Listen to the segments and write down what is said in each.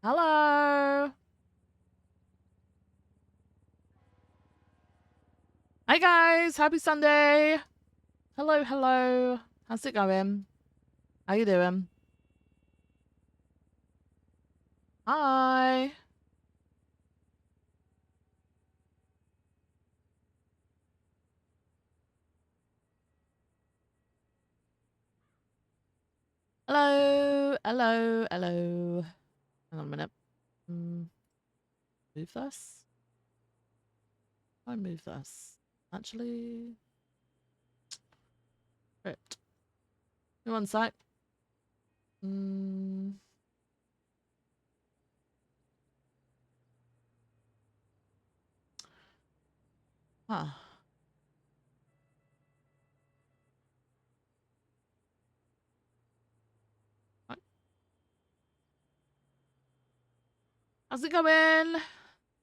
Hello. Hi guys, happy Sunday. Hello, hello. How's it going? How you doing? Hi. Hello, hello, hello. Hang on a minute. Move this. I move this. Actually, right. Give me one sec. Huh. Right. How's it going?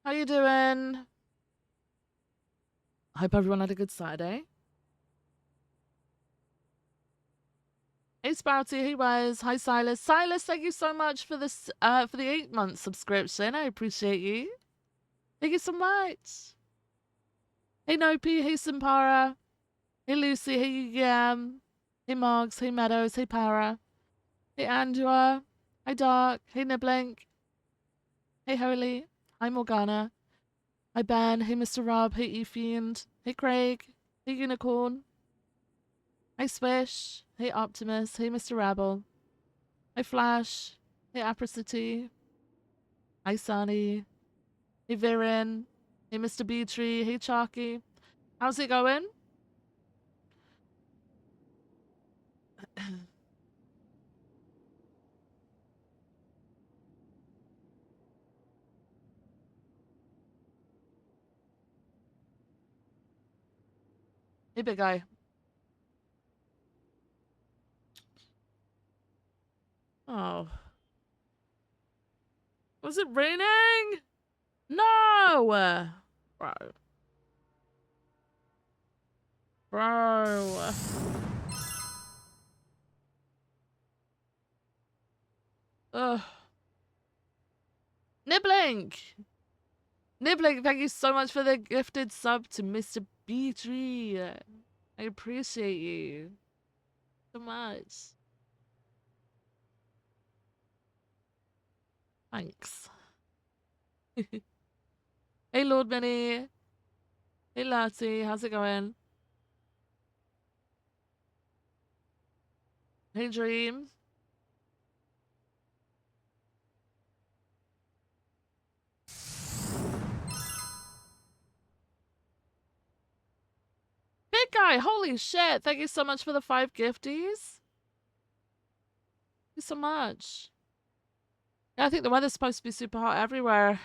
How you doing? I hope everyone had a good Saturday. Hey Sprouty, hey Wes, hi Silas. Silas, thank you so much for this for the 8-month subscription. I appreciate you. Thank you so much. Hey Nopi, hey Simpara, hey Lucy, hey Yam, hey Moggs, hey Meadows, hey Para, hey Angela, hi Dark, hey Niblink, hey Holy, hi Morgana, hi Ben, hey Mr. Rob, hey E-Fiend, hey Craig, hey Unicorn, hi Swish, hey Optimus, hey Mr. Rabble, hi Flash, hey Apricity, hi Sunny, hey Viren, hey Mr. Beatree, hey Chalky. How's it going? Hey big guy. Oh. Was it raining? No! Bro. Bro. Ugh. Niblink! Niblink, thank you so much for the gifted sub to Mr. B-Tree. I appreciate you so much. Thanks. Hey Lord Minnie. Hey Lottie, how's it going? Hey Dream. Big guy, holy shit. Thank you so much for the 5 gifties. Thank you so much. Yeah, I think the weather's supposed to be super hot everywhere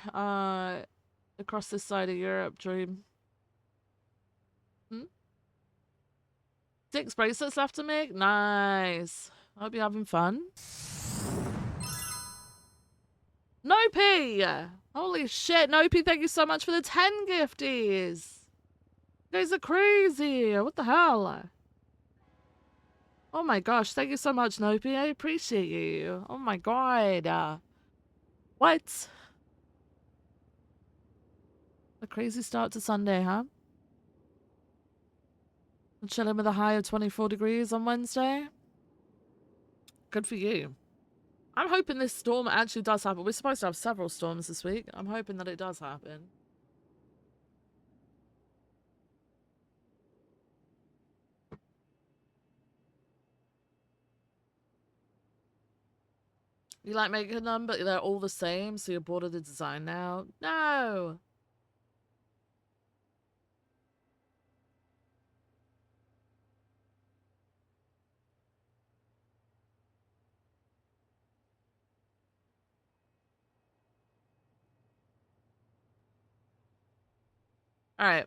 across this side of Europe, Dream. 6 bracelets left to make? Nice. I hope you're having fun. Nopi! Holy shit, Nopi, thank you so much for the 10 gifties. You guys are crazy. What the hell? Oh my gosh, thank you so much, Nopi. I appreciate you. Oh my god. What? A crazy start to Sunday, huh? I'm chilling with a high of 24 degrees on Wednesday. Good for you. I'm hoping this storm actually does happen. We're supposed to have several storms this week. I'm hoping that it does happen. You like making them, but they're all the same, so you're bored of the design now? No! Alright.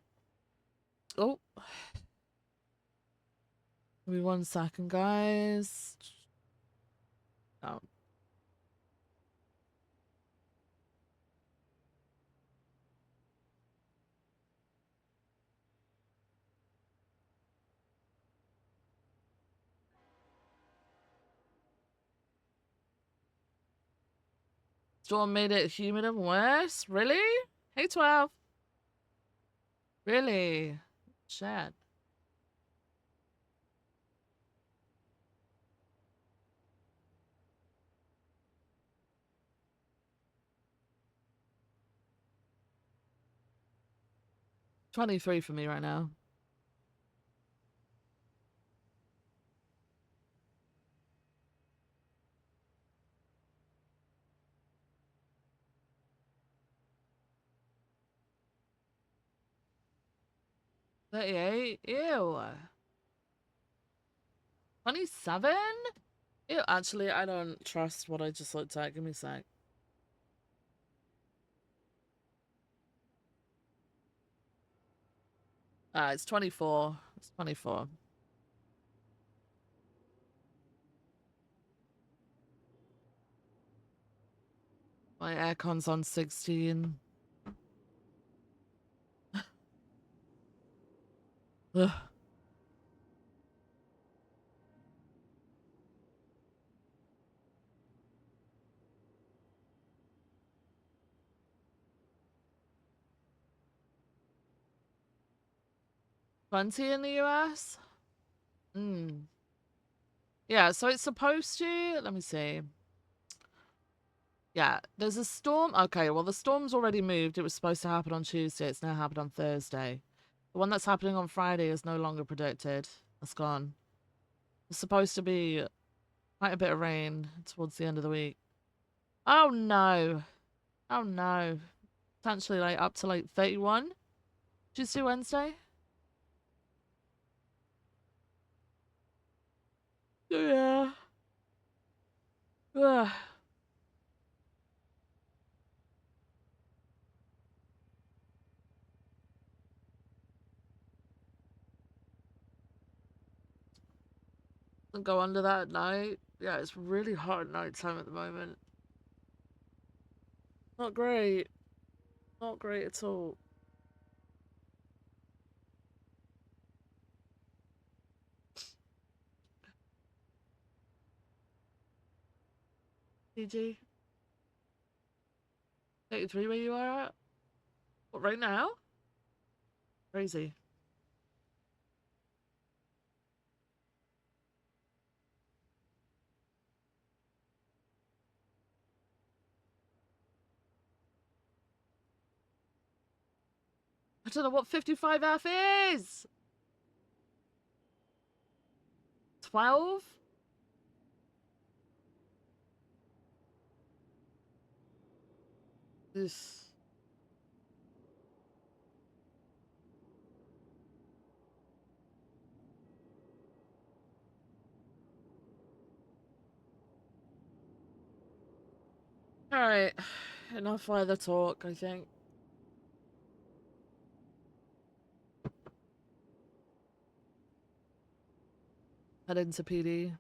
Oh. Give me 1 second, guys. Oh. storm made it humid and worse? Really? Hey, 12. Really? Shit. $23 for me right now. $38? Ew. 27? Ew, actually, I don't trust what I just looked at. Give me a sec. It's 24. It's 24. My aircon's on 16. Ugh. $20 in the US? Hmm. Yeah, so it's supposed to. Let me see. Yeah, there's a storm. Okay, well, the storm's already moved. It was supposed to happen on Tuesday. It's now happened on Thursday. The one that's happening on Friday is no longer predicted. It's gone. It's supposed to be quite a bit of rain towards the end of the week. Oh no. Oh no. Potentially like up to like 31. Tuesday, Wednesday. Yeah. Ugh. And go under that at night. Yeah, it's really hot at night time at the moment. Not great. Not great at all. PG. 83 where you are at? What, right now? Crazy. I don't know what 55F is! 12? This. Alright. Enough weather talk, I think. Head into PD.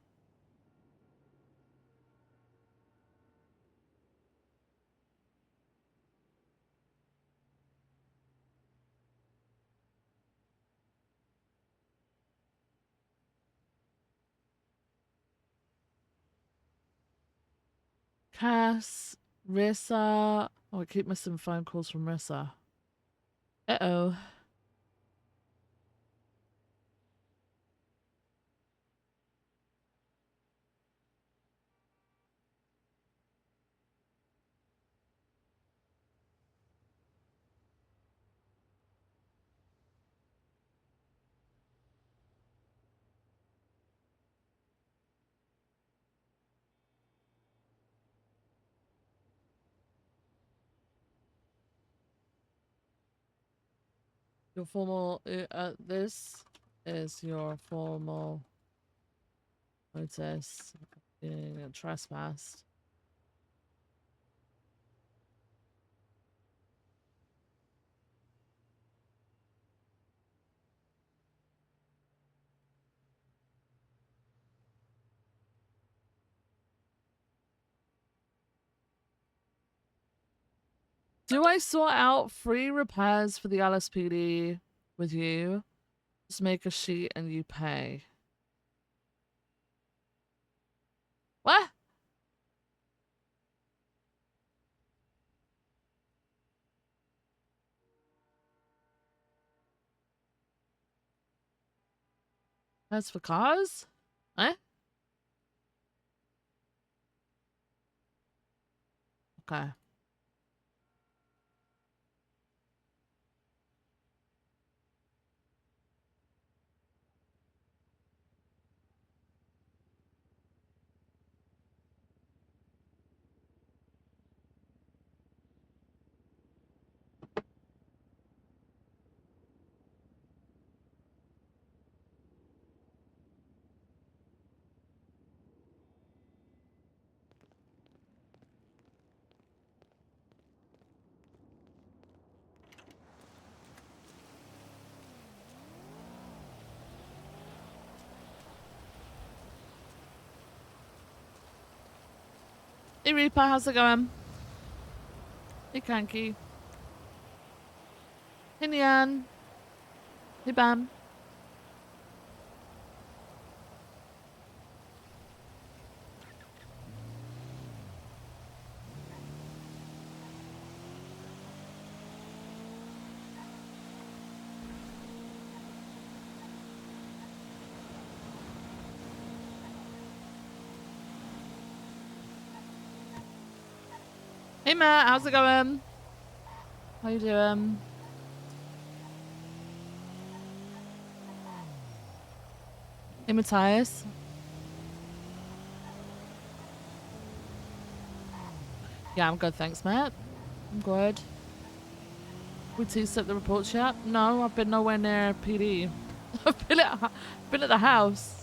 Cass, Rissa. Oh, I keep missing phone calls from Rissa. Uh-oh. Your formal, this is your formal notice being trespassed. Do I sort out free repairs for the LSPD with you? Just make a sheet and you pay. What? That's for cars? Eh? Okay. Hey Reaper, how's it going? Hey Cranky. Hey Nian. Hey Bam. Hey Matt, how's it going? How you doing? Hey Matthias. Yeah, I'm good, thanks, Matt. I'm good. We two-step the reports yet? No, I've been nowhere near PD. I've been at the house.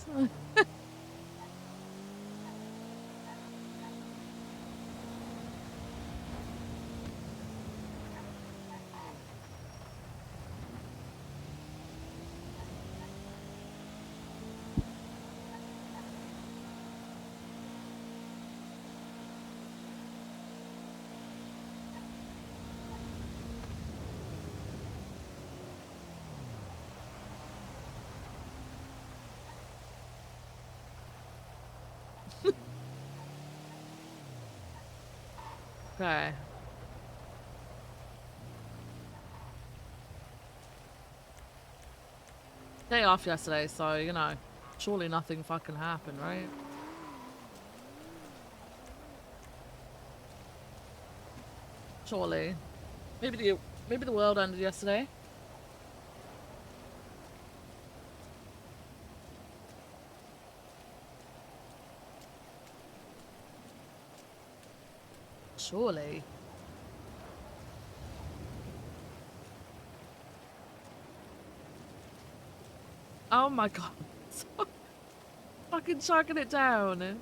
Okay. Day off yesterday, so, you know, surely nothing fucking happened, right? Surely. Maybe the world ended yesterday. Surely. Oh my god. Fucking chucking it down.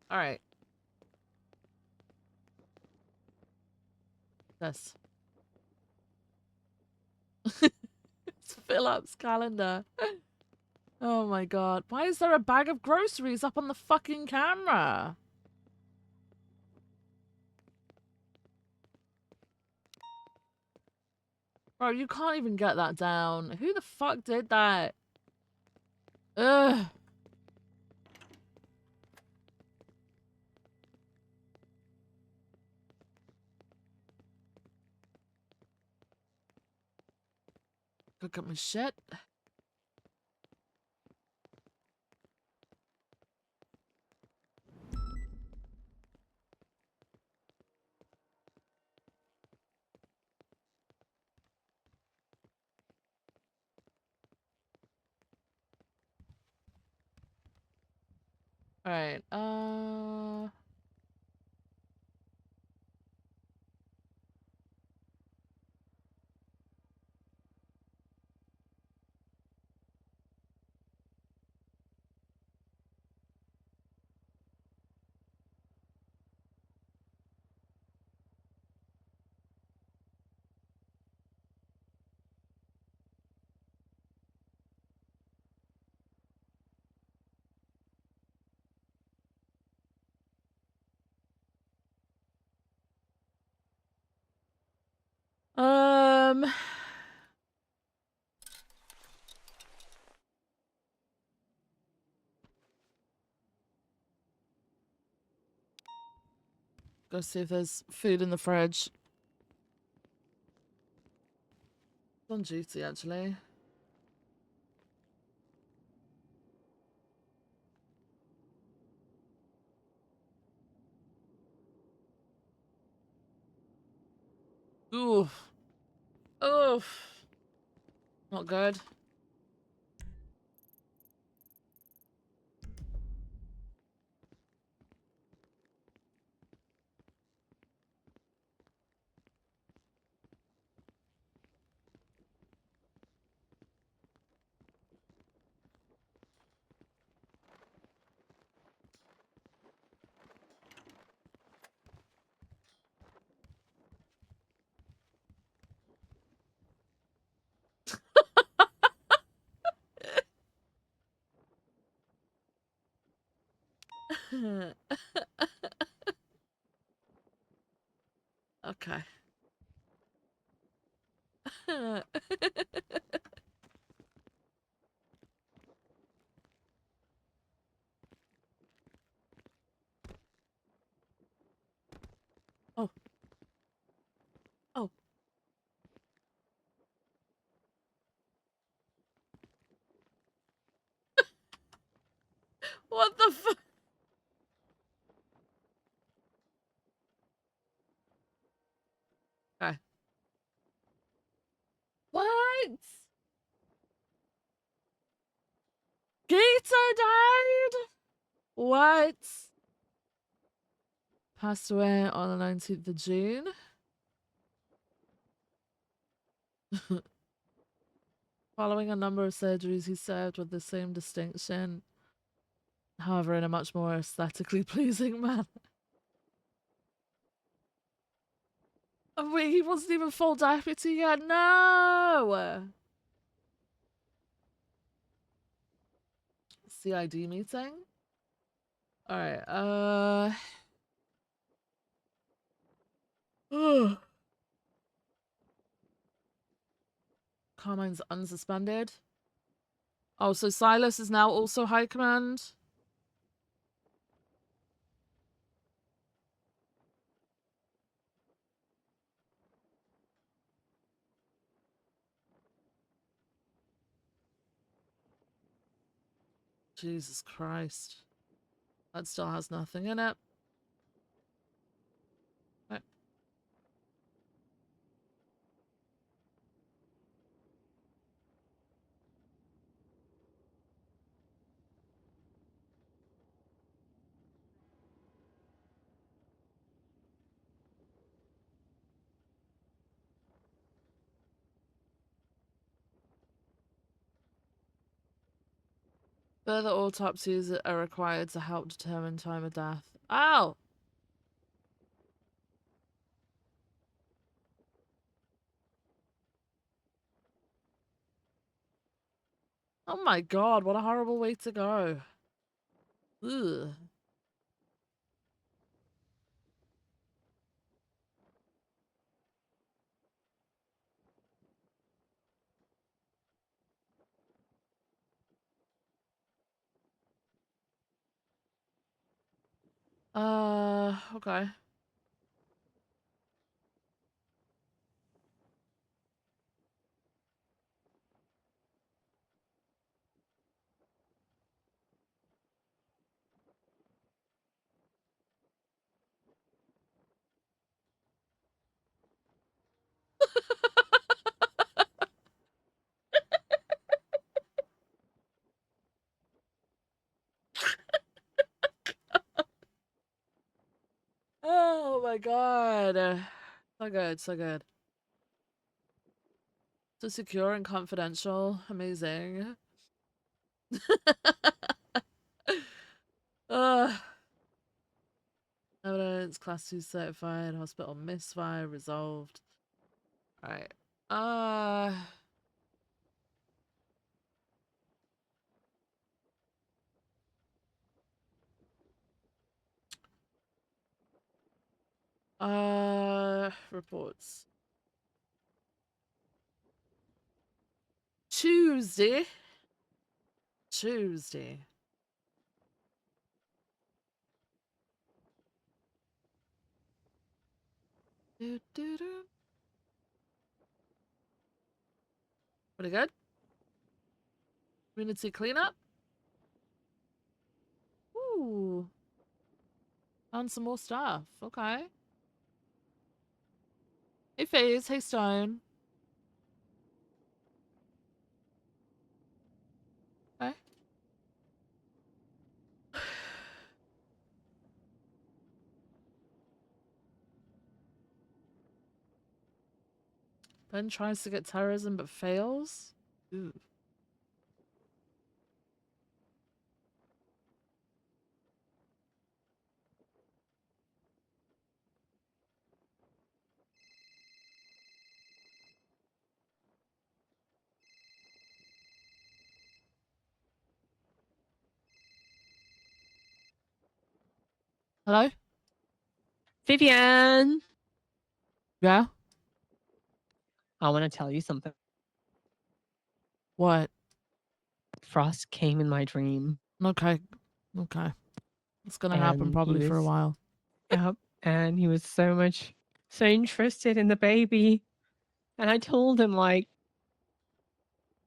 Alright. This. It's Philip's calendar. Oh my god. Why is there a bag of groceries up on the fucking camera? Bro, you can't even get that down. Who the fuck did that? Ugh. Go get my shit. Alright, um, Go see if there's food in the fridge. It's on duty, actually. Oof. Oof. Not good. Okay. Oh. Oh. What the fuck? Okay. What? Gator died? What? Passed away on the 19th of June. Following a number of surgeries, he served with the same distinction, however, in a much more aesthetically pleasing manner. Oh, wait, he wasn't even full deputy yet? No! CID meeting? Alright, Carmine's unsuspended. Oh, so Silas is now also high command? Jesus Christ. That still has nothing in it. Right. Further autopsies are required to help determine time of death. Ow! Oh my god, what a horrible way to go. Ugh. Okay. Oh my god. So good, so good. So secure and confidential. Amazing. Ugh. Evidence, class 2 certified, hospital misfire, resolved. Alright. Uh... Reports. Tuesday. Tuesday. Do, do, do. Pretty good. Community cleanup. Ooh. Found some more stuff. Okay. Hey, Faze. Hey, Stone. Okay. Ben tries to get terrorism but fails. Ooh. Hello? Vivian! Yeah? I want to tell you something. What? Frost came in my dream. Okay. Okay. It's gonna happen probably for a while. Yep. And he was so interested in the baby. And I told him, like,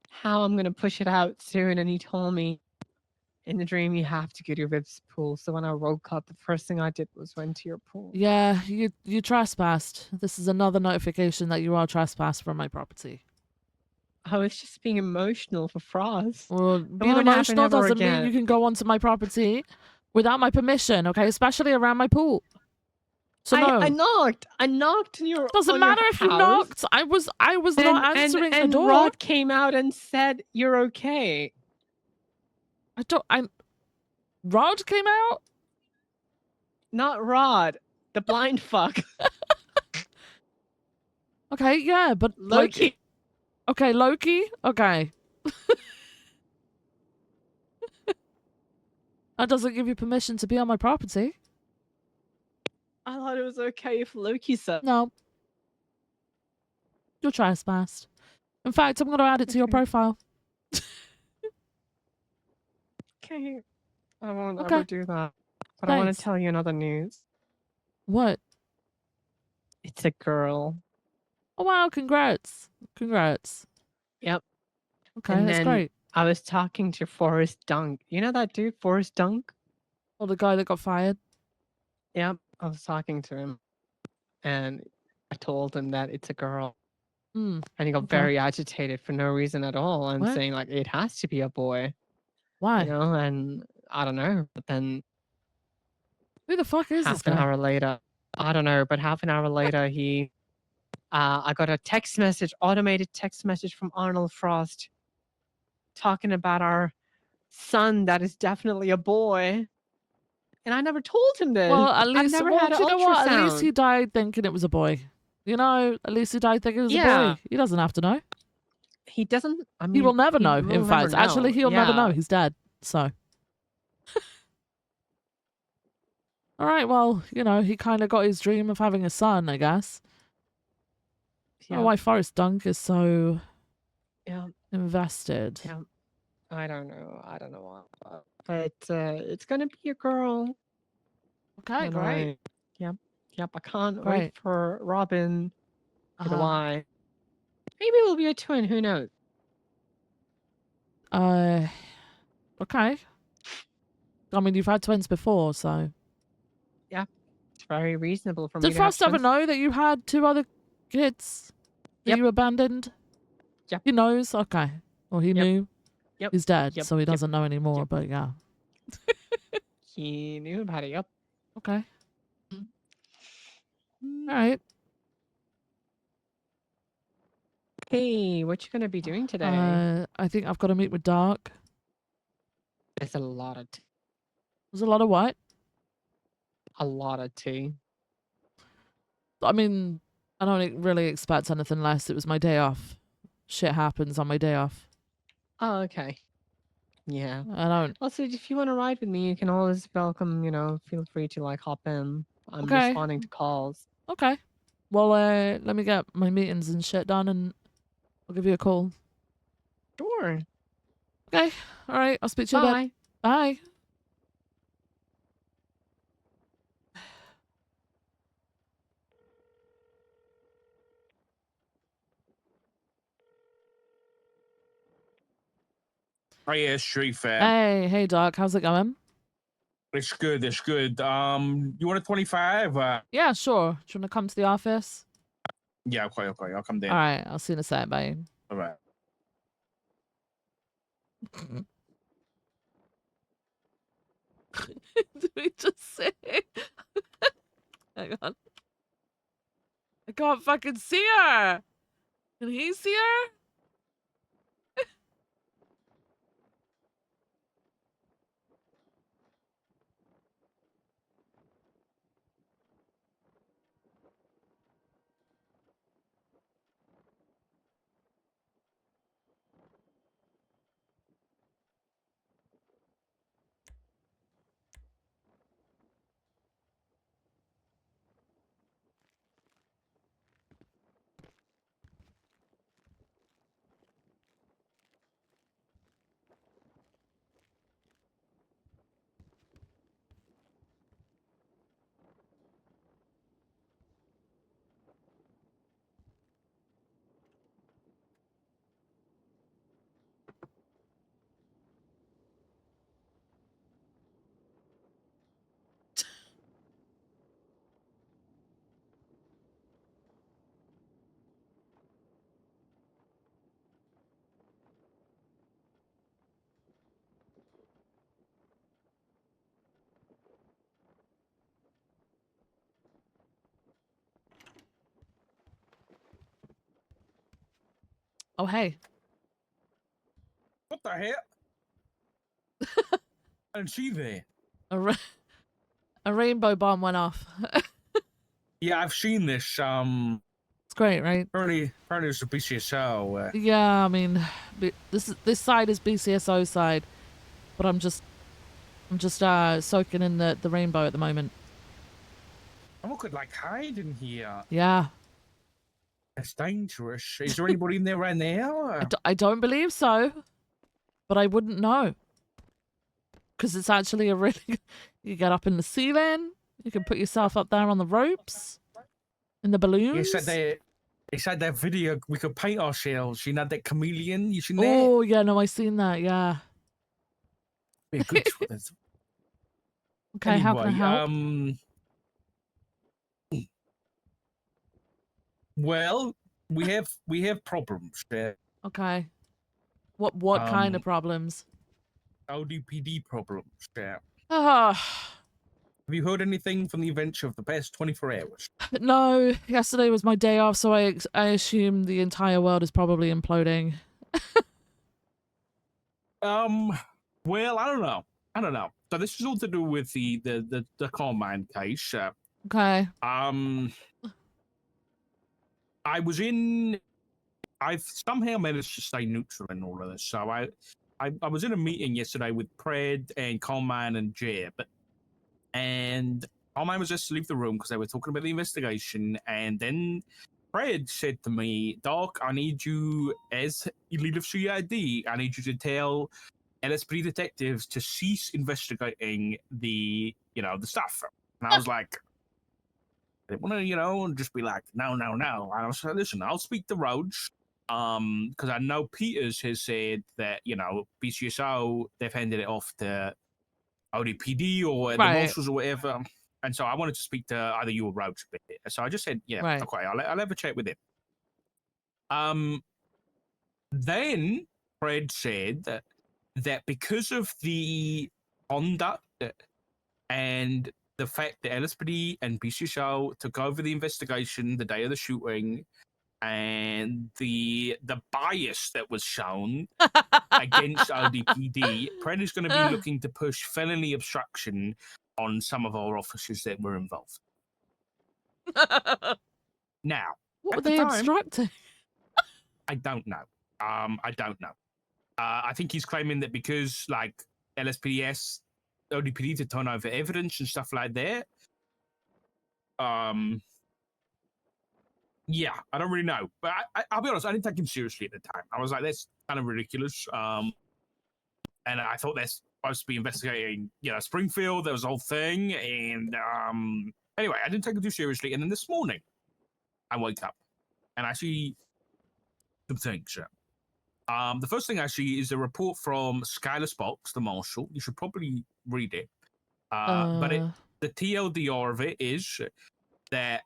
how I'm going to push it out soon. And he told me, in the dream, you have to get your ribs pulled. So when I woke up, the first thing I did was went to your pool. Yeah, you trespassed. This is another notification that you are trespassed from my property. I was just being emotional for Frost. Well, being emotional doesn't mean you can go onto my property without my permission, okay? Especially around my pool. So no. I knocked. I knocked on your Doesn't matter if you knocked. I was not answering the door. And Rod came out and said you're okay. Rod came out? Not Rod. The blind fuck. Okay, yeah, but Loki. Like, okay, Loki? Okay. That doesn't give you permission to be on my property. I thought it was okay if Loki said. No. You're trespassed. In fact, I'm going to add it to your profile. Okay. I won't ever do that. But I want to tell you another news. What? It's a girl. Oh, wow. Congrats. Congrats. Yep. Okay, and that's great. I was talking to Forrest Dunk. You know that dude, Forrest Dunk? Oh, the guy that got fired? Yep. I was talking to him. And I told him that it's a girl. And he got very agitated for no reason at all and What? saying, like, it has to be a boy. Why? You know, and I don't know. But then who the fuck is this guy? Half an hour later, I don't know, but half an hour later, I got a text message, automated text message from Arnold Frost talking about our son that is definitely a boy. And I never told him this. Well, at least, I've never had an do you know what? At least ultrasound. he died thinking it was a boy. You know, at least he died thinking it was a boy. He doesn't have to know. He doesn't. I mean, he will never know. In fact, actually, he'll never know. He's dead. So. All right. Well, you know, he kind of got his dream of having a son, I guess. I don't know why Forrest Dunk is so invested. Yeah. I don't know. I don't know. But it's gonna be a girl. Okay, great. Yep. I can't wait for Robin with a Y. Maybe it will be a twin. Who knows? Okay. I mean, you've had twins before, so. Yeah, it's very reasonable for me. Did Frost ever know that you had 2 other kids that you abandoned? Yep. He knows. Okay. Well, he knew. Yep. He's dead, so he doesn't know anymore. But yeah. He knew about it. Yep. Okay. All right. Hey, what you gonna be doing today? I think I've got to meet with Dark. There's a lot of tea. There's a lot of what? A lot of tea. I mean, I don't really expect anything less. It was my day off. Shit happens on my day off. Oh, okay. Yeah. I don't. Also, if you want to ride with me, you can always welcome, you know, feel free to like hop in. I'm Okay. responding to calls. Okay. Well, let me get my meetings and shit done and I'll give you a call. Sure. Okay. All right. I'll speak to you in a bit. Bye. Oh yeah, street fair. Hey, Doc. How's it going? It's good. It's good. You want a 25? Yeah, sure. Do you want to come to the office? Yeah, okay. I'll come All down. right. I'll see you in a sec. Bye. All right. Did we just say? Hang on. I can't fucking see her. Can he see her? Oh, hey. What the hell? I didn't see that. A rainbow bomb went off. Yeah, I've seen this. It's great, right? Apparently it's a BCSO. Yeah, I mean, this side is BCSO side, but I'm just soaking in the rainbow at the moment. Someone could like hide in here. Yeah. That's dangerous. Is there anybody in there right now? I don't believe so, but I wouldn't know. Because it's actually a really... You get up in the ceiling, you can put yourself up there on the ropes, in the balloons. They said that video we could paint ourselves. You know that chameleon? You seen that? Oh, yeah, no, I seen that, yeah. Be a good choice. Okay, how can I help? Well, we have problems. Okay. What kind of problems? LDPD problems. Ah, Have you heard anything from the events of the past 24 hours? no, yesterday was my day off, so I assume the entire world is probably imploding. Well, I don't know. So this is all to do with the Carmine case. Okay. I've somehow managed to stay neutral in all of this. So I was in a meeting yesterday with Pred and Carmine and Jeb, and Carmine was just to leave the room because they were talking about the investigation, and then Fred said to me, Doc, I need you, as lead of CID, I need you to tell LSPD detectives to cease investigating the stuff. And I was like, I didn't want to, just be like, no. And I was like, listen, I'll speak to Rhodes, because I know Peters has said that, BCSO, they've handed it off to ODPD or the marshals or whatever. And so I wanted to speak to either you or Rhodes a bit. So I just said, okay, I'll have a chat with him. Then Fred said that because of the conduct and the fact that LSPD and BCSO took over the investigation the day of the shooting, and the bias that was shown against ODPD, Pred is going to be looking to push felony obstruction on some of our officers that were involved. Now, what were they obstructing? I don't know. I don't know. I think he's claiming that because like LSPDS, ODPD to turn over evidence and stuff like that. Yeah, I don't really know, but I'll be honest, I didn't take him seriously at the time. I was like, that's kind of ridiculous. And I thought they're supposed to be investigating, Springfield. There was a whole thing, and anyway, I didn't take it too seriously. And then this morning, I wake up and I see some things. The first thing I see is a report from Skylar Spox, the marshal. You should probably read it. But the TLDR of it is that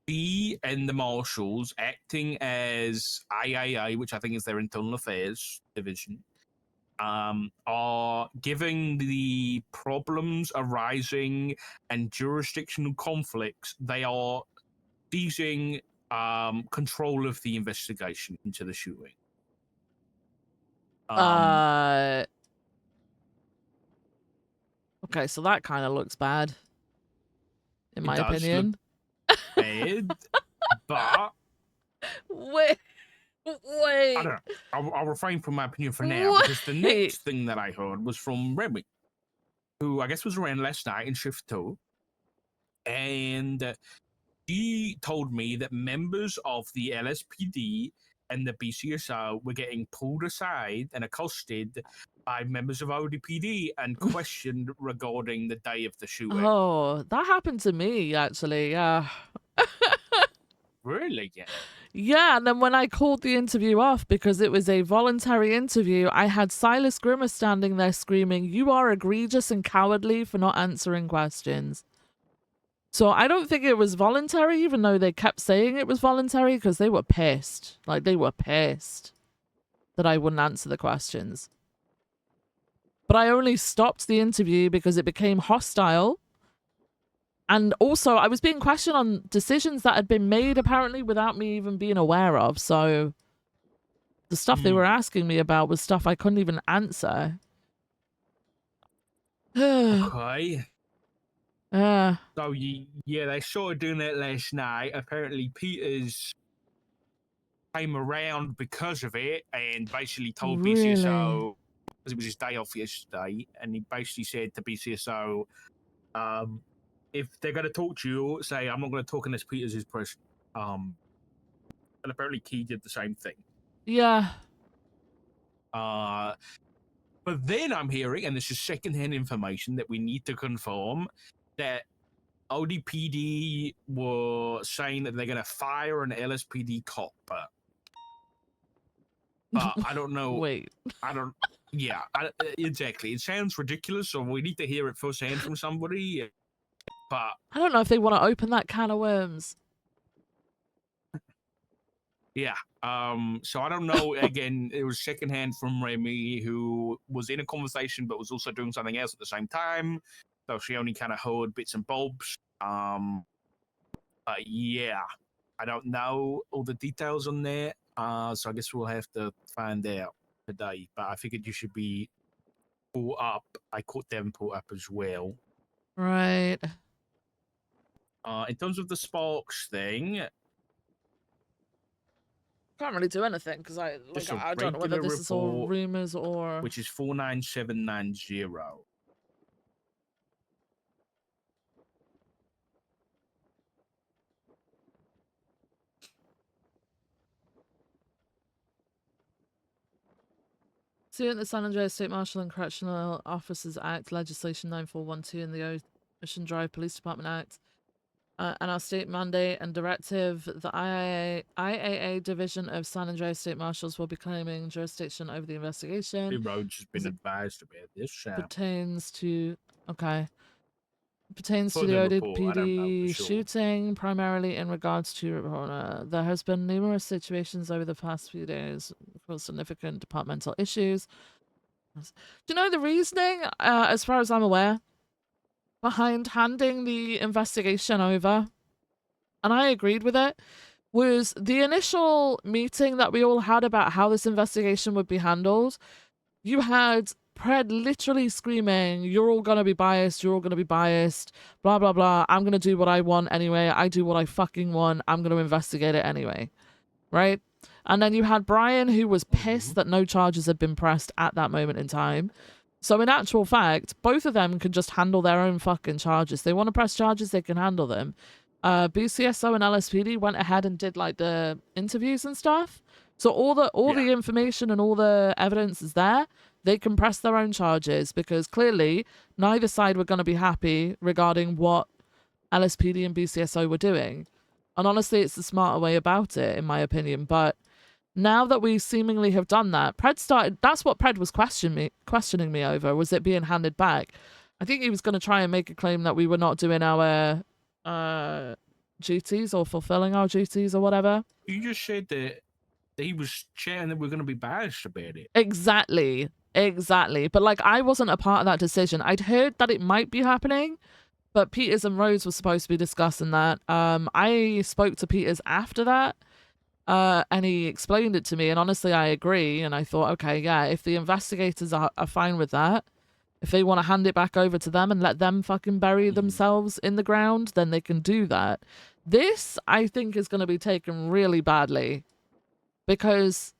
he and the marshals, acting as IAA, which I think is their Internal Affairs Division, are giving the problems arising and jurisdictional conflicts, they are seizing control of the investigation into the shooting. Okay, so that kind of looks bad, in my does look opinion. bad, but Wait. I don't know. I'll refrain from my opinion for now because the next thing that I heard was from Remy, who I guess was around last night in Shift 2, and he told me that members of the LSPD and the BCSO were getting pulled aside and accosted by members of ODPD and questioned regarding the day of the shooting. Oh, that happened to me, actually, yeah. Really? Yeah. Yeah, and then when I called the interview off because it was a voluntary interview, I had Silas Grimmer standing there screaming, "You are egregious and cowardly for not answering questions." So I don't think it was voluntary, even though they kept saying it was voluntary, because they were pissed. Like, they were pissed that I wouldn't answer the questions. But I only stopped the interview because it became hostile. And also, I was being questioned on decisions that had been made, apparently, without me even being aware of. So the stuff they were asking me about was stuff I couldn't even answer. Okay. So, yeah, they started doing that last night. Apparently, Peters came around because of it and basically told BCSO, because it was his day off yesterday, and he basically said to BCSO, if they're going to talk to you, say, I'm not going to talk unless Peters is present. And apparently Key did the same thing. Yeah. But then I'm hearing, and this is secondhand information that we need to confirm, that ODPD were saying that they're going to fire an LSPD cop. But I don't know. Wait. Yeah, exactly. It sounds ridiculous, so we need to hear it firsthand from somebody. But I don't know if they want to open that can of worms. Yeah. So I don't know. Again, it was secondhand from Remy, who was in a conversation but was also doing something else at the same time. So she only kind of heard bits and bobs. Yeah, I don't know all the details on that. So I guess we'll have to find out today. But I figured you should be pulled up. I caught them pulled up as well. Right. In terms of the Sparks thing, can't really do anything because I don't know whether this is all rumors or which is 49790. Pursuant the San Andreas State Marshal and Correctional Officers Act, Legislation 9412 and the Ocean Drive Police Department Act, and our state mandate and directive, the IAA Division of San Andreas State Marshals will be claiming jurisdiction over the investigation. The road's just been advised about this. Pertains to Pertains For to the the report, I don't know ODPD for sure. shooting, primarily in regards to there has been numerous situations over the past few days for significant departmental issues. Do you know the reasoning, as far as I'm aware, behind handing the investigation over? And I agreed with it. Was the initial meeting that we all had about how this investigation would be handled. You had Pred literally screaming, "You're all gonna be biased, you're all gonna be biased, blah, blah, blah. I'm gonna do what I want anyway. I do what I fucking want. I'm gonna investigate it anyway." Right? And then you had Brian, who was pissed that no charges had been pressed at that moment in time. So in actual fact, both of them can just handle their own fucking charges. They want to press charges, they can handle them. BCSO and LSPD went ahead and did like the interviews and stuff. So all the information and all the evidence is there. They can press their own charges because clearly neither side were going to be happy regarding what LSPD and BCSO were doing. And honestly, it's the smarter way about it, in my opinion. But Now that we seemingly have done that, that's what Pred was questioning me over, was it being handed back. I think he was going to try and make a claim that we were not doing our duties or fulfilling our duties or whatever. You just said that he was chatting that we're going to be biased about it. Exactly. But like, I wasn't a part of that decision. I'd heard that it might be happening, but Peters and Rhodes were supposed to be discussing that. I spoke to Peters after that, and he explained it to me, and honestly, I agree. And I thought, okay, yeah, if the investigators are fine with that, if they want to hand it back over to them and let them fucking bury themselves in the ground, then they can do that. This, I think, is going to be taken really badly, because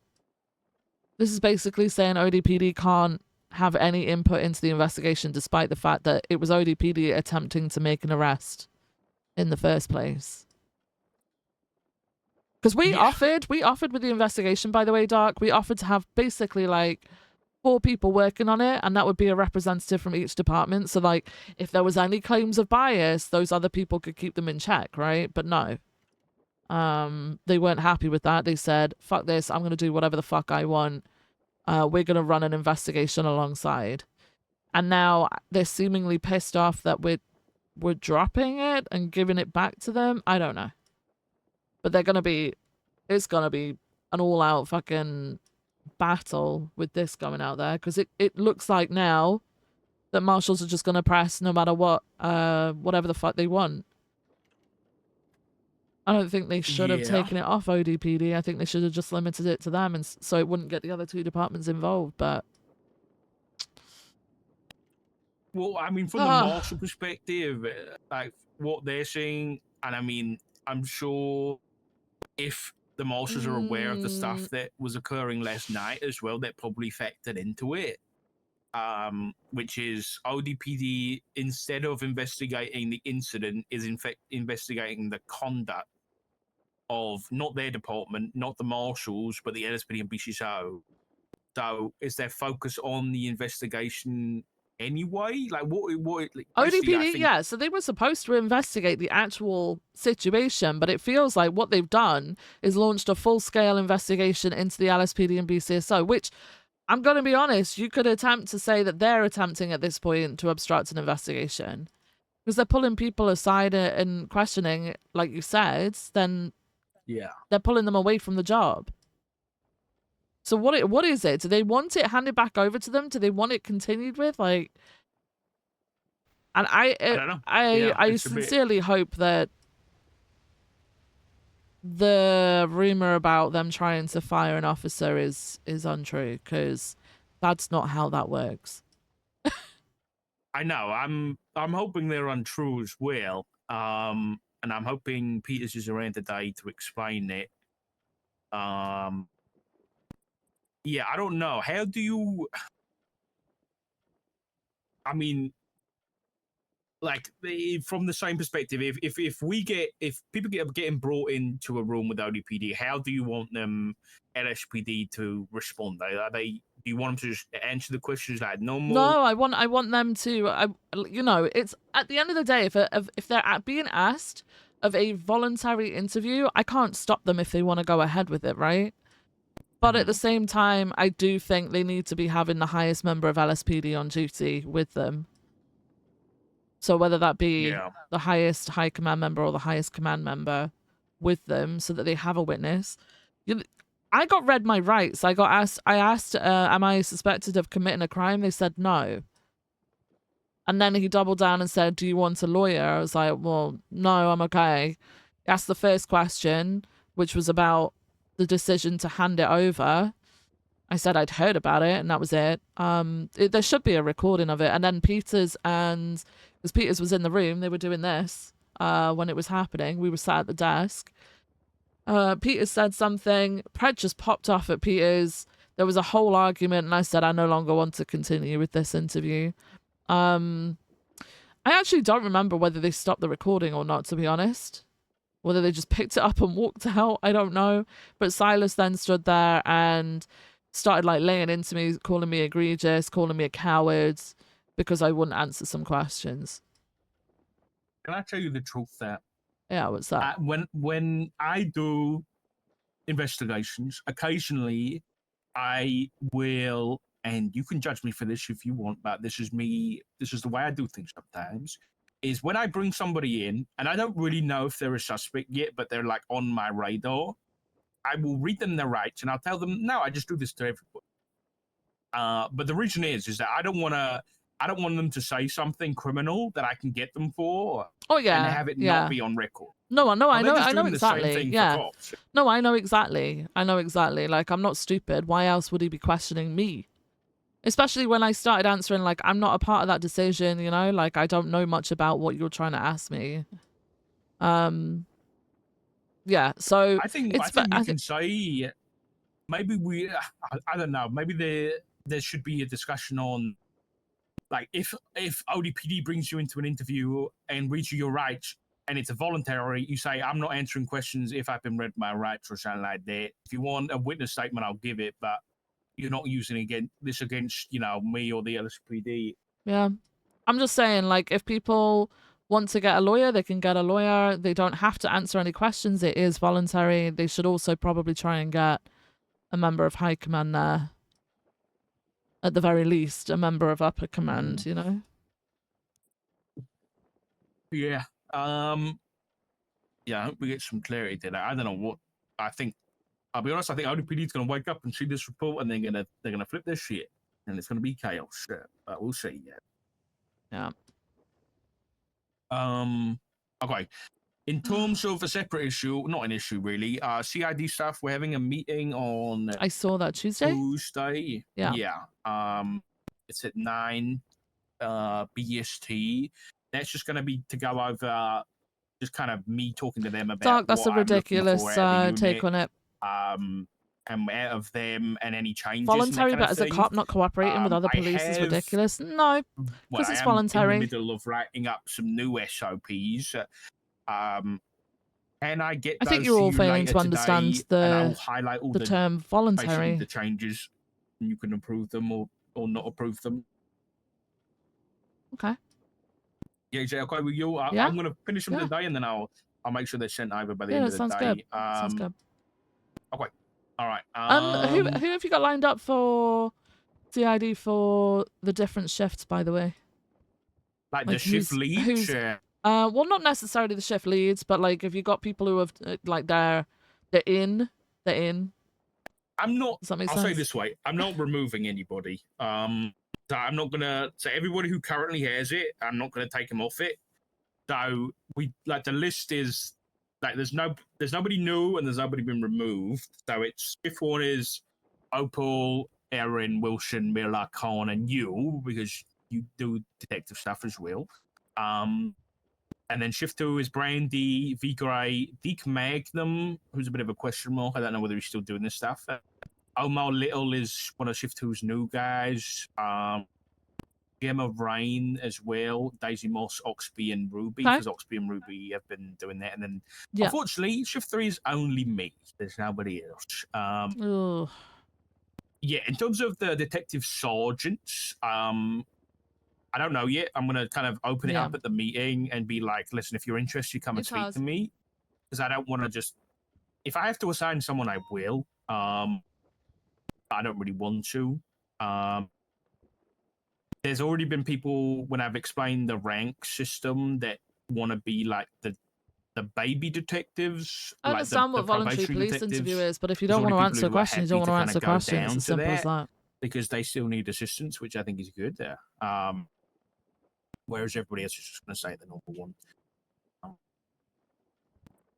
this is basically saying ODPD can't have any input into the investigation, despite the fact that it was ODPD attempting to make an arrest in the first place. Because we offered with the investigation, by the way, Dark, we offered to have basically like 4 people working on it, and that would be a representative from each department. So like, if there was any claims of bias, those other people could keep them in check, right? But no. They weren't happy with that. They said, fuck this, I'm going to do whatever the fuck I want. We're going to run an investigation alongside. And now they're seemingly pissed off that we're dropping it and giving it back to them. I don't know. But it's going to be an all-out fucking battle with this going out there, because it looks like now that marshals are just going to press no matter what, whatever the fuck they want. I don't think they should have taken it off ODPD. I think they should have just limited it to them, and so it wouldn't get the other 2 departments involved. But well, I mean, from the marshal perspective, like what they're saying, and I mean, I'm sure if the marshals are aware of the stuff that was occurring last night as well, that probably factored into it. Which is ODPD, instead of investigating the incident, is in fact investigating the conduct of not their department, not the marshals, but the LSPD and BCSO. So is their focus on the investigation anyway? Like what like, ODPD, yeah, so they were supposed to investigate the actual situation, but it feels like what they've done is launched a full-scale investigation into the LSPD and BCSO, which, I'm going to be honest, you could attempt to say that they're attempting at this point to obstruct an investigation. Because they're pulling people aside and questioning, like you said, then they're pulling them away from the job. So what is it? Do they want it handed back over to them? Do they want it continued with? Like, and I don't know. I sincerely hope that the rumor about them trying to fire an officer is untrue, because that's not how that works. I know. I'm hoping they're untrue as well. And I'm hoping Peters is around today to explain it. Yeah, I don't know. How do you? I mean, like from the same perspective, if people get getting brought into a room with ODPD, how do you want them LSPD to respond? Are they? Do you want them to just answer the questions like normal? No, I want them to. You know, it's at the end of the day, if they're being asked of a voluntary interview, I can't stop them if they want to go ahead with it, right? But at the same time, I do think they need to be having the highest member of LSPD on duty with them. So whether that be the highest high command member or the highest command member with them, so that they have a witness. I got read my rights. I asked, am I suspected of committing a crime? They said no. And then he doubled down and said, do you want a lawyer? I was like, well, no, I'm okay. He asked the first question, which was about the decision to hand it over. I said I'd heard about it, and that was it. There should be a recording of it. And then because Peters was in the room, they were doing this when it was happening. We were sat at the desk. Peters said something. Pred just popped off at Peters. There was a whole argument, and I said I no longer want to continue with this interview. I actually don't remember whether they stopped the recording or not, to be honest. Whether they just picked it up and walked out, I don't know. But Silas then stood there and started like laying into me, calling me egregious, calling me a coward because I wouldn't answer some questions. Can I tell you the truth there? Yeah, what's that? When I do investigations. Occasionally, I will, and you can judge me for this if you want, but this is me. This is the way I do things sometimes. Is when I bring somebody in, and I don't really know if they're a suspect yet, but they're like on my radar. I will read them their rights, and I'll tell them, no, I just do this to everybody. But the reason is that I don't want them to say something criminal that I can get them for, Oh and yeah, have it yeah. not be on record. No, I But they're just know doing the same exactly. thing Yeah. for cops. No, I know exactly. Like, I'm not stupid. Why else would he be questioning me? Especially when I started answering, like, I'm not a part of that decision, you know? Like, I don't know much about what you're trying to ask me. Yeah, so I think it's... we can say, maybe I don't know, maybe there should be a discussion on, like, if ODPD brings you into an interview and reads you your rights, and it's a voluntary, you say, I'm not answering questions if I've been read my rights or something like that. If you want a witness statement, I'll give it, but you're not using this against, me or the LSPD. Yeah. I'm just saying, like, if people want to get a lawyer, they can get a lawyer. They don't have to answer any questions. It is voluntary. They should also probably try and get a member of high command there. At the very least, a member of upper command, you know? Yeah. Yeah, I hope we get some clarity to that. I don't know what I think. I'll be honest, I think ODPD is gonna wake up and see this report, and they're gonna flip their shit, and it's gonna be chaos. But we'll see. Yeah. Okay. In terms of a separate issue, not an issue really. CID stuff. We're having a meeting on I saw that Tuesday. Tuesday. Yeah. It's at 9 BST. That's just gonna be to go over just kind of me talking to them about Dark, that's what a ridiculous I'm looking for out of the take unit, on it. and out of them and any changes. Voluntary, and that but kind as of a thing. cop not cooperating with other I police is have- ridiculous. No, because I it's am voluntary. in the middle of writing up some new SOPs. Can I get I think those you're to all you failing later to understand today, and I'll highlight all the term basically voluntary. the changes, and you can approve them or not approve them. Okay. Yeah, is that okay with you? Yeah. I'm gonna finish them Yeah. today, and then I'll make sure they're sent over by the Yeah, end that of the sounds day. good. Sounds good. Okay. All right. Who have you got lined up for CID for the different shifts, by the way? like the shift lead? Well, not necessarily the shift leads, but like if you got people who have like they're in. I'm not. Does that make I'll sense? say this way: I'm not removing anybody. So I'm not gonna. So everybody who currently has it, I'm not gonna take them off it. So we like the list is like there's nobody new and there's nobody been removed. So it's shift one is Opal, Erin, Wilson, Miller, Khan, and you because you do detective stuff as well. And then shift two is Brandy, V Gray, Deke Magnum, who's a bit of a question mark. I don't know whether he's still doing this stuff. Omar Little is one of shift two's new guys. Gemma Rain as well, Daisy Moss, Oxby, and Ruby, because Oxby and Ruby have been doing that. And then, unfortunately, shift three is only me. There's nobody else. Yeah, in terms of the detective sergeants, I don't know yet. I'm gonna kind of open it up at the meeting and be like, "Listen, if you're interested, come and speak to me," because I don't want to just. If I have to assign someone, I will. I don't really want to. There's already been people when I've explained the rank system that want to be like the baby detectives. I understand what voluntary police interview is, but if you don't want to answer a question, you don't want to answer a question. It's as simple as that. Because they still need assistance, which I think is good there. Whereas everybody else is just going to say the normal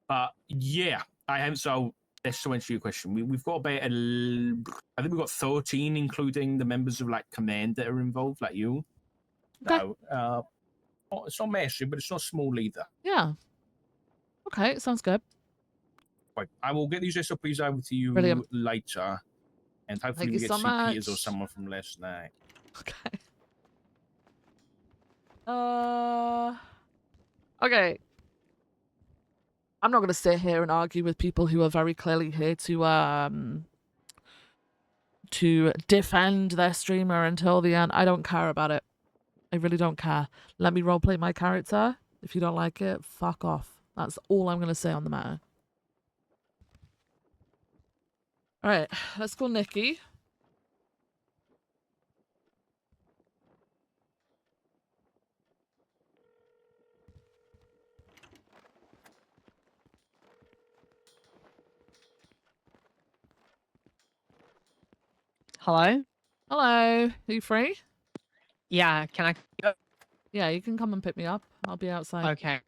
one. Yeah, I have. So let's to answer your question. We've got about I think we've got 13, including the members of like command that are involved, like you. Okay. So, it's not massive, but it's not small either. Yeah. Okay, sounds good. Right, I will get these SOPs over to you later, and hopefully we get to see Peters or someone from last night. Okay. Okay. I'm not going to sit here and argue with people who are very clearly here to defend their streamer until the end. I don't care about it. I really don't care. Let me roleplay my character. If you don't like it, fuck off. That's all I'm going to say on the matter. All right, let's call Nikki. Hello? Hello, are you free? Yeah, can I? Yeah, you can come and pick me up. I'll be outside. Okay.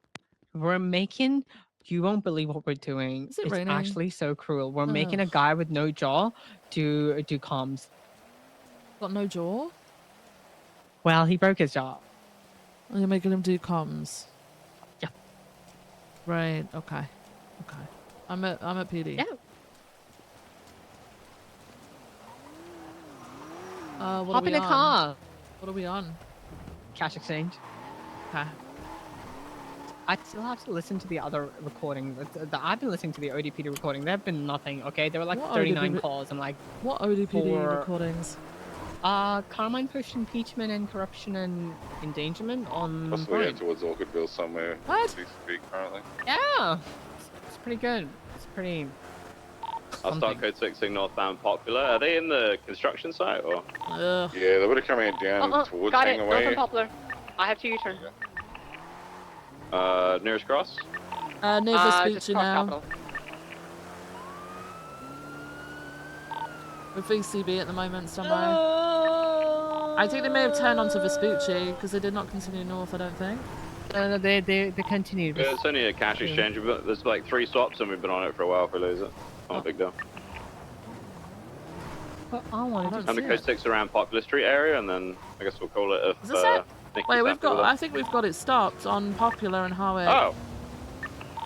We're making. You won't believe what we're doing. Is it It's raining? actually so cruel. We're making a Ugh. guy with no jaw do comms. Got no jaw? Well, he broke his jaw. Oh, you're making him do comms. Yeah. Right. Okay. Okay. I'm at PD. Yeah. What Hop are we in a on? car. What are we on? Cash exchange. Okay. I still have to listen to the other recording. I've been listening to the ODPD recording. There have been nothing. Okay, there were like What 39 ODPD calls. I'm like, What ODPD for- recordings? Carmine pushed impeachment and corruption and endangerment on. Possibly head towards Orchardville somewhere. What? As we speak currently. Yeah, it's pretty good. It's pretty. I'll start code 6ing northbound Popular. Are they in the construction site or? Ugh. Yeah, they would have come in down towards Got it. Hangaway. Northern Poplar. I have to U-turn. Nearest cross? Near Vespucci now. Capital. With VCB at the moment, somewhere. I think they may have turned onto Vespucci because they did not continue north, I don't think. No, they continued. Yeah, it's only a cash exchange. There's like 3 swaps and we've been on it for a while if we lose it. Not a big deal. But I wanted to I'm the code 6 around Popular Street area and then I guess we'll call it if Is this it? Nikki's Wait, we've happy with got. it. I think we've got it stopped on Popular and Harwick. Oh!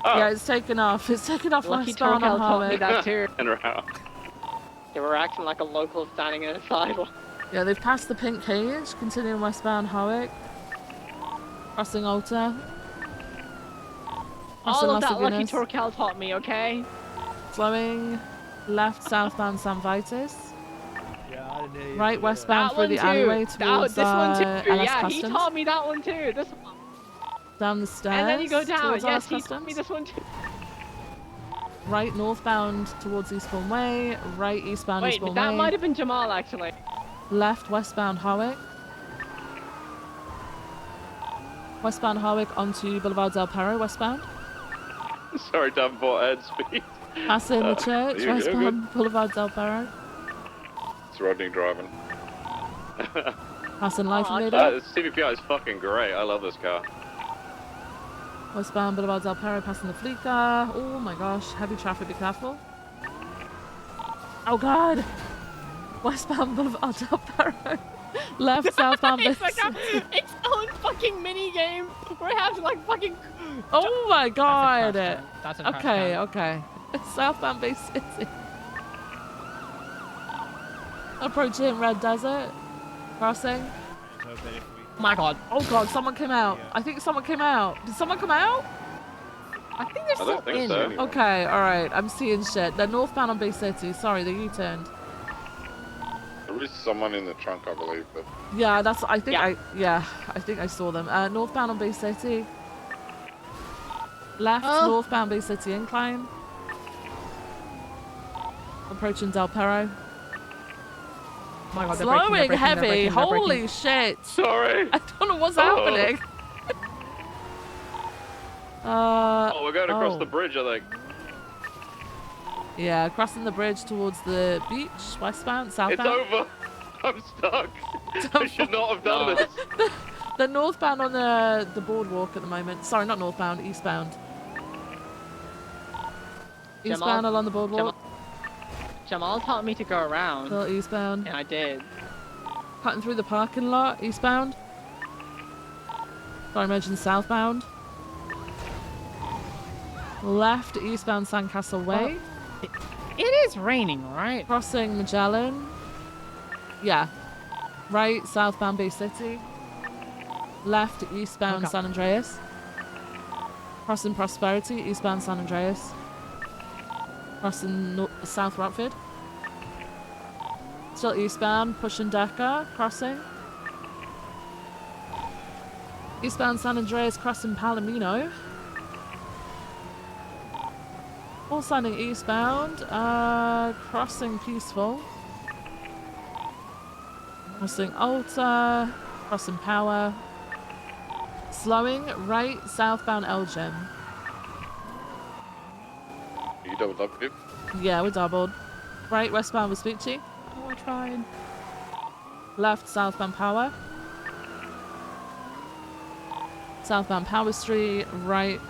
Oh! Yeah, it's taken off. It's taken off Lucky westbound on Torkel taught me Harwick. that too. And around. They were acting like a local standing in a sidewalk. Yeah, they've passed the pink cage, continuing westbound Harwick. Crossing Alta. All of that Lucky Guinness. Torkel taught me, okay? Slowing left southbound San Vitus. Yeah, I didn't hear you. Right westbound That through one the too. alleyway That- towards this one too. LS Yeah, Customs. he taught me that one too. This Down the stairs. and then you go down. towards Yes, LS he Customs. taught me this one too. Right northbound towards Eastbourne Way. Right eastbound Wait, Eastbourne that Way. might have been Jamal actually. Left westbound Harwick. Westbound Harwick onto Boulevard Del Perro, westbound. Sorry, Davenport, head speed. Passing the church, you're westbound Boulevard Del Perro. It's Rodney driving. Passing Life Aw, Invader. This CVPI is fucking great. I love this car. Westbound Boulevard Del Perro, passing the fleet car. Oh my gosh, heavy traffic, be careful. Oh god! Westbound Boulevard Del Perro. Left, southbound. It's like its own fucking mini game. We're having like fucking. Oh my god! That's a crash Okay, cam. okay. Southbound Bay City. Approaching Red Desert. Crossing. So then if we- Oh my god. Oh god, someone came out. I think someone came out. Did someone come out? I think they're I still don't think in. so. Okay, alright. I'm seeing shit. They're northbound on Bay City. Sorry, they U-turned. There is someone in the trunk, I believe, but Yeah, that's. I think Yeah. I think I saw them. Northbound on Bay City. Left, Oh. northbound Bay City incline. Approaching Del Perro. Oh my god, they're braking, Slowing they're braking, heavy. they're braking, they're Holy braking. shit. Sorry! I don't know what's Oh. happening. Oh, we're going across oh. the bridge, I think. Yeah, crossing the bridge towards the beach, westbound, It's southbound. over! I'm stuck! I should not have done this! They're northbound on the boardwalk at the moment. Sorry, not northbound, eastbound. Eastbound along the boardwalk. Jamal taught me to go around, Still eastbound. and I did. Cutting through the parking lot, eastbound. Sorry, I mentioned southbound. Left, eastbound Sandcastle Way. It is raining, right? Crossing Magellan. Yeah. Right, southbound Bay City. Left, eastbound Okay. San Andreas. Crossing Prosperity, eastbound San Andreas. Crossing South Rockford. Still eastbound, pushing Decker, crossing. Eastbound San Andreas, crossing Palomino. All standing eastbound. Crossing Peaceful. Crossing Alta. Crossing Power. Slowing right southbound Elgin. You doubled up, dude? Yeah, we doubled. Right westbound Vespucci. Oh, I tried. Left southbound Power. Southbound Power Street. Right.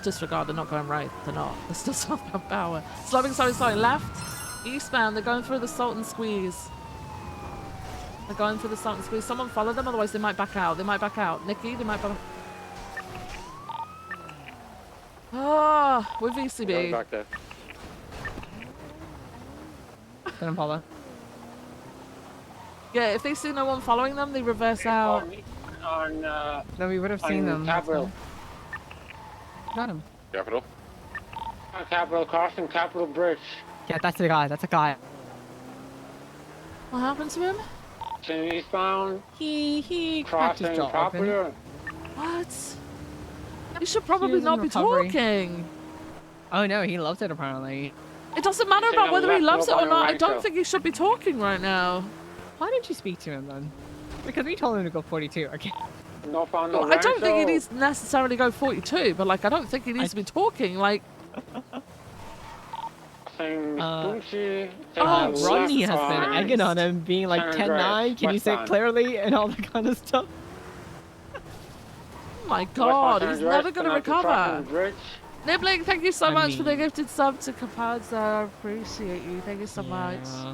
Disregard, they're not going right. They're not. They're still southbound Power. Slowing, sorry. Left. Eastbound, they're going through the Salt and Squeeze. They're going through the Salt and Squeeze. Someone follow them, otherwise they might back out. Nikki, they might back out. Ah, with Going VCB. back there. Gonna follow. Yeah, if they see no one following them, they reverse out. No, we would have seen them. Capital. Got him. Capital? Capital Crossing, Capital Bridge. Yeah, that's the guy. That's a guy. What happened to him? Continue eastbound, He cracked his crossing jaw open. Popular. What? You should probably was in not be recovery. talking. Oh no, he loves it apparently. It doesn't matter Stay about on whether he left, loves it no or button not. I right, don't though. think he should be talking right now. Why didn't you speak to him then? Because we told him to go 42. Okay. No found no Well, I don't think he Rancho. needs to necessarily go 42, but like I don't think he needs to be talking. Like, Crossing Vespucci. Oh, taking a Rodney left has been on egging on him, being like San 10-9. Can you say westbound. clearly and all that kind of stuff? oh my Westbound God, San he's Andreas, never going to connect to Crossing recover. Bridge. Nibbling, thank you so I much for the mean- gifted sub to Kapadza. I appreciate you. Thank you so much. Yeah.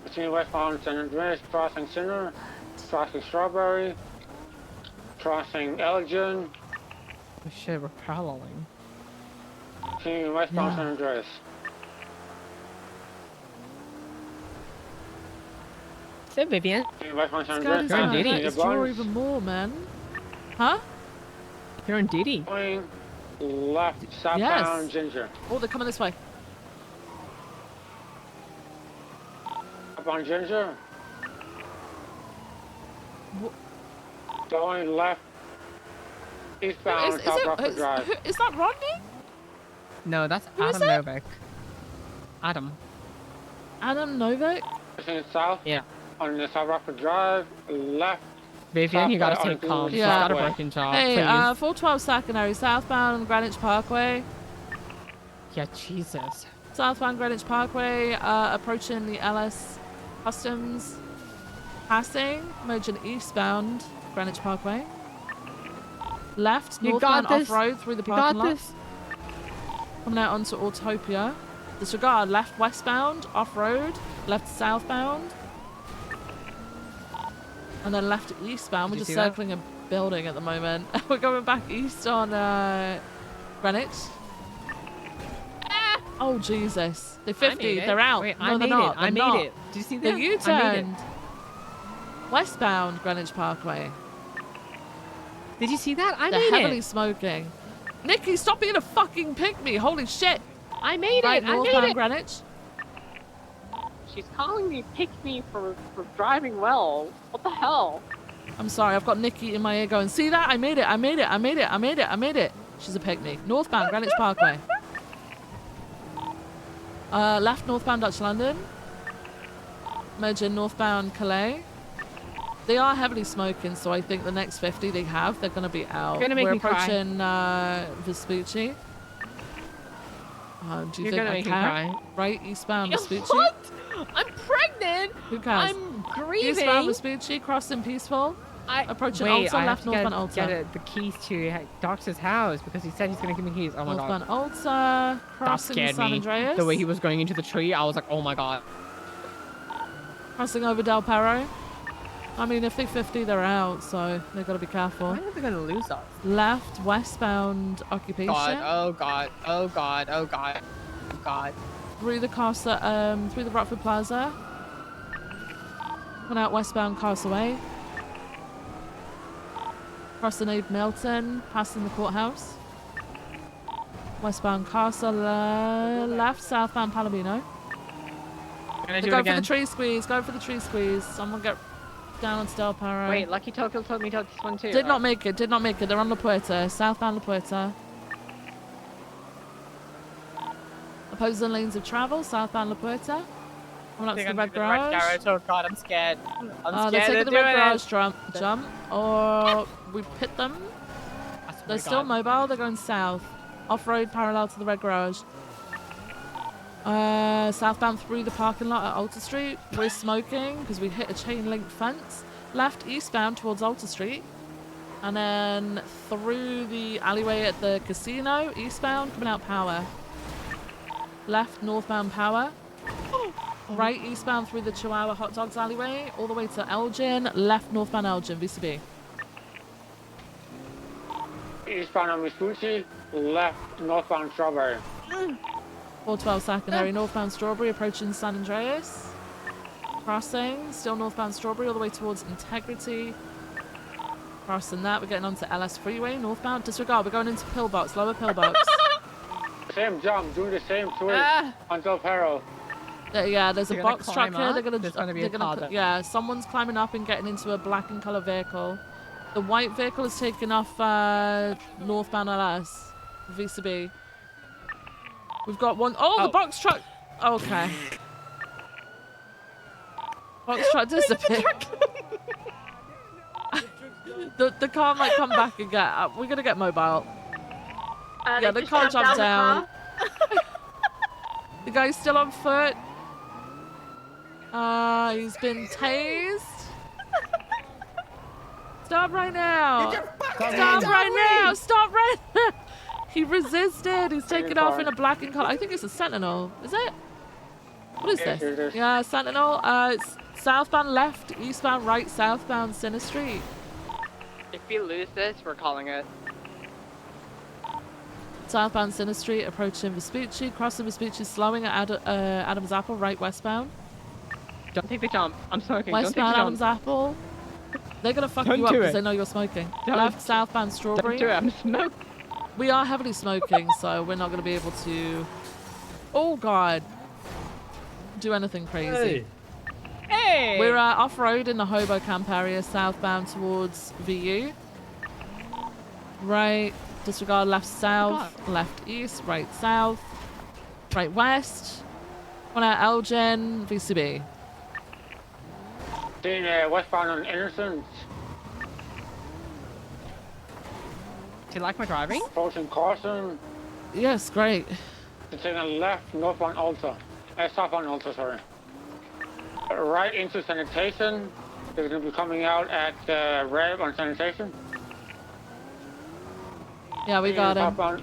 Between westbound San Andreas, crossing Center, crossing Strawberry, crossing Elgin, Oh shit, we're paralleling. between westbound Yeah. San Andreas. So Vivian, Between westbound San This guy Andreas, is going to Diddy. hurt his jaw even more, man. Huh? you're on Diddy. going left southbound Ginger. Oh, they're coming this way. Up on Ginger. Wh- Going left eastbound Is, South Rockford is, Drive. is that Rodney? No, that's Who is Adam it? Novak. Adam. Adam Novak? Pushing south Yeah. on the South Rockford Drive, left. Vivian, you gotta Southway take calm. onto She's Yeah. got a Southway. broken jaw. Hey, please. 412 Secondary, southbound Greenwich Parkway. Yeah, Jesus. Southbound Greenwich Parkway, approaching the LS Customs. Passing, merging eastbound Greenwich Parkway. Left, You northbound got this. off-road through the You parking got lot. this. Coming out onto Autopia. Disregard, left westbound, off-road, left southbound. And then left eastbound. Did We're you just see that? circling a building at the moment. We're going back east on Greenwich. Ah! Oh, Jesus. They're I 50. made it. They're out. Wait, no, I they're made not. it. I They're made not. it. Did you see The that? I made U-turned. Westbound Greenwich Parkway. it. Did you see that? I They're made heavily it. smoking. Nikki, stop being a fucking pick-me. Holy shit. I made Right, it. I made northbound it. Greenwich. She's calling me pick me for driving well. What the hell? I'm sorry, I've got Nikki in my ear going, see that? I made it, I made it, I made it, I made it, I made it. She's a pick-me. Northbound Greenwich Parkway. Left northbound Dutch London. Merging northbound Calais. They are heavily smoking, so I think the next 50 they have, they're going to be out. You're gonna make We're me cry. approaching Vespucci. Do you You're think gonna I make me can? cry. Right, eastbound Vespucci. What? I'm pregnant. Who cares? I'm grieving. Eastbound Vespucci, crossing Peaceful. Approaching Wait, Alta, I left have to northbound get Alta. the keys to Doctor's house because he said he's gonna give me keys. Oh my Northbound god, Alta, that crossing scared San me. Andreas. The way he was going into the tree, I was like, oh my god. Crossing over Del Perro. I mean, if they 50, they're out, so they've got to be careful. Why are they gonna lose us? Left, westbound occupation. God, oh god, oh god, oh god, oh god. Through the Castle, through the Rockford Plaza. Went out westbound Castaway. Crossing Abe Milton, passing the courthouse. Westbound Castle, left, southbound Palomino. Gonna They're do it going for again. the tree squeeze, going for the tree squeeze. Someone get down on Del Perro. Wait, Lucky Tokyo told me to this one too. Did not make it, did not make it. They're on La Puerta, southbound La Puerta. Opposing lanes of travel, southbound La Puerta. Coming up to They're the gonna red do the red garage. Oh god, I'm scared. I'm They're scared taking of the doing red it. garage jump, or we pit them. I swear They're to still God. mobile. They're going south. Off-road parallel to the red garage. Southbound through the parking lot at Alta Street. We're smoking because we hit a chain link fence. Left eastbound towards Alta Street. And then through the alleyway at the casino, eastbound, coming out Power. Left northbound Power. Right eastbound through the Chihuahua Hot Dogs alleyway, all the way to Elgin. Left northbound Elgin, VCB. Eastbound on Vespucci, left northbound Strawberry. 412 secondary, northbound Strawberry, approaching San Andreas. Crossing, still northbound Strawberry, all the way towards Integrity. Crossing that, we're getting onto LS Freeway, northbound. Disregard, we're going into Pillbox, lower Pillbox. Same jump, doing the same twist until Peril. Yeah, there's a They're gonna box truck climb here. They're up? gonna, There's gonna be a car there. yeah, someone's climbing up and getting into a black and color vehicle. The white vehicle is taking off northbound LS, VCB. We've got one. Oh, the box truck. Okay. Box truck disappeared. the car might come back and get. We're gonna get mobile. Yeah, the car jumped down. The guy's still on foot. He's been tased. Stop right now. Stop right now. Stop right now. He resisted. He's taking off in a black and color. I think it's a Sentinel. Is it? What is this? Yeah, Sentinel. It's southbound left, eastbound right, southbound Center Street. If we lose this, we're calling it. Southbound Center Street, approaching Vespucci, crossing Vespucci, slowing at Adam's Apple, right westbound. Don't take the jump. I'm smoking. Westbound Don't take the Adam's Apple. They're gonna fuck Don't you up do because it. they know you're smoking. Don't- Left, southbound Strawberry. Don't do it. I'm smoking. We are heavily smoking, so we're not gonna be able to. Oh God. Do anything crazy. Hey! We're off-road in the Hobo Camp area, southbound towards VU. Right, disregard left south, left east, right south, right west. On our Elgin, VCB. Seeing westbound on Innocence, Do you like my driving? approaching Carson, Yes, great. taking a left northbound Alta. Southbound Alta, sorry. Right into Sanitation. They're going to be coming out at Rev on Sanitation. Yeah, we got him. Southbound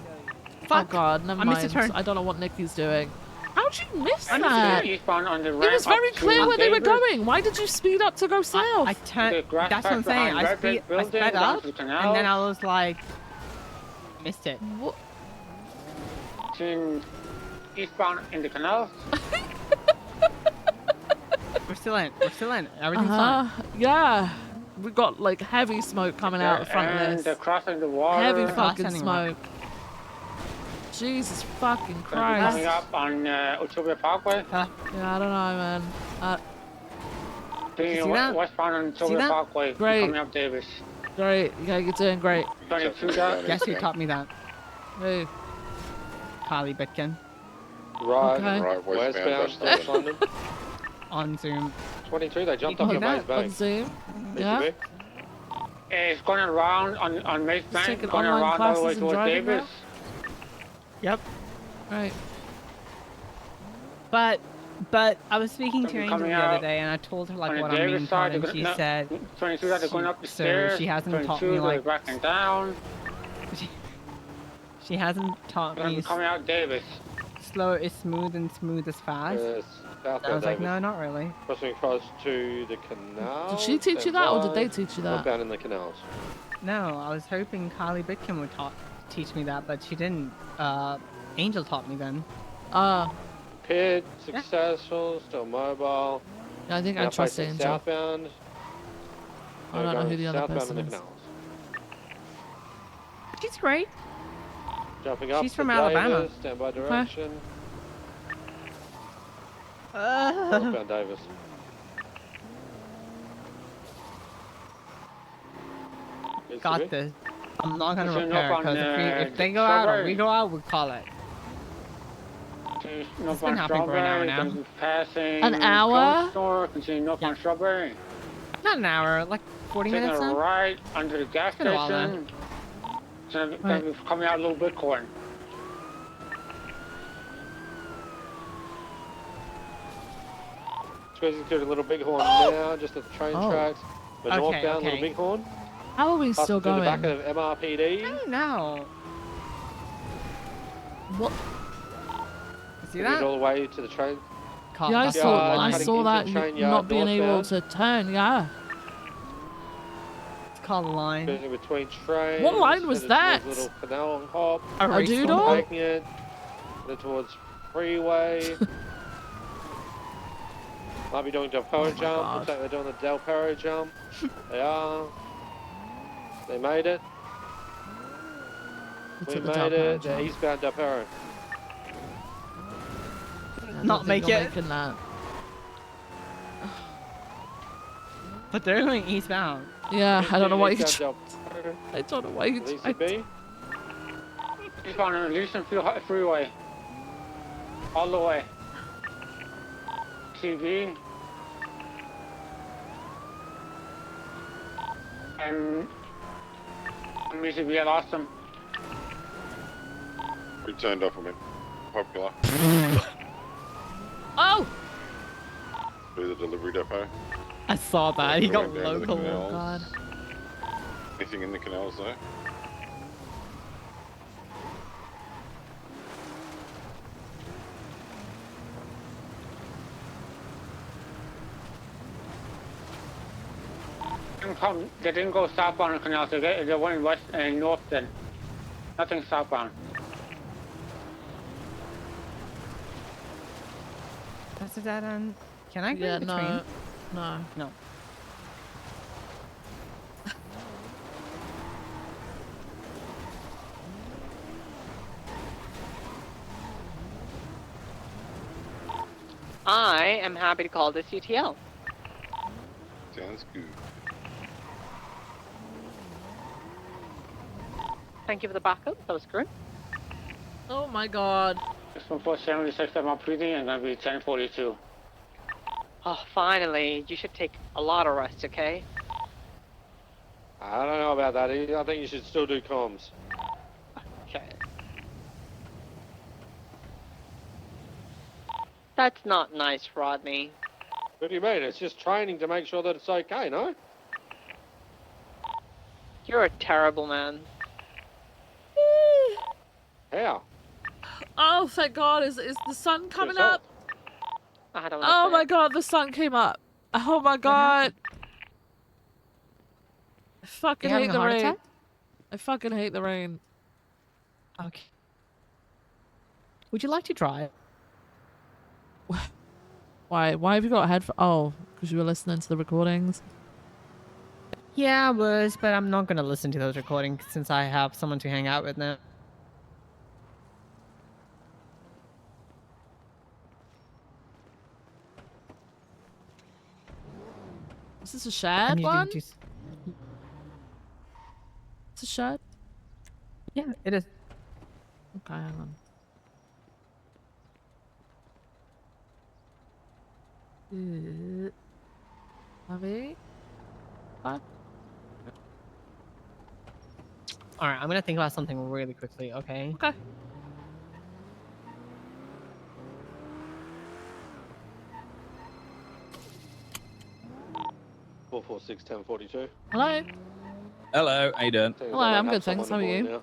Oh God, never I missed a mind. turn. I don't know what Nikki's doing. How'd you miss and that? eastbound on the It ramp was very up to clear where they were Davis. going. Why did you speed up to go south? I turned. The grass That's what I'm patch saying. behind I Red Brick sped Building, up, down to the canal. and then I was like, missed it. What? Between eastbound in the canal. We're still in. We're still in. Everything's fine. Yeah. We got like heavy smoke coming out the front and of they're this. crossing the water. Heavy Crossing fucking the smoke. Jesus fucking Coming Christ. up on Utopia Parkway. Yeah, I don't know, man. Being see that? westbound on Utopia that? Parkway. Great. Coming up Davis. Great. Yeah, you're doing great. 22 down. Guess who taught me that? Who? Carly Bitkin. Right, Okay. Right, westbound, west West London. On Zoom. 22, they jumped You off can your do maze that On bank. Zoom? Yeah? It's going around on Mace Bank. taking Going online around all the way classes and towards driving Davis. Yep. Right. But I was speaking to They'll be Angel coming the other out day, and I told her On like the what I'm being Davis taught, side, and they're she gonna, said 22 that they're going up the so stairs. she hasn't taught 22 me, they're like- backing down. she hasn't taught They're me coming out Davis. slow is smooth and smooth is fast. South I was like, no, not really. Crossing across to the canal. Did she teach you that or did they teach you that? Northbound in the canals. No, I was hoping Carly Bitkin would teach me that, but she didn't. Angel taught me then. Pit, successful, still mobile. Yeah, I think I Now trust facing Angel. Southbound. I don't know who the other Southbound person in the is. canals. She's great. Jumping up She's to from Alabama. Davis, standby direction. Uh, Northbound Davis. got this. I'm not gonna Pushing repair up on, because if they go Strawberry. out or we go out, we call it. It's been happening for an hour now. Passing An hour? Cold Store, continue northbound Strawberry. Not an hour, like 40 Taking minutes a now. right under the gas been a while now. station. It's gonna be coming out a little bit corn. Squeezing through the Little Bighorn now, just at the train tracks. But Okay, northbound okay. Little Bighorn. How are we Passing still through the back going? of MRPD. I don't know. What? You see Lead that? all the way to the train. Car Yeah, I bus saw. line. I cutting saw into that the train not yard being able northbound. to turn. Yeah. It's called a line. Squeezing between trains. What line was headed that? towards Little Canal and Hop. A race doodle? line. Taking it. Headed towards Freeway. Might be doing Del Perro jump. God. Looks like they're doing the Del Perro jump. They are. They made it. It's We at the made Del it. Perro They're jump. eastbound Del Perro. I don't Not think make they're it. making that. But they're going eastbound. Yeah, I don't know why you. Eastbound Del Perro. I don't know why you. LCB. Eastbound on Leeson Freeway. All the way. TV. And Mississippi, I lost him. We turned off of him. Popular. Oh Through the delivery depot. I saw that. He got Going down to the local. canals. God. Anything in the canals though? They didn't go southbound on the canal, so they went west and north then. Nothing southbound. That's a dead end. Can I go Yeah. in between? No. No. No. I am happy to call this UTL. Sounds good. Thank you for the backup. That was great. Oh my God. 61476 MRPD and gonna be 1042. Oh, finally. You should take a lot of rest, okay? I don't know about that. I think you should still do comms. Okay. That's not nice, Rodney. What do you mean? It's just training to make sure that it's okay, no? You're a terrible man. How? Oh, thank God. Is the sun coming Yourself. up? I don't Oh know. my God, the sun came up. Oh my God. I fucking You having hate a the heart rain. attack? I fucking hate the rain. Okay. Would you like to drive? Why? Why have you got a headphone? Oh, because you were listening to the recordings. Yeah, I was, but I'm not gonna listen to those recordings since I have someone to hang out with now. Is this a shared I'm using one? juice. It's a shared? Yeah, it is. Okay, hang on. Harvey? What? All right, I'm gonna think about something really quickly. Okay. Okay. Four 1042. Hello? Hello, how you doing? Hello, I'm good, thanks. How are you?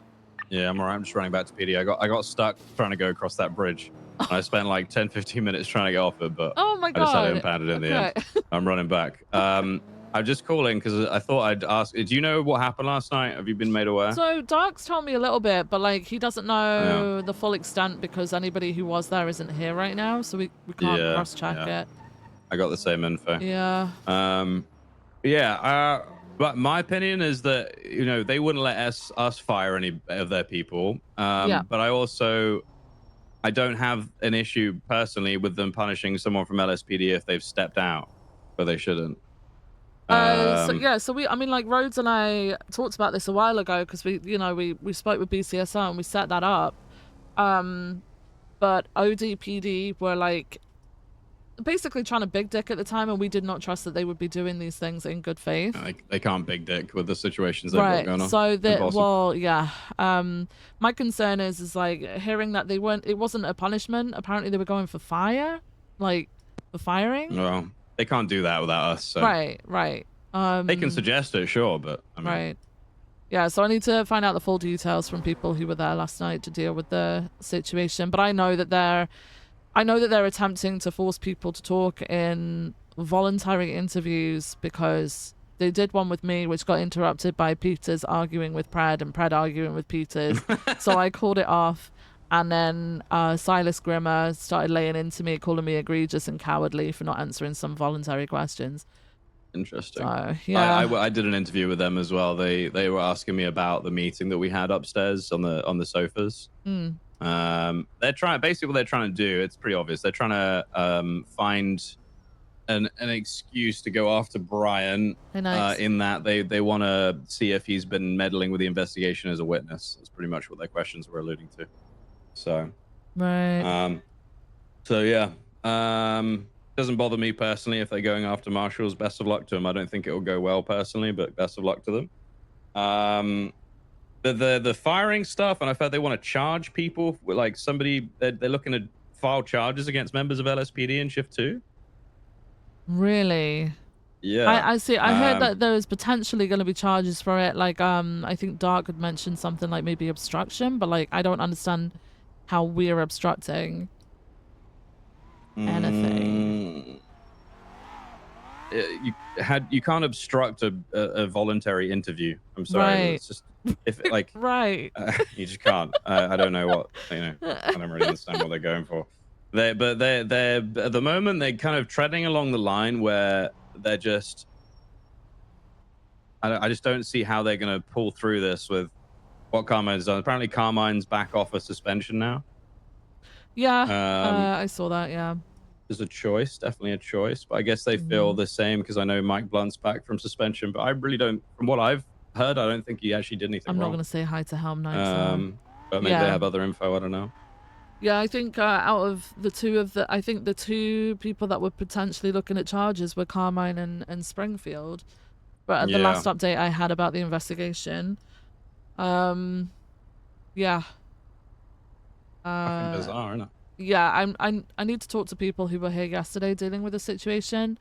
Yeah, I'm alright. I'm just running back to PD. I got stuck trying to go across that bridge. And I spent like 10-15 minutes trying to get off it, but Oh my I just had God. it impounded in the Okay. end. I'm running back. I'm just calling because I thought I'd ask. Do you know what happened last night? Have you been made aware? So Dark's told me a little bit, but like he doesn't know the full extent because anybody who was there isn't here right now, so we can't Yeah, cross-check yeah. it. I got the same info. Yeah. But my opinion is that they wouldn't let us fire any of their people. But I don't have an issue personally with them punishing someone from LSPD if they've stepped out, but they shouldn't. So Rhodes and I talked about this a while ago because we spoke with BCSO and we set that up. But but ODPD were like basically trying to big dick at the time, and we did not trust that they would be doing these things in good faith. They can't big dick with the situations they've got Right. going on. So that, Impossible. well, yeah. My concern is like hearing that it wasn't a punishment. Apparently they were going for fire, like for firing. Well, they can't do that without us. So. Right. They can suggest it, sure, but I mean. Right. Yeah, so I need to find out the full details from people who were there last night to deal with the situation. But I know that they're attempting to force people to talk in voluntary interviews, because they did one with me, which got interrupted by Peters arguing with Pred and Pred arguing with Peters. So I called it off. And then Silas Grimmer started laying into me, calling me egregious and cowardly for not answering some voluntary questions. Interesting. So, yeah. I did an interview with them as well. They were asking me about the meeting that we had upstairs on the sofas. They're trying, basically what they're trying to do, it's pretty obvious. They're trying to find an excuse to go after Brian. Nice. In that they want to see if he's been meddling with the investigation as a witness. That's pretty much what their questions were alluding to. So right. So yeah. Doesn't bother me personally if they're going after marshals. Best of luck to them. I don't think it will go well personally, but best of luck to them. The firing stuff, and I've heard they want to charge people with like somebody. They're looking to file charges against members of LSPD in Shift 2. Really? Yeah. I see. I heard that there is potentially going to be charges for it. Like, I think Dark had mentioned something like maybe obstruction, but like I don't understand how we're obstructing anything. You can't obstruct a voluntary interview. I'm sorry. Right. It's just if like right. You just can't. I don't know what I don't really understand what they're going for. They're at the moment they're kind of treading along the line where they're just. I just don't see how they're going to pull through this with what Carmine's done. Apparently, Carmine's back off a suspension now. Yeah, I saw that. Yeah. There's a choice, definitely a choice, but I guess they feel the same because I know Mike Blunt's back from suspension, but I really don't. From what I've heard, I don't think he actually did anything I'm wrong. not going to say hi to Helm Knight. But maybe they have other info. I don't know. Yeah, I think out of the two people that were potentially looking at charges were Carmine and Springfield. But at the last update I had about the investigation, yeah. Fucking bizarre, isn't it? Yeah, I need to talk to people who were here yesterday dealing with the situation.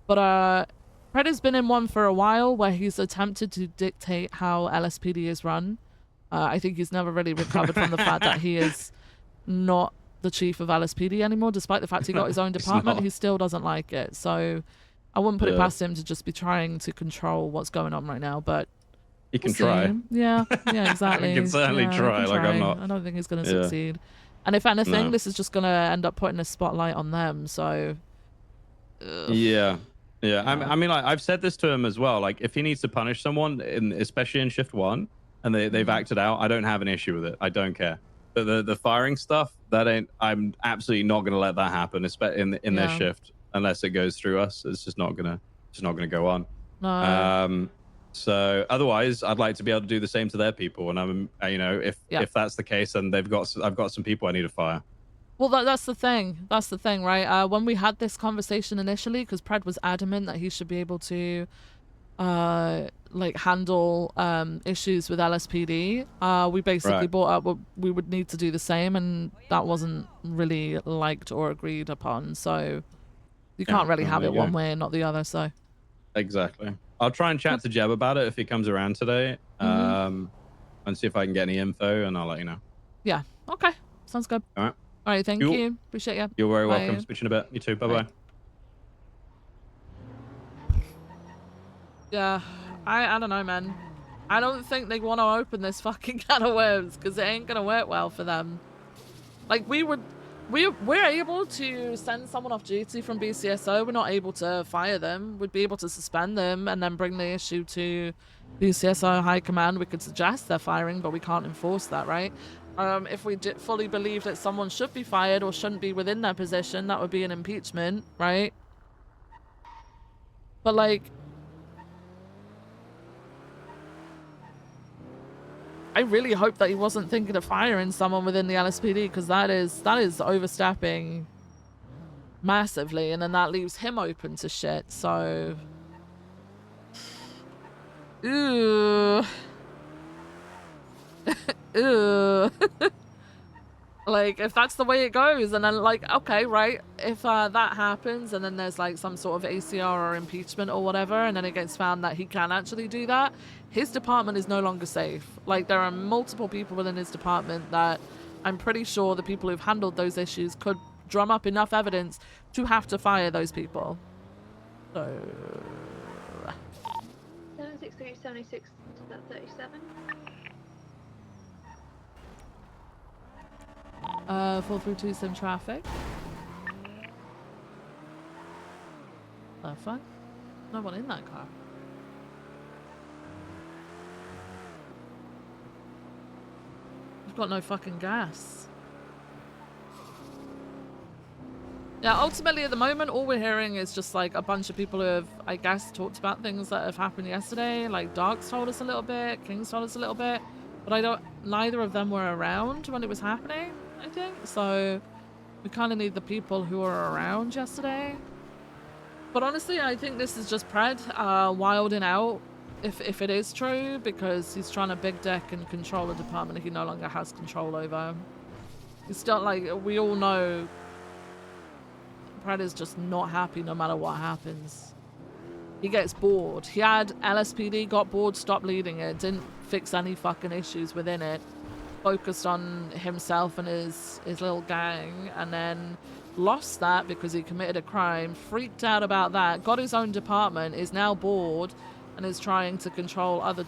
But Pred has been in one for a while where he's attempted to dictate how LSPD is run. I think he's never really recovered from the fact that he is not the chief of LSPD anymore, despite the fact he got his own department. He still doesn't like it. So I wouldn't put it past him to just be trying to control what's going on right now, but he can try. Yeah, exactly. He can certainly try. Like I'm not. I don't think he's going to succeed. And if anything, this is just going to end up putting a spotlight on them. So. Yeah. I mean, like, I've said this to him as well. Like, if he needs to punish someone, especially in Shift 1, and they've acted out, I don't have an issue with it. I don't care. But the firing stuff, I'm absolutely not going to let that happen, especially in their shift, unless it goes through us. It's just not gonna go on. No. So otherwise, I'd like to be able to do the same to their people. And I'm, if that's the case, then I've got some people I need to fire. Well, that's the thing. That's the thing, right? When we had this conversation initially, because Pred was adamant that he should be able to, like handle issues with LSPD. We basically brought up what we would need to do the same, and that wasn't really liked or agreed upon. So you can't really have it one way and not the other. So exactly. I'll try and chat to Jeb about it if he comes around today, and see if I can get any info, and I'll let you know. Yeah. Okay. Sounds good. All right. All right. Thank you. Appreciate you. You're very welcome. Speak to you in a bit. You too. Bye-bye. Yeah. I don't know, man. I don't think they want to open this fucking can of worms because it ain't gonna work well for them. Like we're able to send someone off duty from BCSO. We're not able to fire them. We'd be able to suspend them and then bring the issue to BCSO High Command. We could suggest their firing, but we can't enforce that, right? If we fully believe that someone should be fired or shouldn't be within their position, that would be an impeachment, right? But like, I really hope that he wasn't thinking of firing someone within the LSPD, because that is overstepping massively, and then that leaves him open to shit. So, ooh, ooh. Like, if that's the way it goes, and then, like, okay, right, if that happens, and then there's, like, some sort of ACR or impeachment or whatever, and then it gets found that he can actually do that, his department is no longer safe. Like, there are multiple people within his department that I'm pretty sure the people who've handled those issues could drum up enough evidence to have to fire those people. So... 76, 76 to that 37. 432 some traffic. Oh, fuck. No one in that car. I've got no fucking gas. Yeah, ultimately at the moment, all we're hearing is just like a bunch of people who have, I guess, talked about things that have happened yesterday. Like Dark's told us a little bit, King's told us a little bit, but neither of them were around when it was happening, I think. So we kind of need the people who were around yesterday. But honestly, I think this is just Pred wilding out, if it is true, because he's trying to big deck and control a department he no longer has control over. He's still, like, we all know Pred is just not happy no matter what happens. He gets bored. He had LSPD, got bored, stopped leading it, didn't fix any fucking issues within it, focused on himself and his little gang, and then lost that because he committed a crime, freaked out about that, got his own department, is now bored, and is trying to control other...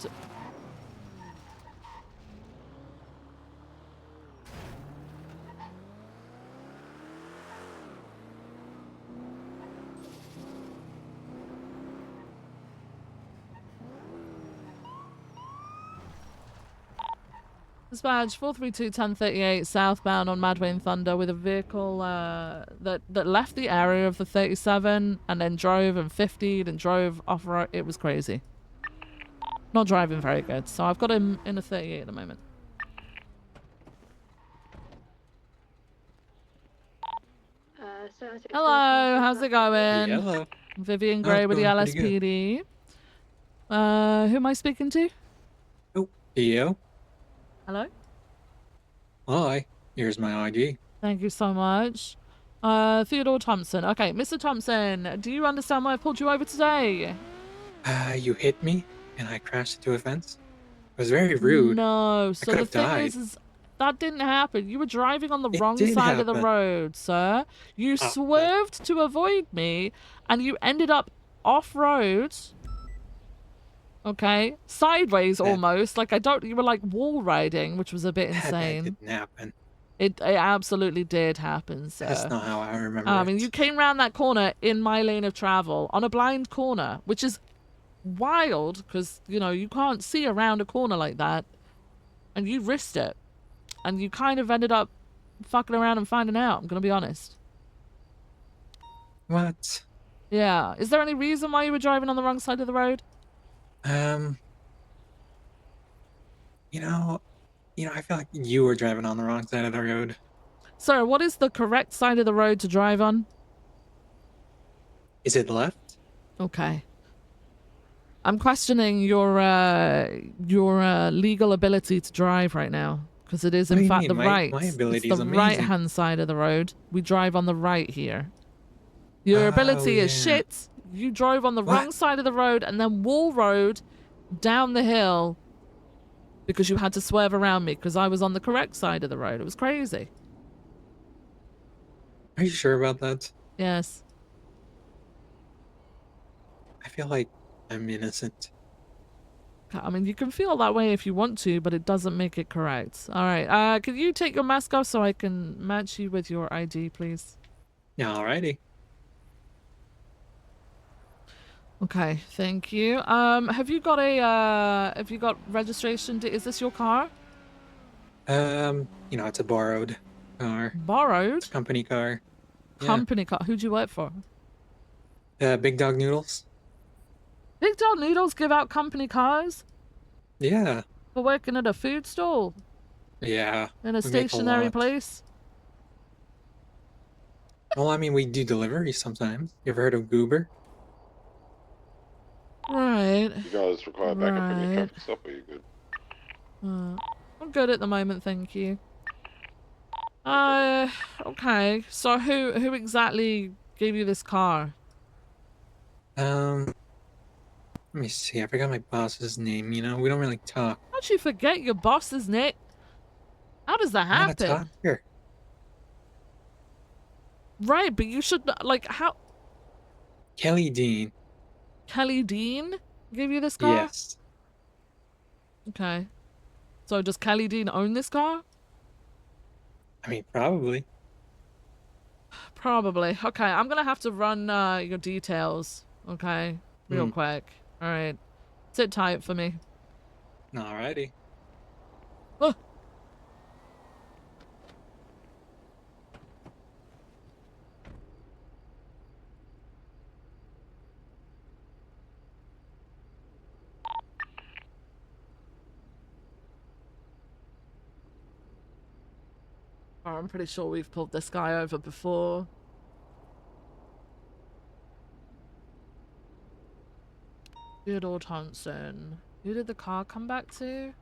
Dispatch 432-1038 southbound on Madway Thunder with a vehicle that left the area of the 37 and then drove and 50'd and drove off-road. It was crazy. Not driving very good. So I've got him in a 38 at the moment. Hello, how's it going? Hello. Vivian Gray with the LSPD. Who am I speaking to? Oh, you. Hello? Hi, here's my ID. Thank you so much. Theodore Thompson. Okay, Mr. Thompson, do you understand why I pulled you over today? You hit me, and I crashed into a fence. It was very rude. No, so the thing died. is that didn't happen. You were driving on the wrong side of the road, sir. You swerved to avoid me, and you ended up off-road. Okay, sideways almost. Like you were like wall riding, which was a bit insane. That didn't happen. It absolutely did happen, sir. That's not how I remember I it. mean, you came round that corner in my lane of travel on a blind corner, which is wild because, you know, you can't see around a corner like that. And you risked it. And you kind of ended up fucking around and finding out, I'm going to be honest. What? Yeah. Is there any reason why you were driving on the wrong side of the road? You know, I feel like you were driving on the wrong side of the road. Sir, what is the correct side of the road to drive on? Is it left? Okay. I'm questioning your legal ability to drive right now, because it is in fact the right. My ability it's is the amazing. right-hand side of the road. We drive on the right here. Your ability is shit. You drove on the wrong side of the road and then wall road down the hill because you had to swerve around me because I was on the correct side of the road. It was crazy. Are you sure about that? Yes. I feel like I'm innocent. I mean, you can feel that way if you want to, but it doesn't make it correct. All right. Can you take your mask off so I can match you with your ID, please? Yeah, alrighty. Okay, thank you. Have you got registration? Is this your car? You know, it's a borrowed car. Borrowed? Company car. Company car. Who'd you work for? Big Dog Noodles. Big Dog Noodles give out company cars? Yeah. For working at a food stall? Yeah. In a we make a stationary lot. place? Well, I mean, we do deliveries sometimes. You ever heard of Goober? Right. You guys require backup from your Right. traffic stop, or you good? I'm good at the moment, thank you. Okay. So who exactly gave you this car? Let me see. I forgot my boss's name. You know, we don't really talk. How'd you forget your boss's name? How does that I'm not a happen? talker. Right, but you should like how Kelly Dean. Kelly Dean gave you this car? Yes. Okay. So does Kelly Dean own this car? I mean, probably. Probably. Okay, I'm gonna have to run your details. Okay, real quick. All right, sit tight for me. Alrighty. Oh. Oh, I'm pretty sure we've pulled this guy over before. Theodore Thompson. Who did the car come back to?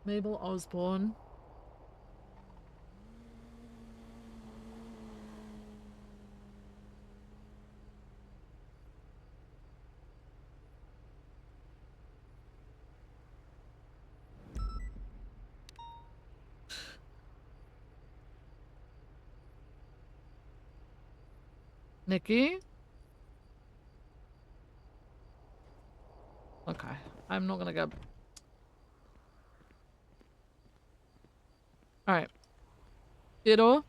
Mabel Osborne. Nikki? Okay, I'm not gonna go. Alright. Theodore,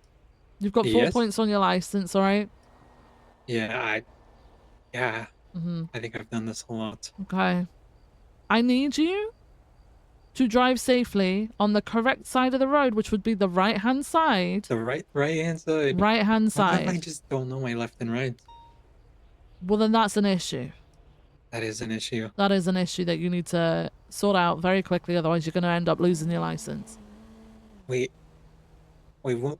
you've got 4 Yes? points on your license, alright? Yeah, I think I've done this a lot. Okay. I need you to drive safely on the correct side of the road, which would be the right-hand side. The right-hand side. Right-hand What if I side. just don't know my left and right? Well, then that's an issue. That is an issue. That is an issue that you need to sort out very quickly, otherwise you're going to end up losing your license. Wait, what? How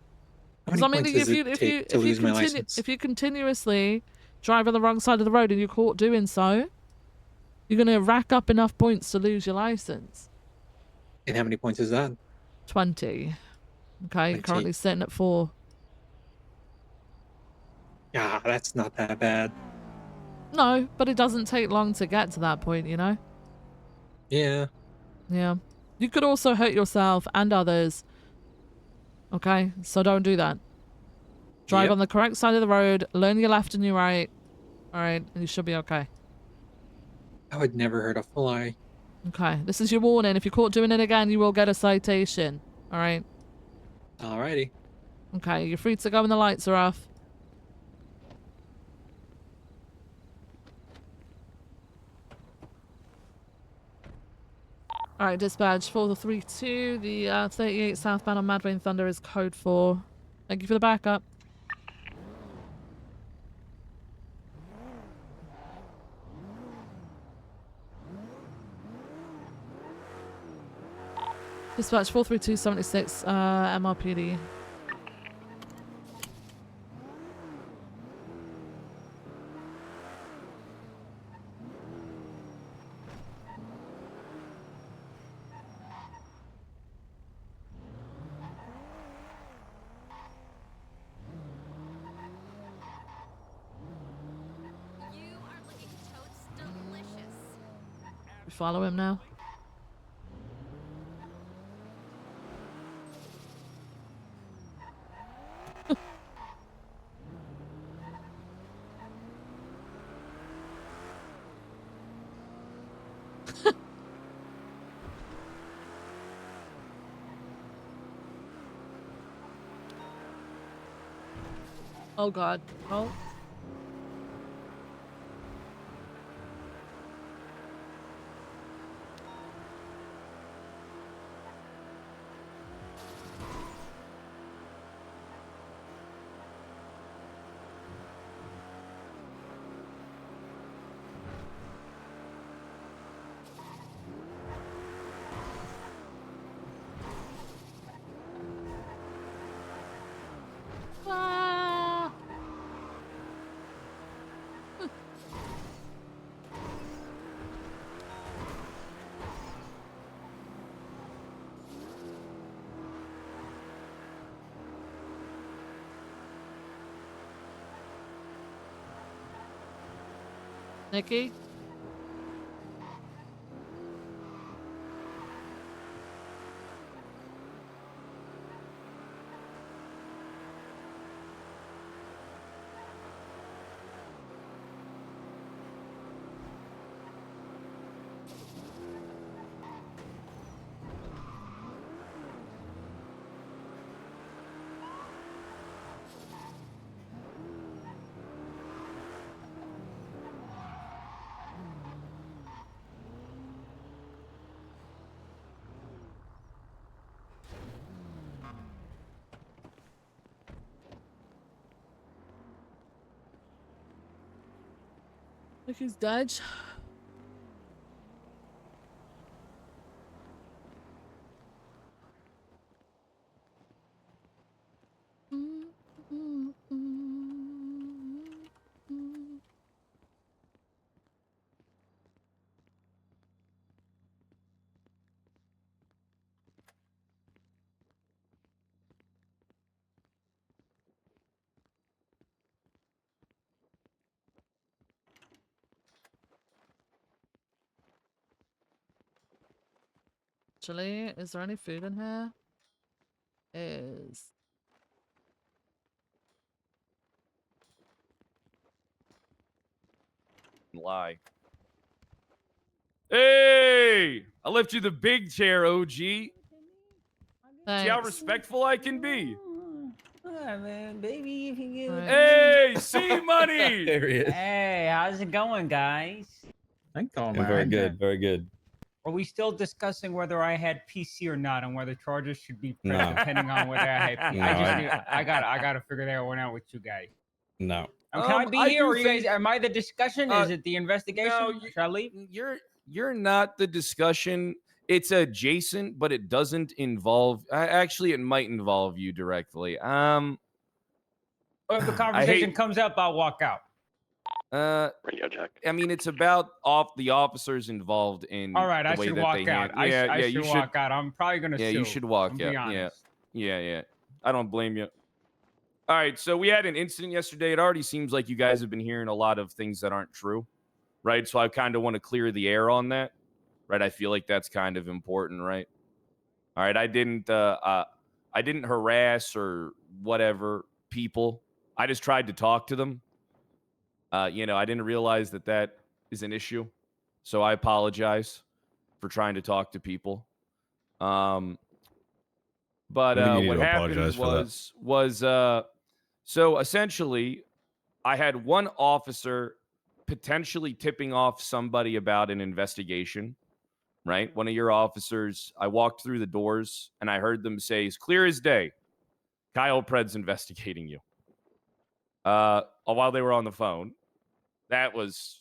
Because many I mean, points does it take to lose my license? if you continuously drive on the wrong side of the road and you're caught doing so, you're going to rack up enough points to lose your license. And how many points is that? 20. Okay, 20. currently sitting at 4. Yeah, that's not that bad. No, but it doesn't take long to get to that point, you know? Yeah. Yeah. You could also hurt yourself and others. Okay, so don't do that. Drive on the correct side of the road, learn your left and your right. Alright, and you should be okay. I would never hurt a fly. Okay, this is your warning. If you're caught doing it again, you will get a citation. Alright? Alrighty. Okay, you're free to go when the lights are off. Alright, dispatch 432. The 38 southbound on Mad Rain Thunder is code 4. Thank you for the backup. Dispatch 43276, MRPD. We follow him now. Oh god. Oh. Nikki? Nikki's dead. Actually, is there any food in here? Is lie. Hey! I left you the big chair, OG. See how Thanks. respectful I can be. Man, baby, if you get Hey, see money. There he is. Hey, how's it going, guys? Very good, very good. Are we still discussing whether I had PC or not, and whether charges should be pressed No. depending on whether I had PC? No, I gotta figure that one out with you guys. No. Can I be here, do or you guys? think- Am I the discussion? Is it the investigation? No, Should I leave? You're not the discussion. It's adjacent, but it doesn't involve. Actually, it might involve you directly. Or if the conversation comes up, I'll walk out. Radio check. I mean, it's about the officers involved in. All right, the I way should that walk they out. hand- I you should walk out. I'm probably gonna Yeah, sue. you should walk I'm be out. honest. Yeah. I don't blame you. All right, so we had an incident yesterday. It already seems like you guys have been hearing a lot of things that aren't true, right? So I kind of want to clear the air on that, right? I feel like that's kind of important, right? All right, I didn't harass or whatever people. I just tried to talk to them. I didn't realize that is an issue, so I apologize for trying to talk to people. But I think you need what to happened apologize for that. was so essentially, I had one officer potentially tipping off somebody about an investigation, right? One of your officers, I walked through the doors and I heard them say, "It's clear as day, Kyle Pred's investigating you." While they were on the phone. That was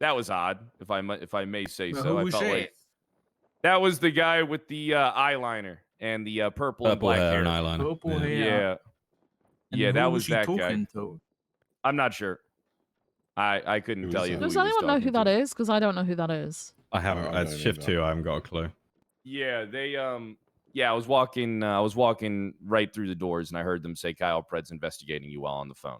odd, if I may say so. I felt like that was the guy with the eyeliner and the purple and black hair and eyeliner. Purple hair. Yeah. And Yeah, who that was was he that guy. talking to? I'm not sure. I couldn't tell you who Does he was anyone know talking who that to. is? Because I don't know who that is. I haven't. I It's don't shift either. 2. I haven't got a clue. Yeah, they I was walking right through the doors and I heard them say Kyle Pred's investigating you while on the phone.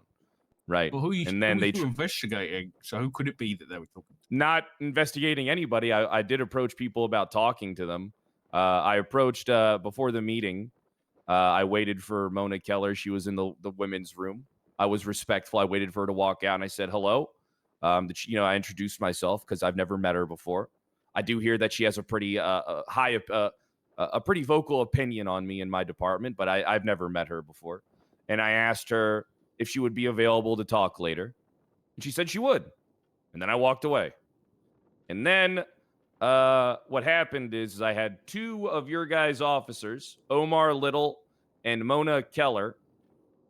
Right. Well, and then they investigating. So who could it be that they were talking to? Not investigating anybody. I did approach people about talking to them. I approached before the meeting. I waited for Mona Keller. She was in the women's room. I was respectful. I waited for her to walk out, and I said hello. I introduced myself because I've never met her before. I do hear that she has a pretty a pretty vocal opinion on me in my department, but I've never met her before. And I asked her if she would be available to talk later, and she said she would. And then I walked away. And then what happened is I had two of your guys' officers, Omar Little and Mona Keller,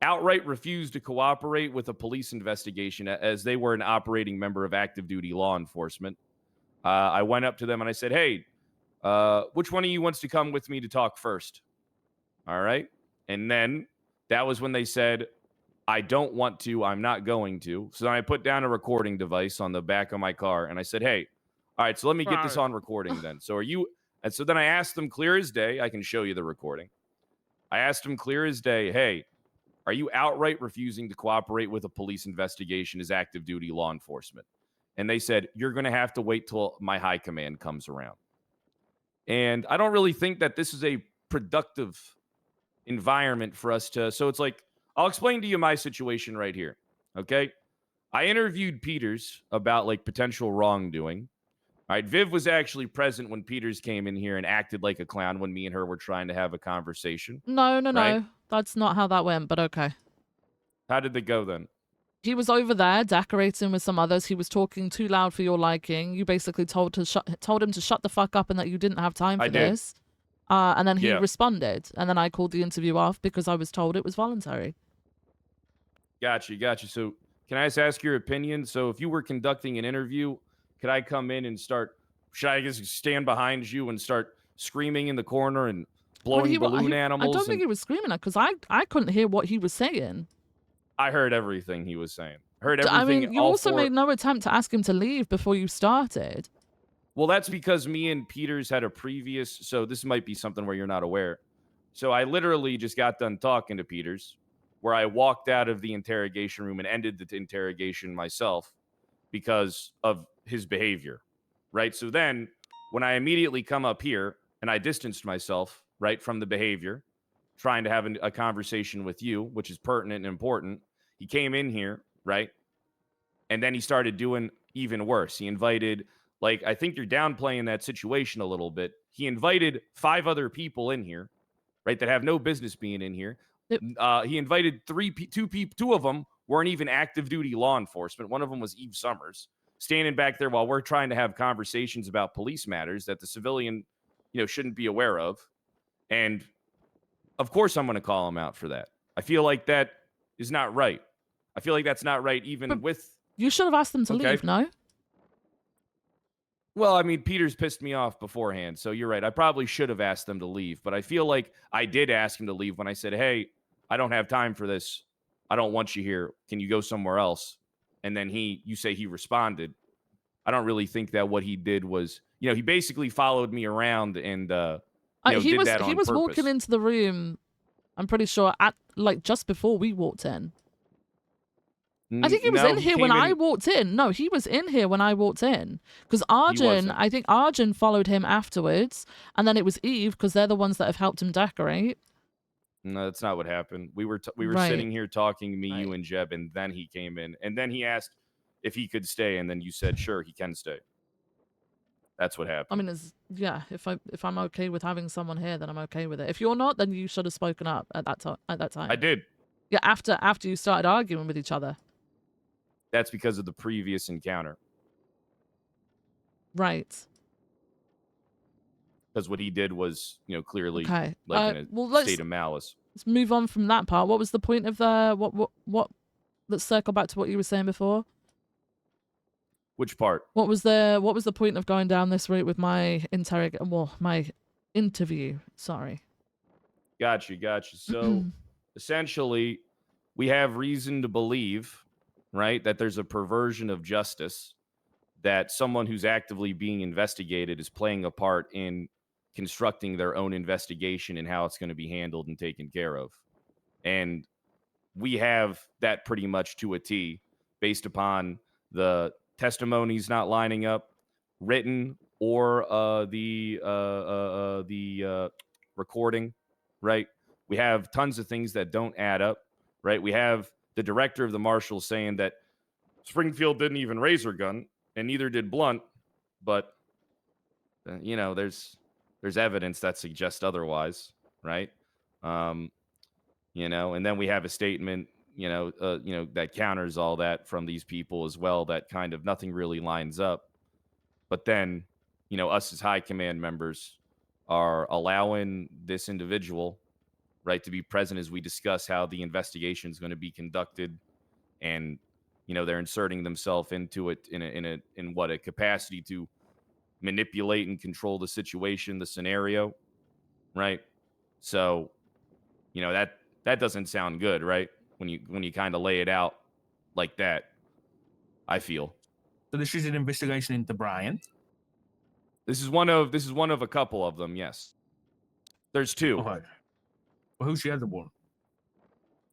outright refused to cooperate with a police investigation as they were an operating member of active duty law enforcement. I went up to them and I said, "Hey, which one of you wants to come with me to talk first?" All right. And then that was when they said, "I don't want to. I'm not going to." So then I put down a recording device on the back of my car and I said, "Hey, all right, so let me get this on recording then. So are you?" And so then I asked them clear as day. I can show you the recording. I asked them clear as day, "Hey, are you outright refusing to cooperate with a police investigation as active duty law enforcement?" And they said, you're going to have to wait till my high command comes around. And I don't really think that this is a productive environment for us to. So it's like, I'll explain to you my situation right here. Okay. I interviewed Peters about like potential wrongdoing. All right. Viv was actually present when Peters came in here and acted like a clown when me and her were trying to have a conversation. No, no, right? no. That's not how that went, but okay. How did it go then? He was over there decorating with some others. He was talking too loud for your liking. You basically told him to shut the fuck up and that you didn't have time for this. And then he responded. And then I called the interview off because I was told it was voluntary. Gotcha. So can I just ask your opinion? So if you were conducting an interview, could I come in and should I just stand behind you and start screaming in the corner and blowing balloon animals? I don't think he was screaming because I couldn't hear what he was saying. I heard everything he was saying. Heard everything. I mean, you also made no attempt to ask him to leave before you started. Well, that's because me and Peters had a previous, so this might be something where you're not aware. So I literally just got done talking to Peters, where I walked out of the interrogation room and ended the interrogation myself because of his behavior, right? So then when I immediately come up here and I distanced myself, right, from the behavior, trying to have a conversation with you, which is pertinent and important, he came in here, right? And then he started doing even worse. He invited, like, I think you're downplaying that situation a little bit. He invited 5 other people in here, right, that have no business being in here. He invited 2 of them weren't even active duty law enforcement. One of them was Eve Summers, standing back there while we're trying to have conversations about police matters that the civilian, shouldn't be aware of. And of course I'm going to call him out for that. I feel like that is not right. I feel like that's not right even with... You should have asked them to leave, no? Well, I mean, Peters pissed me off beforehand, so you're right. I probably should have asked them to leave, but I feel like I did ask him to leave when I said, hey, I don't have time for this. I don't want you here. Can you go somewhere else? And then you say he responded. I don't really think that what he did was, he basically followed me around and, he did that on was purpose. walking into the room, I'm pretty sure, just before we walked in. I think he was in here when I walked in. No, he was in here when I walked in. Because I think Arjun followed him afterwards. And then it was Eve, because they're the ones that have helped him decorate. No, that's not what happened. We were sitting here talking, me, you, and Jeb, and then he came in. And then he asked if he could stay, and then you said, sure, he can stay. That's what happened. I mean, if I'm okay with having someone here, then I'm okay with it. If you're not, then you should have spoken up at that time. I did. Yeah, after you started arguing with each other. That's because of the previous encounter. Right. Because what he did was, clearly in a state of malice. Let's move on from that part. What was the point of what? Let's circle back to what you were saying before. Which part? What was the point of going down this route with my my interview? Sorry. Gotcha. So essentially, we have reason to believe, right, that there's a perversion of justice, that someone who's actively being investigated is playing a part in constructing their own investigation and how it's going to be handled and taken care of. And we have that pretty much to a T based upon the testimonies not lining up, written or the recording, right? We have tons of things that don't add up, right? We have the director of the marshals saying that Springfield didn't even raise her gun, and neither did Blunt, but there's evidence that suggests otherwise, right? And then we have a statement, that counters all that from these people as well, that kind of nothing really lines up. But then, us as high command members are allowing this individual, right, to be present as we discuss how the investigation is going to be conducted, and they're inserting themselves into it in a capacity to manipulate and control the situation, the scenario, right? So, that doesn't sound good, right? When you kind of lay it out like that, I feel. So this is an investigation into Brian. This is one of a couple of them. Yes, there's 2. Okay. Well, who's the other one?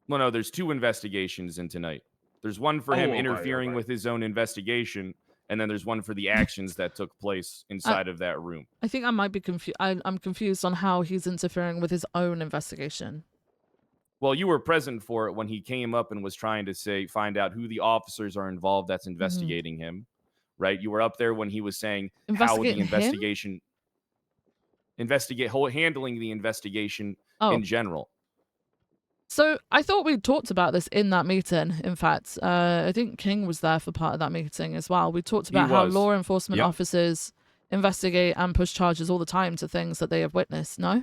Well, no, there's 2 investigations in tonight. There's one for him interfering with his own investigation, and then there's one for the actions that took place inside of that room. I think I might be confused. I'm confused on how he's interfering with his own investigation. Well, you were present for it when he came up and was trying to find out who the officers are involved that's investigating him, right? You were up there when he was saying how the investigation, handling the investigation in general. So I thought we talked about this in that meeting. In fact, I think King was there for part of that meeting as well. We talked about how law enforcement officers investigate and push charges all the time to things that they have witnessed. No?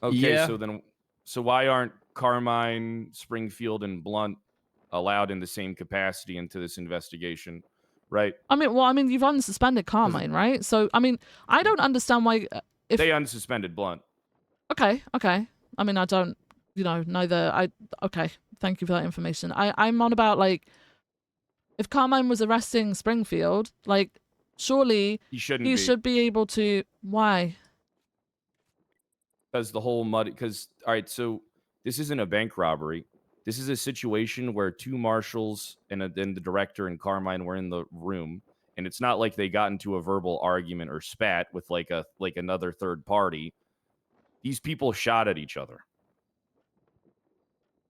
Okay, so why aren't Carmine, Springfield, and Blunt allowed in the same capacity into this investigation, right? I mean, you've unsuspended Carmine, right? So, I mean, I don't understand why... if they unsuspended Blunt. Okay. I mean, I don't, neither... Okay, thank you for that information. I'm on about, like, if Carmine was arresting Springfield, like, surely he should be able to... Why? Because all right, so this isn't a bank robbery. This is a situation where two marshals and then the director and Carmine were in the room, and it's not like they got into a verbal argument or spat with like another third party. These people shot at each other.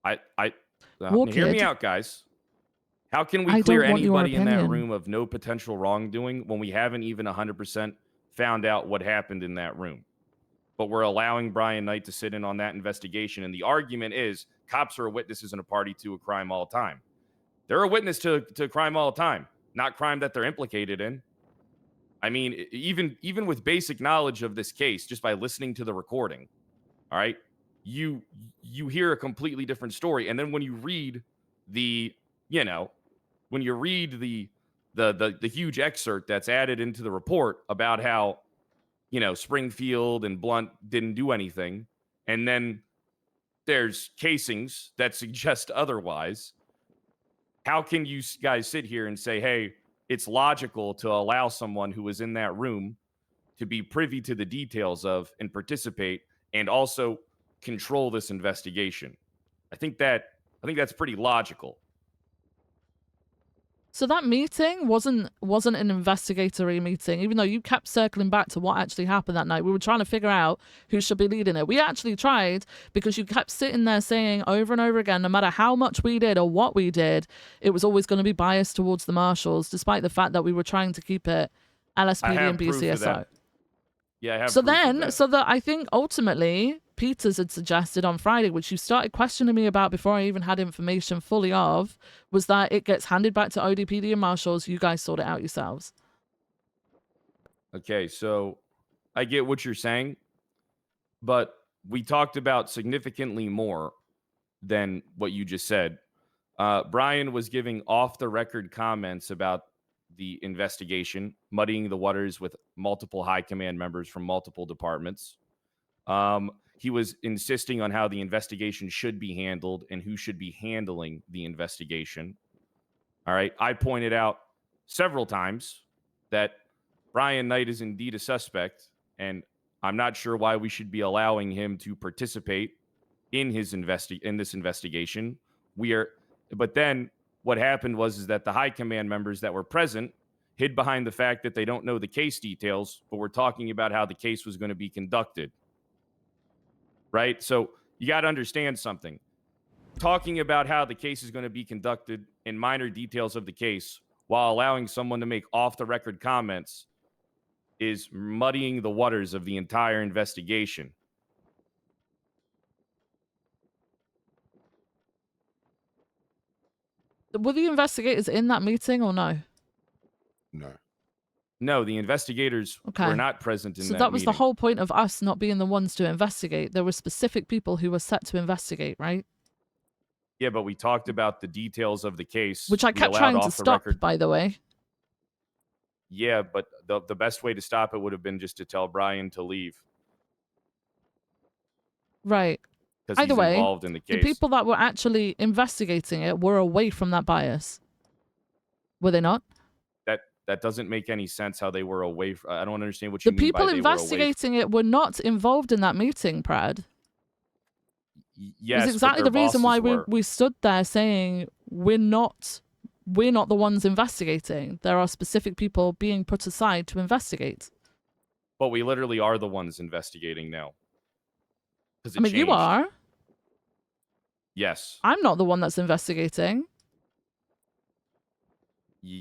Hear me out, guys. How can we clear anybody in that room of no potential wrongdoing when we haven't even 100% found out what happened in that room? But we're allowing Brian Knight to sit in on that investigation. And the argument is cops are witnesses in a party to a crime all the time. They're a witness to crime all the time, not crime that they're implicated in. I mean, even with basic knowledge of this case, just by listening to the recording, all right, you hear a completely different story. And then when you read the huge excerpt that's added into the report about how, Springfield and Blunt didn't do anything, and then there's casings that suggest otherwise. How can you guys sit here and say, hey, it's logical to allow someone who was in that room to be privy to the details of and participate and also control this investigation? I think that's pretty logical. So that meeting wasn't an investigatory meeting, even though you kept circling back to what actually happened that night. We were trying to figure out who should be leading it. We actually tried, because you kept sitting there saying over and over again, no matter how much we did or what we did, it was always going to be biased towards the marshals, despite the fact that we were trying to keep it LSPD and BCSO. Yeah, I have. So that I think ultimately Peters had suggested on Friday, which you started questioning me about before I even had information fully of, was that it gets handed back to ODPD and marshals. You guys sort it out yourselves. Okay, so I get what you're saying, but we talked about significantly more than what you just said. Brian was giving off-the-record comments about the investigation, muddying the waters with multiple high command members from multiple departments. He was insisting on how the investigation should be handled and who should be handling the investigation. All right. I pointed out several times that Brian Knight is indeed a suspect, and I'm not sure why we should be allowing him to participate in this investigation. But then what happened was that the high command members that were present hid behind the fact that they don't know the case details, but we're talking about how the case was going to be conducted. Right? So you got to understand something. Talking about how the case is going to be conducted in minor details of the case while allowing someone to make off-the-record comments is muddying the waters of the entire investigation. Were the investigators in that meeting or no? No, the investigators were not present in that meeting. So that was the whole point of us not being the ones to investigate. There were specific people who were set to investigate, right? Yeah, but we talked about the details of the case. Which I kept trying to stop, by the way. Yeah, but the best way to stop it would have been just to tell Brian to leave. Right. Because he's involved in the case. The people that were actually investigating it were away from that bias. Were they not? That doesn't make any sense how they were away. I don't understand what you mean by the people investigating it were not involved in that meeting, Brad. Yes, it's exactly the reason why we stood there saying we're not we're not the ones investigating. There are specific people being put aside to investigate. But we literally are the ones investigating now. I mean, you are. Yes. I'm not the one that's investigating.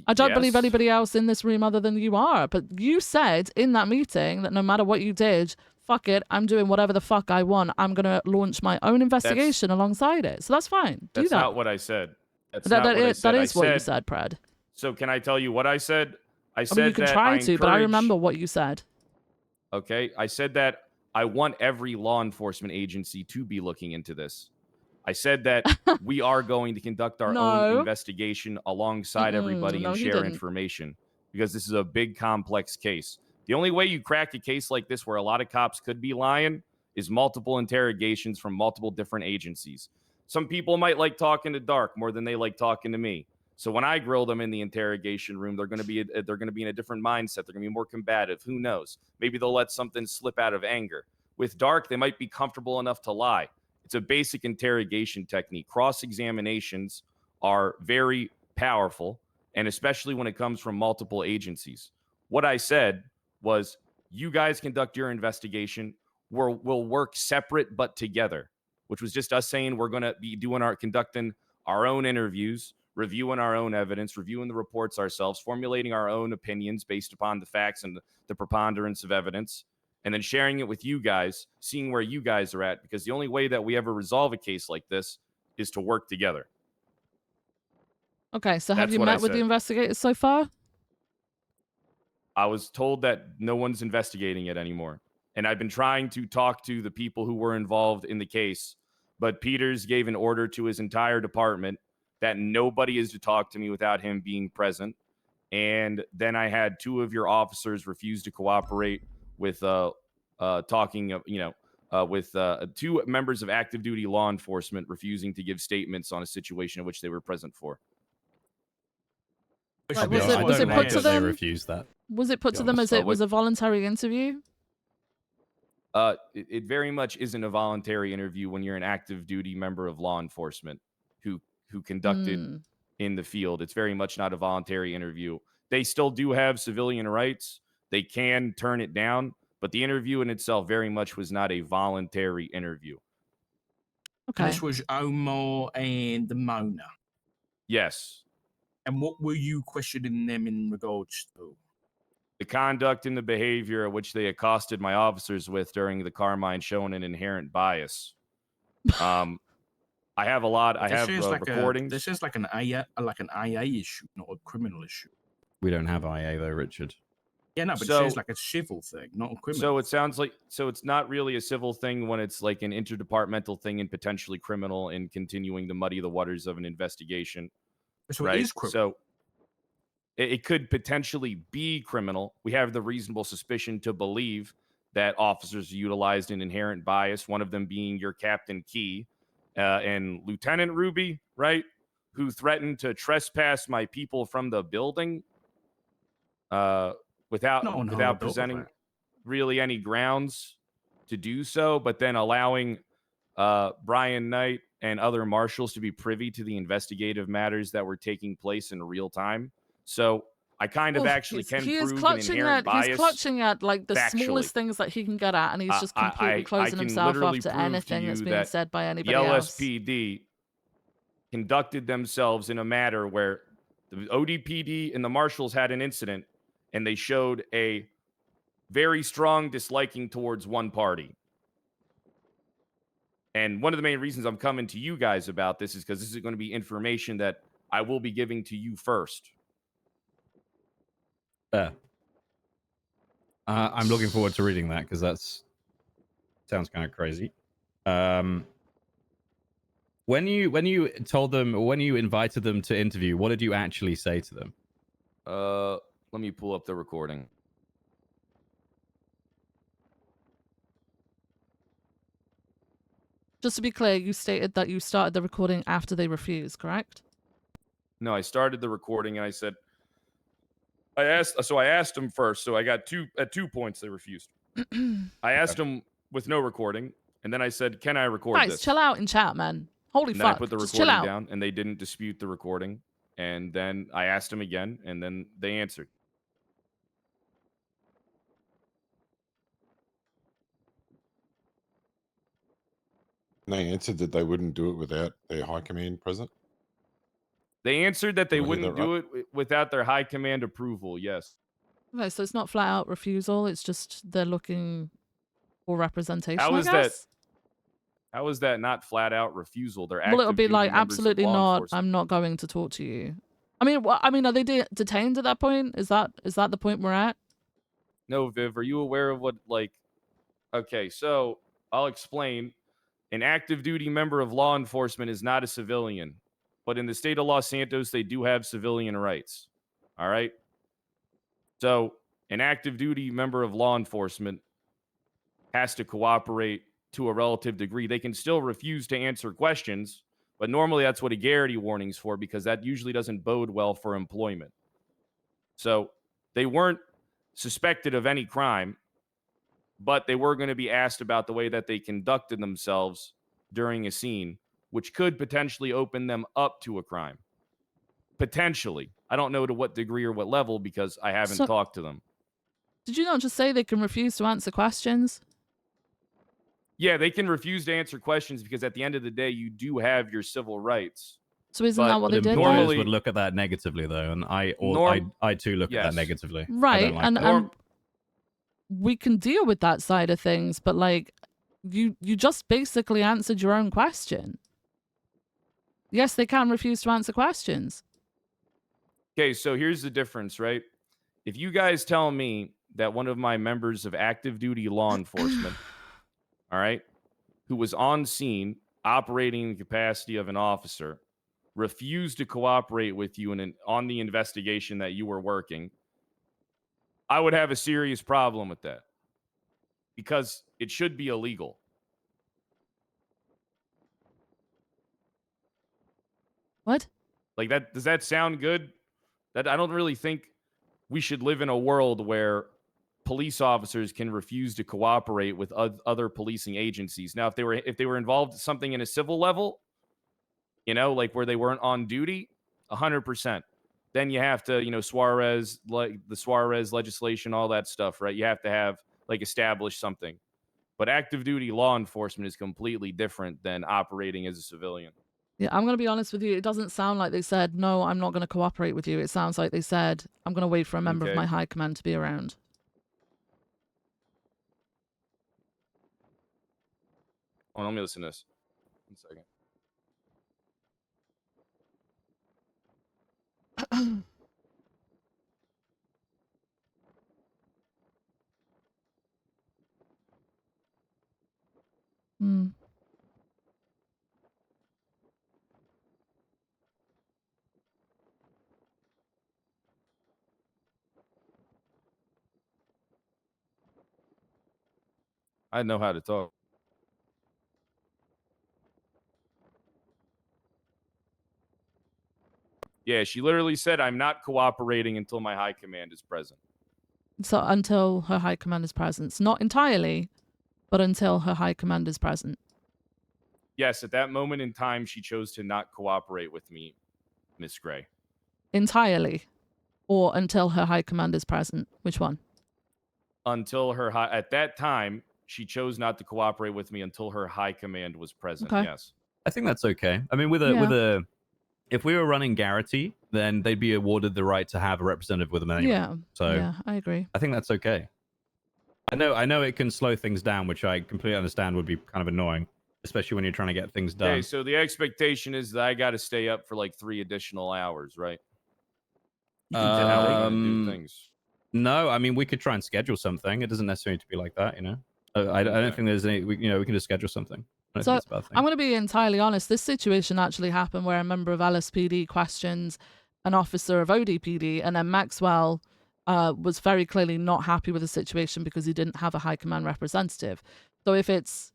I don't believe yes. anybody else in this room other than you are. But you said in that meeting that no matter what you did, fuck it, I'm doing whatever the fuck I want. I'm going to launch my own investigation alongside it. So that's fine. Do That's that. not what I said. That's not what I said. That is what you said, Pred. So can I tell you what I said? I mean, you can try to, but I remember what you said. Okay. I said that I want every law enforcement agency to be looking into this. I said that we are going to conduct our own investigation alongside everybody and share information because this is a big, complex case. The only way you crack a case like this where a lot of cops could be lying is multiple interrogations from multiple different agencies. Some people might like talking to Dark more than they like talking to me. So when I grill them in the interrogation room, they're going to be in a different mindset. They're going to be more combative. Who knows? Maybe they'll let something slip out of anger. With Dark, they might be comfortable enough to lie. It's a basic interrogation technique. Cross-examinations are very powerful, and especially when it comes from multiple agencies. What I said was, you guys conduct your investigation. We'll work separate but together, which was just us saying we're going to be conducting our own interviews, reviewing our own evidence, reviewing the reports ourselves, formulating our own opinions based upon the facts and the preponderance of evidence, and then sharing it with you guys, seeing where you guys are at, because the only way that we ever resolve a case like this is to work together. Okay, so have you met with the investigators so far? I was told that no one's investigating it anymore. And I've been trying to talk to the people who were involved in the case, but Peters gave an order to his entire department that nobody is to talk to me without him being present. And then I had 2 of your officers refuse to cooperate with talking, with 2 members of active duty law enforcement refusing to give statements on a situation in which they were present for. Right, was it put to them? They refused that. Was it put to them as it was a voluntary interview? It very much isn't a voluntary interview when you're an active duty member of law enforcement who conducted in the field. It's very much not a voluntary interview. They still do have civilian rights. They can turn it down, but the interview in itself very much was not a voluntary interview. Okay. And this was Omar and Mona. Yes. And what were you questioning them in regards to? The conduct and the behavior at which they accosted my officers with during the Carmine showing an inherent bias. I have a lot. I have recordings. This is like an IA issue, not a criminal issue. We don't have IA though, Richard. Yeah, no, but it says like a civil thing, not a criminal. So it sounds like it's not really a civil thing when it's like an interdepartmental thing and potentially criminal and continuing to muddy the waters of an investigation. So right? it is criminal. So it could potentially be criminal. We have the reasonable suspicion to believe that officers utilized an inherent bias, one of them being your Captain Key and Lieutenant Ruby, right? Who threatened to trespass my people from the building without presenting really any grounds to do so, but then allowing Brian Knight and other marshals to be privy to the investigative matters that were taking place in real time. So I kind of actually can prove an inherent bias. He's clutching at like the factually. smallest things that he can get at, and he's just completely closing himself off to anything that's being said by anybody else. The LSPD conducted themselves in a manner where the ODPD and the marshals had an incident, and they showed a very strong disliking towards one party. And one of the main reasons I'm coming to you guys about this is because this is going to be information that I will be giving to you first. I'm looking forward to reading that because sounds kind of crazy. When you told them, or when you invited them to interview, what did you actually say to them? Let me pull up the recording. Just to be clear, you stated that you started the recording after they refused, correct? No, I started the recording and I said, I asked them first. So I got at 2 points they refused. I asked them with no recording, and then I said, "Can I record Guys, this?" chill out in chat, man. Holy and fuck! Then I put the Just chill recording out. down, and they didn't dispute the recording. And then I asked them again, and then they answered. They answered that they wouldn't do it without their high command present. They answered that they Did I hear wouldn't that do right? it without their high command approval. Yes. Okay, so it's not flat out refusal. It's just they're looking for representation. How I is guess. that? How is that not flat out refusal? They're Well, it'll active be duty like members of absolutely law not. enforcement. I'm not going to talk to you. I mean, are they detained at that point? Is that the point we're at? No, Viv, are you aware of what, like, okay, so I'll explain. An active duty member of law enforcement is not a civilian, but in the state of Los Santos, they do have civilian rights. All right. So an active duty member of law enforcement has to cooperate to a relative degree. They can still refuse to answer questions, but normally that's what a Garrity warning's for, because that usually doesn't bode well for employment. So they weren't suspected of any crime, but they were going to be asked about the way that they conducted themselves during a scene, which could potentially open them up to a crime. Potentially. I don't know to what degree or what level, because I haven't talked to them. Did you not just say they can refuse to answer questions? Yeah, they can refuse to answer questions because at the end of the day, you do have your civil rights. So isn't that what they did? Employers would look at that negatively, though, and I too look at that negatively. Right, I don't like that. and we can deal with that side of things, but like, you just basically answered your own question. Yes, they can refuse to answer questions. Okay, so here's the difference, right? If you guys tell me that one of my members of active duty law enforcement, all right, who was on scene operating in the capacity of an officer, refused to cooperate with you on the investigation that you were working, I would have a serious problem with that, because it should be illegal. What? Like that? Does that sound good? That I don't really think we should live in a world where police officers can refuse to cooperate with other policing agencies. Now, if they were involved in something in a civil level, like where they weren't on duty, 100%. Then you have to, Suarez, like the Suarez legislation, all that stuff, right? You have to have establish something. But active duty law enforcement is completely different than operating as a civilian. Yeah, I'm going to be honest with you. It doesn't sound like they said, no, I'm not going to cooperate with you. It sounds like they said, I'm going to wait for a member of my high command to be around. Oh, let me listen to this. 1 second. Hmm. I know how to talk. Yeah, she literally said, I'm not cooperating until my high command is present. So until her high command is present. Not entirely, but until her high command is present. Yes, at that moment in time, she chose to not cooperate with me, Miss Gray. Entirely. Or until her high command is present. Which one? At that time, she chose not to cooperate with me until her high command was present. Okay. Yes. I think that's okay. I mean, if we were running Garrity, then they'd be awarded the right to have a representative with them anyway. Yeah. So yeah, I agree. I think that's okay. I know it can slow things down, which I completely understand would be kind of annoying, especially when you're trying to get things done. Okay, so the expectation is that I got to stay up for 3 additional hours, right? You can tell how we're going to do things. No, I mean, we could try and schedule something. It doesn't necessarily need to be like that, I don't think there's any. We can just schedule something. So I'm going to be entirely honest. This situation actually happened where a member of LSPD questioned an officer of ODPD, and then Maxwell was very clearly not happy with the situation because he didn't have a high command representative. So if it's,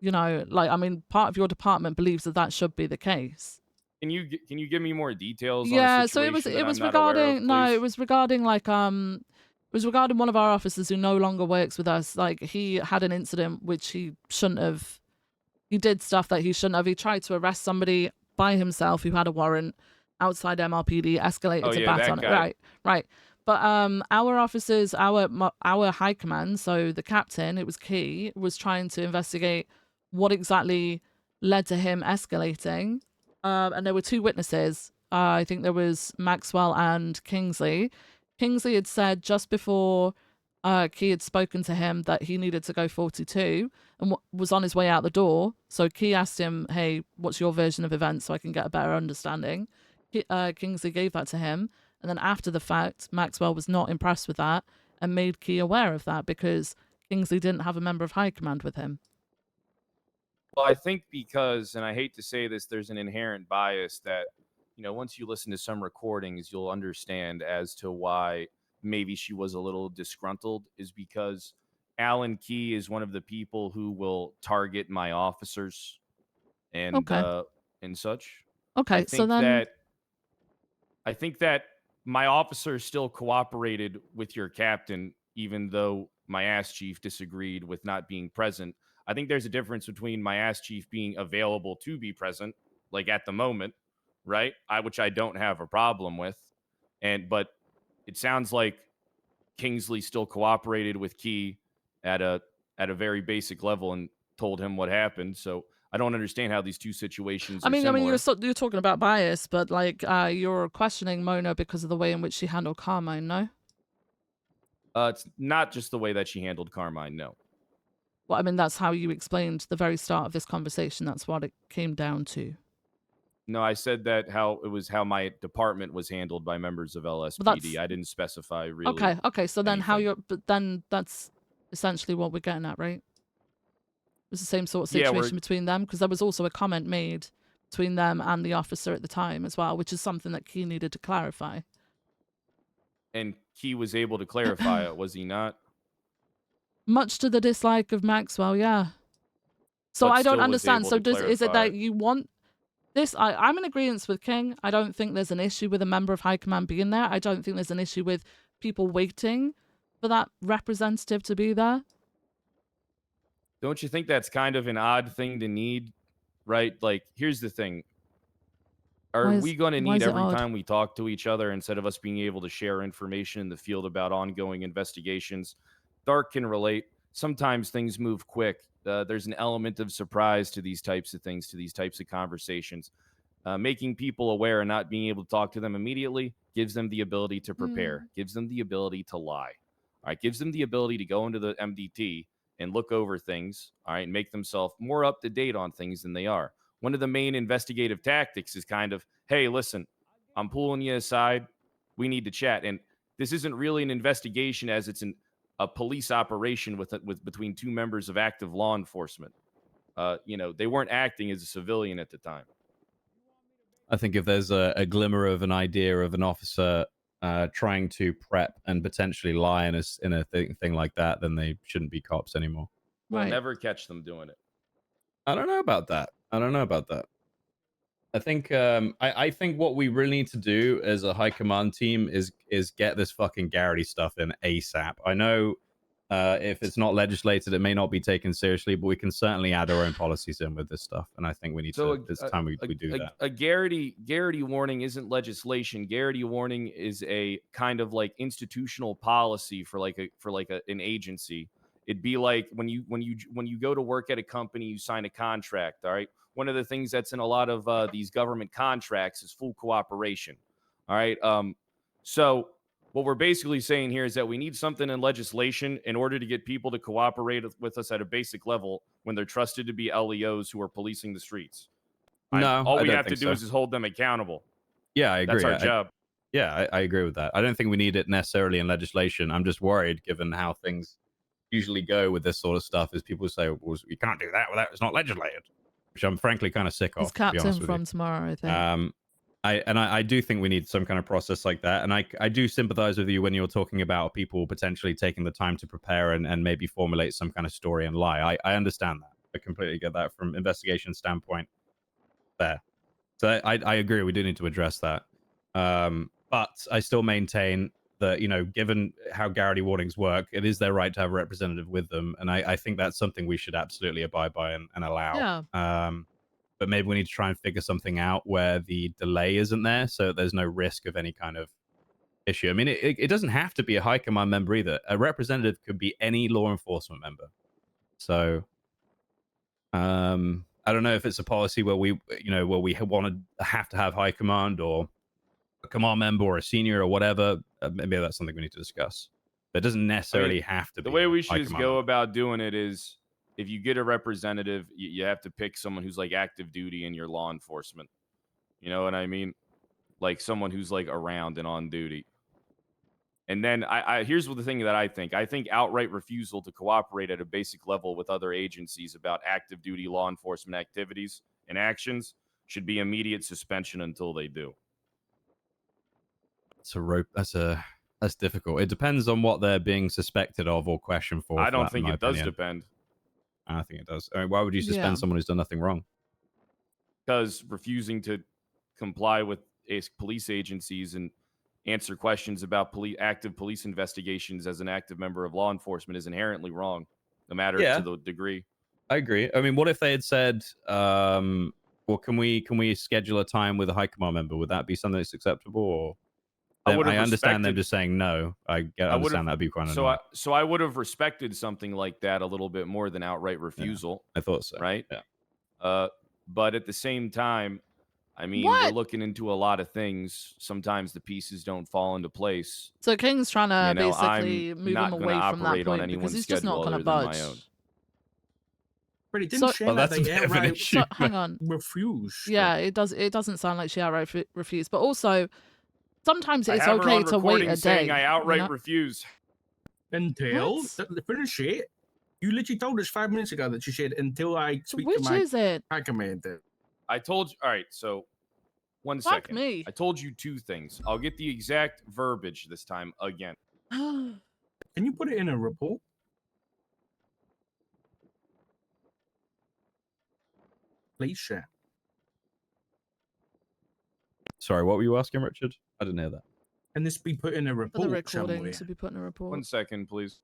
part of your department believes that should be the case. Can you give me more details? Yeah, on a so it was situation regarding it was regarding it was regarding one of our officers who no longer works with us. Like, he had an incident which he shouldn't have. He did stuff that he shouldn't have. He tried to arrest somebody by himself who had a warrant, outside MRPD escalated Oh, to yeah, bat that on it. guy. Right. But our officers, our high command, so the captain, it was Key, was trying to investigate what exactly led to him escalating. And there were two witnesses. I think there was Maxwell and Kingsley. Kingsley had said just before Key had spoken to him that he needed to go 42 and was on his way out the door. So Key asked him, hey, what's your version of events so I can get a better understanding? Kingsley gave that to him. And then after the fact, Maxwell was not impressed with that and made Key aware of that because Kingsley didn't have a member of high command with him. Well, I think because, and I hate to say this, there's an inherent bias that, once you listen to some recordings, you'll understand as to why maybe she was a little disgruntled, is because Alan Key is one of the people who will target my officers and such. Okay, so then I think that my officers still cooperated with your captain, even though my ass chief disagreed with not being present. I think there's a difference between my ass chief being available to be present, like at the moment, right? Which I don't have a problem with. But it sounds like Kingsley still cooperated with Key at a very basic level and told him what happened. So I don't understand how these two situations are similar. You're talking about bias, but like you're questioning Mona because of the way in which she handled Carmine, no? It's not just the way that she handled Carmine, no. Well, I mean, that's how you explained the very start of this conversation. That's what it came down to. No, I said that how my department was handled by members of LSPD. I didn't specify really. Okay. So then then that's essentially what we're getting at, right? It was the same sort of situation between them because there was also a comment made between them and the officer at the time as well, which is something that Key needed to clarify. And Key was able to clarify it, was he not? Much to the dislike of Maxwell, yeah. So I don't understand. So is it that you want this? I'm in agreement with King. I don't think there's an issue with a member of high command being there. I don't think there's an issue with people waiting for that representative to be there. Don't you think that's kind of an odd thing to need, right? Like, here's the thing. Are we going to need every time we talk to each other, instead of us being able to share information in the field about ongoing investigations? Dark can relate. Sometimes things move quick. There's an element of surprise to these types of things, to these types of conversations. Making people aware and not being able to talk to them immediately gives them the ability to prepare, gives them the ability to lie. All right, gives them the ability to go into the MDT and look over things, all right, and make themselves more up to date on things than they are. One of the main investigative tactics is kind of, hey, listen, I'm pulling you aside. We need to chat. And this isn't really an investigation, as it's a police operation with between two members of active law enforcement. They weren't acting as a civilian at the time. I think if there's a glimmer of an idea of an officer trying to prep and potentially lie in a thing like that, then they shouldn't be cops anymore. We'll never catch them doing it. I don't know about that. I think I think what we really need to do as a high command team is get this fucking Garrity stuff in ASAP. I know if it's not legislated, it may not be taken seriously, but we can certainly add our own policies in with this stuff. And I think we need to. It's time we do that. A Garrity warning isn't legislation. Garrity warning is a kind of like institutional policy for an agency. It'd be like when you go to work at a company, you sign a contract. All right. One of the things that's in a lot of these government contracts is full cooperation. All right. So what we're basically saying here is that we need something in legislation in order to get people to cooperate with us at a basic level when they're trusted to be LEOs who are policing the streets. All we have to do is hold them accountable. Yeah, I agree. That's our job. I agree with that. I don't think we need it necessarily in legislation. I'm just worried, given how things usually go with this sort of stuff, is people say, well, you can't do that without it's not legislated, which I'm frankly kind of sick of. It's captain from tomorrow, I think. I do think we need some kind of process like that. And I do sympathize with you when you're talking about people potentially taking the time to prepare and maybe formulate some kind of story and lie. I understand that. I completely get that from investigation standpoint there. So I agree. We do need to address that. But I still maintain that, given how Garrity warnings work, it is their right to have a representative with them. And I think that's something we should absolutely abide by and allow. Yeah. but maybe we need to try and figure something out where the delay isn't there, so there's no risk of any kind of issue. I mean, it doesn't have to be a high command member either. A representative could be any law enforcement member. So, I don't know if it's a policy where we want to have high command or a command member or a senior or whatever. Maybe that's something we need to discuss. But it doesn't necessarily have to be. The way we should high just command go member. about doing it is, if you get a representative, you have to pick someone who's like active duty in your law enforcement. You know what I mean? Like someone who's like around and on duty. And then here's the thing that I think. I think outright refusal to cooperate at a basic level with other agencies about active duty law enforcement activities and actions should be immediate suspension until they do. That's difficult. It depends on what they're being suspected of or questioned for. I for don't that, in think my it does opinion. depend. I think it does. I mean, why would you suspend someone who's done nothing wrong? Because refusing to comply with police agencies and answer questions about active police investigations as an active member of law enforcement is inherently wrong, no matter to the degree. I agree. I mean, what if they had said, well, can we schedule a time with a high command member? Would that be something that's acceptable? Or I understand them just saying no. I understand that'd be quite annoying. So I would have respected something like that a little bit more than outright refusal. I thought so. Right? Yeah. But at the same time, I mean, we're looking into a lot of things. Sometimes the pieces don't fall into place. So King's trying to basically I'm move not him gonna away from that operate on point because anyone's he's just not schedule going to other than budge. my own. But it didn't So- sound like that's a they bit of an outright issue. So, hang on. refused. Yeah, it does. It doesn't sound like she outright refused, but also sometimes I it's have her okay on to wait recording a day. saying I outright you know? refuse. Until What? finish it. You literally told us 5 minutes ago that you said until I speak Which to my is it? high commander. I told you. All right, so one Fuck second. me. I told you two things. I'll get the exact verbiage this time again. Can you put it in a report? Please share. Sorry, what were you asking, Richard? I didn't hear that. Can this be put in a For report the recording somewhere? to be put in a report. 1 second, please.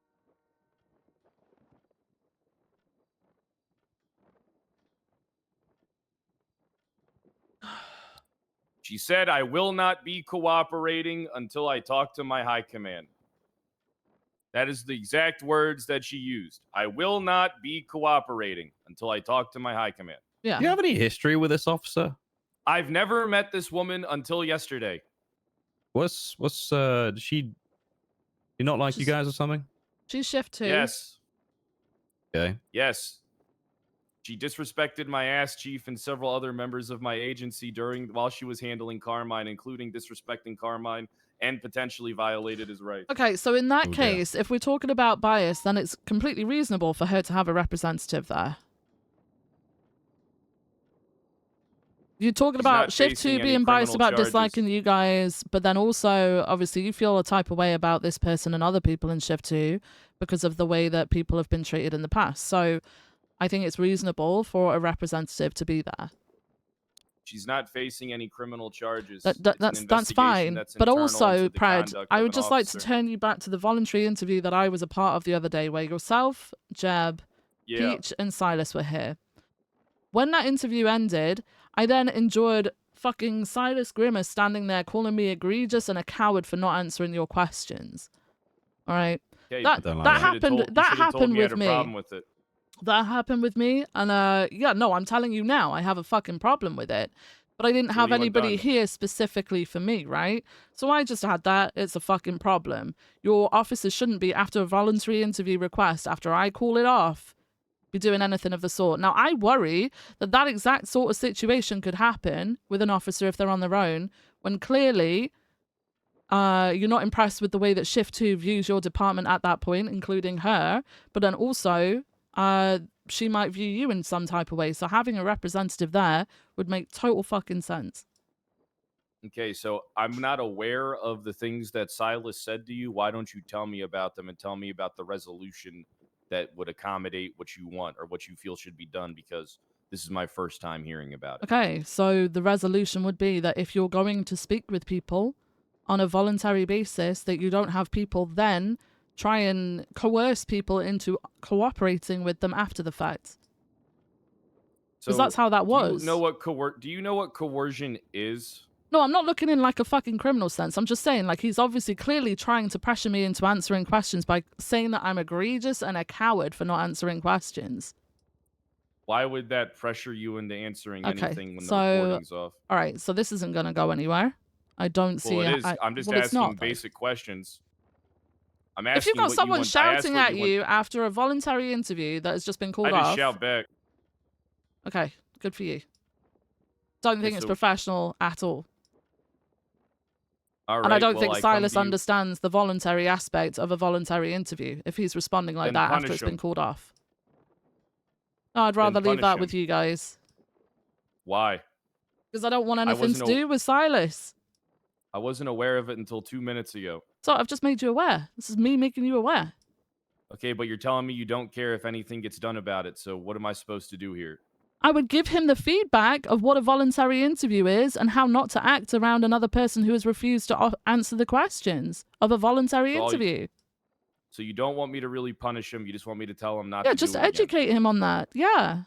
She said, I will not be cooperating until I talk to my high command. That is the exact words that she used. I will not be cooperating until I talk to my high command. Yeah. Do you have any history with this officer? I've never met this woman until yesterday. Does she do you not like you guys or something? She's shift 2. Yes. Okay. Yes. She disrespected my ass chief and several other members of my agency while she was handling Carmine, including disrespecting Carmine and potentially violated his rights. Okay, so in that Oh, dear. case, if we're talking about bias, then it's completely reasonable for her to have a representative there. You're talking She's about not shift 2 facing any being biased criminal about charges. disliking you guys, but then also, obviously, you feel a type of way about this person and other people in shift 2 because of the way that people have been treated in the past. So I think it's reasonable for a representative to be there. She's not facing any criminal charges. That's fine. But internal also, to the Pred, conduct I of would an just like to officer. turn you back to the voluntary interview that I was a part of the other day, where yourself, Jeb, Yeah. Peach, and Silas were here. When that interview ended, I then endured fucking Silas Grimace standing there calling me egregious and a coward for not answering your questions. All right, Yeah, that don't like that that. happened. That happened you had with a me. problem with it. That happened with me, and yeah, no, I'm telling you now, I have a fucking problem with it. But I didn't So have what do you want anybody done? here specifically for me, right? So I just had that. It's a fucking problem. Your officers shouldn't be, after a voluntary interview request, after I call it off, be doing anything of the sort. Now, I worry that that exact sort of situation could happen with an officer if they're on their own, when clearly you're not impressed with the way that Shift 2 views your department at that point, including her, but then also she might view you in some type of way. So having a representative there would make total fucking sense. Okay, so I'm not aware of the things that Silas said to you. Why don't you tell me about them and tell me about the resolution that would accommodate what you want or what you feel should be done? Because this is my first time hearing about it. Okay, so the resolution would be that if you're going to speak with people on a voluntary basis, that you don't have people then try and coerce people into cooperating with them after the fact. Because that's how that was. Do you know what coercion is? No, I'm not looking in like a fucking criminal sense. I'm just saying, like, he's obviously clearly trying to pressure me into answering questions by saying that I'm egregious and a coward for not answering questions. Why would that pressure you into answering Okay, anything when so, the recording's off? All right, so this isn't going to go anywhere. I don't see Well, it is. I'm just asking basic questions. I'm asking if you've got someone shouting at you want. after a voluntary interview that has just been called I off. just shout back. Okay, good for you. Don't think it's professional at all. All right, and I don't think Silas understands the voluntary aspect of a voluntary interview if he's responding like that after it's been called off. No, I'd rather leave that with you guys. Why? Because I don't want anything to do with Silas. I wasn't aware of it until 2 minutes ago. So I've just made you aware. This is me making you aware. Okay, but you're telling me you don't care if anything gets done about it, so what am I supposed to do here? I would give him the feedback of what a voluntary interview is and how not to act around another person who has refused to answer the questions of a voluntary interview. So you don't want me to really punish him, you just want me to tell him not to do just it educate him on that. Yeah.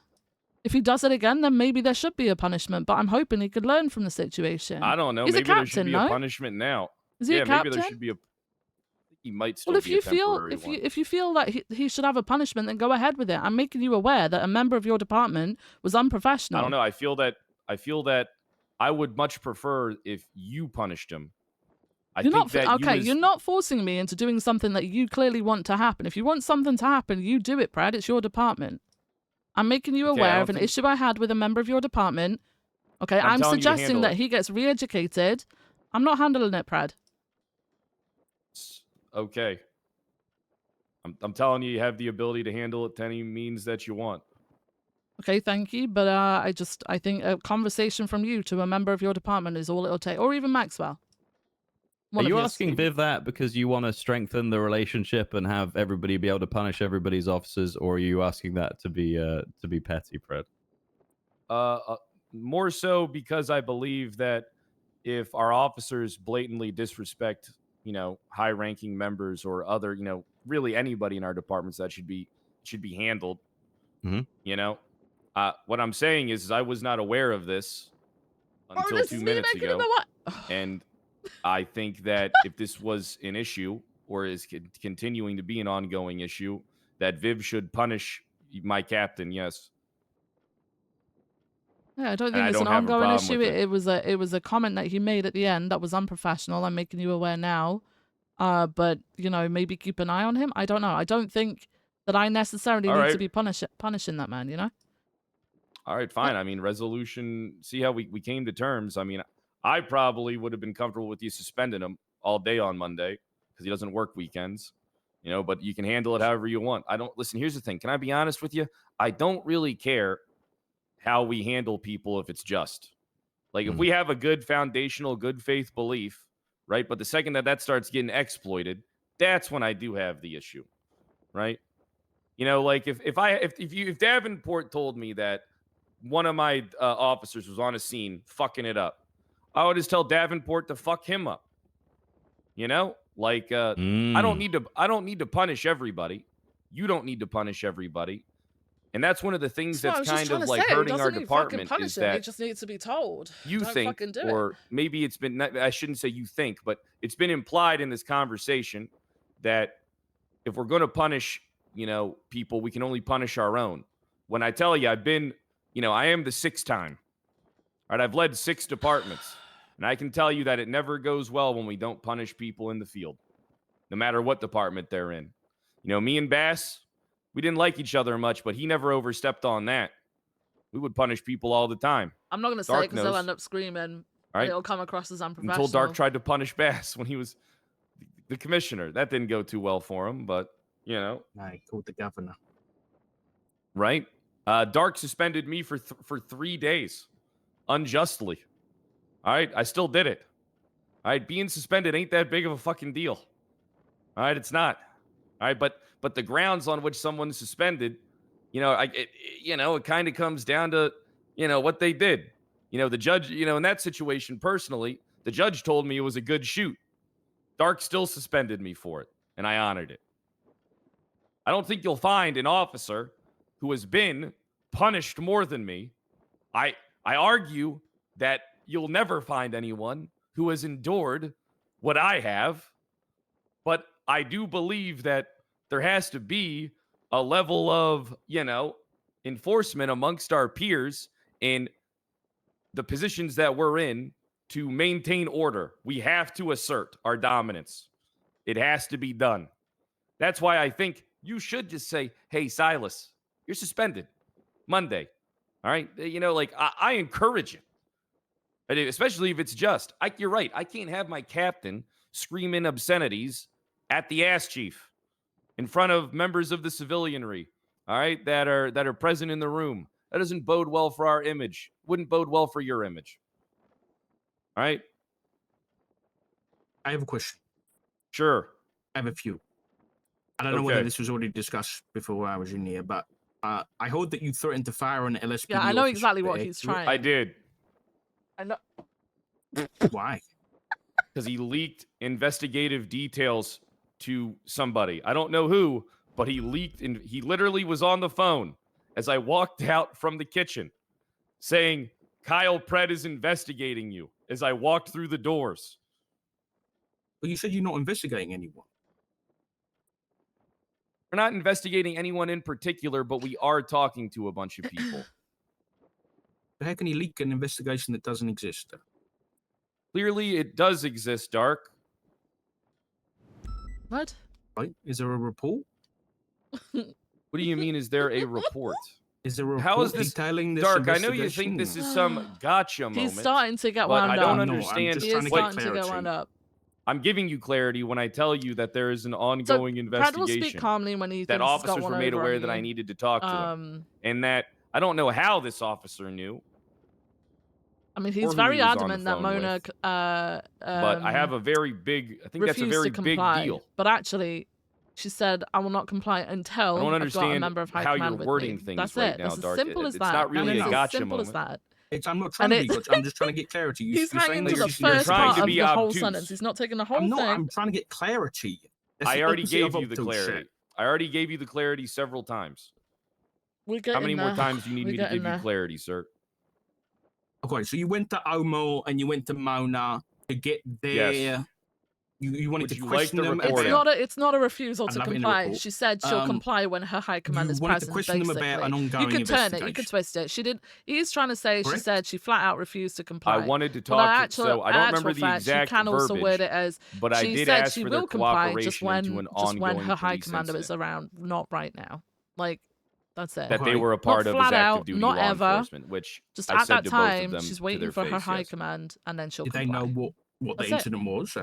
If he does it again, then maybe there should be a punishment, but I'm hoping he could learn from the situation. I don't know. He's Maybe a captain, there should be a punishment now. Is he a captain? Maybe there should be a... He might still well, if be you a feel temporary if you feel that he should have a punishment, then go ahead with it. I'm making you aware that a member of your department was unprofessional. I don't know. I feel that I would much prefer if you punished him. You're not forcing me into doing something that you clearly want to happen. If you want something to happen, you do it, Brad. It's your department. I'm making you aware of an issue I had with a member of your department. Okay, I'm suggesting that he gets re-educated. I'm not handling it, Brad. Okay. I'm telling you, you have the ability to handle it to any means that you want. Okay, thank you. But I think a conversation from you to a member of your department is all it'll take. Or even Maxwell. Are you asking Viv that because you want to strengthen the relationship and have everybody be able to punish everybody's officers, or are you asking that to be petty, Fred? More so because I believe that if our officers blatantly disrespect, high-ranking members or other, really anybody in our departments, that should be handled. Mm-hmm. What I'm saying is I was not aware of this until 2 minutes ago, and I think that if this was an issue or is continuing to be an ongoing issue, that Viv should punish my captain. Yes. Yeah, I don't think it's an ongoing issue. It was a comment that he made at the end that was unprofessional. I'm making you aware now. But maybe keep an eye on him. I don't know. I don't think that I necessarily need to be punishing that man. All right, fine. I mean, resolution. See how we came to terms. I mean, I probably would have been comfortable with you suspending him all day on Monday because he doesn't work weekends, but you can handle it however you want. Listen, here's the thing. Can I be honest with you? I don't really care how we handle people if it's just. Like, if we have a good foundational, good faith belief, right? But the second that starts getting exploited, that's when I do have the issue, right? Like if Davenport told me that one of my officers was on a scene fucking it up, I would just tell Davenport to fuck him up. Like I don't need to punish everybody. You don't need to punish everybody. And that's one of the things that's kind of like hurting our department is that he just needs to be told. You think, or maybe it's been, I shouldn't say you think, but it's been implied in this conversation that if we're going to punish, people, we can only punish our own. When I tell you, I've been, I am the 6th time. All right, I've led 6 departments. And I can tell you that it never goes well when we don't punish people in the field, no matter what department they're in. Me and Bass, we didn't like each other much, but he never overstepped on that. We would punish people all the time. I'm not going to say it because they'll end up screaming. Right? It'll come across as unprofessional. Until Dark tried to punish Bass when he was the commissioner. That didn't go too well for him, but, I called the governor. Right? Dark suspended me for 3 days unjustly. All right? I still did it. All right? Being suspended ain't that big of a fucking deal. All right? It's not. All right? But the grounds on which someone's suspended, it kind of comes down to, what they did. The judge, in that situation, personally, the judge told me it was a good shoot. Dark still suspended me for it, and I honored it. I don't think you'll find an officer who has been punished more than me I argue that you'll never find anyone who has endured what I have, but I do believe that there has to be a level of, enforcement amongst our peers in the positions that we're in to maintain order. We have to assert our dominance. It has to be done. That's why I think you should just say, hey, Silas, you're suspended Monday. All right? I encourage it. Especially if it's just. You're right. I can't have my captain screaming obscenities at the ass chief in front of members of the civilianry, all right, that are present in the room. That doesn't bode well for our image. Wouldn't bode well for your image. All right? I have a question. Sure. I have a few. I don't know whether this was already discussed before I was in here, but I heard that you threatened to fire an LSPD Yeah, I know officer exactly for what he's accurate. trying. I did. I know. Why? Because he leaked investigative details to somebody. I don't know who, but he leaked, and he literally was on the phone as I walked out from the kitchen saying, Kyle Pred is investigating you, as I walked through the doors. But you said you're not investigating anyone. We're not investigating anyone in particular, but we are talking to a bunch of people. But how can you leak an investigation that doesn't exist? Clearly, it does exist, Dark. What? Right? Is there a report? What do you mean, is there a report? Is there a report How is this detailing this Dark? I know you investigation? think this is some gotcha moment. He's starting to get but wound I up. don't No, I'm understand. just He trying is to get starting to get wound clarity. up. I'm giving you clarity when I tell you that there is an So ongoing Brad will investigation. speak calmly when he that thinks he's got officers one were made over aware on that I you. needed to talk to them, and that I don't know how this officer knew. I mean, or he's who very he was on the adamant that phone Mona with. But I have a very big. I think that's a refused very to comply. big deal. But actually, she said, "I will not comply until I don't I've got a understand member of high how command you're with wording me." things That's right it. now, That's as Dark. simple as It's that. not really It's a as gotcha simple as moment. that. I'm not trying to be good. I'm just trying to get clarity. He's You're saying hanging that to the you're first trying part to of be the whole obtuse. sentence. He's not taking the whole I'm not. thing. I'm trying to get clarity. That's I the already opposite gave of you the obtuse shit. clarity. I already gave you the clarity several times. We're getting How many more there. times do you need We're me to getting give you there. clarity, sir? Okay, so you went to Omo and you went to Mona to get their. Yes. You wanted Would to you like question the them recording? about. It's not a refusal I'd to love it in the comply. report. She said she'll comply when her high command You is wanted to present. question them about Basically, an you ongoing could turn it. You investigation. could twist it. She did. He's trying to say. She Correct? said she flat out refused to comply. I wanted to But talk to, actual, so I don't actual remember the fact, exact you can also verbiage, word it as but I she did said ask she for their will comply cooperation into an just when ongoing her high police commander is incident. around, not right now. Like that's it. That they were a part not of his flat active out, duty not law ever. enforcement, which Just I at said that to both of time, them she's to waiting their for her face, high yes. command, and then she'll Did they comply. know what the That's it. incident was?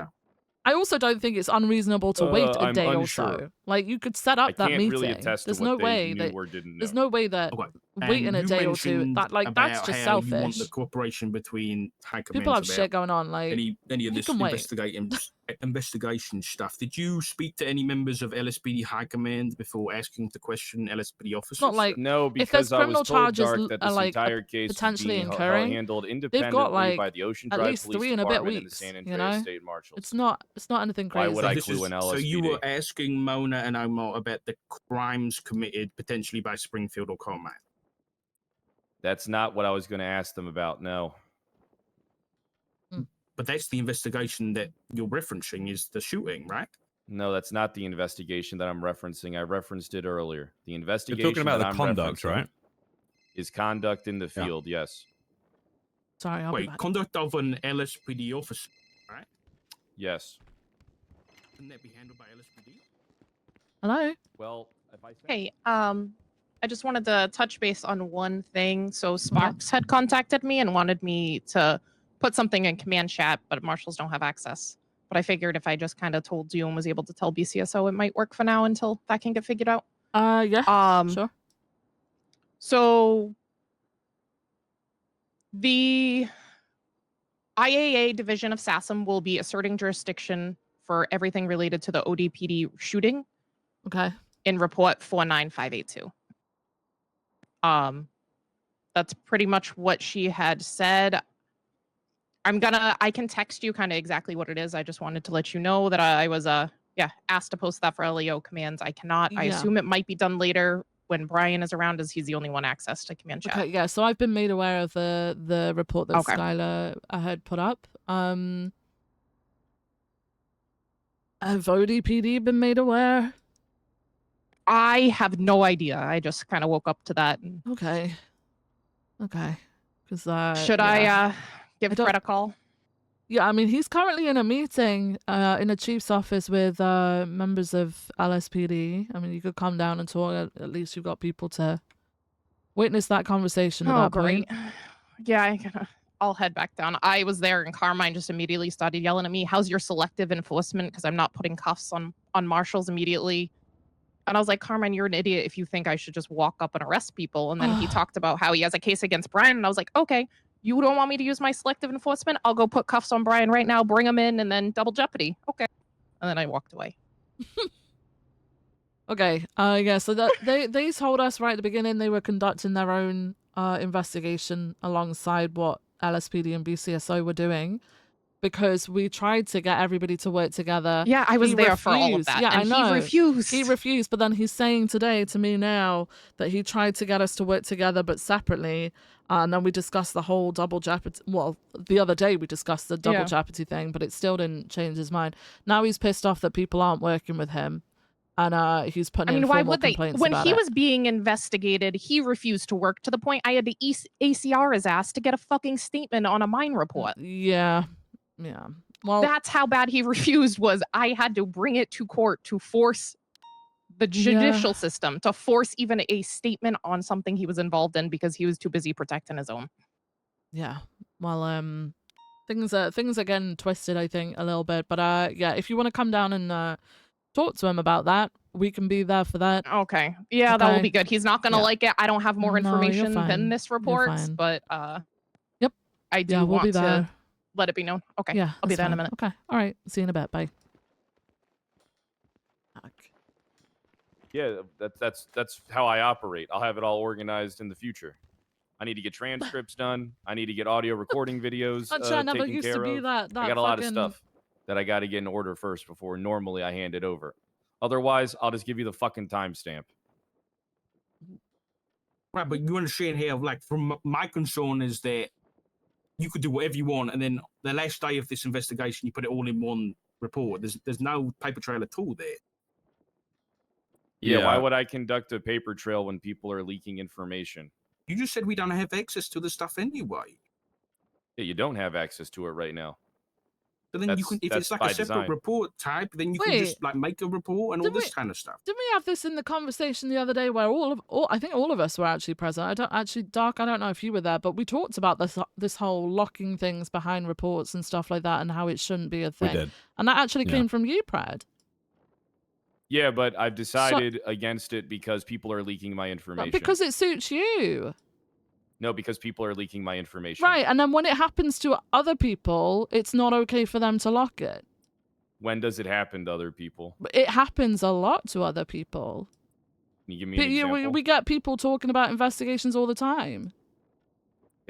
I also don't think it's unreasonable to wait a I'm day or unsure. so. Like you could set I up that can't meeting. really attest to There's what no they way knew that or didn't know. there's no way that Okay. waiting And a you day or two mentioned that's about just how you want selfish. the cooperation between high commands People have about shit going on. Like any of you this can wait. investigation stuff. Did you speak to any members of LSPD high command before asking to question LSPD officers? It's not like No, if there's because I was criminal told, charges Dark, that this like entire case is potentially being incurring, handled they've independently got like by the Ocean at Drive least Police 3 and a bit Department and the weeks. San You Andreas know, State Marshals. it's not anything crazy. Why would I This clue is- an So you LSPD? were asking Mona and Omar about the crimes committed potentially by Springfield or Carmine. That's not what I was going to ask them about. No. But that's the investigation that you're referencing is the shooting, right? No, that's not the investigation that I'm referencing. I referenced it earlier. The You're investigation talking about that the I'm conduct, referencing right? is conduct in the Yeah. field, yes. Sorry, I'll be Wait, back. conduct of an LSPD officer, right? Yes. Shouldn't that be handled by LSPD? Hello. Well, if I Hey, I just wanted to touch base on one thing. So Sparks had contacted me and wanted me to put something in command chat, but marshals don't have access. But I figured if I just kind of told you and was able to tell BCSO, it might work for now until that can get figured out. Yeah. Sure. So the IAA division of SASM will be asserting jurisdiction for everything related to the ODPD shooting. Okay. In report 49582. That's pretty much what she had said. I can text you kind of exactly what it is. I just wanted to let you know that I was asked to post that for LEO commands. I cannot. I Yeah. assume it might be done later when Brian is around, is he's the only one access to command chat. Okay, yeah. So I've been made aware of the report that Okay. Skylar had put up. Have ODPD been made aware? I have no idea. I just kind of woke up to that. And... Okay. Okay. Because should I give Fred a call? Yeah, I mean, he's currently in a meeting in a chief's office with members of LSPD. I mean, you could come down and talk. At least you've got people to witness that conversation at that great. point. Yeah, I'll head back down. I was there, and Carmine just immediately started yelling at me, "How's your selective enforcement? Because I'm not putting cuffs on marshals immediately." And I was like, "Carmine, you're an idiot if you think I should just walk up and arrest people." And then he talked about how he has a case against Brian, and I was like, "Okay, you don't want me to use my selective enforcement? I'll go put cuffs on Brian right now, bring him in, and then double jeopardy." Okay. And then I walked away. Okay. Yeah. So that they told us right at the beginning they were conducting their own investigation alongside what LSPD and BCSO were doing, because we tried to get everybody to work together. Yeah, I was there for all of that. Yeah, and I know. He refused. He refused, but then he's saying today to me now that he tried to get us to work together but separately. And then we discussed the whole double jeopardy. Well, the other day we discussed the double jeopardy thing, but it still didn't change his mind. Now he's pissed off that people aren't working with him. And he's putting in formal complaints When about he it. was being investigated, he refused to work to the point I had to ACR his ass to get a fucking statement on a mine report. Yeah. Yeah. Well, that's how bad he refused. Was I had to bring it to court to force the judicial system to force even a statement on something he was involved in because he was too busy protecting his own. Yeah. Well, things are getting twisted, I think, a little bit. But yeah, if you want to come down and talk to him about that, we can be there for that. Okay. Yeah, that will be good. He's not gonna like it. I don't have more No, you're information than fine. this You're report, fine. but Yep. I do Yeah, we'll want be there. to let it be known. Okay. Yeah, I'll be that's there in a fine. minute. Okay. All right. See you in a bit. Bye. Yeah, that's how I operate. I'll have it all organized in the future. I need to get transcripts done. I need to get audio recording videos I never taken used care to be of. that I got a lot of fucking- stuff that I got to get in order first before normally I hand it over. Otherwise, I'll just give you the fucking timestamp. Right, but you understand how, like, from my concern is that you could do whatever you want, and then the last day of this investigation, you put it all in one report. There's no paper trail at all there. Yeah, why would I conduct a paper trail when people are leaking information? You just said we don't have access to the stuff anyway. Yeah, you don't have access to it right now. But then you can, if it's like a separate report type, then you can just like make a report and all this kind of stuff. Didn't we have this in the conversation the other day where I think all of us were actually present. Dark, I don't know if you were there, but we talked about this whole locking things behind reports and stuff like that and how it shouldn't be a thing. We did. And that actually came from you, Brad. Yeah, but I've decided against it because people are leaking my information. Because it suits you. No, because people are leaking my information. Right, and then when it happens to other people, it's not okay for them to lock it. When does it happen to other people? It happens a lot to other people. Can you give me an example? We get people talking about investigations all the time.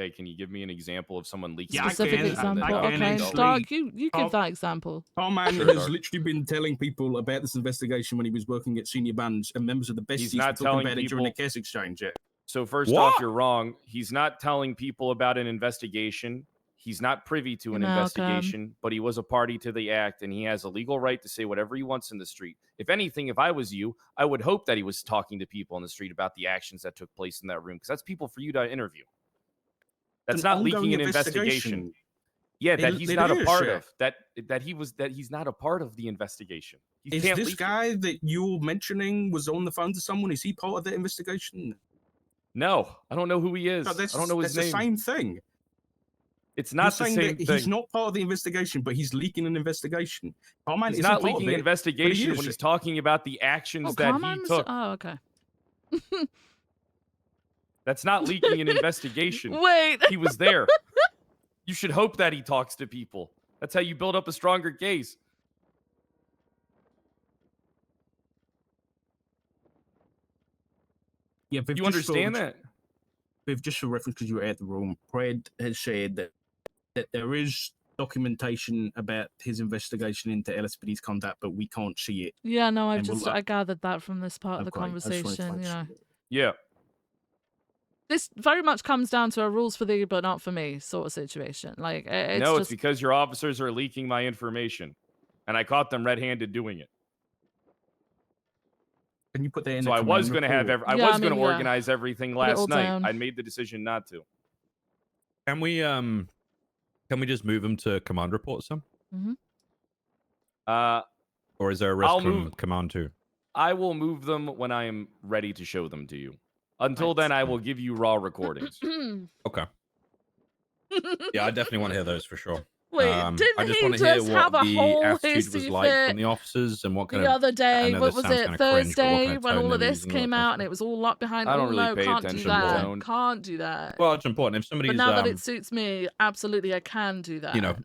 Okay, can you give me an example of someone leaking? Specific example. Okay, Stark, you give that example. Carmine has literally been telling people about this investigation when he was working at senior bands, and members of the besties He's not were talking telling about it during people- the case exchange. Yeah. So first off, you're wrong. He's not telling people about an investigation. He's not privy to an investigation, but he was a party to the act, and he has a legal right to say whatever he wants in the street. If anything, if I was you, I would hope that he was talking to people in the street about the actions that took place in that room, because that's people for you to interview. That's not leaking an investigation. Yeah, that he's not a part of. That he's not a part of the investigation. Is this guy that you're mentioning was on the phone to someone? Is he part of the investigation? No, I don't know who he is. No, I don't know his name. That's the same thing. It's not the same thing. He's not part of the investigation, but he's leaking an investigation. Carmine He's isn't not part of leaking an it, but investigation he when is. he's talking about the actions that he took. Oh, okay. That's not leaking an investigation. Wait. He was there. You should hope that he talks to people. That's how you build up a stronger case. Yeah, You understand that? Viv, just for reference, because you were at the room, Fred has said that there is documentation about his investigation into LSPD's conduct, but we can't see it. Yeah, no, And I gathered that from this part of the Okay, I just wanted to conversation. make You know, Yeah. This very much comes down to a rules for thee, but not for me sort of situation. Like, it's No, just... it's because your officers are leaking my information, and I caught them red-handed doing it. Can you put that in? So the I was command going to have report? I was going to organize everything Put it all last night. down. I made the decision not to. Can we just move them to command reports, Sam? Mm-hmm. Or is there a risk I'll from move- command 2? I will move them when I am ready to show them to you. Until then, I will give you raw recordings. Okay. Yeah, I definitely want to hear those for sure. Wait, I didn't just he want to hear just what have a the whole attitude was hissy like fit from the officers and what kind the of. other I day? know What this was sounds it? kinda cringe, but what Thursday kind of when tone all they of were this using and all came that kind of out and it was all locked behind. I don't Oh really no, pay can't do attention to that. tone. Can't do that. Well, it's important. If somebody's But now that it suits me, absolutely, I can do that. you know,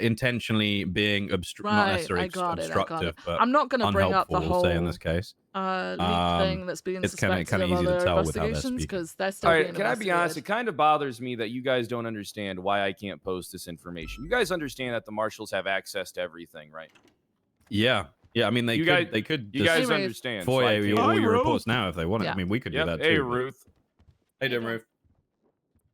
intentionally being not Right, necessarily I got it. obstructive, but I'm not going to bring up the unhelpful, we'll say in whole this case. leak thing that's being it's kinda suspected of easy to other tell with how they're investigations speaking. because they're still All being right, can I be honest? investigated. It kind of bothers me that you guys don't understand why I can't post this information. You guys understand that the marshals have access to everything, right? Yeah, yeah. I mean, they You could. guys- they could. you just guys understand, so I FOIA can't- all Hi, your Ruth. reports now if they wanted. Yeah. I mean, we could Yep. do that Hey, too. but- Ruth. Hey, doing, Ruth.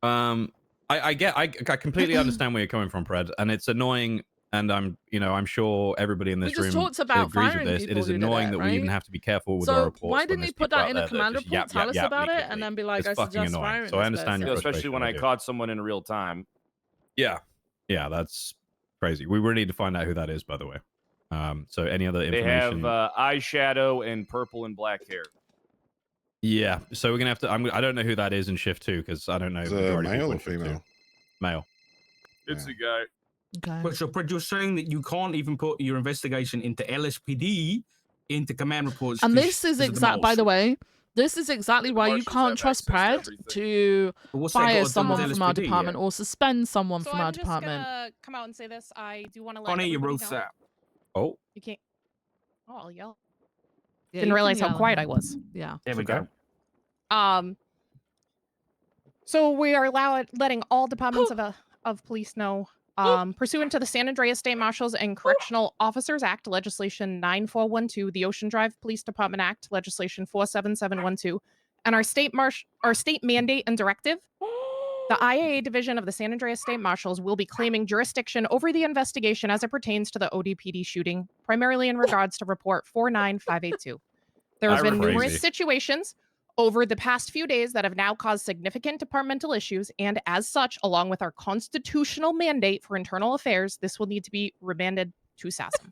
I completely understand where you're coming from, Pred, and it's annoying. And I'm sure everybody in We this just room talked about agrees with firing this. It people is who did annoying it, that we even right? have to be careful with our So reports. why when didn't there's he put people that out in a there that command just report? yap, Tell yap, us yap, about leak, it, leak, and leak. then be like, It's I fucking suggest annoying. firing So I this understand your person. Especially when I do. caught someone in real time. Yeah, that's crazy. We really need to find out who that is, by the way. So any other They have information? eyeshadow and purple and black hair. Yeah, so we're gonna have to. I don't know who that is in shift 2 because I don't know. Is the it majority of male people or in shift 2. female? Male. It's a guy. Okay. But so, Fred, you're saying that you can't even put your investigation into LSPD into command reports. And 'cause- this is 'cause of the by the marshal. way, this is exactly why you can't trust Pred to But what's that got fire to do with someone from our LSPD, department yeah? or suspend someone So from our I'm just department. gonna come out and say this. I do want to let Connie, you everybody wrote know. that. Oh. You can't. Oh, I'll yell. Yeah, Didn't you can realize how yell. quiet I was. Yeah. There we go. So we are letting all departments of police know, pursuant to the San Andreas State Marshals and Correctional Officers Act, Legislation 9412, the Ocean Drive Police Department Act, Legislation 47712, and our state mandate and directive. The IAA division of the San Andreas State Marshals will be claiming jurisdiction over the investigation as it pertains to the ODPD shooting, primarily in regards to Report 49582. There have been numerous situations over the past few days that have now caused significant departmental issues, and as such, along with our constitutional mandate for internal affairs, this will need to be remanded to SASM.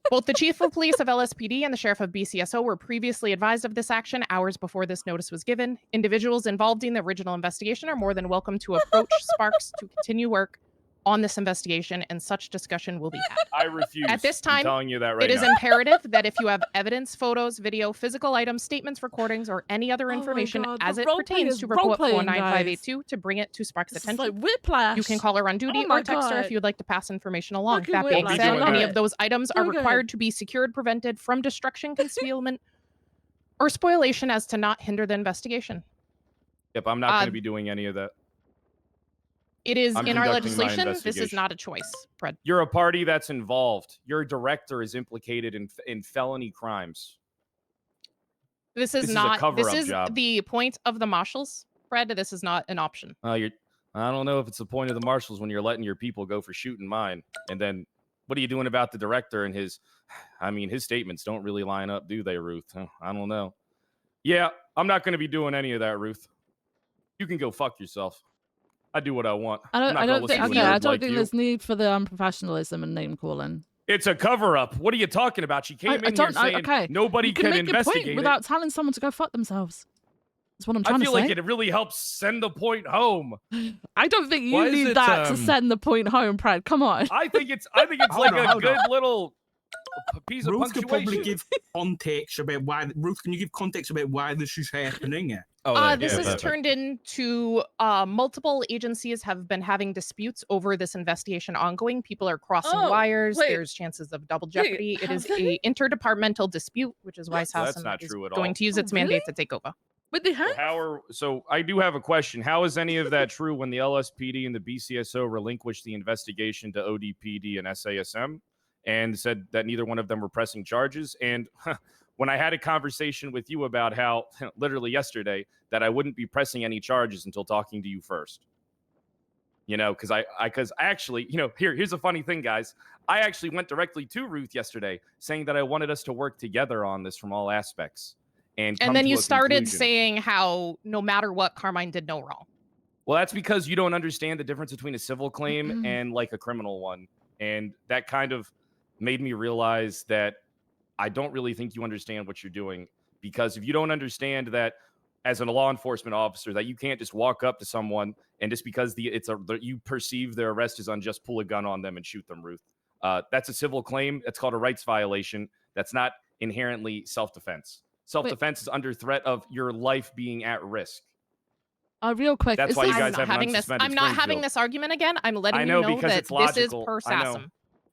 Both the Chief of Police of LSPD and the Sheriff of BCSO were previously advised of this action hours before this notice was given. Individuals involved in the original investigation are more than welcome to approach Sparks to continue work on this investigation, and such discussion will be had. I refuse. At this I'm time, telling you that right it is now. imperative that if you have evidence, photos, video, physical items, statements, recordings, or any other information God, as the it role-play pertains is to report role-playing, 49582 to bring it to Sparks' This is attention. like whiplash. You can call her on duty Oh my or text her God. if you would like to pass information along. Fucking That being whiplash, said, I love any it. of those items are So good. required to be secured, prevented from destruction, concealment, or spoliation as to not hinder the investigation. Yep, I'm not going Uh, to be doing any of that. It is I'm in our conducting my legislation. This is investigation. not a choice, Fred. You're a party that's involved. Your director is implicated in felony crimes. This is This is a not. This cover-up is job. the point of the marshals, Fred. This is not an option. I don't know if it's the point of the marshals when you're letting your people go for shooting mine. And then what are you doing about the director and his statements don't really line up, do they, Ruth? I don't know. Yeah, I'm not going to be doing any of that, Ruth. You can go fuck yourself. I do what I want. I'm not gonna listen to a nerd I don't like think you. there's need for the unprofessionalism and name calling. It's a cover-up. What are you talking about? She came in here saying nobody you can can make investigate your point it. without telling someone to go fuck themselves. That's what I'm I trying feel to say. like it really helps send the point home. I don't think you Why is need it, that to send the point home, Brad. Come on. I think it's like a good little piece of Ruth could probably punctuation. give context about why. Ruth, can you give context about why this is happening? This has turned into multiple agencies have been having disputes over this investigation ongoing. People are crossing wires. wait. There's chances of double jeopardy. It is have a interdepartmental dispute, which is why That's SASM not is true at going all. to use its mandate to take over. But they have. So I do have a question. How is any of that true when the LSPD and the BCSO relinquished the investigation to ODPD and SASM and said that neither one of them were pressing charges? And when I had a conversation with you about how, literally yesterday, that I wouldn't be pressing any charges until talking to you first. You know, because I actually, you know, here's a funny thing, guys. I actually went directly to Ruth yesterday saying that I wanted us to work together on this from all aspects. And then you started conclusion. saying how no matter what, Carmine did no wrong. Well, that's because you don't understand the difference between a civil claim and like a criminal one. And that kind of made me realize that I don't really think you understand what you're doing. Because if you don't understand that as a law enforcement officer, that you can't just walk up to someone and just because you perceive their arrest is unjust, pull a gun on them and shoot them, Ruth. That's a civil claim. That's called a rights violation. That's not inherently self-defense. Self-defense is under threat of your life being at risk. Real quick. That's why you guys have having this. I'm not having this argument again. I'm letting you know that this is per SASM.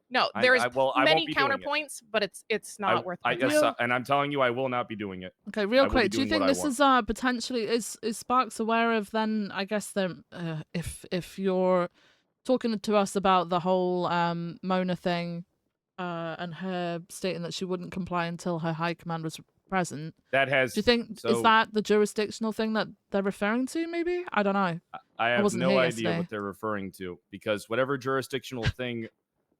No, there's many counterpoints, but it's not worth it. Yes, and I'm telling you, I will not be doing it. Okay, real quick. Do you think this is potentially is Sparks aware of then? I guess then if you're talking to us about the whole Mona thing, and her stating that she wouldn't comply until her high command was present. That has. Do you think is that the jurisdictional thing that they're referring to? Maybe I don't know. I have wasn't no here idea yesterday. what they're referring to because whatever jurisdictional thing,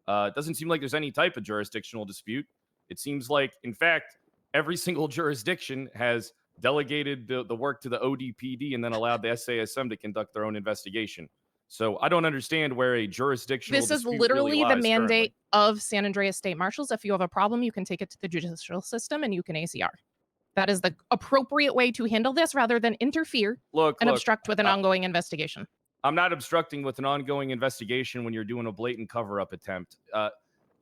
it doesn't seem like there's any type of jurisdictional dispute. It seems like, in fact, every single jurisdiction has delegated the work to the ODPD and then allowed the SASM to conduct their own investigation. So I don't understand where a jurisdictional This is dispute literally really the lies mandate currently. of San Andreas State Marshals. If you have a problem, you can take it to the judicial system and you can ACR. That is the appropriate way to handle this rather than interfere and obstruct with an ongoing investigation. I'm not obstructing with an ongoing investigation when you're doing a blatant cover-up attempt.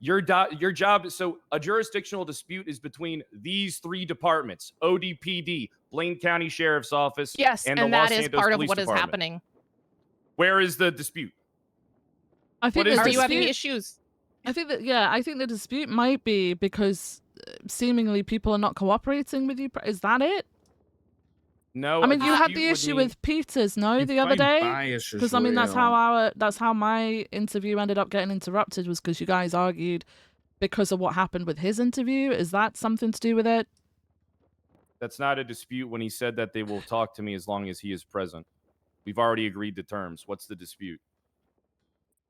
Your job, so a jurisdictional dispute is between these three departments, ODPD, Blaine County Sheriff's Office, yes, and the that Los is Santos part of Police what is Department. happening. Where is the dispute? I think Are you having issues? I think the dispute might be because seemingly people are not cooperating with you. Is that it? No, I mean, you had the issue with Peters, the other day, because I mean that's how my interview ended up getting interrupted was because you guys argued because of what happened with his interview. Is that something to do with it? That's not a dispute when he said that they will talk to me as long as he is present. We've already agreed to terms. What's the dispute?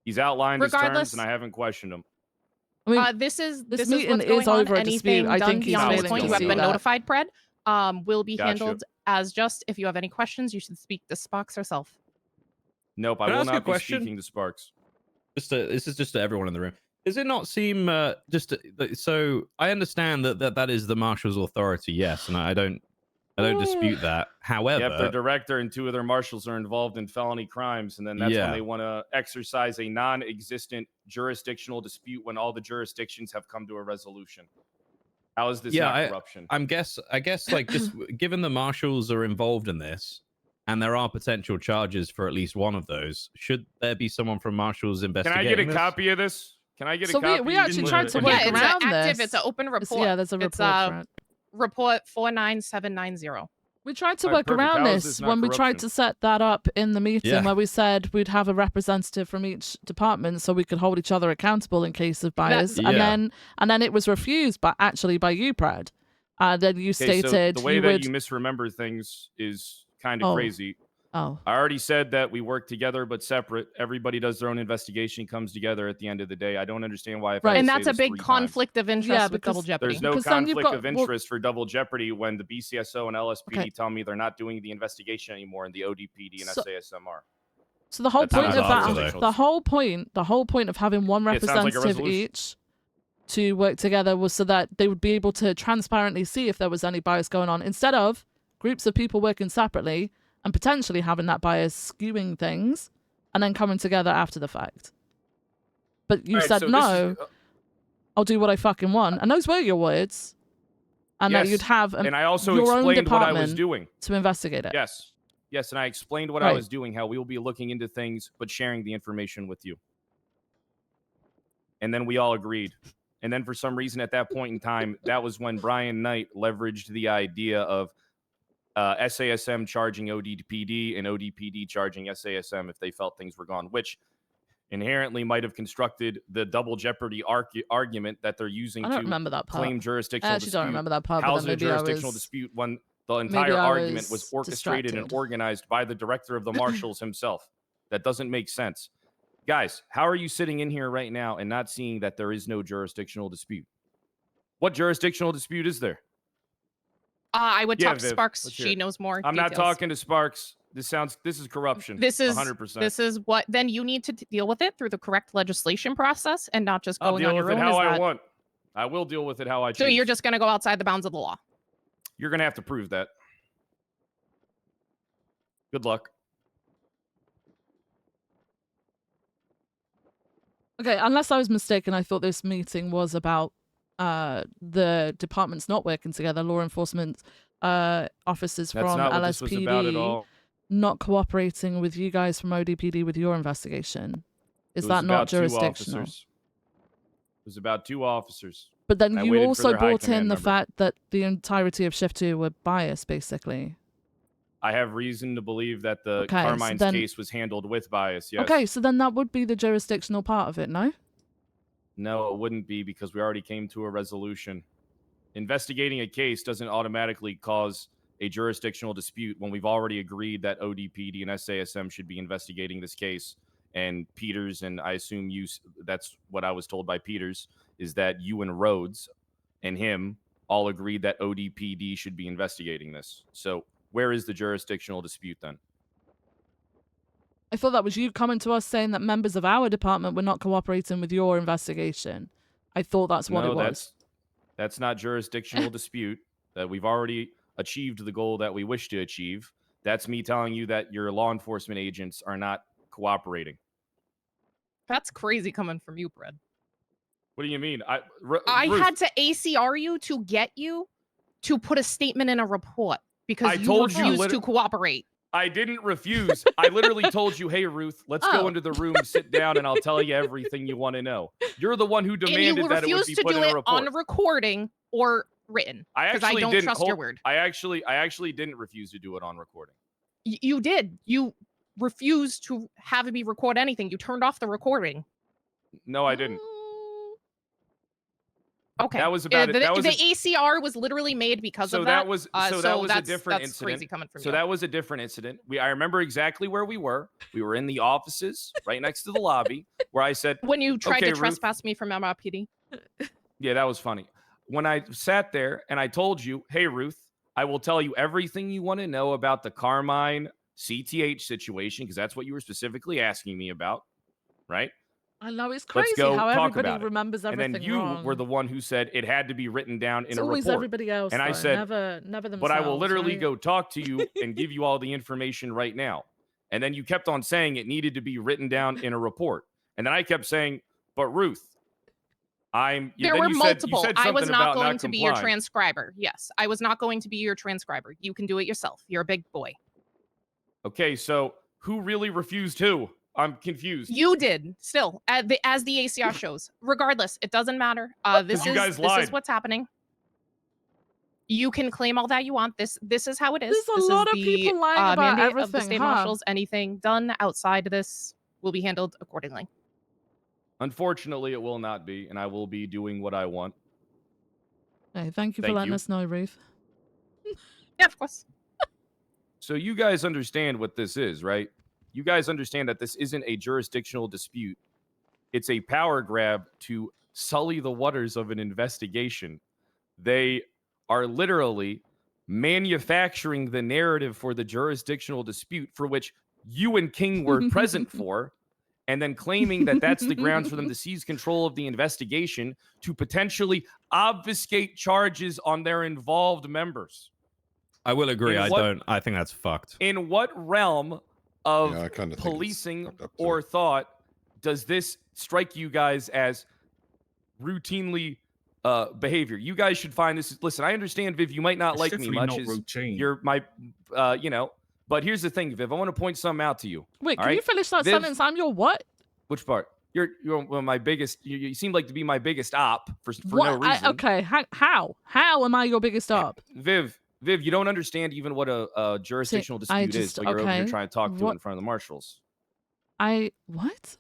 He's outlined his terms, and I haven't questioned him. I mean, this is meeting what's going is on. over a Anything dispute. I done think he's beyond this failing point, to you have see been that. notified, Pred. Will be Gotcha. handled as just. If you have any questions, you should speak to Sparks herself. Nope, I Can I will ask a not be question? speaking to Sparks. This is just to everyone in the room. Does it not seem so? I understand that is the marshal's authority, yes, and I don't dispute that. However, Yep, their director and two of their marshals are involved in felony crimes, and then that's when they want to exercise a non-existent jurisdictional dispute when all the jurisdictions have come to a resolution. How is this not corruption? I guess like just given the marshals are involved in this, and there are potential charges for at least one of those, should there be someone from marshals Can investigating? I get a copy of this? Can I get a copy? We actually tried to work around this. It's an open report. There's a report for it. Report 49790. We tried to work around this when we tried to set that up in the meeting where we said we'd have a representative from each department so we could hold each other accountable in case of bias. And then it was refused, but actually by you, Brad. Then you stated so the way that you misremember things is kind of crazy. Oh. I already said that we work together but separate. Everybody does their own investigation, comes together at the end of the day. I don't understand why. And that's a big conflict of interest with double jeopardy. There's no conflict of interest for double jeopardy when the BCSO and LSPD tell me they're not doing the investigation anymore, and the ODPD and SASM are. So the whole point of that, the whole point of having one representative each to work together was so that they would be able to transparently see if there was any bias going on, instead of groups of people working separately and potentially having that bias skewing things and then coming together after the fact. But you said, no, I'll do what I fucking want. And those were your words. And that you'd have and I also your own explained what I was department doing to investigate it. Yes, and I explained what I was doing, how we will be looking into things, but sharing the information with you. And then we all agreed. And then for some reason at that point in time, that was when Brian Knight leveraged the idea of SASM charging ODPD and ODPD charging SASM if they felt things were gone, which inherently might have constructed the double jeopardy argument that they're using I don't to remember that part. claim I jurisdictional actually dispute. don't remember that part, but How's then it a maybe I jurisdictional was... dispute when the maybe entire I argument was was orchestrated and distracted. organized by the director of the marshals himself? That doesn't make sense. Guys, how are you sitting in here right now and not seeing that there is no jurisdictional dispute? What jurisdictional dispute is there? I would Yeah, talk to Viv, Sparks. let's hear She it. knows more. I'm not details. talking to Sparks. This is corruption. This is 100%. This is what then you need to deal with it through the correct legislation process and not just I'll going deal on with your it own. how Is I that... want. I will deal with it how I choose. So you're just going to go outside the bounds of the law. You're going to have to prove that. Good luck. Okay, unless I was mistaken, I thought this meeting was about the departments not working together, law enforcement officers That's from not what LSPD this was about at all. not cooperating with you guys from ODPD with your investigation. Is It was that not about two jurisdictional? officers. It was about 2 officers. But then And I you waited for also their high brought in command the member. fact that the entirety of Shift 2 were biased, basically. I have reason to believe that the Okay, so Carmine's then- case was handled with bias, yes. Okay, so then that would be the jurisdictional part of it, no? No, it wouldn't be because we already came to a resolution. Investigating a case doesn't automatically cause a jurisdictional dispute when we've already agreed that ODPD and SASM should be investigating this case. And Peters, and I assume that's what I was told by Peters, is that you and Rhodes and him all agreed that ODPD should be investigating this. So where is the jurisdictional dispute then? I thought that was you coming to us saying that members of our department were not cooperating with your investigation. I thought that's what it was. That's not jurisdictional dispute. That we've already achieved the goal that we wish to achieve. That's me telling you that your law enforcement agents are not cooperating. That's crazy coming from you, Brad. What do you mean? I Ruth, had to ACR you to get you to put a statement in a report because I you told you refused to cooperate. I didn't refuse. I literally told you, hey, Ruth, let's go into the room, sit down, and I'll tell you everything you want to know. You're the one who And demanded you that it would refused be to put do in a it report. on recording or written. Because I don't trust your word. I actually didn't refuse to do it on recording. You did. You refused to have me record anything. You turned off the recording. No, I didn't. Okay. That was about it. The That was ACR was literally made because so of that. that was a different that's incident. crazy coming from so you. that was a different incident. I remember exactly where we were. We were in the offices right next to the lobby where I said, when you tried okay, to Ruth. trespass me from MRPD. Yeah, that was funny. When I sat there and I told you, hey, Ruth, I will tell you everything you want to know about the Carmine CTH situation, because that's what you were specifically asking me about, right? I know, it's Let's crazy go how talk everybody about it. remembers everything And then you wrong. were the one who said it had to be written down in It's a report. always everybody else, and I though, said, never themselves. but I will literally right? go talk to you and give you all the information right now. And then you kept on saying it needed to be written down in a report. And then I kept saying, but Ruth, There were multiple. You said I was something not about going not to be your complying. transcriber. Yes, I was not going to be your transcriber. You can do it yourself. You're a big boy. Okay, so who really refused who? I'm confused. You did. Still, as the ACR shows. Regardless, it doesn't matter. This you guys is lied. what's happening. You can claim all that you want. This is how it is. There's a This lot is of the people lying about mandate of the everything, state huh? marshals. Anything done outside of this will be handled accordingly. Unfortunately, it will not be, and I will be doing what I want. Hey, thank you for Thank letting you. us know, Ruth. Yeah, of course. So you guys understand what this is, right? You guys understand that this isn't a jurisdictional dispute. It's a power grab to sully the waters of an investigation. They are literally manufacturing the narrative for the jurisdictional dispute for which you and King were present for, and then claiming that that's the grounds for them to seize control of the investigation to potentially obfuscate charges on their involved members. I will agree. In I think that's fucked. In what realm of Yeah, I kinda think it's policing fucked up too. or thought does this strike you guys as routinely behavior? You guys should find this. Listen, I understand, Viv, you might not It's like me definitely much. not As routine. You're my, but here's the thing, Viv. I want to point something out to you. Wait, all can you right? finish that Viv, sentence? I'm your what? Which part? You're one of my biggest. You seem like to be my biggest op for What? no reason. Okay, how? How am I your biggest op? Viv, you don't understand even what a jurisdictional I dispute is, just- but you're over here okay. trying to talk to it What- in front of the marshals. What?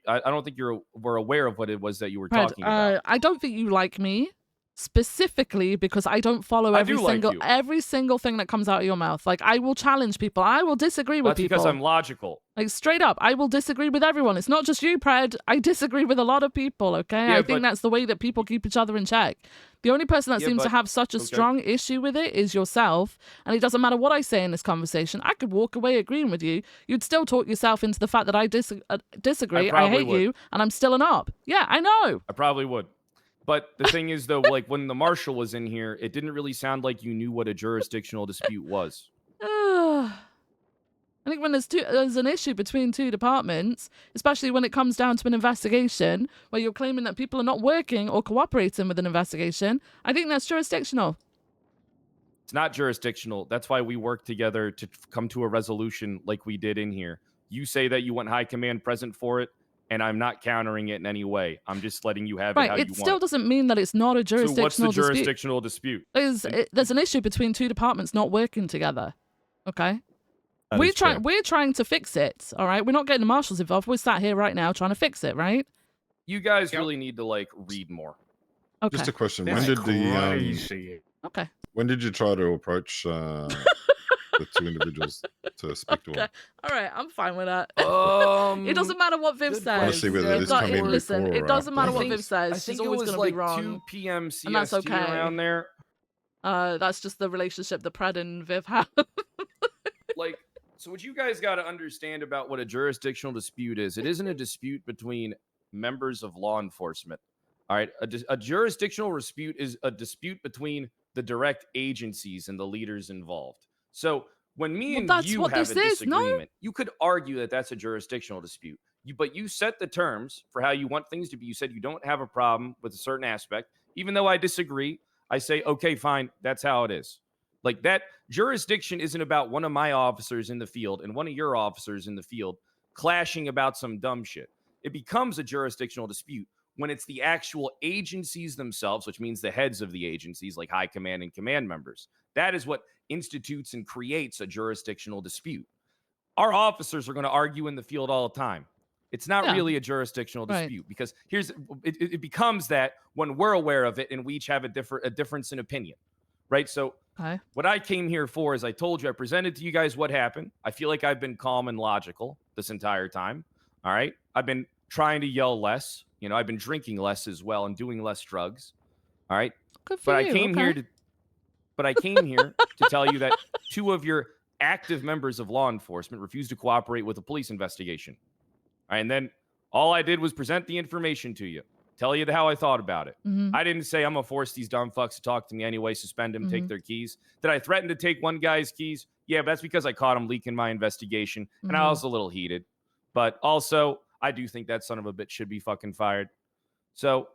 I don't think we're aware of what it was that you were Fred, talking about. I don't think you like me specifically because I don't follow I every do like single you. every single thing that comes out of your mouth. Like I will challenge people. I will disagree with That's people. because I'm logical. Like straight up, I will disagree with everyone. It's not just you, Pred. I disagree with a lot of people, okay? Yeah, I think but- that's the way that people keep each other in check. The only person that Yeah, seems to but- have such a okay. strong issue with it is yourself. And it doesn't matter what I say in this conversation. I could walk away agreeing with you. You'd still talk yourself into the fact that I disagree. I probably hate would. you, and I'm still an op. Yeah, I know. I probably would. But the thing is, though, like when the marshal was in here, it didn't really sound like you knew what a jurisdictional dispute was. I think when there's an issue between two departments, especially when it comes down to an investigation where you're claiming that people are not working or cooperating with an investigation, I think that's jurisdictional. It's not jurisdictional. That's why we work together to come to a resolution like we did in here. You say that you want high command present for it, and I'm not countering it in any way. I'm just letting you have it how Right, you it want. still doesn't mean that it's not a So what's the jurisdictional dispute. jurisdictional dispute? There's an issue between two departments not working together. Okay? That We're is true. trying to fix it, all right? We're not getting the marshals involved. We're sat here right now trying to fix it, right? You guys really need to like read more. Okay. Just a question. That's When did crazy. Okay. when did you try to approach the two individuals to speak to them? All right, I'm fine with that. Um, it doesn't matter what Viv says. Wanna see whether this come in listen, before it or doesn't matter after. what Viv says. I She's think it always was going to like be wrong. 2 p.m. CST and that's okay. around there. That's just the relationship that Pred and Viv have. Like, so what you guys got to understand about what a jurisdictional dispute is, it isn't a dispute between members of law enforcement. All right, a jurisdictional dispute is a dispute between the direct agencies and the leaders involved. So when me Well, and that's you what have this a is, no? disagreement, you could argue that that's a jurisdictional dispute. But you set the terms for how you want things to be. You said you don't have a problem with a certain aspect. Even though I disagree, I say, okay, fine, that's how it is. Like that jurisdiction isn't about one of my officers in the field and one of your officers in the field clashing about some dumb shit. It becomes a jurisdictional dispute when it's the actual agencies themselves, which means the heads of the agencies like high command and command members. That is what institutes and creates a jurisdictional dispute. Our officers are going to argue in the field all the time. It's not really a jurisdictional dispute because it becomes that when we're aware of it and we each have a difference in opinion, right? So what I came here for is I told you, I presented to you guys what happened. I feel like I've been calm and logical this entire time. All right. I've been trying to yell less. You know, I've been drinking less as well and doing less drugs. All right. Good for but you, I came here to tell you that 2 of your active members of law enforcement refused to cooperate with a police investigation. All right, and then all I did was present the information to you, tell you how I thought about it. I didn't say I'm going to force these dumb fucks to talk to me anyway, suspend them, take their keys. Did I threaten to take one guy's keys? Yeah, but that's because I caught him leaking my investigation, and I was a little heated. But also, I do think that son of a bitch should be fucking fired. So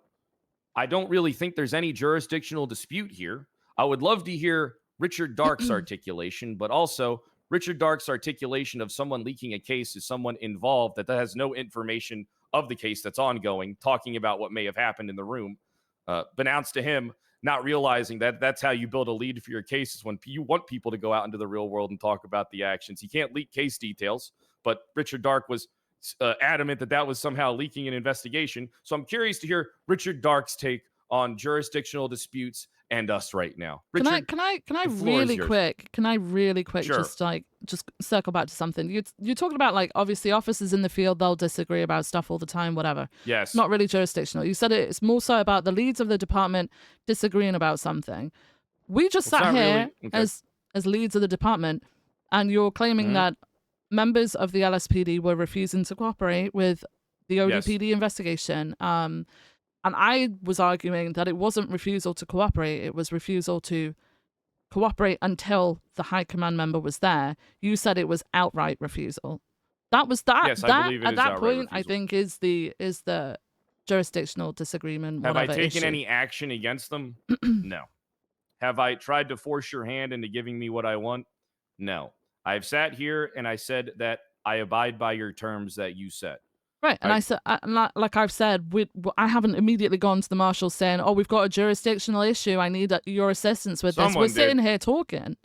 I don't really think there's any jurisdictional dispute here. I would love to hear Richard Dark's articulation, but also Richard Dark's articulation of someone leaking a case is someone involved that has no information of the case that's ongoing, talking about what may have happened in the room. Announced to him, not realizing that that's how you build a lead for your cases when you want people to go out into the real world and talk about the actions. He can't leak case details, but Richard Dark was adamant that was somehow leaking an investigation. So I'm curious to hear Richard Dark's take on jurisdictional disputes and us right now. Richard, Can I the floor is really yours. quick? Can I really quick Sure. just circle back to something? You're talking about like obviously officers in the field, they'll disagree about stuff all the time, whatever. Yes. Not really jurisdictional. You said it's more so about the leads of the department disagreeing about something. We just It's sat not here really- okay. as leads of the department, and you're claiming that members of the LSPD were refusing to cooperate with the ODPD investigation. And I was arguing that it wasn't refusal to cooperate, it was refusal to cooperate until the high command member was there. You said it was outright refusal. That was that. Yes, I that believe it at is that outright point, I refusal. think is the jurisdictional disagreement. Have I whatever taken issue. any action against them? No. Have I tried to force your hand into giving me what I want? No. I've sat here and I said that I abide by your terms that you set. Right, and I said, like I've said, I haven't immediately gone to the marshal saying, "Oh, we've got a jurisdictional issue. I need your assistance with this." Someone We're sitting did. here talking.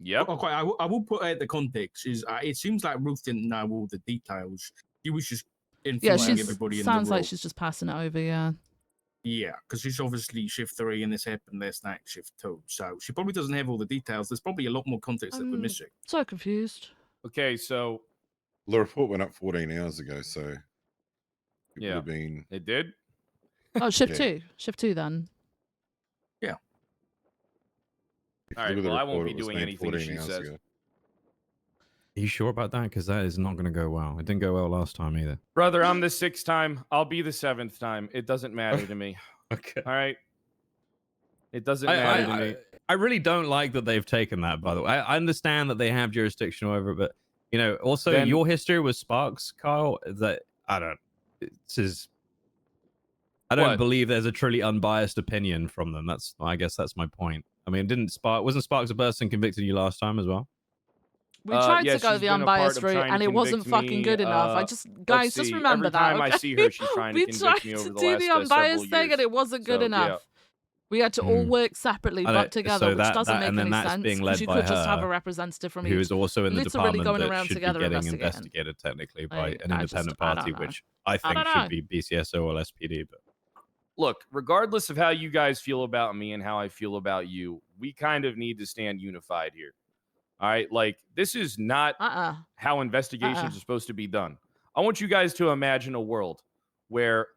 Yep. Okay, I will put out the context. Is it seems like Ruth didn't know all the details. She was just informing everybody in the room. Sounds like she's just passing it over, yeah. Yeah, because she's obviously shift 3 and this happened last night, shift 2. So she probably doesn't have all the details. There's probably a lot more context that we're missing. So confused. Okay, so The report went up 14 hours ago, so it would yeah, have been. it did. Oh, shift Yeah. 2. Shift 2 then. Yeah. All right. Look at the Well, I won't report, be it was doing made anything 14 she hours says. ago. Are you sure about that? Because that is not going to go well. It didn't go well last time either. Brother, I'm the 6th time. I'll be the 7th time. It doesn't matter to me. Okay. All right. It doesn't matter to me. I really don't like that they've taken that, by the way. I understand that they have jurisdiction over it, but, you know, also Then- your history with Sparks, Kyle, that, I don't What? believe there's a truly unbiased opinion from them. I guess that's my point. I mean, wasn't Sparks a person convicted you last time as well? We tried yeah, to go she's the been a part unbiased of route, trying and to it wasn't convict fucking me, good enough. let's Guys, just see. remember Every that. time I Okay? see her, she's trying to We convict tried me over to the do last the several unbiased thing, years. and it wasn't good So, enough. yeah. We had to all work separately, I know, but together, so which that- doesn't that- make and then any that's sense. being Because led you by could just have a her, representative from who each. is also in the literally department going that around should be together getting investigating. investigated technically by an I just- independent I don't party, know. which I I think don't should know. be BCSO or SPD. But Look, regardless of how you guys feel about me and how I feel about you, we kind of need to stand unified here. All right? Like, this is not how investigations are supposed to be done. I want you guys to imagine a world where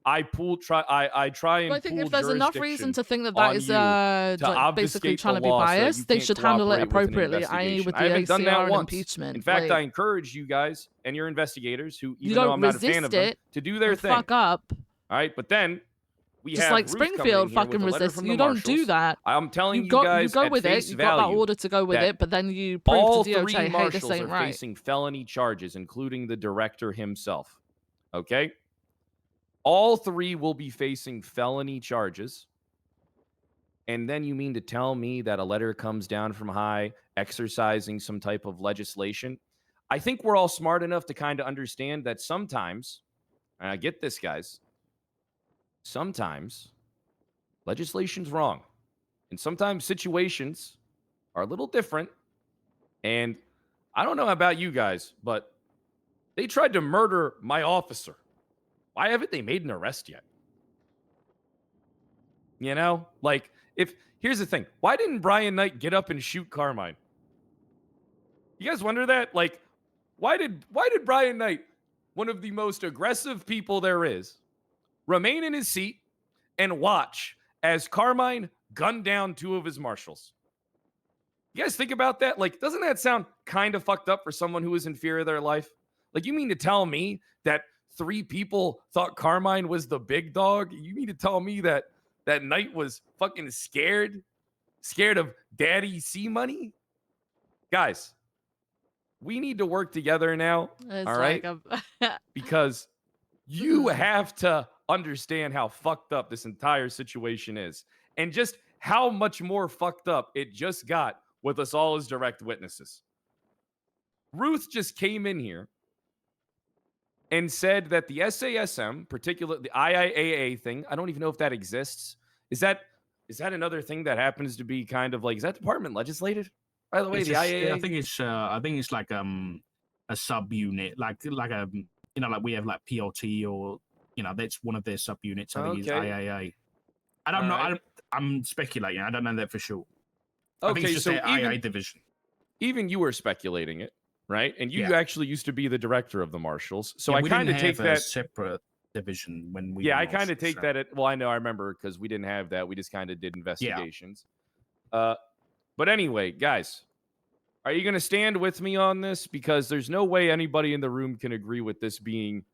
I try and Well, I think pool if there's enough reason jurisdiction to think that on that is you to like basically obfuscate trying the to be law so that you biased, they can't should handle it cooperate with an appropriately, i.e. investigation. with I the haven't done ACR that and once. impeachment. In fact, like, I encourage you guys and your investigators, who you even though don't I'm not a fan resist of them, it to do their and thing. fuck up. All right, but then we Just have like Ruth coming in Springfield here fucking with a letter resist. from You the don't do marshals. that. I'm telling you go guys with at it. face You got that value order to go with that it, but then you prove all to DOJ, three hey, this marshals ain't are right. facing felony charges, including the director himself. Okay? All three will be facing felony charges. And then you mean to tell me that a letter comes down from high exercising some type of legislation? I think we're all smart enough to kind of understand that sometimes, and I get this, guys, sometimes legislation's wrong. And sometimes situations are a little different. And I don't know about you guys, but they tried to murder my officer. Why haven't they made an arrest yet? You know, like, here's the thing. Why didn't Brian Knight get up and shoot Carmine? You guys wonder that? Like, why did Brian Knight, one of the most aggressive people there is, remain in his seat and watch as Carmine gunned down two of his marshals? You guys think about that? Like, doesn't that sound kind of fucked up for someone who is in fear of their life? Like, you mean to tell me that 3 people thought Carmine was the big dog? You mean to tell me that Knight was fucking scared of Daddy C money? Guys, we need to work together now. It's all right? Because you have to understand how fucked up this entire situation is, and just how much more fucked up it just got with us all as direct witnesses. Ruth just came in here and said that the SASM, particularly the IIAA thing, I don't even know if that exists. Is that another thing that happens to be kind of like, is that department legislated? By the way, It's the IAA. I think it's like a subunit, like a like we have like PLT, or that's one of their subunits. I think it's Okay. IAA. I don't know. All right. I'm speculating. I don't know that for sure. I think Okay, it's just so their IA division. even you were speculating it, right? And you Yeah. actually used to be the director of the marshals. So Yeah, I we kind of didn't take have a that separate division when we. Yeah, were I kind of marshals, take so. that at, well, I know, I remember, because we didn't have that. We just kind of did investigations. But anyway, guys, are you going to stand with me on this? Because there's no way anybody in the room can agree with this being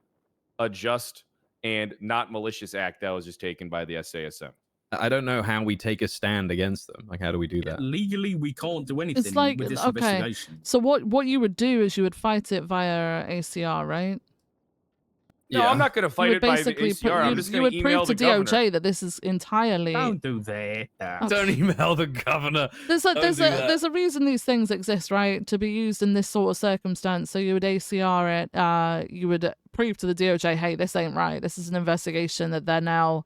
a just and not malicious act that was just taken by the SASM. I don't know how we take a stand against them. Like, how do we do that? Legally, we can't do anything It's like, with this okay, investigation. so what you would do is you would fight it via ACR, right? No, I'm not going to You fight would it by basically ACR. I'm just you going would to email prove to the governor. DOJ that this is entirely. Don't do that. Don't email the governor. There's a reason these things exist, right? To be used in this sort of circumstance. So you would ACR it. You would prove to the DOJ, hey, this ain't right. This is an investigation that they're now,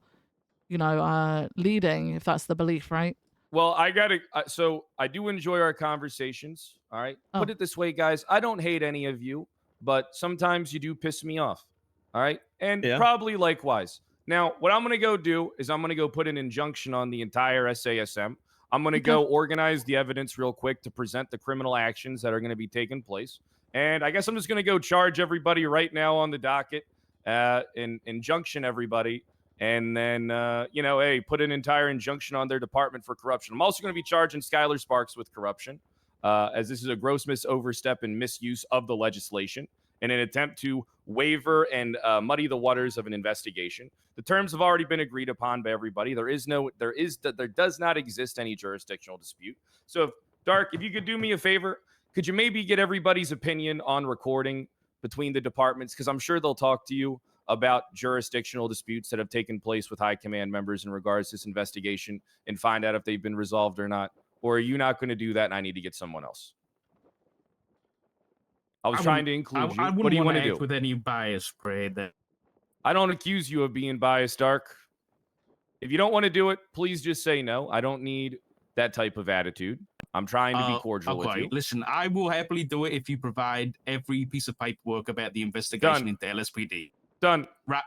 leading, if that's the belief, right? Well, I gotta. So I do enjoy our conversations. All right. Put it this way, guys. I don't hate any of you, but sometimes you do piss me off. All right, and probably likewise. Now, what I'm gonna go do is I'm gonna go put an injunction on the entire SASM. I'm gonna go organize the evidence real quick to present the criminal actions that are gonna be taking place. And I guess I'm just gonna go charge everybody right now on the docket, and injunction everybody. And then, hey, put an entire injunction on their department for corruption. I'm also going to be charging Skylar Sparks with corruption, as this is a gross overstep and misuse of the legislation in an attempt to waiver and muddy the waters of an investigation. The terms have already been agreed upon by everybody. There does not exist any jurisdictional dispute. So, Dark, if you could do me a favor, could you maybe get everybody's opinion on recording between the departments? Because I'm sure they'll talk to you about jurisdictional disputes that have taken place with high command members in regards to this investigation and find out if they've been resolved or not? Or are you not going to do that and I need to get someone else? I was trying to include you. What do you want to do? With any bias, Fred. I don't accuse you of being biased, Dark. If you don't want to do it, please just say no. I don't need that type of attitude. I'm trying to be cordial with you. Listen, I will happily do it if you provide every piece of paperwork about the investigation into LSPD. Done. Right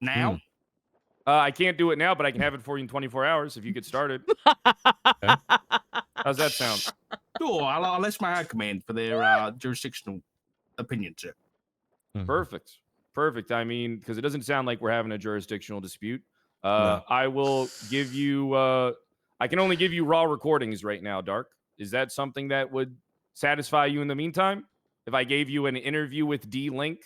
now? I can't do it now, but I can have it for you in 24 hours if you get started. How's that sound? Sure, I'll ask my high command for their jurisdictional opinion, sir. Perfect. I mean, because it doesn't sound like we're having a jurisdictional dispute. No. I will give you... I can only give you raw recordings right now, Dark. Is that something that would satisfy you in the meantime? If I gave you an interview with D-Link,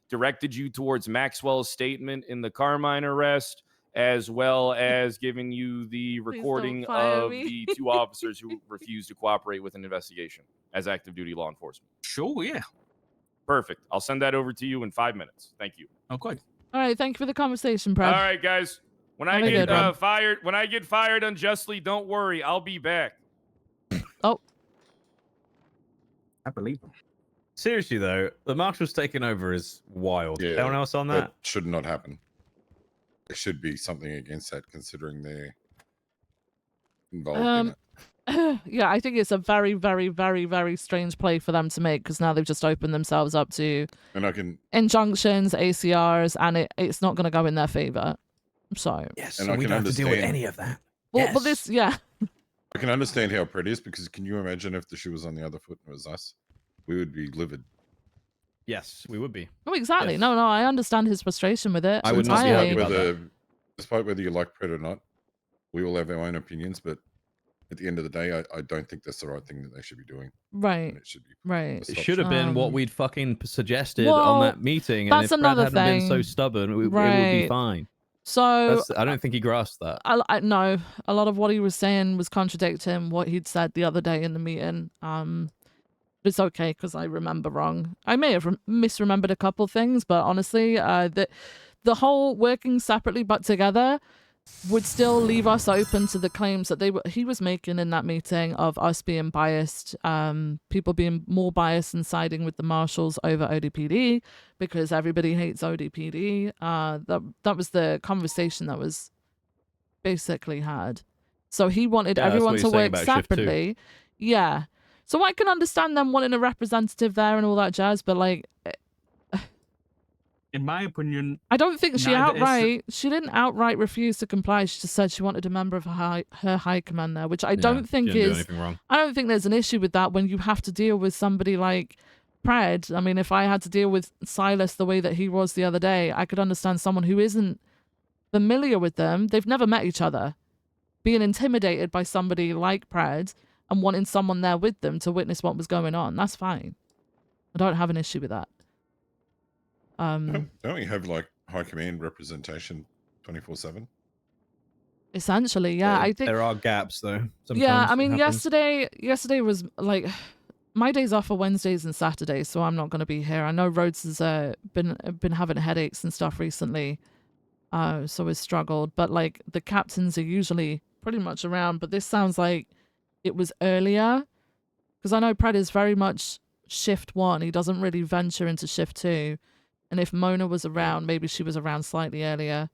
directed you towards Maxwell's statement in the Carmine arrest, as well as giving you the recording of the two officers who refused to cooperate with an investigation as active duty law enforcement. Sure, yeah. Perfect. I'll send that over to you in 5 minutes. Thank you. Okay. All right, thank you for the conversation, Brad. All right, guys. When I get fired unjustly, don't worry. I'll be back. Oh. I believe him. Seriously though, the Marshals taking over is wild. Yeah, Anyone else on that? Should not happen. There should be something against that, considering they're involved in it. Yeah, I think it's a very, very, very, very strange play for them to make, because now they've just opened themselves up to injunctions, ACRs, and it's not going to go in their favor. So yes, and I can understand any of that. Well, but this, yeah. I can understand how Pred is, because can you imagine if the shoe was on the other foot and it was us? We would be livid. Yes, we would be. Oh, exactly. Yes. No, I understand his frustration with it. I would not be happy about that. Despite whether you like Pred or not, we all have our own opinions, but at the end of the day, I don't think that's the right thing that they should be doing. Right. It should be right. It should have been what we'd fucking suggested well, on that meeting, and if Brad hadn't been so stubborn, it would be fine. So I don't think he grasped that. No, a lot of what he was saying was contradicting what he'd said the other day in the meeting. It's okay because I remember wrong. I may have misremembered a couple things, but honestly, the whole working separately but together would still leave us open to the claims that he was making in that meeting of us being biased, people being more biased and siding with the marshals over ODPD because everybody hates ODPD. That was the conversation that was basically had. So he wanted everyone to work separately. Yeah. So I can understand them wanting a representative there and all that jazz, but like, in my opinion, I don't think she didn't outright refuse to comply. She just said she wanted a member of her high command there, which I don't think is. I don't think there's an issue with that when you have to deal with somebody like Pred. I mean, if I had to deal with Silas the way that he was the other day, I could understand someone who isn't familiar with them. They've never met each other, being intimidated by somebody like Pred and wanting someone there with them to witness what was going on. That's fine. I don't have an issue with that. Don't we have like high command representation 24/7? Essentially, yeah. I think there are gaps though. Sometimes yeah, I mean, yesterday was like my days off are Wednesdays and Saturdays, so I'm not going to be here. I know Rhodes has been having headaches and stuff recently, so has struggled. But like the captains are usually pretty much around. But this sounds like it was earlier, because I know Pred is very much shift 1. He doesn't really venture into shift 2. And if Mona was around, maybe she was around slightly earlier.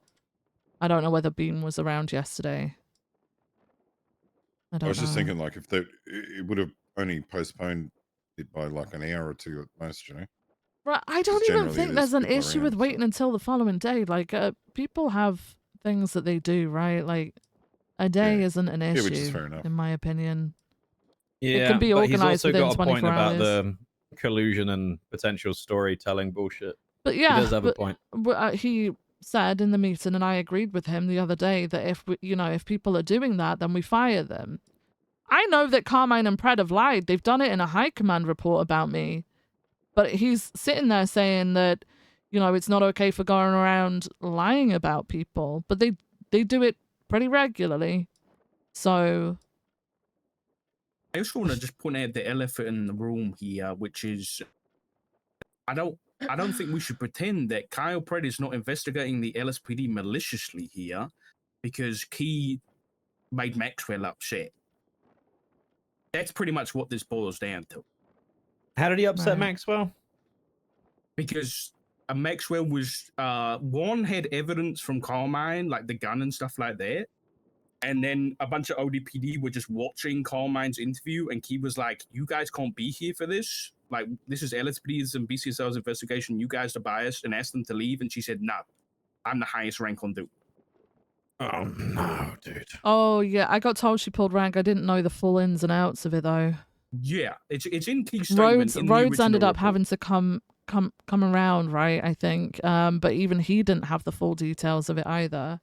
I don't know whether Beam was around yesterday. I I don't was just know. thinking, like, if it would have only postponed it by like an hour or two at most, you know. Right, I don't even Generally, think there's there's an people issue with around, waiting until the following day. Like, people have things that they do, right? Like, a day Yeah. isn't an Yeah, which is issue, fair enough. in my opinion. It Yeah, can be but he's organized also within got a point 24 about hours. the collusion and potential storytelling bullshit. But He yeah, does have a but, point. he said in the meeting, and I agreed with him the other day, that if if people are doing that, then we fire them. I know that Carmine and Pred have lied. They've done it in a high command report about me. But he's sitting there saying that, it's not okay for going around lying about people. But they do it pretty regularly. So I also want to just point out the elephant in the room here, which is I don't think we should pretend that Kyle Pred is not investigating the LSPD maliciously here because he made Maxwell upset. That's pretty much what this boils down to. How did he upset Maxwell? Because Maxwell was one had evidence from Carmine, like the gun and stuff like that. And then a bunch of ODPD were just watching Carmine's interview, and Key was like, "You guys can't be here for this. Like, this is LSPD's and BCSL's investigation. You guys are biased," and asked them to leave. And she said, "No, I'm the highest rank on duty." Oh no, dude. Oh yeah, I got told she pulled rank. I didn't know the full ins and outs of it though. Yeah, it's in Key's statement. Rhodes ended up having to come around, right? I think, but even he didn't have the full details of it either.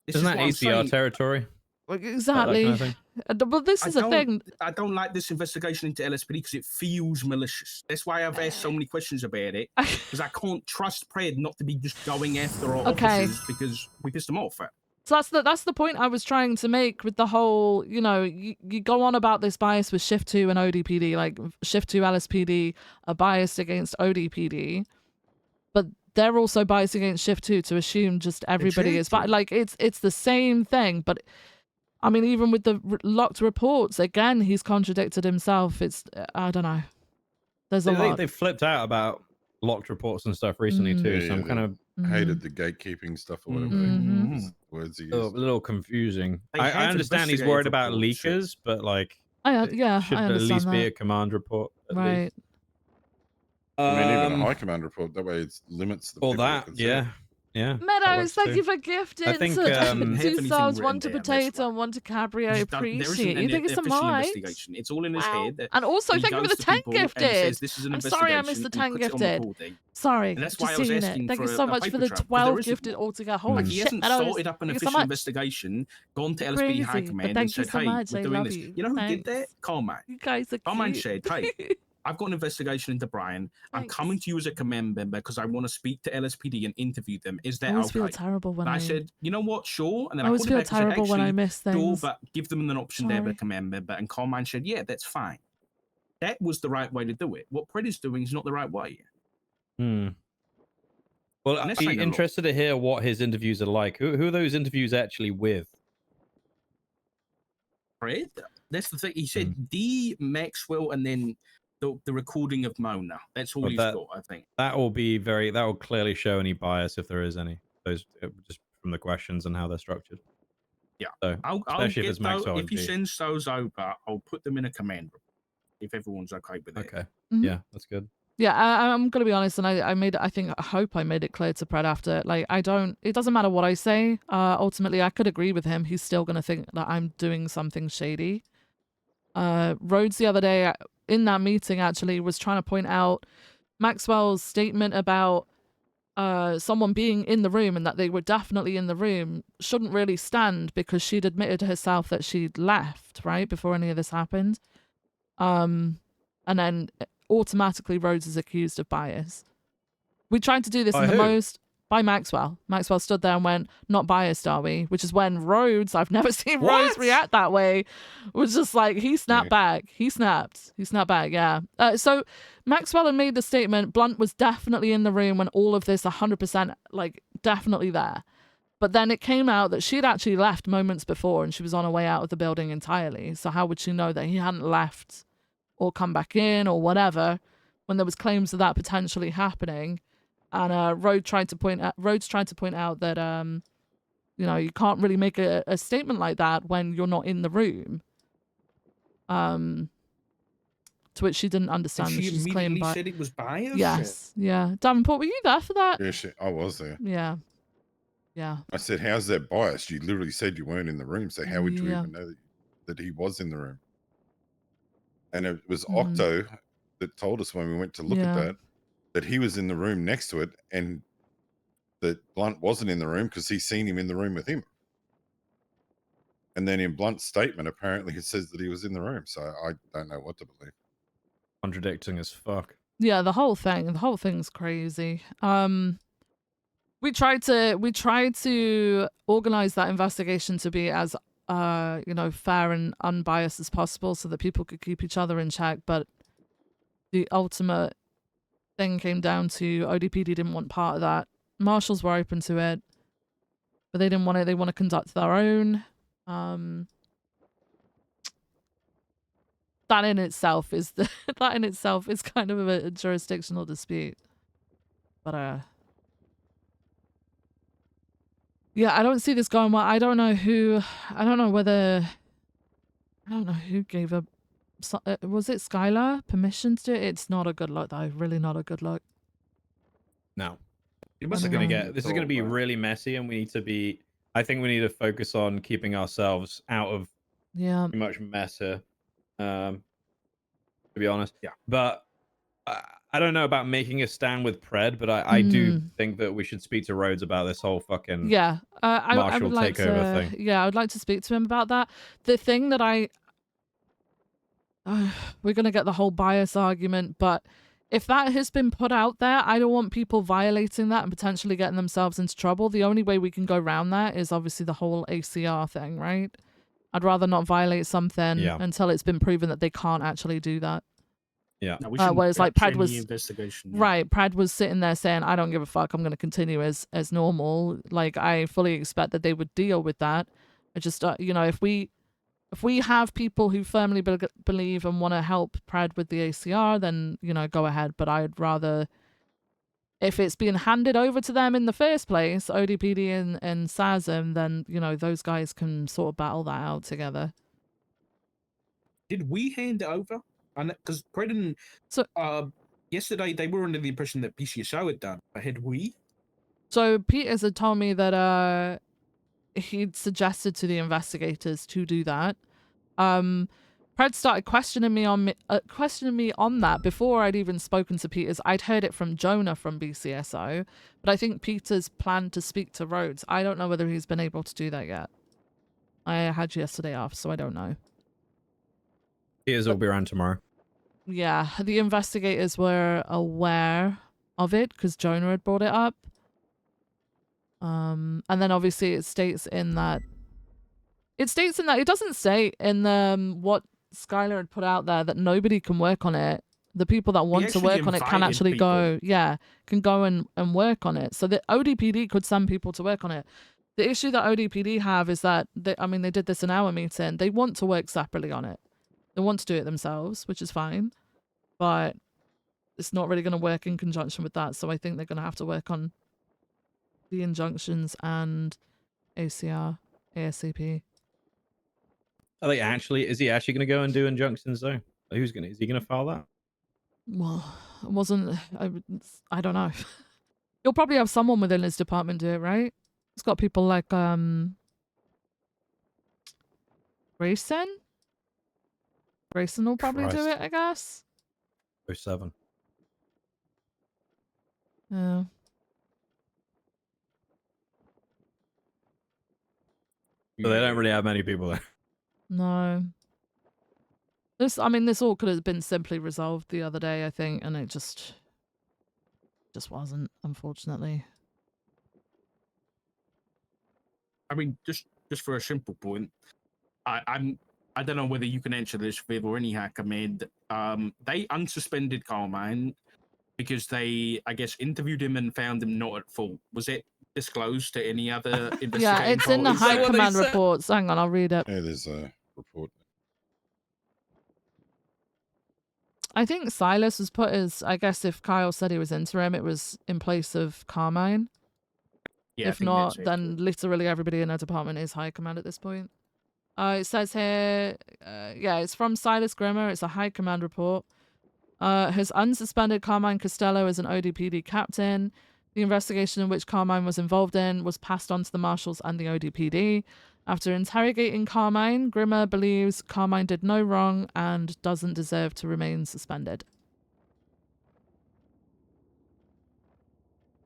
This Isn't is that what I'm ACR saying. territory? Exactly. That kind of thing? But this is a thing. I don't like this investigation into LSPD because it feels malicious. That's why I've asked so many questions about it, because I can't trust Pred not to be just going after our officers because we pissed them off. So that's the point I was trying to make with the whole, you go on about this bias with Shift 2 and ODPD, like Shift 2 LSPD are biased against ODPD, but they're also biased against Shift 2 to assume just everybody is biased. Like, it's the same thing, but I mean, even with the locked reports, again, he's contradicted himself. It's, I don't know. There's a lot. They flipped out about locked reports and stuff recently too, so I'm kind of hated the gatekeeping stuff or whatever words he used. a little confusing. They I have understand he's investigative worried about reports, leakers, but like, yeah, should I at understand least be that. a command report. At Right. least. I mean, even a high command report. That way, it limits the. All people that, can see yeah. Yeah. Meadows, thank you for gifting. I think, two stars, one to down, potato and one to Cabrio. I appreciate you. Thank you so much. It's all in his head. And also, he thank you for goes the to 10 people and gifted. says, "This is an I'm sorry I missed the investigation," 10 and puts it on gifted. recording. Sorry, And that's just why I was seeing asking it. Thank for you so a much for paper the trail, 'cause 12 there isn't gifted one. altogether. Holy Like, he shit, hasn't Meadows. started up an Thank you so official much. investigation, gone to LSPD Crazy, High but Command and thank you said, so "Hey, much. we're I doing love this." you. You know who did that? Thanks. Carmine. You guys are Carmine cute. said, "Hey, I've got an investigation into Brian. I'm coming to you as a command member because I want to speak to LSPD and interview them. Is I that always okay?" feel terrible when and I I said, "You know what? Sure." And then I always put it feel back and said, terrible when I "Actually, miss sure, things. but give them an option to have a Sorry. command member." And Carmine said, "Yeah, that's fine." That was the right way to do it. What Pred is doing is not the right way. Well, And I'd that's be saying a lot. interested to hear what his interviews are like. Who are those interviews actually with? Pred? That's the thing. He said D, Maxwell, and then the recording of Mona. That's all But he's that, got, I think. that will clearly show any bias if there is any. Those just from the questions and how they're structured. Yeah. So I'll especially if get it's Maxwell if and he D. sends those over, I'll put them in a command room if everyone's okay with it. Okay. Mhm. Yeah, that's good. Yeah, I'm gonna be honest, and I hope I made it clear to Pred after. Like, it doesn't matter what I say. Ultimately, I could agree with him. He's still gonna think that I'm doing something shady. Rhodes the other day in that meeting actually was trying to point out Maxwell's statement about someone being in the room and that they were definitely in the room shouldn't really stand because she'd admitted herself that she'd left right before any of this happened. And then automatically Rhodes is accused of bias. We tried to do this by Maxwell. Maxwell stood there and went, "Not biased, are we?" Which is when Rhodes, I've never seen Rhodes react that way, was just like, he snapped back. He snapped back, yeah. So Maxwell had made the statement, Blunt was definitely in the room when all of this 100%, like, definitely there. But then it came out that she'd actually left moments before and she was on her way out of the building entirely. So how would she know that he hadn't left or come back in or whatever when there was claims of that potentially happening? And Rhodes tried to point out that You know, you can't really make a statement like that when you're not in the room. To which she didn't And understand. she She just claimed immediately said it was biased? Yes, yeah. Davenport, were you there for that? Yeah, I was there. Yeah. Yeah. I said, how's that biased? You literally said you weren't in the room, so how would you Yeah. even know that he was in the room? And it was Mhm. Octo that told us when we went to look at Yeah. that he was in the room next to it, and that Blunt wasn't in the room because he's seen him in the room with him. And then in Blunt's statement, apparently it says that he was in the room. So I don't know what to believe. Contradicting as fuck. Yeah, the whole thing's crazy. We tried to organize that investigation to be as you know, fair and unbiased as possible so that people could keep each other in check, but the ultimate thing came down to ODPD didn't want part of that. Marshals were open to it, but they didn't want it. They want to conduct their own. That in itself is kind of a jurisdictional dispute. But yeah, I don't see this going well. I don't know who gave a was it Skylar permission to do it? It's not a good look though. Really not a good look. No. You This must is have gonna this is gonna be really messy, and I think we need to focus on keeping ourselves out of Yeah. too much mess here. To be honest. Yeah. But I don't know about making a stand with Pred, but I do think that we should speak to Rhodes about this whole fucking Yeah, I Marshall would like takeover to. thing. Yeah, I would like to speak to him about that. The thing that we're gonna get the whole bias argument, but if that has been put out there, I don't want people violating that and potentially getting themselves into trouble. The only way we can go around that is obviously the whole ACR thing, right? I'd rather not violate something until it's been proven that they can't actually do that. Yeah. No, we shouldn't Whereas like touch Pred any was investigation. Yeah. right, Pred was sitting there saying, "I don't give a fuck. I'm going to continue as normal." Like I fully expect that they would deal with that. I just you know, if we have people who firmly believe and want to help Pred with the ACR, then you know, go ahead. But I'd rather, if it's being handed over to them in the first place, ODPD and SASM, then you know those guys can sort of battle that out together. Did we hand it over? Because Pred and yesterday they were under the impression that PCSO had done. But had we? So Peters had told me that he'd suggested to the investigators to do that. Pred started questioning me on that before I'd even spoken to Peters. I'd heard it from Jonah from BCSO, but I think Peters planned to speak to Rhodes. I don't know whether he's been able to do that yet. I had yesterday off, so I don't know. Peters will be around tomorrow. Yeah, the investigators were aware of it because Jonah had brought it up. And then obviously it states in that it doesn't say in what Skylar had put out there that nobody can work on it. The people that want to work on it can actually go and work on it. So the ODPD could send people to work on it. The issue that ODPD have is that they did this in our meeting. They want to work separately on it. They want to do it themselves, which is fine, but it's not really going to work in conjunction with that. So I think they're going to have to work on the injunctions and ACR ASAP. Are they actually? Is he actually going to go and do injunctions though? Is he going to file that? Well, it wasn't. I don't know. You'll probably have someone within his department do it, right? It's got people like Grayson. Grayson will probably do it, I guess. 07. Yeah. So they don't really have many people there. No. This all could have been simply resolved the other day, I think, and it just wasn't, unfortunately. I mean, just for a simple point, I don't know whether you can answer this, Viv, or any hacker made. They unsuspended Carmine because they, I guess, interviewed him and found him not at fault. Was it disclosed to any other investigating? Yeah, it's in the high command reports. Hang on, I'll read it. Yeah, there's a report. I think Silas was put as, I guess if Kyle said he was interim, it was in place of Carmine. Yeah, I If think not, that's it. then literally everybody in our department is high command at this point. It says here, yeah, it's from Silas Grimmer. It's a high command report. Has unsuspended Carmine Costello as an ODPD captain. The investigation in which Carmine was involved in was passed on to the marshals and the ODPD. After interrogating Carmine, Grimmer believes Carmine did no wrong and doesn't deserve to remain suspended.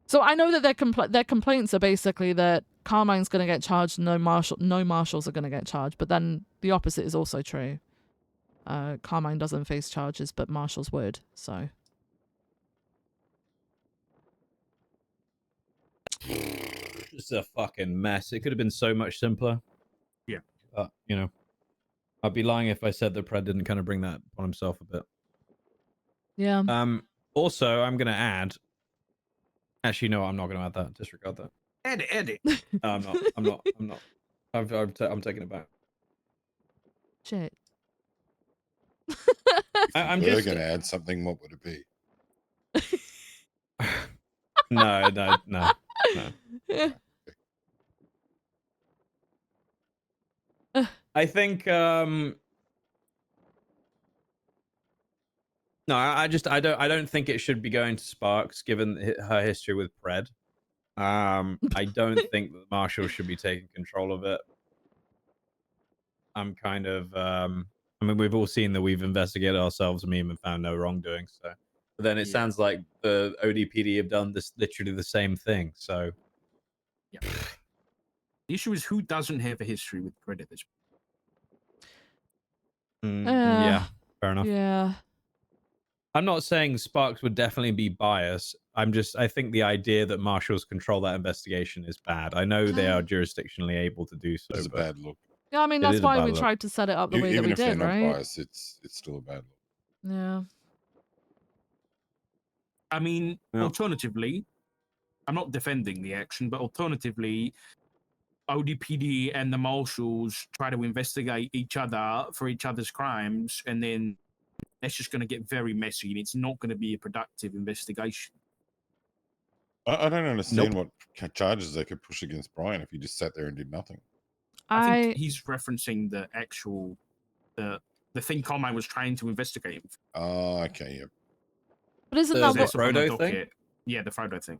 So I know that their complaints are basically that Carmine's going to get charged, no marshals are going to get charged, but then the opposite is also true. Carmine doesn't face charges, but marshals would, so... It's a fucking mess. It could have been so much simpler. Yeah. You know, I'd be lying if I said that Pred didn't kind of bring that on himself a bit. Yeah. Also, I'm going to add... Actually, no, I'm not going to add that. Disregard that. Edit. No, I'm not. I'm taking it back. Shit. I'm just going to add something. What would it be? No. I think no, I don't think it should be going to Sparks given her history with Pred. I don't think that the marshal should be taking control of it. I'm kind of I mean, we've all seen that we've investigated ourselves and found no wrongdoing, so but then it sounds like the ODPD have done this literally the same thing, so yeah. The issue is who doesn't have a history with Pred at this point. Yeah, fair enough. Yeah. I'm not saying Sparks would definitely be biased. I think the idea that marshals control that investigation is bad. I know they are jurisdictionally able to do so. It's a bad look. Yeah, I mean, that's why we tried to set it up the way that we did, right? Even if they're not biased, it's still a bad look. Yeah. I mean, alternatively, I'm not defending the action, but alternatively, ODPD and the marshals try to investigate each other for each other's crimes, and then that's just going to get very messy, and it's not going to be a productive investigation. I don't understand what charges they could push against Brian if he just sat there and did nothing. I think he's referencing the actual the thing Carmine was trying to investigate. Oh, okay, yeah. But isn't that what Frodo thing? Yeah, the Frodo thing.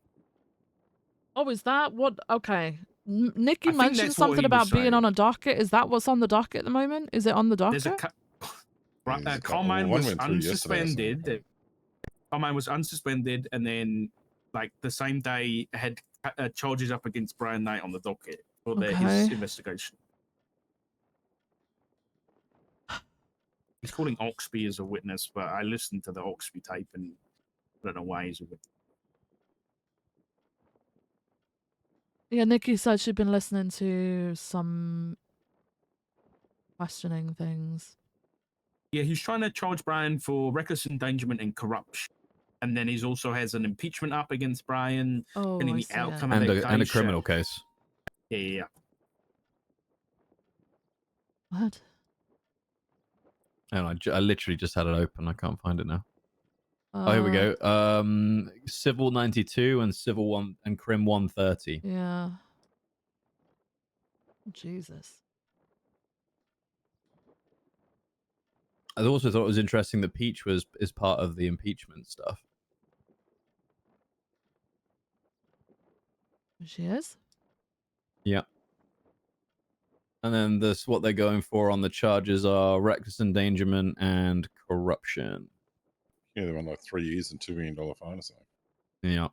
Oh, is that what? Okay. Nikki I think mentioned that's what something he about was being saying. on a docket. Is that what's on the docket at the moment? Is it on the docket? There's Carmine was unsuspended. Carmine was unsuspended, and then, like the same day, had charges up against Brian Knight on the docket for his investigation. He's calling Oxby as a witness, but I listened to the Oxby tape and I don't know why he's a witness. Yeah, Nikki said she'd been listening to some questioning things. Yeah, he's trying to charge Brian for reckless endangerment and corruption. And then he's also has an impeachment up against Brian and the outcome of that case. And a criminal case. Yeah. What? And I literally just had it open. I can't find it now. Oh, here we go. Civil 92 and Civil 1 and Crim 130. Yeah. Jesus. I also thought it was interesting that Peach is part of the impeachment stuff. She is? Yeah. And then what they're going for on the charges are reckless endangerment and corruption. Yeah, they want like 3 years and $2 million fine or something. Yeah.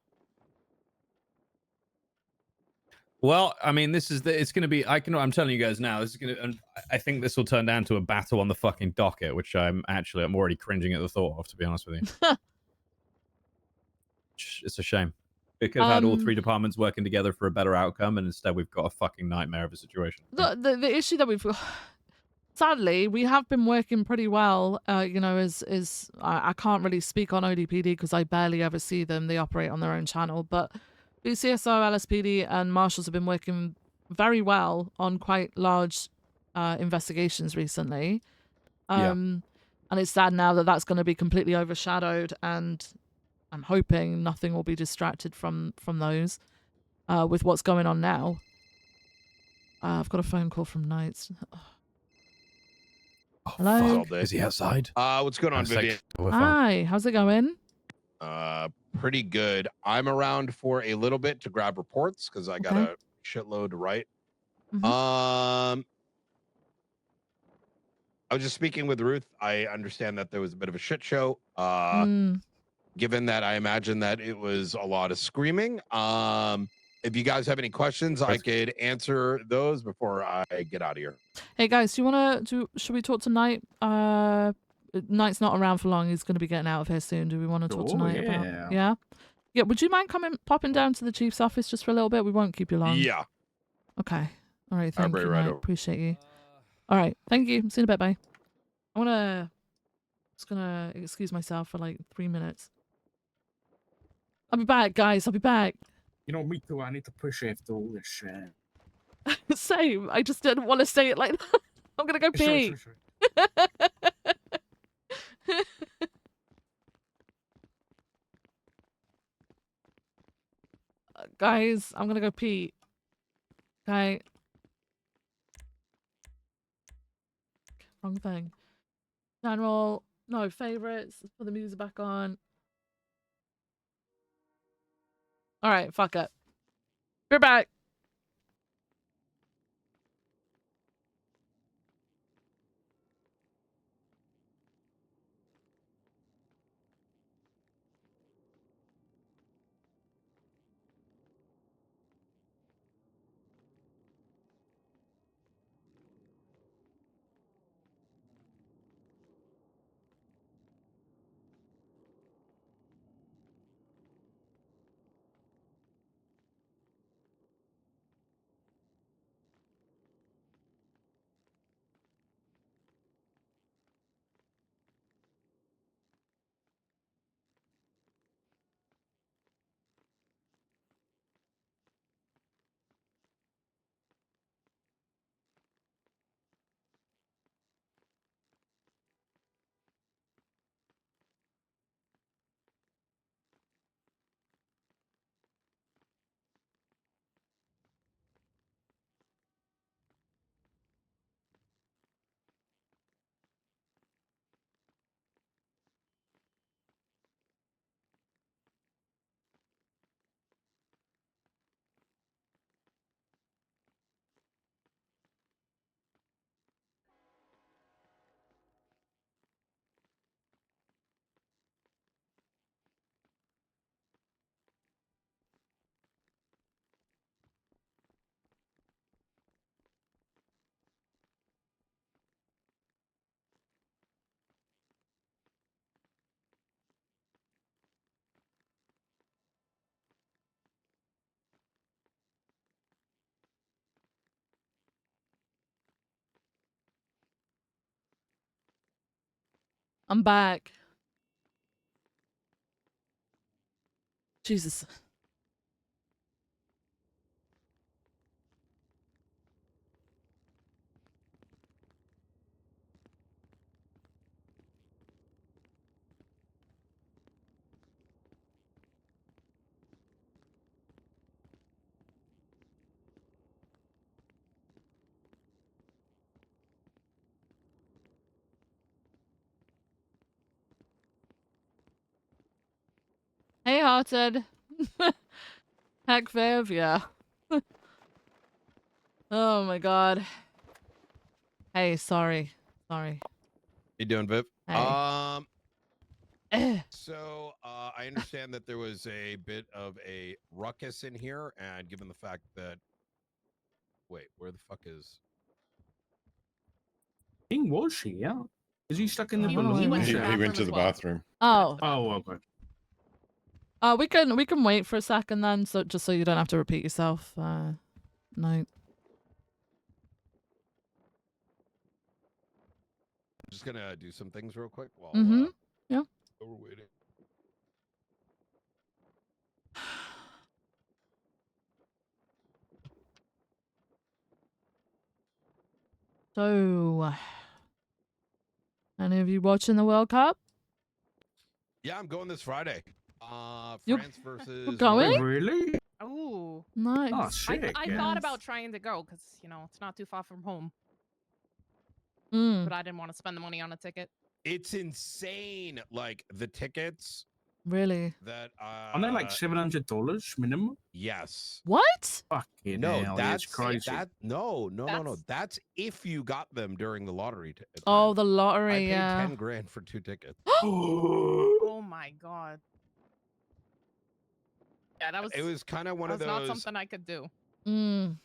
Well, I mean, it's going to be, I'm telling you guys now, this is going to, and I think this will turn down to a battle on the fucking docket, which I'm already cringing at the thought of, to be honest with you. It's a shame. We could have had all three departments working together for a better outcome, and instead we've got a fucking nightmare of a situation. The issue that we've... Sadly, we have been working pretty well, you know, I can't really speak on ODPD because I barely ever see them. They operate on their own channel, but BCSO, LSPD, and Marshals have been working very well on quite large investigations recently. And it's sad now that that's going to be completely overshadowed, and I'm hoping nothing will be distracted from those. with what's going on now. I've got a phone call from Knights. Hello? Is he outside? What's going on, Vivian? Hi, how's it going? Pretty good. I'm around for a little bit to grab reports because I got Okay. a shitload to write. Mhm. I was just speaking with Ruth. I understand that there was a bit of a shit show. Mm. Given that I imagine that it was a lot of screaming. If you guys have any questions, I could answer those before I get out of here. Hey guys, should we talk tonight? Knight's not around for long. He's going to be getting out of here soon. Do we want to talk Sure, tonight yeah. about? Yeah. Yeah. Would you mind popping down to the chief's office just for a little bit? We won't keep you long. Yeah. Okay. All right. Thank bring you, it right Knight. over. Appreciate you. All right. Thank you. See you in a bit. Bye. Just gonna excuse myself for like 3 minutes. I'll be back, guys. I'll be back. You know, me too. I need to push after all this shit. Same. I just didn't want to say it like that. I'm gonna go pee. Sure. Guys, I'm gonna go pee. Okay. Wrong thing. General, no favorites. Let's put the music back on. Alright, fuck it. We're back. I'm back. Jesus. Hey, Hearted. Heck, Viv, yeah. Oh my god. Hey, sorry. Sorry. You doing, Viv? Hey. So I understand that there was a bit of a ruckus in here, and given the fact that, wait, where the fuck is? King was she? Yeah. Is he stuck in the He balloon? went He went to the bathroom. Oh. Oh, okay. We can wait for a second then, so just so you don't have to repeat yourself. No. I'm just gonna do some things real quick while Yeah. we're waiting. So, any of you watching the World Cup? Yeah, I'm going this Friday. You're- France versus You're going? Really? Ooh. Nice. Oh, sick. I yeah. thought about trying to go because, you know, it's not too far from home. Mm. But I didn't want to spend the money on a ticket. It's insane. Like the tickets Really? that Aren't they like $700 minimum? yes. What? Fucking No, hell, that's it's crazy. no. That's- That's if you got them during the lottery. Oh, the I lottery. paid Yeah. 10 grand for 2 tickets. Oh my god. Yeah, that was. It was kind of one that of was those. not something I could do. Mm.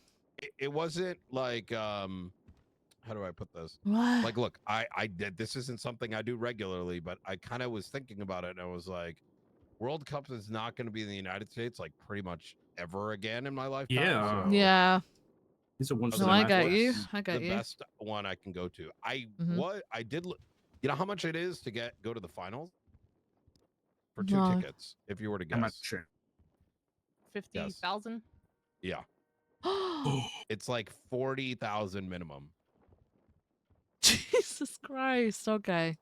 It wasn't like how do I put this? What? Like, look, I did this isn't something I do regularly, but I kind of was thinking about it, and I was like, World Cup is not going to be in the United States like pretty much ever again in my lifetime. Yeah. So Yeah. It's a once No, in a I got lifetime. you. I got the you. best one I can go to. I Mhm. I did look. You know how much it is to go to the finals for 2 No. tickets? If you were to I'm not guess, sure. 50,000. yeah, it's like 40,000 minimum. Jesus Christ. Okay.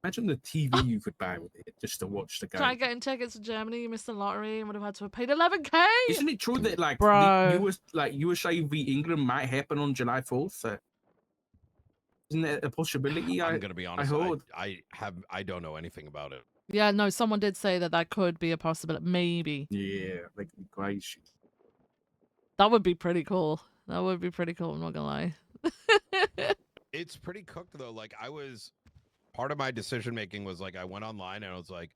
Imagine the TV you could buy with it just to watch the game. Try getting tickets to Germany. You missed the lottery and would have had to have paid 11K. Isn't it true that like Bro. USA v England might happen on July 4th? Isn't that a possibility? I'm gonna be honest. heard. I don't know anything about it. Yeah, no, someone did say that that could be a possibility. Maybe. Yeah, like crazy. That would be pretty cool. That would be pretty cool. I'm not gonna lie. It's pretty cooked though. Like part of my decision making was like I went online and I was like,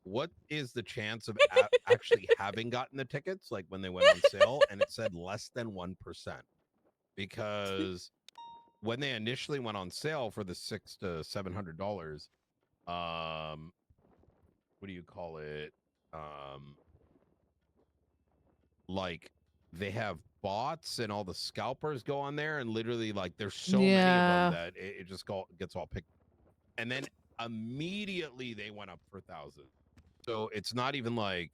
what is the chance of actually having gotten the tickets like when they went on sale? And it said less than 1%, because when they initially went on sale for the $600 to $700, what do you call it? Like they have bots and all the scalpers go on there, and literally like there's so many of them that it just gets all picked. And then immediately they went up for thousands. So it's not even like,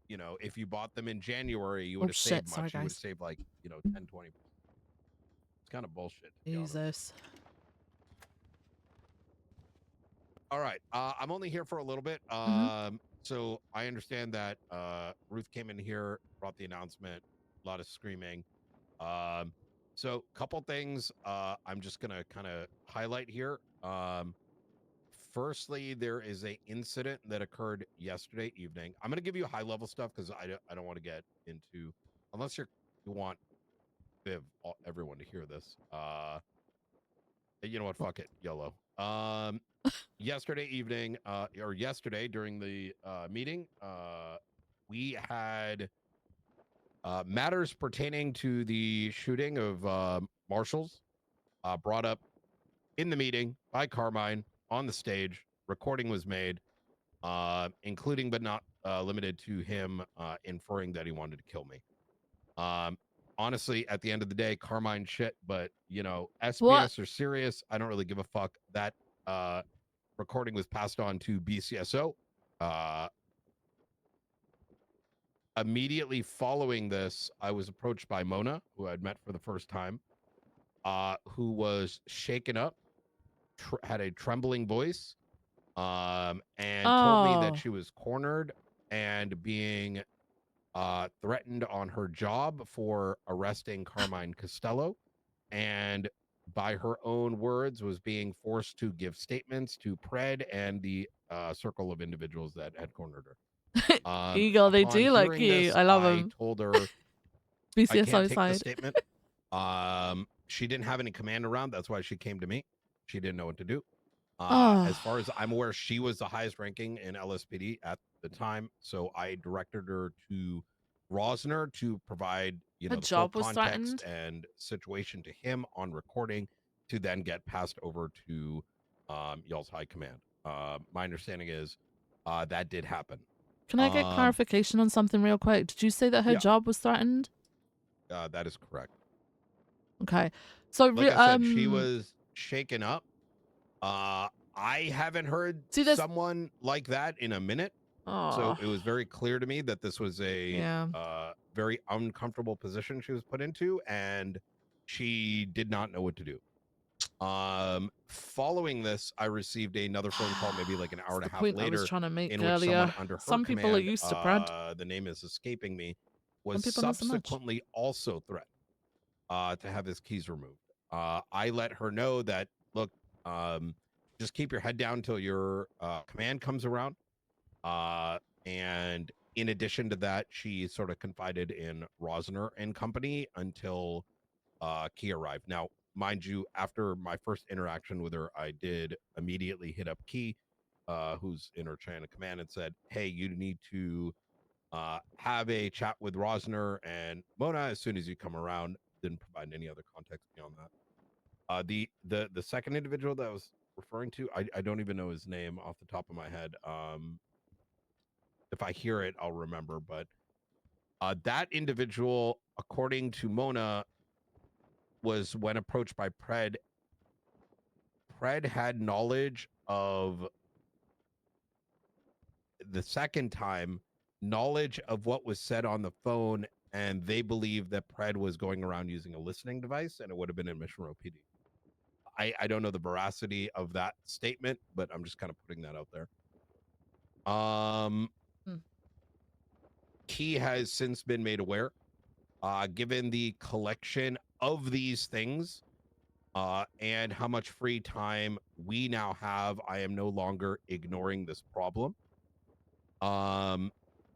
you know, if you bought them in January, you would have saved much. Sorry, you would have guys. saved like, 10, 20. It's kind of bullshit. Jesus. All right. I'm only here for a little bit. So I understand that Ruth came in here, brought the announcement, a lot of screaming. So couple things I'm just going to kind of highlight here. Firstly, there is a incident that occurred yesterday evening. I'm going to give you high level stuff because I don't want to get into, unless you want everyone to hear this. You know what? Fuck it. YOLO. Yesterday evening, or yesterday during the meeting, we had matters pertaining to the shooting of marshals brought up in the meeting by Carmine on the stage. Recording was made, including but not limited to him inferring that he wanted to kill me. Honestly, at the end of the day, Carmine shit, but SPS are serious. I don't really give a fuck. That recording was passed on to BCSO. Immediately following this, I was approached by Mona, who I'd met for the first time, who was shaken up, had a trembling voice, and told me that she was cornered and being threatened on her job for arresting Carmine Costello, and by her own words was being forced to give statements to Pred and the circle of individuals that had cornered her. Eagle, they Upon do like hearing you. this, I love I them. told her I BCSO can't take the side. statement. She didn't have any command around. That's why she came to me. She didn't know what to do. As far as I'm aware, she was the highest ranking in LSPD at the time. So I directed her to Rosner to provide, Her the full job was context threatened? and situation to him on recording, to then get passed over to y'all's high command. My understanding is that did happen. Can I get clarification on something real quick? Did you say that her Yeah. job was threatened? That is correct. Okay. So, Like I said, she was shaken up. I haven't heard someone like that in a minute. So it was very clear to me that this was a very uncomfortable position she was put into, and she did not know what to do. Following this, I received another phone call, maybe like an hour and a half point I later, was trying to make in which earlier. someone under her Some people are command, used to Pred. the name is escaping me, Some was people not so much. subsequently also threatened to have his keys removed. I let her know that, look, just keep your head down until your command comes around. And in addition to that, she sort of confided in Rosner and company until Key arrived. Now, mind you, after my first interaction with her, I did immediately hit up Key, who's in her chain of command, and said, hey, you need to have a chat with Rosner and Mona as soon as you come around. Didn't provide any other context beyond that. The second individual that I was referring to, I don't even know his name off the top of my head. If I hear it, I'll remember. But that individual, according to Mona, was when approached by Pred. Pred had knowledge of the second time, knowledge of what was said on the phone, and they believe that Pred was going around using a listening device, and it would have been in Mission Row PD. I don't know the veracity of that statement, but I'm just kind of putting that out there. Key has since been made aware, given the collection of these things and how much free time we now have. I am no longer ignoring this problem.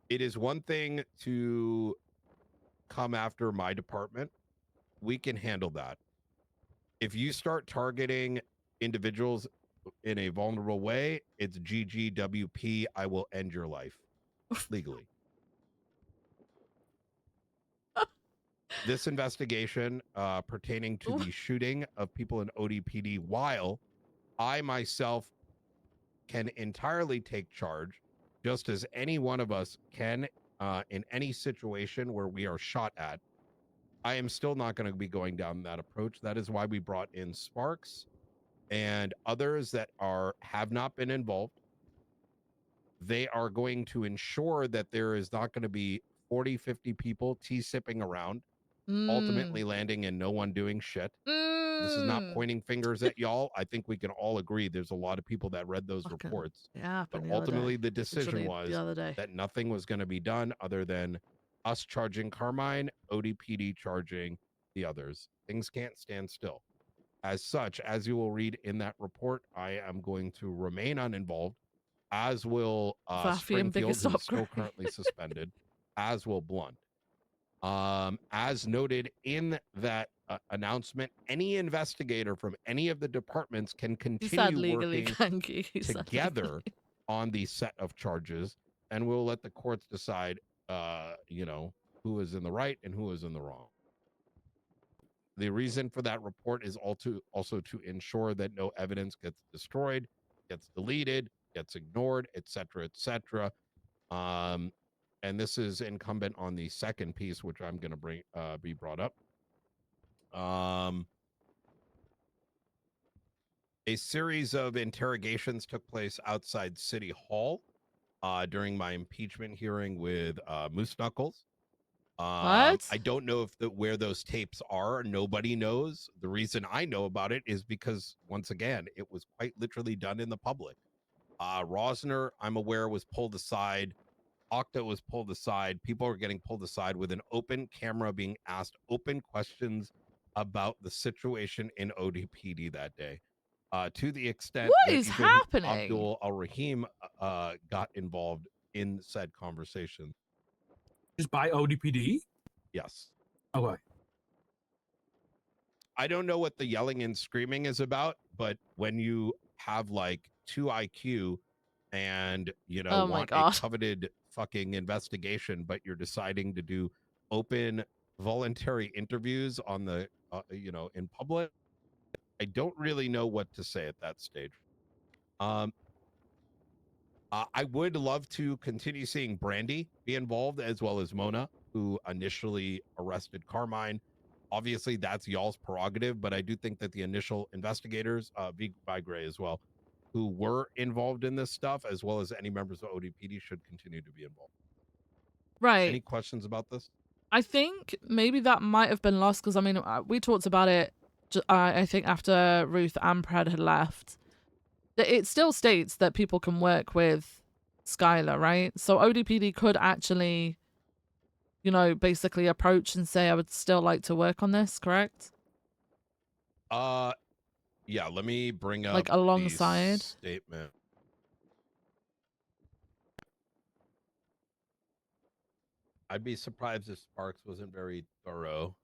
It is one thing to come after my department. We can handle that. If you start targeting individuals in a vulnerable way, it's GGWP. I will end your life legally. This investigation pertaining to the shooting of people in ODPD, while I myself can entirely take charge, just as any one of us can in any situation where we are shot at, I am still not going to be going down that approach. That is why we brought in Sparks and others that have not been involved. They are going to ensure that there is not going to be 40, 50 people T-sipping around, ultimately landing and no one doing shit. This is not pointing fingers at y'all. I think we can all agree there's a lot of people that read those reports. Yeah, but the other ultimately day. the decision Literally the other day. that nothing was going to be done other than us charging Carmine, ODPD charging the others. Things can't stand still. As such, as you will read in that report, I am going to remain uninvolved, as will Vaffy and Springfield, biggest who's still upgrade. currently suspended, as will Blunt. As noted in that announcement, any investigator from any of the departments can He said continue legally, working thank you. He said together on the set of charges, and we'll let the courts decide, who is in the right and who is in the wrong. The reason for that report is also to ensure that no evidence gets destroyed, gets deleted, gets ignored, etc., etc. And this is incumbent on the second piece, which I'm going to be brought up. A series of interrogations took place outside City Hall during my impeachment hearing with Moose Knuckles. What? I don't know where those tapes are. Nobody knows. The reason I know about it is because, once again, it was quite literally done in the public. Rosner, I'm aware, was pulled aside. Octa was pulled aside. People are getting pulled aside with an open camera being asked open questions about the situation in ODPD that day. To the extent What that is even happening? Abdul Al-Rahim got involved in said conversation. Just by ODPD? Yes. Okay. I don't know what the yelling and screaming is about, but when you have like 2 IQ and, Oh my want God. a coveted fucking investigation, but you're deciding to do open voluntary interviews on the, in public, I don't really know what to say at that stage. I would love to continue seeing Brandy be involved, as well as Mona, who initially arrested Carmine. Obviously, that's y'all's prerogative, but I do think that the initial investigators, by Gray as well, who were involved in this stuff, as well as any members of ODPD, should continue to be involved. Right. Any questions about this? I think maybe that might have been lost because, I mean, we talked about it, I think, after Ruth and Pred had left. It still states that people can work with Skylar, right? So ODPD could actually, you know, basically approach and say I would still like to work on this, correct? Yeah, let me bring up Like the alongside. statement. I'd be surprised if Sparks wasn't very thorough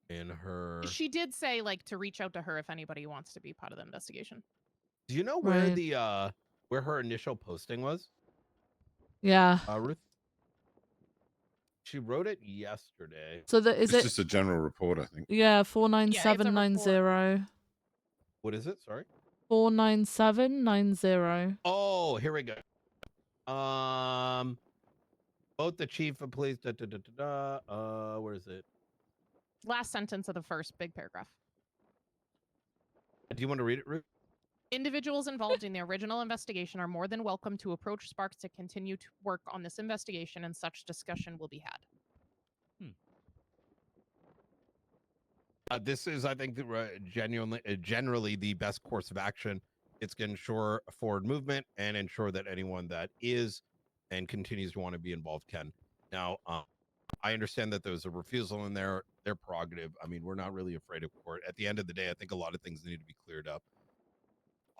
in her. She did say like to reach out to her if anybody wants to be part of the investigation. Do you know where Right. the where her initial posting was? Yeah. Ruth? She wrote it yesterday. So that is It's it just a general report, I think. Yeah, 49790. What is it? Sorry. 49790. Oh, here we go. Both the chief of police. Where is it? Last sentence of the first big paragraph. Do you want to read it, Ruth? Individuals involved in the original investigation are more than welcome to approach Sparks to continue to work on this investigation, and such discussion will be had. This is, I think, generally the best course of action. It's going to ensure forward movement and ensure that anyone that is and continues to want to be involved can. Now, I understand that there's a refusal in there. Their prerogative. I mean, we're not really afraid of court. At the end of the day, I think a lot of things need to be cleared up.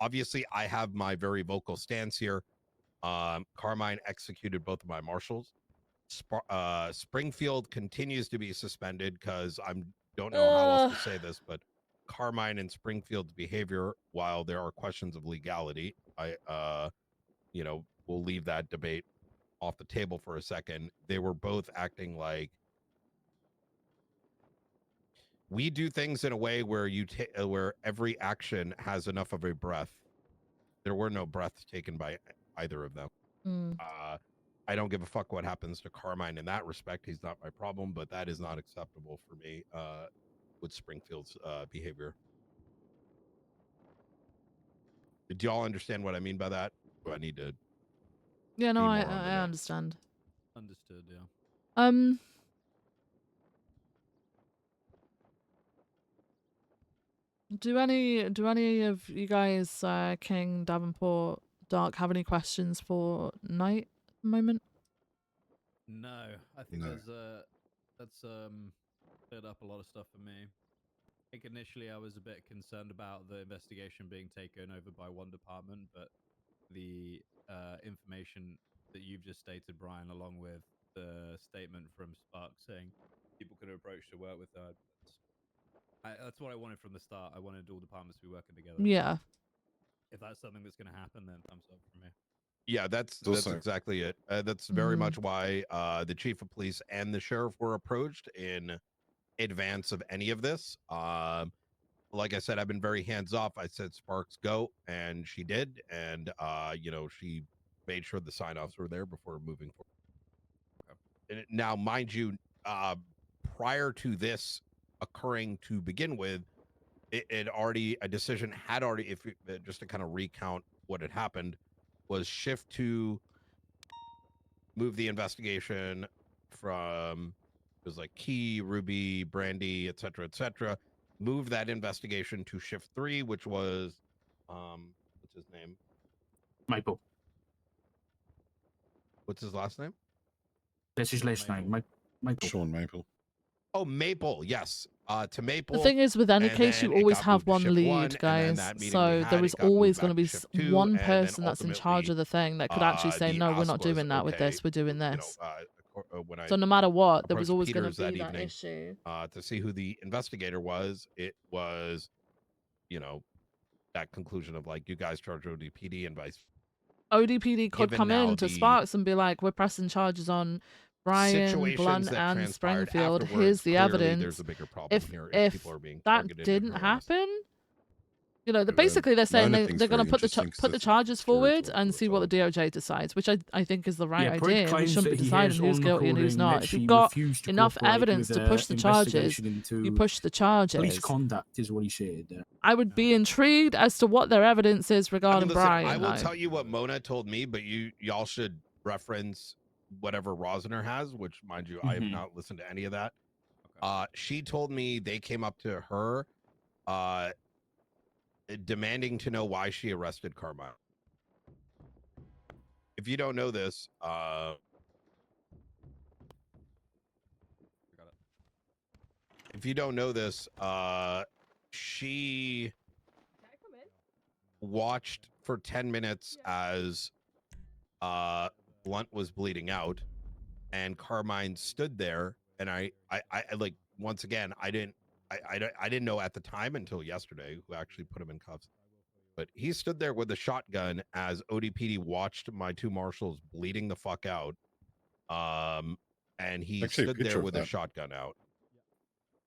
Obviously, I have my very vocal stance here. Carmine executed both of my marshals. Springfield continues to be suspended because I don't know how else to say this, but Carmine and Springfield's behavior, while there are questions of legality, we'll leave that debate off the table for a second. They were both acting like we do things in a way where where every action has enough of a breath. There were no breaths taken by either of them. I don't give a fuck what happens to Carmine in that respect. He's not my problem, but that is not acceptable for me with Springfield's behavior. Do y'all understand what I mean by that? Do I need to? Yeah, no, be I more on the notes? understand. Understood, yeah. Do any of you guys, King, Davenport, Dark, have any questions for Knight at the moment? No, I think No. that's cleared up a lot of stuff for me. I think initially I was a bit concerned about the investigation being taken over by one department, but the information that you've just stated, Brian, along with the statement from Spark saying people could approach to work with her, that's what I wanted from the start. I wanted all departments to be working together. Yeah. If that's something that's going to happen, then thumbs up for me. Yeah, that's also- exactly it. That's very much why the chief of police and the sheriff were approached in advance of any of this. Like I said, I've been very hands off. I said Sparks go, and she did, and she made sure the sign offs were there before moving forward. And now, mind you, prior to this occurring to begin with, a decision had already, just to kind of recount what had happened, was shift to move the investigation from, it was like Key, Ruby, Brandy, etc., move that investigation to shift 3, which was what's his name? Maple. What's his last name? That's his last name. Maple. Sean Maple. Oh, Maple, yes. To Maple. The thing is, with any and case, you then it always got have moved to one shift lead, 1, and then guys. that meeting we So had, there it is got moved always back going to be shift 2, one and then person that's in charge ultimately, of the thing that could actually say, the no, we're ask not was, doing that with okay, this, we're doing this. When I So no matter what, there was approached always going Peters to be that that evening, issue. to see who the investigator was. It was, that conclusion of like, you guys charge ODPD and vice. ODPD could Given come now in to the Sparks and be like, we're pressing charges on Brian, situations Blunt, that and transpired Springfield. afterwards, Here's the clearly evidence. there's a bigger problem here if people are being that targeted and didn't harassed. happen, you know, But, basically they're saying Mona they're thing's going to very put the interesting 'cause put the it's a charges jury forward talk and all the see what the DOJ decides, which I think is the right Yeah, Brett idea. We claims shouldn't that be he deciding has who's on guilty and who's recording not. that If she you've got refused to enough cooperate evidence with to push the charges, investigation into you push the charges. police conduct is what he said. I would be intrigued as to what their evidence is I regarding mean, listen, Brian. I will though. tell you what Mona told me, but y'all should reference whatever Rosner has, which, mind you, I have not listened to any of that. She told me they came up to her demanding to know why she arrested Carmine. If you don't know this, if you don't know this, she watched for 10 minutes as Blunt was bleeding out, and Carmine stood there, and I like, once again, I didn't know at the time until yesterday who actually put him in cuffs. But he stood there with a shotgun as ODPD watched my two marshals bleeding the fuck out. And he Actually, a stood picture there of with a that. shotgun out.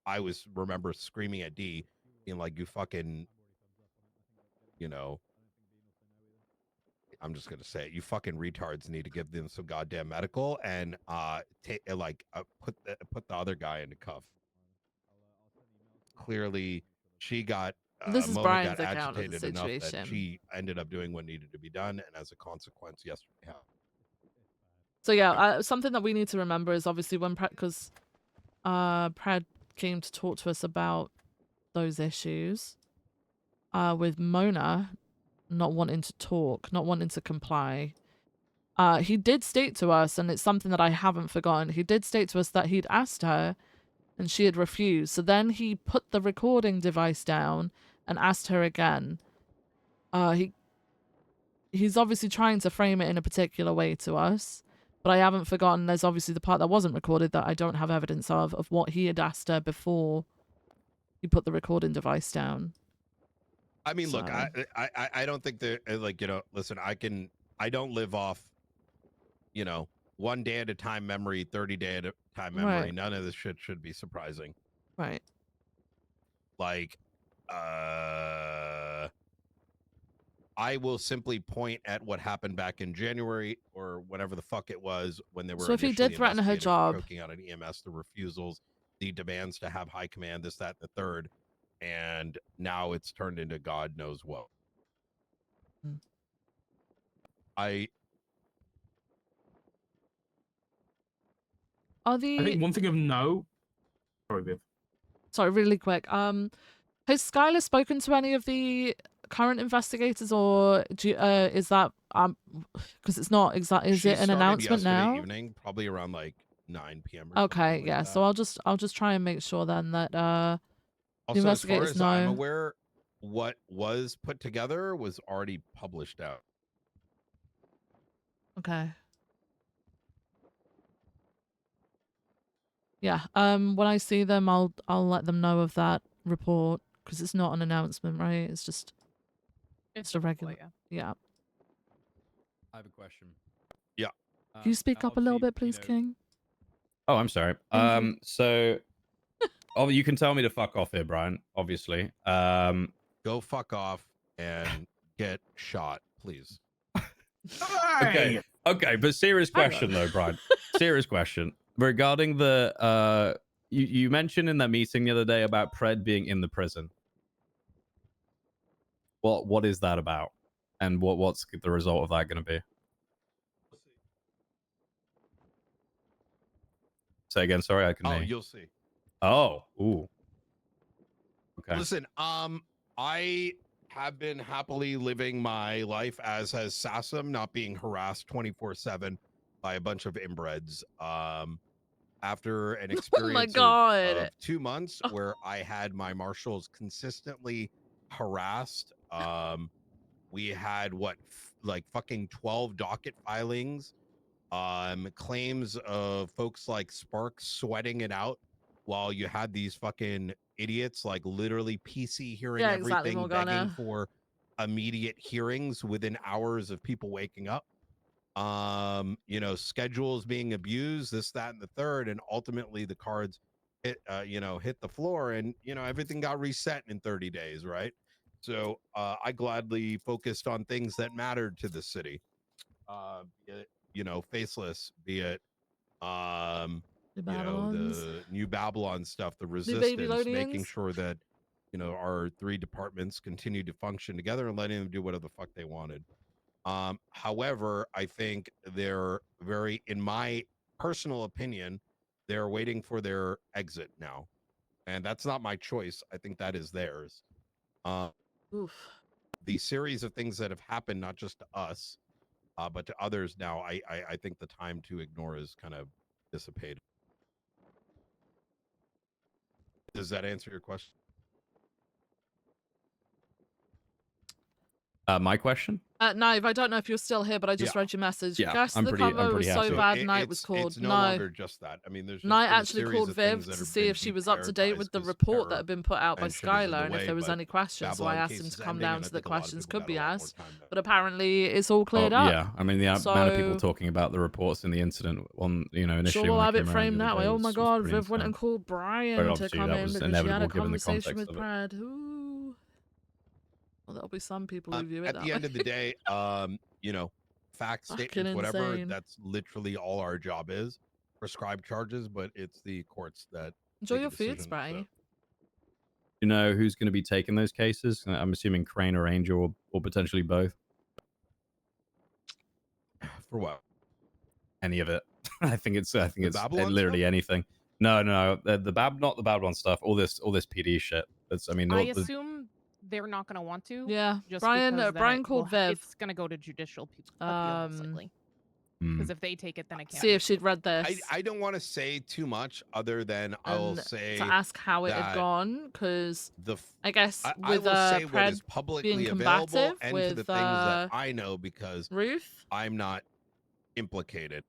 I remember screaming at D, being like, "You fucking, you know." I'm just gonna say it. You fucking retards need to give them some goddamn medical and put the other guy into cuff. Clearly, she got This is Mona Brian's got account of the agitated enough that situation. she ended up doing what needed to be done, and as a consequence, yesterday. So yeah, something that we need to remember is obviously when because Pred came to talk to us about those issues with Mona not wanting to talk, not wanting to comply. He did state to us, and it's something that I haven't forgotten, he did state to us that he'd asked her and she had refused. So then he put the recording device down and asked her again. He's obviously trying to frame it in a particular way to us, but I haven't forgotten there's obviously the part that wasn't recorded that I don't have evidence of what he had asked her before he put the recording device down. I mean, look, So- I don't think that, like, listen, I don't live off, 1 day at a time memory, 30-day at a time memory. Right. None of this shit should be surprising. Right. Like, I will simply point at what happened back in January or whatever the fuck it was when they were So if he did threaten her investigated for job, choking out an EMS, the refusals, the demands to have high command, this, that, and the third, and now it's turned into God knows what. are I the think one thing of note. Sorry, Viv. sorry, really quick. Has Skylar spoken to any of the current investigators, or is that because it's not exact? Is She it an started announcement yesterday now? evening, probably around like 9 p.m. or Okay, something like yeah. that. So I'll just try and make sure then that the Also, as far investigators as I'm know. aware, what was put together was already published out. Okay. Yeah. When I see them, I'll let them know of that report because it's not an announcement, right? It's just a regular. Yeah. I have a question. Yeah. Can you speak up a little bit, please, King? Oh, I'm sorry. Thank you. So, you can tell me to fuck off here, Brian. Obviously. Go fuck off and get shot, please. Okay. Okay, but serious question though, Brian. Serious question regarding the you mentioned in that meeting the other day about Pred being in the prison. What is that about, and what's the result of that going to be? Say again. Sorry, I can. Oh, you'll see. Oh, ooh. Okay. Listen, I have been happily living my life, as has Sassam, not being harassed 24/7 by a bunch of inbreds. After an experience of 2 months where I had my marshals consistently harassed. We had like fucking 12 docket filings, claims of folks like Sparks sweating it out while you had these fucking idiots like literally PC hearing exactly, everything, begging Morgana. for immediate hearings within hours of people waking up. Schedules being abused, this, that, and the third, and ultimately the cards hit the floor, and everything got reset in 30 days, right? So I gladly focused on things that mattered to the city. Be it, Faceless, be it the New Babylon stuff, the resistance, making sure that our 3 departments continue to function together and letting them do whatever the fuck they wanted. However, I think they're in my personal opinion, they're waiting for their exit now, and that's not my choice. I think that is theirs. The series of things that have happened, not just to us, but to others now, I think the time to ignore is kind of dissipated. Does that answer your question? My question? Naive, I don't know if you're still here, but I just Yeah. read your message. Yeah, Guess I'm the pretty cover was so happy. bad, So Knight was called. It's no No. longer just that. I mean, there's just Knight been a actually series called of things Viv that to have see been if she was up to date with the deprioritized 'cause report that terror had been put out by and shit is in the Skylar, and if way, there was but any questions. So I Babylon asked him case to is come ending, down and I so the think a lot of questions people could got be a lot more asked. time now. But apparently, it's all cleared up. Yeah, I mean the amount of people So- talking about the reports in the incident on, initially Sure, we'll when I have it came around framed the that other way. day Oh my was god, pretty Viv went insane. and called But Brian to obviously come that in was because she had a inevitable given the conversation context with of it. Brad. Ooh. Well, there'll be some people who view it At that the end way. of the day, facts, Fucking statements, whatever, insane. that's literally all our job is. Prescribe charges, but it's the courts that Enjoy make a your food, decision, Spray. You know who's going to be taking those cases? I'm assuming Crane or Angel or potentially both. For what? Any of it. I think it's Babylon literally anything. No, not the Babylon stuff. All this PD shit. That's I mean, I the, assume they're not going to want to. Yeah, just Brian. because then Brian called Viv. It's going to go to judicial appeal most likely. Because if they take it, then it can't. See if she'd read this. I don't want to say too much other than I will say to ask how it had that gone, because I guess I with will say what Pred is publicly being available combative and with to the things that I know because Ruth, I'm not implicated.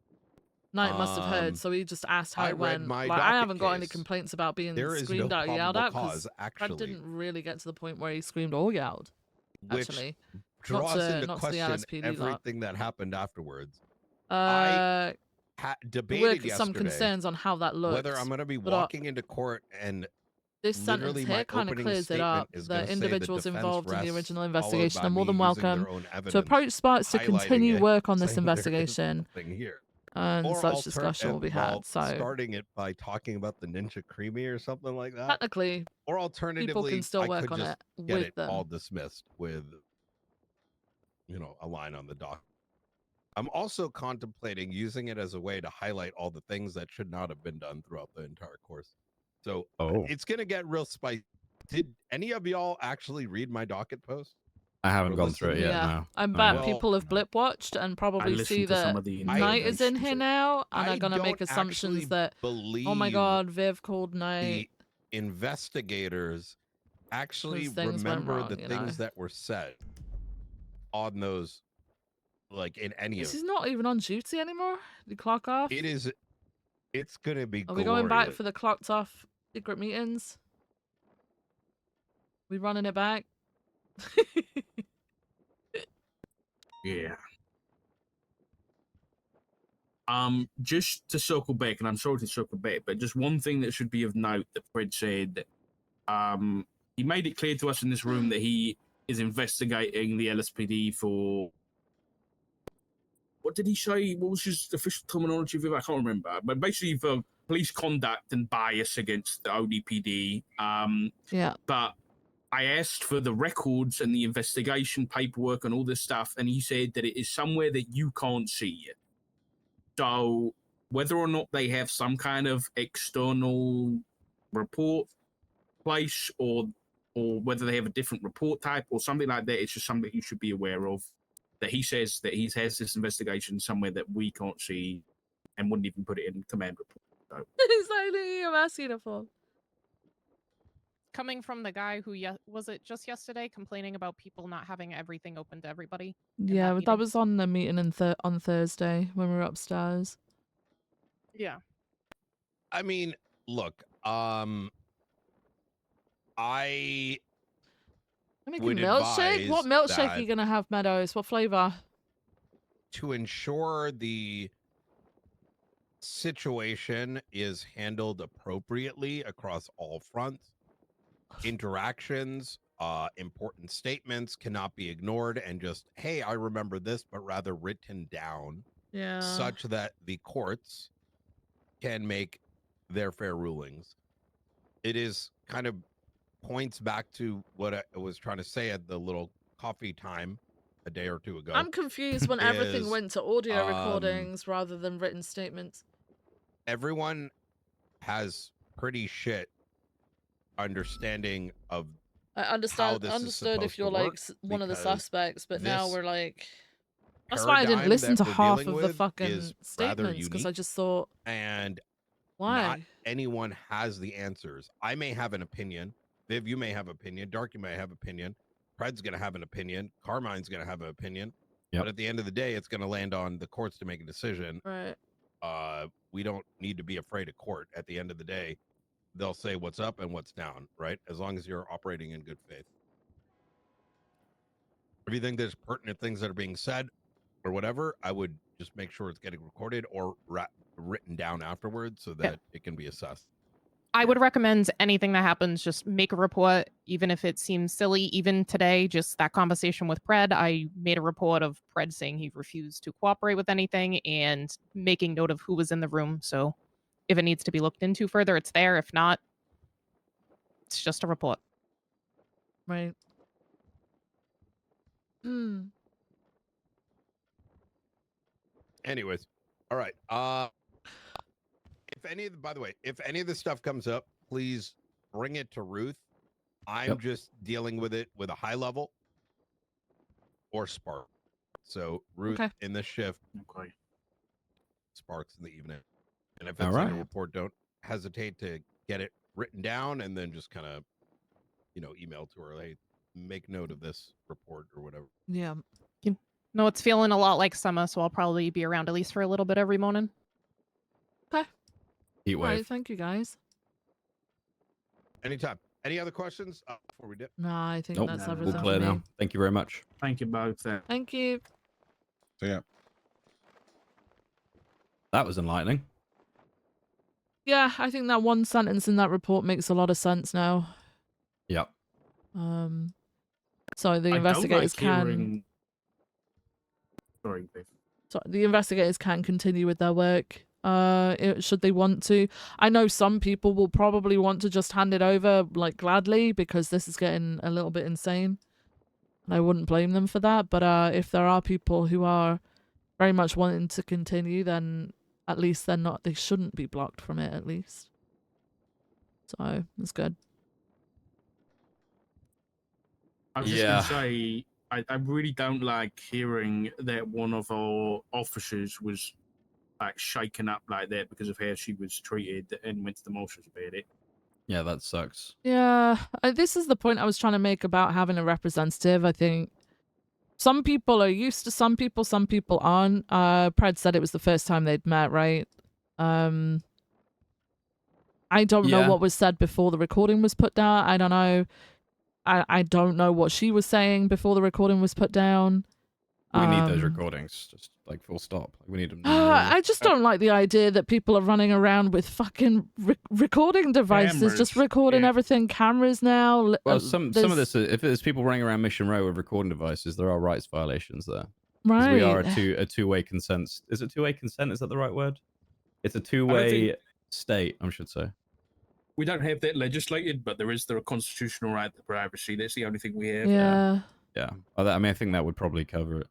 Knight must have heard, so he just asked how I it read went. my Like, I docket haven't got any case. complaints about being There is screamed no at or yelled probable at, cause, because Pred actually. didn't really get to the point where he screamed or yelled. Which Actually, draws into not to the question LSPD lot. everything that happened afterwards. We're Debated some yesterday concerns on how that looked. whether I'm going to be but, walking into court and this sentence literally here my kind of opening clears it up. statement is The gonna say individuals defense involved in the rests, original followed investigation by are more me than using their welcome own to evidence, approach Sparks to highlighting continue it, work on this saying there is investigation. something here. And Or such discussion will be had. So starting it by talking about the Ninja Creamy or something like that. technically, Or alternatively, people can still I work could on just it get with it them. all dismissed with, a line on the doc. I'm also contemplating using it as a way to highlight all the things that should not have been done throughout the entire course. So it's going to get real spicy. Did any of y'all actually read my docket post? I haven't Or gone through it listen? yet. Yeah, No. I No, bet yeah. people have blip watched and probably see listened to some that of the Knight is in interventions here now, and I are gonna make don't assumptions actually that oh my believe god, Viv called the Knight. investigators actually 'Cause things went remember wrong, the you things know. that were said on those, like in any Is of he not even on duty anymore? Did he clock off? it is. It's gonna be. Are we going back glorious. for the clocked off secret meetings? We running it back? Yeah. Just to circle back, and I'm sorry to circle back, but just one thing that should be of note that Fred said. He made it clear to us in this room that he is investigating the LSPD for. What did he say? What was his official terminology? I can't remember. But basically for police conduct and bias against the ODPD. Yeah. But I asked for the records and the investigation paperwork and all this stuff, and he said that it is somewhere that you can't see it. So whether or not they have some kind of external report place or whether they have a different report type or something like that, it's just something you should be aware of. That he says that he has this investigation somewhere that we can't see and wouldn't even put it in command report. So. Exactly, I'm asking it for. Coming from the guy who was it just yesterday complaining about people not having everything open to everybody. Yeah, but that was on the meeting on Thursday when we were upstairs. Yeah. I mean, look. I Making would milkshake? What advise milkshake are you gonna have, Meadows? What flavor? to ensure the situation is handled appropriately across all fronts. Interactions, important statements cannot be ignored and just, hey, I remember this, but rather written down. Yeah. Such that the courts can make their fair rulings. It is kind of points back to what I was trying to say at the little coffee time a day or two ago. I'm confused when everything is, went to audio recordings rather than written statements. Everyone has pretty shit understanding of I how understood this is if supposed you're to like work, one of the because suspects, but now this we're like. That's why I didn't paradigm listen that to we're half dealing of the with fucking is rather statements because I unique. just thought. And Why? Not anyone has the answers. I may have an opinion. Viv, you may have opinion. Dark, you may have opinion. Pred's going to have an opinion. Carmine's going to have an opinion. But at the end of the day, it's going to land on the courts to make a decision. Right. We don't need to be afraid of court. At the end of the day, they'll say what's up and what's down, right? As long as you're operating in good faith. If you think there's pertinent things that are being said or whatever, I would just make sure it's getting recorded or written down afterwards so that it can be assessed. I would recommend anything that happens, just make a report, even if it seems silly. Even today, just that conversation with Pred, I made a report of Pred saying he refused to cooperate with anything and making note of who was in the room. So if it needs to be looked into further, it's there. If not, it's just a report. Right. Hmm. Anyways, all right. If any of the, by the way, if any of this stuff comes up, please bring it to Ruth. I'm just dealing with it with a high level or Spark. So Ruth in this shift, Sparks in the evening. And if it's in a report, don't hesitate to get it written down and then just kind of, email to her. Hey, make note of this report or whatever. Yeah. No, it's feeling a lot like summer, so I'll probably be around at least for a little bit every morning. Okay. Heat wave. Right, thank you, guys. Anytime. Any other questions before we dip? No, I think Nope. that's All everything. clear for me. now. Thank you very much. Thank you both. Thank you. So yeah. That was enlightening. Yeah, I think that one sentence in that report makes a lot of sense now. Yep. So the I investigators don't like can. hearing... Sorry, Viv. So the investigators can continue with their work. Should they want to. I know some people will probably want to just hand it over like gladly because this is getting a little bit insane. And I wouldn't blame them for that. But if there are people who are very much wanting to continue, then at least they shouldn't be blocked from it at least. So that's good. I was just going to say, I really don't like hearing that one of our officers was like shaken up like that because of how she was treated and went to the marshals about it. Yeah, that sucks. Yeah, this is the point I was trying to make about having a representative. I think some people are used to some people aren't. Pred said it was the first time they'd met, right? I don't know what was said before the recording was put down. I don't know. I don't know what she was saying before the recording was put down. We need those recordings, just like full stop. We need them. I just don't like the idea that people are running around with fucking recording devices, just recording everything. Cameras now. Well, some of this, if there's people running around Mission Row with recording devices, there are rights violations there. Right. We are a two-way consent. Is it two-way consent? Is that the right word? It's a two-way state, I should say. We don't have that legislated, but there is the constitutional right to privacy. That's the only thing we have. Yeah. Yeah. I mean, I think that would probably cover it.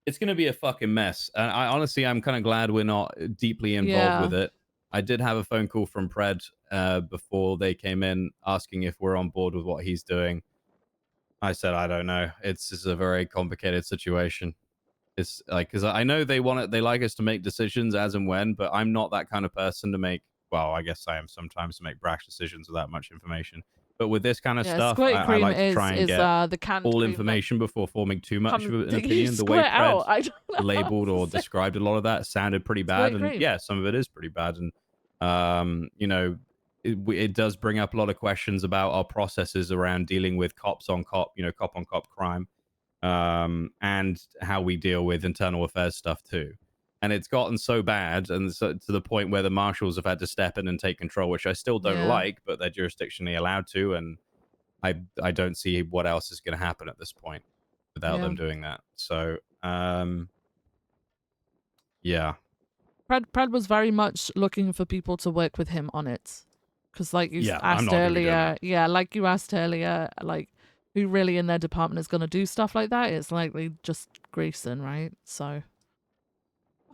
It's going to be a fucking mess. And I'm kind of glad we're not deeply involved with it. I did have a phone call from Pred before they came in asking if we're on board with what he's doing. I said, I don't know. It's a very complicated situation. It's like, because I know they like us to make decisions as and when, but I'm not that kind of person to make, well, I guess I am sometimes, to make brash decisions without much information. But with this kind of stuff, I like to try and get all information before forming too much of an opinion. The way Pred labeled or described a lot of that sounded pretty bad. And yeah, some of it is pretty bad. And, it does bring up a lot of questions about our processes around dealing with cops on cop, cop on cop crime. And how we deal with internal affairs stuff too. And it's gotten so bad, and so, to the point where the marshals have had to step in and take control, which I still don't like, but they're jurisdictionally allowed to, and I don't see what else is going to happen at this point without them doing that. So, yeah. Pred was very much looking for people to work with him on it, because like you asked earlier, like who really in their department is going to do stuff like that? It's likely just Grayson, right? So,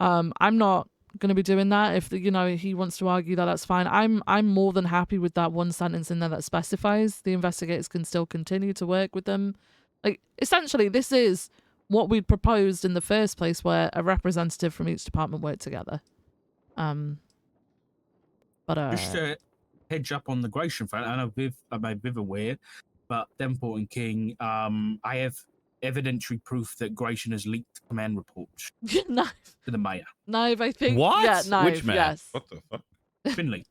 I'm not going to be doing that. If he wants to argue that, that's fine. I'm more than happy with that one sentence in there that specifies the investigators can still continue to work with them. Like, essentially, this is what we'd proposed in the first place, where a representative from each department worked together. Just a heads up on the Gratian front. I know Viv, I made Viv aware, but Denport and King, I have evidentiary proof that Gratian has leaked command reports no. to the mayor. Knive, I think. What? Yeah, Knive, Which mayor? yes. What the fuck? Finley.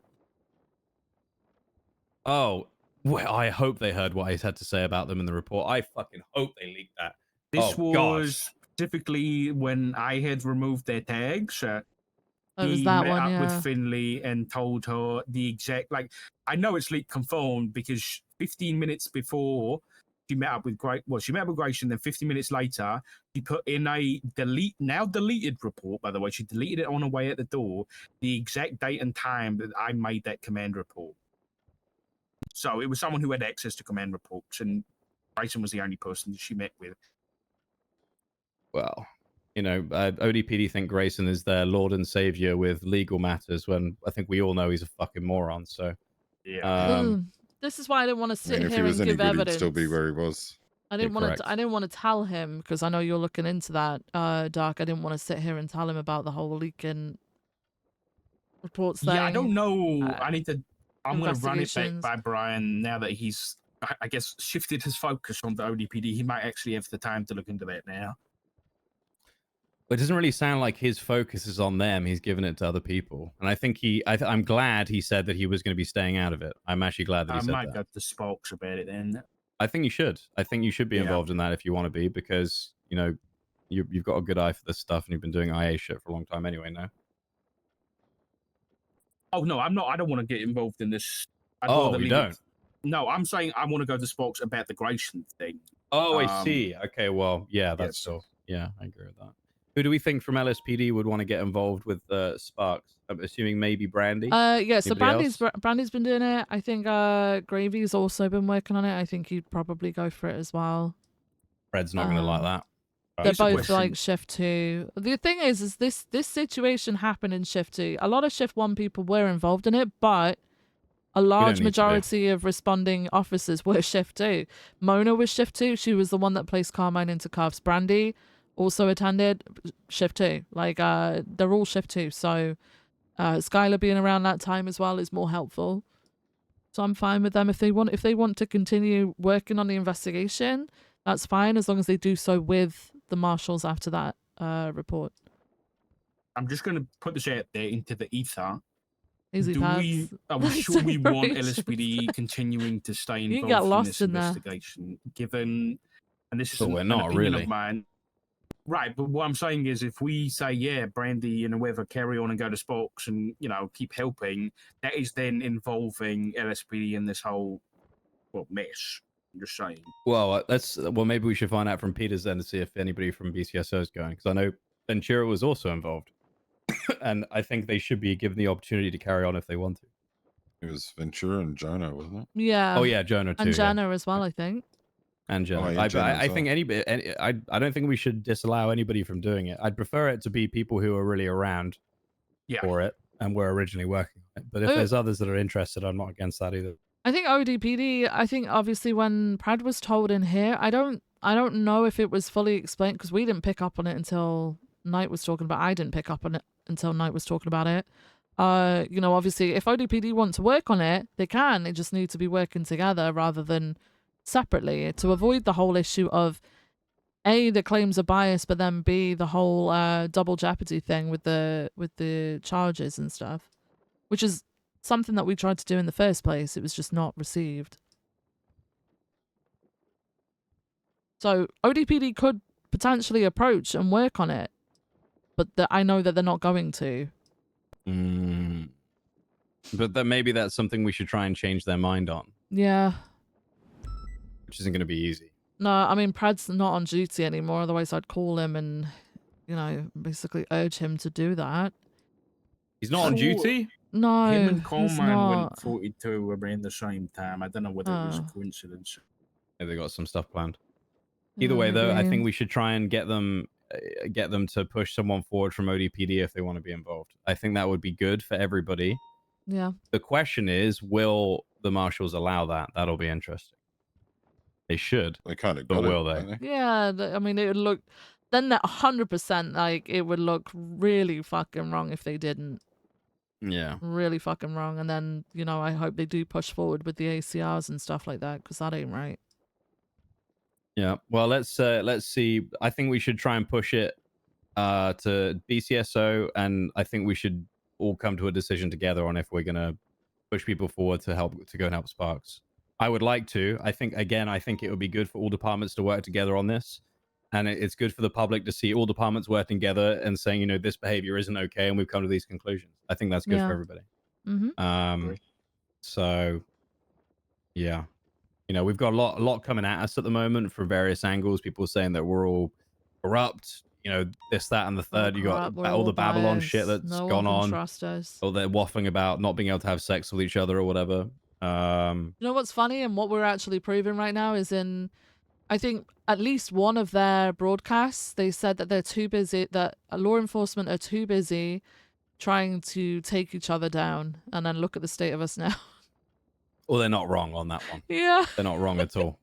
Oh, well, I hope they heard what I had to say about them in the report. I fucking hope they leaked that. This oh, was God. specifically when I had removed their tags. It was He that met one, up with yeah. Finley and told her the exact, like, I know it's leak confirmed because 15 minutes before she met up with she met up with Gratian, then 15 minutes later, she put in a now deleted report, by the way. She deleted it on her way at the door, the exact date and time that I made that command report. So it was someone who had access to command reports, and Grayson was the only person that she met with. Well, you know, ODPD think Grayson is their lord and savior with legal matters when I think we all know he's a fucking moron. So, yeah. This is why I didn't want to I mean, sit if he here was and any give good, evidence. he'd still be where he was. I didn't want to. I didn't want to tell him because I know you're looking into that, Dark. I didn't want to sit here and tell him about the whole leaking reports thing. Yeah, I don't know. I need to. I'm going to run it back investigations. by Brian now that he's, I guess, shifted his focus on the ODPD. He might actually have the time to look into that now. It doesn't really sound like his focus is on them. He's given it to other people, and I think I'm glad he said that he was going to be staying out of it. I'm actually glad that he I said might that. go to Spokes about it then. I think you should. I think you should be involved in that if you want to be, because you know you've got a good eye for this stuff, and you've been doing IA shit for a long time anyway. Now. Oh no, I'm not. I don't want to get involved in this. Oh, you don't? No, I'm saying I want to go to Spokes about the Gratian thing. Oh, I see. Okay, well, yeah, that's still. Yeah, I agree with that. Who do we think from LSPD would want to get involved with Sparks? I'm assuming maybe Brandy. Yeah. So Anybody else? Brandy's been doing it. I think Gravy's also been working on it. I think he'd probably go for it as well. Fred's not going to like that. They're both like shift 2. The thing is this situation happened in shift 2. A lot of shift 1 people were involved in it, but a large majority of responding officers were shift 2. Mona was shift 2. She was the one that placed Carmine into cuffs. Brandy also attended shift 2. Like they're all shift 2. So Skylar being around that time as well is more helpful. So I'm fine with them if they want to continue working on the investigation. That's fine as long as they do so with the marshals after that report. I'm just going to put this out there into the ether. Easy Are we sure we want LSPD continuing to stay You involved get in lost this in there. investigation? Given, and this is But an, we're an not, opinion really. of mine. Right, but what I'm saying is if we say, yeah, Brandy and whoever carry on and go to Spokes and, you know, keep helping, that is then involving LSPD in this whole, mess. I'm just saying. Well, maybe we should find out from Peters then to see if anybody from BCSO is going, because I know Ventura was also involved, and I think they should be given the opportunity to carry on if they want to. It was Ventura and Jonah, wasn't it? Yeah. Oh yeah, Jonah too. And yeah. Jenna as well, I think. And Jenna. Oh, yeah, Jenna I as think well. anybody. I don't think we should disallow anybody from doing it. I'd prefer it to be people who are really around for it and were originally working on it. But if there's others that are interested, I'm not against that either. I think ODPD, I think obviously when Prad was told in here, I don't know if it was fully explained because we didn't pick up on it until Knight was talking about I didn't pick up on it until Knight was talking about it. You know, obviously if ODPD want to work on it, they can. They just need to be working together rather than separately to avoid the whole issue of A, the claims are biased, but then B, the whole double jeopardy thing with the charges and stuff, which is something that we tried to do in the first place. It was just not received. So ODPD could potentially approach and work on it, but I know that they're not going to. But then maybe that's something we should try and change their mind on, Yeah. which isn't going to be easy. No, I mean, Prad's not on duty anymore. Otherwise, I'd call him and, you know, basically urge him to do that. He's not on duty? No, Him and he's Coleman not. went 42 around the same time. I don't know whether it was a coincidence. Yeah, they got some stuff planned. Either way, though, I maybe. think we should try and get them to push someone forward from ODPD if they want to be involved. I think that would be good for everybody. Yeah. The question is, will the marshals allow that? That'll be interesting. They should. They kind of But got will it, they? don't they? Yeah, I mean, it would look then that 100% like it would look really fucking wrong if they didn't. Yeah. Really fucking wrong. And then, you know, I hope they do push forward with the ACRs and stuff like that because that ain't right. Yeah. Well, let's see. I think we should try and push it to BCSO, and I think we should all come to a decision together on if we're gonna push people forward to go and help Sparks. I would like to. I think it would be good for all departments to work together on this, and it's good for the public to see all departments working together and saying, you know, this behavior isn't okay, and we've come to these conclusions. I think that's good for everybody. Mm-hmm. So yeah, you know, we've got a lot coming at us at the moment from various angles. People saying that we're all corrupt, you know, this, that, and the third. You got all the Babylon shit that's no gone one can on. Trust us. Or they're waffling about not being able to have sex with each other or whatever. You know what's funny and what we're actually proving right now is in, I think, at least one of their broadcasts, they said that they're too busy, that law enforcement are too busy trying to take each other down. And then look at the state of us now. Well, they're not wrong on that one. Yeah. They're not wrong at all.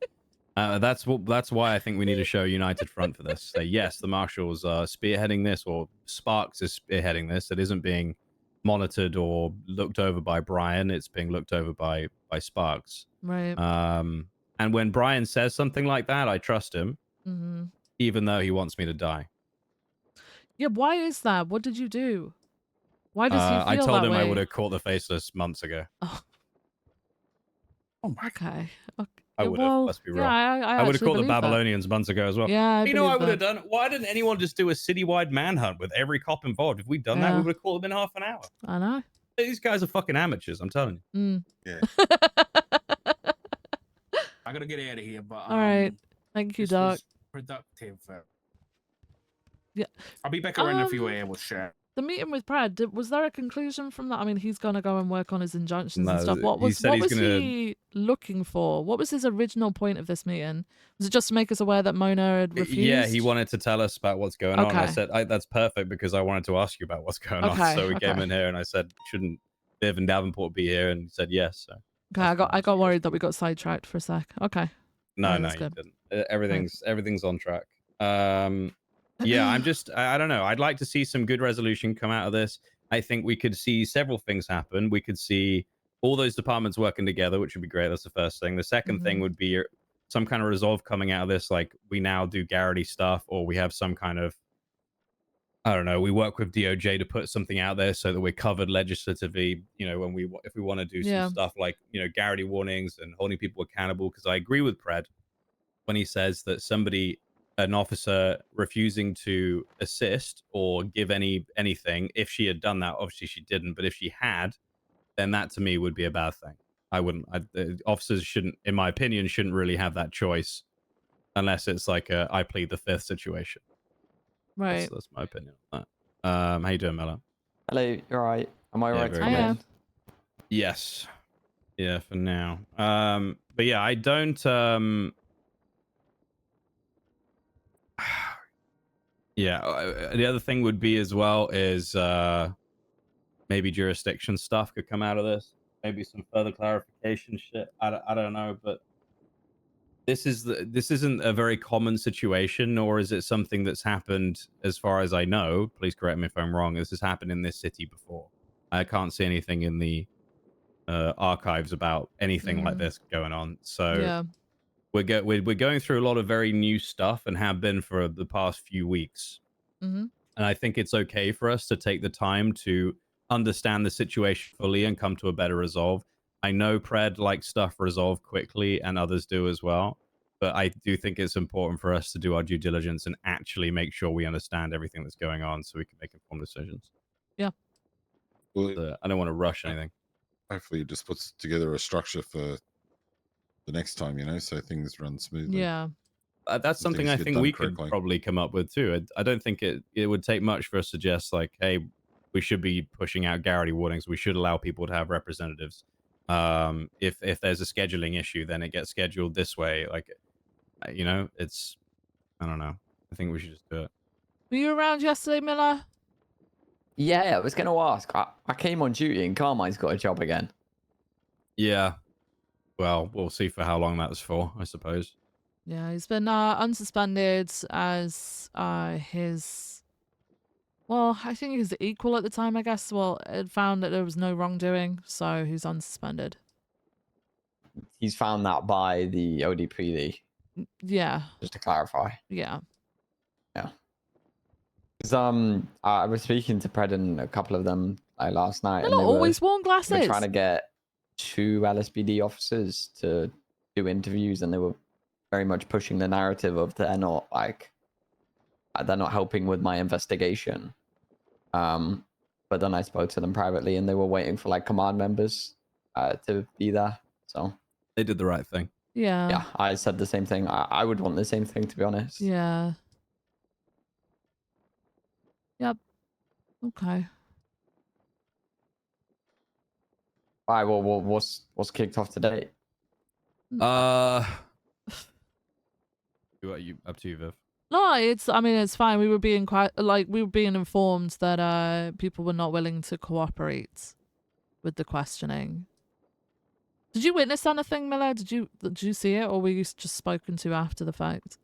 That's why I think we need to show a united front for this. Say, yes, the marshals are spearheading this, or Sparks is spearheading this. It isn't being monitored or looked over by Brian. It's being looked over by Sparks. Right. And when Brian says something like that, I trust him, Mm-hmm. even though he wants me to die. Yeah, why is that? What did you do? Why does he feel I told that him way? I would have caught the faceless months ago. Oh. Okay. I would have. Let's be real. Yeah, I would have caught the believe that. Babylonians months ago as well. Yeah, you know, I believe would have that. done. Why didn't anyone just do a citywide manhunt with every cop involved? If we'd done that, we Yeah. would have caught them in half an hour. I know. These guys are fucking amateurs. I'm telling you. Mm. Yeah. I gotta get out of here, but All right. Thank you, this Doc. was productive. Yeah. I'll be back around in a few hours, Sharon. The meeting with Brad, was there a conclusion from that? I mean, he's gonna go and work on his injunctions and No, stuff. What he was said he's gonna- he looking for? What was his original point of this meeting? Was it just to make us aware that Mona had refused? Yeah, he wanted to tell us about what's going on. I Okay. said, that's perfect because I wanted to ask you about what's going on. Okay, So we came okay. in here and I said, shouldn't Viv and Davenport be here? And he said yes. So Okay, I got worried that we got sidetracked for a sec. Okay. no, Alright, no, that's you good. didn't. Everything's on track. Yeah, I don't know. I'd like to see some good resolution come out of this. I think we could see several things happen. We could see all those departments working together, which would be great. That's the first thing. The second thing would be some kind of resolve coming out of this, like we now do Garrity stuff, or we have some kind of, I don't know, we work with DOJ to put something out there so that we're covered legislatively, you know, if we want to do Yeah. some stuff like, you know, Garrity warnings and holding people accountable. Because I agree with Pred when he says that an officer refusing to assist or give anything, if she had done that, obviously she didn't, but if she had, then that to me would be a bad thing. Officers shouldn't, in my opinion, shouldn't really have that choice unless it's like a I plead the fifth situation. Right. That's my opinion on that. How you doing, Mella? Hello, you're right. Am I right to very come good. in? Yes. Yeah, for now. But yeah, I don't yeah, the other thing would be as well is maybe jurisdiction stuff could come out of this. Maybe some further clarification shit. I don't know, but this isn't a very common situation, nor is it something that's happened, as far as I know. Please correct me if I'm wrong. This has happened in this city before. I can't see anything in the archives about anything like this going on. So Yeah. we're going through a lot of very new stuff and have been for the past few weeks. Mm-hmm. And I think it's okay for us to take the time to understand the situation fully and come to a better resolve. I know Pred likes stuff resolved quickly and others do as well. But I do think it's important for us to do our due diligence and actually make sure we understand everything that's going on so we can make informed decisions. Yeah. Well, I don't want to rush anything. Hopefully, it just puts together a structure for the next time, you know, so things run smoothly. Yeah. That's something things I get think done we correctly. could probably come up with too. I don't think it would take much for us to just like, hey, we should be pushing out Garrity warnings. We should allow people to have representatives. If there's a scheduling issue, then it gets scheduled this way. Like, you know, I don't know. I think we should just do it. Were you around yesterday, Miller? Yeah, I was going to ask. I came on duty and Carmine's got a job again. Yeah. Well, we'll see for how long that's for, I suppose. Yeah, he's been unsuspended as his. Well, I think he's equal at the time, I guess. Well, it found that there was no wrongdoing, so he's unsuspended. He's found that by the ODPD. Yeah. Just to clarify. Yeah. Yeah. Because I was speaking to Pred and a couple of them like last night, They're and not they were always worn glasses. trying to get 2 LSPD officers to do interviews, and they were very much pushing the narrative of they're not helping with my investigation. But then I spoke to them privately, and they were waiting for like command members to be there. So they did the right thing. Yeah. Yeah, I said the same thing. I would want the same thing, to be honest. Yeah. Yep. Okay. All right. Well, what's kicked off today? You up to you, Viv? No, I mean, it's fine. We were being informed that people were not willing to cooperate with the questioning. Did you witness anything, Miller? Did you see it, or were you just spoken to after the fact?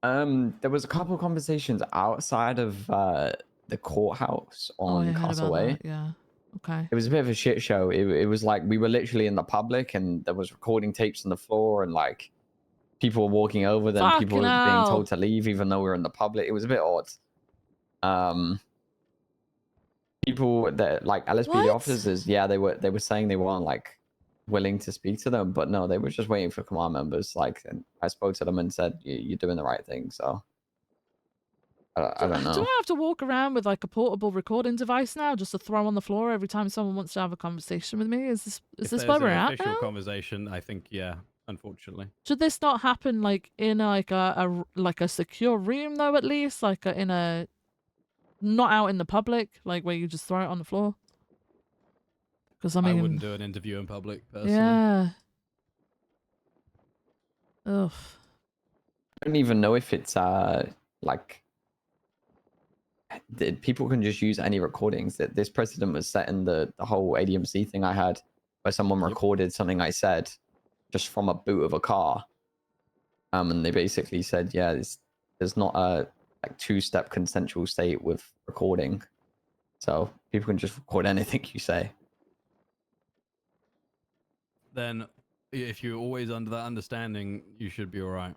There was a couple of conversations outside of the courthouse on I heard about Castaway. that, yeah. Okay. It was a bit of a shit show. It was like we were literally in the public, and there was recording tapes on the floor, and like people were walking over, then people were being told to leave, even though we were in the public. It was a bit odd. People that like LSPD officers, yeah, they were saying they weren't like willing to speak to them, but no, they were just waiting for command members. Like, and I spoke to them and said, "You're doing the right thing." So I don't know. Do I have to walk around with like a portable recording device now, just to throw on the floor every time someone wants to have a conversation with me? Is this where we're at Official now? conversation, I think, yeah. Unfortunately. Should this not happen like in like a secure room though, at least like in a not out in the public, like where you just throw it on the floor? Because I mean, I wouldn't do an interview in public personally. yeah. Ugh. I don't even know if it's like people can just use any recordings. That this precedent was set in the whole ADMC thing I had, where someone recorded something I said just from a boot of a car. And they basically said, yeah, there's not a like 2-step consensual state with recording, so people can just record anything you say. Then, if you're always under that understanding, you should be all right.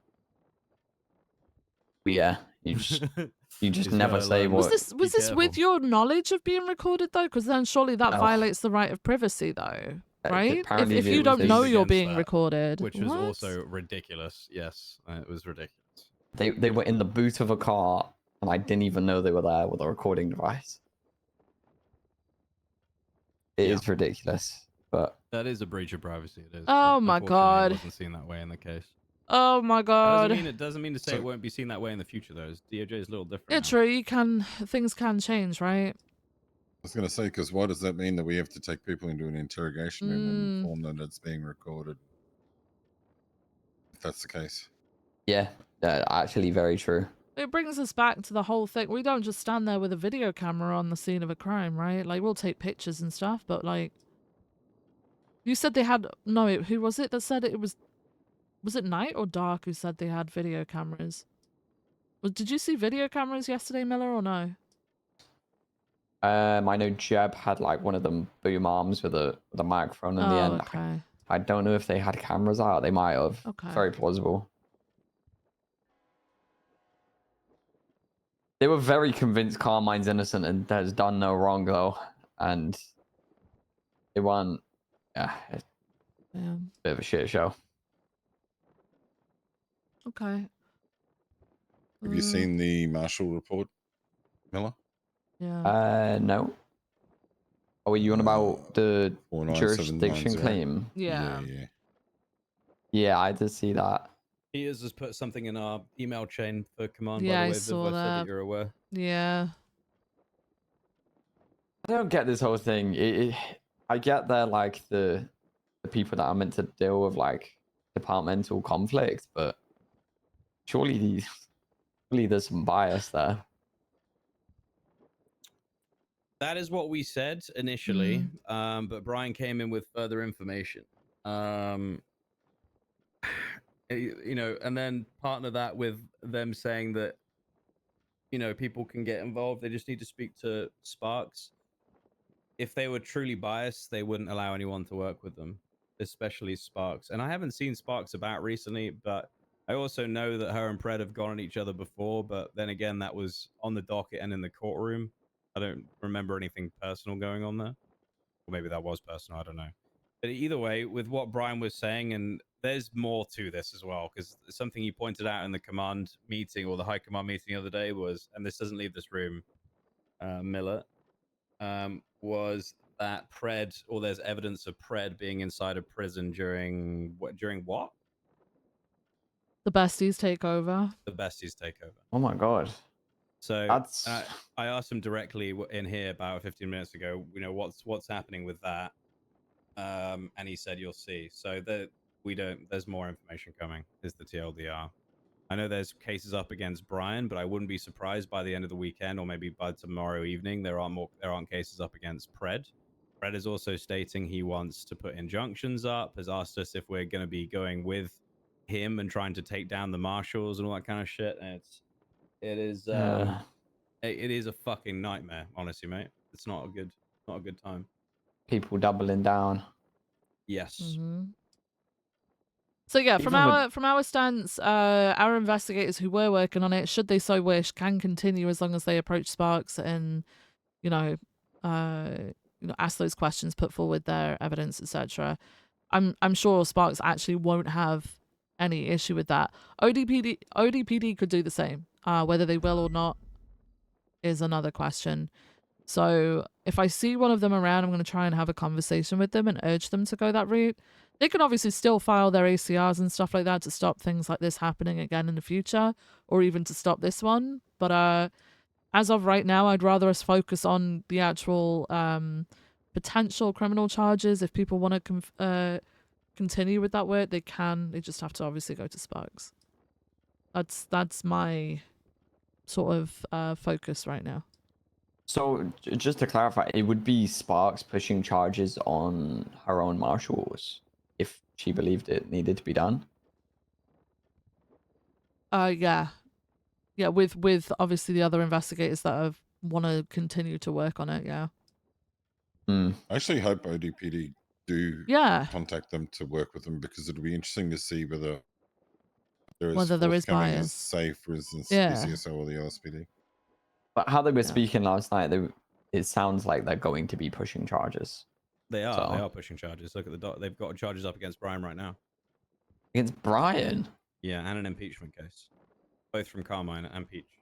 Yeah, you just never say what. Was this with your knowledge of being recorded though? Because then surely that violates the right of privacy though, right? apparently If it you don't was know you're against being that, recorded, which was What? also ridiculous. Yes, it was ridiculous. They were in the boot of a car, and I didn't even know they were there with a recording device. It is ridiculous, but That is a breach of privacy. It is. Oh but my unfortunately, God. It wasn't seen that way in the case. Oh my god. It doesn't mean to say it won't be seen that way in the future, though. DOJ is a little different. Yeah, now. true. Things can change, right? I was going to say, because why does that mean that we have to take people into an interrogation room and inform them that it's being recorded? If that's the case. yeah, actually very true. It brings us back to the whole thing. We don't just stand there with a video camera on the scene of a crime, right? Like, we'll take pictures and stuff, but like... You said they had... No, who was it that said it was... Was it Night or Dark who said they had video cameras? Did you see video cameras yesterday, Miller, or no? I know Jeb had like one of them boom arms with a microphone in the end. Okay. I don't know if they had cameras out. They might have. Okay. Very plausible. They were very convinced Carmine's innocent and has done no wrong though, and they weren't. Yeah, it's a bit of a shit show. Okay. Have you seen the Marshall report, Miller? Yeah. No. Oh, are you on about the 49790? jurisdiction claim? Yeah. Yeah, I did see that. Piers has put something in our email chain for command. Yeah, by I the way, saw Viv, I said that. that you're aware. Yeah. I don't get this whole thing. I get they're like the people that are meant to deal with like departmental conflict, but surely there's some bias there. That is what we said initially, but Brian came in with further information. You know, and then partner that with them saying that, you know, people can get involved. They just need to speak to Sparks. If they were truly biased, they wouldn't allow anyone to work with them, especially Sparks. And I haven't seen Sparks about recently, but I also know that her and Pred have gone at each other before. But then again, that was on the docket and in the courtroom. I don't remember anything personal going on there. Or maybe that was personal. I don't know. But either way, with what Brian was saying, and there's more to this as well, because something he pointed out in the command meeting or the high command meeting the other day was, and this doesn't leave this room, Miller, was that Pred, or there's evidence of Pred being inside a prison during what? The besties take over. The besties takeover. Oh my god. So That's I asked him directly in here about 15 minutes ago, you know, what's happening with that, and he said you'll see. So that there's more information coming. Is the TLDR? I know there's cases up against Brian, but I wouldn't be surprised by the end of the weekend or maybe by tomorrow evening there aren't cases up against Pred. Pred is also stating he wants to put injunctions up. Has asked us if we're going to be going with him and trying to take down the marshals and all that kind of shit. And it is a fucking nightmare, honestly, mate. It's not a good time. people doubling down. Yes. Mm-hmm. So yeah, from our stance, our investigators who were working on it, should they so wish, can continue as long as they approach Sparks and, ask those questions, put forward their evidence, etc. I'm sure Sparks actually won't have any issue with that. ODPD could do the same. Whether they will or not is another question. So if I see one of them around, I'm going to try and have a conversation with them and urge them to go that route. They can obviously still file their ACRs and stuff like that to stop things like this happening again in the future, or even to stop this one. But as of right now, I'd rather us focus on the actual potential criminal charges. If people want to continue with that work, they can. They just have to obviously go to Sparks. That's my sort of focus right now. So just to clarify, it would be Sparks pushing charges on her own marshals if she believed it needed to be done. Yeah, with obviously the other investigators that want to continue to work on it. Yeah. I actually hope ODPD do contact them to work with them, because it'll be interesting to see whether there is bias. as safe as Yeah. PCSO or the LSPD. But how they were speaking last night, it sounds like they're going to be pushing charges. They are. So- They are pushing charges. Look at the they've got charges up against Brian right now. Against Brian? Yeah, and an impeachment case, both from Carmine and Peach.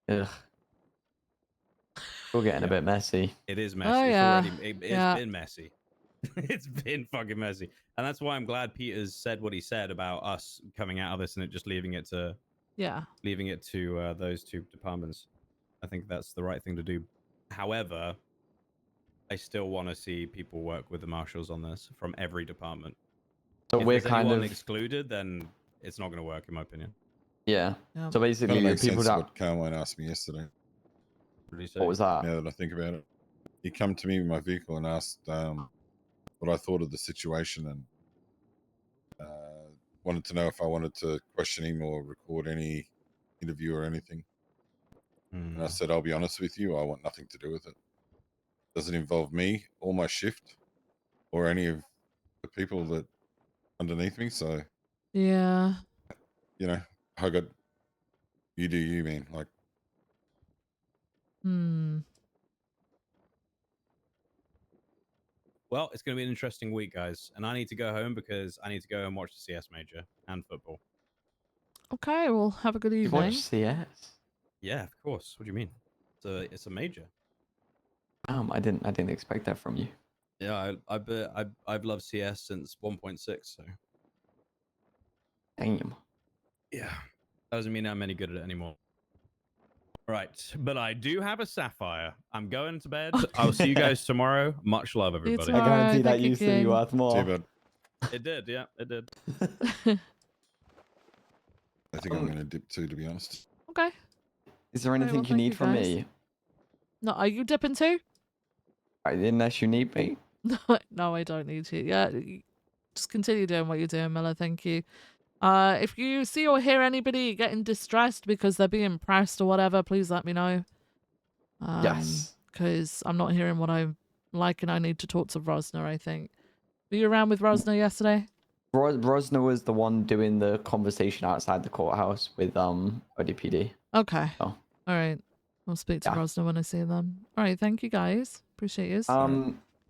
Ugh. We're getting a bit messy. It is messy. Oh, yeah. It's been messy. It's been fucking messy, and that's why I'm glad Peters said what he said about us coming out of this and it just leaving it to those two departments. I think that's the right thing to do. However, I still want to see people work with the marshals on this from every department. So if we're there's kind anyone of excluded, then it's not going to work, in my opinion. yeah. Yeah. So basically, Kinda the makes people sense that what Carmine asked me yesterday. What did he say? What was that? Now that I think about it, he come to me with my vehicle and asked what I thought of the situation, and wanted to know if I wanted to question him or record any interview or anything. And I said, I'll be honest with you, I want nothing to do with it. Doesn't involve me or my shift or any of the people that underneath me. So, Yeah. I got you do you, man. Like, Well, it's going to be an interesting week, guys, and I need to go home because I need to go and watch the CS major and football. Okay, well, have a good You evening. watch CS? Yeah, of course. What do you mean? It's a major. I didn't expect that from you. Yeah, I've loved CS since 1.6. So Damn. yeah, doesn't mean I'm any good at it anymore. Right, but I do have a Sapphire. I'm going to bed. I'll see you guys tomorrow. Much love, everybody. I guarantee that used to be worth more. see, but It did, yeah, it did. I think I'm going to dip too, to be honest. Okay. Is there Alright, anything well, you thank need you, from guys. me? No, are you dipping too? Unless you need me. No, I don't need you. Yeah, just continue doing what you're doing, Miller. Thank you. If you see or hear anybody getting distressed because they're being pressed or whatever, please let me know. Yes. Because I'm not hearing what I like and I need to talk to Rosner, I think. Were you around with Rosner yesterday? Rosner was the one doing the conversation outside the courthouse with ODPD. Okay. Oh. All right. I'll speak to Yeah. Rosner when I see them. All right. Thank you, guys. Appreciate you. If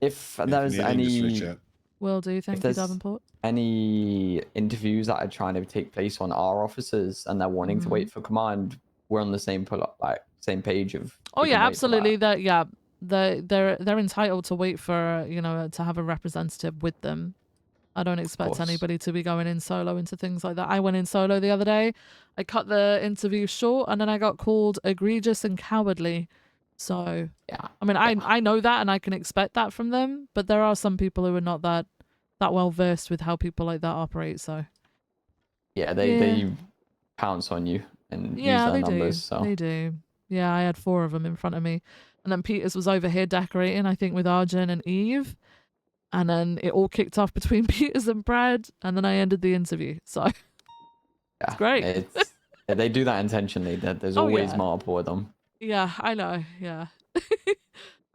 If you there's need him, just reach any, out. Will do. if Thank you, there's Davenport. any interviews that are trying to take place on our officers and they're wanting to wait for command, we're on the same same page of. Oh we can yeah, wait for that. absolutely. They're entitled to wait for to have a representative with them. I don't expect course. anybody to be going in solo into things like that. I went in solo the other day. I cut the interview short and then I got called egregious and cowardly. So yeah, I mean, I know that and I can expect that from them, but there are some people who are not that well versed with how people like that operate. So Yeah, they pounce on you and use their they numbers. do. So They do. Yeah, I had 4 of them in front of me, and then Peters was over here decorating. I think with Arjun and Eve. And then it all kicked off between Peters and Brad, and then I ended the interview. So it's great. They do that intentionally. There's Oh, always yeah. multiple of them. Yeah, I know. Yeah.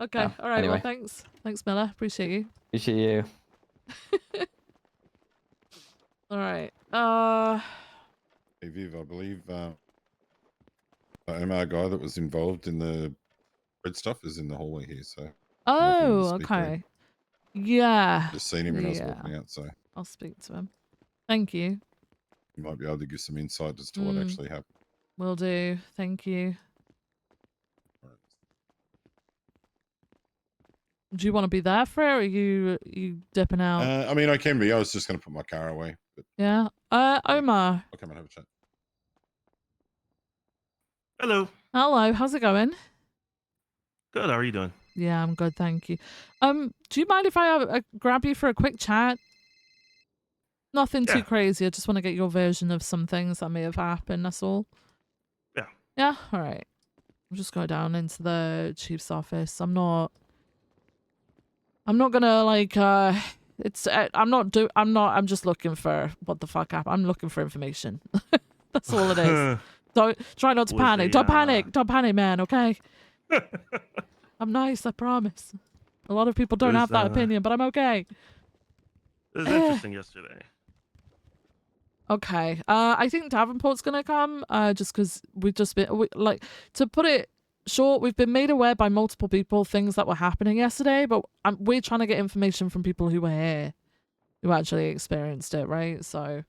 Okay. Yeah, All right. anyway. Well, thanks. Thanks, Miller. Appreciate you. Appreciate you. All right. Hey, Viv, I believe the MR guy that was involved in the red stuff is in the hallway here. So. I don't know if you want to speak to him. Okay. Yeah. Just seen him when I was walking out, so I'll speak to him. Thank you. you might be able to give some insight as to what actually happened. Will do. Thank you. Do you want to be there for it, or are you dipping out? I mean, I can be. I was just going to put my car away. But Yeah. Omar. I'll come and have a chat. Hello. Hello. How's it going? Good. How are you doing? Yeah, I'm good, thank you. Do you mind if I grab you for a quick chat? Nothing too crazy. I just want to get your version of some things that may have happened. That's all. Yeah. Yeah. All right. I'll just go down into the chief's office. I'm not gonna like. I'm just looking for what the fuck happened. I'm looking for information. That's all it is. Don't try not to panic. Don't panic. Don't panic, man. Okay. I'm nice, I promise. A lot of people don't have that opinion, but I'm okay. It was interesting yesterday. Okay. I think Davenport's gonna come. Just because we've just been to put it short, we've been made aware by multiple people things that were happening yesterday, but we're trying to get information from people who were here, who actually experienced it, right? So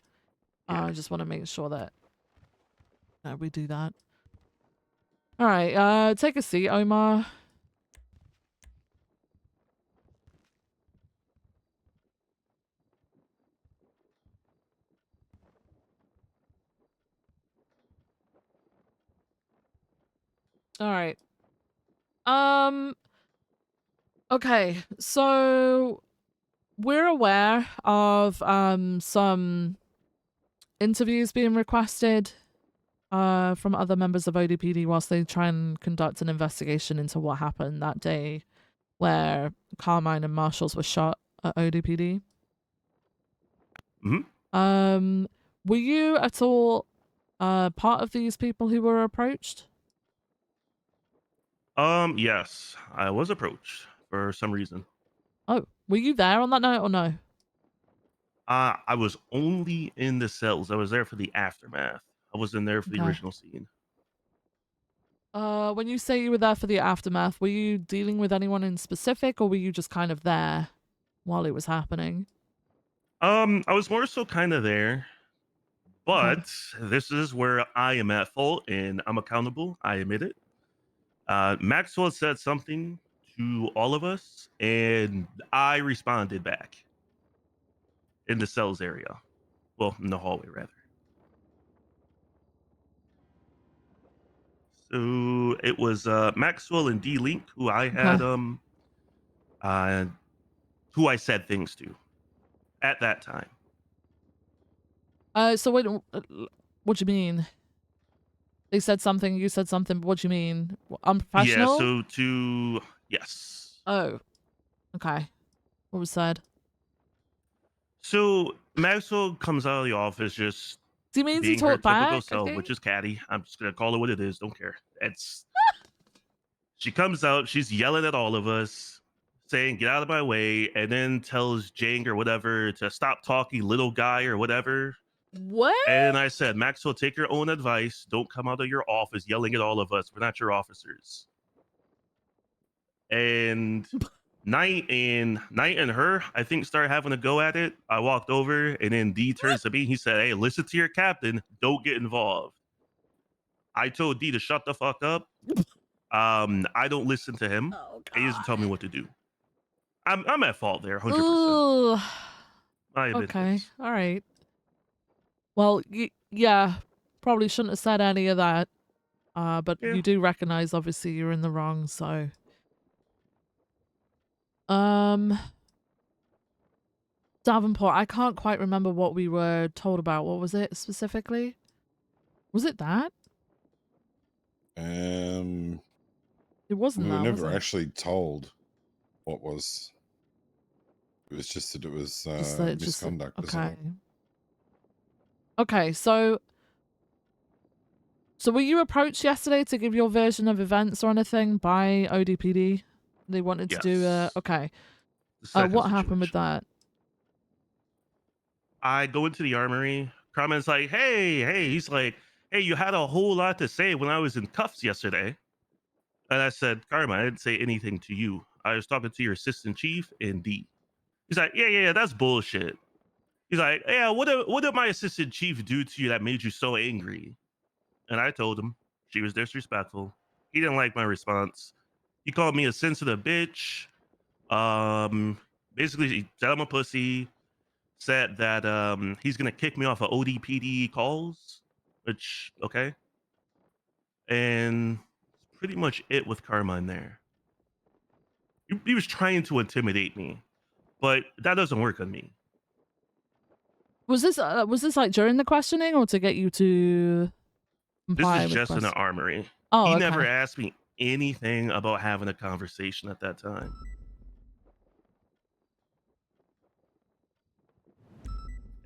I just want to make sure that we do that. All right. Take a seat, Omar. All right. Okay, so we're aware of some interviews being requested from other members of ODPD whilst they try and conduct an investigation into what happened that day where Carmine and Marshals were shot at ODPD. Were you at all part of these people who were approached? Yes, I was approached for some reason. Oh, were you there on that night or no? I was only in the cells. I was there for the aftermath. I wasn't there for the Okay. original scene. When you say you were there for the aftermath, were you dealing with anyone in specific, or were you just kind of there while it was happening? I was more so kind of there, but this is where I am at fault and I'm accountable. I admit it. Maxwell said something to all of us, and I responded back in the cells area. Well, in the hallway, rather. So it was Maxwell and D-Link who I had who I said things to at that time. So wait, what do you mean? They said something, you said something, but what do you mean? Unprofessional? Yeah, yes. Oh, okay. What was said? So Maxwell comes out of the office just Do you mean to being her talk typical back? self, Okay. which is catty. I'm just gonna call it what it is. Don't care. It's she comes out, she's yelling at all of us, saying, "Get out of my way," and then tells Jang or whatever to stop talking, little guy or whatever. What? And I said, Maxwell, take your own advice. Don't come out of your office yelling at all of us. We're not your officers. And Knight and her, I think, started having a go at it. I walked over, and then D turns to me. He said, "Hey, listen to your captain. Don't get involved." I told D to shut the fuck up. I don't listen to him. He doesn't tell me what to do. I'm at fault there, 100%. Ooh. I admit Okay. this. All right. Well, yeah, probably shouldn't have said any of that. But you do recognize, obviously, you're in the wrong, so. Davenport, I can't quite remember what we were told about. What was it specifically? Was it that? It wasn't we were that, was never it? actually told what was. It was just that it was Just that it just misconduct. Isn't okay. it? Okay, so were you approached yesterday to give your version of events or anything by ODPD? They wanted to do okay. What happened with that? I go into the armory. Carmen's like, hey. He's like, hey, you had a whole lot to say when I was in cuffs yesterday. And I said, Carmen, I didn't say anything to you. I was talking to your assistant chief and D. He's like, yeah, that's bullshit. He's like, yeah, what did my assistant chief do to you that made you so angry? And I told him she was disrespectful. He didn't like my response. He called me a sensitive bitch. Basically, he said I'm a pussy. Said that he's gonna kick me off of ODPD calls, which okay. And pretty much it with Carmine there. He was trying to intimidate me, but that doesn't work on me. Was this like during the questioning or to get you to This comply is with just in the question? armory. Oh, He okay. never asked me anything about having a conversation at that time.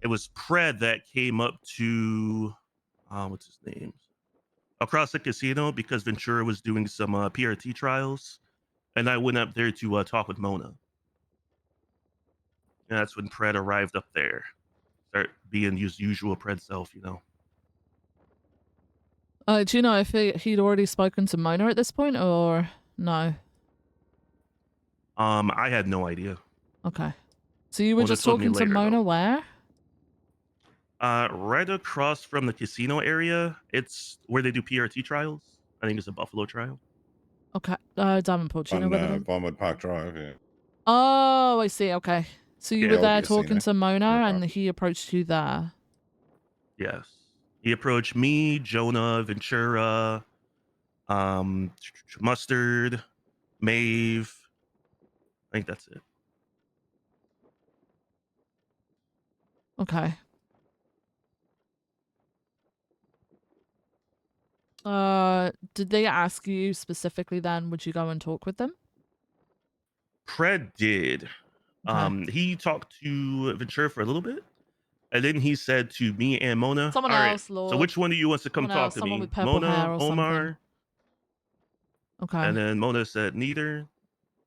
It was Pred that came up to what's his name? Across the casino because Ventura was doing some PRT trials, and I went up there to talk with Mona. And that's when Pred arrived up there. Start being his usual Pred self, you know. Do you know if he'd already spoken to Mona at this point or no? I had no idea. Okay. So you were Mona just told me talking to later, Mona though. where? Right across from the casino area. It's where they do PRT trials. I think it's a Buffalo trial. Okay. Davenport, do you know On where that is? Vinewood Park Drive. Yeah. Oh, I see. Okay. So you Yeah, were old there casino. talking to Mona Yeah, and he approached you there. Yes. He approached me, Jonah, Ventura, Mustard, Maeve. I think that's it. Okay. Did they ask you specifically then, would you go and talk with them? Pred did. Okay. He talked to Ventura for a little bit, and then he said to me and Mona, Someone "All right, else, Lord. so which one of you wants to come Someone talk else, to someone me? with purple hair Mona, or Omar?" something. Okay. And then Mona said, "Neither,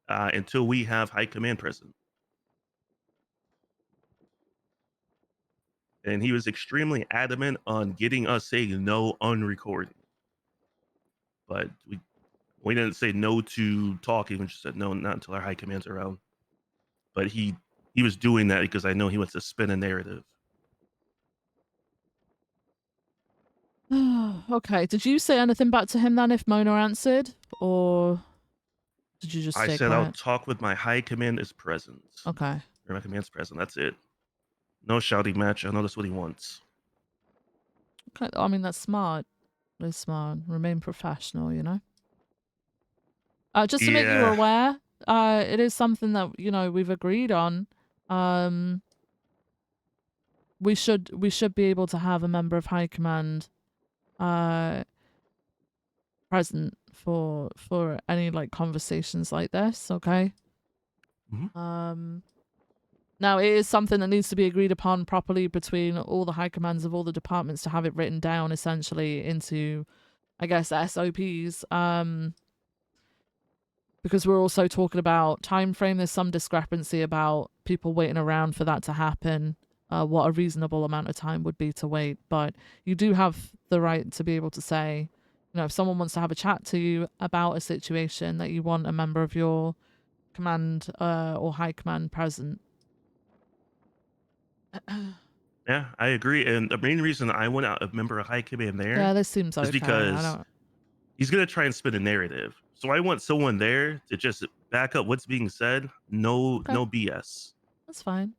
until we have high command present." And he was extremely adamant on getting us saying no on recording. But we didn't say no to talking. We just said no, not until our high command's around. But he was doing that because I know he wants to spin a narrative. Okay. Did you say anything back to him then if Mona answered? Or did you just I stay said I'll quiet? talk with my high command is present. Okay. Or my command's present. That's it. No shouting match. I know that's what he wants. Okay. I mean, that's smart. That's smart. Remain professional, you know? Just to make you Yeah. aware, it is something that, you know, we've agreed on. We should be able to have a member of high command present for any like conversations like this, okay? Mm-hmm. Now, it is something that needs to be agreed upon properly between all the high commands of all the departments to have it written down essentially into, I guess, SOPs. Because we're also talking about time frame. There's some discrepancy about people waiting around for that to happen. What a reasonable amount of time would be to wait. But you do have the right to be able to say, you know, if someone wants to have a chat to you about a situation that you want a member of your command or high command present. Yeah, I agree. And the main reason I want a member of high command there Yeah, this seems is okay. because I don't. he's gonna try and spin a narrative. So I want someone there to just back up what's being said. No BS. That's fine.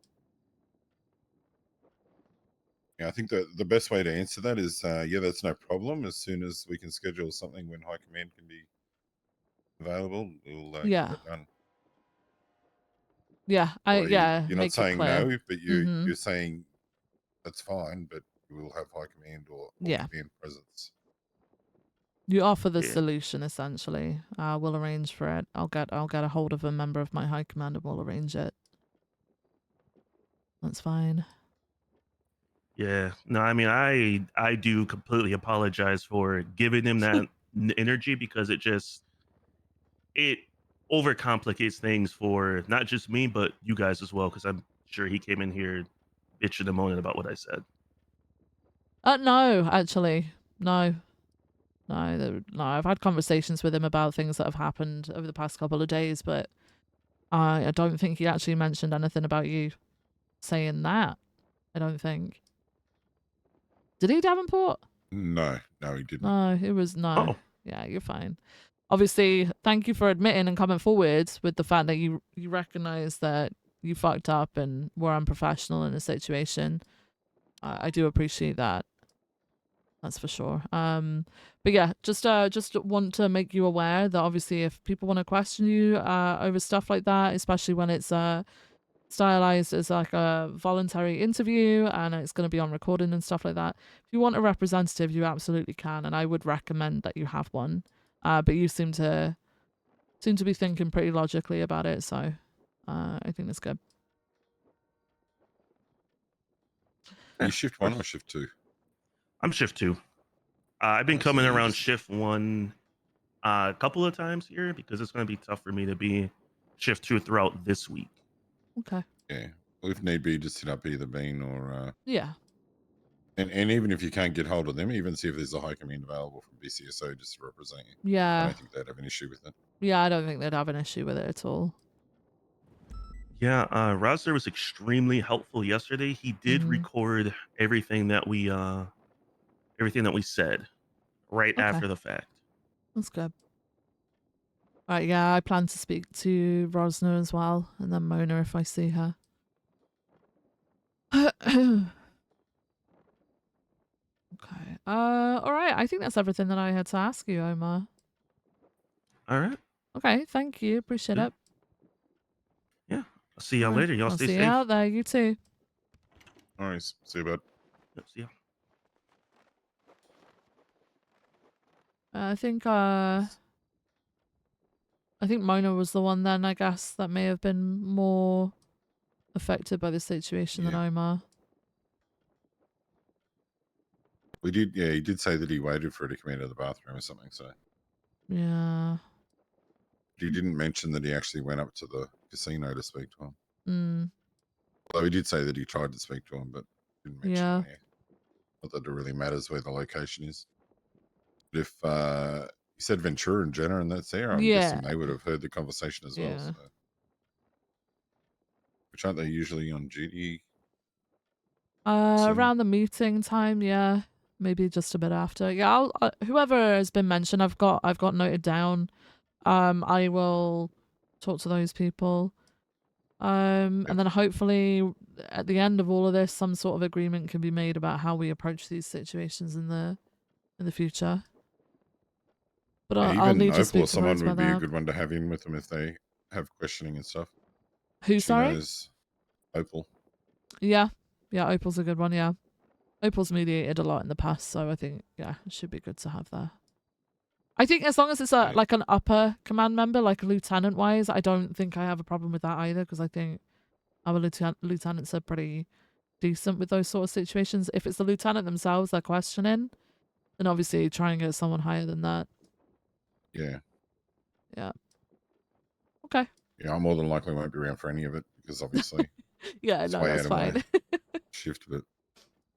Yeah, I think the best way to answer that is, yeah, that's no problem. As soon as we can schedule something when High Command can be available, we'll Yeah. get that done. Yeah, You're not make it saying clear. no, but Mhm. you're saying that's fine, but you will have High Command or Yeah. command presence. You offer the Yeah. solution essentially. We'll arrange for it. I'll get a hold of a member of my high command and we'll arrange it. That's fine. Yeah. No, I mean I do completely apologize for giving him that energy because it overcomplicates things for not just me but you guys as well because I'm sure he came in here bitching and moaning about what I said. No, actually. No. No, I've had conversations with him about things that have happened over the past couple of days, but I don't think he actually mentioned anything about you saying that. I don't think. Did he, Davenport? No, he didn't. No, it was no. Oh. Yeah, you're fine. Obviously, thank you for admitting and coming forward with the fact that you recognize that you fucked up and were unprofessional in a situation. I do appreciate that. That's for sure. But yeah, just want to make you aware that obviously if people want to question you over stuff like that, especially when it's stylized as like a voluntary interview and it's going to be on recording and stuff like that, if you want a representative, you absolutely can, and I would recommend that you have one. But you seem to be thinking pretty logically about it, so I think that's good. Are you shift 1 or shift 2? I'm shift 2. I've been so coming you around just- shift 1 a couple of times here because it's going to be tough for me to be shift 2 throughout this week. Okay. Yeah. Well, if need be, just hit up either Bean or Yeah. and even if you can't get hold of them, even see if there's a high command available from BCSO just to represent you. Yeah. I don't think they'd have an issue with it. Yeah, I don't think they'd have an issue with it at all. Yeah, Razer was extremely helpful yesterday. He did record everything that we said right Okay. after the fact. That's good. Right, yeah, I plan to speak to Rosna as well, and then Mona if I see her. Okay. All right. I think that's everything that I had to ask you, Omar. All right. Okay. Thank you. Appreciate it. Yeah. I'll see y'all All right, later. Y'all I'll stay see safe. you out there. You too. All right. See you, bud. Yep, see ya. I think Mona was the one then, I guess, that may have been more affected by the situation than Omar. He did say that he waited for it to come out of the bathroom or something. So Yeah. he didn't mention that he actually went up to the casino to speak to him. Mm. Although he did say that he tried to speak to him, but didn't mention Yeah. where. Not that it really matters where the location is. But if he said Ventura and Jenna and that's there, I'm guessing they would have heard the conversation as well. Yeah. So. Which aren't they usually on duty? Soon? Around the meeting time, yeah, maybe just a bit after. Yeah, I'll whoever has been mentioned, I've got noted down. I will talk to those people. And then hopefully at the end of all of this, some sort of agreement can be made about how we approach these situations in the future. But I'll Even need to Opal speak or to Rose someone would about be a that. good one to have in with them if they have questioning and stuff. Who, She sorry? knows Opal. Yeah, Opal's a good one. Yeah, Opal's mediated a lot in the past, so I think it should be good to have there. I think as long as it's like an upper command member, like a lieutenant wise, I don't think I have a problem with that either, because I think our lieutenants are pretty decent with those sort of situations. If it's the lieutenant themselves they're questioning, then obviously try and get someone higher than that. Yeah. Yeah. Okay. Yeah, I more than likely won't be around for any of it because obviously Yeah, it's no, way that's out of fine. my shift. But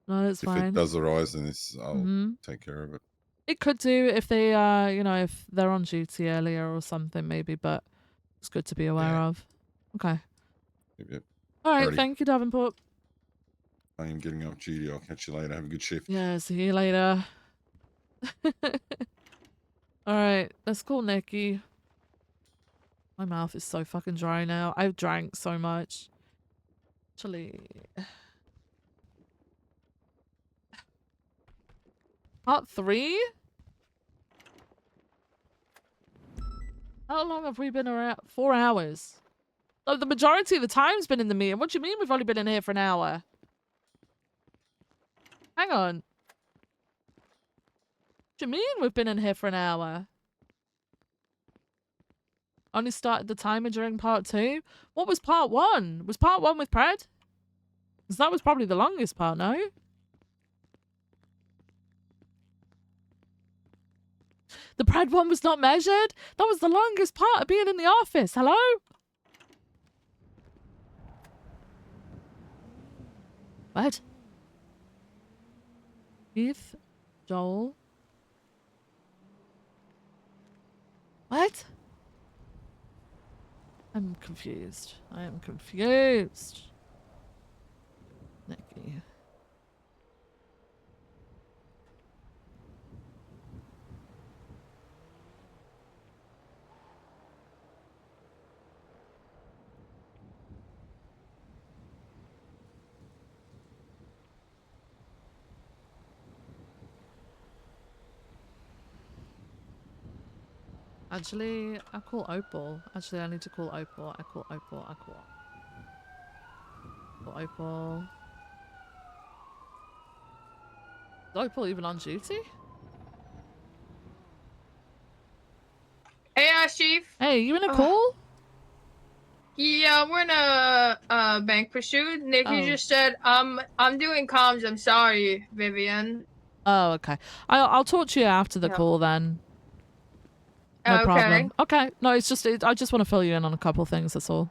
No, that's if fine. it does arise, then I'll Mhm. take care of it. It could do if they you know, if they're on duty earlier or something maybe, but it's good to be aware of. Okay. Yep. All right, Alrighty. thank you, Davenport. I am getting off duty. I'll catch you later. Have a good shift. Yeah, see you later. All right, let's call Nikki. My mouth is so fucking dry now. I've drank so much. Actually, part 3? How long have we been around? 4 hours. Oh, the majority of the time's been in the meeting. What do you mean we've only been in here for an hour? Hang on. What do you mean we've been in here for an hour? Only started the timer during part 2? What was part 1? Was part 1 with Pred? Because that was probably the longest part, no? The Pred one was not measured? That was the longest part of being in the office. Hello? What? Keith? Joel? What? I'm confused. I am confused. Nikki. Actually, I call Opal. Actually, I need to call Opal. I call Opal. Is Opal even on duty? Hey, Chief. Hey, you in a call? Yeah, we're in a bank pursuit. Nikki just said, I'm doing comms. I'm sorry, Vivian. Oh, okay. I'll talk to you after the call then. No problem. Okay. No, it's just I just want to fill you in on a couple things. That's all.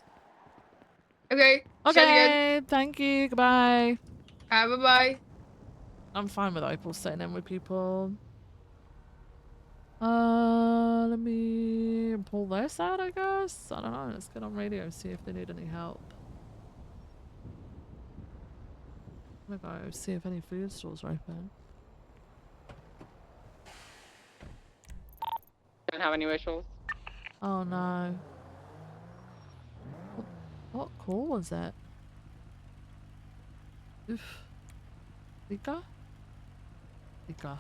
Okay. Okay. Thank you. Goodbye. Bye-bye. I'm fine with Opal sitting in with people. Let me pull this out, I guess. I don't know. Let's get on radio, see if they need any help. I'm gonna go see if any food stores are open. Don't have any visuals. Oh no. What call was that? Oof. Lika? Lika.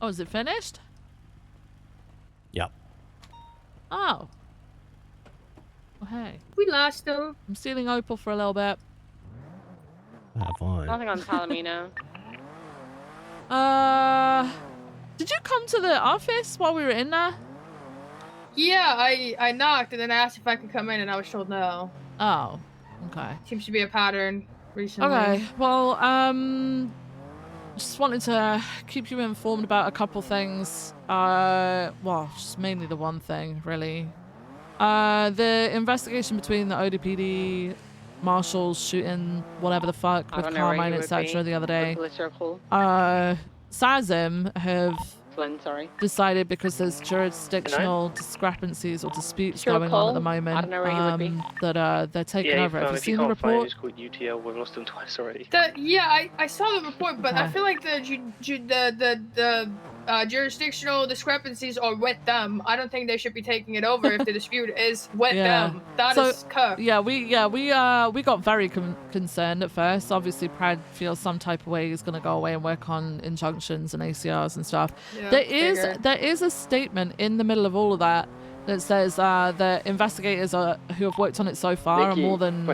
Oh, is it finished? Yep. Oh. Well, hey. We lost them. I'm stealing Opal for a little bit. Have fun. Nothing on Palomino. Did you come to the office while we were in there? Yeah, I knocked and then asked if I could come in, and I was told no. Oh, okay. Seems to be a pattern recently. Okay, well, just wanted to keep you informed about a couple things. Well, just mainly the one thing, really. The investigation between the ODPD marshals shooting whatever the fuck I with don't know where Carmine, you would etc. be. the other day. Political. SASM have Flynn, sorry. decided because there's jurisdictional discrepancies or disputes Sure, going on at the Cole. moment I don't know where you would be. that they're taking over. Have you seen the report? It's called UTL. We've lost them twice already. I saw the report, but I Okay. feel like the jurisdictional discrepancies are with them. I don't think they should be taking it over if the dispute is with them. That is cooked. Yeah, we got very concerned at first. Obviously, Prad feels some type of way he's gonna go away and work on injunctions and ACRs and stuff. Yeah, there is a statement in the middle of all of that that says the investigators who have worked on it so far are more than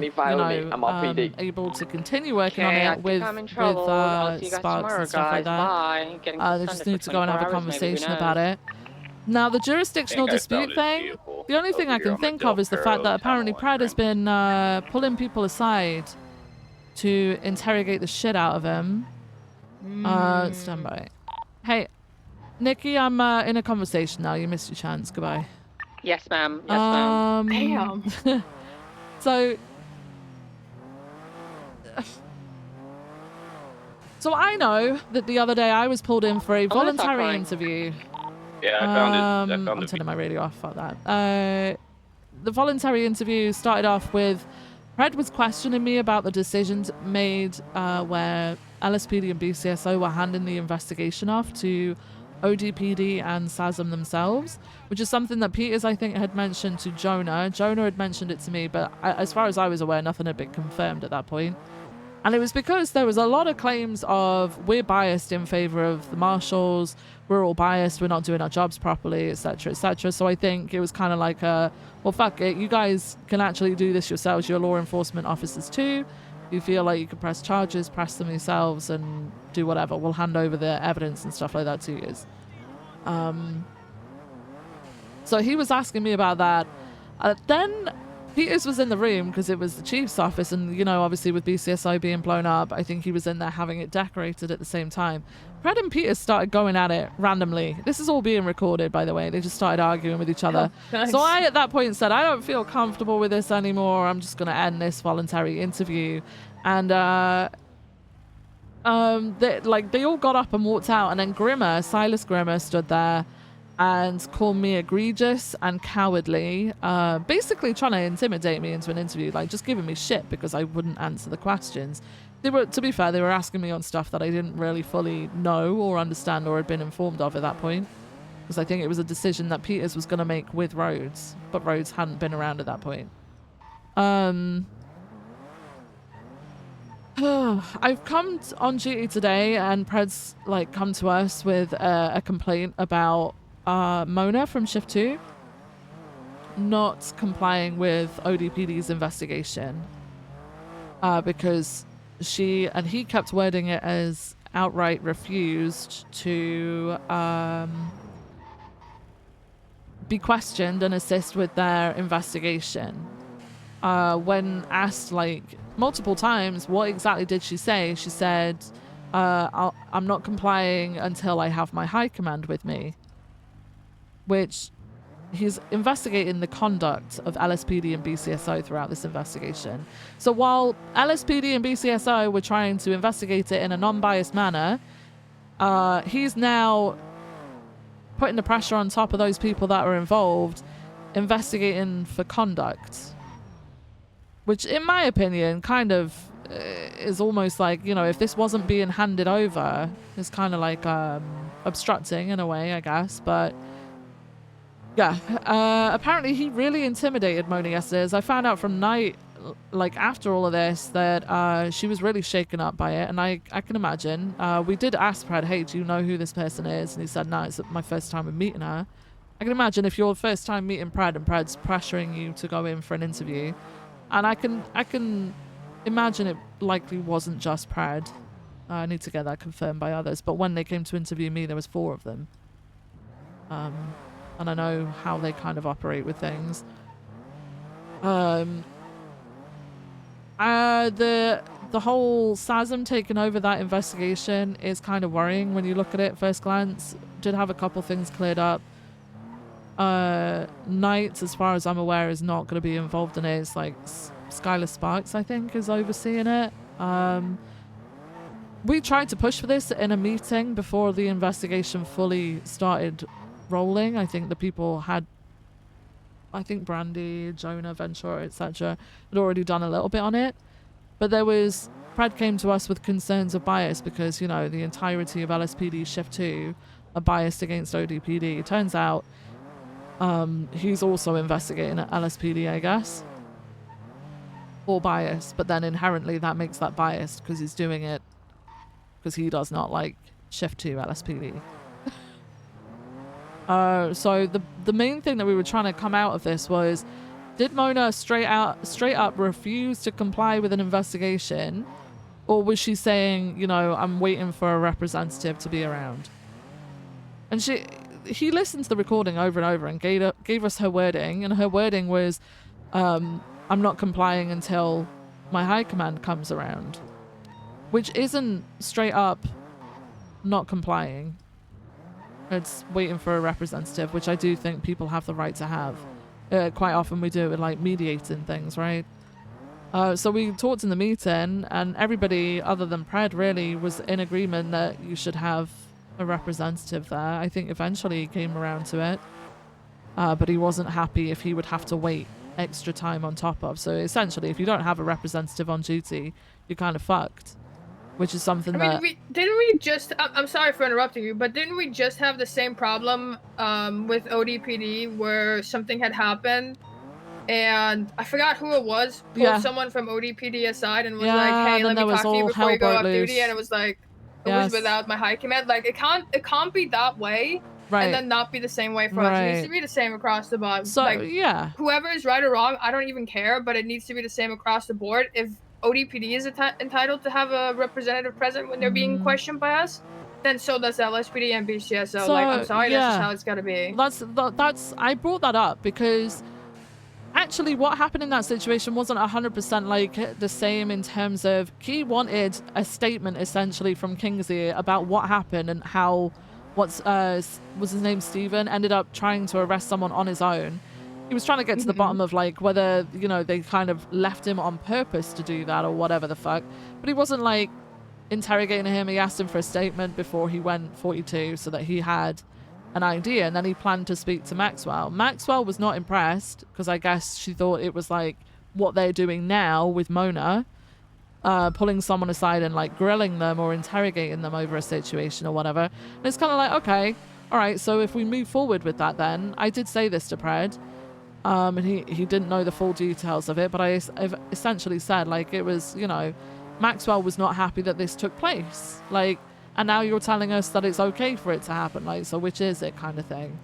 able to continue working on Okay, I it think with I'm in trouble. I'll see you guys Sparks tomorrow, and stuff like guys. that. Bye. Getting They suspended just for need to go and 24 have a hours, maybe, who conversation about knows? it. Now, the jurisdictional I dispute found his thing, vehicle the only thing over I here can on the think Del of is the fact Perro that apparently tunnel Prad has been pulling people aside to interrogate the shit out of him. Stand by. Hey, Nikki, I'm in a conversation now. You missed your chance. Goodbye. Yes, ma'am. Yes, ma'am. Damn. So I know that the other day I was pulled in for a gonna stop voluntary crying. interview. Yeah, I found I'm turning my radio off. Fuck that. The voluntary interview started off with Fred was questioning me about the decisions made where LSPD and BCSO were handing the investigation off to ODPD and SASM themselves, which is something that Peters, I think, had mentioned to Jonah. Jonah had mentioned it to me, but as far as I was aware, nothing had been confirmed at that point. And it was because there was a lot of claims of we're biased in favor of the marshals, we're all biased, we're not doing our jobs properly, etc., etc. So I think it was kind of like, well, fuck it, you guys can actually do this yourselves. You're law enforcement officers too. You feel like you can press charges, press them yourselves, and do whatever. We'll hand over the evidence and stuff like that to you. So he was asking me about that. Then Peters was in the room because it was the chief's office, and you know, obviously with BCSO being blown up, I think he was in there having it decorated at the same time. Fred and Peters started going at it randomly. This is all being recorded, by the way. They just started arguing with each other. Oh, nice. So I, at that point, said, I don't feel comfortable with this anymore. I'm just going to end this voluntary interview. And they all got up and walked out, and then Silas Grimmer stood there and called me egregious and cowardly, basically trying to intimidate me into an interview, like just giving me shit because I wouldn't answer the questions. They were, to be fair, they were asking me on stuff that I didn't really fully know or understand or had been informed of at that point, because I think it was a decision that Peters was going to make with Rhodes, but Rhodes hadn't been around at that point. I've come on duty today, and Pred's come to us with a complaint about Mona from Shift 2 not complying with ODPD's investigation because he kept wording it as outright refused to be questioned and assist with their investigation. When asked multiple times what exactly did she say, she said, I'm not complying until I have my high command with me, which he's investigating the conduct of LSPD and BCSO throughout this investigation. So while LSPD and BCSO were trying to investigate it in a non-biased manner, he's now putting the pressure on top of those people that were involved, investigating for conduct. Which, in my opinion, kind of is almost like, you know, if this wasn't being handed over, it's kind of like obstructing in a way, I guess. But yeah, apparently he really intimidated Mona yesterday. As I found out from Night, after all of this, that she was really shaken up by it. And I can imagine. We did ask Pred, hey, do you know who this person is? And he said, no, it's my first time of meeting her. I can imagine if you're first time meeting Pred and Pred's pressuring you to go in for an interview. And I can imagine it likely wasn't just Pred. I need to get that confirmed by others. But when they came to interview me, there was 4 of them. And I know how they kind of operate with things. The whole SASM taking over that investigation is kind of worrying when you look at it at first glance. Did have a couple things cleared up. Knight, as far as I'm aware, is not going to be involved in it. It's Skylar Sparks, I think, is overseeing it. We tried to push for this in a meeting before the investigation fully started rolling. I think the people had, Brandy, Jonah, Ventura, etc. had already done a little bit on it. But Pred came to us with concerns of bias because, you know, the entirety of LSPD Shift 2 are biased against ODPD. It turns out he's also investigating at LSPD, I guess. Or biased, but then inherently that makes that biased because he's doing it because he does not like Shift 2 LSPD. So the main thing that we were trying to come out of this was, did Mona straight up refuse to comply with an investigation, or was she saying, you know, I'm waiting for a representative to be around? And he listened to the recording over and over and gave us her wording, and her wording was, I'm not complying until my high command comes around, which isn't straight up not complying. It's waiting for a representative, which I do think people have the right to have. Quite often we do it with like mediating things, right? So we talked in the meeting, and everybody other than Pred really was in agreement that you should have a representative there. I think eventually he came around to it, but he wasn't happy if he would have to wait extra time on top of. So essentially, if you don't have a representative on duty, you're kind of fucked. Which is something that... Didn't we just... I'm sorry for interrupting you, but didn't we just have the same problem with ODPD where something had happened and I forgot who it was, pulled someone from ODPD aside and was like, hey, let me talk to you before you go off duty, and it was like, it was without my high command. Like, it can't be that way, and then not be the same way for us. It needs to be the same across the board. So, like, whoever is right or wrong, I don't even care, but it needs to be the same across the board. If ODPD is entitled to have a representative present when they're being questioned by us, then so does LSPD and BCSO. So, like, I'm sorry, that's just how it's gotta be. That's I brought that up because actually what happened in that situation wasn't 100% like the same in terms of he wanted a statement essentially from Kingsley about what happened and how was his name, Steven, ended up trying to arrest someone on his own. He was trying to get to the bottom of like whether, you know, they kind of left him on purpose to do that or whatever the fuck. But he wasn't like interrogating him. He asked him for a statement before he went 42 so that he had an idea, and then he planned to speak to Maxwell. Maxwell was not impressed because I guess she thought it was like what they're doing now with Mona, pulling someone aside and like grilling them or interrogating them over a situation or whatever. And it's kind of like, okay, all right, so if we move forward with that, then I did say this to Pred. And he didn't know the full details of it, but I've essentially said, like, it was, you know, Maxwell was not happy that this took place. Like, and now you're telling us that it's okay for it to happen. Like, so which is it kind of thing?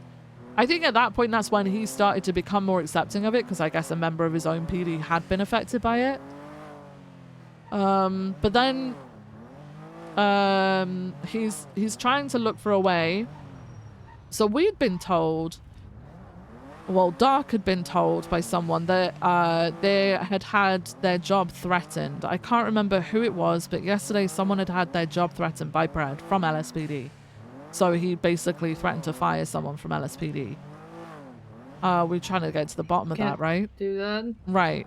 I think at that point, that's when he started to become more accepting of it, because I guess a member of his own PD had been affected by it. But then he's trying to look for a way. So we'd been told... Well, Dark had been told by someone that they had their job threatened. I can't remember who it was, but yesterday someone had their job threatened by Brad from LSPD. So he basically threatened to fire someone from LSPD. We're trying to get to the bottom of that, right? Do that. Right.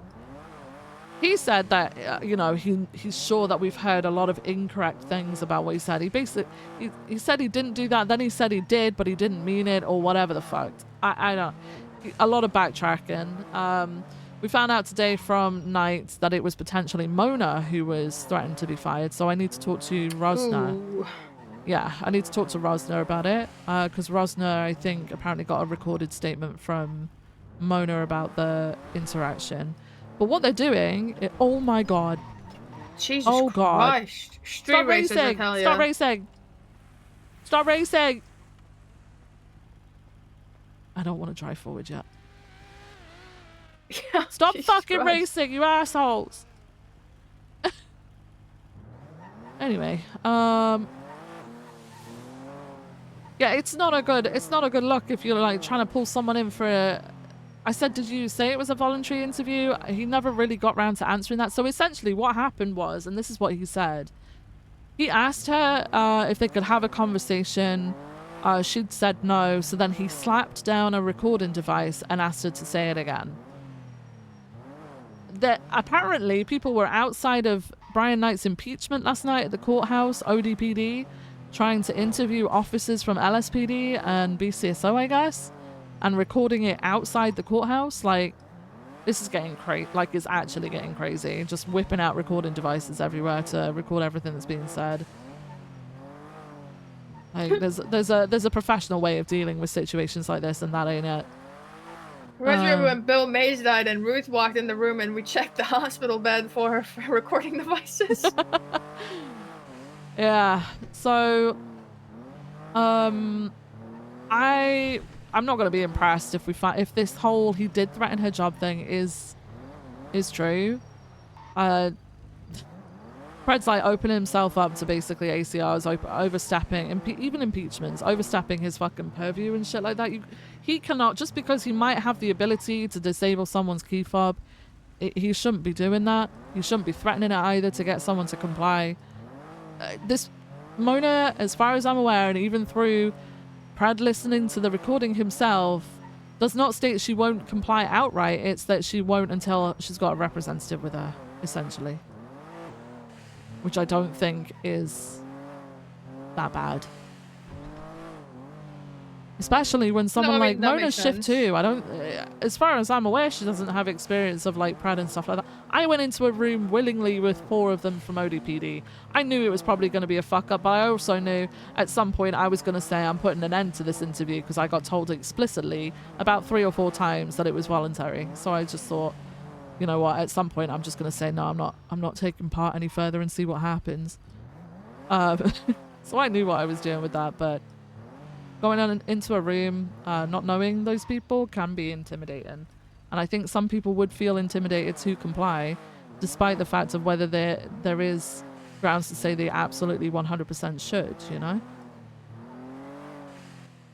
He said that, you know, he's sure that we've heard a lot of incorrect things about what he said. He said he didn't do that. Then he said he did, but he didn't mean it or whatever the fuck. I don't... A lot of backtracking. We found out today from Knight that it was potentially Mona who was threatened to be fired, so I need to talk to Rosner. Ooh. Yeah, I need to talk to Rosner about it, because Rosner, I think, apparently got a recorded statement from Mona about the interaction. But what they're doing, oh my god. Jesus oh god. Christ. Stop racing! Stop racing! Stop racing! I don't want to drive forward yet. Stop fucking racing, you assholes! Anyway, yeah, it's not a good look if you're like trying to pull someone in for a... I said, did you say it was a voluntary interview? He never really got round to answering that. So essentially what happened was, and this is what he said, he asked her if they could have a conversation. She'd said no, so then he slapped down a recording device and asked her to say it again. Apparently, people were outside of Brian Knight's impeachment last night at the courthouse, ODPD, trying to interview officers from LSPD and BCSO, I guess, and recording it outside the courthouse. Like, this is getting crazy. Like, it's actually getting crazy. Just whipping out recording devices everywhere to record everything that's being said. Like, there's a professional way of dealing with situations like this, and that ain't it. Remember when Bill Mays died and Ruth walked in the room and we checked the hospital bed for her for recording devices? Yeah. So, I'm not going to be impressed if if this whole he did threaten her job thing is true. Fred's like opening himself up to basically ACRs, overstepping, even impeachments, overstepping his fucking purview and shit like that. He cannot, just because he might have the ability to disable someone's key fob, he shouldn't be doing that. He shouldn't be threatening it either to get someone to comply. This Mona, as far as I'm aware, and even through Pred listening to the recording himself, does not state she won't comply outright. It's that she won't until she's got a representative with her, essentially. Which I don't think is that bad. Especially when someone like Mona's shift too. I don't, as far as I'm aware, she doesn't have experience of like Pred and stuff like that. I went into a room willingly with 4 of them from ODPD. I knew it was probably going to be a fuck up, but I also knew at some point I was going to say I'm putting an end to this interview because I got told explicitly about 3 or 4 times that it was voluntary. So I just thought, you know what, at some point I'm just going to say, no, I'm not taking part any further and see what happens. So I knew what I was doing with that, but going on into a room, not knowing those people can be intimidating. And I think some people would feel intimidated to comply, despite the fact of whether there is grounds to say they absolutely 100% should, you know?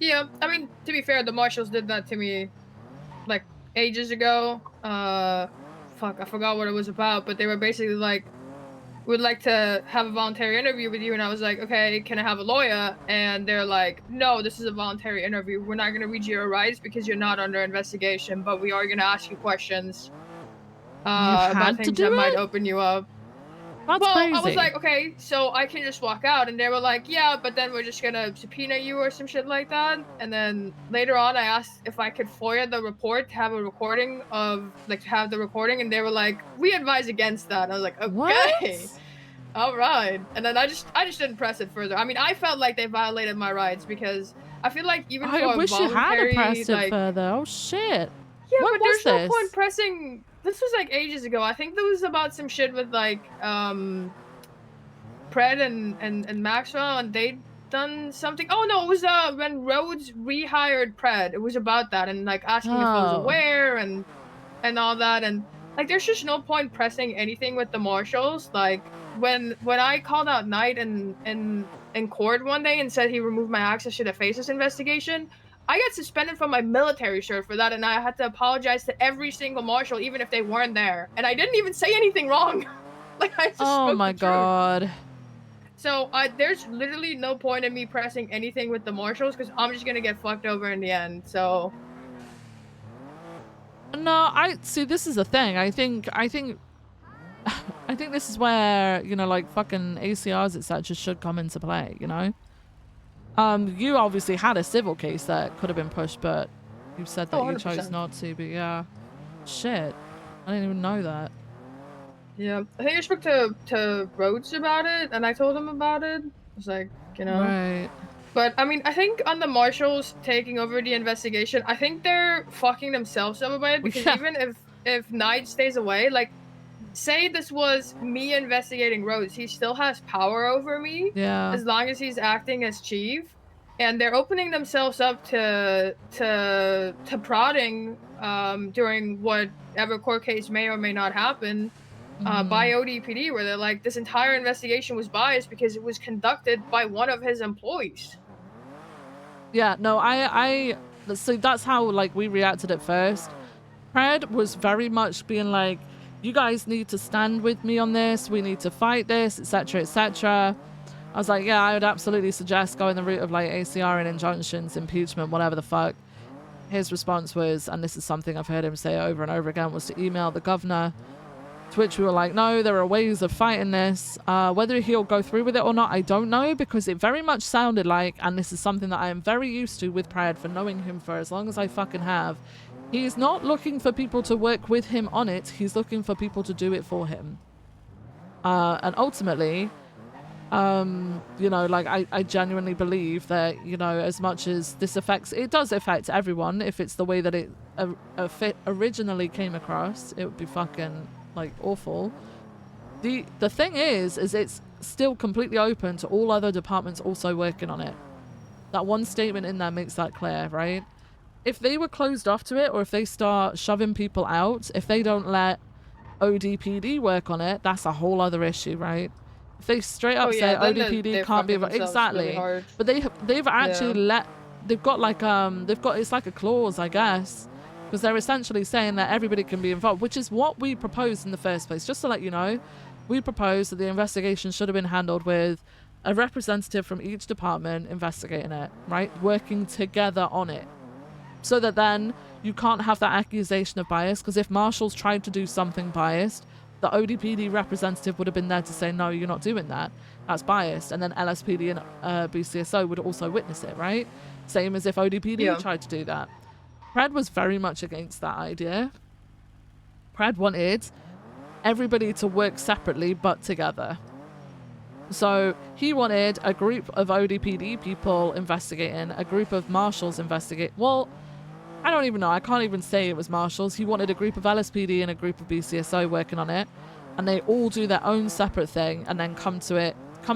Yeah, I mean, to be fair, the marshals did that to me, like, ages ago. Fuck, I forgot what it was about, but they were basically like, would like to have a voluntary interview with you, and I was like, okay, can I have a lawyer? And they're like, no, this is a voluntary interview. We're not going to read your rights because you're not under investigation, but we are going to ask you questions about things that might open you up. That's well, crazy. I was like, okay, so I can just walk out, and they were like, yeah, but then we're just gonna subpoena you or some shit like that. And then later on, I asked if I could FOIA the report to have a recording of, like, to have the recording, and they were like, we advise against that. And I was like, okay, all right. And then I just didn't press it further. I mean, I felt like they violated my rights because I feel like even for I wish you had pressed it like, further. Oh shit. yeah, What but was there's this? no point pressing. This was like ages ago. I think there was about some shit with like Pred and Maxwell, and they'd done something. Oh no, it was when Rhodes rehired Pred. It was about that, and like asking if I was aware and all that, and like there's just no point pressing anything with the marshals. Like when I called out Knight in court one day and said he removed my access to the Faces investigation, I got suspended from my military shirt for that, and I had to apologize to every single marshal, even if they weren't there. And I didn't even say anything wrong. Like I just spoke the truth. God. So there's literally no point in me pressing anything with the marshals because I'm just gonna get fucked over in the end. So. No, I see. This is the thing. I think this is where, you know, like fucking ACRs etc. should come into play. You know. You obviously had a civil case that could have been pushed, but you said that you chose not to. But yeah, shit, I didn't even know that. Yeah, I think I spoke to Rhodes about it, and I told him about it. I was like, you know. Right. But I mean, I think on the marshals taking over the investigation, I think they're fucking themselves up about it because even if Knight stays away, like, say this was me investigating Rhodes, he still has power over me. Yeah. As long as he's acting as chief, and they're opening themselves up to prodding during whatever court case may or may not happen. By ODPD, where they're like, this entire investigation was biased because it was conducted by one of his employees. Yeah, no, so that's how, like, we reacted at first. Pred was very much being like, you guys need to stand with me on this, we need to fight this, etc., etc. I was like, yeah, I would absolutely suggest going the route of, like, ACR and injunctions, impeachment, whatever the fuck. His response was, and this is something I've heard him say over and over again, was to email the governor. To which we were like, no, there are ways of fighting this. Whether he'll go through with it or not, I don't know, because it very much sounded like, and this is something that I am very used to with Pred for knowing him for as long as I fucking have, he's not looking for people to work with him on it, he's looking for people to do it for him. And ultimately, you know, like, I genuinely believe that, you know, as much as this affects, it does affect everyone. If it's the way that it originally came across, it would be fucking, like, awful. The thing is it's still completely open to all other departments also working on it. That one statement in there makes that clear, right? If they were closed off to it, or if they start shoving people out, if they don't let ODPD work on it, that's a whole other issue, right? If they straight up say then ODPD they're can't be fucking themselves really exactly, hard. but they've actually they've got like it's like a clause, I guess, because they're essentially saying that everybody can be involved, which is what we proposed in the first place. Just to let you know, we proposed that the investigation should have been handled with a representative from each department investigating it, right? Working together on it. So that then you can't have that accusation of bias, because if marshals tried to do something biased, the ODPD representative would have been there to say, no, you're not doing that. That's biased. And then LSPD and BCSO would also witness it, right? Same as if ODPD tried to do that. Pred was very much against that idea. Pred wanted everybody to work separately but together. So he wanted a group of ODPD people investigating, a group of marshals investigate. Well, I don't even know. I can't even say it was marshals. He wanted a group of LSPD and a group of BCSO working on it, and they all do their own separate thing and then come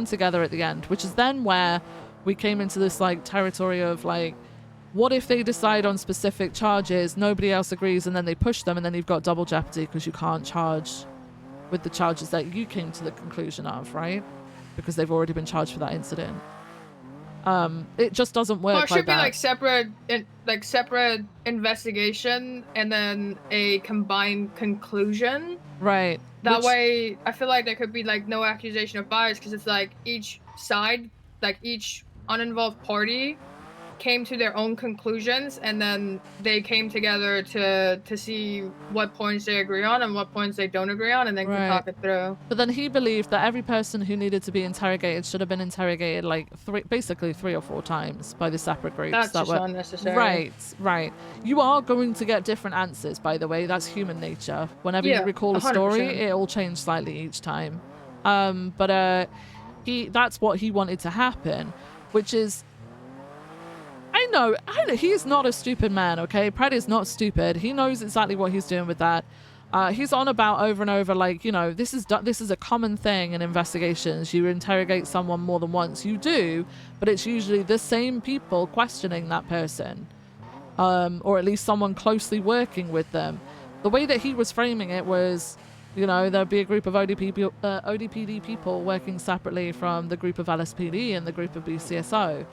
together at the end, which is then where we came into this like territory of like, what if they decide on specific charges, nobody else agrees, and then they push them, and then you've got double jeopardy because you can't charge with the charges that you came to the conclusion of, right? Because they've already been charged for that incident. It just doesn't work Well, it should like be that. separate investigation and then a combined conclusion. Right. That way, I feel like there could be like no accusation of bias, because it's like each side, like each uninvolved party, came to their own conclusions, and then they came together to see what points they agree on and what points they don't agree on, and then could talk it through. But then he believed that every person who needed to be interrogated should have been interrogated like basically 3 or 4 times by the separate groups. That's that just were unnecessary. Right. You are going to get different answers, by the way. That's human nature. Whenever you recall a story, 100%. it will change slightly each time. But that's what he wanted to happen, which is, I know, he's not a stupid man, okay? Pred is not stupid. He knows exactly what he's doing with that. He's on about over and over, like, you know, this is a common thing in investigations. You interrogate someone more than once. You do, but it's usually the same people questioning that person. Or at least someone closely working with them. The way that he was framing it was, you know, there'd be a group of ODPD people working separately from the group of LSPD and the group of BCSO.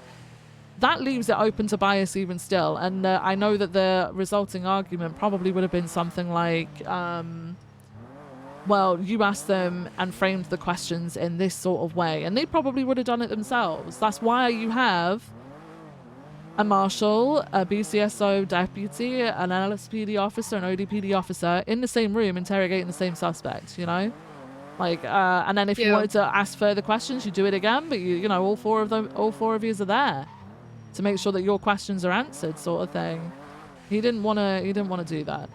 That leaves it open to bias even still, and I know that the resulting argument probably would have been something like, well, you asked them and framed the questions in this sort of way, and they probably would have done it themselves. That's why you have a marshal, a BCSO deputy, an LSPD officer, an ODPD officer in the same room interrogating the same suspect, you know? Like, and then if you wanted to ask further questions, you do it again, but you know, all four of you are there to make sure that your questions are answered, sort of thing. He didn't want to do that.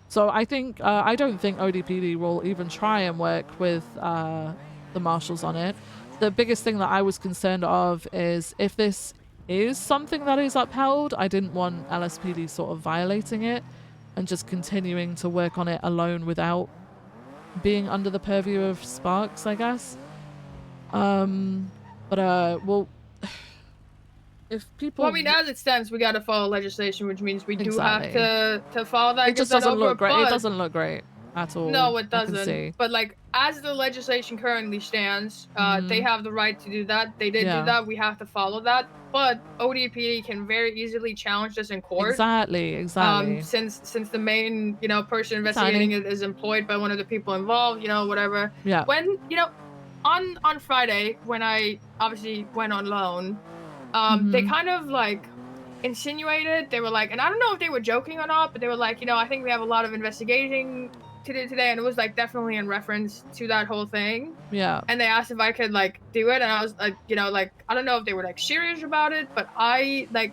So I think I don't think ODPD will even try and work with the marshals on it. The biggest thing that I was concerned of is if this is something that is upheld, I didn't want LSPD sort of violating it and just continuing to work on it alone without being under the purview of Sparks, I guess. Well, if people... Well, I mean, as it stands, we gotta follow legislation, which means we do Exactly. have to follow that. It just doesn't look great. It doesn't look great at all. No, it I can see. doesn't. But like, as the legislation currently stands, they have the right to do that. They did Yeah. do that. We have to follow that. But ODPD can very easily challenge this in court. Exactly. Since the main person investigating it is employed by one of the people involved, whatever. Yeah. When on Friday when I obviously went on loan, they kind of like insinuated, they were like, and I don't know if they were joking or not, but they were like, I think we have a lot of investigating to do today, and it was like definitely in reference to that whole thing. Yeah. And they asked if I could like do it, and I was like, I don't know if they were like serious about it, but I like,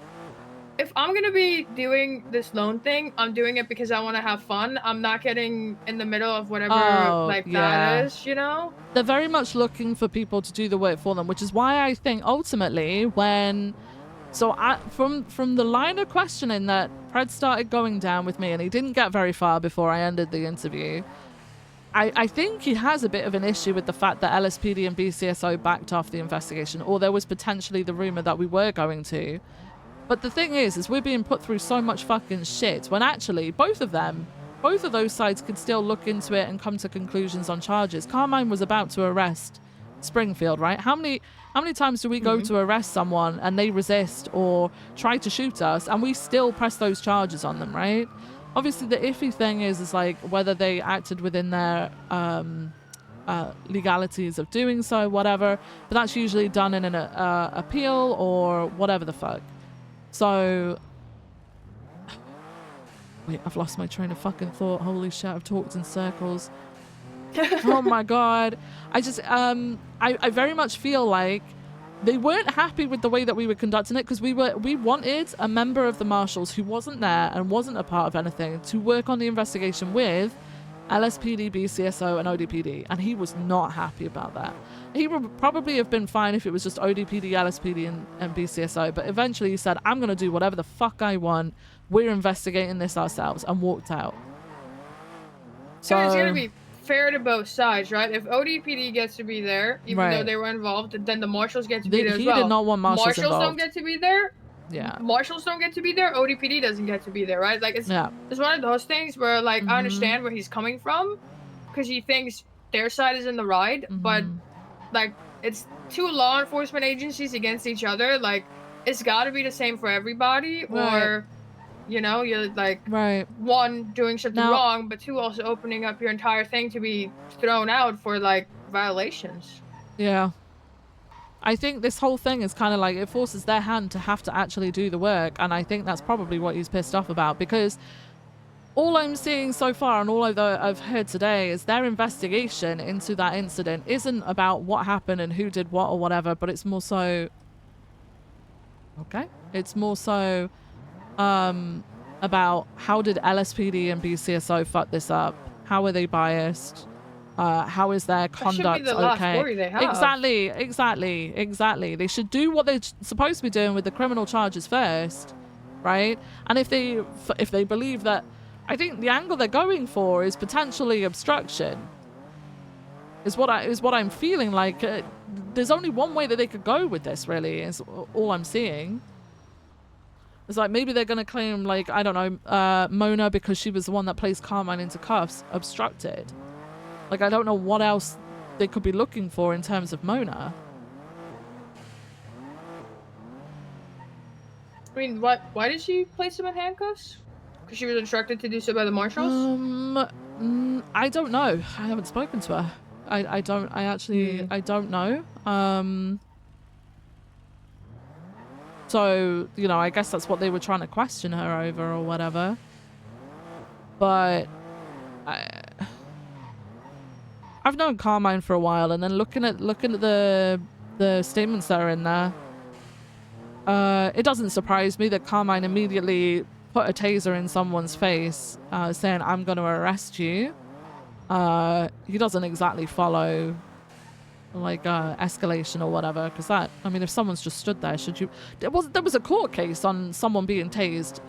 if I'm gonna be doing this loan thing, I'm doing it because I want to have fun. I'm not getting in the middle of whatever that is, They're very much looking for people to do the work for them, which is why I think ultimately when... So from the line of questioning that Pred started going down with me, and he didn't get very far before I ended the interview, I think he has a bit of an issue with the fact that LSPD and BCSO backed off the investigation, or there was potentially the rumor that we were going to. But the thing is we're being put through so much fucking shit when actually both of those sides could still look into it and come to conclusions on charges. Carmine was about to arrest Springfield, right? How many times do we go to arrest someone and they resist or try to shoot us and we still press those charges on them, right? Obviously the iffy thing is like whether they acted within their legalities of doing so, whatever, but that's usually done in an appeal or whatever the fuck. So wait, I've lost my train of fucking thought. Holy shit, I've talked in circles. Oh my god. I just I very much feel like they weren't happy with the way that we were conducting it, because we wanted a member of the marshals who wasn't there and wasn't a part of anything to work on the investigation with LSPD, BCSO and ODPD, and he was not happy about that. He would probably have been fine if it was just ODPD, LSPD and BCSO, but eventually he said, I'm gonna do whatever the fuck I want, we're investigating this ourselves, and walked out. So it's gonna be fair to both sides, right? If ODPD gets to be there, even though they were involved, then the marshals get to be there as well. He did not want marshals involved. Don't get to be there. Yeah. Marshals don't get to be there. ODPD doesn't get to be there, right? Like it's one of those things where like I understand where he's coming from, because he thinks their side is in the right, but like it's two law enforcement agencies against each other. Like it's got to be the same for everybody, or you know, you're like one doing something wrong, but two also opening up your entire thing to be thrown out for like violations. Yeah. I think this whole thing is kind of like it forces their hand to have to actually do the work, and I think that's probably what he's pissed off about, because all I'm seeing so far and all I've heard today is their investigation into that incident isn't about what happened and who did what or whatever, but it's more so it's more so about how did LSPD and BCSO fuck this up? How are they biased? How is their conduct okay? Exactly. They should do what they're supposed to be doing with the criminal charges first, right? And if they believe that, I think the angle they're going for is potentially obstruction. Is what I'm feeling like. There's only one way that they could go with this, really. Is all I'm seeing. It's like maybe they're gonna claim, like, I don't know, Mona, because she was the one that placed Carmine into cuffs, obstructed. Like, I don't know what else they could be looking for in terms of Mona. I mean, why did she place him in handcuffs? Because she was instructed to do so by the marshals? I don't know. I haven't spoken to her. I don't know. So, you know, I guess that's what they were trying to question her over or whatever. But I've known Carmine for a while, and then looking at the statements that are in there, it doesn't surprise me that Carmine immediately put a taser in someone's face, saying, I'm going to arrest you. He doesn't exactly follow like escalation or whatever, because that, I mean, if someone's just stood there, should you, there was a court case on someone being tased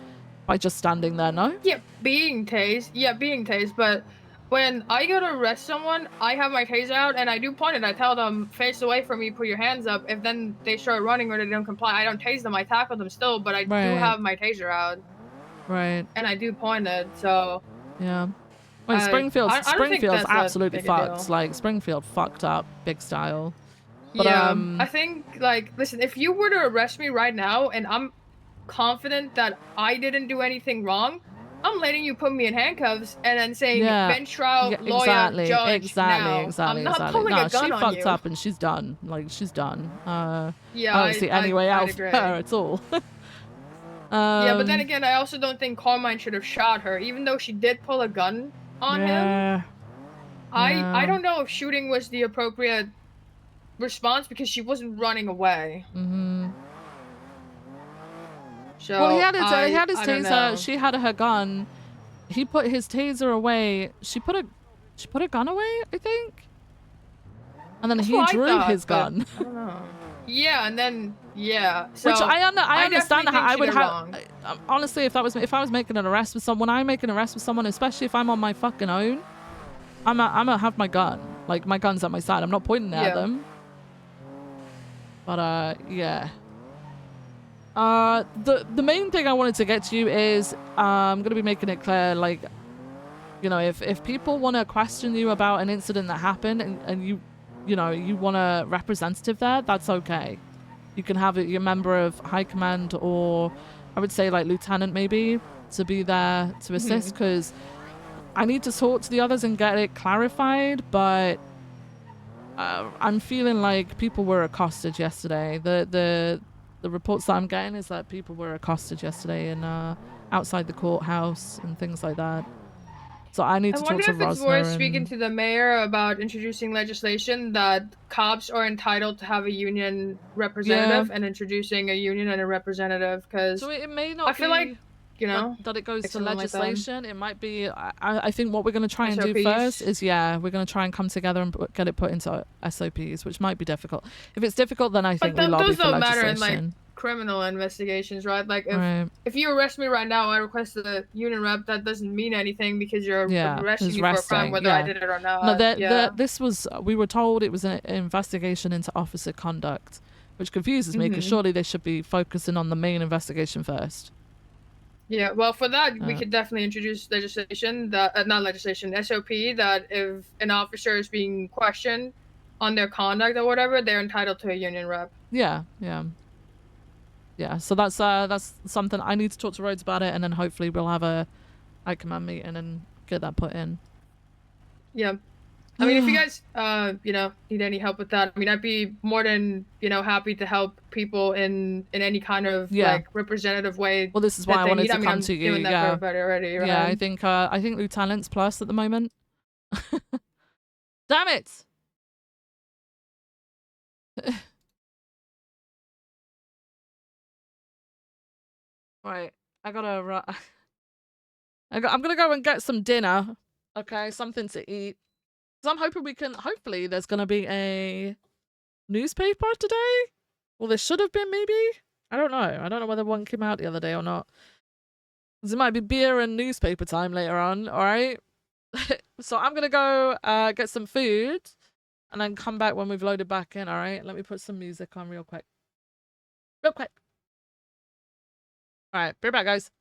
by just standing there, no? Yeah, being tased, but when I go to arrest someone, I have my taser out and I do point it. I tell them, face away from me, put your hands up. If then they start running or they don't comply, I don't tase them, I tackle them still, but I do have my taser out. Right. And I do point it, so. Yeah. Wait, Springfield's absolutely fucked. Deal. Like, Springfield fucked up, big style. But, yeah, I think, like, listen, if you were to arrest me right now and I'm confident that I didn't do anything wrong, I'm letting you put me in handcuffs and then saying bench trial, lawyer, judge, exactly. I'm not pulling a gun on you. She fucked up and she's done. Like, she's done. Yeah, I don't see any way out for her at all. Yeah, but then again, I also don't think Carmine should have shot her, even though she did pull a gun on him. I don't know if shooting was the appropriate response because she wasn't running away. So well, he had his taser. She had her gun. He put his taser away. She put a gun away, I think. And then he drew his gun. I don't know. Yeah, and then so which I understand how I would have. Honestly, if I was making an arrest with someone, I make an arrest with someone, especially if I'm on my fucking own. I'm gonna have my gun. Like, my gun's at my side. I'm not pointing it at them. But, yeah. The main thing I wanted to get to you is, I'm gonna be making it clear, like, you know, if people want to question you about an incident that happened and you know, you want a representative there, that's okay. You can have your member of high command, or I would say like lieutenant maybe, to be there to assist, because I need to talk to the others and get it clarified, but I'm feeling like people were accosted yesterday. The reports that I'm getting is that people were accosted yesterday and outside the courthouse and things like that. So I need I to wonder talk to if it's worth Rosner speaking and to the mayor about introducing legislation that cops are entitled to have a union representative and introducing a union and a representative, because so it may not I feel like, you know, that it goes like to something like that. legislation. It might be. I think what we're going to try and do SOPs. first is we're going to try and come together and get it put into SOPs, which might be difficult. If it's difficult, then I think we lobby Those for don't matter in legislation. like criminal investigations, right? Like if Right. if you arrest me right now, I request a union rep. That doesn't mean anything because you're arresting who's me for a crime, resting, whether I did it or not. No, this was. We were told it was an investigation into officer conduct, which confuses me because surely they should be focusing on the main investigation first. Yeah, well, for that, we could definitely introduce legislation that, not legislation, SOP, that if an officer is being questioned on their conduct or whatever, they're entitled to a union rep. Yeah. So that's something I need to talk to Rhodes about it, and then hopefully we'll have a high command meeting and get that put in. Yeah. I mean, if you guys, you know, need any help with that, I mean, I'd be more than, you know, happy to help people in any kind of like representative way. Well, this is why I wanted to come to you. Doing that for everybody already, right? Yeah, I think lieutenant's plus at the moment. Damn it! Right, I gotta. I'm gonna go and get some dinner. Okay, something to eat. So I'm hoping hopefully there's gonna be a newspaper today. Well, there should have been, maybe. I don't know. I don't know whether one came out the other day or not. There might be beer and newspaper time later on. All right. So I'm gonna go get some food, and then come back when we've loaded back in. All right. Let me put some music on real quick. Real quick. All right. Be right back, guys.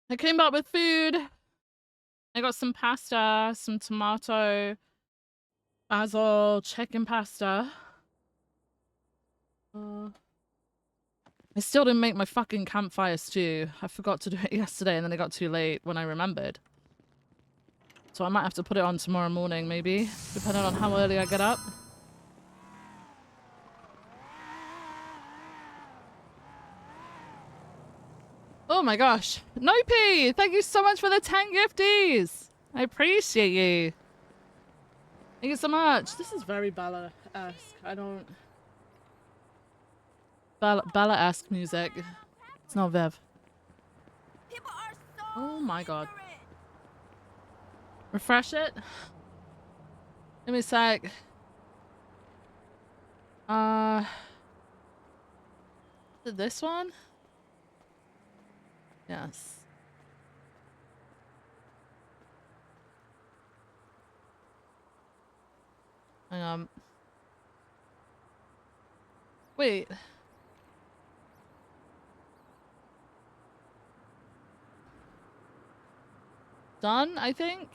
I came back with food. I got some pasta, some tomato, basil, chicken pasta. I still didn't make my fucking campfire stew. I forgot to do it yesterday and then it got too late when I remembered. So I might have to put it on tomorrow morning, maybe, depending on how early I get up. Oh my gosh. Nopey, thank you so much for the 10 gifties. I appreciate you. Thank you so much. This is very Bella-esque. I don't... Bella-esque music. It's not Viv. Oh my god. Refresh it. Give me a sec. Is it this one? Yes. Hang on. Wait. Done, I think?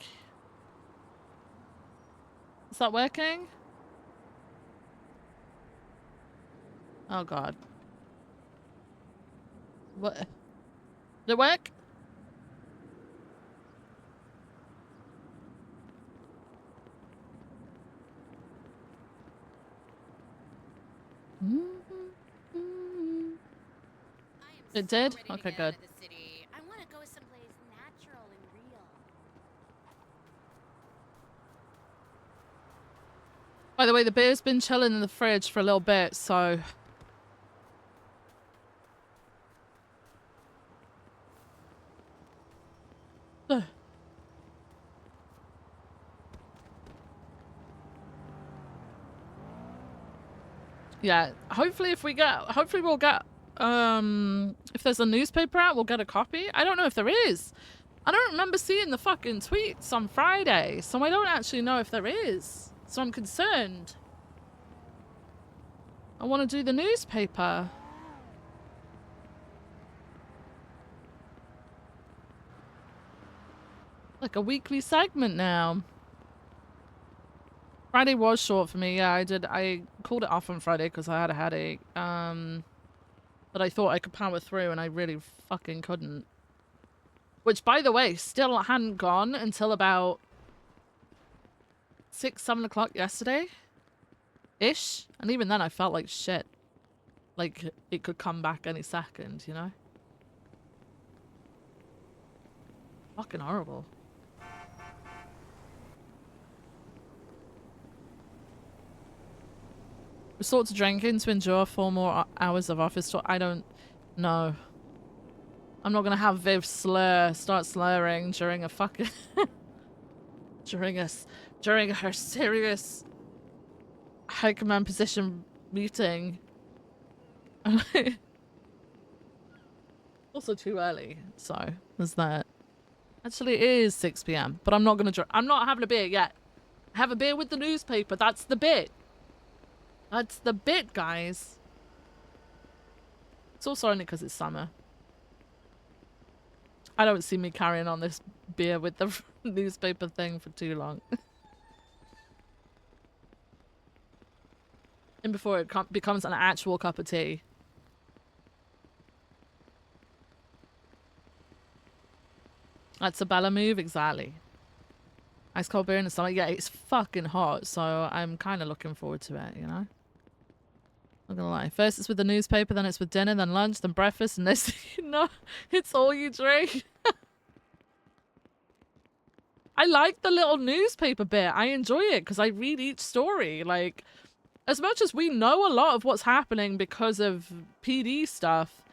Is that working? Oh god. What? Did it work? It did? Okay, good. By the way, the beer's been chilling in the fridge for a little bit, so... Ugh. Yeah, hopefully we'll get, if there's a newspaper out, we'll get a copy. I don't know if there is. I don't remember seeing the fucking tweets on Friday, so I don't actually know if there is. So I'm concerned. I want to do the newspaper. Like a weekly segment now. Friday was short for me. Yeah, I called it off on Friday because I had a headache. But I thought I could power through and I really fucking couldn't. Which, by the way, still hadn't gone until about 6, 7 o'clock yesterday. Ish. And even then I felt like shit. Like it could come back any second, you know? Fucking horrible. Resort to drinking to endure 4 more hours of office talk. I don't know. I'm not gonna have Viv start slurring during a fucking during her serious high command position meeting. Also too early, so there's that. Actually, it is 6 p.m. But I'm not gonna drink. I'm not having a beer yet. Have a beer with the newspaper. That's the bit. That's the bit, guys. It's also only because it's summer. I don't see me carrying on this beer with the newspaper thing for too long. And before it becomes an actual cup of tea. That's a Bella move, exactly. Ice cold beer in the summer. Yeah, it's fucking hot, so I'm kind of looking forward to it, you know? Not gonna lie. First it's with the newspaper, then it's with dinner, then lunch, then breakfast, and this, you know, it's all you drink. I like the little newspaper bit. I enjoy it because I read each story. Like, as much as we know a lot of what's happening because of PD stuff,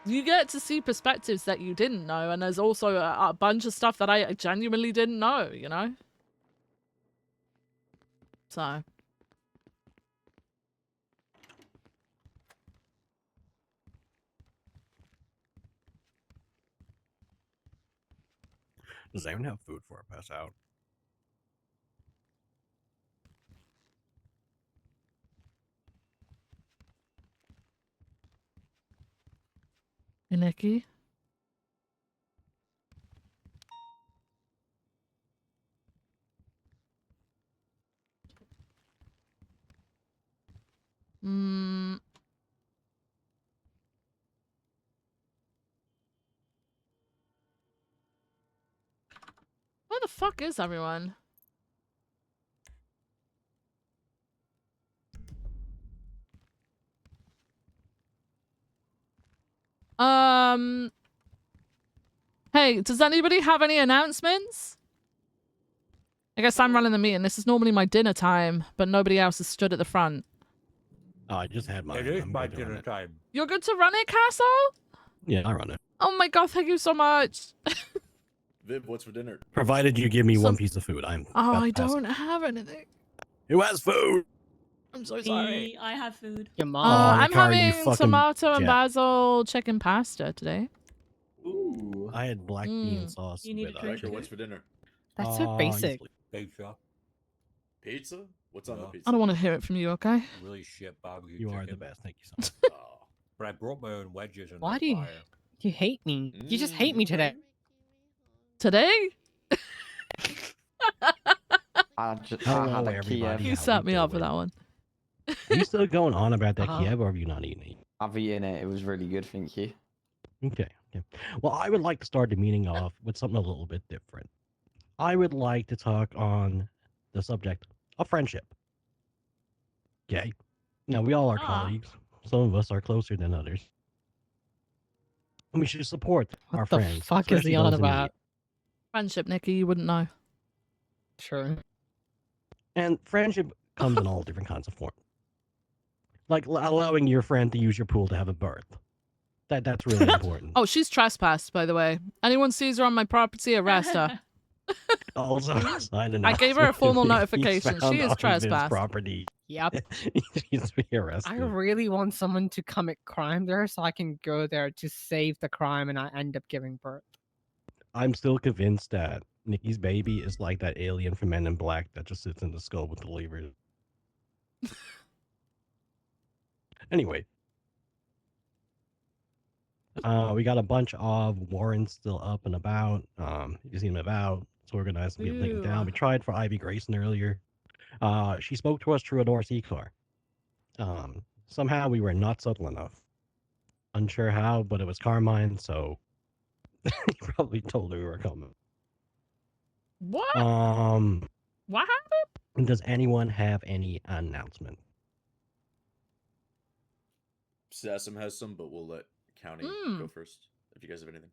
you get to see perspectives that you didn't know, and there's also a bunch of stuff that I genuinely didn't know, you know? So... Does anyone have food for I pass out? Hey, Nikki. fuck is everyone? Hey, does anybody have any announcements? I guess I'm running the meeting. This is normally my dinner time, but nobody else has stood at the front. Oh, I just had mine. It is I'm my good to run dinner it. time. You're good to run it, Castle? Yeah, I run it. Oh my god, thank you so much. Viv, what's for dinner? Provided you give me one piece of food. I'm. Oh, about I to pass don't have anything. Who has food? I'm so sorry. I have food. Your mom. I'm Ricard, you having fucking tomato and jet. basil chicken pasta today. Ooh. I had black bean sauce. You need with a drink Riker, too? what's for dinner? That's so basic. Pizza. Pizza? What's on the pizza? I don't want to hear it from you, okay? Really shit barbecue You chicken. are the best. Thank you so much. But I brought my own wedges and Why do you hate me? You just hate me today. Today? I Hello, had a everybody. Kiev. You set me up for that one. Are you still going on about that Uh-huh. Kiev, or have you not eaten it? I've eaten it. It was really good, thank you. Okay. Well, I would like to start the meeting off with something a little bit different. I would like to talk on the subject of friendship. Okay. Now, we all are colleagues. Some of us are closer than others. And we should support our What the friends. fuck is especially he on those in need. about? Friendship, Nikki, you wouldn't know. True. And friendship comes in all different kinds of forms. Like allowing your friend to use your pool to have a birth. That's really important. Oh, she's trespassed, by the way. Anyone sees her on my property, arrest her. Also, I gave her a formal notification. She is trespassed. Property. Yep. She's to be arrested. I really want someone to commit crime there so I can go there to save the crime and I end up giving birth. I'm still convinced that Nikki's baby is like that alien from Men in Black that just sits in the skull with the levers. Anyway. We got a bunch of warrants still up and about. You see them about. It's organized to be taken down. Ew. We tried for Ivy Grayson earlier. She spoke to us through a North car. Somehow we were not subtle enough. Unsure how, but it was Carmine, so he probably told her we were coming. What? What happened? Does anyone have any announcement? Sassam has some, but we'll let County go first. If you guys have anything.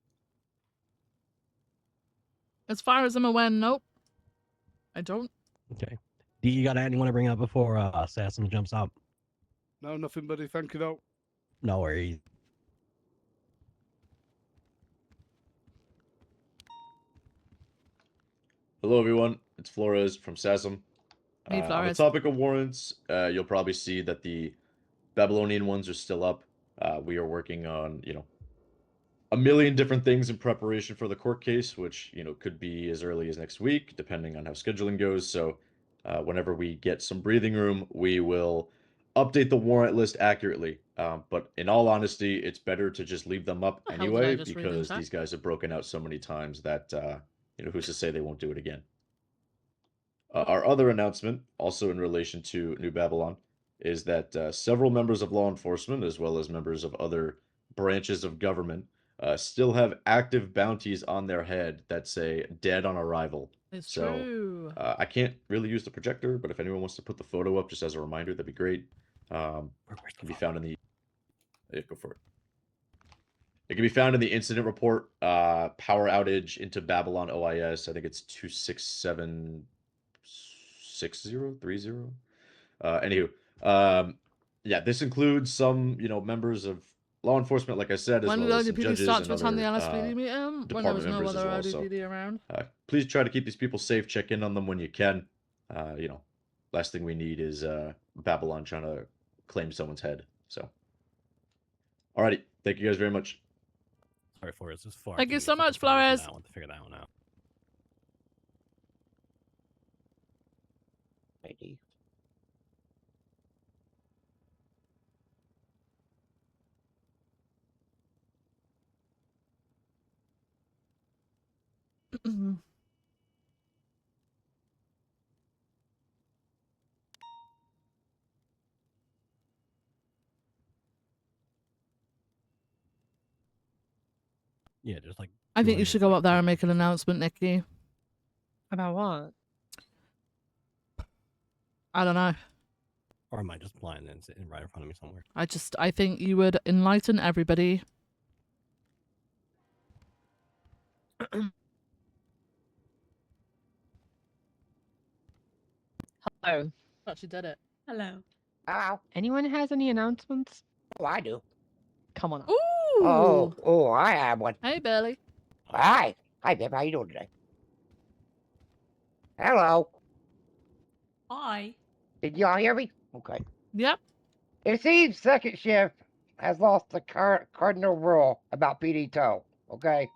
As far as I'm aware, nope. I don't. Okay. Do you got anyone to bring up before Sassam jumps up? No, nothing, buddy. Thank you, though. No worries. Hello, everyone. It's Flores from Sassam. Hey, On the Flores. topic of warrants, you'll probably see that the Babylonian ones are still up. We are working on, a million different things in preparation for the court case, which, could be as early as next week, depending on how scheduling goes. So whenever we get some breathing room, we will update the warrant list accurately. But in all honesty, it's better to just leave them up The hell did I anyway, just read because in chat? these guys have broken out so many times that, who's to say they won't do it again. Our other announcement, also in relation to New Babylon, is that several members of law enforcement, as well as members of other branches of government, still have active bounties on their head that say "dead on arrival." It's so, true. I can't really use the projector, but if anyone wants to put the photo up just as a reminder, that'd be great. Can be found in the. Yeah, go for it. It can be found in the incident report. Power outage into Babylon OIS. I think it's 2676030. Anywho, yeah, this includes some, members of law enforcement, like I said, as When well did as some ODPD judges start and to attend the other LSPD meeting? When there department was no members as other well. So, ODPD around. please try to keep these people safe. Check in on them when you can. Last thing we need is Babylon trying to claim someone's head. So, alrighty, thank you guys very much. Sorry, Flores. This is far. Thank too you so much, fucking far from Flores. that one to figure that one out. Maybe. Yeah, just like. I think you should go up there and make an announcement, Nikki. About what? I don't know. Or am I just blind and sitting right in front of me somewhere? I think you would enlighten everybody. Hello. Oh, she did it. Hello. Hello. Anyone has any announcements? Oh, I do. Come on up. Ooh. Oh, I have one. Hey, Billy. Hi. Hi, Bib. How you doing today? Hello. Hi. Did y'all hear me? Okay. Yep. It seems second shift has lost the cardinal rule about PD tow. Okay.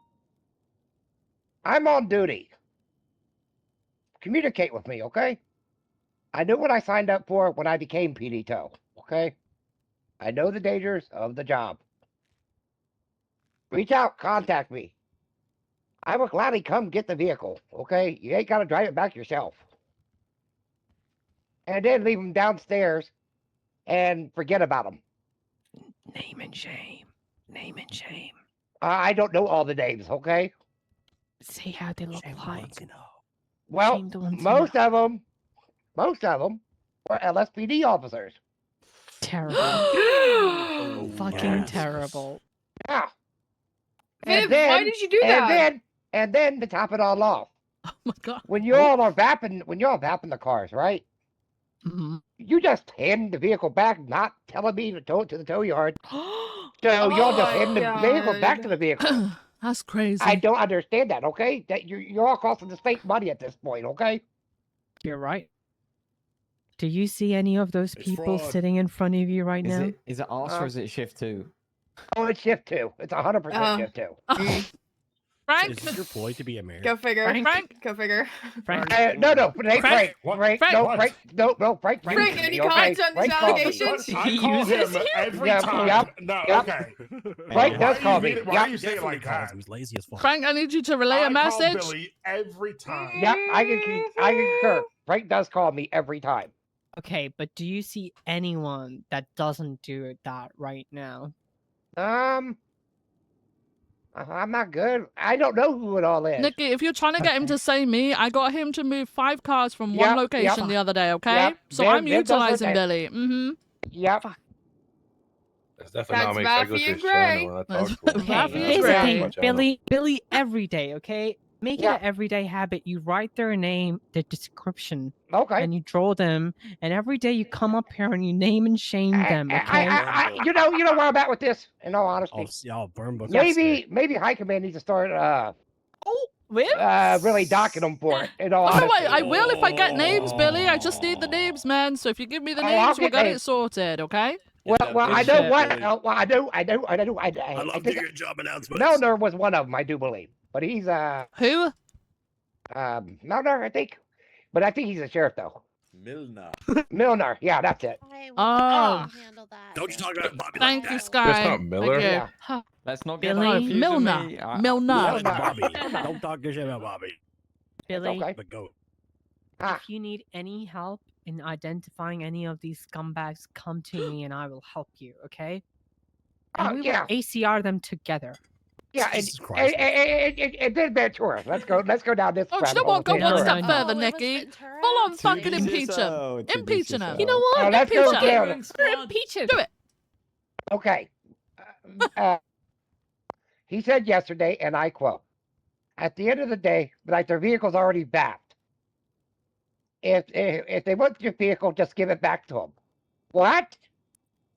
I'm on duty. Communicate with me, okay? I knew what I signed up for when I became PD tow. Okay. I know the dangers of the job. Reach out, contact me. I will gladly come get the vehicle, okay? You ain't got to drive it back yourself. And then leave them downstairs and forget about them. Name and shame. Name and shame. I don't know all the names, okay? See how they look like. Well, Shame the ones who most of them were LSPD officers. Terrible. Fucking yes. terrible. Yeah. Viv, why did you do that? And then to top it all off. Oh my god. When you all are vapping the cars, right? Mm-hmm. You just hand the vehicle back, not telling me to tow it to the tow yard. So y'all just hand the vehicle back to the vehicle. That's crazy. I don't understand that, okay? That you're all costing the state money at this point, okay? You're right. Do you see any of those people fraud. sitting in front of you right Is now? it us or is it shift 2? Oh, it's shift 2. It's 100% shift 2. Frank? Is this your ploy to be American? Go figure. Frank? Go figure. Frank? No, Frank. Frank? Frank. Frank? No, What? Frank. No, Frank. Frank, any comments on these allegations? I call him every time. Yep. No, Yep. okay. Frank does Why call do you me. mean- Why do you say it like that? He's lazy as fuck. Frank, I need you to relay a I message. call Billy every time. Yep, I concur. Frank does call me every time. Okay, but do you see anyone that doesn't do that right now? I'm not good. I don't know who it all is. Nikki, if you're trying to get him to say me, I got him to move 5 cars from one Yep, location yep. the other day, okay? Yep. So Viv- I'm Viv does her utilizing thing. Billy. Mm-hmm. Yep. That's definitely not That's makes I go Raffy to and his Gray. channel and I talk to him. Raffy Okay, and here's the Gray. thing, My channel. Billy, every day, okay? Make it an everyday habit. You write their name, their description, Okay. and you draw them. And every day you come up here and you name and shame them, okay? You know where I'm at with this. In all honesty, Y'all burn books. maybe High Command needs to start really docking them for it. In all Oh, no, honesty. wait, I will if I get names, Billy. I just need the names, man. So if you give me the Oh, I'll names, we'll get get it names. sorted, okay? Well, I know what. Billy. Well, I do. I love think doing job announcements. Milner was one of them, I do believe, but he's who? Milner, I think, but I think he's a sheriff though. Milner. Milner, yeah, that's it. Oh. Don't you talk about Bobby Thank like you, that. Sky. That's not Miller. Thank you. Yeah. Let's not get Billy confusing Milner. me. Milner. Bobby. Don't talk good shit about Bobby. Billy, Okay. But go. Ah. if you need any help in identifying any of these scumbags, come to me and I will help you, okay? And Oh, we yeah. will ACR them together. Yeah, Jesus Christ. and then Ventura. Let's go down this. Oh, do you know rabbit hole what? Go with one Ventura. step further, Nikki. Full on fucking impeach him. Impeaching him. You know what? Oh, let's go Impeach him. down. Impeach him. Do it. Okay. He said yesterday, and I quote, "At the end of the day, like their vehicle's already backed. If they want your vehicle, just give it back to them." What?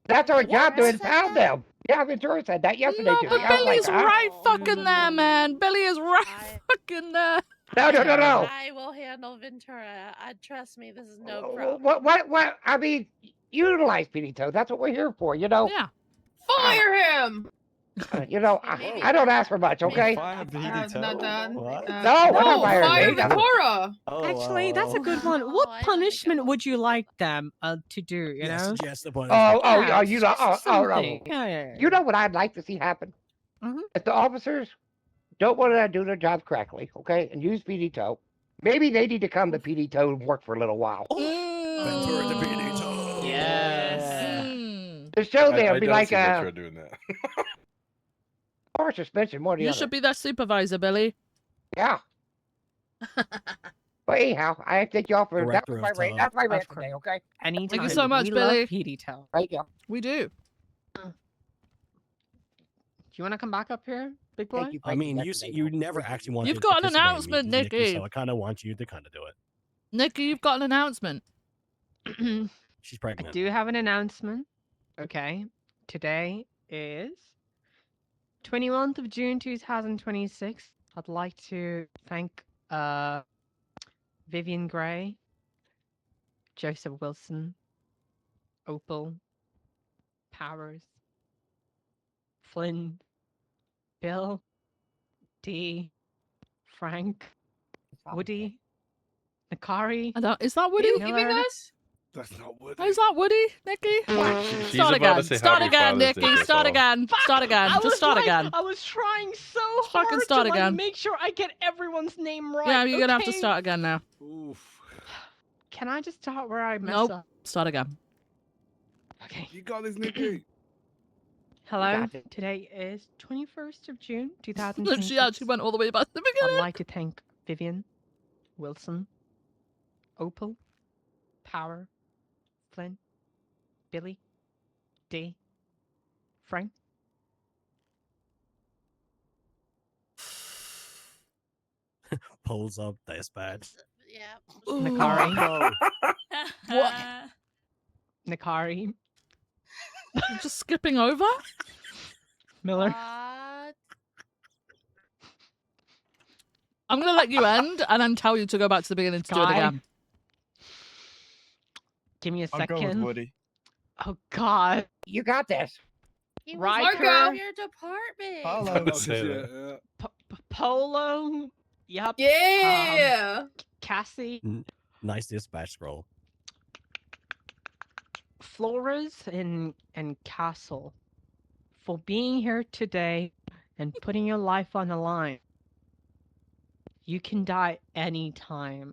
That's our job to impound them. Yeah, Ventura said that yesterday No, to but me. I was Billy's like, huh? right fucking there, man. Billy is right fucking there. No. I will handle Ventura. Trust me, this is no problem. What? I mean, utilize PD Tow. That's what we're here for, you know? Yeah. Fire him! I don't ask for much, okay? Not done. No, we're not firing fire me. Ventura! Actually, that's a good one. What punishment would you like them to do, you know? Yes, the Oh, you know, something. Yeah. You know what I'd like to see happen? If the officers don't want to do their job correctly, okay, and use PD Tow, maybe they need to come to PD Tow and work for a little while. Ventura to PD Tow. Yes. To show them, I be don't like see Ventura doing that. or suspension, more than the You other. should be their supervisor, Billy. Yeah. But anyhow, I thank y'all for that. Director Was my of rant. Tub. That's my rant Of course. today. Okay. Anytime. Thank you so much, we Billy. Love PD Tail. Thank you. We do. Do you want to come back up here, big boy? Thank you. I mean, you never actually want You've to got an participate in announcement, meetings, Nikki. so I kind of want you to kind of do it. Nikki, you've got an announcement. She's I pregnant. do have an announcement. Okay. Today is 21th of June 2026. I'd like to thank Vivian Gray, Joseph Wilson, Opal, Powers, Flynn, Bill, D, Frank, Woody, Nakari. Is that Woody? Are you leaving us? That's not Woody. Is that Woody, Nikki? She's Start about to again. say Start Happy again, Father's Day Nikki. to us Start all. again. Start again. Just start again. I was trying so Fucking hard start to again. make sure I get everyone's name right. Yeah, you're gonna have to okay? start again now. Oof. Can I just start where I mess Nope. up? Start again. Okay. You got this, Nikki. Hello. Today is 21st of June, 2026. She actually went all the way back to the beginning. I'd like to thank Vivian, Wilson, Opal, Power, Flynn, Billy, D, Frank. Pulls up dispatch. Yeah. Nakari. What? Nakari. Just skipping over? Miller. I'm gonna let you end and then tell you to go back to the beginning to do it Guy. again. Give me a I'll second. go with Woody. Oh God. You got this. Riker. Your department. Follow. Polo. Yup. Yeah. Cassie. Nice dispatch scroll. Flores and Castle for being here today and putting your life on the line. You can die anytime.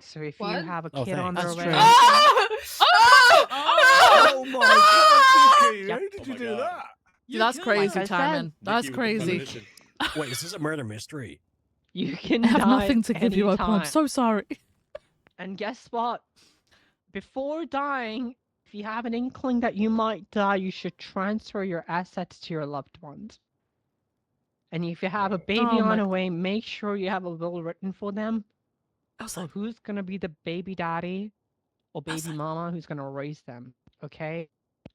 So if you What? have a Oh, kid on their thanks. way, Oh my God, Nikki! Yep. How did you do that? That's crazy like I timing. said. That's Nikki with the crazy. premonition. Wait, is this a murder mystery? you can I have die nothing to give you, Opal. I'm anytime. so sorry. And guess what? Before dying, if you have an inkling that you might die, you should transfer your assets to your loved ones. And if you have a baby Oh on my- the way, make sure you have a will written for them. I was So like, who's gonna be the baby daddy or I was baby like- mama who's gonna raise them? Okay?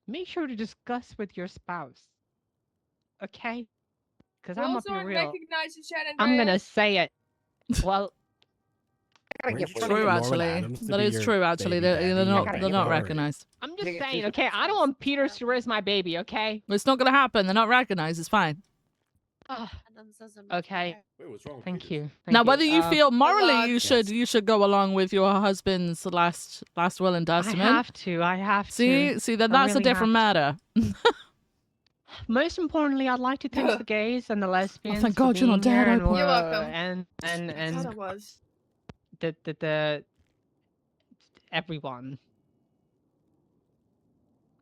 Make sure to discuss with your spouse. Okay? Because I'm gonna be real. recognizes Shannon I'm gonna Reyes. say it. Well, I gotta Weren't get you for trying to True, get Norman actually. Adams to That be is your true, actually. baby They're daddy? not. Okay, They're not or- recognized. I'm just Nigga, saying, she's- okay? I don't want Peter to raise my baby, okay? It's not gonna happen. They're not recognized. It's fine. Okay. Wait, what's wrong with Thank Peter? you. Now, Thank whether you feel morally God. you should go along with your husband's last will and I testament. have to. I have to. See, then I that's a really different have matter. Most importantly, I'd like to thank the gays and the lesbians. thank for God you're not being here dead, and Opal. You're welcome. And I thought it was. the everyone.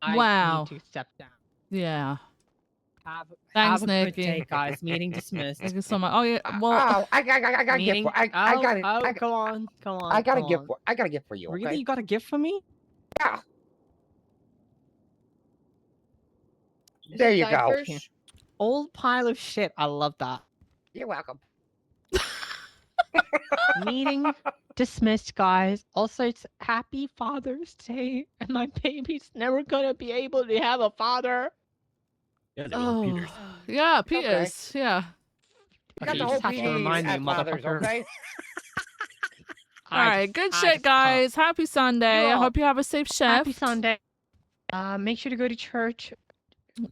I Wow. need to step down. Yeah. Have Thanks, a good Nikki. day, guys. Meeting dismissed. Thank you so much. Oh yeah. Well, Oh, I got a gift Meeting. for. I got it. Oh, go on. I got a go gift on. for. I got a gift for you. Really, Okay? you got a gift for me? Yeah. There you go. Diapers. Old pile of shit. I love that. You're welcome. Meeting dismissed, guys. Also, it's Happy Father's Day, and my baby's never gonna be able to have a father. Yeah, they were oh, Peters. yeah, Peters. Yeah. You got Okay, the you whole just have to PD remind me, at fathers, motherfucker. okay? All right, good shit, guys. Happy Sunday. I You're hope you have a safe shift. Happy Sunday. Make sure to go to church.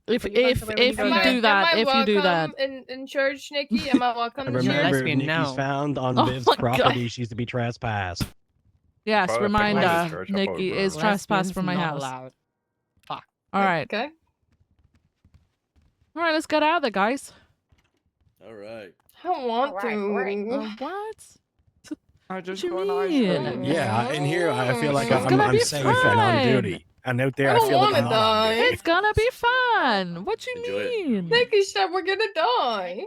If Put your pants away when you go there. you do that, if you do that. in church, Nikki? Am I welcome? And to church? remember, lesbian, if Nikki's no. found on Oh Viv's my God. property, she's to be trespassed. Yes, Well, if reminder. the church, I'll probably Nikki burn is it. trespass from my Lesbians not house. allowed. Fuck. All right. Okay. All right, let's get out of there, guys. All right. I don't want to. What? I just you got ice mean? cream. Yeah, in here I feel like It's gonna I'm be safe and on fine. duty. And out there I I don't feel like wanna I'm not on die. duty. It's gonna be fun. What you Enjoy it. mean? Nikki said we're gonna die.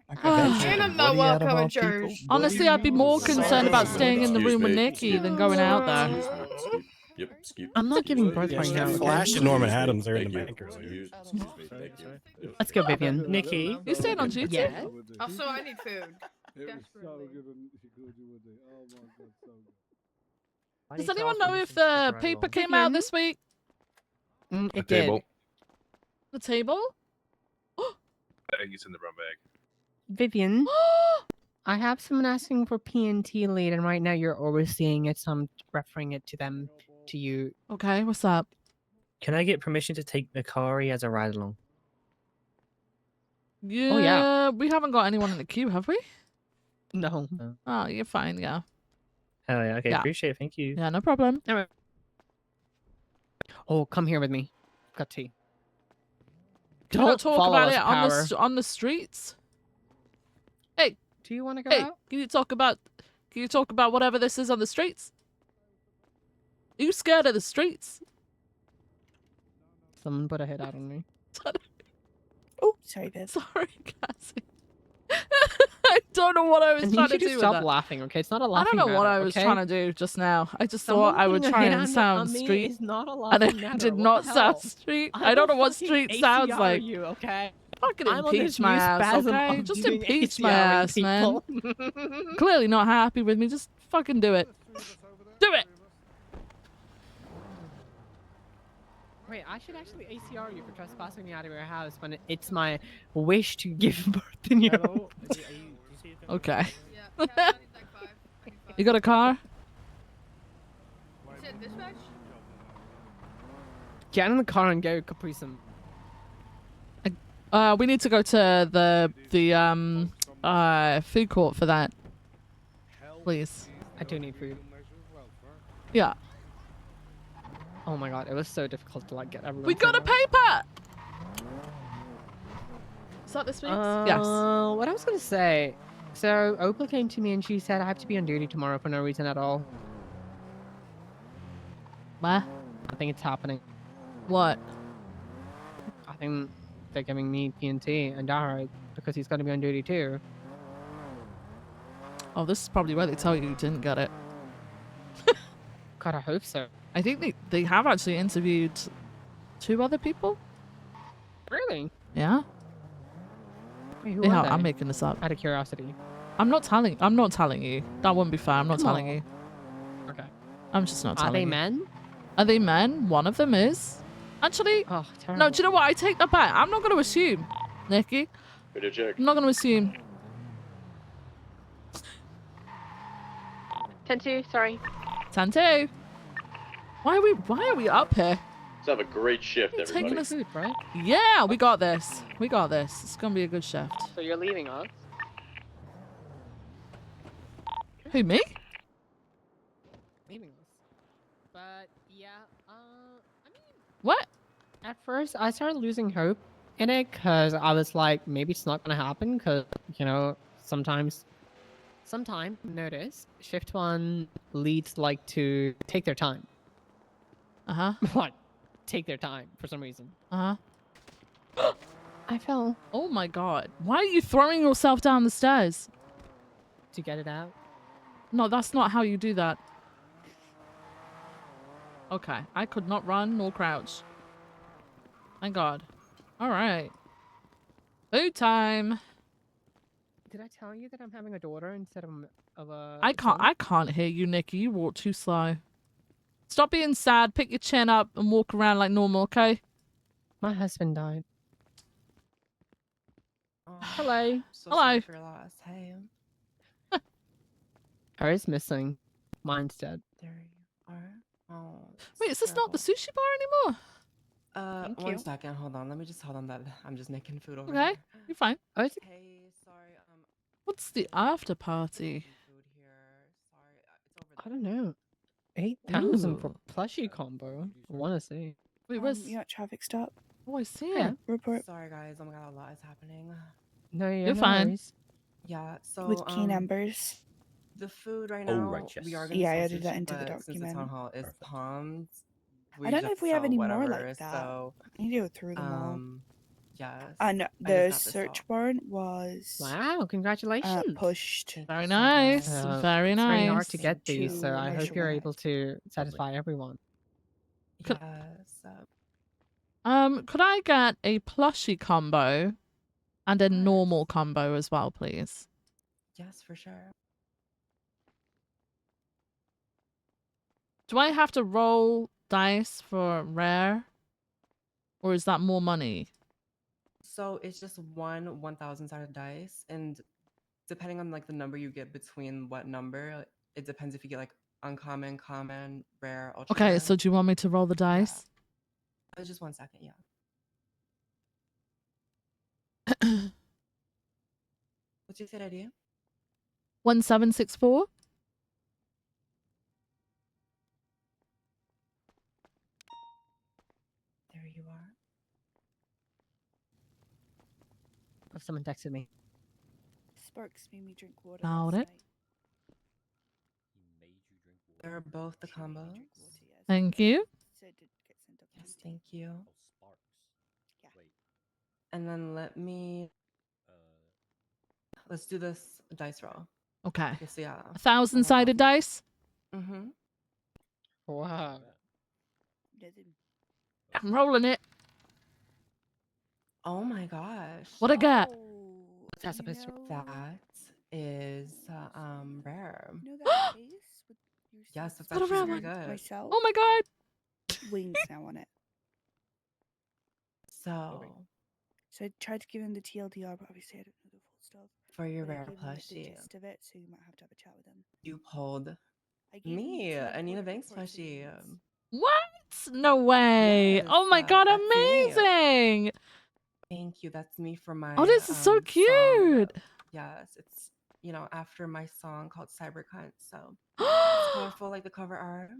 And I'm not welcome at church. Honestly, I'd be more concerned about staying in the room with Nikki than going out there. Yep, skip. I'm not giving birth right now. Okay? Flash and Norman Adams are in Thank the you. bank earlier. Thank you. Let's go, Vivian. Nikki. You staying on duty? Yeah. Also, I need food. Does anyone know if the paper came out this week? It did. The table? I think it's in the wrong bag. Vivian, I have someone asking for PNT lead, and right now you're overseeing it, so I'm referring it to them, to you. Okay, what's up? Can I get permission to take Mikari as a ride along? Yeah, Oh, yeah. We haven't got anyone in the queue, have we? No. Oh, you're fine, yeah. Oh, yeah, okay, Yeah. appreciate it. Thank you. Yeah, no problem. All right. Oh, come here with me. Got tea. Can we not talk follow about us, it Power. on the streets? Hey, do you want to go hey, out? Can you talk about whatever this is on the streets? Are you scared of the streets? Someone put a hit out on me. Oh, sorry, Viv. Sorry, Cassie. I don't know what I was And trying you to should do just with stop that. laughing, okay? It's not a I laughing don't know what matter, I was okay? trying to do just now. I just Someone thought I would putting a try hit and on sound me street, is not a and laughing it matter. did What not the sound hell? street. I I don't know will what fucking street sounds ACR like. you, okay? Fucking I'm on impeach this my new ass, spasm okay? of Just doing impeach my ACRing ass, man. people. Clearly not happy with me. Just fucking do it. Do it. Wait, I should actually ACR you for trespassing me out of your house when it's my wish to give birth in your home. Okay. You got a car? Is it dispatch? Get in the car and go Caprisum. We need to go to the food court for that. Please. I do need food. Yeah. Oh my god, it was so difficult to like get everyone. We got a paper! Is that this week's? Yes. What I was gonna say. So Opal came to me and she said I have to be on duty tomorrow for no reason at all. What? I think it's happening. What? I think they're giving me PNT and Dara because he's gonna be on duty too. Oh, this is probably where they tell you didn't get it. God, I hope so. I think they have actually interviewed 2 other people. Really? Yeah. Wait, who Yeah, are they? I'm making this up. Out of curiosity. I'm not telling you. That wouldn't be fair. I'm not Come telling on. you. Okay. I'm just not Are telling they you. men? Are they men? One of them is. Actually, Oh, terrible. no, do you know what? I take that back. I'm not going to assume, Nikki. Good check. I'm not going to assume. 10-2, sorry. 10-2. Why are we up here? Let's have a great shift, Taking everybody. us- Food, right? Yeah, we got this. We got this. It's going to be a good shift. So you're leaving us? Who, me? Leaving us. But yeah, I mean, What? at first I started losing hope in it because I was like, maybe it's not gonna happen because sometimes notice shift 1 leads like to take their time. Like take their time for some reason. I fell Oh my god. Why are you throwing yourself down the stairs? to get it out. No, that's not how you do that. Okay, I could not run nor crouch. Thank God. Alright. Food time. Did I tell you that I'm having a daughter instead of a I can't hear you, Nikki. You walk too slow. Stop being sad, pick your chin up and walk around like normal, okay? My husband died. Hello. So Hello. sorry for your loss. Hey. Her is missing. Mine's dead. There you are. Oh. Wait, is this not the sushi bar anymore? One Thank you. second. Hold on. Let me just hold on. That I'm just making food over Okay, here. you're fine. Oh, Hey, sorry. What's the after party? I don't know. 8,000 for plushie combo. I want to see. Wait, where's... You at traffic stop? Oh, I see Yeah. it. Report. Sorry, guys. Oh my god, a lot is happening. No, You're no fine. worries. Yeah. So With key numbers. the food right Oh, now. right, We yes. are gonna Yeah, I sell added that sushi, into the but since the town document. hall is pumped, I don't know just if we have sell any more whatever, like that. So, I need to go through them all. Yes. And I the just got this search all. warrant was Wow, congratulations. pushed. Very nice. Very it's very hard nice. to get these, so I hope you're able to satisfy everyone. uh, Yes. Could I get a plushie combo and a normal combo as well, please? Yes, for sure. Do I have to roll dice for rare? Or is that more money? So it's just one 1,000 sided dice, and depending on like the number you get between what number, it depends if you get like uncommon, common, rare, ultra Okay, rare. so do you want me to roll the dice? Just 1 second, yeah. What's your set idea? 1764? There you are. Oh, someone texted me. Sparks made me drink water. Got last it. night. They're both the combos. Thank you. Yes, thank you. And then let's do this dice roll. Okay. So yeah. 1,000-sided dice? Mm-hmm. Wow. I'm rolling it. Oh my gosh. What I got? That is rare. You know that case with Yes, that's Got a actually rare very one. good. myself? Oh my god. Wings now on it. So So I tried to give him the TLDR, but obviously I don't know the full stuff. for your But I rare gave him, like, the plushie, gist of it, so you might have to have a chat with him. you pulled I gave him me, two Anita quarter Banks plushie. What? No way. Yes, Oh my god, that's me. amazing. Thank you. That's me for my Oh, this is so song. cute. Yes, it's after my song called Cyber Cunt. So it's colorful like the cover art.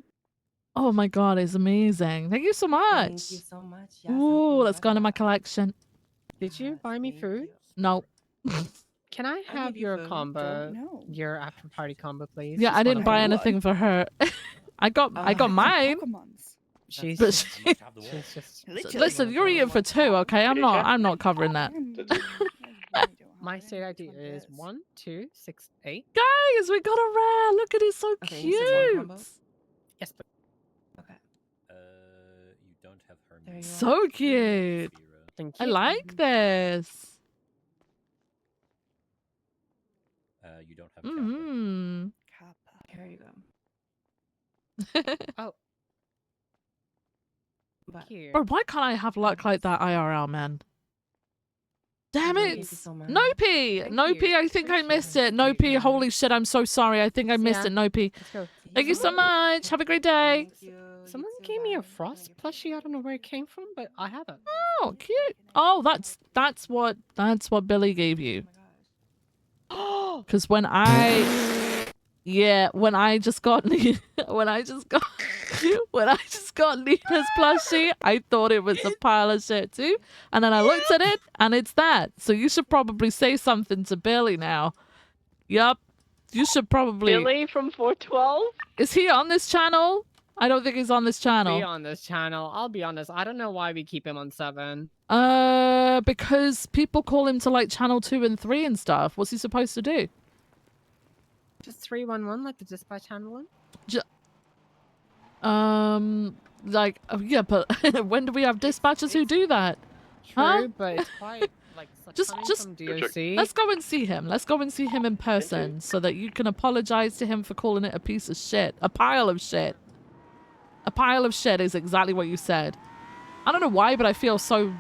Oh my god, it's amazing. Thank you so much. Thank you so much. Yes, Ooh, let's go into my collection. Did you buy me food? No. Can I have give you your food. combo, Don't know. your after party combo, please? Yeah, Just I one didn't of buy them. anything for her. I got mine. Pokemons. She's But just, she- she's just. Literally. Listen, you're eating for two, okay? I'm not covering that. My state ID is 1268. Guys, we got a rare. Look at it, so Okay, you said one cute. combo? Yes, but Okay. You don't have her There you go. So cute. thank I you. like this. You don't have Mm-hmm. Here you go. Oh. But Here. Bro, why can't I have luck like that IRL, man? Damn Thank it. you so much. Nopey! Thank Nopey, you. I think I missed it. Sweet Nopey, man. holy shit, I'm so sorry. I think I missed Yeah. it, Nopey. Let's go. Thank you so much. Have a great day. Thank you. Someone You too, gave me a bye. frost plushie. I don't know where it came from, but I have it. Oh, cute. Oh, that's what Billy gave you. Oh Because when I just got when I just got Nina's plushie, I thought it was a pile of shit too. And then I looked at it and it's that. So you should probably say something to Billy now. Yup. You should probably Billy from 412? Is he on this channel? I don't think he's on this Be channel. on this channel. I'll be honest. I don't know why we keep him on 7. Because people call him to like channel 2 and 3 and stuff. What's he supposed to do? Just 311, like the dispatch handling. Like, yeah, but when do we have dispatchers who do that? True, Huh? but it's quite like Just coming from DOC. let's go and see him. Let's go and see him in person so that you can apologize to him for calling it a piece of shit. A pile of shit. A pile of shit is exactly what you said. I don't know why, but I feel so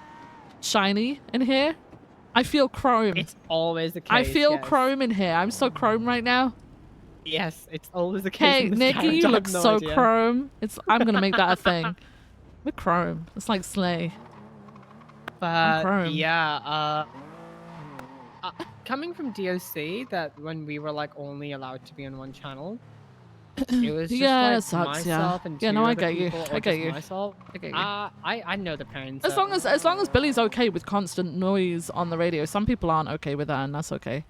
shiny in here. I feel chrome. It's always the case. I feel yes. chrome in here. I'm so chrome right now. Yes, it's always the case. Hey, in this Nikki, character, you I look have no so idea. chrome. I'm gonna make that a thing. We're chrome. It's like Slay. But chrome. yeah, coming from DOC, that when we were like only allowed to be on one channel, it was just Yeah, like it sucks, yeah. myself and Yeah, two no, I other get you. people, I or get just you. myself. I get you. I know the parents. As long as Billy's okay with constant noise on the radio. Some people aren't okay with that, and that's okay.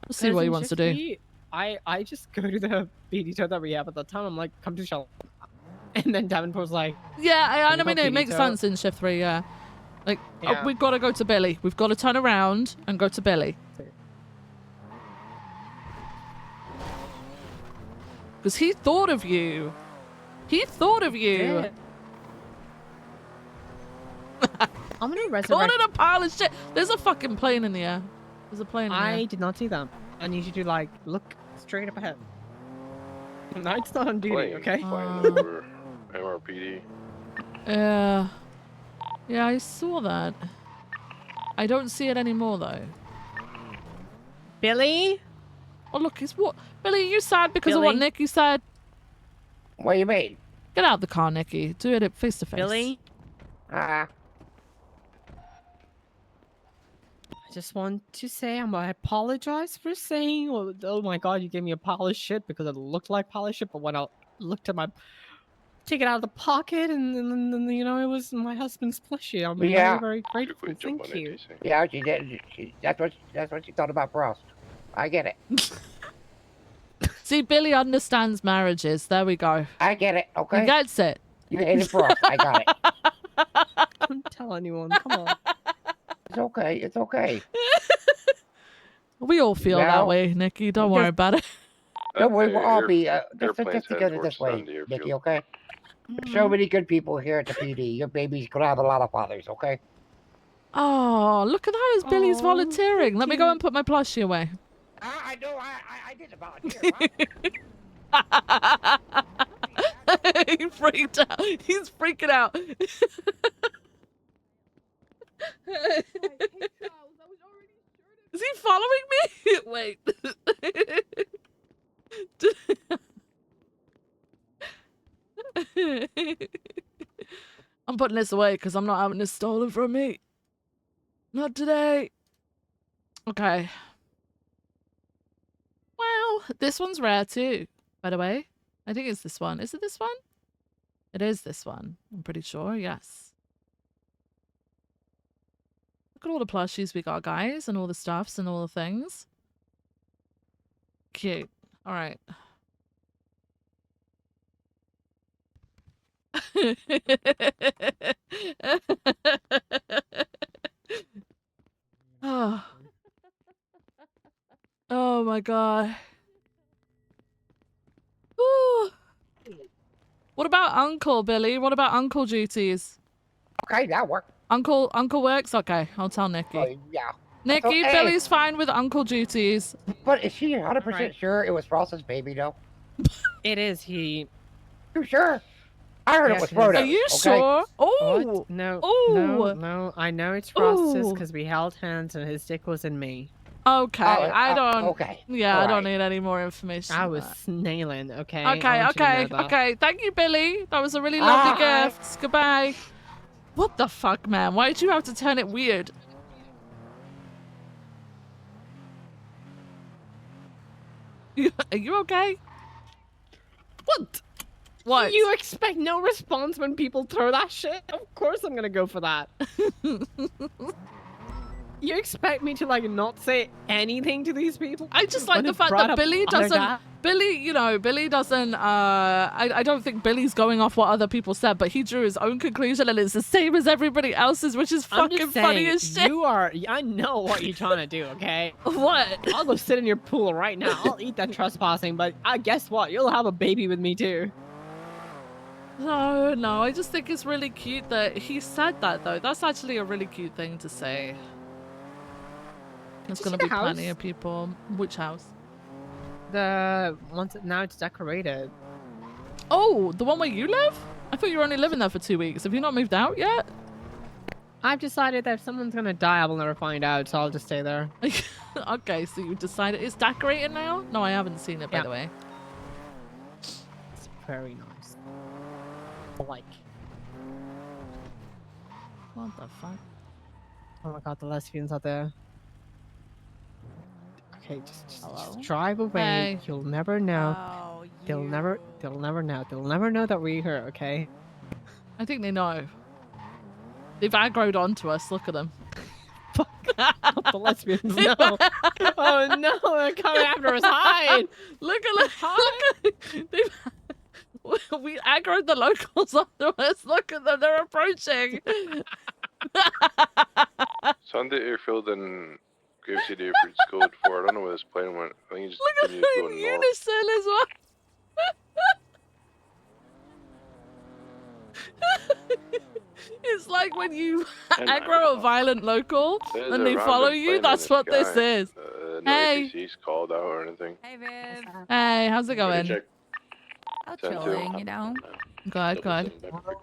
We'll see what he wants to do. I just go to the BD that we have at the time. I'm like, come to Shell. And then Davenport's like, Yeah, I "Can you mean, call it makes Benito?" sense in shift 3, yeah. Like, Yeah. we've got to go to Billy. We've got to turn around and go to Billy. Because he thought of you. He thought of you. did. I'm gonna Called resurrect. it a pile of shit. There's a fucking plane in the air. There's a plane in the I air. did not see them. I need you to like look straight up ahead. Knight's not on duty, Plane okay? flying over MRPD. Yeah. Yeah, I saw that. I don't see it anymore though. Billy? Oh look, it's what? Billy, you sad because of what Billy? Nikki said? What do you mean? Get out of the car, Nikki. Do it face to face. Billy? Ah. I just want to say I apologize for saying, oh my god, you gave me a pile of shit because it looked like pile of shit, but when I looked at take it out of the pocket and then you know, it was my husband's plushie. I'm Yeah. very, very grateful. Thank you. Yeah, she did. That's what she thought about Frost. I get it. See, Billy understands marriages. There we go. I get it. Okay. He gets it. You hated Frost. I got it. Don't tell anyone. Come on. It's okay. It's okay. We all feel that Now, way, Nikki. Don't worry about it. Don't worry, we'll all be. airplane's Just heading together this towards way, Sunday Airfield. Nikki. Okay. So many good people here at the PD. Your baby's gonna have a lot of fathers. Okay. Oh, look at that. It's Billy's volunteering. Let me go and put my plushie away. I know. I did volunteer. He freaked out. He's freaking out. Is he following me? Wait. I'm putting this away because I'm not having this stolen from me. Not today. Okay. Wow, this one's rare too, by the way. I think it's this one. Is it this one? It is this one. I'm pretty sure, yes. Look at all the plushies we got, guys, and all the stuffs and all the things. Cute. All right. Oh. Oh my god. Ooh. What about Uncle, Billy? What about Uncle duties? Okay, that worked. Uncle works? Okay, I'll tell Nikki. Oh, yeah. Nikki, So, hey. Billy's fine with Uncle duties. But is she 100% Right. sure it was Frost's baby, though? It is. He. You sure? I heard it Yes, was it is. Frodo. Are you okay? sure? Oh, What? No. Ooh. No. I know it's Frost's Ooh. because we held hands and his dick was in me. okay. I don't. Okay. Yeah, All I don't right. need any more information. I on was that. snailing. Okay. Okay, I want you to okay, know that. okay. Thank you, Billy. That was a really lovely Bye. gift. Goodbye. What the fuck, man? Why did you have to turn it weird? Are you okay? What? What? You expect no response when people throw that shit? Of course I'm gonna go for that. You expect me to like not say anything to these people? I just like When the it's fact brought that up Billy other doesn't. guy- Billy, you know, Billy doesn't. I don't think Billy's going off what other people said, but he drew his own conclusion, and it's the same as everybody else's, which is I'm fucking just funny saying, as shit. you are. I know what you're trying to do. Okay. What? I'll go sit in your pool right now. I'll eat that trespassing, but guess what? You'll have a baby with me too. No, I just think it's really cute that he said that, though. That's actually a really cute thing to say. There's Did you gonna see be the plenty house? of people. Which house? The once now it's decorated. Oh, the one where you live? I thought you were only living there for 2 weeks. Have you not moved out yet? I've decided that if someone's gonna die, I will never find out, so I'll just stay there. Okay, so you decided it's decorated now? No, I haven't seen it, by Yeah. the way. It's very nice. Like, What the fuck? oh my god, the lesbians out there. Okay, just Hello? drive away. Hey. You'll never know. Oh, They'll never know. They'll never know that we're here, okay? I think they know. They've aggroed onto us. Look at them. Not the lesbians, no. Oh no, they're coming after us. Hide! Look at we aggroed the locals onto us. Look at them. They're approaching. Sunday airfield in Grave City Airport Code 4. I don't know where this plane went. I think he just continues In going north. unison as well. It's like when you aggro a violent local There's and a they follow random you. plane in That's the what this sky. is. No Hey. ATC's called out or anything. Hey, Viv. Hey, how's it Ready, going? check. I'm 10-2. chilling, you know. Good, good.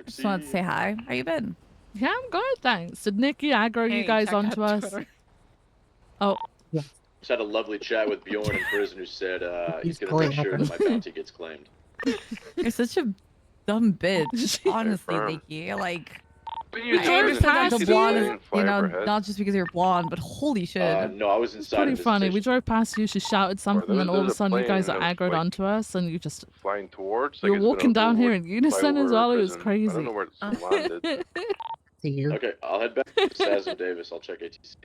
Just wanted to say hi. How you been? Yeah, I'm good, thanks. Did Nikki aggro you Hey, guys check onto out us? Twitter. Oh. Just had a lovely chat with Bjorn in prison, who said he's gonna pulling make sure that my bounty gets claimed. You're such a dumb bitch. Honestly, Nikki. Like, We I drove understand past the blonde you. is, you know, not just because you're blonde, but holy shit. No, I was inside. Pretty of the funny. station. We drove past you, she shouted something, and all of a there's a sudden you guys plane are that was, aggroed like, onto us, and you just... Flying towards. You were walking down here in fly unison as over well. It was prison. crazy. I don't know where it's landed. Okay, I'll head back to Sazam Davis. I'll check ATC.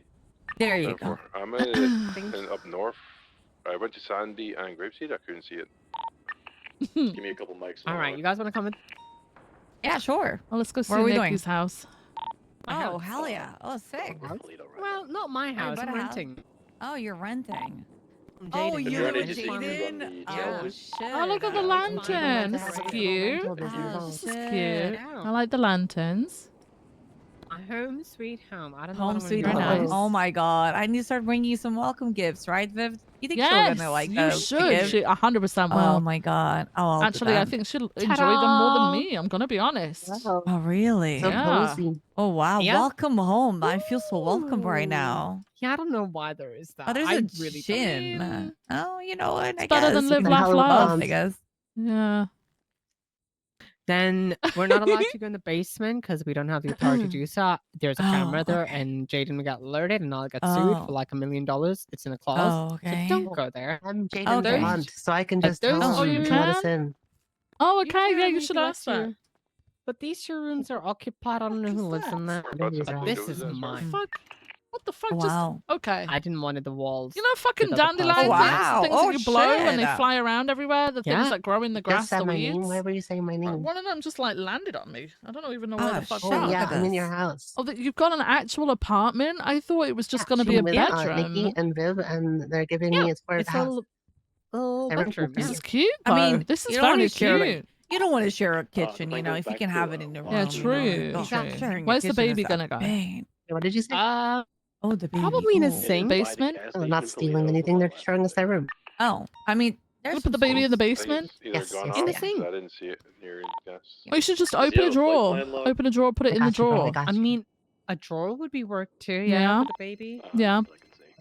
There you go. I'm up north. I went to Sandy and Grapeseed. I couldn't see it. Give me a couple mics. All right, you guys want to come in? Yeah, sure. Well, let's go see Where are we Nikki's doing? house. Oh, hell yeah. Oh, sick. Well, not my house. I'm but a house. renting. Oh, you're renting. I'm Oh, dating. you You're and an ATC. Jaden? Yeah. Oh, shit. Oh, look at the lantern. This is cute. Oh, This is shit. cute. I like the lanterns. A home sweet home. I don't know. Home what I'm sweet gonna home. do. Oh my god. I need to start bringing you some welcome gifts, right, Viv? You think she's Yes, gonna like you the should. gift? She 100% will. Oh my god. Oh, I'll do Actually, I that. think she'll enjoy them more than me. I'm gonna be honest. Oh, really? So cozy. Oh, wow. Yeah. Welcome home. I feel so welcome right now. Yeah, I don't know why there is that. Oh, there's I a really gym. Oh, you know what? It's better than guess. live, You can laugh, have love. both, I guess. Yeah. Then we're not allowed to go in the basement because we don't have the authority to do so. There's a camera there, and Jaden got alerted, and I got sued for like $1 million. It's in a clause. Oh, okay. So don't go there. I'm Jaden's Okay. aunt, so I can But just tell those Oh, him you to can? let us in. Oh, You okay. Yeah, can, you we should can ask let that. you. But these two rooms are occupied. I don't know who lives in there. That's a But big this is business, mine. Fuck. What the fuck? Oh, Just wow. okay. I didn't want the walls. You know, fucking to the other dandelion person. things, the things Oh, that you blow and they shit. fly around everywhere. The things Yeah. that grow in the Just grass, said the my name. weeds. Why were you saying my name? One of them just like landed on me. I don't even know where Ah, the fuck shit, from. look yeah, at I'm in this. your house. Oh, that you've got an actual apartment? I thought it was just going to be a with bedroom. Nikki and Viv, and they're giving Yeah, me it's part of it's the a house. little I rented bedroom. from Yeah. This is cute. I mean, this is you don't want very to share, cute. you don't want to share a kitchen, if I you know, go if you back can to, have it in your room. Yeah, you know, true. like, true. oh, sharing a Where's the kitchen is baby a gonna go? pain. What did you say? Oh, the baby. Probably in a Oh. sink. Basement? Oh, I'm not stealing anything. They're showing us their room. Oh, I mean, there's Gonna put the baby in the I think basement? it's either Yes, gone yes, off in the yes. because sink. I didn't see it near your desk. Or you should just Does he open have a a flight drawer. plan log? Open a drawer, put it in the I got you, bro. I drawer. got I you. mean, a drawer would be work too. Yeah. Yeah, with the baby. Yeah.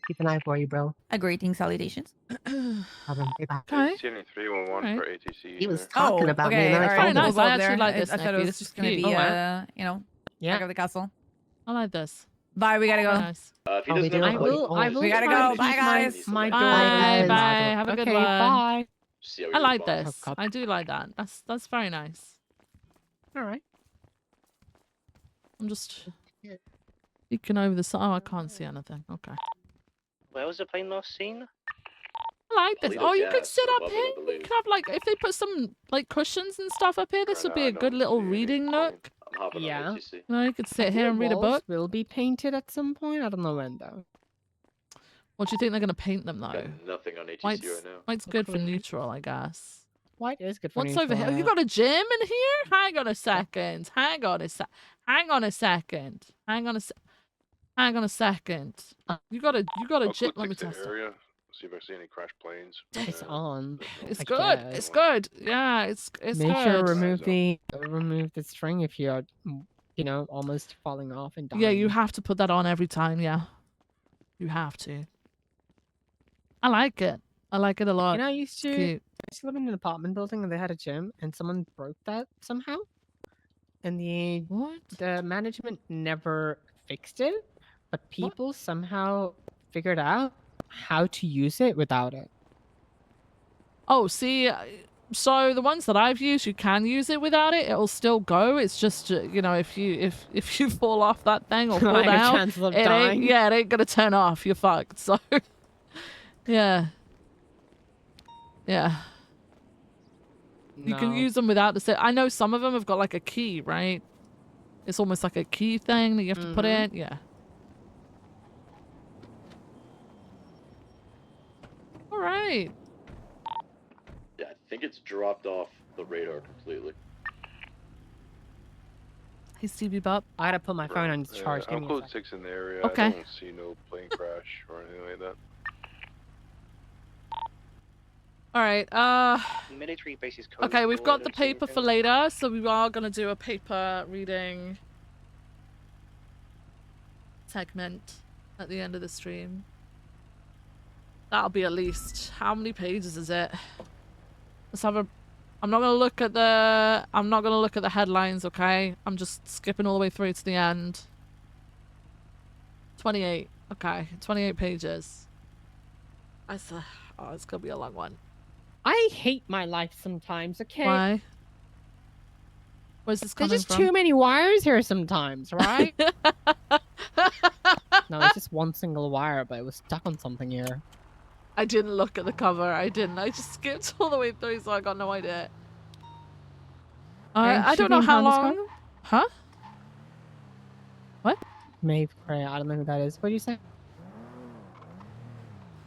Keep an eye for you, bro. greeting salutations. Problem. Hey, bye. Okay. Ceiling 311 Alright. for ATC. He was here. talking about me, and then I Very found nice. him. I actually like this, I thought it Nicky. was This is just going to cute. be, Oh, wow. you know, Yeah. back of the castle. I like this. Bye, we gotta Very go. nice. If he Oh, we doesn't do? have a I flight will. Oh, I will we gotta try go. to Bye, keep guys. my Bye, door guys. bye. Have a okay, good one. bye. See how I he like responds. this. God. I do like that. That's very nice. All right. I'm just peeking over the side. Oh, I can't see anything. Okay. Where was the plane last seen? I like this. Toledo Oh, you could Gas sit up above it, here. I You believe. could have like if they put some like cushions and stuff up here. This would be a good little reading nook. I'm hopping Yeah. on ATC. You know, you could I sit think here the and read a walls book. will be painted at some point. I don't know when though. What do you think they're gonna paint them though? Got nothing on ATC White's, right now. white's good for neutral, I guess. White is good for What's over here? neutral, You yeah. got a gym in here? Hang on a second. Hang on a second. Hang on a second. Hang on a second. You got a I'll gym. click Let me the test it. area. See if I see any crash planes. It's on. It's I good. guess. It's good. Yeah, it's Make good. sure remove the string if you're, you know, almost falling off and dying. Yeah, you have to put that on every time. Yeah, you have to. I like it. I like it a lot. You know, I used to, Cute. I used to live in an apartment building and they had a gym and someone broke that somehow. And the management never fixed it, but people somehow figured out how to use it without it. Oh, see, so the ones that I've used, you can use it without it. It'll still go. It's just you know, if you fall off that thing or fall Like a down, chance of it dying. ain't gonna turn off. You're fucked. So, yeah. You can No. use them without the set. I know some of them have got like a key, right? It's almost like a key thing that you have to put in. Yeah. All right. Yeah, I think it's dropped off the radar completely. Hey, Stevie Bop. I gotta put my phone on charge. Give I'm me a code sec. 6 in the area. Okay. I don't see no plane crash or anything like that. All right. Military bases code. Okay, we've 4, got the don't see paper for anything. later, so we are gonna do a paper reading segment at the end of the stream. That'll be at least, how many pages is it? Let's have a, I'm not gonna look at the headlines, okay? I'm just skipping all the way through to the end. 28. Okay, 28 pages. I said, oh, it's gonna be a long one. I hate my life sometimes, okay? Why? Where's this coming There's just from? too many wires here sometimes, right? No, it's just one single wire, but it was stuck on something here. I didn't look at the cover. I didn't. I just skipped all the way through, so I got no idea. I should don't we know how impound this long. Huh? What? Maeve Cray, I don't know who that is. What do you say?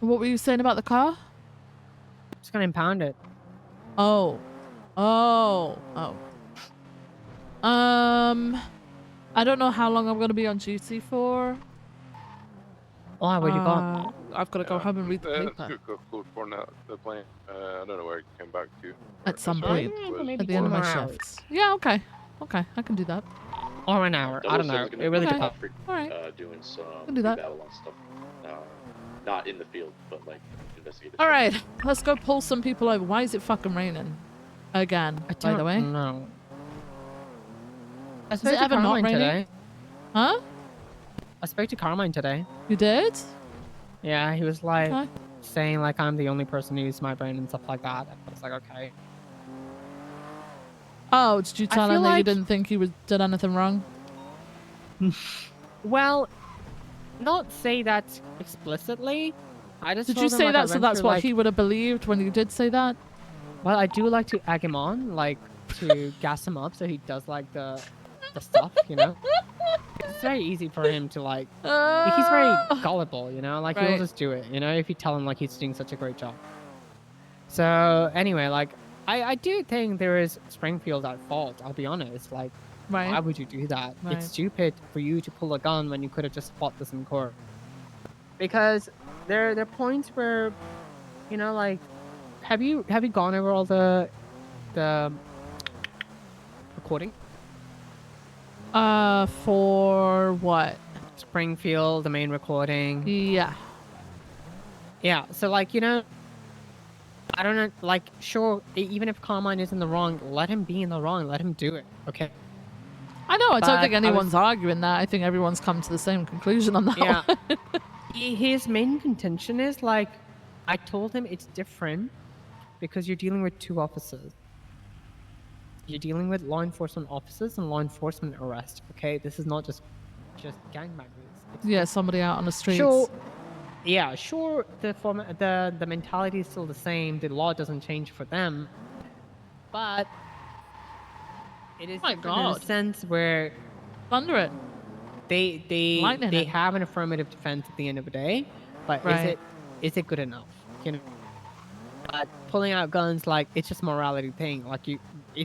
What were you saying about the car? Just gonna impound it. Oh. Oh. Oh. I don't know how long I'm gonna be on duty for. Why? What you got? I've got to go home and read the That's paper good code 4 now. The plane. I don't know where it came back to. at some Sorry, point it was at the end of my 4 hours. shifts. Yeah. Okay. Okay. I can do that. Or an hour. I don't know. It really depends. All right. Doing some can do that. Babylon stuff. Not in the field, but like investigative. All right. Let's go pull some people over. Why is it fucking raining? Again, by the way. No. I Is spoke it to ever not Carmine raining? today. Huh? I spoke to Carmine today. You did? Yeah, he was like Okay. saying like I'm the only person who used my brain and stuff like that. I was like, okay. Oh, did you I tell feel him that you like- didn't think he did anything wrong? Well, not say that explicitly. I just Did told you him, say like, I that so went that's through, what like- he would have believed when you did say that? Well, I do like to egg him on, like to gas him up so he does like the stuff, you know? It's very easy for him to like he's very gullible, you know? Like he'll Right. just do it, you know, if you tell him like he's doing such a great job. So anyway, like I do think there is Springfield at fault, I'll be honest. Like Right. why would you do that? Right. It's stupid for you to pull a gun when you could have just fought this in court. Because there are points where, you know, like have you gone over all the recording? For what? Springfield, the main recording. Yeah. Yeah, so like, you know, I don't know, like, sure, even if Carmine is in the wrong, let him be in the wrong, let him do it, okay? I know, I don't But think I was- anyone's arguing that. I think everyone's come to the same conclusion on that Yeah. one. His main contention is, like, I told him it's different because you're dealing with two officers. You're dealing with law enforcement officers and law enforcement arrest, okay? This is not just gangbangers. It's Yeah, somebody out on the streets. Sure. Yeah, sure. The mentality is still the same. The law doesn't change for them, but it is My different in a God. sense where Thunder it. Lightning they it. have an affirmative defense at the end of the day, but Right. is it good enough? You know, but pulling out guns like it's just a morality thing. Like it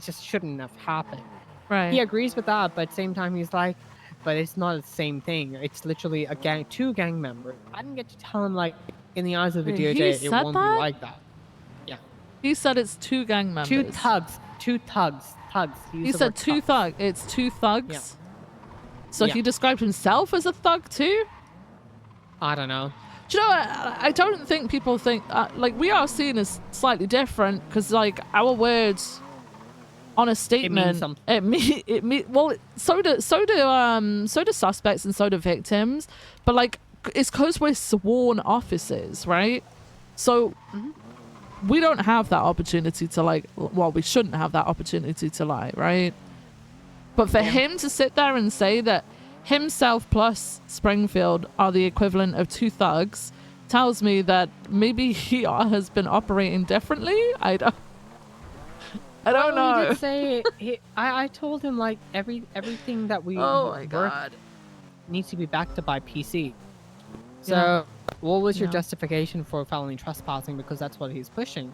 just shouldn't have happened. Right. He agrees with that, but at the same time he's like, but it's not the same thing. It's literally two gang members. I didn't get to tell him like in the eyes of the Wait, DOJ he it said won't that? be like that. Yeah. He said it's two gang members. Two thugs. He said two thugs. It's two thugs. Yeah. So Yeah. he described himself as a thug too? I don't know. Do you know what? I don't think people think like we are seen as slightly different because like our words on a statement something. well so do suspects and so do victims, but like it's because we're sworn officers, right? So we don't have that opportunity to like, well, we shouldn't have that opportunity to lie, right? But for him to sit there and say that himself plus Springfield are the equivalent of two thugs tells me that maybe he has been operating differently. I don't. I don't Well, know. He did say I told him like everything that we Oh my work God. needs to be backed up by PC. So, Yeah. what was your Yeah. justification for felony trespassing? Because that's what he's pushing.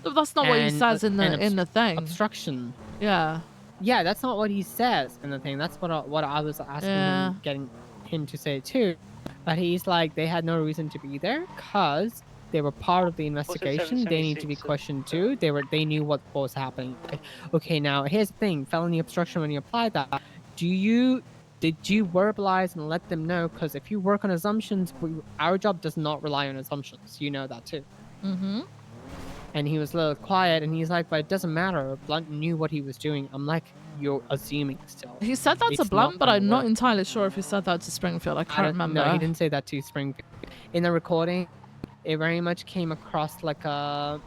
That's not what he says in the thing. Obstruction. Yeah. Yeah, that's not what he says in the thing. That's what I was asking Yeah. him, getting him to say too. But he's like, they had no reason to be there because they were part of the investigation. They need to be questioned too. They knew what was happening. Like, okay, now here's the thing: felony obstruction. When you apply that, did you verbalize and let them know? Because if you work on assumptions, our job does not rely on assumptions. You know that too. Mm-hmm. And he was a little quiet, and he's like, but it doesn't matter. Blunt knew what he was doing. I'm like, you're assuming still. He said that to It's Blunt, but gonna I'm not work. entirely sure if he said that to Springfield. I can't remember. No, he didn't say that to Springfield. In the recording, it very much came across like a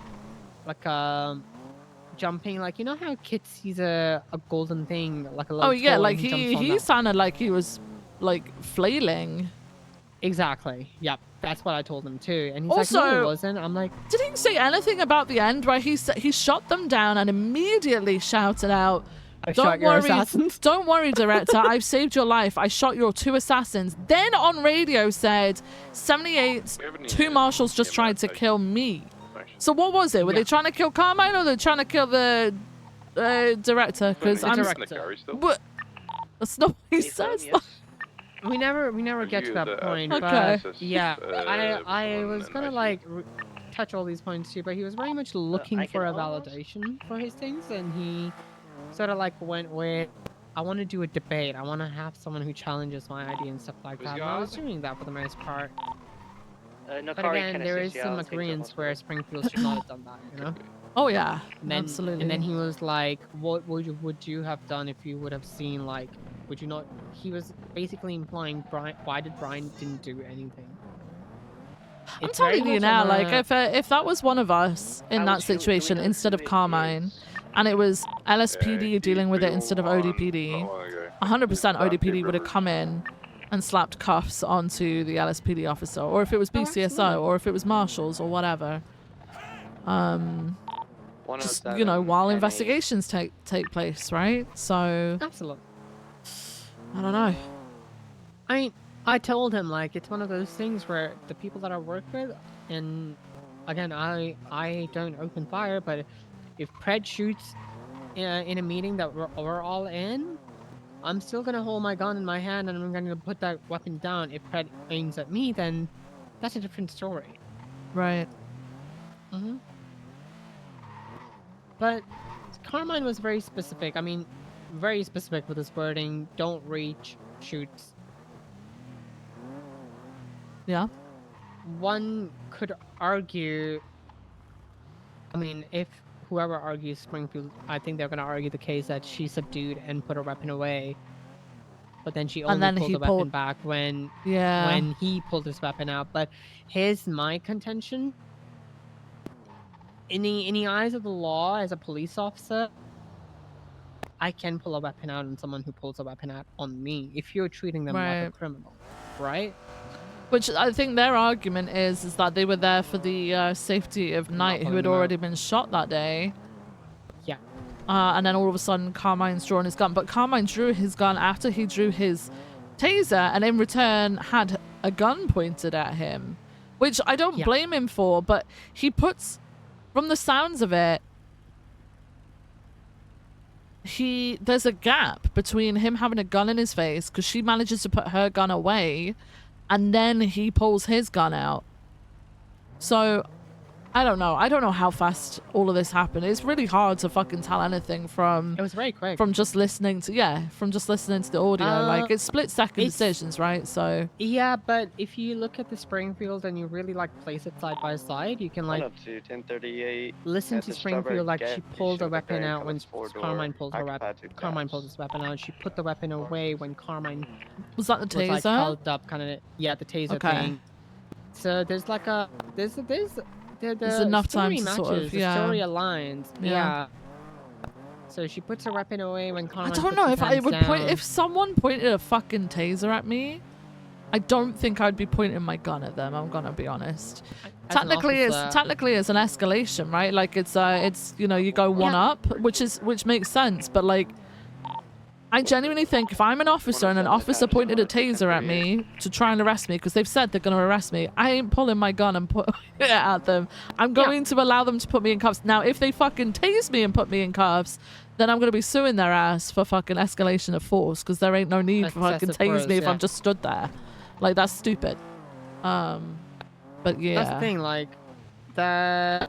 jumping, like, you know how kid sees a golden thing, like a little Oh yeah, toy, like and jumps on he that. sounded like he was like flailing. Exactly. Yep. That's what I told him too. And he's like, no, Also, it wasn't. I'm like, did he say anything about the end where he shot them down and immediately shouted out, I "Don't shot your worry, assassins." don't worry, director. I've saved your life. I shot your 2 assassins." Then on radio said, 78, 2 marshals just tried to kill me. So what was it? Were they trying to kill Carmine or were they trying to kill the director? Because I'm. But that's not what he says. we never get to that point. Okay. But yeah, I was gonna like touch all these points too, but he was very much looking for a validation for his things, and he sort of like went with, I want to do a debate. I want to have someone who challenges my idea and stuff like that. And I was doing that for the most part. But again, there is some agreements where Springfield should not have done that, you know? Oh yeah, And then, absolutely. And then he was like, what would you have done if you would have seen, like, would you not? He was basically implying, why did Brian didn't do anything? I'm It's very telling you much now, on like a- if that was one of us in that situation instead of Carmine, and it was LSPD dealing with it instead of ODPD, 100% ODPD would have come in and slapped cuffs onto the LSPD officer, or if it was BCSO, or if it was marshals, or whatever. Just, you know, while investigations take place, right? So absolutely. I don't know. I told him, like, it's one of those things where the people that I work with, and again, I don't open fire, but if Pred shoots in a meeting that we're all in, I'm still gonna hold my gun in my hand and I'm gonna put that weapon down. If Pred aims at me, then that's a different story. Right. Mm-hmm. But Carmine was very specific. I mean, very specific with his wording. Don't reach, shoots. Yeah. One could argue, I mean, if whoever argues Springfield, I think they're going to argue the case that she subdued and put her weapon away. But then she only pulled the weapon back when he pulled his weapon out. But here's my contention. In the eyes of the law, as a police officer, I can pull a weapon out on someone who pulls a weapon out on me if you're treating them like a criminal, right? Which I think their argument is that they were there for the safety of Knight, who had already been shot that day. Yeah. And then all of a sudden, Carmine's drawing his gun. But Carmine drew his gun after he drew his taser, and in return had a gun pointed at him. Which I don't blame him for, but he puts, from the sounds of it, there's a gap between him having a gun in his face, because she manages to put her gun away, and then he pulls his gun out. So, I don't know. I don't know how fast all of this happened. It's really hard to fucking tell anything from... It was very quick. From just listening to... Yeah, from just listening to the audio. Like, it's split-second decisions, right? So... Yeah, but if you look at the Springfield and you really, like, place it side by side, you can, like... Up to 1038. Listen to Springfield, like, she pulled her weapon out when Carmine pulled her weapon. Carmine pulled his weapon out. She put the weapon away when Carmine... Was that the taser? Was, like, held up, kind of... Yeah, the taser thing. So there's, like, a... There's enough time to sort of, the story aligns. Yeah. So she puts her weapon away when Carmine I don't know if I would point... If someone pointed a fucking taser at me, I don't think I'd be pointing my gun at them. I'm gonna be honest. As an Technically, it's officer- an escalation, right? Like it's you know, you go one up, which makes sense. But like, I genuinely think if I'm an officer and an officer pointed a taser at me to try and arrest me because they've said they're gonna arrest me, I ain't pulling my gun and put it at them. I'm going to allow them to put me in cuffs. Now, if they fucking tase me and put me in cuffs, then I'm gonna be suing their ass for fucking escalation of force because there ain't no need for fucking Excessive tase force, me if yeah. I'm just stood there. Like that's stupid. But yeah. That's the thing, like, there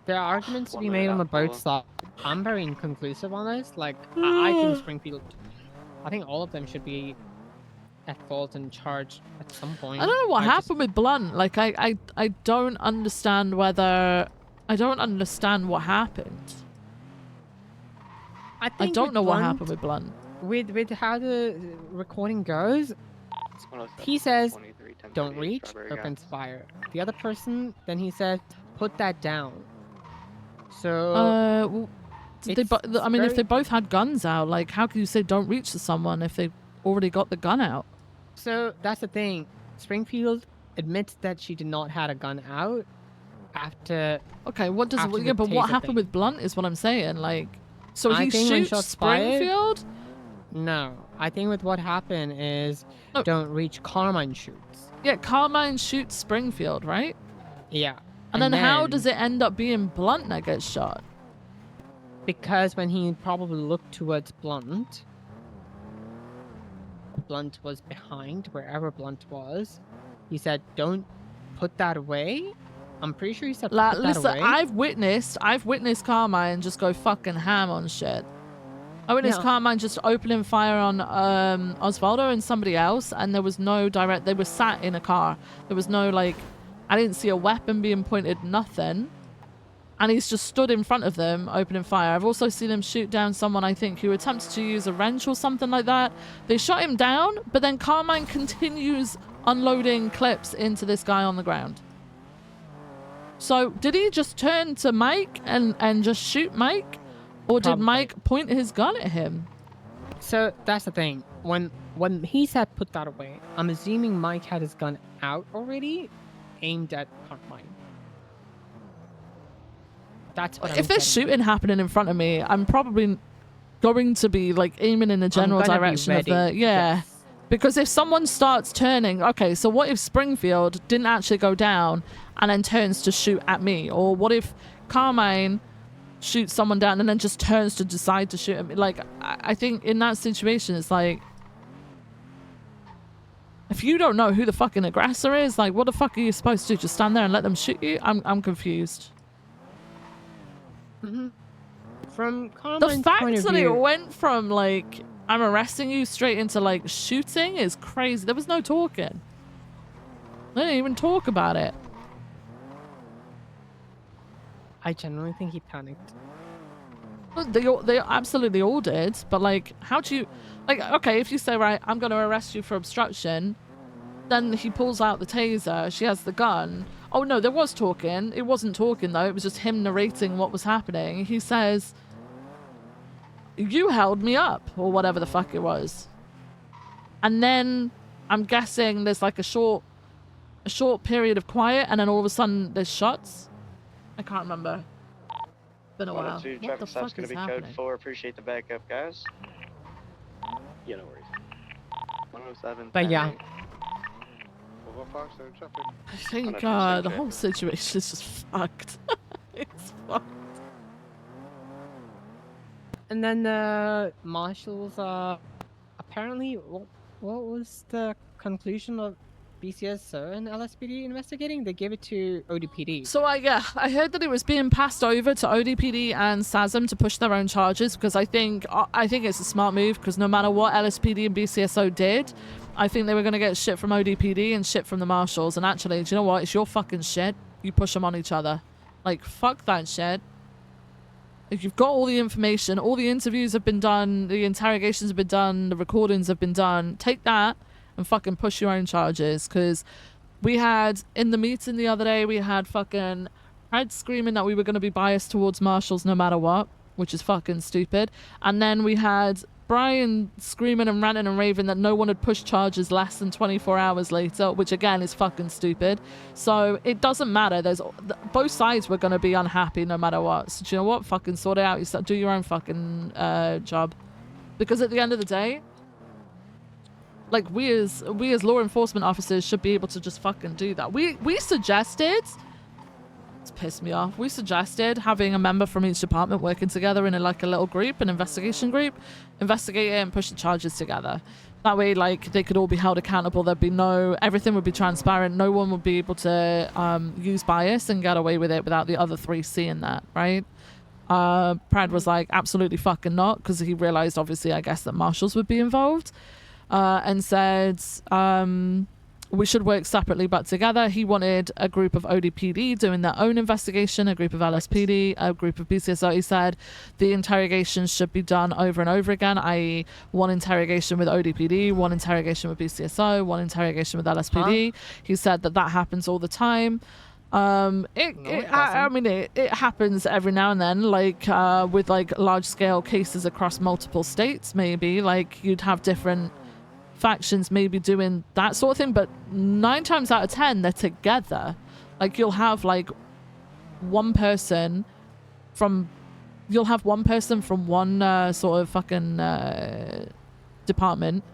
are arguments to be made on the both sides. I'm very inconclusive on this. Like, I think Springfield, I think all of them should be at fault and charged at some point. I don't know what happened with Blunt. Like, I don't understand whether... I don't understand what happened. I I don't know what happened with Blunt. With how the recording goes, he says, don't reach, opens fire. The other person, then he said, put that down. So... well, I mean, if they both had guns out, like, how can you say don't reach to someone if they've already got the gun out? So that's the thing. Springfield admits that she did not have a gun out after. Okay, what does after yeah? the But what taser happened thing. with Blunt is what I'm saying. Like, so I he think when shoots shots fired- Springfield. No, I think with what happened is don't reach. Carmine shoots. Yeah, Carmine shoots Springfield, right? Yeah. And then how does it end up being Blunt that gets shot? Because when he probably looked towards Blunt was behind wherever Blunt was. He said, "Don't put that away." I'm pretty sure he said, "Put that Listen, away." I've witnessed Carmine just go fucking ham on shit. I witnessed Yeah. Carmine just opening fire on Osvaldo and somebody else, and there was no direct. They were sat in a car. There was no like, I didn't see a weapon being pointed, nothing. And he's just stood in front of them opening fire. I've also seen him shoot down someone, I think, who attempted to use a wrench or something like that. They shot him down, but then Carmine continues unloading clips into this guy on the ground. So did he just turn to Mike and just shoot Mike? Or did Probably. Mike point his gun at him? So that's the thing. When he said put that away, I'm assuming Mike had his gun out already, aimed at Carmine. That's what If there's shooting happening in front of me, I'm probably going to be like aiming in the general gonna be direction of the ready. Yes. Because if someone starts turning, okay, so what if Springfield didn't actually go down and then turns to shoot at me? Or what if Carmine shoots someone down and then just turns to decide to shoot at me? Like, I think in that situation, it's like, if you don't know who the fucking aggressor is, like, what the fuck are you supposed to do? Just stand there and let them shoot you? I'm confused. Mm-hmm. From The Carmine's fact point of that it view, went from like I'm arresting you straight into like shooting is crazy. There was no talking. They didn't even talk about it. I genuinely think he panicked. Look, they absolutely all did, but like, how do you, like, okay, if you say, right, I'm going to arrest you for obstruction, then he pulls out the taser, she has the gun. Oh no, there was talking. It wasn't talking though, it was just him narrating what was happening. He says, you held me up, or whatever the fuck it was. And then, I'm guessing there's like a short period of quiet, and then all of a sudden there's shots. I can't remember. Been a while. 102 What the traffic stop's fuck gonna is be happening? code 4. Appreciate the backup, guys. Yeah, no worries. 107. But yeah. Thank God, the whole situation is just fucked. It's fucked. And then the marshals apparently what was the conclusion of BCSO and LSPD investigating? They gave it to ODPD. So I heard that it was being passed over to ODPD and SASM to push their own charges, because I think it's a smart move, because no matter what LSPD and BCSO did, I think they were going to get shit from ODPD and shit from the marshals. And actually, do you know what? It's your fucking shit. You push them on each other. Like, fuck that shit. If you've got all the information, all the interviews have been done, the interrogations have been done, the recordings have been done, take that and fucking push your own charges. Because we had, in the meeting the other day, we had fucking Fred screaming that we were going to be biased towards marshals no matter what, which is fucking stupid. And then we had Brian screaming and ranting and raving that no one had pushed charges less than 24 hours later, which again is fucking stupid. So it doesn't matter. Both sides were going to be unhappy no matter what. So do you know what? Fucking sort it out. You do your own fucking job. Because at the end of the day, like we as law enforcement officers should be able to just fucking do that. We suggested, it's pissed me off. We suggested having a member from each department working together in a little group, an investigation group, investigate it and push the charges together. That way, like, they could all be held accountable. There'd be everything would be transparent. No one would be able to use bias and get away with it without the other three seeing that, right? Brad was like, absolutely fucking not, because he realized, obviously, I guess, that marshals would be involved, and said we should work separately but together. He wanted a group of ODPD doing their own investigation, a group of LSPD, a group of BCSO. He said the interrogations should be done over and over again, i.e. one interrogation with ODPD, one interrogation with BCSO, one interrogation with LSPD. He said that happens all the time. I mean, it happens every now and then, like with like large scale cases across multiple states. Maybe like you'd have different factions maybe doing that sort of thing, but 9 times out of 10 they're together. Like you'll have one person from one sort of fucking department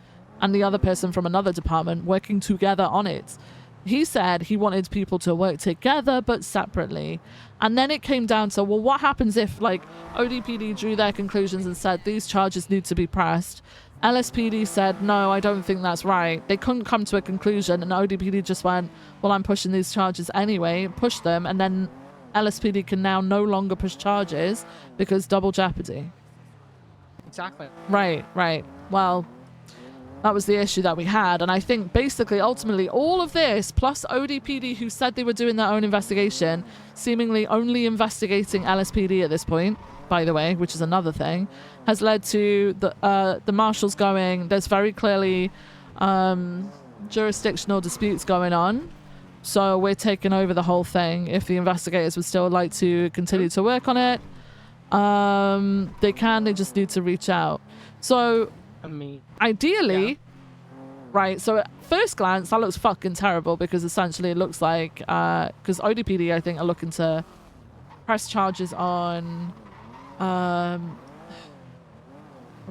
and the other person from another department working together on it. He said he wanted people to work together but separately. And then it came down to, well, what happens if like ODPD drew their conclusions and said these charges need to be pressed? LSPD said, no, I don't think that's right. They couldn't come to a conclusion, and ODPD just went, well, I'm pushing these charges anyway, push them, and then LSPD can now no longer push charges because double jeopardy. Exactly. Right. Well, that was the issue that we had, and I think basically, ultimately, all of this, plus ODPD, who said they were doing their own investigation, seemingly only investigating LSPD at this point, by the way, which is another thing, has led to the marshals going, there's very clearly jurisdictional disputes going on, so we're taking over the whole thing. If the investigators would still like to continue to work on it, they just need to reach out. So, I mean, ideally, right, so at first glance, that looks fucking terrible, because essentially it looks like, because ODPD, I think, are looking to press charges on, I'll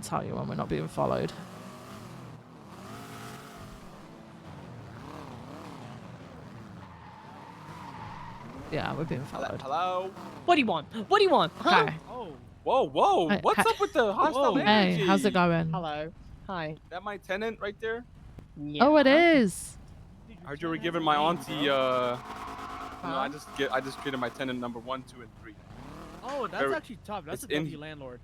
tell you when we're not being followed. Yeah, we're being followed. Hello? What do you want? What do you want? Huh? Okay. Oh, whoa. What's up with the hostile energy? Hey, how's it going? Hello. Hi. That my tenant right there? Yeah. Oh, it is. I heard you were giving my auntie, I just treated my tenant number 1, 2, and 3. Oh, that's actually tough. That's a W landlord.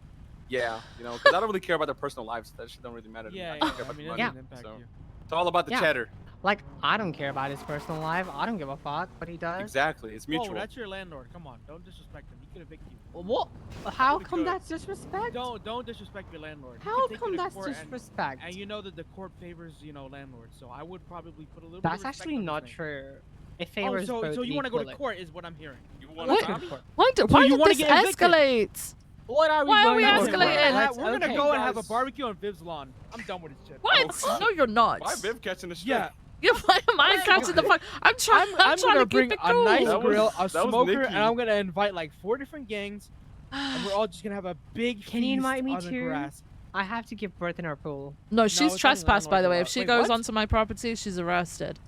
Yeah, because I don't really care about their personal lives. That shit don't really matter to me. I just care about the money. So it's all about the cheddar. Like, I don't care about his personal life. I don't give a fuck what he does. Exactly. It's mutual. Oh, that's your landlord. Come on. Don't disrespect him. He could evict you. What? How come that's disrespect? Don't disrespect your landlord. How come that's disrespect? And you know that the court favors, landlords. So I would probably put a little That's bit of respect actually on not his name. true. It favors so you want to go to equally. court is what I'm hearing. You Why did this escalate? Why Why are we going to escalating? We're gonna go and have a barbecue on Viv's lawn. I'm done with this shit. What? No, you're not. Why Viv catching the shit? Yeah. Yeah, why am I catching the fuck? I'm trying I'm to gonna keep bring it a cool. nice grill, a that was smoker, Nikki. and I'm gonna invite like 4 different gangs, and we're all just gonna have a big Can you feast invite me on the too? grass. I have to give birth in our pool. No, she's it's trespassed, by the way. If landlord's she allowed. goes Wait, what? onto my property, she's arrested.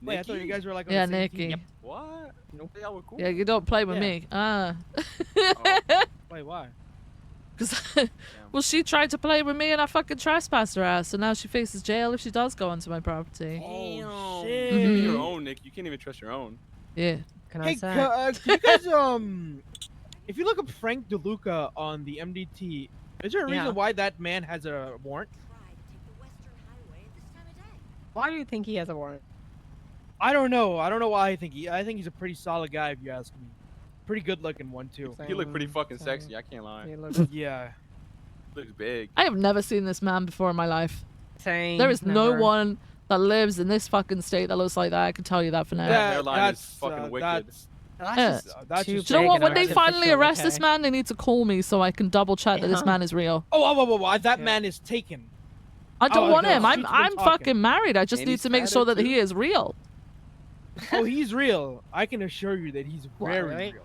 Wait, I thought you guys were like on Yeah, the same Nikki. team. Yep. What? Nope. Yeah, we're cool. Yeah, you don't play with Yeah. me. Ah. Wait, why? Well, she tried to play with me and I fucking trespassed her ass, so now she faces jail if she does go onto my property. Oh, shit. You your own, Nick. You can't even trust your own. Yeah. Can Hey, I say? can you guys if you look up Frank DeLuca on the MDT, is there a reason Yeah. why that man has a warrant? Why do you think he has a warrant? I don't know. I don't know why I think he's a pretty solid guy if you ask me. Pretty good looking one too. You look pretty fucking sexy. I can't lie. He looks Yeah. Looks big. I have never seen this man before in my life. same. There is no never. one that lives in this fucking state that looks like that. I can tell you that for now. That hairline is fucking wicked. That's just That's too just Do you know big what? and When they finally artificial, arrest this okay? man, they need to call me so I can double check that this Yeah. man is real. Oh, that man is taken. I don't Oh, want no, him. she's been I'm talking. fucking married. I just And need he's to make fatted sure that too? he is real. Oh, he's real. I can assure you that he's What, very really? real.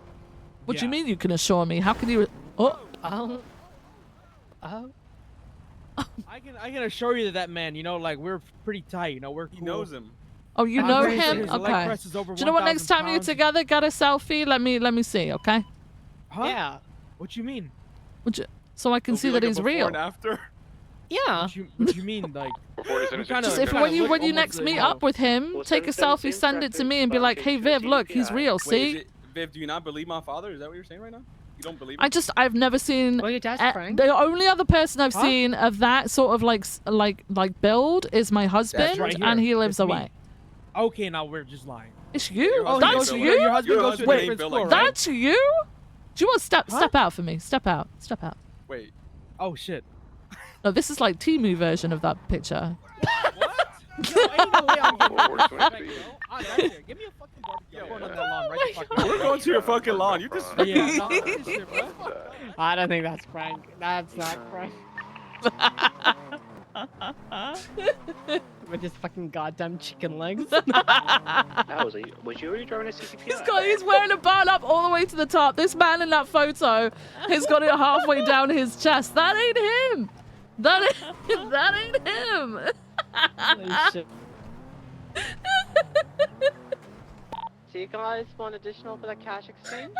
What do you Yeah. mean you can assure me? How can you? Oh, Oh. Oh. I can assure you that man, you know, like we're pretty tight, you know, we're cool. He knows him. oh, you I'm know pretty sure him? his leg Okay. press is over Do you know what? Next 1,000 time you're pounds. together, get a selfie. Let me see. Okay. Huh? Yeah. What you mean? So I can It'll see be that like a he's before real. and after. Yeah. What you mean, like? Before they send it to kinda- Just the if kinda when you look when you almost next like, meet you know- up with him, Well, take a send the selfie, same send it to traffic me, and be spam like, change "Hey to Viv, look, he's CPI. real. Wait, See?" is it, Viv, do you not believe my father? Is that what you're saying right now? You don't believe him? I've never seen. Well, your dad's Frank. The only other person I've Huh? seen of that sort of like build is my husband, right and here. he lives That's me. away. Okay, now we're just lying. It's Yeah, you. your Oh, husband That's ain't you. built Your husband Your goes to a husband ain't different built school, like right? That's you. Do you want to step Huh? out for me? Step out. Step out. Wait. Oh shit. No, this is like Temu version of that picture. Yo, ain't no way I'm getting Oh, that. 420 feet. Ah, that's it. Give me a fucking barbecue. I'm going on that lawn right the fuck now. We're going to your fucking lawn. You just. Yeah, no, this shit, bro. I don't think that's Frank. That's not Frank. With his fucking goddamn chicken legs. Was you already driving a CCPI? He's wearing a button up all the way to the top. This man in that photo has got it halfway down his chest. That ain't him. That ain't him. Holy shit. Do you guys want additional for the cash exchange?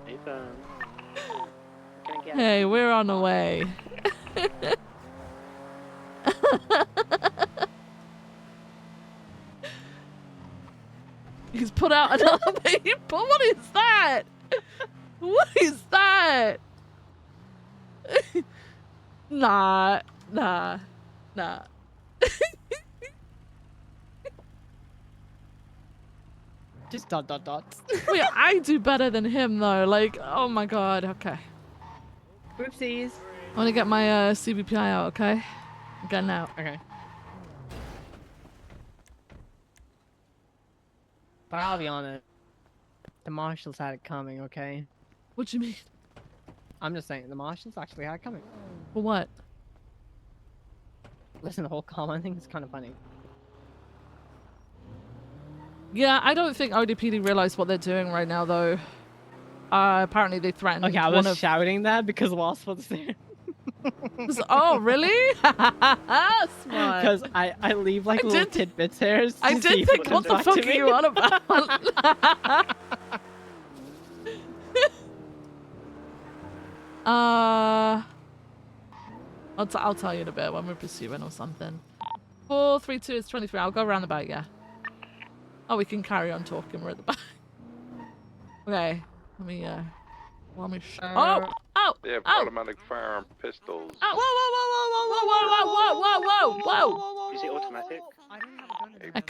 Nathan. Gonna get Hey, we're on the way. He's put out another baby. What is that? What is that? Nah. Just dot. Wait, I do better than him though. Like, oh my god. Okay. Oopsies. I want to get my CBPI out. Okay. I'm getting out. Okay. But I'll be honest. The marshals had it coming, okay? What do you mean? I'm just saying, the marshals actually had it coming. For what? Listen, the whole comment thing is kind of funny. Yeah, I don't think ODPD realize what they're doing right now, though. Apparently they threatened Okay, I one was of... shouting that because Wasp was there. Oh, really? Smart. Because I leave like I little did- tidbits here. I to see did if think, it what comes the back fuck to are you me. on about? I'll tell you in a bit when we're pursuing or something. 432 is 23. I'll go around the back, yeah. Oh, we can carry on talking. We're at the back. Okay. Let me oh! They have Oh! automatic firearm pistols. Whoa! Is it automatic?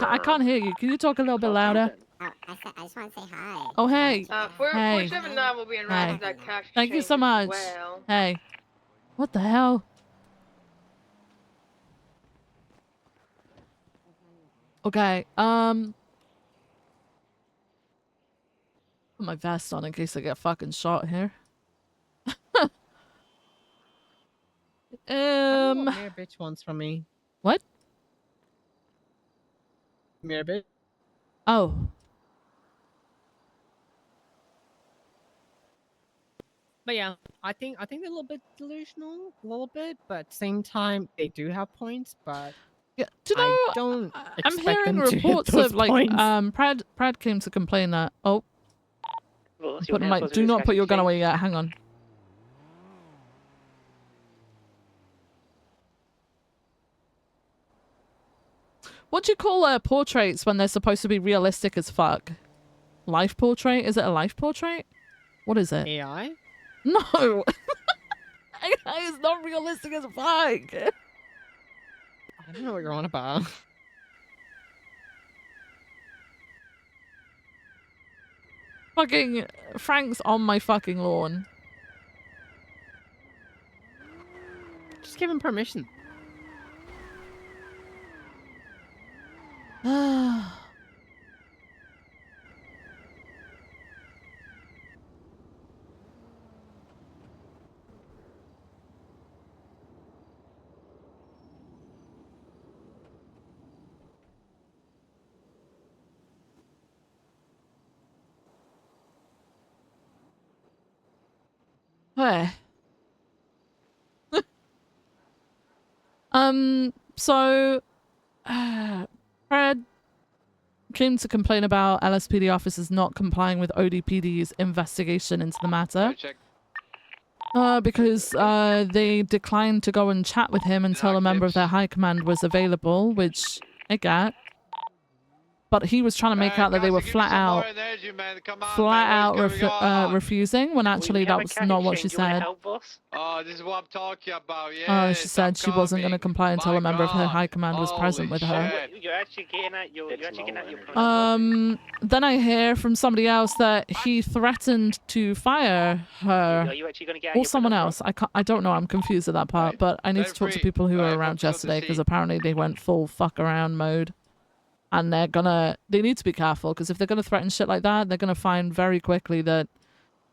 I can't hear you. Can you talk a little bit louder? I just want to say hi. Oh, hey. 479 will be in round Hey. for that cash Thank you exchange so as much. well. Hey. What the hell? Okay, put my vest on in case I get fucking shot here. Mirror bitch wants from me. What? Mirror bitch. Oh. But yeah, I think they're a little bit delusional, a little bit, but at the same time they do have points, but Yeah, do you know, I don't I'm expect hearing them to hit reports those of like points. Prad came to complain that Well, I'm so putting now my supposed to do do not cash put your gun exchange? away yet, hang on. What do you call portraits when they're supposed to be realistic as fuck? Life portrait? Is it a life portrait? What is it? AI? No! AI is not realistic as fuck! I don't know what you're on about. Fucking Frank's on my fucking lawn. Just give him permission. Anyway. So, Fred came to complain about LSPD officers not complying with ODPD's investigation into the matter. Because they declined to go and chat with him until a member of their high command was available, which I get. But he was trying to make out that they were flat out refusing, when actually that was not what she said. Oh, this is what I'm talking about. Yeah. She said she wasn't going to comply until a member of her high command was present with her. You're actually getting at your point. Then I hear from somebody else that he threatened to fire her Are you actually going to get or someone else. I don't know. I'm confused at that part, but I need to talk to people who were around yesterday because apparently they went full fuck around mode. And they need to be careful, because if they're going to threaten shit like that, they're going to find very quickly that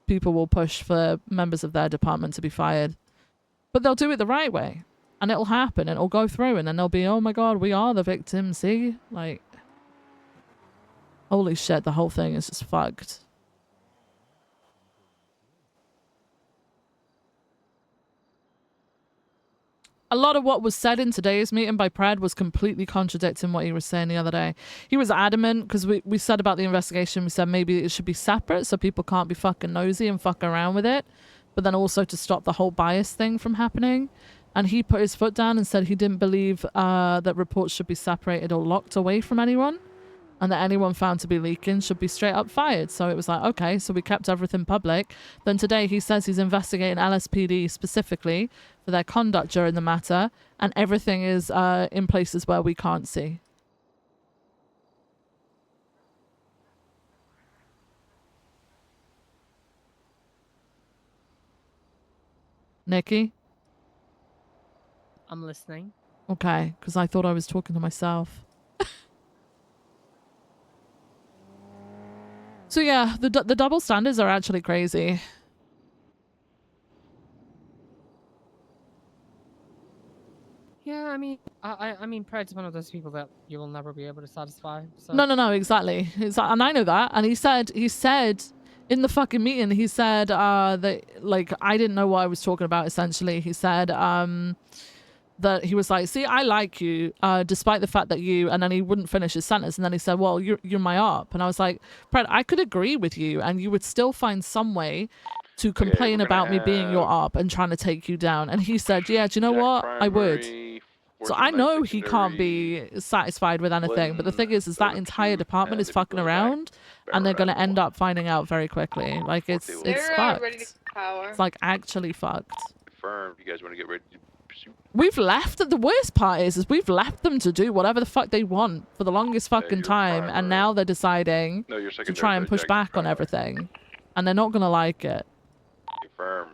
people will push for members of their department to be fired. But they'll do it the right way. And it'll happen, and it'll go through, and then they'll be, oh my god, we are the victim, see? Like, holy shit, the whole thing is just fucked. A lot of what was said in today's meeting by Pred was completely contradicting what he was saying the other day. He was adamant, because we said about the investigation, we said maybe it should be separate so people can't be fucking nosy and fuck around with it, but then also to stop the whole bias thing from happening. And he put his foot down and said he didn't believe that reports should be separated or locked away from anyone, and that anyone found to be leaking should be straight up fired. So it was like, okay, so we kept everything public. Then today he says he's investigating LSPD specifically for their conduct during the matter, and everything is in places where we can't see. Nikki? I'm listening. Okay, because I thought I was talking to myself. So yeah, the double standards are actually crazy. Yeah, I mean, I mean, Pred's one of those people that you will never be able to satisfy. So. No, exactly. And I know that. And he said in the fucking meeting, he said that, like, I didn't know what I was talking about, essentially. He said that he was like, see, I like you, despite the fact that you, and then he wouldn't finish his sentence, and then he said, well, you're my op. And I was like, Pred, I could agree with you, and you would still find some way to complain about me being your op and trying to take you down. And he said, yeah, do you know what? I would. So I know he can't be satisfied with anything, but the thing is that entire department is fucking around, and they're going to end up finding out very quickly. Like, it's fucked. Ready to power. It's, like, actually fucked. Confirmed. You guys want to get ready to pursue? We've left, the worst part is we've left them to do whatever the fuck they want for the longest fucking time, and now they're deciding to try and push back on everything, and they're not going to like it. Confirmed.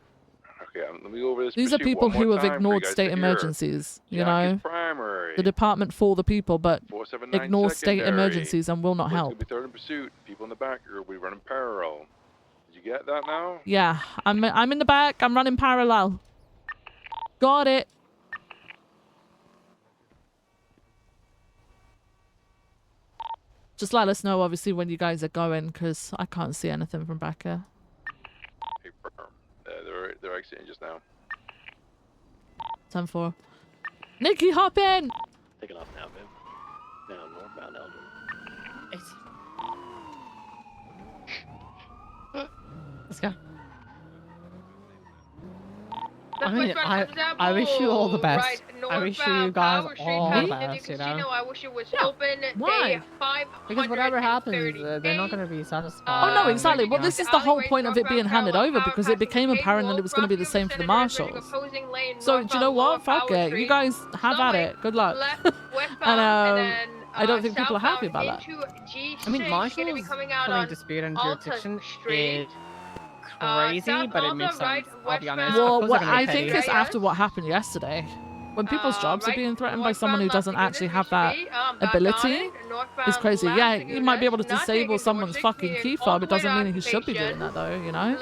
Okay, let me go over this. These are people who have ignored state emergencies, you know? The department for the people, but ignore state emergencies and will not help. Be third in pursuit. People in the back will be running parallel. Did you get that now? Yeah, I'm in the back. I'm running parallel. Got it. Just let us know, obviously, when you guys are going, because I can't see anything from back here. They're exiting just now. 10-4. Nikki, hop in! Taking off now, man. Now northbound Elder. Let's go. I mean, I wish you all the best. Right, I wish you guys all the best, you know? I wish it was open Why? day 530. Because whatever happens, they're not going to be satisfied. Oh, no, exactly. Well, this is the whole point of it being handed over, because it became apparent that it was going to be the same for the marshals. So, do you know what? Fuck it. You guys have at it. Good luck. And I don't think people are happy about that. I mean, marshals coming to spirit and jurisdiction is crazy, but it makes sense, I'll be honest. Well, I think it's after what happened yesterday. When people's jobs are being threatened by someone who doesn't actually have that ability, it's crazy. Yeah, you might be able to disable someone's fucking key fob. It doesn't mean he should be doing that, though, you know?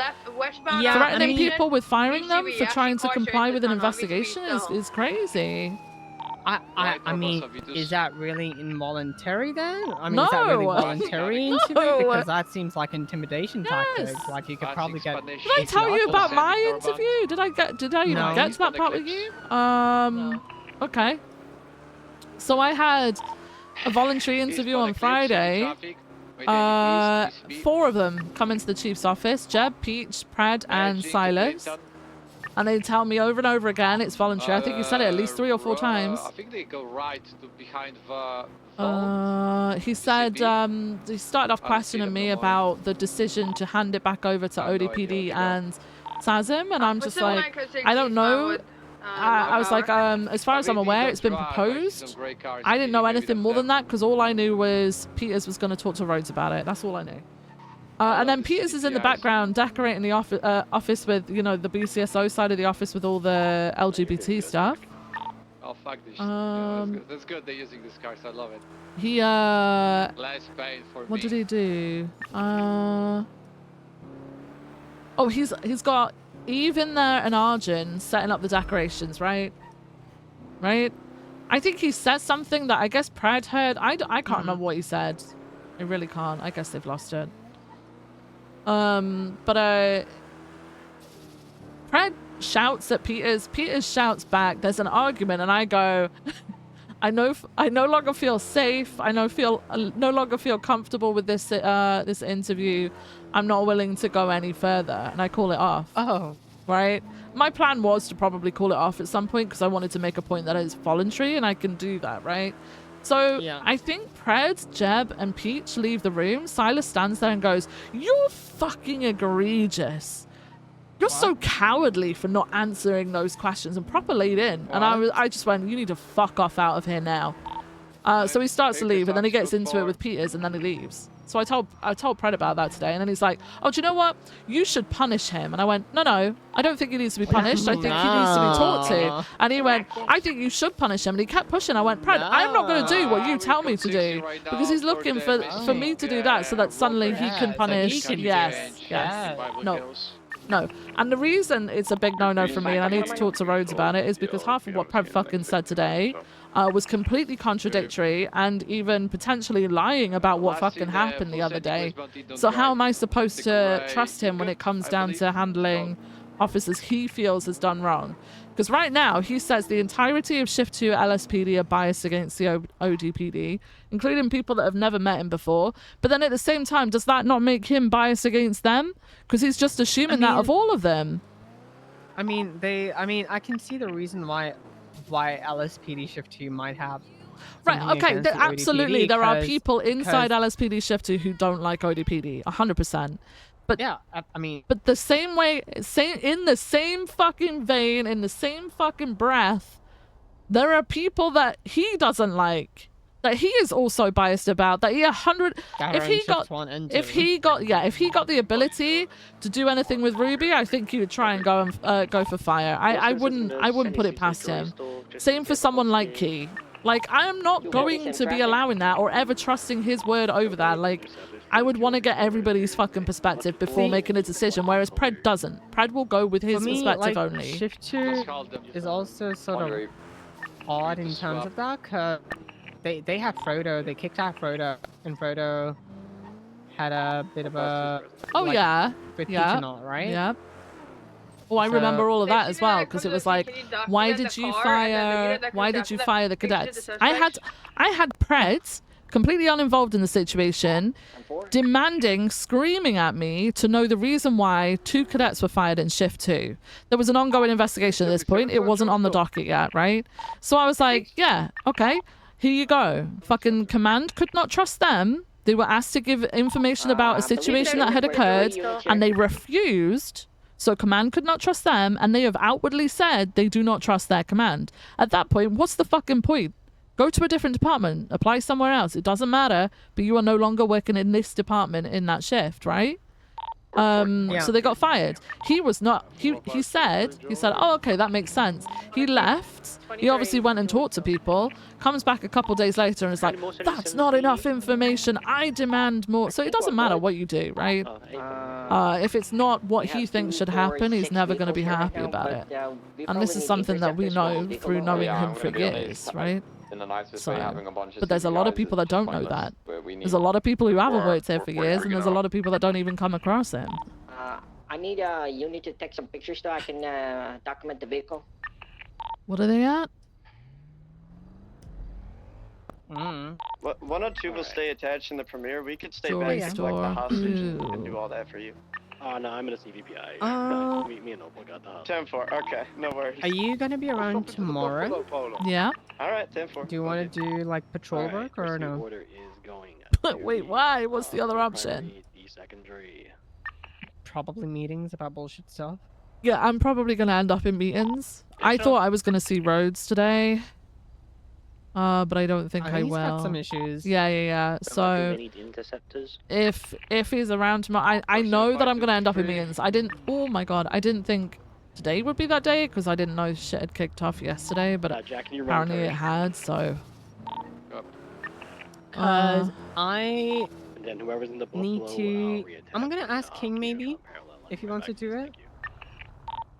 Yeah, threatening people with firing them for trying to comply with an investigation is crazy. I mean, is that really involuntary then? I mean, is that really No. voluntary interview? No. Because that seems like intimidation tactics. Yes. Like you could probably get. Did I tell you about my interview? Did I even No. get to that part with you? Okay. So I had a voluntary interview on Friday. 4 of them come into the chief's office: Jeb, Peach, Pred, and Silas. And they tell me over and over again it's voluntary. I think you said it at least 3 or 4 times. I think they go right to behind the He said he started off questioning me about the decision to hand it back over to ODPD and Tazim, and I'm just like, I don't know. I was like, as far as I'm aware, it's been proposed. I didn't know anything more than that because all I knew was Peters was going to talk to Rhodes about it. That's all I knew. And then Peters is in the background decorating the office with, you know, the BCSO side of the office with all the LGBT stuff. Oh, fuck this shit. That's good they're using this card, so I love it. He, Less pain for what me. did he do? Oh, he's got Eve in there and Arjun setting up the decorations, right? Right? I think he said something that I guess Pred heard. I can't remember what he said. I really can't. I guess they've lost it. Pred shouts at Peters. Peters shouts back. There's an argument, and I go, I no longer feel safe. I no longer feel comfortable with this this interview. I'm not willing to go any further, and I call it off. Oh, right. My plan was to probably call it off at some point because I wanted to make a point that it's voluntary, and I can do that, right? So yeah. I think Pred, Jeb, and Peach leave the room. Silas stands there and goes, "You're fucking egregious. You're so cowardly for not answering those questions," and proper laid in. And I just went, "You need to fuck off out of here now." So he starts to leave, and then he gets into it with Peters, and then he leaves. So I told Pred about that today, and then he's like, "Oh, do you know what? You should punish him." And I went, No, I don't think he needs to be punished. I think he needs to be talked to. And he went, "I think you should punish him." And he kept pushing. I went, "Pred, I'm not going to do what you tell me to do," because he's looking for me to do that so that suddenly he can punish. Yes. No. And the reason it's a big no-no for me, and I need to talk to Rhodes about it, is because half of what Pred fucking said today was completely contradictory and even potentially lying about what fucking happened the other day. So how am I supposed to trust him when it comes down to handling officers he feels has done wrong? Because right now, he says the entirety of Shift 2 LSPD are biased against the ODPD, including people that have never met him before. But then at the same time, does that not make him biased against them? Because he's just assuming that of all of them. I mean, I can see the reason why LSPD Shift 2 might have. Right, okay, absolutely. There are people inside LSPD Shift 2 who don't like ODPD, 100%. But yeah, I mean, but the same way, in the same fucking vein, in the same fucking breath, there are people that he doesn't like, that he is also biased about. That he if he got the ability to do anything with Ruby, I think he would try and go for fire. I wouldn't put it past him. Same for someone like Key. Like, I am not going to be allowing that or ever trusting his word over that. Like, I would want to get everybody's fucking perspective before making a decision, whereas Pred doesn't. Pred will go with his perspective only. Shift 2 is also sort of odd in terms of that, because they have Frodo, they kicked out Frodo, and Frodo had a bit of a... with Peach and all, right? Yeah. Oh, I remember all of that as well, because it was like, why did you fire the cadets? I had Pred, completely uninvolved in the situation, demanding, screaming at me to know the reason why 2 cadets were fired in Shift 2. There was an ongoing investigation at this point. It wasn't on the docket yet, right? So I was like, yeah, okay, here you go. Fucking command could not trust them. They were asked to give information about a situation that had occurred, and they refused. So command could not trust them, and they have outwardly said they do not trust their command. At that point, what's the fucking point? Go to a different department, apply somewhere else. It doesn't matter, but you are no longer working in this department in that shift, right? So they got fired. He was not. He said, oh, okay, that makes sense. He left. He obviously went and talked to people. Comes back a couple days later and is like, that's not enough information. I demand more. So it doesn't matter what you do, right? If it's not what he thinks should happen, he's never going to be happy about it. And this is something that we know through knowing him for years, right? So, but there's a lot of people that don't know that. There's a lot of people who haven't worked here for years, and there's a lot of people that don't even come across him. I need you need to take some pictures so I can document the vehicle. What are they at? One or two will stay attached in the premiere. We could stay Jewelry back and store. collect the hostage and do all that for you. Oh no, I'm in a CVPI. Me and Opal got the house. 10-4. Okay, no worries. Are you gonna be around tomorrow? Yeah. All right, 10-4. Do you want to do like patrol work or no? Order is going. Wait, why? What's the other option? The secondary. Probably meetings about bullshit stuff. Yeah, I'm probably gonna end up in meetings. I thought I was gonna see Rhodes today. But I don't think I He's will. got some issues. Yeah. So if he's around tomorrow, I know that I'm gonna end up in meetings. Oh my god, I didn't think today would be that day because I didn't know shit had kicked off yesterday, but apparently it had. So. I And then whoever's in the need Buffalo, to. I'm gonna ask King maybe if he wants to do it.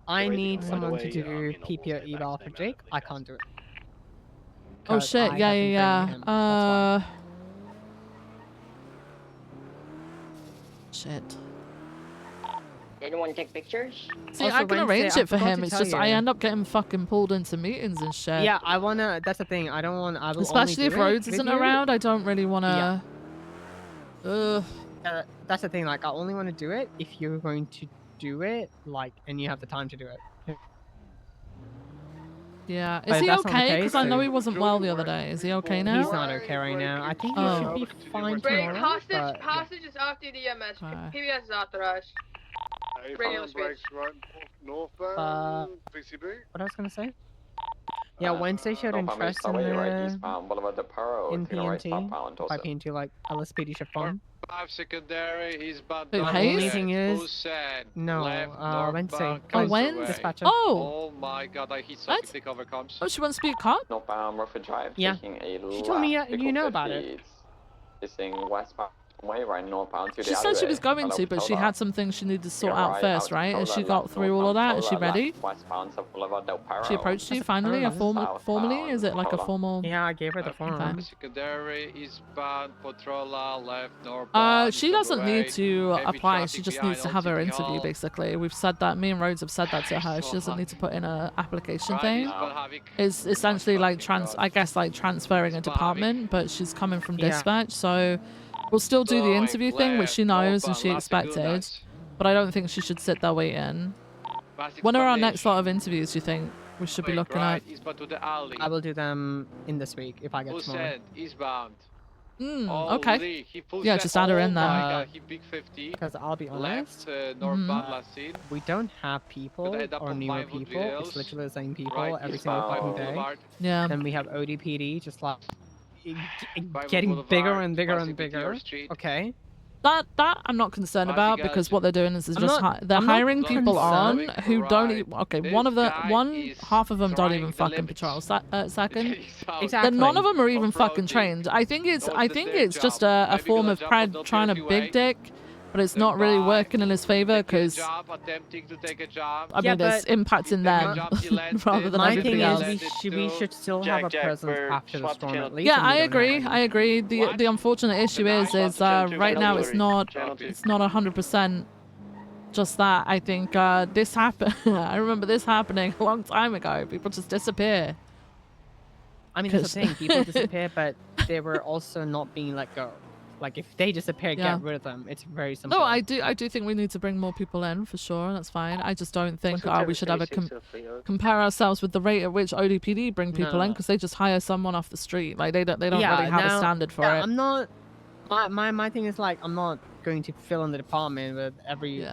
I need someone to do PPO eval for Jake. I can't do it. Oh shit! Yeah. Shit. Anyone take pictures? See, I can arrange it for him. It's just I end up getting fucking pulled into meetings and shit. Yeah, I wanna. That's the thing. I don't want. I will Especially if Rhodes isn't around, I don't really wanna. Yeah. That's the thing. Like, I only want to do it if you're going to do it, like, and you have the time to do it. Yeah. Is But he that's not the okay? case, Because I know so- he wasn't well the other day. Is he okay now? He's not okay right now. I think he Oh. should be fine Break tomorrow. hostage. but- Hostage is off duty EMS. PBS is authorized. Radio speech. What I was gonna say? Yeah, Wednesday showed interest in PNT. By PNT, like LSPD shift 1. 5 secondary, he's about Who, My Hayes? only thing is No, Wednesday. Oh, Wednesday? Dispatcher. Oh! Oh my god, I hit something take over comms. Oh, she wants to be a cop? Yeah. She told me you know about it. She said she was going to, but she had some things she needed to sort out first, right? And she got through all of that. Is she ready? She approached you finally? Formally? Is it like a formal? Yeah, I gave her the form. Secondary, eastbound, patroller, left, northbound. She doesn't need to Heavy apply. traffic She just behind needs to have her City interview, Hall. basically. We've said that. Me and Rhodes have said that to her. She doesn't need to put in a application thing. It's essentially like transferring a department, but she's coming from Yeah. dispatch, so we'll still do the interview thing, which she knows and she expected. But I don't think she should sit there waiting. When are our next lot of interviews, do you think we should be looking at? Eastbound to the alley. I will do them in this week if I get Full tomorrow. send, eastbound. Okay. Holy, he full Yeah, send. just add her in Oh my there. god, he big 50. Because I'll be honest, Left, northbound last scene. we don't have people Could end up or on newer Vinewood people. Hills. It's literally the same people Right, every eastbound single fucking Vinewood day. Boulevard. Yeah. Then we have ODPD just like Vinewood getting Boulevard, bigger and bigger passing and BTR bigger. Street. Okay. That I'm not concerned about because what they're doing is I'm just not- they're I'm not hiring people on concerned. who don't even, okay, half of them don't even fucking patrol. Second, then none of them are even fucking trained. I think it's just a form of pride trying to big dick, but it's not really working in his favor because Attempting to take a job. I mean it's impacting them rather than My everybody thing else. is we should still have a presence after the storm at least. Yeah, and we I don't agree. have I agree. The unfortunate issue is right now it's not 100% just that. I think this happened. I remember this happening a long time ago. People just disappear. I mean, that's the thing. People disappear, but they were also not being let go. Like, if they disappear, Yeah. get rid of them. It's very simple. No, I do think we need to bring more people in for sure. That's fine. I just don't think we should ever compare ourselves with the rate at which ODPD bring people in No. because they just hire someone off the street. Like they don't really have a now- standard for yeah, it. I'm not. My thing is like I'm not going to fill in the department with every.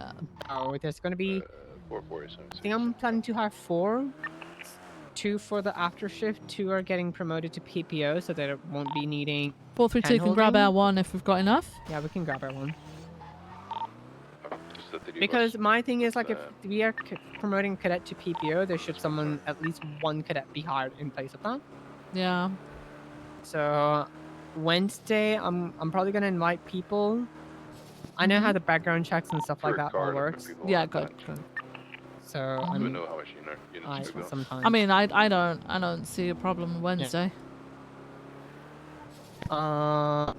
Oh, there's going to be. I think I'm planning to hire 4. 2 for the after shift. 2 are getting promoted to PPO, so they won't be needing. 432 can grab handholding. our one if we've got enough. Yeah, we can grab our one. that they do Because less. my thing is like, if Uh, we are promoting cadet to PPO, there should someone, at least one cadet, be hired in place of that. Yeah. So Wednesday, I'm probably gonna invite people. I know how the background checks and stuff like that all works. Yeah, good, good. So I I'm. don't know how much units you go. Sometimes. I mean, I don't see a problem Wednesday. But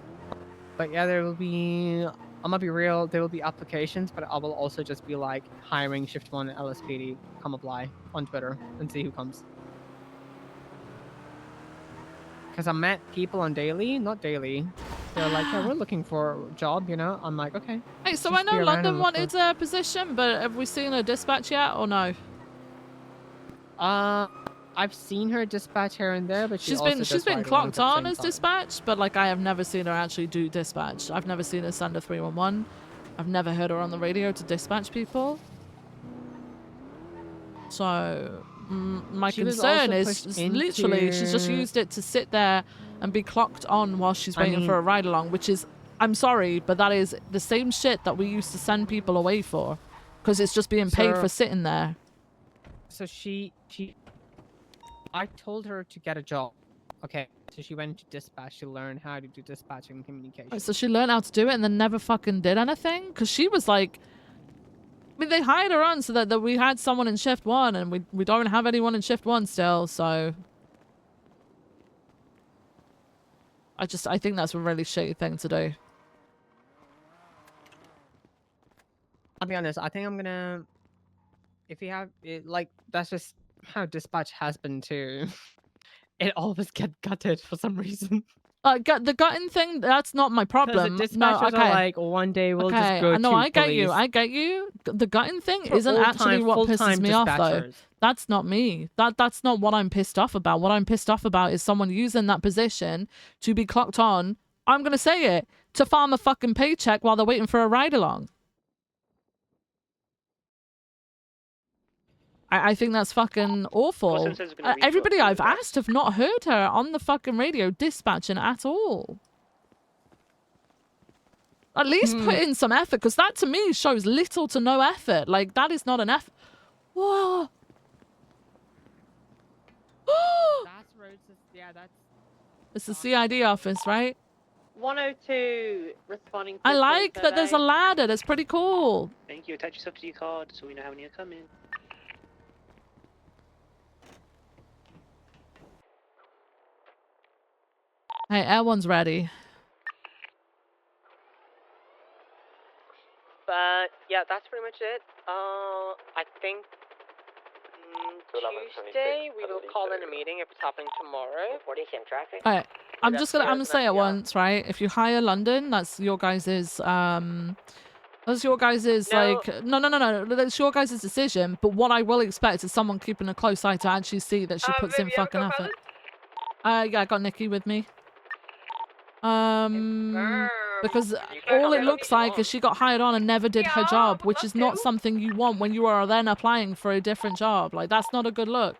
yeah, there will be. I'm gonna be real. There will be applications, but I will also just be like hiring Shift 1 LSPD. Come apply on Twitter and see who comes. Because I met people on daily, not daily. They're like, yeah, we're looking for a job, you know. I'm like, okay. Hey, so just I know be around and London look for- wanted a position, but have we seen a dispatch yet or no? I've seen her dispatch here and there, but She's also been ride-alongs clocked at the on same as time. dispatch, but like I have never seen her actually do dispatch. I've never seen her send a 311. I've never heard her on the radio to dispatch people. So my She was concern also is pushed literally she's just into- used it to sit there and be clocked on while she's I waiting for mean- a ride along, which is, I'm sorry, but that is the same shit that we used to send people away for, because it's just being paid So- for sitting there. So I told her to get a job. Okay, so she went to dispatch to learn how to do dispatching and communication. So she learned how to do it and then never fucking did anything? Because she was like... I mean, they hired her on so that we had someone in shift 1 and we don't have anyone in shift 1 still, so... I think that's a really shitty thing to do. I'll be honest, I think I'm gonna... If you have... It, like, that's just how dispatch has been too. It always get gutted for some reason. The gutting thing, that's not my problem. Because the No, dispatchers okay. are like, one day we'll just Okay, go no, to I get you. police. I get you. The gutting thing For isn't actually all-time, what pisses full-time me off, though. dispatchers. That's not me. That's not what I'm pissed off about. What I'm pissed off about is someone using that position to be clocked on, I'm going to say it, to farm a fucking paycheck while they're waiting for a ride-along. I think that's fucking awful. Wilson says he's gonna reach Everybody out to I've the asked have not heard her on the fucking radio dispatching at all. At least put in some effort, because that to me shows little to no effort. Like, that is not an effort. Whoa. That's roads. Yeah, that's. It's the CID office, right? 102 responding to I a police like that there's a survey. ladder. That's pretty cool. Thank you. Attach yourself to your card so we know how many are coming. Hey, L1's ready. But yeah, that's pretty much it. I think Tuesday we will call in a meeting if it's happening tomorrow. 40 same traffic. Alright, I'm That's just gonna fair, say it once, right? If you hire London, that's your guys's that's your guys's No. like no, that's your guys's decision. But what I will expect is someone keeping a close eye to actually see that she puts in Vivian, fucking co-pilot? effort. Yeah, I got Nikki with me. Because can all it hire looks like is she got hired on and never did her job, which is not something you want when you are then applying for a different job. Like, that's not a good look.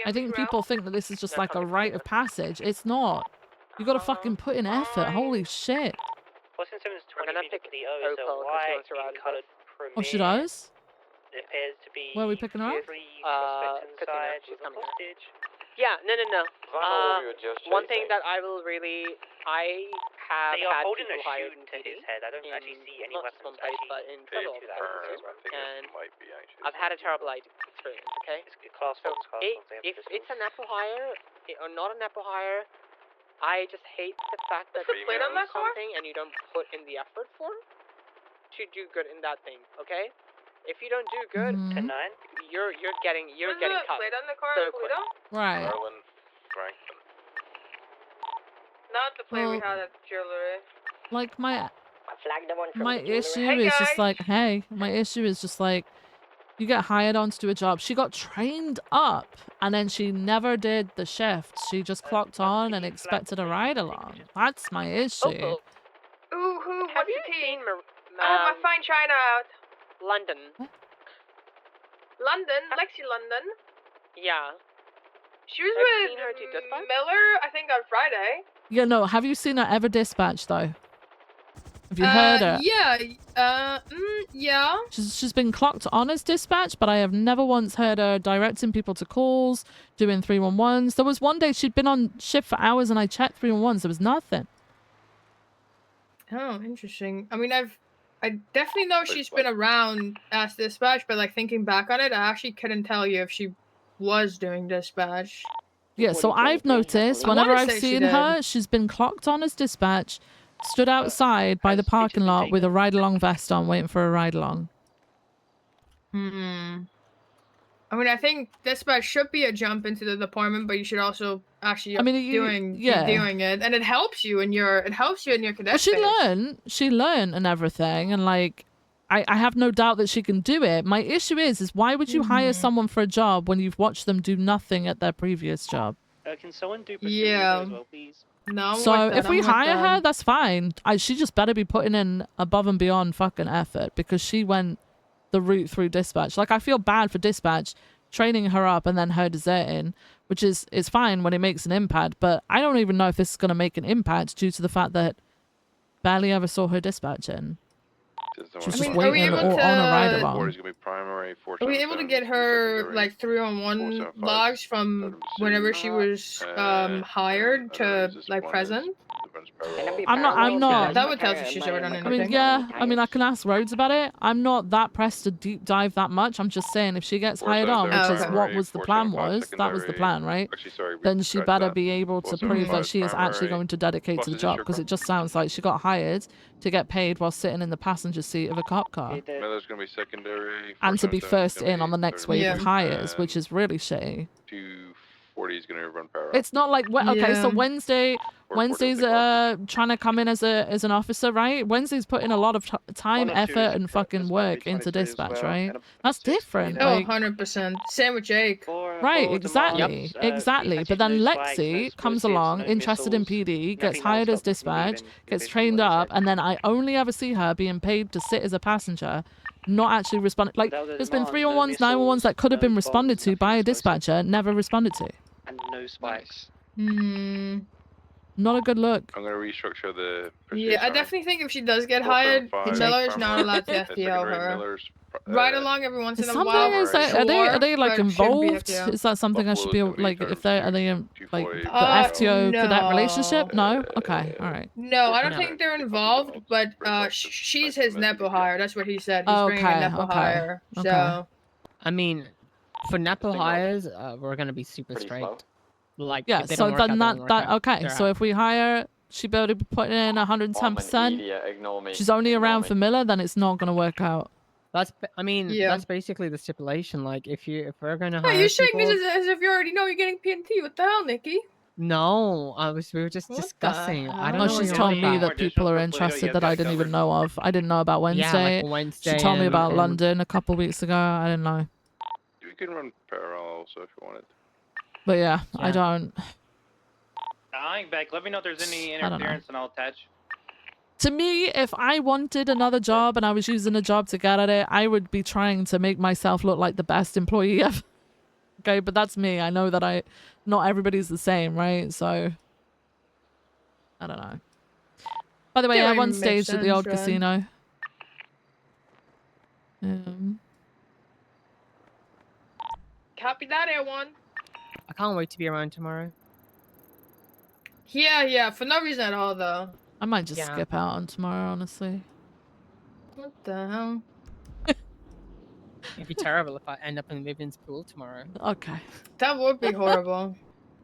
I think people think that this is just like a rite of passage. It's not. You gotta fucking put in effort. Holy shit. Wilson 7 is We're 20 gonna feet pick to the O, so Opal 'cause why she wants to ride in colored Oh, she does? It appears to be Where are we picking her up? 3 suspects Katina, inside she's with a coming in. hostage. Yeah, no. just One thing that I will really, I have They are had holding people a hired shooting in to his head. I don't actually see any not just weapons one place, actually but in several to that places, person. and might be actually. I've had a terrible experience. Okay. It's class So ones, class if ones, they have it's pistols. a Nepo hire or not a Nepo hire, I just hate the fact that the you plate on know that car? something and you don't put in the effort for to do good in that thing. Okay. If you don't do good, Mhm. you're getting What's getting the cut. plate on the car, So Toledo? Right. Garland, Franklin. Not the plate we Well- had at the jewelry. Like, my Flag the one from my the jewelry. issue Hey, is just guys. like, hey, my issue is just like, you get hired on to do a job. She got trained up and then she never did the shift. She just clocked on and expected a ride along. That's my issue. Opal, Who? have What's you the tea? seen I have my fine china out. London? London, Lexi London. Yeah. She was Have you with seen her do dispatch? Miller, I think, on Friday. Yeah, no, have you seen her ever dispatch though? Have you heard her? Yeah. Yeah. She's been clocked on as dispatch, but I have never once heard her directing people to calls, doing 311s. There was one day she'd been on shift for hours and I checked 311s. There was nothing. Oh, interesting. I mean, I definitely know she's been around as dispatch, but like thinking back on it, I actually couldn't tell you if she was doing dispatch. Yeah, so I've noticed whenever I've say she seen did. her, she's been clocked on as dispatch, stood outside by the parking lot with a ride-along vest on, waiting for a ride-along. I mean, I think dispatch should be a jump into the department, but you should also actually be doing it, and it helps you in your cadet Well, phase. she learned and everything, and like, I have no doubt that she can do it. My issue is why would you hire someone for a job when you've watched them do nothing at their previous job? Can someone do pursuit as well, please? No, So if we hire her, that's fine. She just better be putting in above and beyond fucking effort because she went the route through dispatch. Like, I feel bad for dispatch training her up and then her deserting, which is fine when it makes an impact, but I don't even know if this is going to make an impact due to the fact that barely ever saw her dispatching. She was just waiting on a ride-along. Are we able to get her like 3-on-1 logs from whenever she was hired to like present? I'm not. That would tell us if she's ever done anything. I mean, yeah. I mean, I can ask Rhodes about it. I'm not that pressed to deep dive that much. I'm just saying if she gets hired on, which is what was the plan was, that was the plan, right? Then she better be able to prove that she is actually going to dedicate to the job because it just sounds like she got hired to get paid while sitting in the passenger seat of a cop car. Miller's gonna be secondary. And to be first in on the next wave of hires, which is really shitty. 240 is gonna run power. It's not like okay, so Wednesday's trying to come in as an officer, right? Wednesday's putting a lot of time, effort, and fucking work into dispatch, right? That's different. Oh, Like, 100%. Same with Jake. right, exactly, exactly. But then Lexi comes along, interested in PD, gets hired as dispatch, gets trained up, and then I only ever see her being paid to sit as a passenger, not actually responding. Like, there's been 311s, 911s that could have been responded to by a dispatcher, never responded to. And no spikes. Not a good look. I'm gonna restructure the. Yeah, I definitely think if she does get hired, Miller's not allowed to FTO her. Ride along every once in a while. Is that, are they like but shouldn't be involved? FTO. Is that something I should be like? If they are they in like the FTO cadet relationship? No. Okay. All right. No, I don't think they're involved, but she's his Nepo hire. That's what he said. He's bringing a Nepo hire. So, I mean, for Nepo hires, we're gonna be super strict. Like, yeah. if they So don't work then out, they don't work out. okay. They're So out. if we hire, she better be putting in 110%. She's only around for Miller, then it's not gonna work out. That's I mean, that's basically the stipulation. Like, if we're gonna hey, hire you're shaking people, this as if you already know you're getting PNT. What the hell, Nikki? no, we were just discussing. I don't know. She's what told you're me about. that people are interested that I didn't even know of. I didn't know about Wednesday. like Wednesday She told me about and- London a couple weeks ago. I didn't know. You can run parallel also if you wanted. But yeah, I don't. Hang back. Let me know if there's any I don't know. interference, and I'll attach. To me, if I wanted another job and I was using a job to get at it, I would be trying to make myself look like the best employee ever. Okay, but that's me. I know that not everybody's the same, right? So, I don't know. By the way, Yeah, I it won makes staged at the old sense, right? casino. Copy that, A1. I can't wait to be around tomorrow. Yeah, for no reason at all, though. I might just skip out on tomorrow, honestly. What the hell? It'd be terrible if I end up in Vivian's pool tomorrow. Okay. That would be horrible.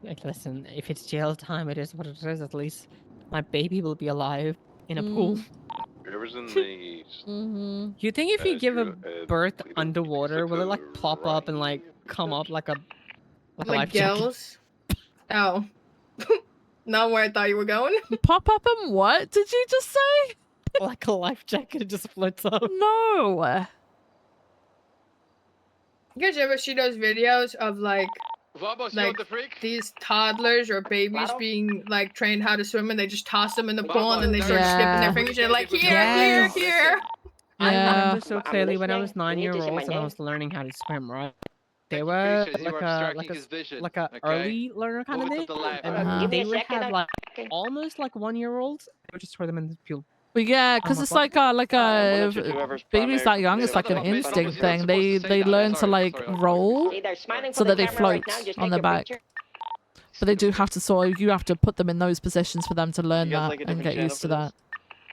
Like, listen, if it's jail time, it is what it is. At least my baby will be alive in a pool. Whoever's in the. You think if you give a you, birth underwater, will it like pop up and like come up like a Like life jacket? gills? Oh. Not where I thought you were going. Pop up and what did you just say? Like a life jacket, it just floats up. No. You guys ever see those videos of like Vamos, you want the freak? these toddlers or babies being like trained how to swim and they just toss them in the pool and then they start snipping their fingers and they're like, here. I Yeah. remember so clearly when I was 9-year-old and I was learning how to swim, right? They were Appreciate you like obstructing his vision, like a okay? early learner kind of Moving thing, to the left. and Give me they a would second, have like almost like 1-year-olds. They would just throw them in the pool But yeah, because it's like babies that young, it's like an instinct thing. They learn to like roll See, they're smiling so for the that they camera right float now. Just on take their a back. picture. But they do have to you have to put them in those positions for them to learn guys that like a and different get channel used to for that.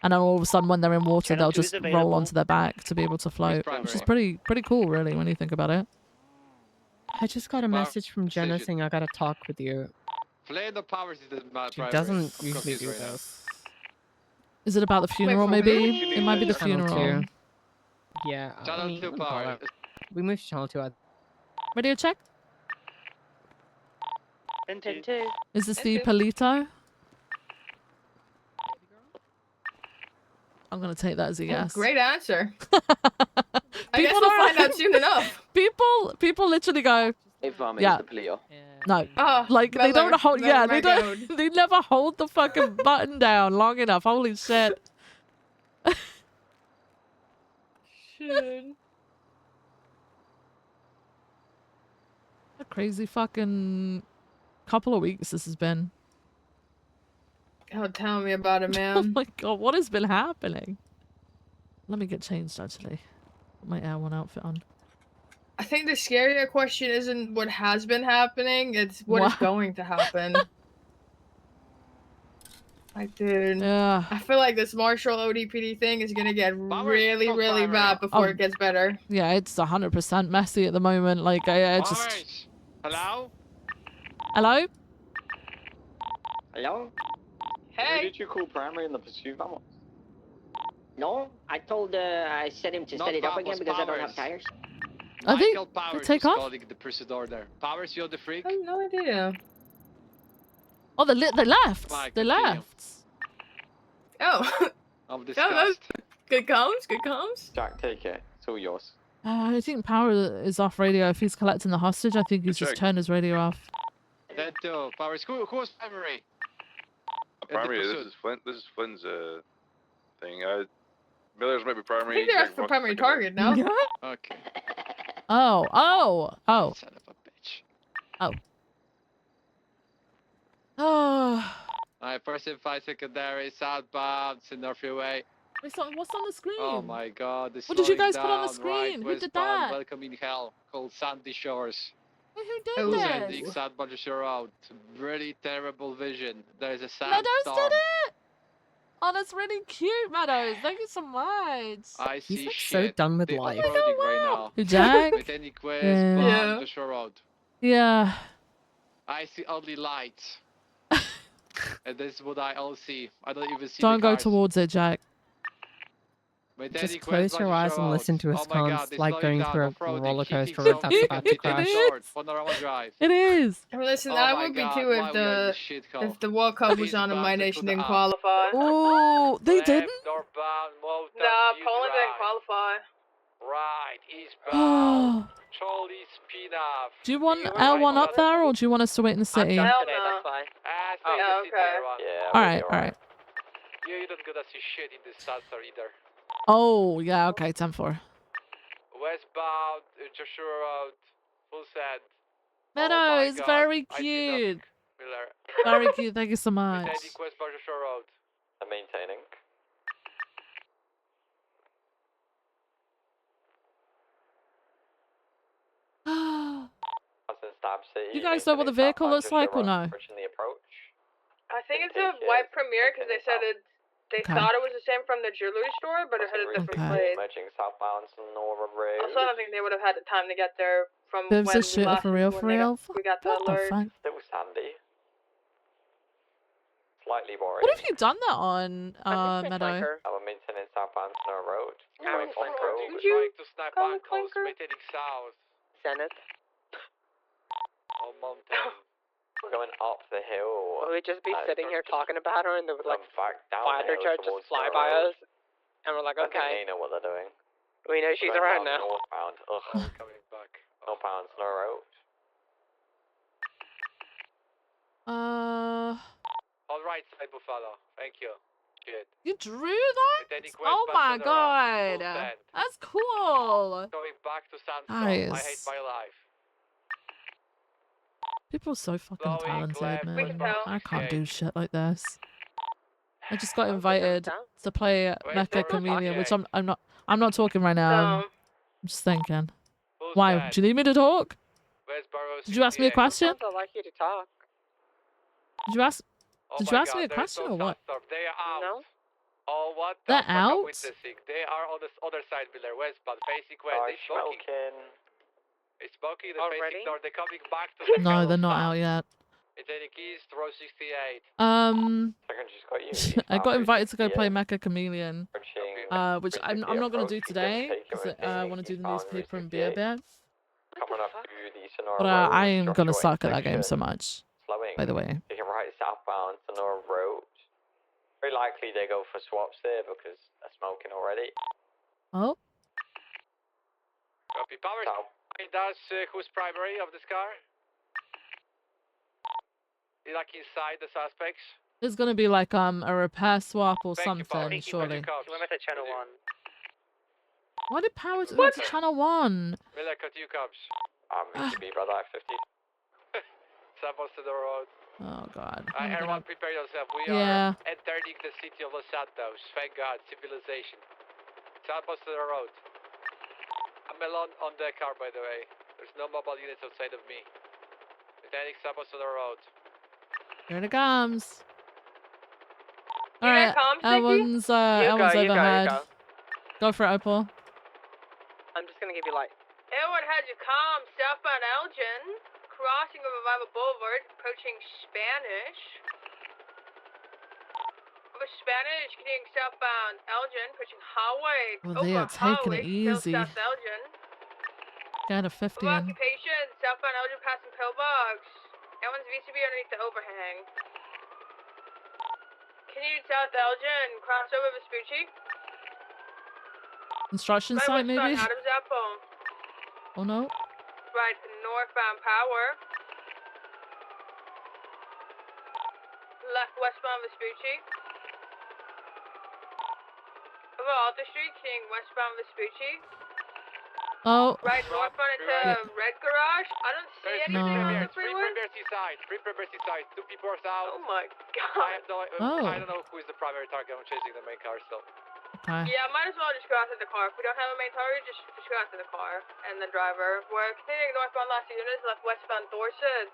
And then all of a sudden when they're in water, Channel they'll 2 is just roll available. onto their back to be able to float, which is pretty cool, really, when you think about it. I just got a message from Jenna saying I gotta talk with you. Flame the powers is the She primary. doesn't I'm usually confused do right now. this. Is it about the funeral, for maybe? me? It might be the Channel funeral. 2. Yeah, I Channel mean, 2 what do you call power. it? We moved to channel 2. Radio check? N2. Is this the Palito? I'm gonna take that as a yes. Great answer. I guess People we'll don't- find out soon enough. People literally go, yeah. the Palio. No, Oh, like they don't Miller, hold. Miller, Yeah, my they don't. God. They never hold the fucking button down long enough. Holy shit! Shit. A crazy fucking couple of weeks this has been. Oh, tell me about it, Oh man. my god, what has been happening? Let me get changed actually. Put my Air One outfit on. I think the scarier question isn't what has been happening, it's what is What? going to happen. Like, dude, Yeah. I feel like this Marshall ODPD thing is gonna get really, really bad before Oh. it gets better. Yeah, it's 100% messy at the moment. Like I just. Hello? Hello? Hello? Who Hey. did you call primary in the pursuit? Vamos. No, I told I set him to Not set it up Vamos, again because I don't have Powers. tires. I think Michael Powers take was off. calling the pursuit order. Powers, you're the freak? I have no idea. Oh, they left. Fine, They continue. left. Oh. I'm Oh, disgusted. that's good comms, good comms. Jack, take it. It's all yours. I think Power is off radio. If he's collecting the hostage, I think he's just check. turned his radio off. Then two. Powers, who was primary? Primary. pursuit. This is Flynn's thing. Miller's might be I primary. think they're Jack asked for Buck's primary secondary. target now. Okay. Oh. Son of a bitch. Oh. Oh. Alright, first and 5 secondary, southbound, North Freeway. What's on the screen? Oh my god, this What did you guys put on the screen? Who did that? Welcome in hell, called Sandy Shores. Who Who's did ending this? South Manchester Road. Really terrible vision. There's a Meadows sandstorm. did it. Oh, that's really cute, Meadows. Thank you so much. I see He's like shit. so done with They life. off-roading right now. Who, Jack? With any quest, Yeah. bound the shore road. Yeah. I see only lights. And this is what I all see. I don't even see Don't the go cars. towards it, Jack. With Just any close quest, your Manchester eyes and Road. listen to his Oh my God, cons, they like slowing going down, through a off-roading, roller hitting coaster some that's about to hitting crash. short, panorama drive. It is. I mean, listen, Oh I my would be God, too why if we are in the this shithole? World Cup was He's on and bound my to nation put the didn't up. qualify. Oh, they didn't. Northbound, Moulton, Nah, you Poland didn't drive. qualify. Right, eastbound. Oh. Charlie Spinaf. Do you want L1 up there, or do you want us to wait in the city? Hell Today, no. that's fine. Oh, okay. Yeah, All right, all right. You don't gonna see shit in this disaster either. Oh, yeah, okay, 10-4. Westbound, Joshua Road, full set. Meadows, God, very I see nothing, cute. Miller. Very cute, thank you so much. Maintaining Westbound Joshua Road. I'm maintaining. You guys know what the vehicle looks like or no? The approach. I think it's a white Premier because they said they Okay. thought it was the same from the jewelry store, but it had a different plate. Merging southbound Sonora Road. Also, I don't think they would have had the time to get there from Biv's when a shooter last for real, when for they real? we got the What the alert. fuck? Still sandy. Slightly boring. What have you done that on, Meadow? I'm maintaining southbound Sonora Road. Clinker. Point Road. Did you Trying to snap call it ankles, Clinker? maintaining south. Senate. On mountain. We're going up the hill. Will we just be sitting here talking about her and the like back down fighter the hill jet towards just fly Sonora by Road. us? And we're like, I think okay, they know what they're doing. we know she's We're going around down now. Northbound. Ugh. Coming back. Northbound Sonora Road. On right side, Buffalo. Thank you. Good. You drew that? Maintaining Oh my westbound Sonora, god. full send. That's cool. Going back to Sandstone. I hate Nice. my life. People are so fucking Blowing talented, left, man. We can tell. I can't do shit like this. I just got invited to play Mecha Chameleon, which I'm not talking right now. I'm just thinking. Why? Do you need me to talk? Did you ask me a question? Sometimes I like you to talk. Did you ask? Did you ask me a question or what? They are out. No? Oh, what the They're fuck I'm out? witnessing? They are on the other side, Miller. Westbound, facing west. Oh, They smoking. It's smoking. They're Already? facing north. They're coming back to the No, they're not south. out yet. It's heading east, row 68. Second, she's got you. I got invited to go play Mecha Chameleon, Approaching which I'm not gonna do today because I want to do the newspaper and beer bit. coming up to the Sonora But Road, I am gonna Joshua suck at that game so intersection, much. slowing, By the way. taking right southbound Sonora Road. Very likely they go for swaps there because they're smoking already. Oh. Copy. Power. That's who's primary of this car? Is like inside the suspects? There's gonna be like a repair swap or something, surely. We're at channel 1. Why did Power go to channel 1? Miller, cut you cops. VCB, brother, I-50. Samples to the road. Oh god. Everyone prepare yourself. We Yeah. are entering the city of Los Santos. Thank God, civilization. Samples to the road. I'm alone on the car, by the way. There's no mobile units outside of me. Attending samples to the road. Here it comes. You Alright, got comms, Nikki? Elwin's You go, overhead. you go. Go for it, Opal. I'm just gonna give you light. Everyone has your comms. Southbound Elgin, crossing of Revival Boulevard, approaching Spanish. Over Spanish, continuing southbound Elgin, approaching Highway. Well, they are taking it easy. South Elgin. Got a 50 Over in. occupation, southbound Elgin, passing pillbox. Everyone's VCB underneath the overhang. Continued South Elgin, crossover Vespucci. Construction Right site, maybe? westbound Adams Apple. Oh no. Right northbound Power. Left westbound Vespucci. Over Arthur Street, king westbound Vespucci. Oh. Right northbound into Red Garage. I don't see anything on the freeway. Free Premier side. 2 people are out. Oh my I god. don't know who is the primary target. I'm chasing the main car still. Okay. Yeah, might as well just go after the car. If we don't have a main target, just go after the car and the driver. We're continuing northbound Las Unas, left westbound Dorset.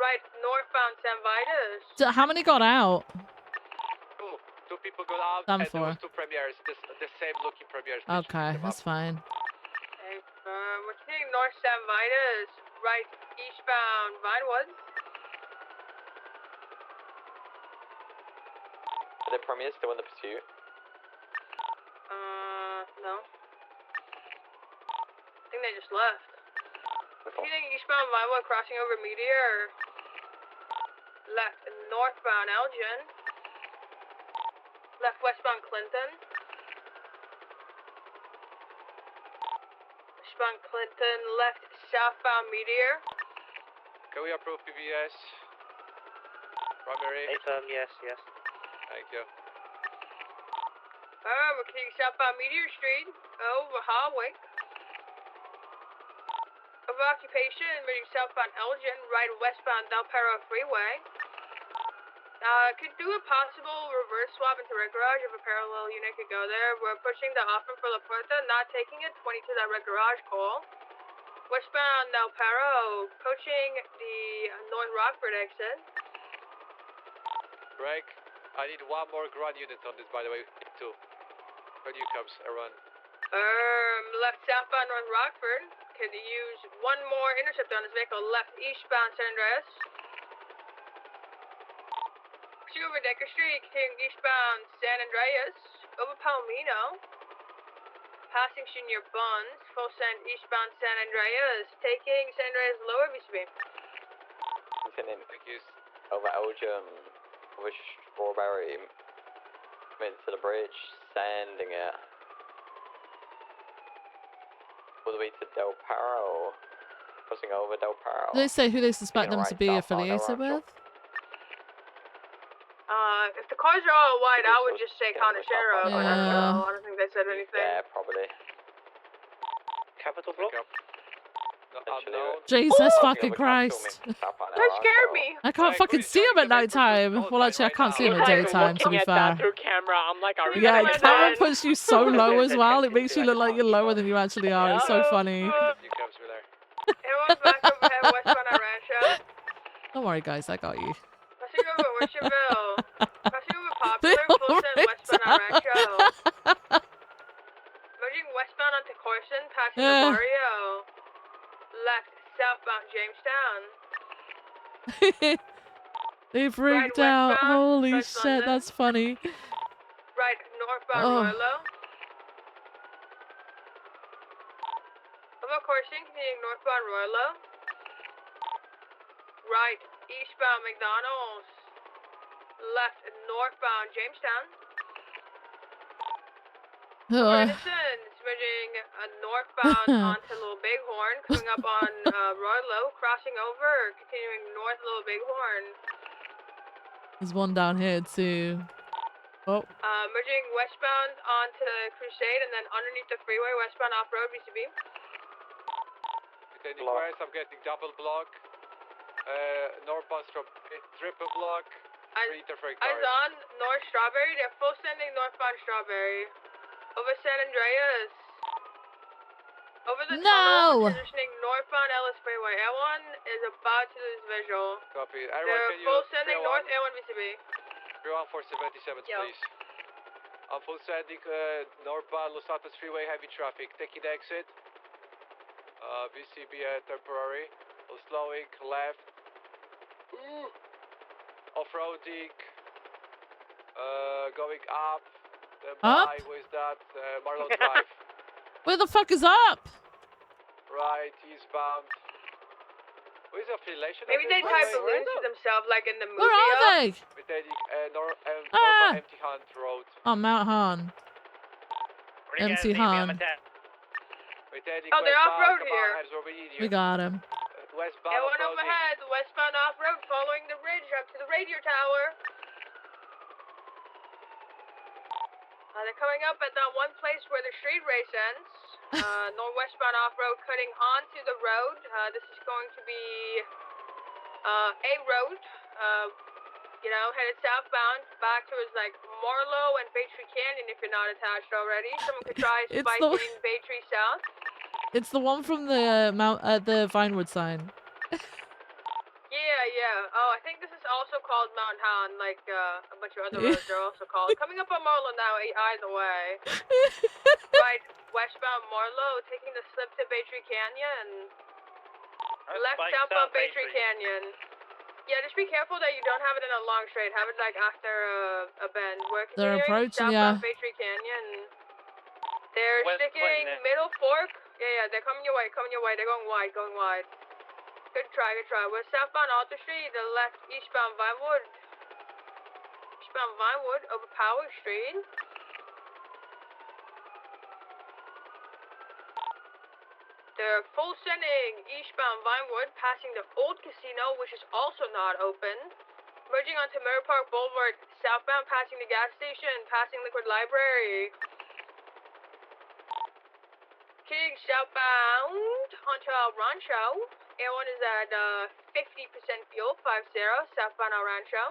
Right northbound San Vitus. How many got out? 2 people got out Done and there for. was 2 premiers. The same looking premiers. Okay, that's fine. Okay, we're continuing north San Vitus. Right eastbound Vinewood. Are the premiers still in the pursuit? No. I think they just left. Continuing eastbound Vinewood, crossing over Meteor. Left northbound Elgin. Left westbound Clinton. Westbound Clinton, left southbound Meteor. Can we approve PBS? Primary? Yes, yes. Thank you. We're continuing southbound Meteor Street, over Harwick. Over occupation, moving southbound Elgin, right westbound Del Perro Freeway. Could do a possible reverse swap into Red Garage if a parallel unit could go there. We're pushing the offer for La Puerta, not taking it, 22 that Red Garage call. Westbound Del Perro, approaching the North Rockford exit. Break. I need 1 more ground unit on this, by the way. 2. When you comes, run. Left southbound North Rockford. Could use 1 more interceptor on this vehicle. Left eastbound San Andreas. Over Decker Street, continuing eastbound San Andreas. Over Palomino. Passing Senior Buns. Full send eastbound San Andreas. Taking San Andreas lower VCB. Continuing over Elgin, over Strawberry, mid to the bridge, sanding it. All the way to Del Perro. Crossing over Del Perro. Do they say who they suspect them to be affiliated with? If the cars are all white, I would just say Conachero, but Yeah. I don't think they said anything. Yeah, probably. Capital Block? Unknown. Jesus fucking Christ. That scared me. I can't fucking see him at nighttime. Well, actually, I can't see him He's at like daytime, to looking be at fair. that through camera. I'm like, are we Yeah, gonna camera win? puts you so low as well. It makes you look like you're lower than you actually are. It's so funny. Everyone's back overhead, westbound at Rancho. Don't worry, guys. I got you. Passing over Worcesterville. Passing over Popular, full send westbound at Rancho. Merging westbound onto Corson, passing the Yeah. Barrio. Left, southbound Jamestown. They freaked out. Holy shit, that's funny. Right, northbound Oh. Royalo. Over Corson, continuing northbound Royalo. Right, eastbound McDonald's. Left, northbound Jamestown. Edison, switching northbound onto Little Bighorn, coming up on Royalo, crossing over, continuing north Little Bighorn. There's one down here too. Oh. Merging westbound onto Crusade and then underneath the freeway, westbound off-road, BCB. Detaining West, I'm getting double block. Northbound triple block. Three interfering Eyes cars. on North Strawberry. They're full sending northbound Strawberry. Over San Andreas. Over the tunnel, transitioning northbound Ellis Freeway. L1 is about to lose visual. Copy. They're Everyone, can you full sending north A1 BCB. 3-1 for 77, please. I'm full sending northbound Los Santos Freeway, heavy traffic. Taking the exit. VCB temporary. Slowing left. Off-roading. Going up. Up? With that Marlow Drive. Where the fuck is up? Right, eastbound. What is the affiliation? Maybe they type balloons to themselves like in the movie. Where are they? We're taking northbound Empty Hunt Road. Oh, Mount Han. MC Han. Oh, they're off-road here. We got him. Westbound Everyone overhead, westbound off-road, following the ridge up to the radio tower. They're coming up at the one place where the street race ends. Northwestbound off-road cutting onto the road. This is going to be a road, headed southbound back towards like Marlow and Bay Tree Canyon if you're not attached already. Someone could try spiking Bay Tree South. It's the one from the the Vinewood sign. Yeah. Oh, I think this is also called Mount Han, like a bunch of other roads are also called. Coming up on Marlow now, either way. Right, westbound Marlow, taking the slip to Bay Tree Canyon. Left southbound Bay Tree Canyon. Yeah, just be careful that you don't have it in a long straight. Have it like after a bend. We're They're continuing approaching, southbound yeah. Bay Tree Canyon. They're West sticking Clinton. middle fork. Yeah, they're coming your way. They're going wide. Good try. We're southbound Alta Street, the left eastbound Vinewood. Over Power Street. They're full sending eastbound Vinewood, passing the old casino, which is also not open. Merging onto Mirror Park Boulevard, southbound, passing the gas station, passing Liquid Library. Continuing southbound onto El Rancho. Air1 is at 50% fuel, 50, southbound El Rancho.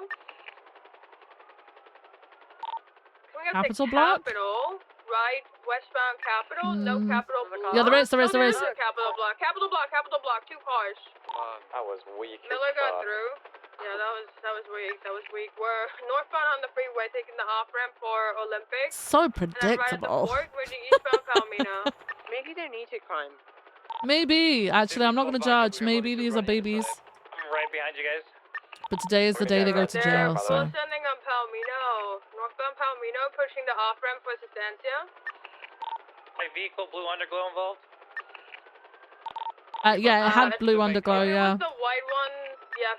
Coming up Capital to Block? Capital, right, westbound Capital, no Capital Block. Yeah, there is. Capital Block, two cars. That was weak. Miller got through. Yeah, that was weak. We're northbound on the freeway, taking the off-ramp for Olympic. So And then right at the predictable. port, merging eastbound Palomino. Maybe they need to climb. Maybe. Actually, I'm not going to judge. Maybe these are babies. I'm right behind you guys. But today is the day they go to jail, They're so. sending on Palomino. Northbound Palomino, pushing the off-ramp for Sustancia. My vehicle, blue underglow involved. Yeah, it had blue underglow, It yeah. was the white one. Yeah.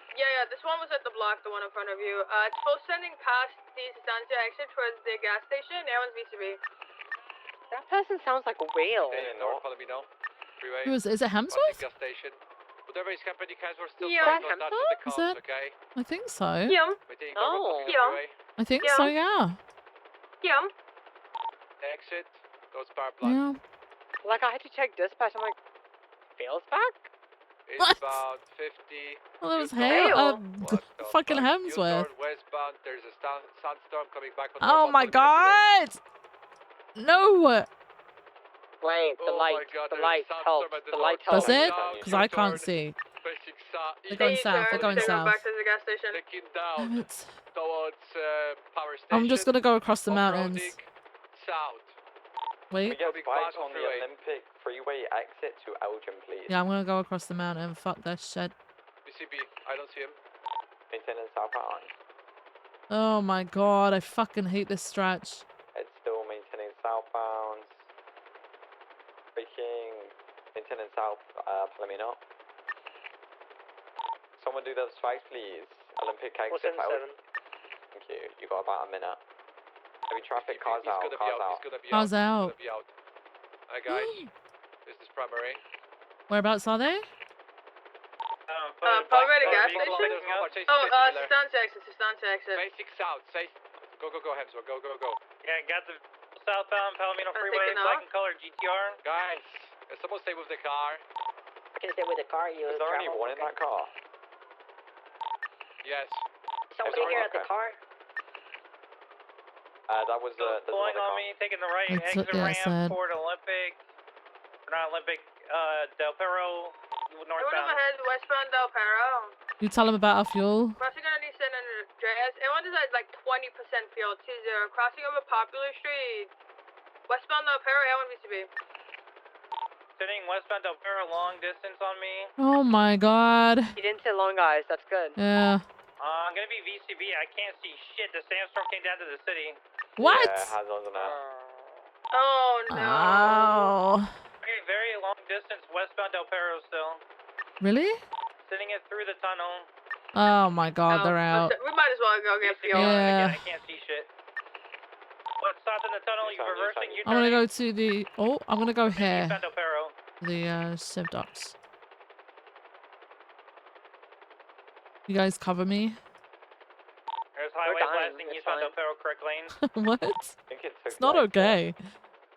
This one was at the block, the one in front of you. It's full sending past the Sustancia exit towards the gas station. That one's VCB. That person sounds like a whale. North Palomino Freeway. Who is it? Is it Hemsworth? Gas station. Whatever is happening, guys, we're still Yeah. trying to attach to the Is comms, that- okay? I think so. Yeah. We're taking Oh. Freeway. I think Yeah. so, yeah. Yeah. Exit. Those power blocks. Yeah. Like, I had to check dispatch. I'm like, fails back? What? Eastbound 50. Well, there was Hale. fucking Hemsworth. U-turn westbound. There's a sandstorm coming back on Oh northbound. my god! No! Wait, the light. The light helps. The light helps. Does it? Because I can't see. They're going south. They're going south. Back to the gas station. Taking down Damn it. towards power station. I'm just gonna go across the mountains. South. Wait. We get bikes on the Olympic freeway exit to Elgin, please. Yeah, I'm gonna go across the mountain. Fuck that shit. BCB, I don't see him. Maintaining southbound. Oh my god, I fucking hate this stretch. It's still maintaining southbound. Braking. Maintaining south, Palomino. Someone do those strikes, please. Olympic exit. Thank you. You got about a minute. Heavy traffic, cars out. Cars out. Hi guys, this is primary. Whereabouts are they? Probably at a gas station. Stance exit. Stance exit. Basic south. Go, Hemsworth. Go. Yeah, got the southbound Palomino Freeway, black and color GTR. Guys, is someone stay with the car? I can stay with the car. You Is there only one in that car? Yes. Someone here at the car. That was pulling on me, taking the right That's exit what they ramp said. toward Olympic. Or not Olympic, Del Perro, Everyone northbound. ahead, westbound Del Perro. You tell them about our fuel. Crossing underneath San Andreas. Everyone is at like 20% fuel. 20. Crossing over Popular Street. Westbound Del Perro, everyone BCB. Sitting westbound Del Perro, long distance on me. Oh my god. You didn't say long, guys. That's good. Yeah. I'm gonna be VCB. I can't see shit. The sandstorm came down to the city. What? Yeah, it has on the map. Oh no. Oh. Okay, very long distance westbound Del Perro still. Really? Sitting it through the tunnel. Oh my god, they're out. We might as well go get fuel. Yeah. Again, I can't see shit. What, stopped in the tunnel? You reversing? You I'm gonna go to the... Oh, I'm gonna go here. Eastbound Del Perro. The Civ docks. You guys cover me? There's highway blasting eastbound Del Perro, correct lane. What? I think It's not okay.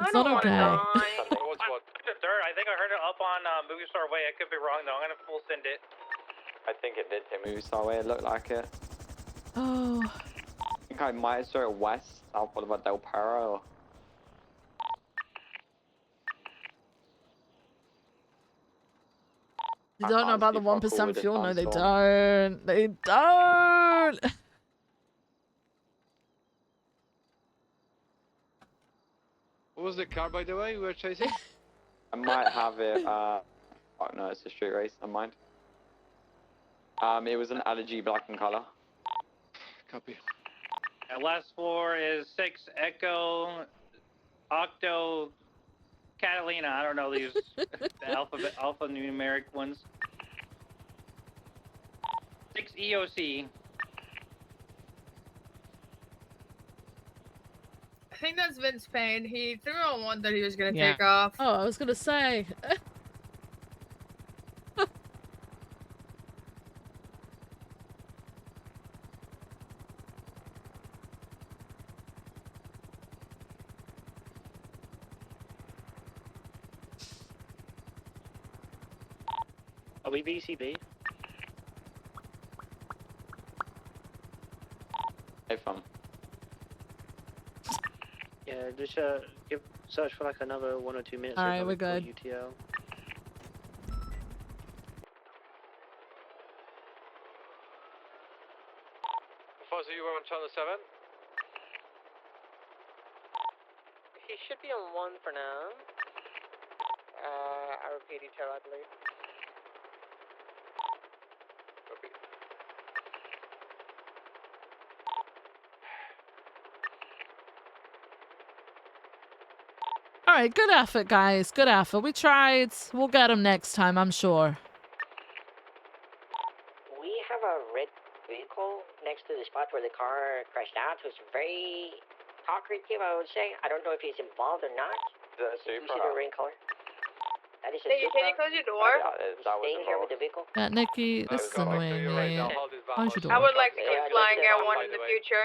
It's not okay. What's what? Dirt. I think I heard it up on Movie Star Way. I could be wrong though. I'm gonna full send it. I think it did hit Movie Star Way. It looked like it. Oh. I think I might have saw it west, south of Del Perro. They don't know about the 1% with the fuel? No, they sandstorm. don't. They don't. What was the car, by the way, we were chasing? I might have it. Oh no, it's a street race. Never mind. It was an LG black in color. Copy. And last floor is 6 Echo Octo Catalina. I don't know these alphanumeric ones. 6 EOC. I think that's Vince Payne. He threw on one that he was gonna Yeah. take off. Oh, I was gonna say. Are we VCB? Hey, fun. Yeah, just search for like another 1 or 2 minutes. Alright, we're good. UTL. Fozzie, you were on channel 7? He should be on 1 for now. I repeat detail, I believe. Copy. All right, good effort, guys. Good effort. We tried. We'll get him next time, I'm sure. We have a red vehicle next to the spot where the car crashed out, who's very talkative, I would say. I don't know if he's involved or not. Is that a You Supra? see the ring color? That is a Hey, Supra. can you close your door? That was Staying here with the vehicle. Yeah, Nikki, this is annoying me. Close your door. I would like to get flying Air 1 in the future.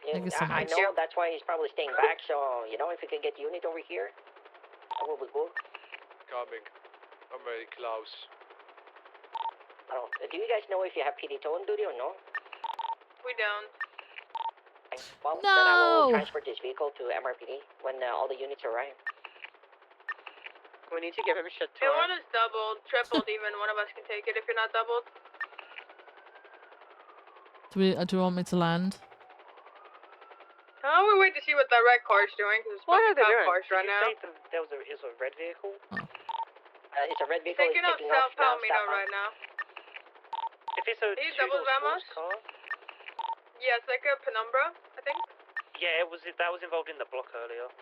Thank you so I much. know that's why he's probably staying back, so, you know, if we can get the unit over here, that will be good. Coming. I'm very close. Do you guys know if you have PD tow on duty or no? We don't. Well, then I will No. transport this vehicle to MRPD when all the units arrive. We need to give him shit If one is doubled, tripled even, one of us can take it if you're not doubled. Do you want me to land? Oh, we wait to see what the red car's doing, because it's fucking cop cars right now. That was is a red vehicle? It's a red vehicle. Taking up taking South off now, Palomino right now. If it's a These doubles, Vamos? car, Yeah, it's like a Penumbra, I think. yeah, that was involved in the block earlier.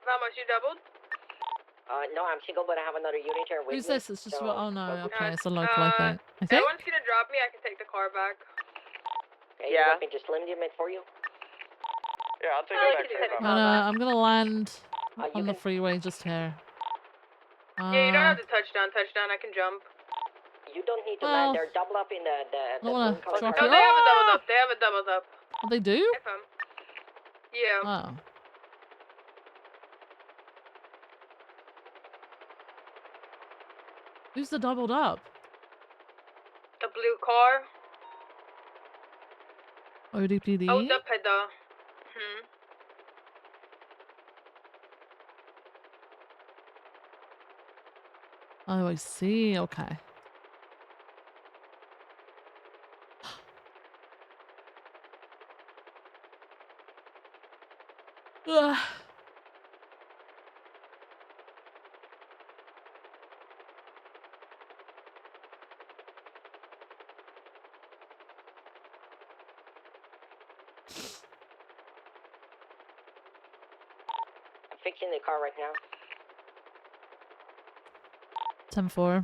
Vamos, you doubled? No, I'm single, but I have another unit here with Who's me. this? It's just so oh no, what- okay, it's a local, I think. I think. Everyone's gonna drop me, I can take the car back. Okay, you want me to slim limit for you? Yeah, I'll take it back. I'm gonna land on the freeway just here. Yeah, you don't have to touchdown, I can jump. You don't need to Well, land there. Double up in the I don't wanna blue color drop car. you. They have a doubled up, they have a doubled up. Oh, they do? Yeah. Oh. Who's the doubled up? The blue car. ODPD? Oh, the pedal. Oh, I see. Okay. Ugh. I'm fixing the car right now. 10-4.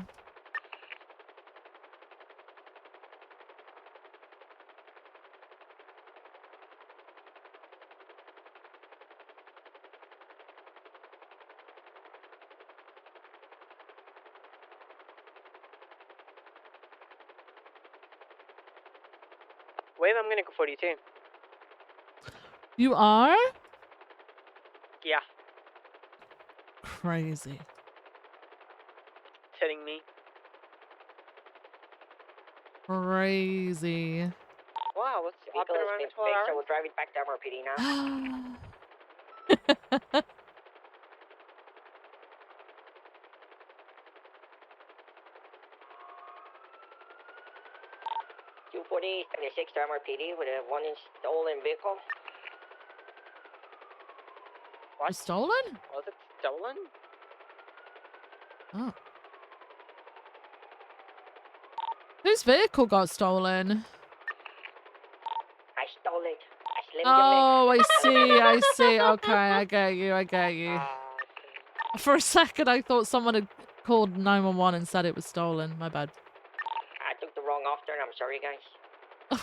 Wave, I'm gonna go 42. You are? Yeah, Crazy. it's hitting me. Crazy. Wow, what's The vehicle has been fixed, so we'll drive it back to MRPD now. 240, 76 to MRPD with a one stolen vehicle. Was stolen? Was it stolen? Oh. Whose vehicle got stolen? I stole it. I slimmed Oh, I see. Okay, I get you. For a second, I thought someone had called 911 and said it was stolen. My bad. I took the wrong off turn. I'm sorry, guys.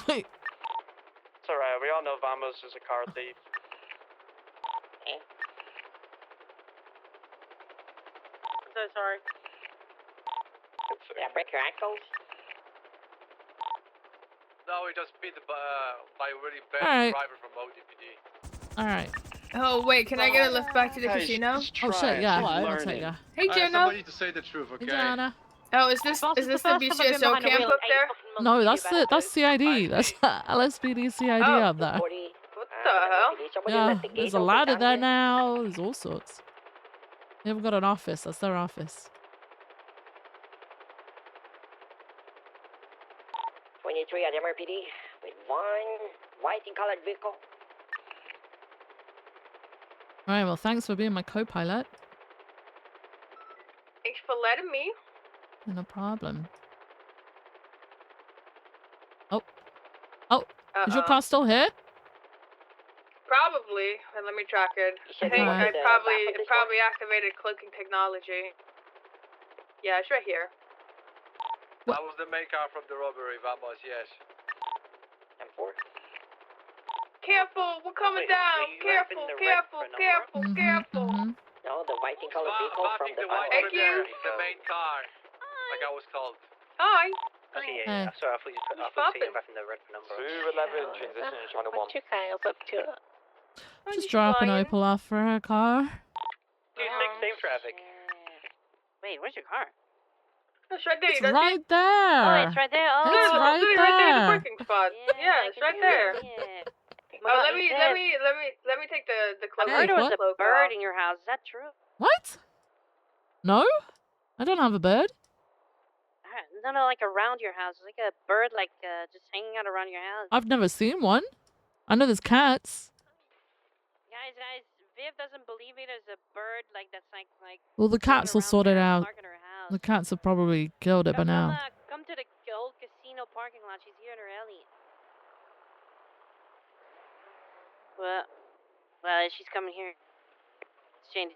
Wait. It's alright, we all know Vamos is a car thief. I'm so sorry. Did I break your ankles? No, we just beat by a really bad Alright. driver from ODPD. Alright. Oh, wait, can I get a lift back to the casino? Oh shit, yeah. I'll take ya. Hey, Jenna. Somebody to say the truth, okay? Hey, Jana. Oh, is this the BCSO camp up there? No, that's CID. That's LSPD CID up there. What the hell? Yeah, there's a ladder there now. There's all sorts. They haven't got an office. That's their office. 23 at MRPD with one white and colored vehicle. Alright, well, thanks for being my co-pilot. Thanks for letting me. No problem. Is your car still here? Probably. Let me track it. I think Okay. it probably activated cloaking technology. Yeah, it's right here. That was the main car from the robbery, Vamos, yes. M4. Careful, we're coming down. Careful. No, the white and colored vehicle from the Thank you. The main car, like I was called. Hi. Okay, Hey. yeah, sorry, I thought you were back in the red number. 211, transition to channel 1. What you guys up to? Just drop an Opel off for her car. 26, same traffic. Wait, where's your car? It's right there. It's You don't see right it? there. Oh, it's right there. Oh, It's right Literally there. right there in the parking spot. Yeah, it's right there. my God, let you me said- take the I cloak. heard there was what? a bird in your house. Is that true? What? No, I don't have a bird. No, like around your house. Like a bird, like just hanging out around your house. I've never seen one. I know there's cats. Guys, Viv doesn't believe me. There's a bird like that's like. Well, the cats will sort it out. Parking her house. The cats have probably killed it by now. Come to the old casino parking lot. She's here in her alley. Well, she's coming here. It's Jane.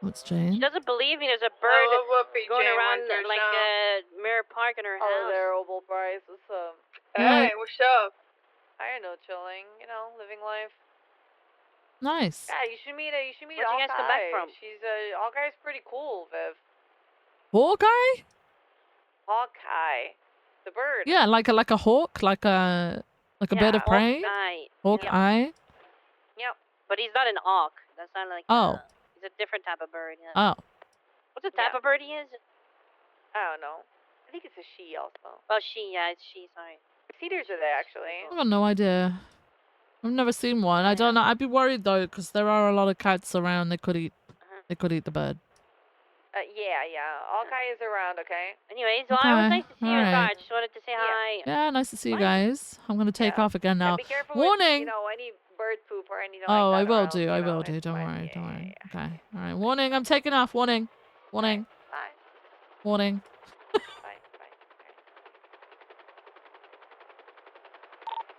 What's She Jane? doesn't believe me. There's a bird going Jane around Winter like Show. Mirror Park in her house. Oh, there, Opal Bryce. What's up? Hey, what's up? I know, chilling. You know, living life. Nice. Yeah, you should meet. You should meet Where'd you guys come back Hawkeye. from? She's Hawkeye's pretty cool, Viv. Hawkeye? Hawkeye, the bird. Yeah, like a hawk, like a bird of prey. Hawkeye. Yep. But he's not an hawk. That's not like. Oh. He's a different type of bird. Yeah. Oh. What's the type of bird he is? I don't know. I think it's a she also. Oh, she. Yeah, it's she. Sorry. Cedars are there actually. I got no idea. I've never seen one. I don't know. I'd be worried though, because there are a lot of cats around. They could eat. They could eat the bird. Yeah. Hawkeye is around. Okay. Anyways, well, it was Okay, nice to see you in alright. car. I just wanted to say hi. Yeah, nice to see you guys. I'm gonna take off again now. Be careful Warning. with, any bird poop or anything Oh, like I that will around, do. I will do. Don't worry. Don't worry. Okay. All right. Warning. I'm taking off. Warning. Warning. Bye. Warning.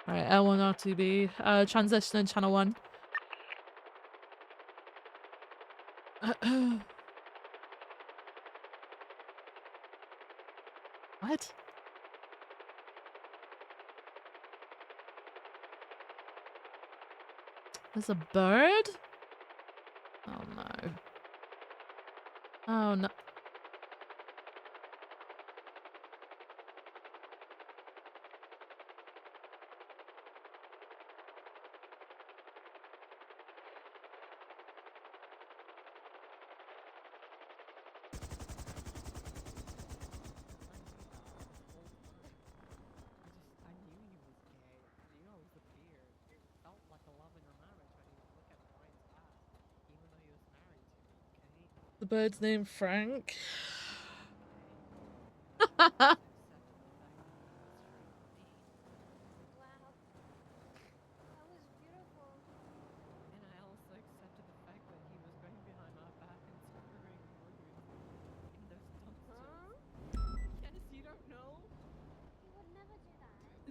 All right. L1 RTB. Transition in channel 1. What? There's a bird? Oh no. Oh no. The bird's named Frank.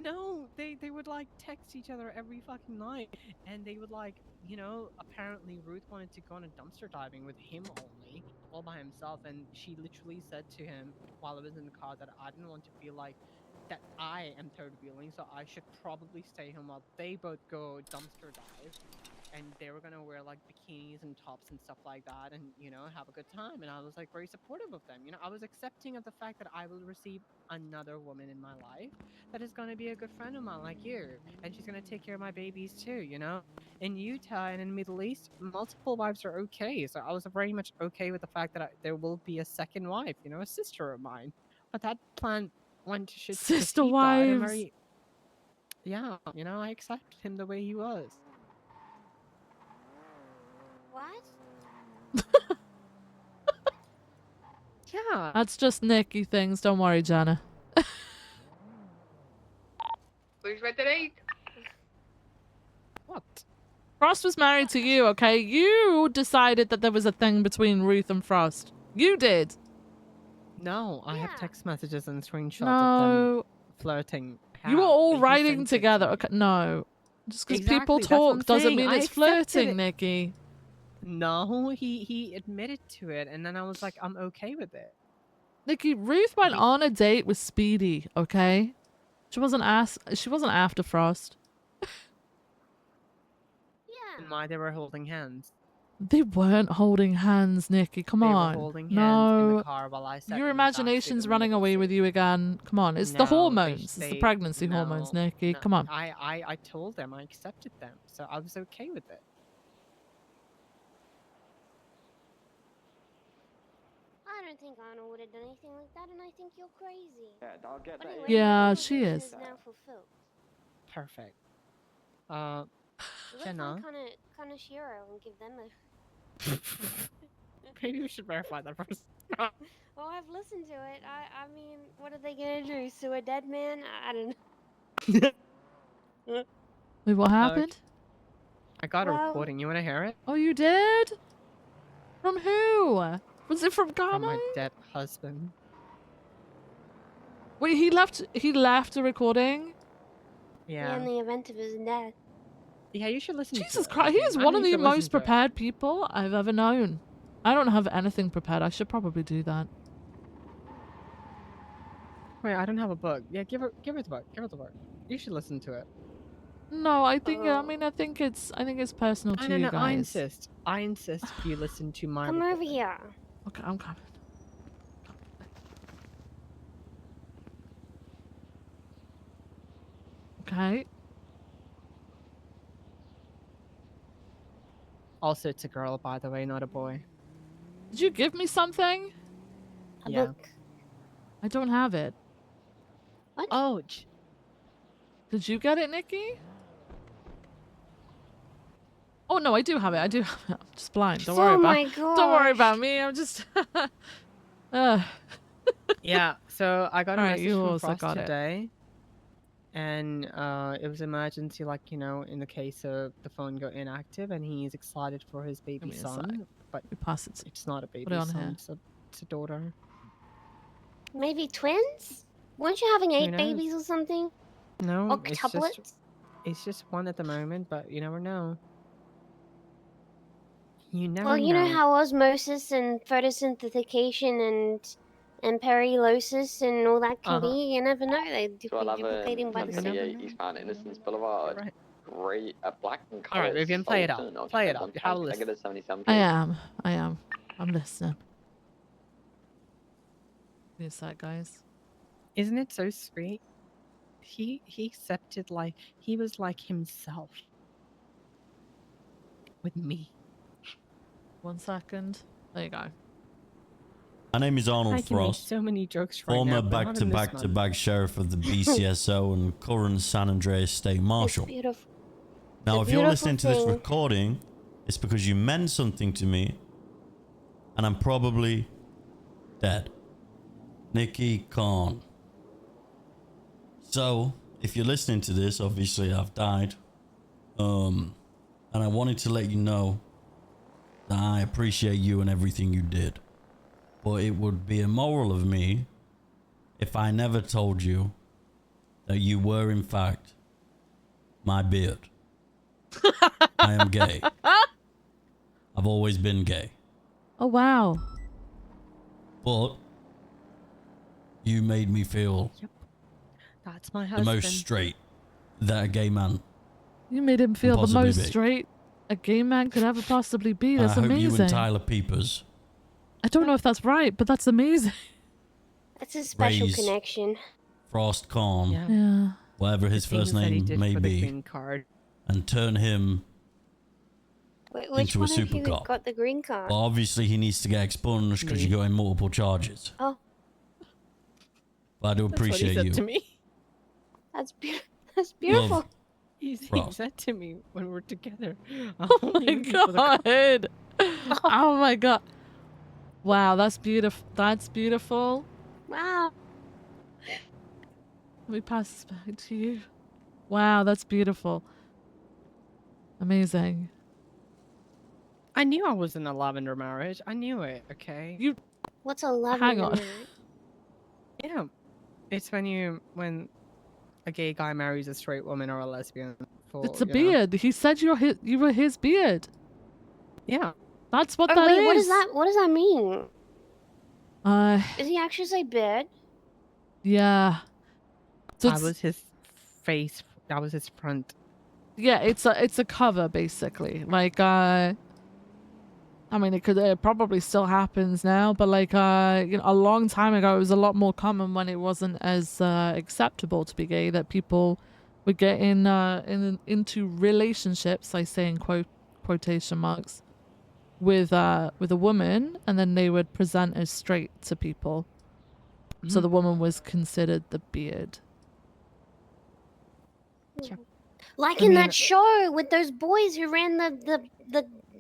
No, they would like text each other every fucking night, and they would like, apparently Ruth wanted to go on a dumpster diving with him only, all by himself, and she literally said to him while I was in the car that I didn't want to feel like that I am third wheeling, so I should probably stay home while they both go dumpster dive. And they were gonna wear like bikinis and tops and stuff like that, and have a good time. And I was like very supportive of them. I was accepting of the fact that I will receive another woman in my life that is gonna be a good friend of mine like you, and she's gonna take care of my babies too. In Utah and in the Middle East, multiple wives are okay. So I was very much okay with the fact that there will be a second wife, a sister of mine. But that plan went to shit. Sister he died, and wives. yeah, I accepted him the way he was. What? Yeah. That's just Nicky things. Don't worry, Jana. Please write that 8. What? Frost was married to you, okay? You decided that there was a thing between Ruth and Frost. You did. No, I have text messages and screenshots of No. them flirting. You were all He writing sent it to together. me. Okay, no. Just because people Exactly, that's what I'm talk doesn't saying. mean I it's accepted flirting, it. Nikki. No, he admitted to it, and then I was like, I'm okay with it. Nikki, Ruth went on a date with Speedy, okay? She wasn't after Frost. And why they were holding hands. They weren't holding hands, Nikki. Come They were on. holding hands no. in the car while I sat Your in the backseat imagination's of the running middle away seat. with you again. Come on. It's No, the they- hormones. It's the they- pregnancy hormones, Nikki. no, Come on. I told them I accepted them, so I was okay with it. I don't think Arnold would have done anything like that, and I think you're crazy. Yeah, I'll get But that. anyway, Yeah, my she obligation is. now fulfilled. Perfect. We'll go Jenna. find Kanashiro and give them a. Maybe we should verify that first. Well, I've listened to it. I mean, what are they gonna do? Sue a dead man? I don't know. Wait, what happened? I got a Well- recording. You want to hear it? Oh, you did? From who? Was it from From Gamo? my dead husband. Wait, he left a recording? Yeah, in the event of his death. Yeah, you should listen to Jesus it. Christ, Okay, he's I one think of you the should listen most to it. prepared people I've ever known. I don't have anything prepared. I should probably do that. Wait, I don't have a book. Yeah, give her the book. Give her the book. You should listen to it. No, I think I think it's personal to No, you no, guys. I insist you listen to my Come over here. Okay, I'm coming. Okay. Also, it's a girl, by the way, not a boy. Did you give me something? Yeah. I don't have it. What? Oh. Did you get it, Nikki? Oh no, I do have it. I do have it. I'm just blind. Don't worry Oh about. my Don't worry gosh. about me. I'm just. Yeah, so I got a Alright, message you from also Frost got it. today. And it was emergency, like, you know, in the case of the phone go inactive, and he's excited for his baby me a sec. son. But pass it. It's not a baby Put it on son, here. it's a daughter. Maybe twins? Weren't you having 8 knows? babies or something? No, Octuplets? it's just one at the moment, but you never know. You never Well, you know know. how osmosis and photosynthesis and perilosis and all that can Uh-huh. be. You never know. They do So I'll have duplicating by the same. 178 Eastbound Innocence Boulevard. Gray, black and color. Alright, Vivian, play it out. Play it out. Have a I listen. get a 77. I am. I'm listening. Give me a sec, guys. Isn't it so sweet? He accepted, like, he was like himself. With me. 1 second. There you go. My name is Arnold I can make Frost, so many jokes right former now, but not in this back-to-back sheriff of the BCSO and current San Andreas State Marshal. Beautiful. Now, It's if a you're listening to this beautiful thing. recording, it's because you meant something to me, and I'm probably dead. Nikki Khan. So, if you're listening to this, obviously I've died. And I wanted to let you know that I appreciate you and everything you did. But it would be immoral of me if I never told you that you were, in fact, my beard. I am gay. I've always been gay. Oh wow. But you made me feel That's my the husband. most straight that a gay man. You made him feel the possibly most be. straight a gay man could ever possibly be. And That's I hope you amazing. and Tyler Peepers I don't know if that's right, but that's amazing. That's a special Raise connection. Frost Khan, Yeah. whatever his The first things that he name did may for the be, green card. and turn him Wait, which into a one of super you cop. got the green card? Well, obviously he needs to get expunged because you got him multiple charges. Oh, But I do That's what he appreciate said you. to me. that's beautiful. Love. He Frost. said to me when we're together. Oh my god. Oh my god. Wow, that's beautiful. That's beautiful. Wow. Let me pass this back to you. Wow, that's beautiful. Amazing. I knew I was in a lavender marriage. I knew it, okay? What's a love? Hang on. Yeah. It's when a gay guy marries a straight woman or a lesbian. It's a beard. He said you were his beard. Yeah. That's what Oh, that wait, is. what does that? What does that mean? Is he actually say beard? Yeah. So That was his face. That was his front. Yeah, it's a cover basically. Like I mean, it probably still happens now, but like you know, a long time ago, it was a lot more common when it wasn't as acceptable to be gay that people would get into relationships. I say in quotation marks with a woman, and then they would present as straight to people. So the woman was considered the beard. Like I in mean- that show with those boys who ran Yep. the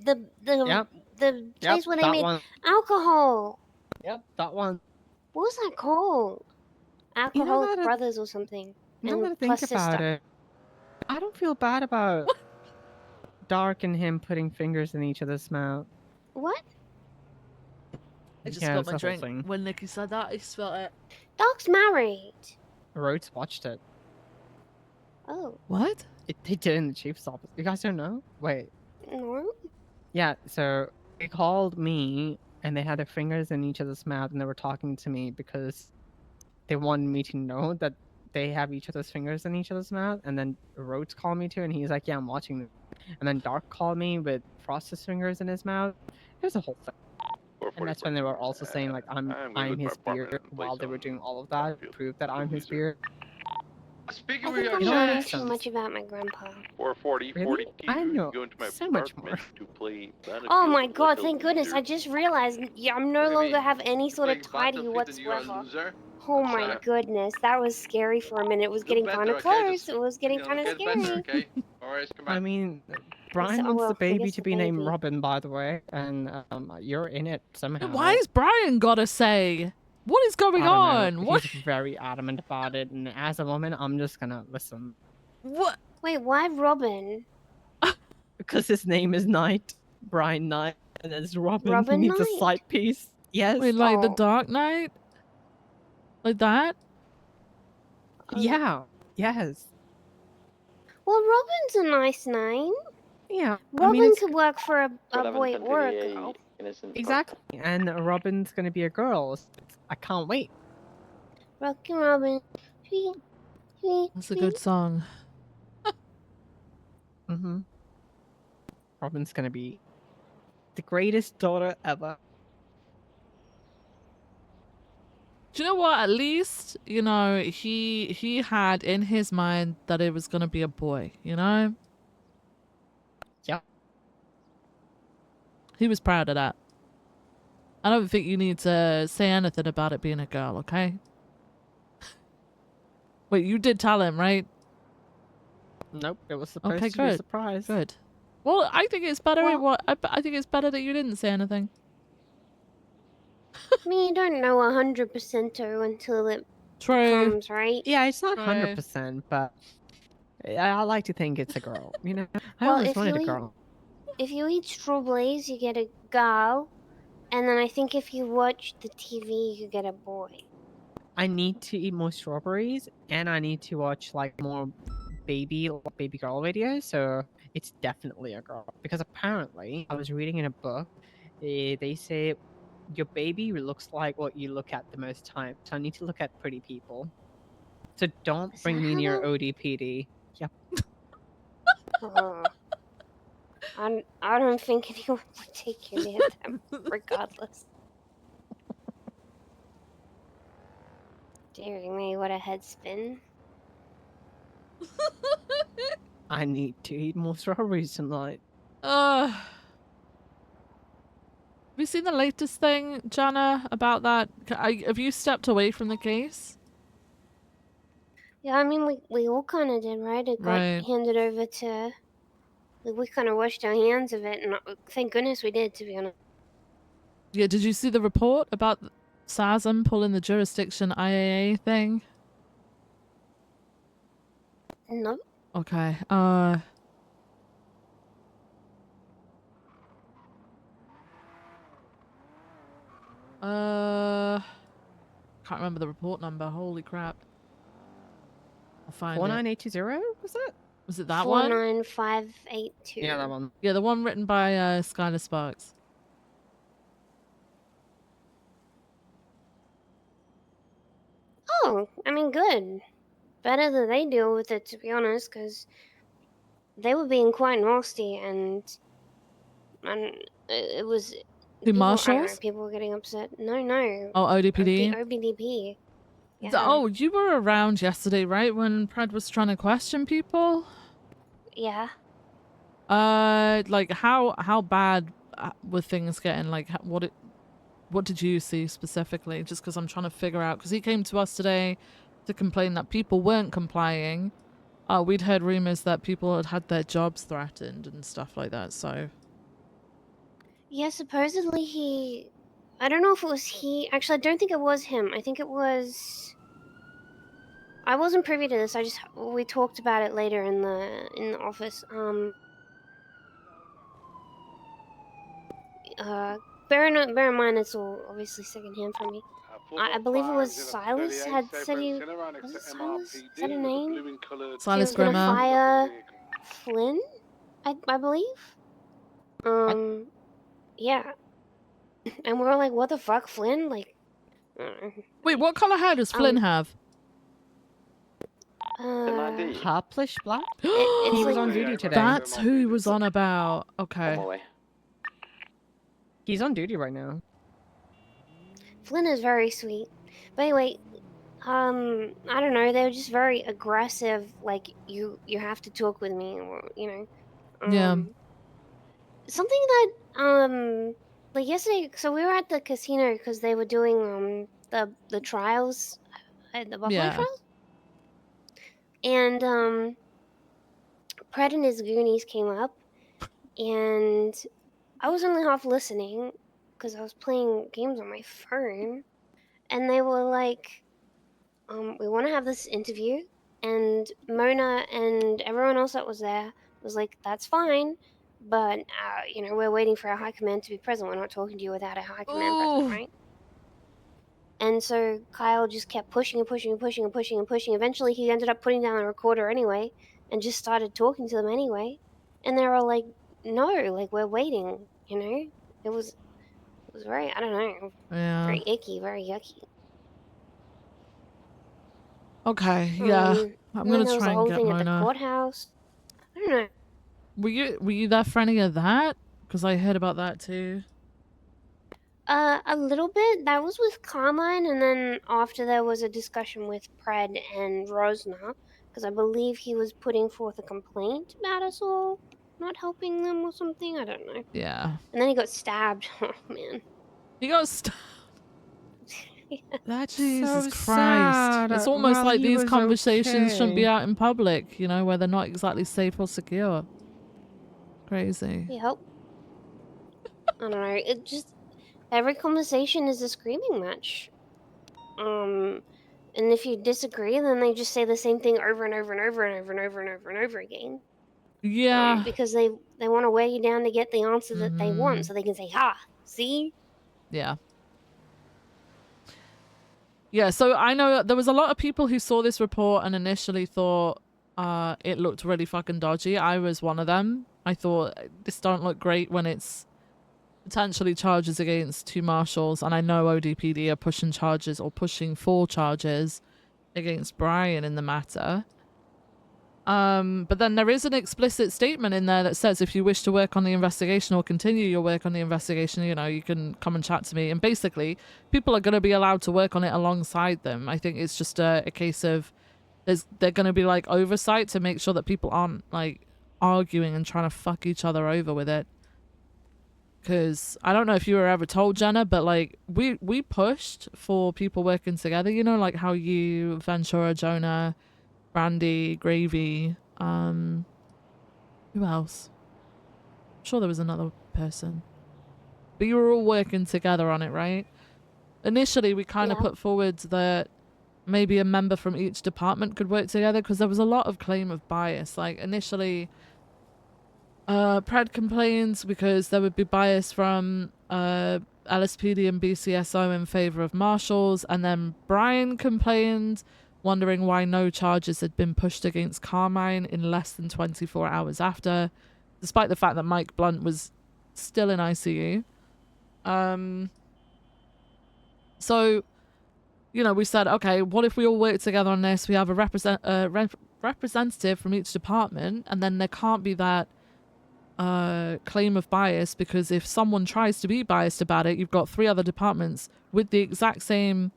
Yep, place where they that made one. alcohol. Yep, that one. What was that called? You know, Alcoholic now that- Brothers or something. Now And that I plus think about sister. it, I don't feel bad about Dark and him putting fingers in each other's mouth. What? I just Yeah, spilled it's my the whole drink. thing. When Nikki said that, I spilled it. Dark's married. Rhodes watched it. Oh. What? They did in the chief's office. You guys don't know? Wait. No. Yeah, so they called me and they had their fingers in each other's mouth and they were talking to me because they wanted me to know that they have each other's fingers in each other's mouth. And then Rhodes called me too and he's like, yeah, I'm watching them. And then Dark called me with Frost's fingers in his mouth. It was a whole thing. And that's when they were also saying like I'm his beard while they were doing all of that to prove that I'm his beard. Speaking I of think I'm which, learning too much about my grandpa. 440, Really? 40 I know go into my so much apartment to play Battlefield. Oh my god, like a thank goodness. loser. I just realized I'm no longer have any sort of tidy whatsoever. Oh my goodness, that was scary for a minute. It was getting kind of close. It was getting kind of scary. Okay? Alright, come I on. mean, Brian So- wants well, the I baby guess to the be named baby. Robin, by the way, and you're in it somehow. Why is Brian gotta say? What is going I don't on? know. What? He's very adamant about it, and as a woman, I'm just gonna listen. What? Wait, why Robin? Because his name is Knight, Brian Knight, and as Robin, Robin he needs a Knight? side piece. Yes. Wait, like the Dark Knight? Like that? Yeah. Yes. Well, Robin's a nice name. Yeah. Robin could work for a boy Relevant or a to the girl. innocent. Exactly. And Robin's gonna be a girl. So I can't wait. Rockin' Robin. Sweet, sweet, That's a good song. Mm-hmm. Robin's gonna be the greatest daughter ever. Do you know what? At least, you know, he had in his mind that it was gonna be a boy, you know? Yeah. He was proud of that. I don't think you need to say anything about it being a girl, okay? Wait, you did tell him, right? Nope, it was supposed Okay, to be a good. surprise. Good. Well, I think it's better. Well- I think it's better that you didn't say anything. I mean, you don't know 100% until it True. comes, right? Yeah, it's not Right. 100%, but I like to think it's a girl. You know, I Well, always if wanted you a eat- girl. If you eat strawberries, you get a girl. And then I think if you watch the TV, you get a boy. I need to eat more strawberries, and I need to watch like more baby girl videos. So it's definitely a girl because apparently I was reading in a book. They say your baby looks like what you look at the most time. So I need to look at pretty people. So don't bring me how near that- ODPD. Yep. I don't think anyone would take you near them, regardless. Dear me, what a head spin. I need to eat more strawberries tonight. Have you seen the latest thing, Jana, about that? Have you stepped away from the case? Yeah, I mean, we all kind of did, right? It got Right. handed over to... We kind of washed our hands of it, and thank goodness we did, to be honest. Yeah, did you see the report about SASM pulling the jurisdiction IAA thing? No. Okay, can't remember the report number. Holy crap. I'll find it. 49820 was that? Was it that one? 49582. Yeah, that one. Yeah, the one written by Skylar Sparks. Oh, I mean, good. Better that they deal with it, to be honest, because they were being quite nasty, and it was... The people- I don't know, marshals? people were getting upset. No. Oh, ODPD? OBDP. Yeah. Oh, you were around yesterday, right? When Pred was trying to question people? Yeah. Like how bad were things getting like what did you see specifically? Just because I'm trying to figure out, because he came to us today to complain that people weren't complying. We'd heard rumors that people had had their jobs threatened and stuff like that. So Yeah, supposedly he. I don't know if it was he. Actually, I don't think it was him. I think it was. I wasn't privy to this. We talked about it later in the office. Bear in mind it's all obviously secondhand for me. I believe it was Silas had said he was it Silas? Is that a name? He Silas was gonna Grimmer. fire Flynn, I believe. Yeah, and we were like, what the fuck, Flynn? Like, wait, what color hair does Flynn have? Purplish black. It's He was like on duty today. That's who he was on about. Okay. He's on duty right now. Flynn is very sweet. But anyway, I don't know. They were just very aggressive. Like you have to talk with me, or Yeah. something that like yesterday. So we were at the casino because they were doing the trials, the Buffalo Yeah. trials, and Pred and his Goonies came up, and I was only half listening because I was playing games on my phone, and they were like, we want to have this interview, and Mona and everyone else that was there was like, that's fine, but we're waiting for our high command to be present. We're not talking to you without our high command present, right? And so Kyle just kept pushing and pushing and pushing and pushing and pushing. Eventually, he ended up putting down the recorder anyway, and just started talking to them anyway. And they were like, "No, like we're waiting." It was very, I don't know, Yeah. very icky, very yucky. Okay. Yeah. I'm And then gonna there was try the and whole get thing at the Mona. courthouse. I don't know. Were you there for any of that? Because I heard about that too. A little bit. That was with Carmine, and then after there was a discussion with Pred and Rosna, because I believe he was putting forth a complaint about us all not helping them or something. I don't know. Yeah. And then he got stabbed. Oh man. He got stabbed. That's Jesus so Christ. sad. It's almost Well, like he these was conversations shouldn't be okay. out in public, where they're not exactly safe or secure. Crazy. Yep. I don't know. It just every conversation is a screaming match. And if you disagree, then they just say the same thing over and over and over and over and over and over and over again. Yeah. Because they want to weigh you down to get the answer that they want, so they can say, "Ha, see." Yeah. Yeah, so I know there was a lot of people who saw this report and initially thought it looked really fucking dodgy. I was one of them. I thought this don't look great when it's potentially charges against 2 marshals, and I know ODPD are pushing charges or pushing 4 charges against Brian in the matter. But then there is an explicit statement in there that says if you wish to work on the investigation or continue your work on the investigation, you can come and chat to me. And basically, people are going to be allowed to work on it alongside them. I think it's just a case of they're going to be like oversight to make sure that people aren't like arguing and trying to fuck each other over with it. Because I don't know if you were ever told, Jenna, but like we pushed for people working together, like how you, Ventura, Jonah, Brandy, Gravy, who else? I'm sure there was another person. But you were all working together on it, right? Initially, we kind of put forward that maybe a member from each department could work together because there was a lot of claim of bias. Like, initially, Pred complains because there would be bias from LSPD and BCSO in favor of marshals, and then Brian complained, wondering why no charges had been pushed against Carmine in less than 24 hours after, despite the fact that Mike Blunt was still in ICU. So, we said, okay, what if we all work together on this? We have a representative from each department, and then there can't be that claim of bias, because if someone tries to be biased about it, you've got 3 other departments with the exact same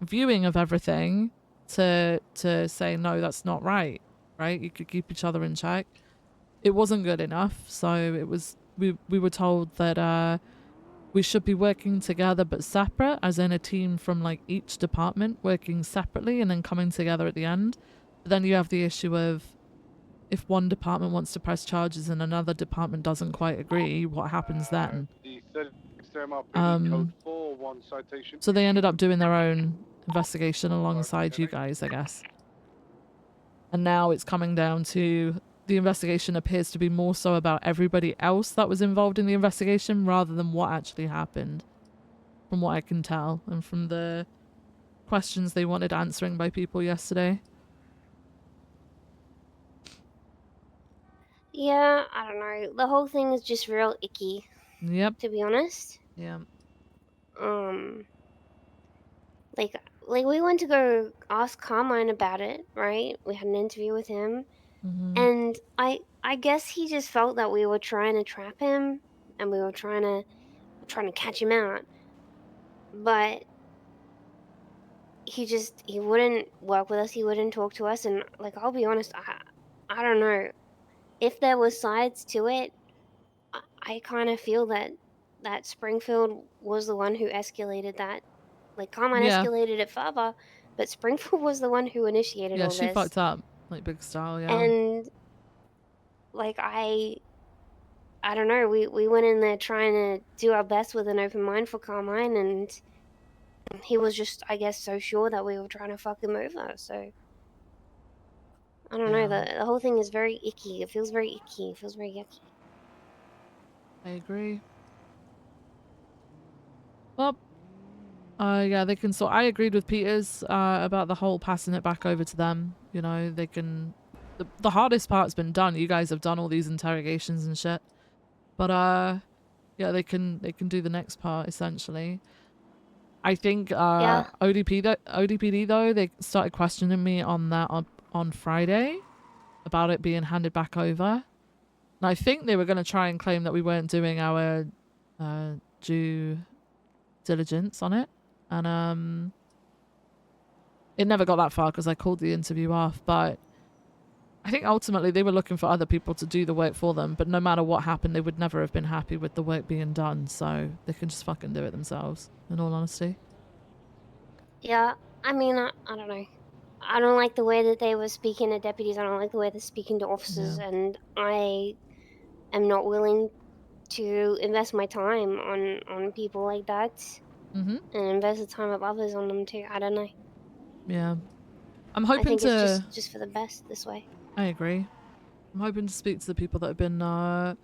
viewing of everything to say, no, that's not right? You could keep each other in check. It wasn't good enough, so it was we were told that we should be working together but separate, as in a team from like each department working separately and then coming together at the end. But then you have the issue of if one department wants to press charges and another department doesn't quite agree, what happens then? The 36 MRPD code 4, 1 citation. So they ended up doing their own investigation alongside you guys, I guess. And now it's coming down to the investigation appears to be more so about everybody else that was involved in the investigation rather than what actually happened, from what I can tell, and from the questions they wanted answering by people yesterday. Yeah, I don't know. The whole thing is just real icky. Yep. To be honest. Yeah. Like we went to go ask Carmine about it, right? We had an interview with him, and I guess he just felt that we were trying to trap him, and we were trying to catch him out, but he wouldn't work with us. He wouldn't talk to us, and like I'll be honest, I don't know if there was sides to it. I kind of feel that Springfield was the one who escalated that. Like Carmine Yeah. escalated it further, but Springfield was the one who initiated Yeah, all she this. fucked up, like big style, yeah. And like I don't know, we went in there trying to do our best with an open mind for Carmine, and he was just, I guess, so sure that we were trying to fuck him over. So I don't know. Yeah. The whole thing is very icky. It feels very icky. It feels very yucky. I agree. Well, yeah, they can sort. I agreed with Peters about the whole passing it back over to them. You know, they can. The hardest part's been done. You guys have done all these interrogations and shit. But yeah, they can do the next part essentially. I think ODPD though, they started questioning me on that on Friday about it being handed back over. And I think they were going to try and claim that we weren't doing our due diligence on it. And it never got that far because I called the interview off. But I think ultimately they were looking for other people to do the work for them. But no matter what happened, they would never have been happy with the work being done. So they can just fucking do it themselves, in all honesty. Yeah, I mean, I don't know. I don't like the way that they were speaking to deputies. I don't like the way they're speaking to officers, and I am not willing to invest my time on people like that, and invest the time of others on them too. I don't know. Yeah, I'm I hoping think to. it's just for the best this way. I agree. I'm hoping to speak to the people that have been. Well,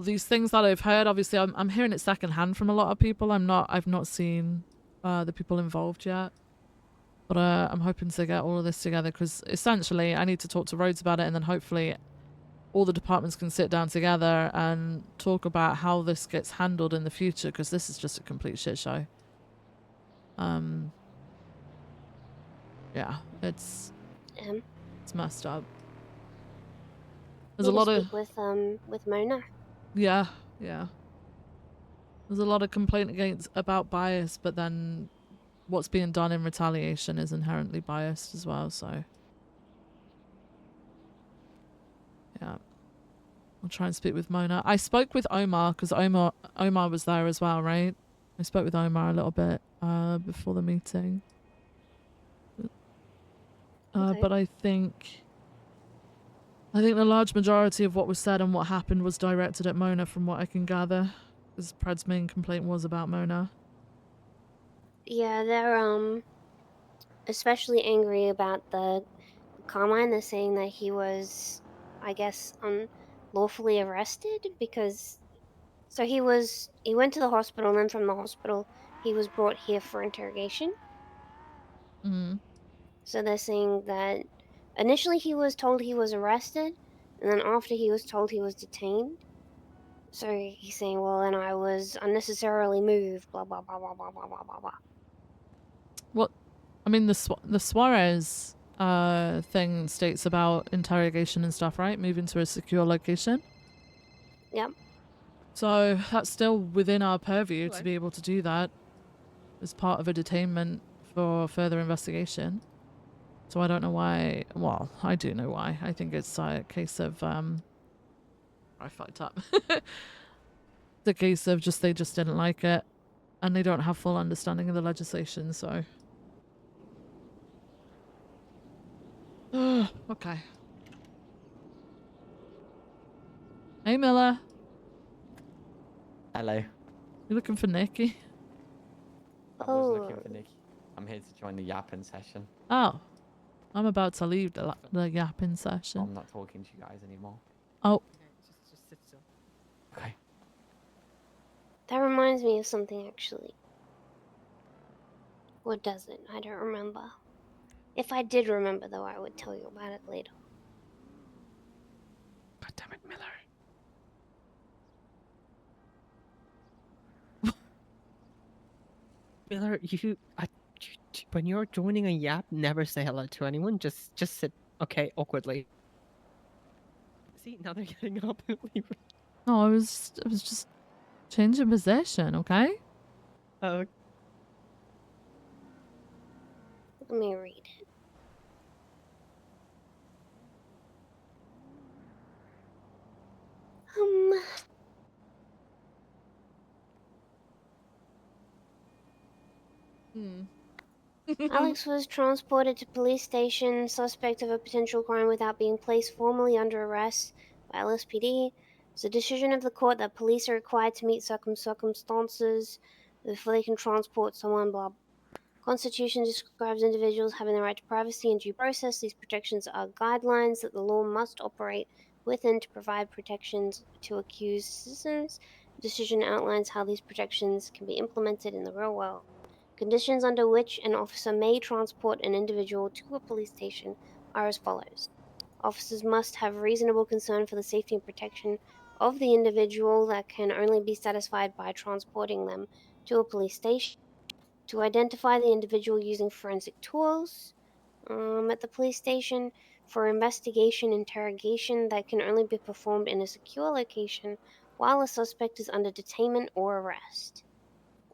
these things that I've heard. Obviously, I'm hearing it secondhand from a lot of people. I've not seen the people involved yet. But I'm hoping to get all of this together because essentially I need to talk to Rhodes about it, and then hopefully all the departments can sit down together and talk about how this gets handled in the future because this is just a complete shit show. Yeah, it's messed up. There's a lot of with Mona. yeah. There's a lot of complaint about bias, but then what's being done in retaliation is inherently biased as well, so yeah. I'll try and speak with Mona. I spoke with Omar because Omar was there as well, right? I spoke with Omar a little bit before the meeting. But I think the large majority of what was said and what happened was directed at Mona from what I can gather, because Pred's main complaint was about Mona. Yeah, they're especially angry about the Carmine. They're saying that he was, I guess, unlawfully arrested because he went to the hospital, and then from the hospital he was brought here for interrogation. So they're saying that initially he was told he was arrested, and then after he was told he was detained. So he's saying, well, then I was unnecessarily moved, blah blah blah blah blah blah blah blah blah. What? I mean, the Suarez thing states about interrogation and stuff, right? Moving to a secure location. Yep. So that's still within our purview to be able to do that as part of a detainment for further investigation. So I don't know why. Well, I do know why. I think it's a case of I fucked up. The case of they just didn't like it, and they don't have full understanding of the legislation, so. Okay. Hey, Miller. Hello. You looking for Nikki? I was looking for Nikki. I'm here to join the yapping session. Oh. I'm about to leave the yapping session. I'm not talking to you guys anymore. Oh. Just sit still. Okay. That reminds me of something, actually. Or does it? I don't remember. If I did remember, though, I would tell you about it later. God damn it, Miller. Miller, when you're joining a yap, never say hello to anyone. Just sit, okay, awkwardly. See, now they're getting up and leaving. No, I was just changing position, okay? Oh. Let me read it. Alex was transported to police station, suspect of a potential crime without being placed formally under arrest by LSPD. It's a decision of the court that police are required to meet circumstances before they can transport someone, blah. Constitution describes individuals having the right to privacy and due process. These protections are guidelines that the law must operate within to provide protections to accused citizens. The decision outlines how these protections can be implemented in the real world. Conditions under which an officer may transport an individual to a police station are as follows. Officers must have reasonable concern for the safety and protection of the individual that can only be satisfied by transporting them to a police station. To identify the individual using forensic tools at the police station. For investigation interrogation that can only be performed in a secure location while a suspect is under detainment or arrest,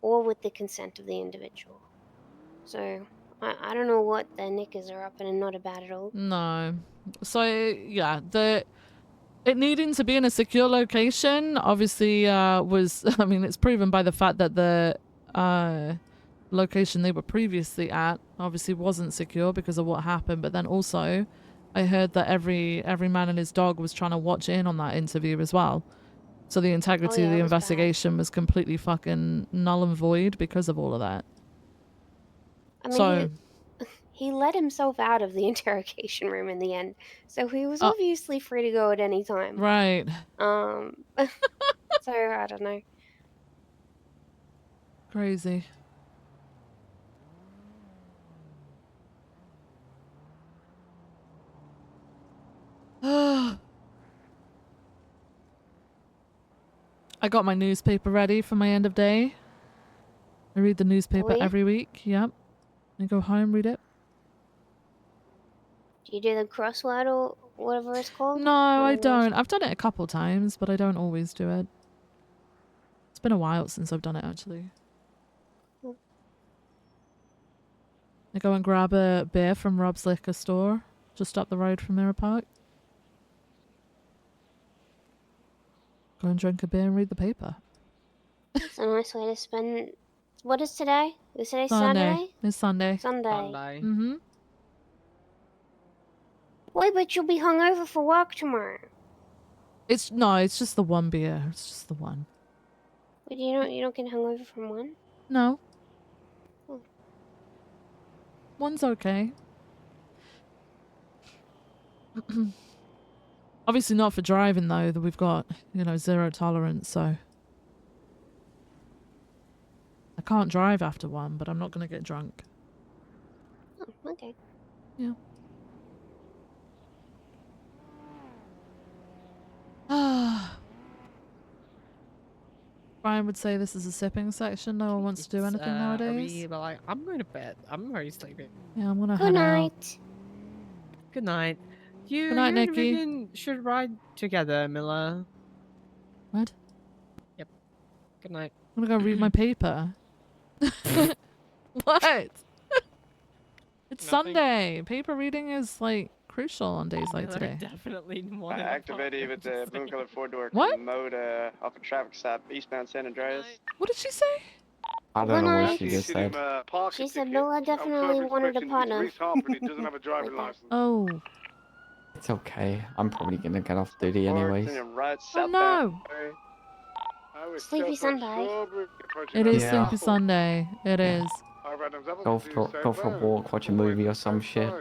or with the consent of the individual. So, I don't know what the knickers are up and not about at all. No. So, yeah, it needing to be in a secure location obviously was, I mean, it's proven by the fact that the location they were previously at obviously wasn't secure because of what happened, but then also I heard that every man and his dog was trying to watch in on that interview as well. So the integrity of the investigation was completely fucking null and void because of all of that. I mean, So he let himself out of the interrogation room in the end, so he was Oh. obviously free to go at any time. Right. So I don't know. Crazy. I got my newspaper ready for my end of day. I read the newspaper yeah? every week. Yep. I go home, read it. Do you do the crossword or whatever it's called? No, I Whatever don't. I've done it a couple times, but I don't always do it. It's been a while since I've done it, actually. I go and grab a beer from Rob's liquor store, just up the road from Mirror Park. Go and drink a beer and read the paper. It's a nice way to spend. What is today? Is today Sunday. Saturday? It's Sunday. Sunday. Mm-hmm. Wait, but you'll be hungover for work tomorrow. It's just the one beer. It's just the one. But you don't get hungover from one? No. Oh. One's okay. Obviously not for driving though, that we've got, zero tolerance, so I can't drive after one, but I'm not gonna get drunk. Oh, okay. Yeah. Brian would say this is a sipping section. No one wants to do anything nowadays. I'm going to bed. I'm very sleepy. Yeah, I'm gonna Good head night. out. Good night. You Good night, and Nikki. Vivian should ride together, Miller. What? Yep. Good night. I'm gonna go read my paper. What? It's Nothing. Sunday. Paper reading is like crucial on days like Miller today. definitely I wanted to activated with the blue colored four door What? mode off a traffic stop eastbound San Andreas. What did she say? I don't know what When she just said. She said Mila definitely wanted a partner. Reese Harper, he doesn't have a driving Like that. license. Oh. It's okay. I'm probably gonna get off duty anyways. Oh no. Sleepy Sunday. It is Yeah. Sleepy Sunday. It is. Go for a walk, watch a movie or some shit.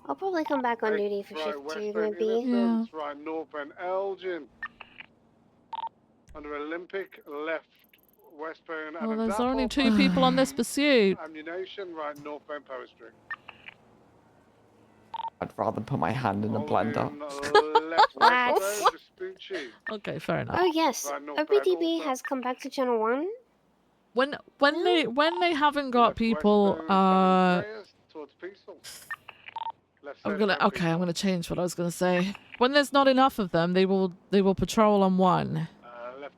I'll probably come back on duty for shift 2, maybe. Yeah. Right, north and Elgin. Under Olympic, left westbound Well, Adams there's only Apple. 2 people on this pursuit. Ammunition, right northbound Power Street. I'd rather put my hand in a blender. Lads. Okay, fair enough. Oh yes, OPDB has come back to Channel 1. When they haven't got people I'm gonna change what I was gonna say. When there's not enough of them, they will patrol on 1.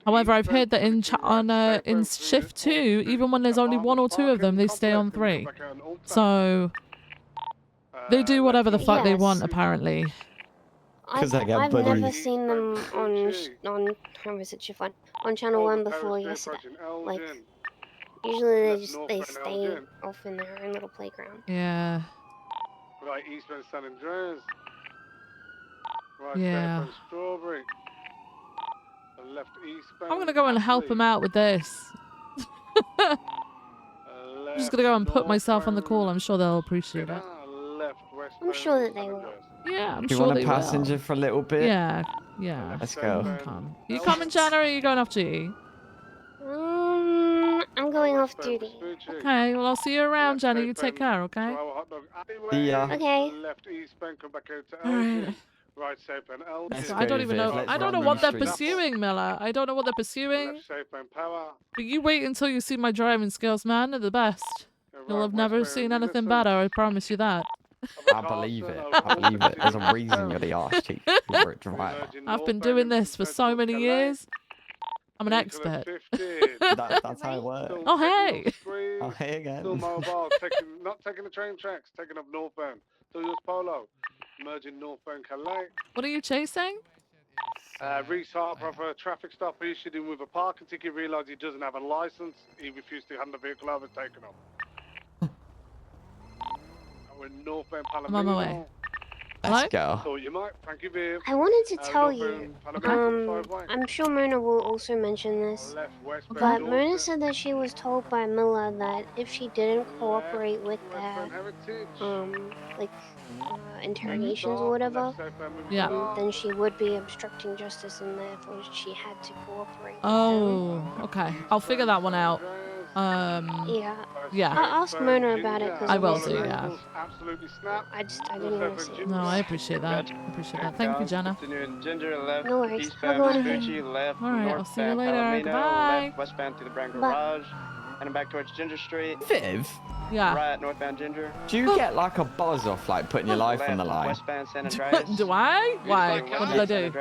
However, I've heard that in shift 2, even when there's only 1 or 2 of them, they stay on 3. So they do whatever the fuck they want, apparently. Because I get I've bullied. never seen them on how was it shift 1 on Channel 1 before yesterday. Like usually they stay off in their own little playground. Yeah. Right, eastbound San Andreas. Right, Yeah. southbound Strawberry. Left eastbound. I'm gonna go and help him out with this. I'm just gonna go and put myself on the call. I'm sure they'll appreciate it. I'm sure that they will. Yeah, I'm Do you sure want they a passenger will. for a little bit? Yeah. Let's go. You coming, Jenna, or are you going off duty? I'm going off duty. Okay, well, I'll see you around, Jenna. You take care, okay? See ya. Okay. Left eastbound, come back out to Alright. Elgin. Right, southbound Elgin. I don't even know. I don't know what they're pursuing, Miller. I don't know what they're pursuing. Left southbound Power. But you wait until you see my driving skills, man. They're the best. You'll have never seen anything better. I promise you that. I believe it. I believe it. There's a reason you're the arse chief. You're a driver. I've been doing this for so many years. I'm an expert. That's how it works. Oh, hey. Oh, hey again. Still mobile, not taking the train tracks, taking up northbound. Duluth Polo, merging northbound Calais. What are you chasing? Reese Harper for a traffic stop. He issued him with a parking ticket, realised he doesn't have a licence. He refused to hand the vehicle over, taken up. We're in northbound Palomino. I'm on my way. Let's go. So you might, thank you, Viv. I wanted to tell you, Palomino, I'm sure Mona will also mention this, but Mona said that she was told by Mila that if she didn't cooperate with their, interrogations or whatever, then she would be obstructing justice and therefore she had to cooperate with them. Oh, okay. I'll figure that one out. Yeah. I'll ask Mona about it. I will do, yeah. I didn't want to see it. No, I appreciate that. I appreciate that. Thank you, Jenna. Ginger left. No worries. Eastbound I'll go on Vespucci, left. Alright, I'll see you northbound later. Palomino, Goodbye. left westbound through the Brown Bye. Garage, and then back towards Ginger Street. Viv? Yeah. Right, northbound Ginger. Do you get like a buzz off like putting your life on the line? Westbound San Andreas. Do I? Why? What did I do?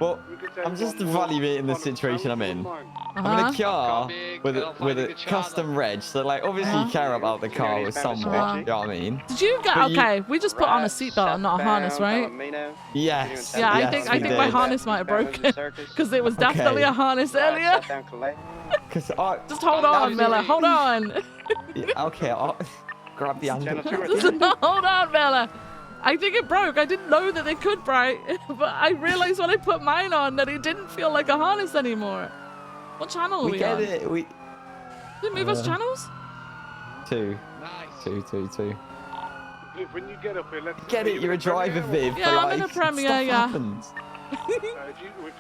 Well, I'm just evaluating the situation I'm in. I'm in a car with a custom reg, so like obviously you care about the car with somewhat, you know what I mean? Did you get okay? We just put on a seatbelt and not a harness, right? Yes. Yeah, yes, I think my harness might have broken because it was definitely a harness earlier. Just hold on, Miller. Hold on. Okay, I'll grab the handle. Hold on, Miller. I think it broke. I didn't know that they could break, but I realized when I put mine on that it didn't feel like a harness anymore. What channel are we get on? it. Did it move us channels? 2. 2. Viv, when you get up here, let's Get it. You're a driver, Viv. Yeah, I'm in a Premiere, stuff yeah. happens.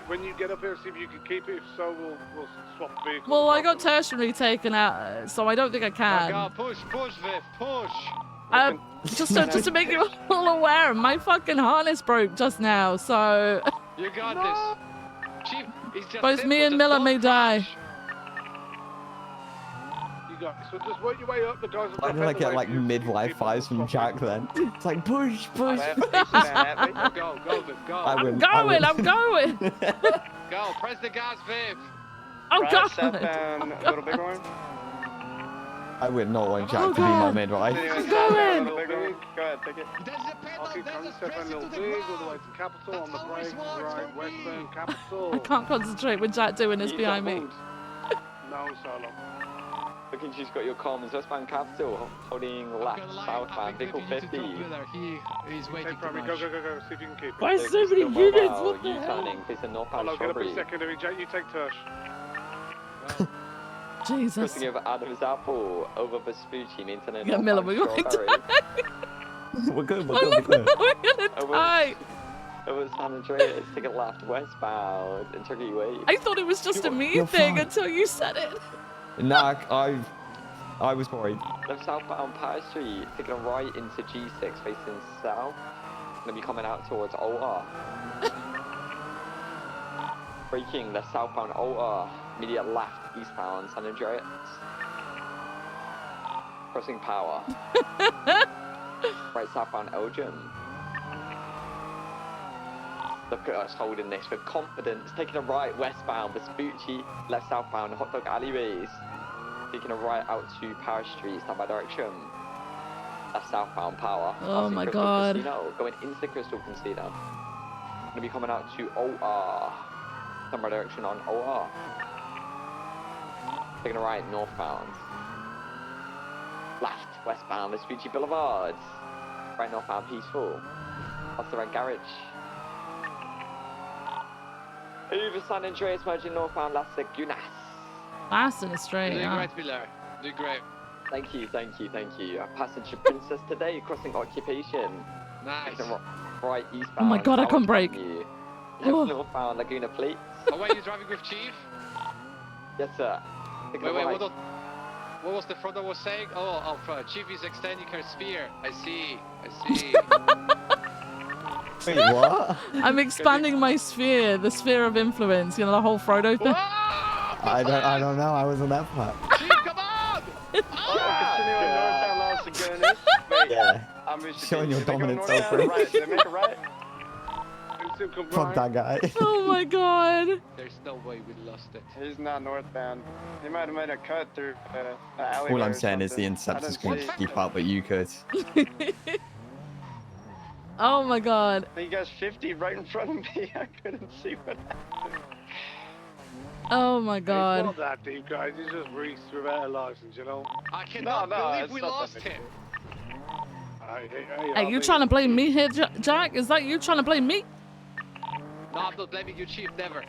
When you get up here, see if you can keep it. If so, we'll swap vehicles. Well, I got tertiary taken out, so I don't think I can. Push, Viv, push. Just to make you all aware, my fucking harness broke just now, so You got this. Chief, he's just both me and Miller may die. You got it. So just work your way up. The guys will Why did I get like midwife vibes from Jack then? It's like push. Go, Viv, go. I'm going. Go, press the gas, Viv. Oh, God. Southbound Little Bighorn. I would not want Jack to be my midwife. I'm going. Go ahead, take it. Okay, can you step in a little big all the way to Capital on the brake, right, westbound Capital. I can't concentrate with Jack doing this behind me. No, Solo. Looking, she's got your comms. Westbound Capital, holding left, southbound, vehicle 50. He's waiting too much. Go. See if you can keep it. Why so many units? What the U-turning, hell? facing northbound Hello, get up a Strawberry. secondary, Jack. You take Tush. Jesus. Crossing over Adam's Apple, over Vespucci, maintaining Yeah, Miller, northbound we're going Strawberry. We're good, we're good. We're gonna die. Over San Andreas, take a left westbound, and Turkey Way. I thought it was just a me You're thing fine. until you said it. Nah, I was worried. Left southbound Power Street, taking a right into G6, facing south. Gonna be coming out towards OR. Braking left southbound OR, immediate left eastbound San Andreas. Crossing Power. Right southbound Elgin. Look at us holding this with confidence. Taking a right westbound Vespucci, left southbound Hot Dog Alleyways. Taking a right out to Power Street, standby direction. Left southbound Power. Oh Passing my Crystal God. Casino, going into the Crystal Casino. Gonna be coming out to OR. Standby direction on OR. Taking a right northbound. Left westbound Vespucci Boulevard. Right northbound Peaceful. Past the right garage. Over San Andreas, merging northbound Las Lagunas. Fast and straight, Doing yeah. great, Miller. Doing great. Thank you. A passenger princess today, crossing occupation. Nice. Taking right eastbound. Oh my God, I can't brake. Left Oh. northbound Laguna Plates. Oh, wait, you driving with Chief? Yes, sir. Taking Wait, right. what was the front that was saying? Oh, Chief is extending her sphere. I see. Wait, what? I'm expanding my sphere, the sphere of influence. You know, the whole Frodo thing. I don't know. I wasn't that part. Chief, come on! Yeah. Showing your dominance over it. Fuck that guy. Oh my God. There's no way we lost it. He's not northbound. He might have made a cut through alleyway. All I'm or saying is the something. interceptors I couldn't didn't see. keep up, but you could. Oh my God. He got 50 right in front of me. I couldn't see what happened. Oh my It's God. not that deep, guys. He's just Reese without a license, you know? I cannot believe we lost him. Hey, you trying to blame me here, Jack? Is that you trying to blame me? No, I'm not blaming you, Chief. Never.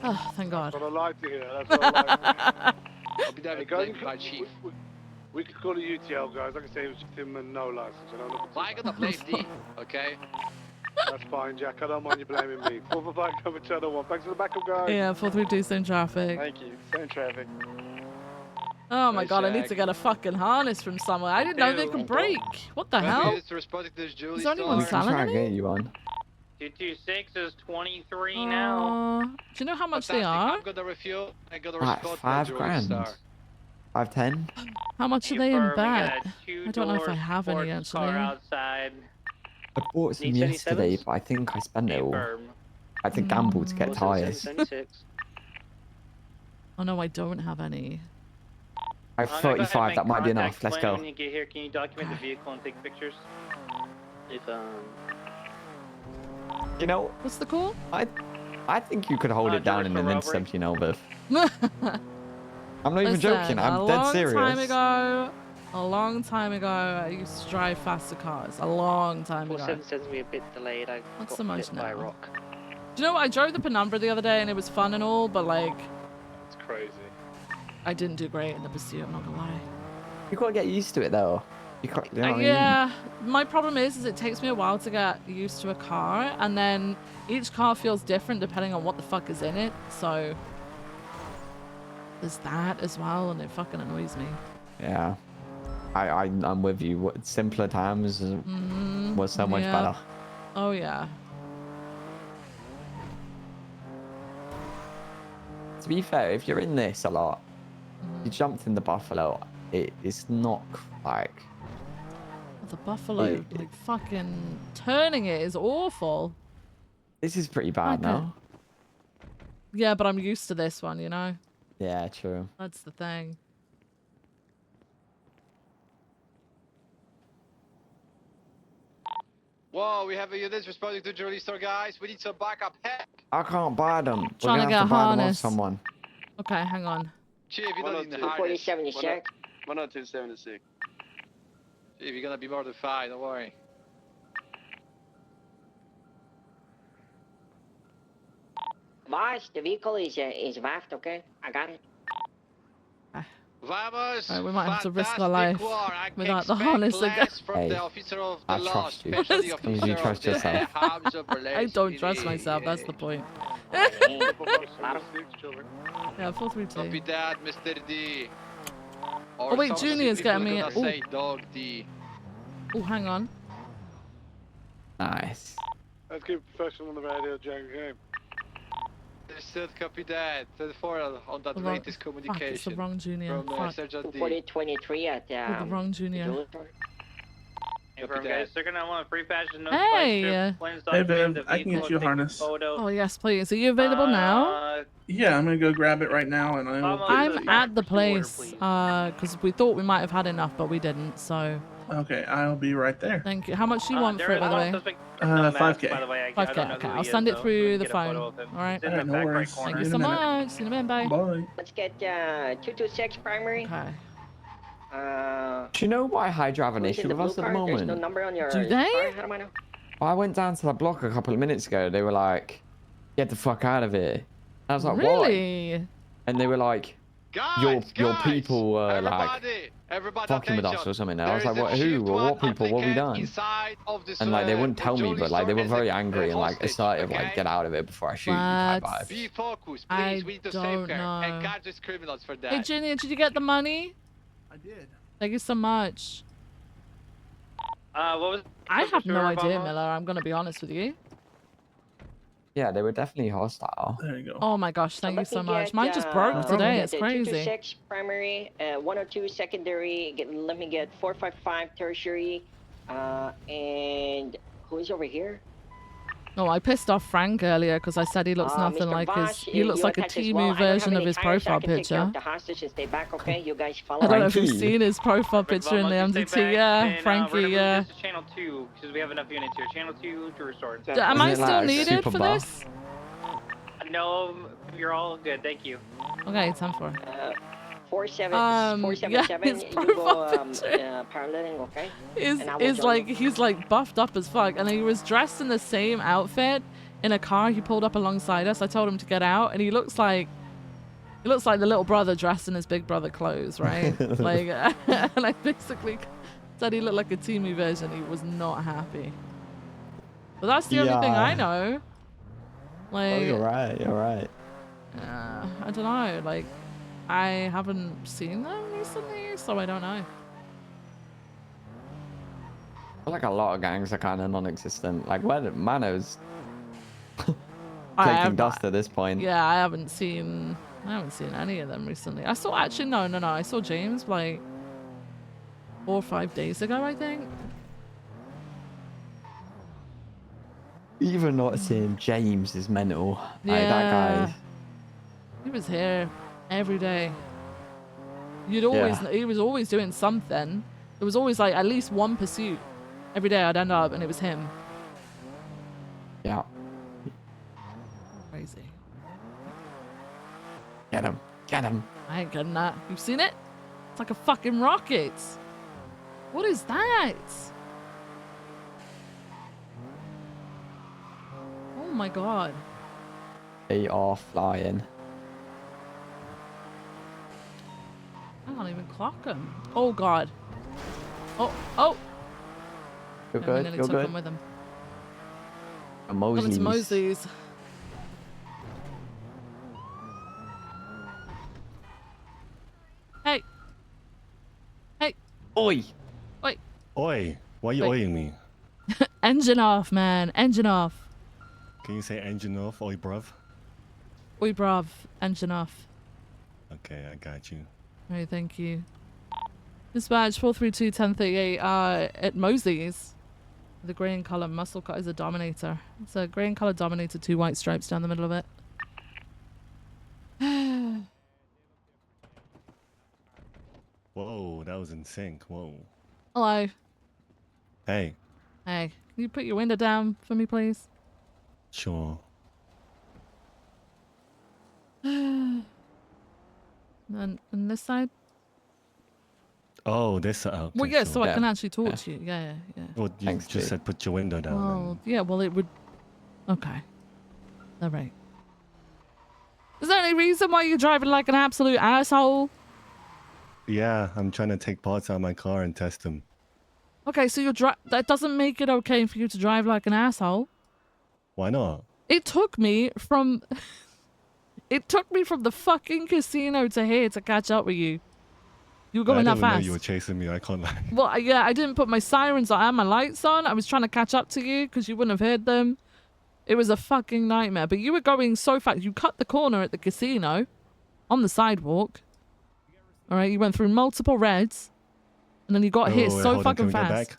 Oh, thank God. That's what I like to hear. That's what I like to hear. I'll be never Hey, guys, blamed by Chief. We could call it UTL, guys. Like I say, it was just him and no license, you know? Nothing Well, I gonna blame D, okay? That's fine, Jack. I don't mind you blaming me. 445 cover channel 1. Thanks for the backup, guys. Yeah, 432 same traffic. Thank you. Same traffic. Oh my Nice, God, I need Jack. to get a fucking harness from somewhere. I didn't know they could break. What the hell? Is responding to this Julie Is anyone We can selling try and any? get you on. 226 is 23 now. Do you know how much they Fantastic. are? I'm gonna refuel. I got a Right, response. 5 grand. 510. How much are they in Confirm, we bet? got a I don't know if I two-door have any sports car actually. outside. I bought some Need yesterday, 77s? but I think I spent it all. Confirm. I had to gamble to get What's tyres. 76? Oh no, I don't have any. I have I'm gonna go ahead and 35, make that might be contact enough. Let's plan go. When you get here, can you document the vehicle and take pictures? If You know, what's the call? I think you could hold it down in an instant, you know, Viv. I'm not even Listen, joking. I'm dead serious. A long time ago, I used to drive faster cars. A long time ago. 47 sends me a bit delayed. I What's got the most hit by a now? rock. Do you know what? I drove the Penumbra the other day and it was fun and all, but like, It's crazy. I didn't do great in the pursuit, I'm not gonna lie. You gotta get used to it though. You can't, you know what I mean? Yeah, my problem is it takes me a while to get used to a car, and then each car feels different depending on what the fuck is in it. So there's that as well, and it fucking annoys me. Yeah. I'm with you. Simpler times was so much yeah. better. Oh yeah. To be fair, if you're in this a lot, you jumped in the Buffalo, it's not like... The Buffalo, like fucking turning it is awful. This is pretty bad now. Yeah, but I'm used to this one, you know? Yeah, true. That's the thing. Whoa, we have a unit responding to jewelry store, guys. We need some backup. Heck. I can't buy them. We're Trying gonna to have get to a buy them off harness. someone. Okay, hang on. Chief, you don't need the 102, harness. 102.76. Chief, you're gonna be more than fine. Don't worry. Boss, the vehicle is VAFT, okay? I got it. Vamos, Right, we might have to risk our life fantastic war. I without the expect harness again. less from Hey, the officer of the I law, trust you. especially As the long as you officer trust of yourself. the arms of I don't trust myself, that's the point. Yeah, 432. Copy that, Mr. D. Oh, wait, some Junior's people getting me. gonna Ooh. say Dog D. Oh, hang on. Nice. Let's keep it professional on the radio, Jack. Game. Understood, copy that. 34 on that The wrong- latest Fuck, communication. it's the wrong Junior. From Fuck. Sergeant D. 4023 at With the wrong Junior. Confirm, guys. They're gonna want free passes, no Hey! Hey, Viv, I can get you a harness. Oh, yes, please. Are you available now? Yeah, I'm gonna go grab it right now, and I will. I'm at the place, because we thought we might have had enough, but we didn't, so... Okay, I'll be right there. Thank you. How much do you want for it, by the way? 5K. 5K, okay. I'll send it through the phone. Alright? Alright, no worries. Thank you so much. See you in a minute. Bye. Bye. Let's get 226 primary. Okay. Do you know why Hydra have an Who's in issue the with us blue at the car? There's no moment? number on your Do they? car. How do I know? I went down to the block a couple of minutes ago. They were like, "Get the fuck out of here." I was like, Really? "Why?" And they were like, "Your people were like fucking with us or something." And I was like, "What? Who? Or what people? What have we done?" And like they wouldn't tell me, but like they were very angry and like assertive, like, "Get out of it before I shoot you." Type vibes. Be focused, I please. We need to don't safeguard and know. catch these criminals for that. Hey, Junior, did you get the money? I did. Thank you so much. What was? I have no Obama? idea, Miller. I'm going to be honest with you. Yeah, they were definitely hostile. There you go. Oh my gosh, thank you Let so me much. get, Mine just broke today. It's crazy. 226 primary, 102 secondary. Let me get 455 tertiary. And who is over here? No, I pissed off Frank earlier because I said he looks nothing Mr. like his. Bosch, He looks you like a attach as Timu well. I don't have version of any his tires, so I profile can take care picture. of the hostage and stay back, okay? You guys follow. I don't know if you've Frankie. seen his profile picture in the MDT. Yeah, Frankie. We're Yeah. gonna move this to channel 2 because we have enough units here. Channel 2 to restore. Am I Isn't it still like needed super for buff? this? No, you're all good. Thank you. Okay, 10-4. 477. yeah, his You profile go picture paralleling, okay? is And I will is join like you. he's like buffed up as fuck, and he was dressed in the same outfit in a car. He pulled up alongside us. I told him to get out, and he looks like the little brother dressed in his big brother clothes, right? Like, and I basically said he looked like a Timu version. He was not happy. But that's the only thing I know. Like, Oh, you're right. You're right. I don't know. Like, I haven't seen them recently, so I don't know. I feel like a lot of gangs are kind of non-existent. Like, where Mano's collecting dust at this point. Yeah, I haven't seen any of them recently. I saw actually no. I saw James like 4 or 5 days ago, I think. Even not seeing James is mental. Like, that Yeah. guy. He was here every day. He was always doing something. There was always like at least one pursuit. Every day I'd end up and it was him. Yeah. Crazy. Get him. Get him. I ain't getting that. You've seen it? It's like a fucking rocket. What is that? Oh my god. They are flying. I can't even clock him. Oh god. Oh. You're Yeah, we good. nearly You're took good. him with him. And Coming to Mosley's. Mosley's. Hey. Hey. Oi. Oi. Oi. Why are you Wait. oiing me? Engine off, man. Engine off. Can you say engine off, oi bruv? Oi, bruv. Engine off. Okay, I got you. Alright, thank you. Dispatch 432-1038 at Mosley's. The grey and colour muscle car is a Dominator. It's a grey and colour Dominator, 2 white stripes down the middle of it. Whoa, that was in sync. Whoa. Hello. Hey, Hey, can you put your window down for me, please? Sure. And this side? Oh, this. Okay, Well, yeah, sure. so I can actually talk to you. Yeah. Well, you Thanks, just dude. said put your window down. Well, yeah, well, it would... Okay. All right. Is there any reason why you're driving like an absolute asshole? Yeah, I'm trying to take parts out of my car and test them. Okay, so that doesn't make it okay for you to drive like an asshole. Why not? It took me from... It took me from the fucking casino to here to catch up with you. You were going that I didn't know fast. you were chasing me. I can't lie. Well, yeah, I didn't put my sirens on and my lights on. I was trying to catch up to you because you wouldn't have heard them. It was a fucking nightmare. But you were going so fast. You cut the corner at the casino on the sidewalk. All right, you went through multiple reds. And then you got hit so fucking fast.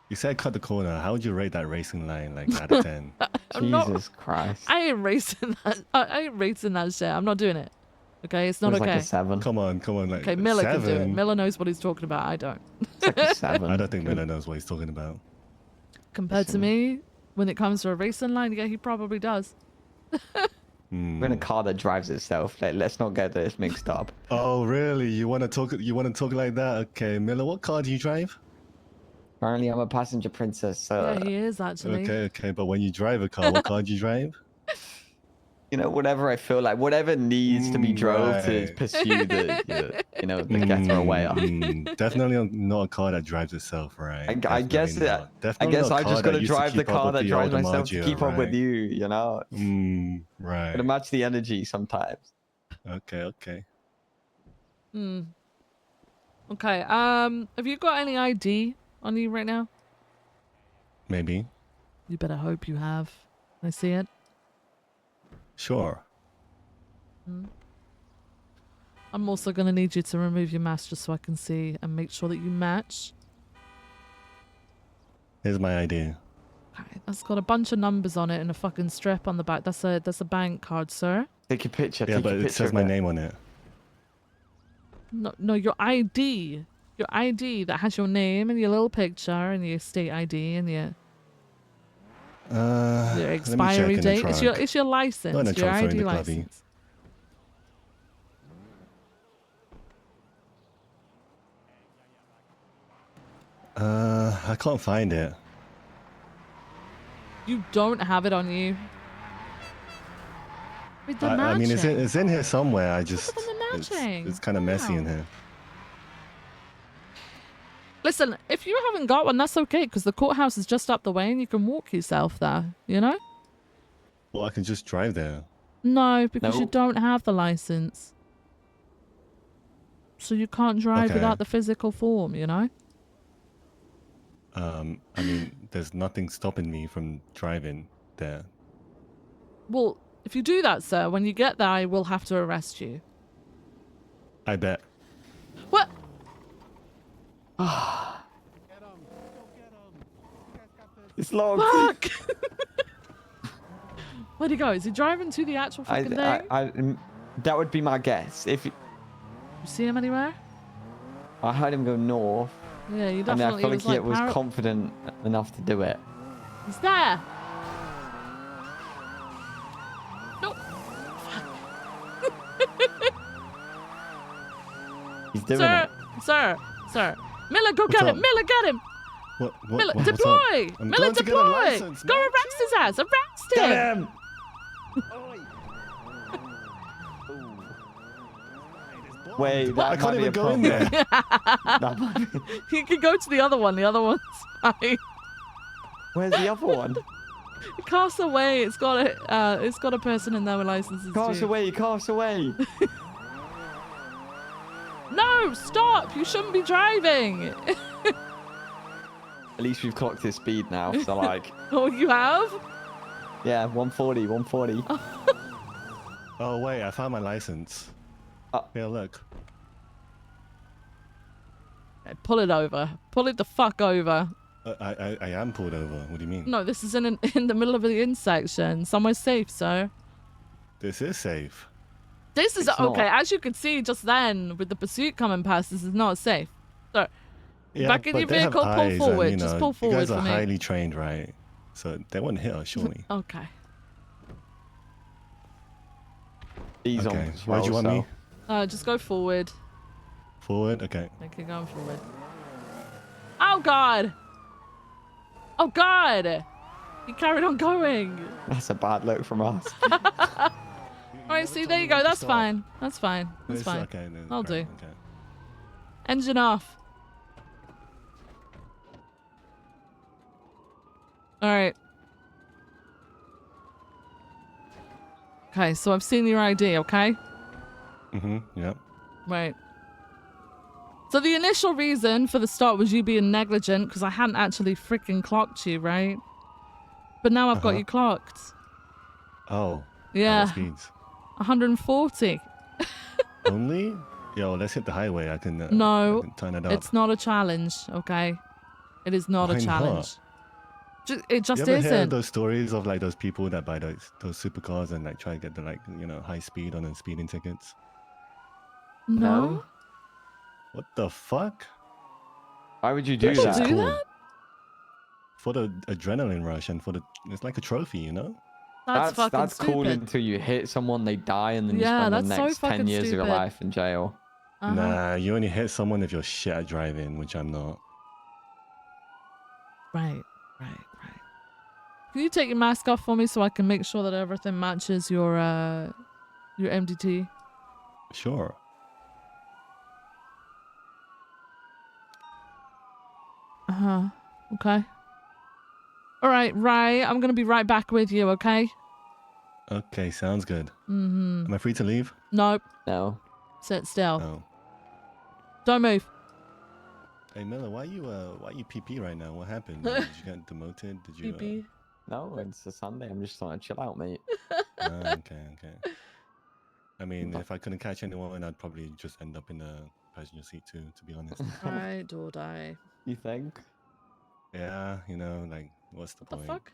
You said cut the corner. How would you rate that racing line, like, out of 10? Jesus Christ. I ain't racing that. I ain't racing that shit. I'm not doing it. Okay, it's not It was okay. like a 7. Come on. Like, Okay, Miller 7? can do it. Miller knows what he's talking about. I don't. It's like a 7. I don't think Miller knows what he's talking about. Compared to me, when it comes to a racing line, yeah, he probably does. We're in a car that drives itself. Like, let's not get this mixed up. Oh, really? You want to talk like that? Okay, Miller, what car do you drive? Apparently, I'm a passenger princess. So, Yeah, he is actually. Okay, but when you drive a car, what car do you drive? you know, whatever I feel like, whatever needs to be drove to Right. pursue the getaway. Definitely not a car that drives itself, right? I guess Definitely not. I Definitely guess not a I car just that got to used to drive the keep up car with that the drives old myself to DiMaggio, keep up with right? you. You know, Right. Gotta match the energy sometimes. Okay. Okay. Have you got any ID on you right now? Maybe. You better hope you have. Can I see it? Sure. I'm also gonna need you to remove your mask just so I can see and make sure that you match. Here's my idea. Okay, that's got a bunch of numbers on it and a fucking strip on the back. That's a bank card, sir. Take a picture. Yeah, but it says my name on it. No, your ID. Your ID that has your name and your little picture and your state ID and your expiry date. It's your license. Not in the Your trunk, sorry, in ID the clubby. license. I can't find it. You don't have it on you. With the I mean, matching. it's in here somewhere. I just matching. it's kind of messy in here. Listen, if you haven't got one, that's okay, because the courthouse is just up the way and you can walk yourself there, you know? Well, I can just drive there. No, because you Nope. don't have the license. So you can't drive Okay. without the physical form, you know? I mean, there's nothing stopping me from driving there. Well, if you do that, sir, when you get there, I will have to arrest you. I bet. What? It's locked. Fuck! Where'd he go? Is he driving to the actual fucking thing? That would be my guess. If You see him anywhere? I heard him go north, Yeah, you and I definitely feel like he was para- confident enough to do it. He's there! No! He's doing Sir! it. Sir! Miller, go What's get up? him! Miller, get him! Miller, what's up? deploy! I'm Miller, going to get a deploy! license, Go man. arrest his ass! Arrest him! Get him! Wait, that I can't might be even a go in problem. there. That might be- You can go to the other one. The other one's fine. Where's the other one? Cast away. It's got a person in there with licenses. Cast too. away, cast away. No, stop! You shouldn't be driving. At least we've clocked his speed now, so like, Oh, you have? yeah, 140. Oh wait, I found my license. Here, look. Pull it over. Pull it the fuck over. I am pulled over. What do you mean? No, this is in the middle of the intersection. Somewhere safe, sir. This is safe. This is It's okay. not. As you could see just then, with the pursuit coming past, this is not safe. Sir, Yeah, Back in but your they have vehicle, pull eyes forward. and, Just pull you forward guys for are me. highly trained, right? So they wouldn't hit us, surely. Okay. He's on Okay, patrol, where do you want me? Just go forward. Forward? Okay. Okay, going forward. Oh, God! Oh, God! He carried on going. That's a bad look from us. All right, see, there you go. That's fine. That's fine. That's It's fine. okay, then, I'll great, do. okay. Engine off. All right. Okay, so I've seen your ID, okay? Yep. Right. So the initial reason for the start was you being negligent because I hadn't actually freaking clocked you, right? But now I've got you clocked. Oh. Yeah. What speeds? 140. Only? Yo, let's hit the highway. I can, No, I can turn it up. it's not a challenge, okay? It is not Why a challenge. It just you ever hear isn't. those stories of like those people that buy those supercars and like try to get the high speed on the speeding tickets? No. What the fuck? Why would you do People that? do that? For the adrenaline rush and for it's like a trophy, you know? That's fucking That's cool stupid. until you hit someone, they die, and then you Yeah, spend the that's so next 10 fucking years of your stupid. life in jail. Nah, you only hit someone if you're shit at driving, which I'm not. Right. Can you take your mask off for me so I can make sure that everything matches your MDT? Sure. Okay. All right, Ray, I'm gonna be right back with you, okay? Okay, sounds good. Mm-hmm. Am I free to leave? Nope. No. Sit still. Oh. Don't move. Hey Miller, why you PP right now? What happened? Did you get demoted? Did you? PP. No, it's a Sunday. I'm just trying to chill out, mate. Okay. I mean, if I couldn't catch anyone, I'd probably just end up in the passenger seat too, to be honest. Right or die. You think? Yeah, like, what's the point? The fuck?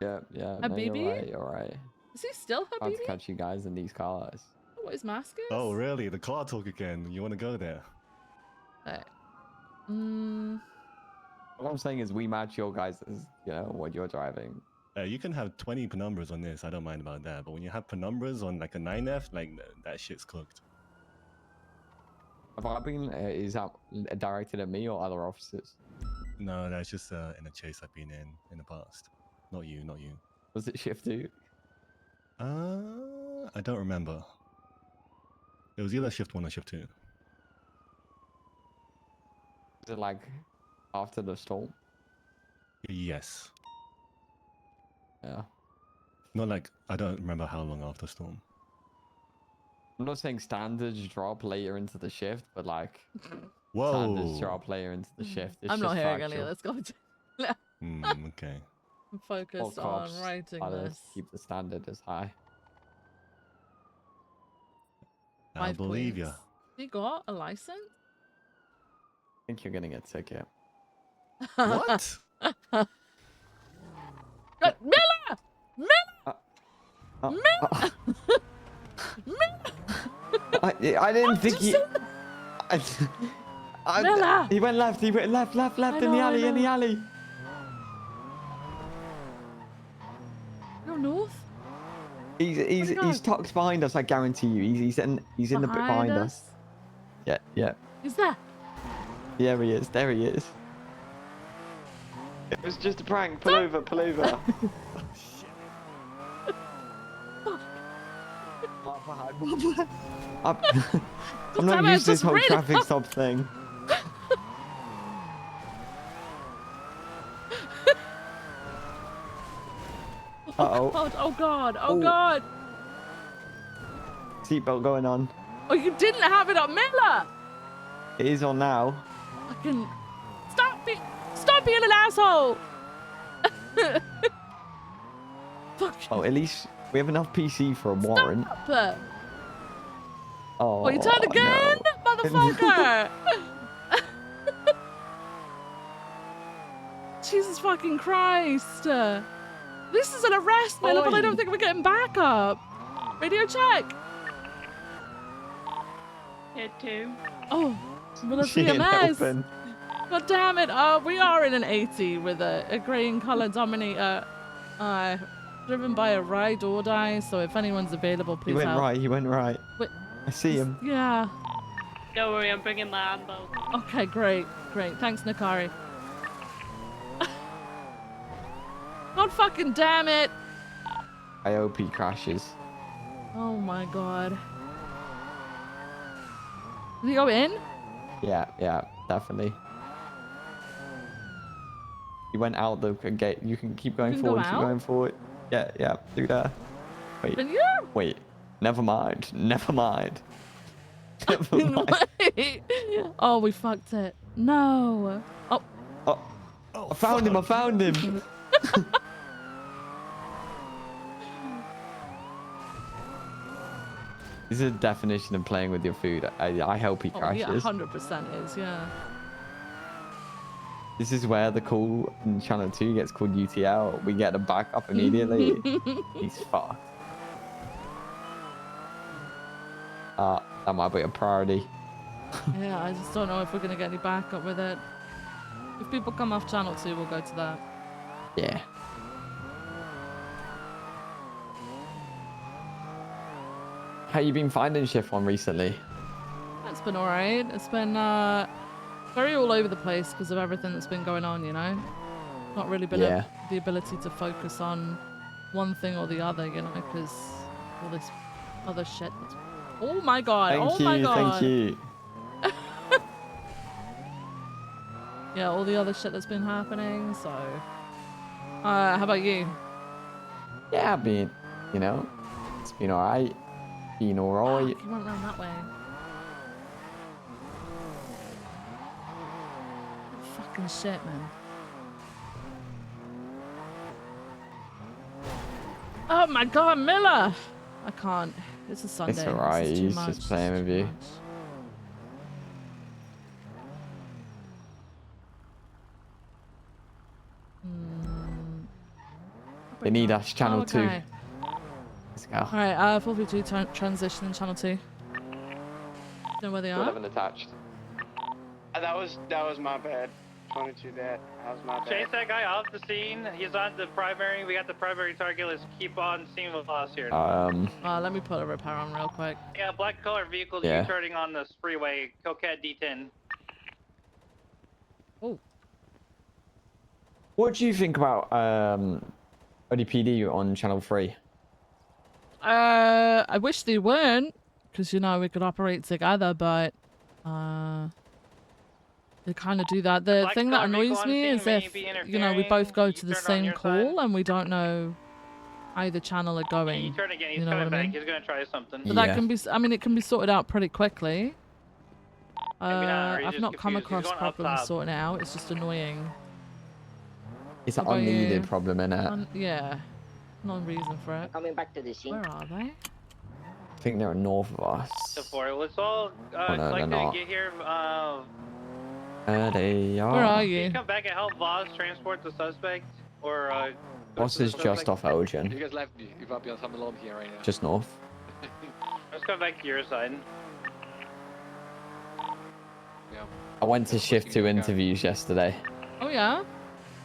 Yeah. No, Habibi? you're right. Is he still I'll Habibi? catch you guys in these cars. What his mask is? Oh, really? The car talk again. You want to go there? What I'm saying is we match your guys' what you're driving. You can have 20 penumbras on this. I don't mind about that. But when you have penumbras on like a 9F, like that shit's cooked. Have I been? Is that directed at me or other officers? No, that's just in a chase I've been in the past. Not you. Was it shift 2? I don't remember. It was either shift 1 or shift 2. Is it like after the storm? Yes. Yeah. Not like, I don't remember how long after storm. I'm not saying standards drop later into the shift, but like Whoa. standards drop later into the shift. It's I'm not just hearing factual. any of this conversation. Okay. I'm focused All on cops writing try to this. keep the standard as high. I believe points. You got a license? I think you're gonna get a ticket. What? Miller! I didn't think he. Miller! He went left. He went left in the alley. You're north? He's tucked behind us. I guarantee you. He's in the bit behind us. Yeah. Is that? Yeah, he is. There he is. It was just a prank. Pull over. I'm not used to this whole traffic stop thing. Oh god. Seatbelt going on. Oh, you didn't have it on Miller! It is on now. Fucking stop being an asshole! Fuck. Oh, at least we have enough PC for a warrant. Stop. Oh, you turned again? no. Motherfucker! Jesus fucking Christ. This is an arrest, Miller, but I don't think we're getting backup. Radio check. Hit 2. Oh, well, that's She ain't VMS. helping. God damn it. We are in an 80 with a green color Dominator. Driven by a ride or die, so if anyone's available, please He went help. right. He went right. Wait, I see him. Yeah. Don't worry, I'm bringing my ambo. Okay, great. Great. Thanks, Nakari. God fucking damn it. I hope he crashes. Oh my god. Did he go in? Yeah, definitely. He went out the gate. You can keep going You can go forward. Keep out? going forward. Yeah. Do that. Wait. Can you? Wait. Never mind. Never mind. Never mind. Wait. Oh, we fucked it. No. Oh. I found him. I found him. This is a definition of playing with your food. I hope he crashes. Yeah, 100% is, yeah. This is where the call in Channel 2 gets called UTL. We get the backup immediately. He's fucked. That might be a priority. Yeah, I just don't know if we're going to get any backup with it. If people come off Channel 2, we'll go to that. Yeah. How you been finding Shift 1 recently? It's been alright. It's been very all over the place because of everything that's been going on, you know? Not really been the ability to focus on one thing or the other, you know, because all this other shit that's... Oh my god! My god! Thank you. Yeah, all the other shit that's been happening, so... how about you? Yeah, I've been, you know, it's been alright. Been alright. You went around that way. Fucking shit, man. Oh my god, Miller! I can't. It's a Sunday. It's alright, This is too he's much. just playing with you. They need us, Channel 2. Okay. Let's go. Alright, 4v2 transition in Channel 2. Know where they are? Haven't attached. That was my bad. 22 that was my bad. Chase that guy off the scene. He's on the primary. We got the primary target. Let's keep on scene velocity here. Let me put a repair on real quick. Yeah, black color vehicle U-turning on the freeway. Coquette D10. Oh. What do you think about ODPD on Channel 3? I wish they weren't, because you know we could operate together, but they kind of do that. The thing that annoys me is if you know we both go to the same call and we don't know either channel are going. You turn again. He's you know coming what I back. mean? He's gonna try something. But that can be. I mean, it can be sorted out pretty quickly. I've just not come confused. He's across going up problems top. sorting it out. It's just annoying. It's an What about unneeded you? problem, innit? Yeah, no reason for it. Coming back to the scene. Where are they? I think they're north of us. Let's all Oh, no, collect they're and not. get here. They are. Where are Can you? you come back and help Voss transport the suspect? Or Boss is just off You Elgin. guys left me. If I'm alone here right now. Just north. let's come back to your side. Yeah. I went to Shift 2 interviews yesterday. Oh yeah.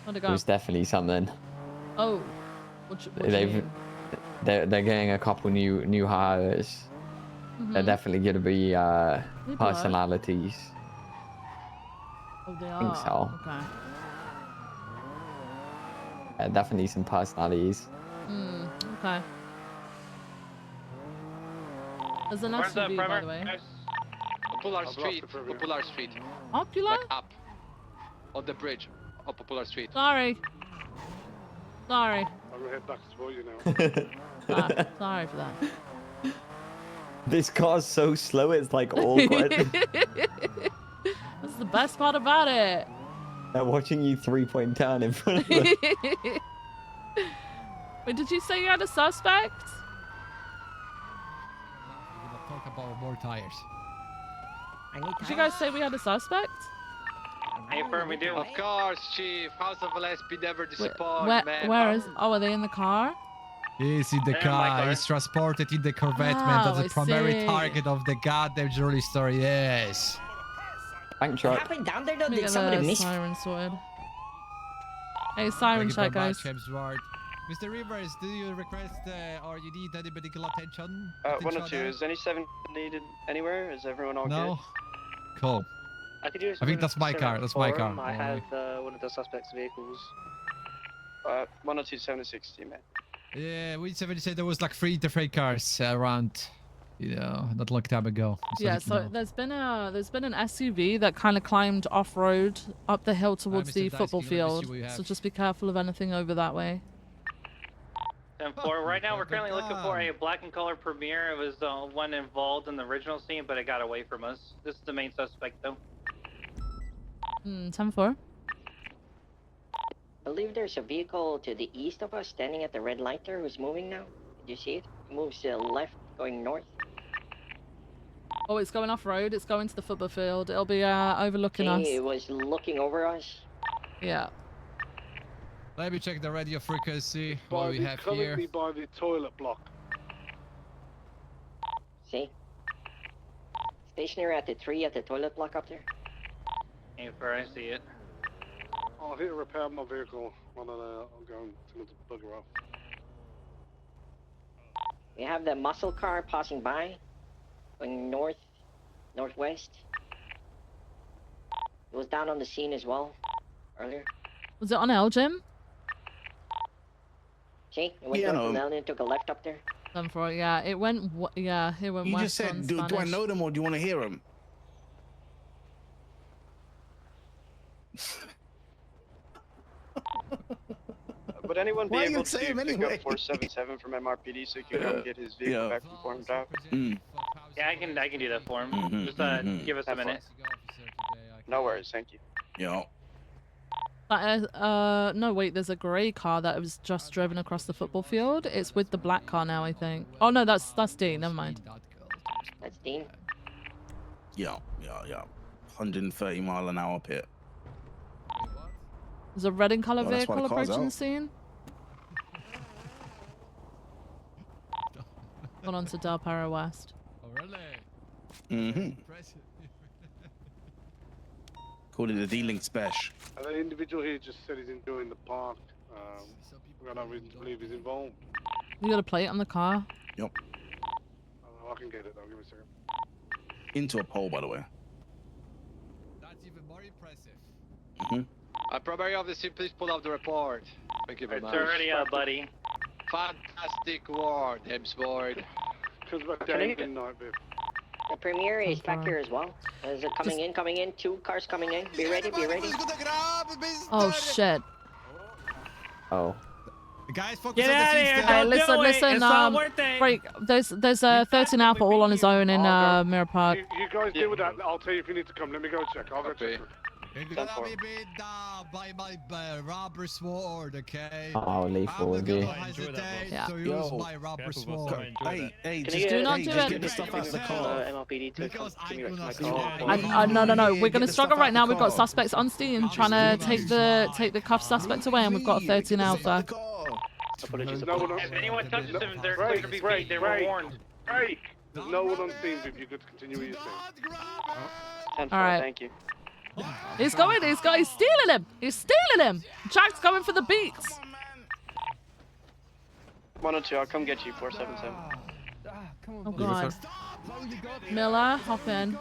How'd it It go? was definitely something. Oh. What do you They've mean? they're getting a couple new hires. They're Mhm. definitely gonna be Who do I? personalities. Oh, they I are. think so. Okay. Definitely some personalities. Okay. There's an Where's the SUV, by primary? the way. Popular Street. Popular Street. Popular? Like up. On the bridge. On Popular Street. Sorry. Sorry. I'm gonna head back to support you now. Sorry for that. This car's so slow, it's like awkward. That's the best part about it. They're watching you 3-point turn in front of them. Wait, did you say you had a suspect? Talk about more tires. Did you guys say we had a suspect? Hey, firm, we do. Of course, Chief. House of LSP never disappoint, man. Where is? Oh, are they in the car? He's in the car. He's transported in the Corvette, man. That's Oh, the I primary see. target of the goddamn jewelry store. Yes. Bank What truck. happened down there though? Let me Did get somebody the miss? siren sorted. Hey, siren Thank you check, very guys. much, Hemsworth. Mr. Rivers, do you request or you need any medical attention? 102. Is any 7 needed anywhere? Is everyone all No. good? Cool. I could use I think that's my car. That's my car. I have one of the suspect's vehicles. 102 760, man. Yeah, we said there was like 3 different cars around, you know, not long time ago. Yeah, so there's been an SUV that kind of climbed off road up the hill towards Mr. the Dice football King, let me see field. what you So have. just be careful of anything over that way. 10-4. Right now, we're currently looking for a black and color Premier. It was the one involved in the original scene, but it got away from us. This is the main suspect, though. 10-4. I believe there's a vehicle to the east of us standing at the red light there who's moving now. Did you see it? It moves left, going north. Oh, it's going off road. It's going to the football field. It'll be overlooking us. It was looking over us. Yeah. Let me check the radio frequency. What we have here. Currently by the toilet block. See? Stationary at the 3 at the toilet block up there. Hey, where I see it. I'll hit repair my vehicle when I'm going to bugger off. We have the muscle car passing by, going north, northwest. It was down on the scene as well, earlier. Was it on Elgin? See? It went north from Elgin and took a left up there. 10-4. Yeah, it went. Yeah, it went You west just said, on do I Spanish. know them or do you want to hear them? Would anyone be Why you able to say him pick anyway? up 477 from MRPD so you can come get his vehicle back from formed out? Yeah, I can do that for him. Just give us a minute. No worries, thank you. Yeah. No, wait, there's a grey car that was just driven across the football field. It's with the black car now, I think. Oh, no, that's Dean. Never mind. That's Dean? Yeah. 130 mile an hour pit. There's a red and colour Well, that's why vehicle the car's approaching the out. scene. Gone on to Del Perro West. Oh, really? Mm-hmm. Call it a D-Link special. And the individual here just said he's enjoying the park. We've got no reason to believe he's involved. You got a plate on the car? Yep. I can get it though, give me a second. Into a pole, by the way. That's even more impressive. Mm-hmm. Primary officer, please pull up the report. Thank you very much. It's already up, buddy. Fantastic ward, Hemsworth. Because about Can I day get- and night, babe. The Premier is back here as well. Is it coming in? 2 cars coming in. Be ready. Oh, shit. Oh. Guys, focus Get on the out of seats here! there. Hey, listen. Break. There's 13 Alpha all on his own in Mirror Park. You guys deal with that. I'll tell you if you need to come. Let me go check. I'll go check. You're gonna be beat down by my robber sword, okay? Oh, lethal I'm would not be. gonna hesitate Yeah. to use Yo, my robber sword. Hey, just do not do it. get the stuff out of the car. MLPD to Because come to I'm me gonna to my stop. car. No. Yeah, We're gonna get the struggle stuff right out now. the We've got car. suspects on scene trying to take the cuff suspect away, and we've got 13 Alpha. Apologies. No one on. If anyone touches them, they're clear to be beat. They were warned. Break. There's no one on scene. If you could continue with your thing. 10-4, All right. thank you. He's stealing him. He's stealing him. Jack's going for the beats. 102, I'll come get you, 477. Oh god. Miller, hop in.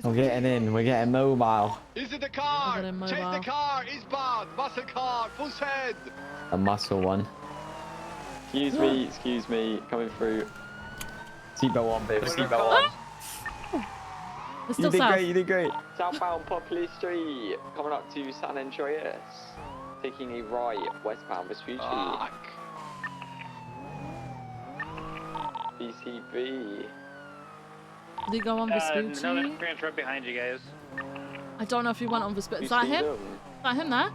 I'm getting in. We're getting mobile. Is it the car? Get him Change the mobile. car. Eastbound. Muscle car. Full head. A muscle one. Excuse me. Coming through. Seatbelt on, baby. Seatbelt on. It's You still did south. great. You did great. Southbound Poplar Street. Coming up to San Andreas. Taking a right westbound Vespucci. BCB. Did he go on Vespucci? Another experience right behind you guys. I don't know if he went on Vespucci. Is that him? Is that him there?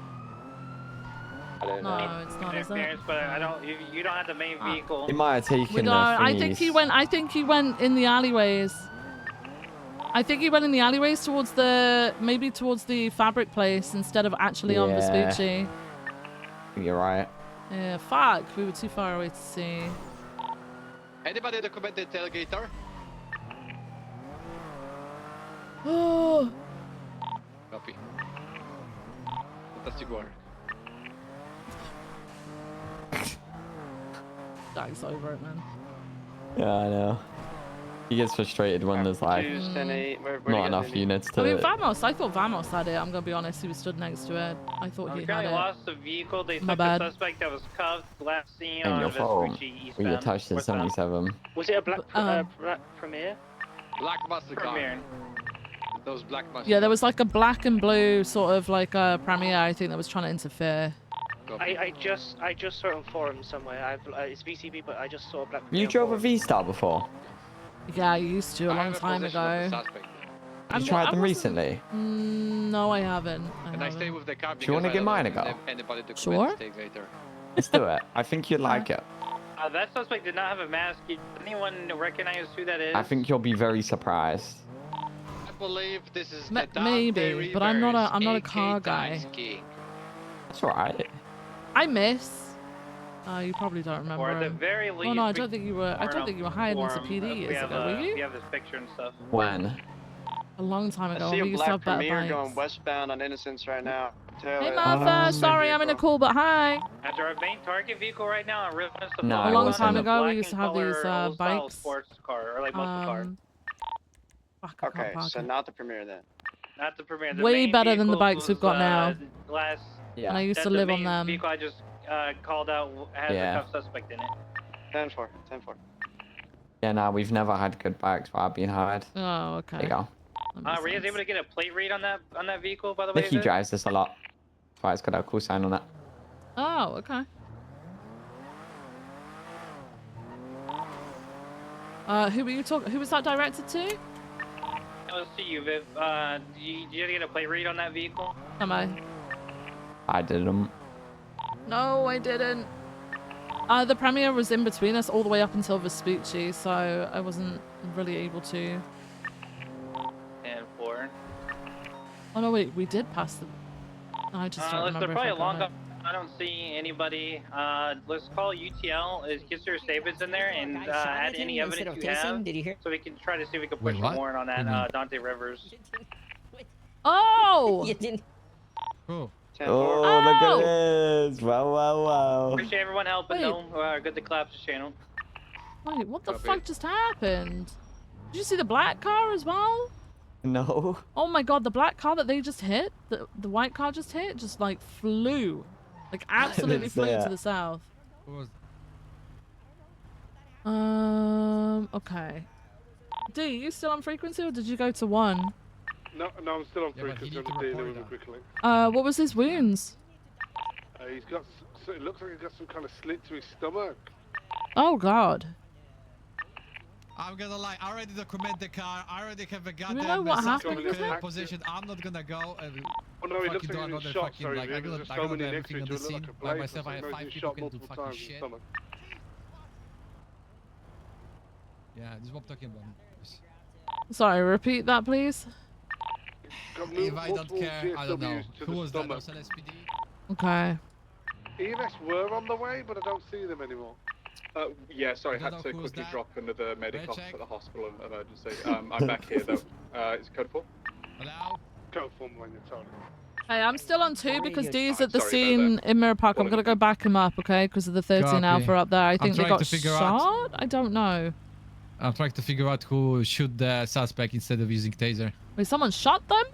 I don't know. No, it's not, is it? Experience, but I don't. You don't have the main vehicle. He might have taken We the don't. I think thingies. he went in the alleyways. I think he went in the alleyways towards the fabric place instead of actually on Yeah. Vespucci. You're right. Yeah, fuck. We were too far away to see. Anybody document the tailgater? Oh. fantastic work. Jack's over it, man. Yeah, I know. He gets frustrated when there's like not enough units to. I mean, Vamos. I thought Vamos had it. I'm gonna be honest. He was stood next to it. I thought he had Currently it. lost the vehicle. They My took bad. the suspect that was cuffed last seen And on your phone. Vespucci We eastbound. attached to 77. Was it a black Premier? Black muscle car. Premier. Those black muscle. Yeah, there was like a black and blue sort of like a Premier. I think that was trying to interfere. I just saw it on forum somewhere. It's VCB, but I just saw a black. You drove a V-Star before? Yeah, I used to a long time ago. You tried them recently? No, I haven't. And I stay with the car. Do you want to give mine a go? Sure. Let's do it. I think you'd like it. That suspect did not have a mask. Anyone recognize who that is? I think you'll be very surprised. I believe this is Maybe, but I'm not a car guy. That's alright. I miss. You probably don't remember. Or at the him. very least. Oh no, I don't think you were. I don't think you were hired into Forum, PD years ago, were We you? have this picture and stuff. When? A long time ago. I see We a used to black have better Premier bikes. going westbound on Innocence right now. Hey Martha, sorry I'm in a call, but hi. After our main target vehicle right now, on River No, A long time ago, we used to have these bikes. Sports car or like muscle car. Fuck, I can't Okay, park so it. not the Premier then. Not the Premier. The Way main better than the vehicle bikes we've got was, now. Last. Yeah. And I used to the live on main them. Vehicle I just called out has Yeah. a cuff suspect in it. 10-4. Yeah, no, we've never had good bikes while I've been hired. Oh, okay. There you go. Were you guys able to get a plate read on that vehicle, by the way? Nicky Viv? drives this a lot. That's why it's got a cool sign on it. Oh, okay. Who were you talking? Who was that directed to? Let's see you, Viv. Did you get a plate read on that vehicle? Am I? I didn't. No, I didn't. The Premier was in between us all the way up until Vespucci, so I wasn't really able to. And 4. Oh no, wait, we did pass the. I just don't remember. They're If probably I long got up. I don't see anybody. Let's call UTL. Get your statements in there and add any evidence you have, so we can try to see if we can push a warrant on that Dante Rivers. Oh! You didn't. Oh, look at this. Wow, wow, wow. Appreciate everyone helping. Wait. though. Good to collapse the channel. Wait, what the fuck just happened? Did you see the black car as well? No. Oh my god, the black car that they just hit, the white car just hit, just like flew. Like absolutely flew to the south. Okay. D, you still on frequency or did you go to 1? No, I'm still on frequency. I'm dealing with him quickly. What was his wounds? He's got. It looks like he's got some kind of slit to his stomach. Oh god. I'm gonna lie, I already document the car, I already have a know goddamn what happened with him? position. I'm not gonna go and Oh no, it looks fucking like do he's been another shot. fucking, Sorry, like, I there's got so many next everything to on each the other. scene. Like a By blade. myself, I have 5 people shot can do multiple fucking times in the shit. stomach. Yeah, this is what I'm talking about. Sorry, repeat that please. If I don't care, I don't know. Who was that? Was that SPD? Okay. EMS were on the way, but I don't see them anymore. Yeah, sorry, I had don't to know who was quickly that. drop another medic Red off check. at the hospital emergency. I'm back here though. It's code 4. Hello? Go for when you're told. Hey, I'm still on 2 because D's at the Sorry, scene in Mirror Park. I'm gonna go back him up, okay? Because of the 13 Copy. Alpha up there. I think they trying got to figure shot? out- I don't know. I'm trying to figure out who shoot the suspect instead of using taser. Wait, someone shot them?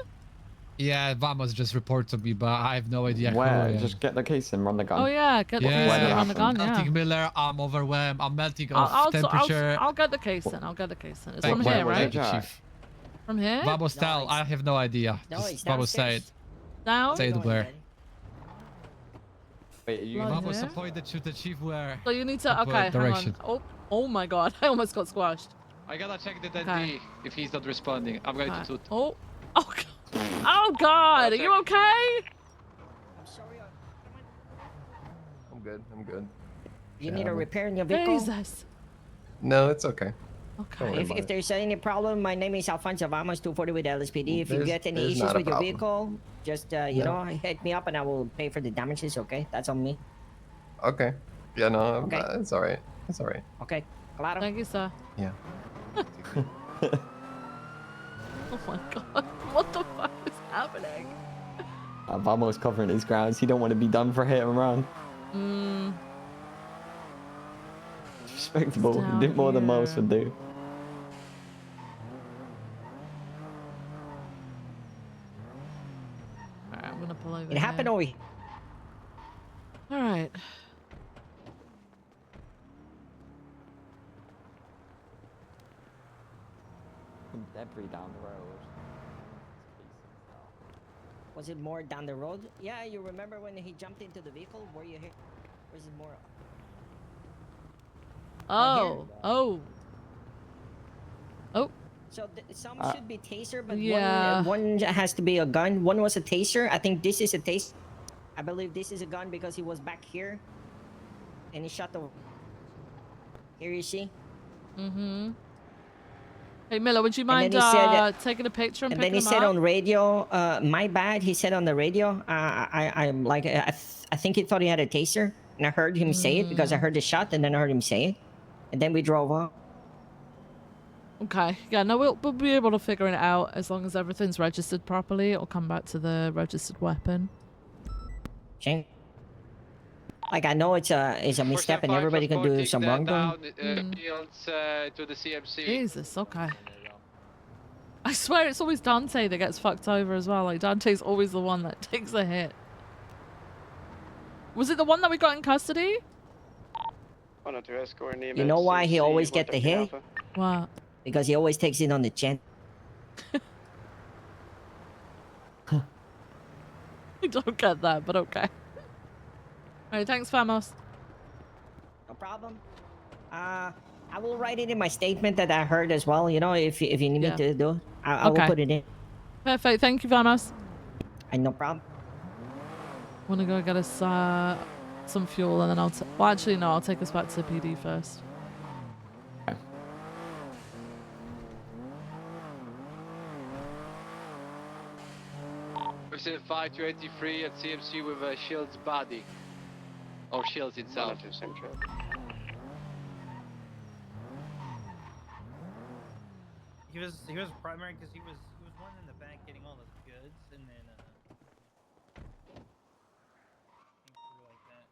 Yeah, Vamos just reported me, but I have no idea Where? who. Just get the case and run the gun. Oh yeah, get the case and run the gun, yeah. Melting Miller, I'm overwhelmed. I'm melting off temperature. I'll get the case in. I'll get the case in. It's Thank from you. here, right? Chief. From here? Vamos tell. I have no idea. No, Just it's Vamos say downstairs. it. Down? Say it where. Wait, you Bloody Vamos hell. appointed to the chief where. So you need to. What Okay, hang direction? on. Oh my god, I almost got squashed. I gotta check the dead Okay. D if he's not responding. I'm going Okay. to toot. Oh god. Oh god, are you okay? I'm good. I'm good. You need a repair in your vehicle? Jesus. No, it's okay. Okay. Don't worry If about it. there's any problem, my name is Alfonso Vamos, 240 with LSPD. If you There's- get any there's issues not a with your problem. vehicle, just, hit me up and I will pay for the damages, okay? That's on me. Okay. Yeah, no, Okay. it's all right. It's all right. Okay. Claro. Thank you, sir. Yeah. Oh my god. What the fuck is happening? Vamos covering his grounds. He don't want to be done for hit and run. Hmm. Respectable. He did more than most would do. Alright, I'm gonna pull over It happened here. over here. Alright. Debris down the road. Was it more down the road? Yeah, you remember when he jumped into the vehicle? Were you here? Was it more? Oh. Oh. Oh. So some should be taser, but yeah. one has to be a gun. One was a taser. I think this is a taser. I believe this is a gun because he was back here, and he shot the. Here you see. Mm-hmm. Hey Miller, would you mind then he said, taking a picture and And picking then he them said up? on radio, "My bad." He said on the radio, "I'm like, I think he thought he had a taser, and I heard him say it because I heard the shot, and then I heard him say it, and then we drove off." Okay. Yeah, no, we'll be able to figure it out as long as everything's registered properly. It'll come back to the registered weapon. Okay. Like I know it's a misstep, and everybody can do some wrongdoing. Shields to the CMC. Jesus, okay. I swear it's always Dante that gets fucked over as well. Like, Dante's always the one that takes a hit. Was it the one that we got in custody? You know why he always get the hit? What? Because he always takes it on the chin. I don't get that, but okay. Alright, thanks, Famos. No problem. I will write it in my statement that I heard as well. You know, if you need me to do it, I will put it in. Perfect. Thank you, Famos. No problem. Wanna go get us some fuel and then I'll well, actually no, I'll take us back to PD first. Person 5283 at CMC with a Shields body. Or Shields itself. He was primary because he was one in the back getting all the goods, and then like that.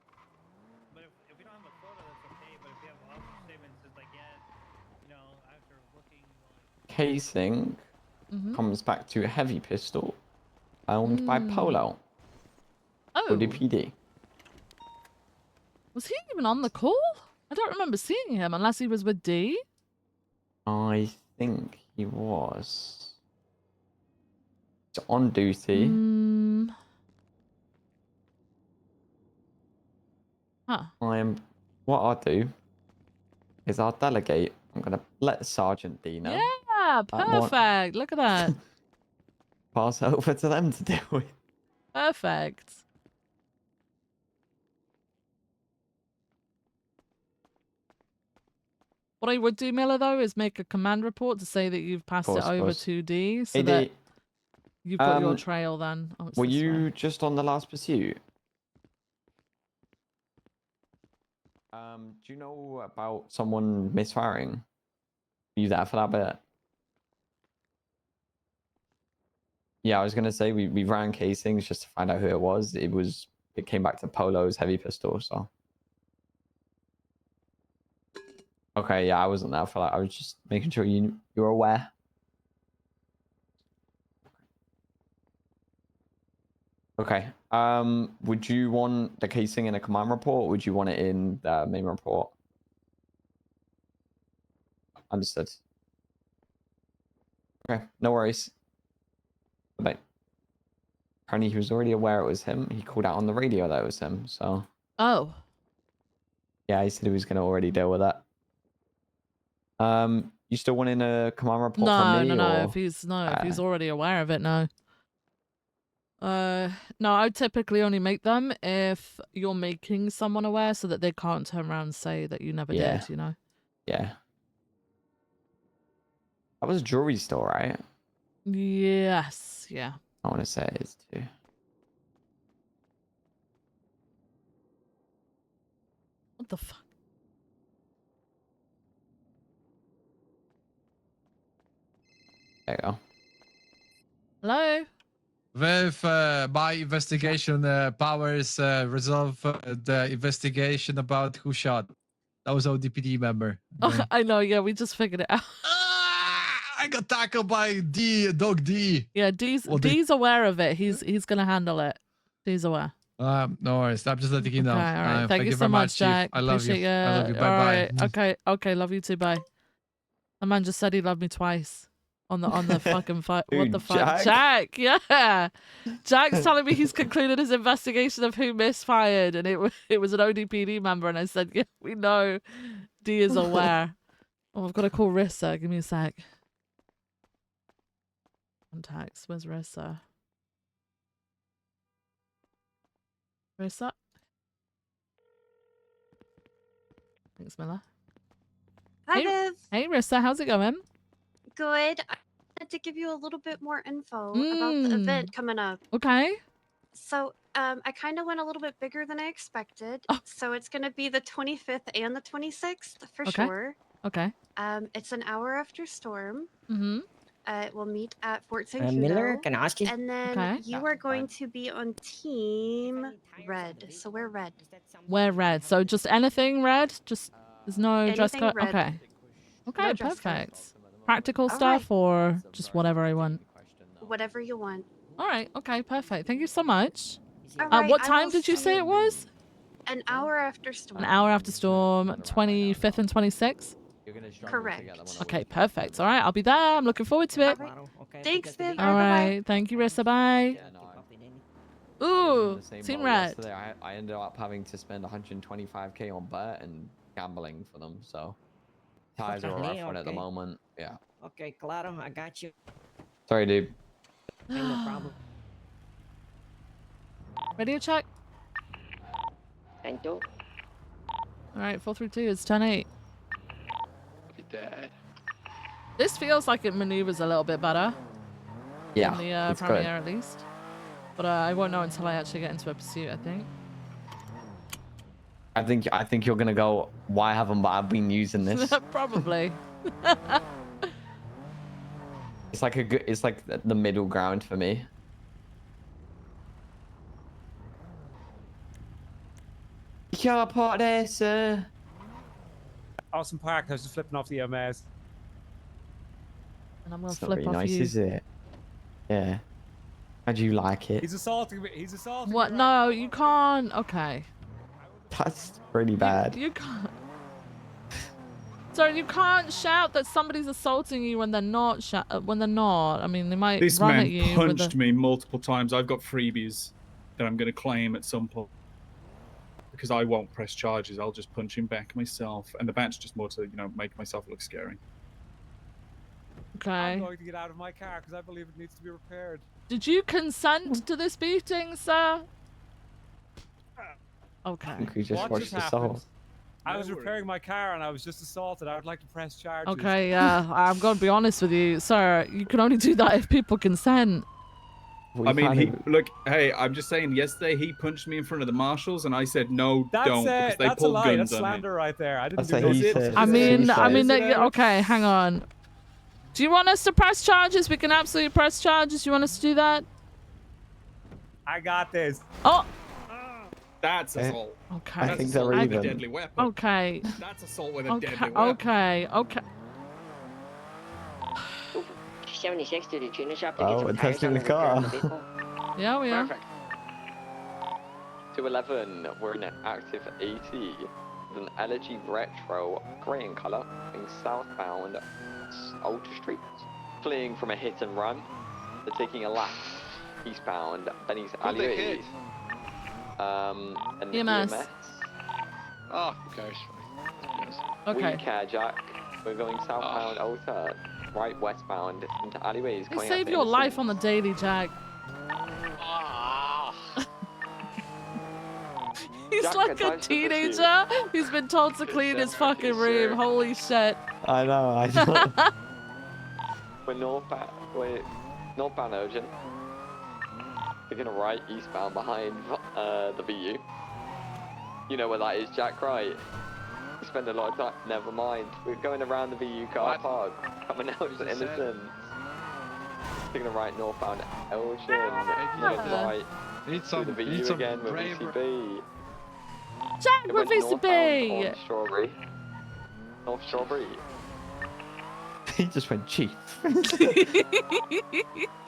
But if we don't have a photo, that's okay. But if we have officer statements, it's like you know, after looking. Casing comes back to a heavy pistol owned by Polo. Oh. Or the PD. Was he even on the call? I don't remember seeing him unless he was with D. I think he was. He's on duty. Huh. What I'll do is I'll delegate. I'm gonna let Sergeant D know. Yeah, perfect. Look at that. Pass it over to them to deal with. Perfect. What I would do, Miller, though, is make a command report to say that you've passed it over to D, so that you've got your trail then. Oh, were you just on the last pursuit? Do you know about someone misfiring? Were you there for that bit? Yeah, I was gonna say we ran casings just to find out who it was. It came back to Polo's heavy pistol, so. Okay, yeah, I wasn't there for that. I was just making sure you were aware. Okay. Would you want the casing in a command report, or would you want it in the main report? Understood. Okay, no worries. Bye. Apparently he was already aware it was him. He called out on the radio that it was him, so. Oh. Yeah, he said he was gonna already deal with that. You still wanting a command report from me? No. Or... If he's already aware of it, no. No, I typically only make them if you're making someone aware so that they can't turn around and say that you never did, you know? Yeah. That was a jewelry store, right? Yes, yeah. I want to say it is too. What the fuck? There you go. Hello? With my investigation powers, resolve the investigation about who shot. That was ODPD member. Okay. I know. Yeah, we just figured it out. I got tackled by Dog D. Yeah, D's Well, D's aware of it. He's gonna handle it. D's aware. No worries. I'm just letting you know. Okay, all right. Thank you you so very much, Chief. Jack. I love Appreciate you. I love you. All Bye bye. right. Okay. Love you too. Bye. The man just said he loved me twice on the fucking fight. What Dude, the fuck, Jack? Yeah, Jack's telling me he's concluded his investigation of who misfired, and it was an ODPD member, and I said, yeah, we know. D is aware. Oh, I've got to call Rissa. Give me a sec. Contacts. Where's Rissa? Rissa? Thanks, Miller. Hi, Hey, Viv. hey, Rissa. How's it going? Good. I wanted to give you a little bit more info about the event coming up. Okay. So, I kind of went a little bit bigger than I expected. So it's going to be the 25th and the 26th for Okay. sure. Okay. It's an hour after storm. Mm-hmm. We'll meet at Fort St. Miller, Hugo. can I ask you? And then Okay. you are going to be on team red. So we're red. Wear red. So just anything red? Just there's no dress Anything code? red. Okay. Okay, No dress code. perfect. Practical All stuff or just whatever I want? Whatever you want. All right. Okay, perfect. Thank you so much. All right, What I time will did you see say it was? An hour after storm. An hour after storm, 25th and 26th? Correct. Okay, perfect. All right, I'll be there. I'm looking forward to it. Thanks, Viv. All right. Thank you, Rissa. Bye. Ooh, Team Red. Yesterday, I ended up having to spend 125k on Bert and gambling for them, so tires are a rough one at the Okay. moment. Yeah. Okay, Claro, I got you. Sorry, dude. No problem. Radio check. Thank you. All right, 432 is 10-8. Be dead. This feels like it maneuvers a little bit better. Yeah, In the it's good. Premiere at least. But I won't know until I actually get into a pursuit, I think. I think you're gonna go. Why haven't I been using this? Probably. It's like a good. It's like the middle ground for me. Your part there, sir. Awesome Park. I was just flipping off the EMS. And I'm gonna It's not flip very off nice, you. is it? Yeah. How do you like it? He's assaulting me. He's assaulting What? me. No, you can't. Okay. That's pretty bad. You can't. So you can't shout that somebody's assaulting you when they're not. When they're not. I mean, they might This run man at you. punched me multiple times. I've got freebies that I'm going to claim at some point because I won't press charges. I'll just punch him back myself, and the bat's just more to make myself look scary. Okay. I'm going to get out of my car because I believe it needs to be repaired. Did you consent to this beating, sir? Okay. I think we just What watched just the happened? assault. I was repairing my car and I was just assaulted. I would like to press charges. Okay, yeah. I'm gonna be honest with you, sir. You can only do that if people consent. I mean, look, hey, I'm just saying. Yesterday, he punched me in front of the marshals, and I said no, That's don't, because they that's a pulled lie. guns That's on me. slander right there. I didn't That's do what he no said. I mean, Yeah. okay, hang on. Do you want us to press charges? We can absolutely press charges. You want us to do that? I got this. Oh. That's assault. Okay. That's I think assault they're with a even. deadly weapon. Okay. That's assault with a Okay. deadly weapon. Okay. 76 to the tuner shop to Oh, get some we're tires testing on the repair car. on the vehicle. Yeah, we are. Perfect. 211, we're in an active AT with an LG Retro grey in colour, going southbound Ultra Street, fleeing from a hit and run. They're taking a lap eastbound Benny's Who'd they hit? And EMS. Oh, who cares? Okay. We care, Jack. We're going southbound Ultra, right westbound into alleyways. They coming up save to your Innocence. life on the daily, Jack. He's Jack, like it's a time to pursue. teenager. He's been told to clean his fucking room. Holy shit. I know. We're northbound urgent. We're gonna right eastbound behind the VU. You know where that is, Jack, right? We spend a lot of time. Never mind. We're going around the VU car park, coming out to Innocence. Taking a right northbound Elgin. Left right. Need Through the VU some again with bravery. VCB. Jack It with went northbound VCB! on Strawberry. North Strawberry. He just went chief.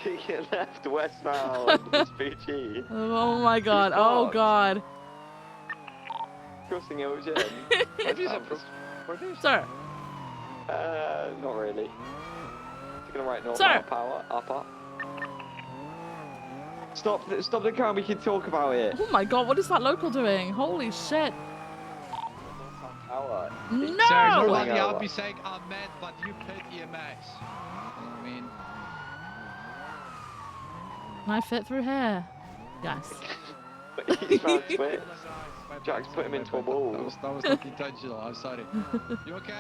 Taking left westbound with Spoochie. Oh my god, oh god. Crossing Elgin. Sir. Not really. Taking a right north Sir. power, upper. Stop the car, we can talk about it. Oh my god, what is that local doing? Holy shit. Power. No! Sir, normally I'll be saying amen, but you put EMS. I mean... Can I fit through here? Yes. He's found twitch. Jack's put him into a wall. That was not intentional, I'm sorry. You okay?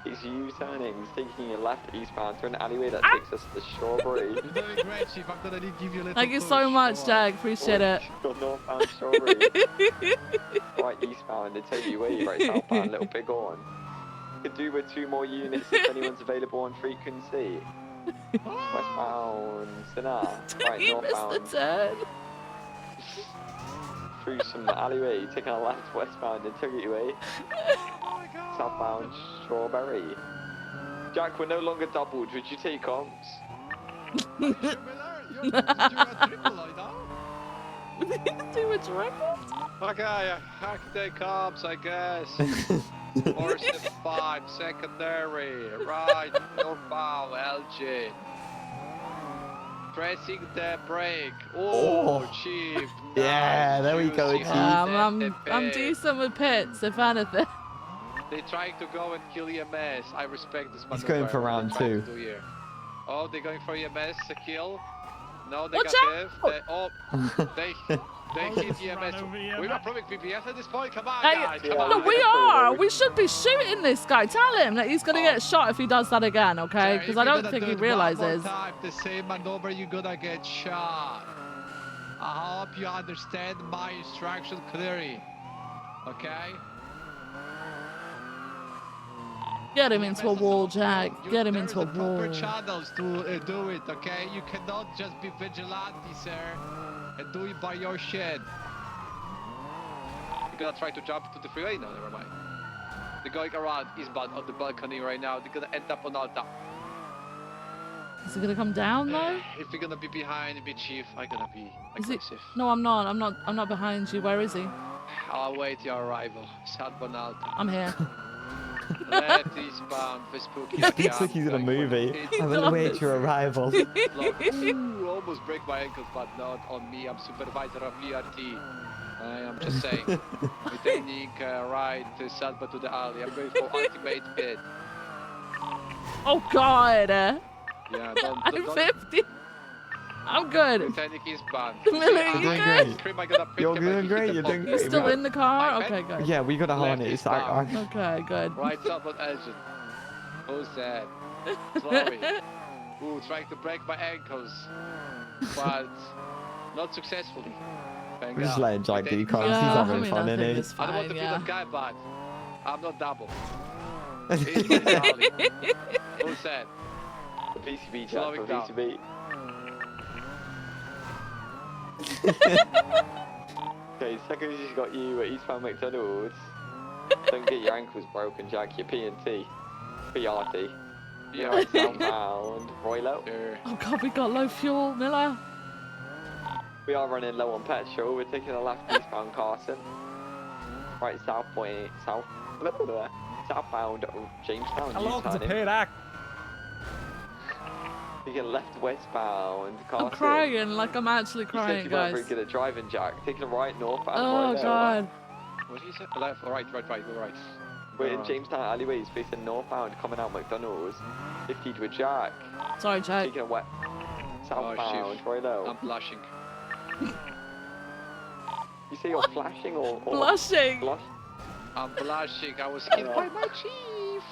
He's U-turning, he's taking a left eastbound through an alleyway that takes us to Strawberry. You're doing great, Chief. I'm gonna give you a little Thank you push. so much, Jack. Appreciate it. Got northbound Strawberry. Right eastbound, it's AUE, right southbound, little big on. Could do with 2 more units if anyone's available on frequency. Westbound, Sinner. Right You missed northbound. the turn. Through some alleyway, taking a left westbound into AUE. Southbound Strawberry. Jack, we're no longer doubled. Would you take comps? Do a triple? Okay, I can take comps, I guess. Horse 5, secondary, right, northbound, LG. Pressing the brake. Oh, Chief. Yeah, there we go. Chief. I'm decent with pits, if anything. They're trying to go and kill EMS. I respect this He's going for maneuver, round what they're trying 2. to do here. Oh, they're going for EMS, a kill. No Watch negative. They hit EMS. We were proving PPS at this point. Come on, Hey, guys. Come on. no, we are. We should be shooting this guy. Tell him that he's gonna get shot if he does that again, okay? Because I don't think he realizes. Time, the same maneuver, you're gonna get shot. I hope you understand my instruction clearly. Okay? Get him into a wall, Jack. Get him into a wall. Proper channels to do it, okay? You cannot just be vigilante, sir, and do it by your shit. You're gonna try to jump to the freeway? No, never mind. They're going around eastbound on the balcony right now. They're gonna end up on Alta. Is he gonna come down though? If you're gonna be behind me, Chief, I'm gonna be Is he? aggressive. No, I'm not. I'm not behind you. Where is he? I'll await your arrival. Southbound Alta. I'm here. Left eastbound for spooky. He speaks like he's in a movie. I will await your arrival. Ooh, almost break my ankles, but not on me. I'm supervisor of PRT. I am just saying. My technique right southbound to the alley. I'm going for ultimate pit. Oh God. Yeah, I'm 50. I'm good. Lieutenant eastbound. Miller, you doing good? great. You're doing great. You're doing You great. still man. in the car? Okay, good. Yeah, we got a Left harness. eastbound. Okay, good. Right southbound engine. Who's that? Slowly. Ooh, trying to break my ankles. But not successfully. Thank We're just God. letting Jack do crimes. Yeah, He's I having mean, fun, I think isn't it's I don't want fine, to yeah. be that guy, but I'm not double. Eastbound alley. Who's that? The PCB, Jack, Slowing for down. PCB. Okay, second he's got you at Eastbound McDonald's. Don't get your ankles broken, Jack. You're PNT. PRT. Yeah. Right southbound. Roylo. Oh God, we got low fuel, Miller. We are running low on petrol. We're taking a left eastbound Carson. Right south point, southbound Jamestown. How long to U-turning. pay that? Taking left westbound Carson. I'm crying, like I'm actually You said crying, you weren't very guys. good at driving, Jack. Taking a right northbound. Oh right God. What did you say? Left, right, go right. We're in Jamestown alleyways facing northbound, coming out McDonald's. 50 to a Jack. Sorry, Jack. Taking a wet southbound, shit. right low. I'm blushing. You say you're flashing or Blushing. Blush? I'm blushing. I was hit by my chief.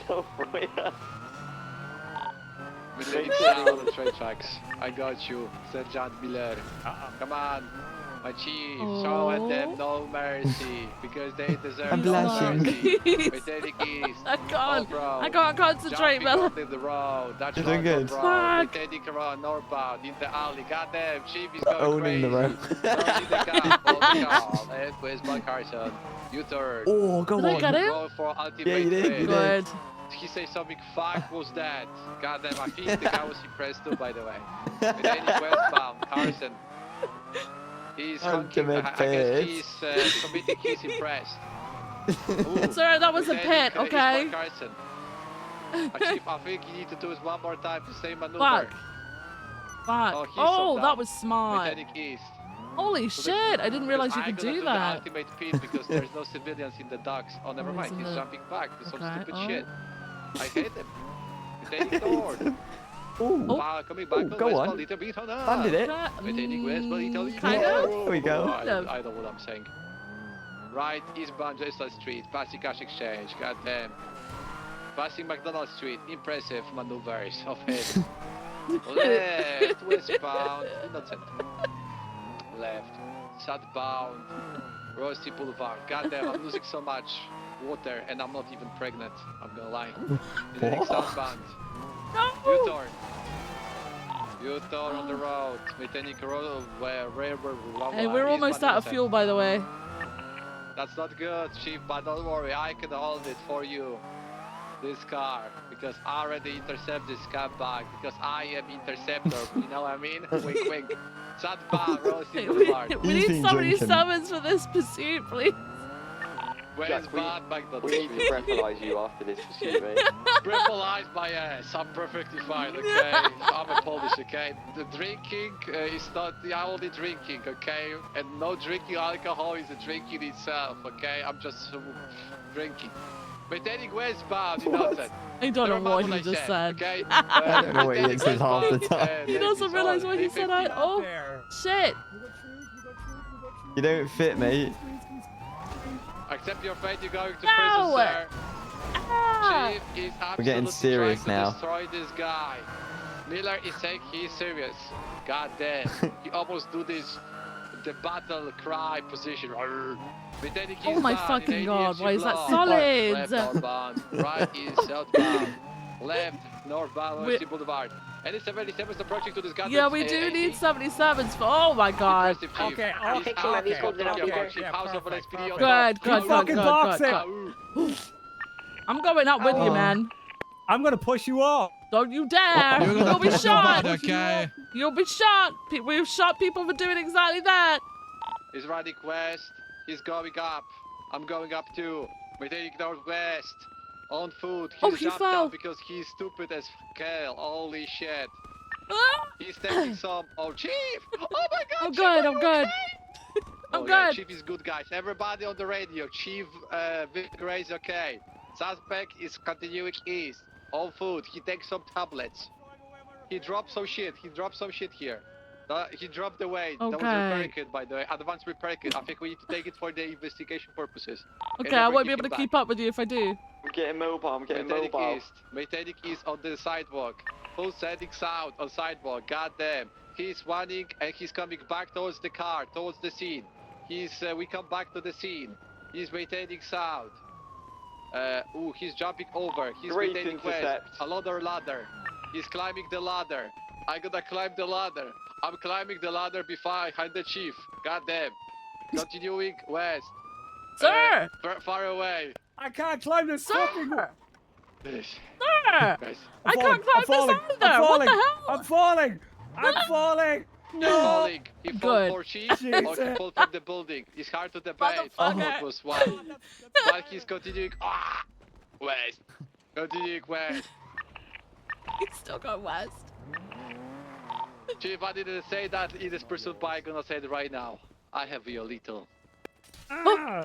So weird. We're taking sound on the train tracks. I got you, Sergeant Miller. Come on. My chief, show them no mercy because they deserve I'm no blushing. mercy. Maintaining east. I can't. Off-road. I can't concentrate, Jumping man. onto the road. That's You're doing northbound good. road. Fuck. Maintaining around northbound in the alley. Goddamn, chief is going Owning the crazy. road. Crossing the gap. On the car. And where's my Carson? U-turn. Oh, go Did I on. get him? Go for ultimate Yeah, you did. flip. You did. Good. He said something, fuck was that? Goddamn, I think the guy was impressed too, by the way. Maintaining westbound. Carson. He's honking. I guess he's committing. He's impressed. Ooh, Sir, that was a Maintaining, pit, okay? Carson. Chief, I think you need to do it one more time to same maneuver. Fuck. Fuck. Oh, he's Oh, so that down. was smart. Maintaining east. Holy shit, I didn't realize you could do that. I'm gonna do the ultimate pit because there's no civilians in the docks. Oh, never mind. isn't He's it? jumping back to some Okay, stupid oh. shit. I hate him. Maintaining north. Ooh. Coming back on Go westbound, on. little bit on us. Landed it. Maintaining westbound, little Kind of. There we go. I know what I'm saying. Right, eastbound Jesla Street, passing Cash Exchange, goddamn. Passing McDonald Street, impressive maneuvers of it. Left, westbound, innocent. Left, southbound, Royalty Boulevard. Goddamn, I'm losing so much water and I'm not even pregnant. I'm gonna lie. Maintaining southbound. U-turn. U-turn on the road. Maintaining road where Hey, we're almost out of fuel, by the way. That's not good, Chief, but don't worry, I can hold it for you. This car, because I already intercept this scumbag, because I am interceptor, you know what I mean? Wink, wink. Southbound, Rosie Boulevard. We need somebody summons for this pursuit, please. Where's bad McDonald's? We need to breathalyze you after this pursuit, mate. Breathalyze my ass, I'm perfectly fine, okay? I'm a Polish, okay? The drinking is not the only drinking, okay? And no drinking alcohol is a drinking itself, okay? I'm just drinking. Maintaining westbound, you know that. I don't know what he just said. Okay? I don't know what he said half the time. He doesn't realize what he said. Oh, shit. You don't fit, mate. Accept your fate, you're going to No! prison, sir. Ah! Chief is We're getting absolutely serious trying now. to destroy this guy. Miller is saying he's serious. God damn. He almost do this, the battle cry position. Maintaining his Oh my bound fucking in god, ADFC why is that block. solid? Left northbound, right is southbound. Left northbound, Royalty Boulevard. And it's 77 approaching to this goddamn Yeah, we do need 77s for. Oh my god. Okay, I'll he's take my vehicle, then I'll be there. House of SPD on Good, top. good. I'm going up with you, man. I'm gonna push you off. Don't you dare! You're gonna You'll be push your shot! butt, okay? You'll be shot! We've shot people for doing exactly that! He's riding west. He's going up. I'm going up too. We're taking northwest. On foot. Oh, He's he jumped fell. out because he's stupid as hell. Holy shit. Ah! He's taking some. Oh, Chief! Oh my god! I'm Chief, good, are I'm you good. okay? I'm Oh, yeah, good. Chief is good, guys. Everybody on the radio. Chief Victor is okay. Suspect is continuing east. On foot. He takes some tablets. He dropped some shit. He dropped some shit here. He dropped the weight. That was Okay. repair kit, by the way. Advanced repair kit. I think we need to take it for the investigation purposes. Okay, I won't be able to keep up with you if I do. I'm getting mobile, I'm getting Maintaining mobile. east. Maintaining east on the sidewalk. Full setting south on sidewalk. Goddamn. He's running and he's coming back towards the car, towards the scene. We come back to the scene. He's maintaining south. He's jumping over. He's Great maintaining intercept. west. Another ladder. He's climbing the ladder. I gotta climb the ladder. I'm climbing the ladder behind the chief. Goddamn. Continuing west. Sir! Far away. I can't climb this fucking. Sir! This. Sir! Guys. I can't climb this either! I'm What falling. the hell? I'm falling. I'm falling. He's No. falling. He fell Good. for chief or he Jesus. fell from the building. He's hard to debate. Motherfucker. It was one. But he's continuing west. Continuing west. He's still going west. Chief, I didn't say that in this pursuit, but I'm gonna say it right now. I have you a little. Ah.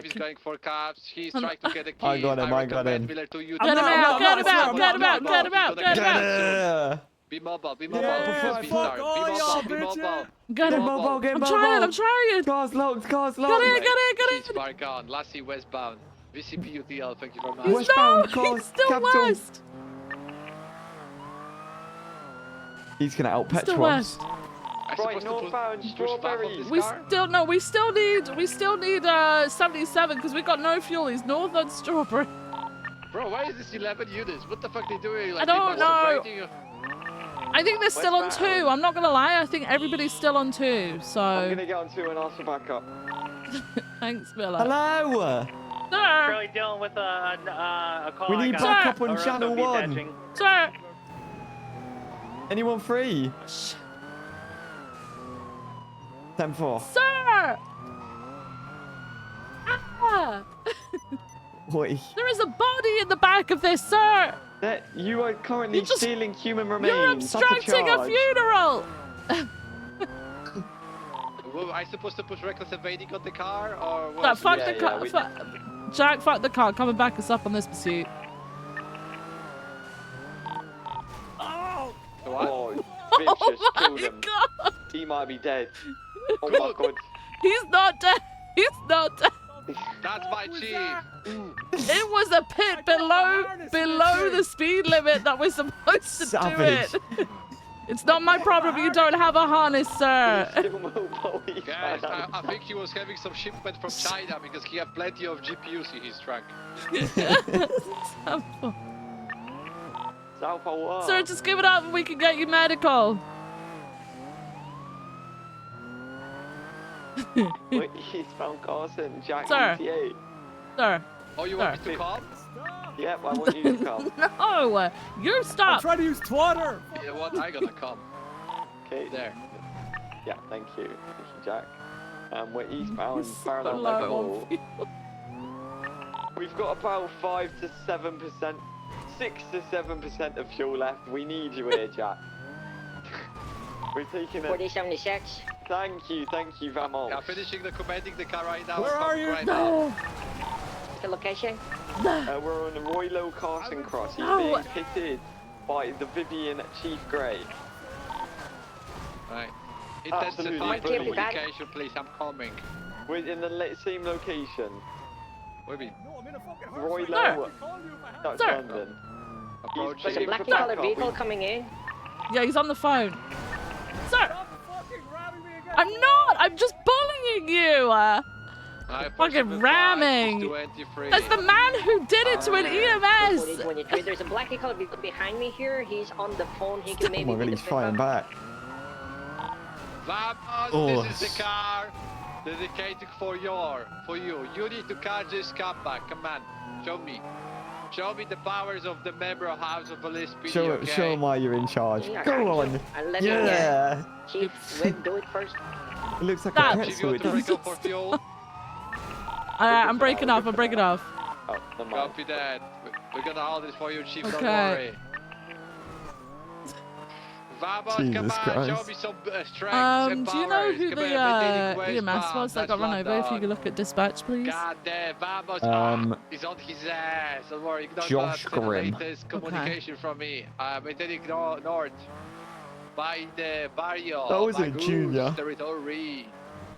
Chief is going for cops. He's trying to get a key. I got him, I got recommend him. Miller to you. Get him out, get him out, get him out, get him out, get him out. Yeah. Be mobile, be mobile. Yeah, Be fuck star. all Be y'all, mobile, be mobile. bitches. Get him. mobile, get I'm mobile. trying, I'm trying. Cars locked, cars Get locked. in, get in. She's far gone. Lassie westbound. VCP UTL, thank you very much. He's Westbound, not, cars, he's still capital. Right, northbound strawberries. We still need 77 because we got no fuel. He's north on Strawberry. Bro, why is this 11 units? What the fuck they doing? Like, I don't know. masturbating? I think they're still on 2. I'm not gonna lie. I think everybody's still on 2. So. I'm gonna get on 2 and ask for backup. Thanks, Miller. Hello. Sir. Currently dealing with a call. We I need got backup on around channel the 1. detaching. Sir. Anyone free? 10-4. Sir. Ah. Wait. There is a body in the back of this, sir. That you are currently stealing human remains. You're obstructing a funeral. Well, I supposed to push reckless evading on the car, or what? No, fuck the car. Jack, fuck the car. Come and back us up on this pursuit. What? Oh, Viv just killed him. God. He might be dead. Oh my god. He's not dead. He's not dead. That's my chief. It was a pit below the speed limit that we're supposed to do it. It's not my problem. You don't have a harness, sir. Guys, I think he was having some shipment from China because he had plenty of GPUs in his trunk. Sir, just give it up and we can get you medical. Wait, he's found Carson, Jack Sir. ETA. Sir. Oh, you want me to come? Yep, I want you to come. No, you stop. I'm trying to use Twitter. You know what? I gotta come. Okay. There. Yeah, thank you. Thank you, Jack. We're eastbound, so parallel low medical. We've got about 5 to 7%, 6 to 7% of fuel left. We need you here, Jack. We're taking it. 4076. Thank you, Vamos. I'm finishing the commanding the car right now. Where Stop are you? Right now. The location? We're on Roylo Carson Cross. He's being pitted by the Vivian Chief Grey. Right. Absolutely Intensify the brilliant. communication, please. I'm coming. We're in the same location. Where we? Roylo. That's Sir. London. Approaching. There's a black colored vehicle coming in. Yeah, he's on the phone. Sir. I'm not. I'm just bullying you. Fucking ramming. That's the man who did it to an EMS. 4023. There's a black colored vehicle behind me here. He's on the phone. He can maybe. Oh my god, he's firing back. Vamos, this is the car dedicated for you. You need to catch this car back. Come on, show me. Show me the powers of the member of House of Police PD, okay? Show him why you're in charge. Yeah, Go on. I'll let Yeah. Chief, Wib, do it first. It looks like Stop. a Chief, you pretzel. want It to break does. up for fuel? I'm breaking off. I'm breaking off. Oh, never mind. Copy that. We're gonna hold this for you, Chief. Don't Okay. worry. Vamos, come Jesus on, Christ. show me some strength and Do you know powers. who Come the here, maintaining EMS westbound. was that got That's run over? If you London. could look at dispatch, please. God damn, Vamos. He's on his ass. Don't worry, ignore Josh the Grimm. latest communication from me. Maintaining north by the barrio. That was a Bagus junior. territory.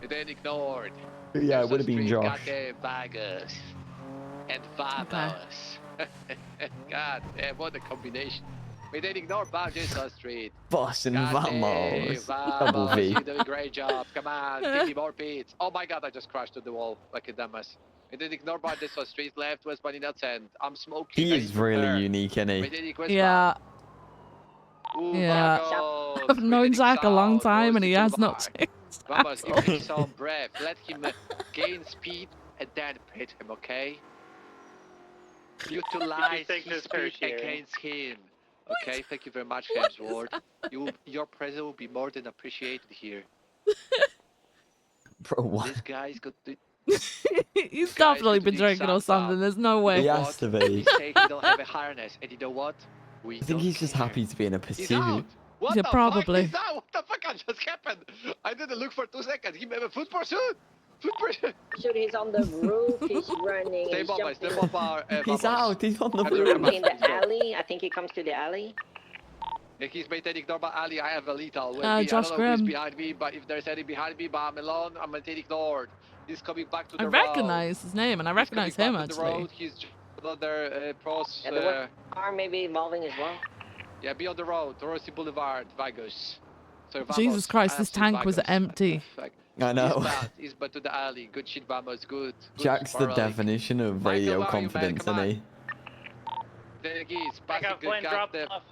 Maintaining north. Yeah, it would have been Street, Josh. Goddamn Bagus. And Vamos. God damn, what a combination. Maintaining northbound Jason Street. Boss and Goddamn, Vamos. Double Vamos, V. you're doing a great job. Come on, give me more beats. Oh my god, I just crashed to the wall like a dumbass. Maintaining northbound Jason Street, left, westbound in that end. I'm smoking. He is really unique, isn't he? Maintaining westbound. Yeah. Ooh, Yeah. Vamos. I've known Maintaining Jack a long south, time and he north has to not back. changed. Vamos, give him some breath. Let him gain speed and then pit him, okay? Utilize take his this speed tertiary. against him. Okay, thank you very much, Hemsworth. Your presence will be more than appreciated here. Bro, what? This guy's got to... He's definitely been drinking or something. There's no way. He has to be. He's saying he don't have a harness, and you know what? We I think he's just happy to be in a He's pursuit. out. What Yeah, the probably. fuck? He's out. What the fuck just happened? I didn't look for 2 seconds. He made a foot pursuit. Foot pursuit. So he's on the roof. He's running. Stay He's mobile. jumping. Stay mobile. He's Vamos. out. He's on the Have you roof. remembered? In the alley. I think he comes to the alley. If he's maintaining normal alley, I have a lethal with Ah, me. Josh I don't know who's Grimm. behind me, but if there's any behind me, but I'm alone, I'm maintaining north. He's coming back to the I road. recognize his name and I recognize He's him coming back to the actually. road. He's just another pros. And the one car may be evolving as well. Yeah, be on the road. Rossi Boulevard, Vegas. So vamos. Jesus Christ, this Absolute tank was vagos. empty. Fuck. I know. He's bad to the alley. Good shit, vamos. Good. Jack's the morally. definition of radio confidence, isn't he? There he is. I got Flynn dropped off.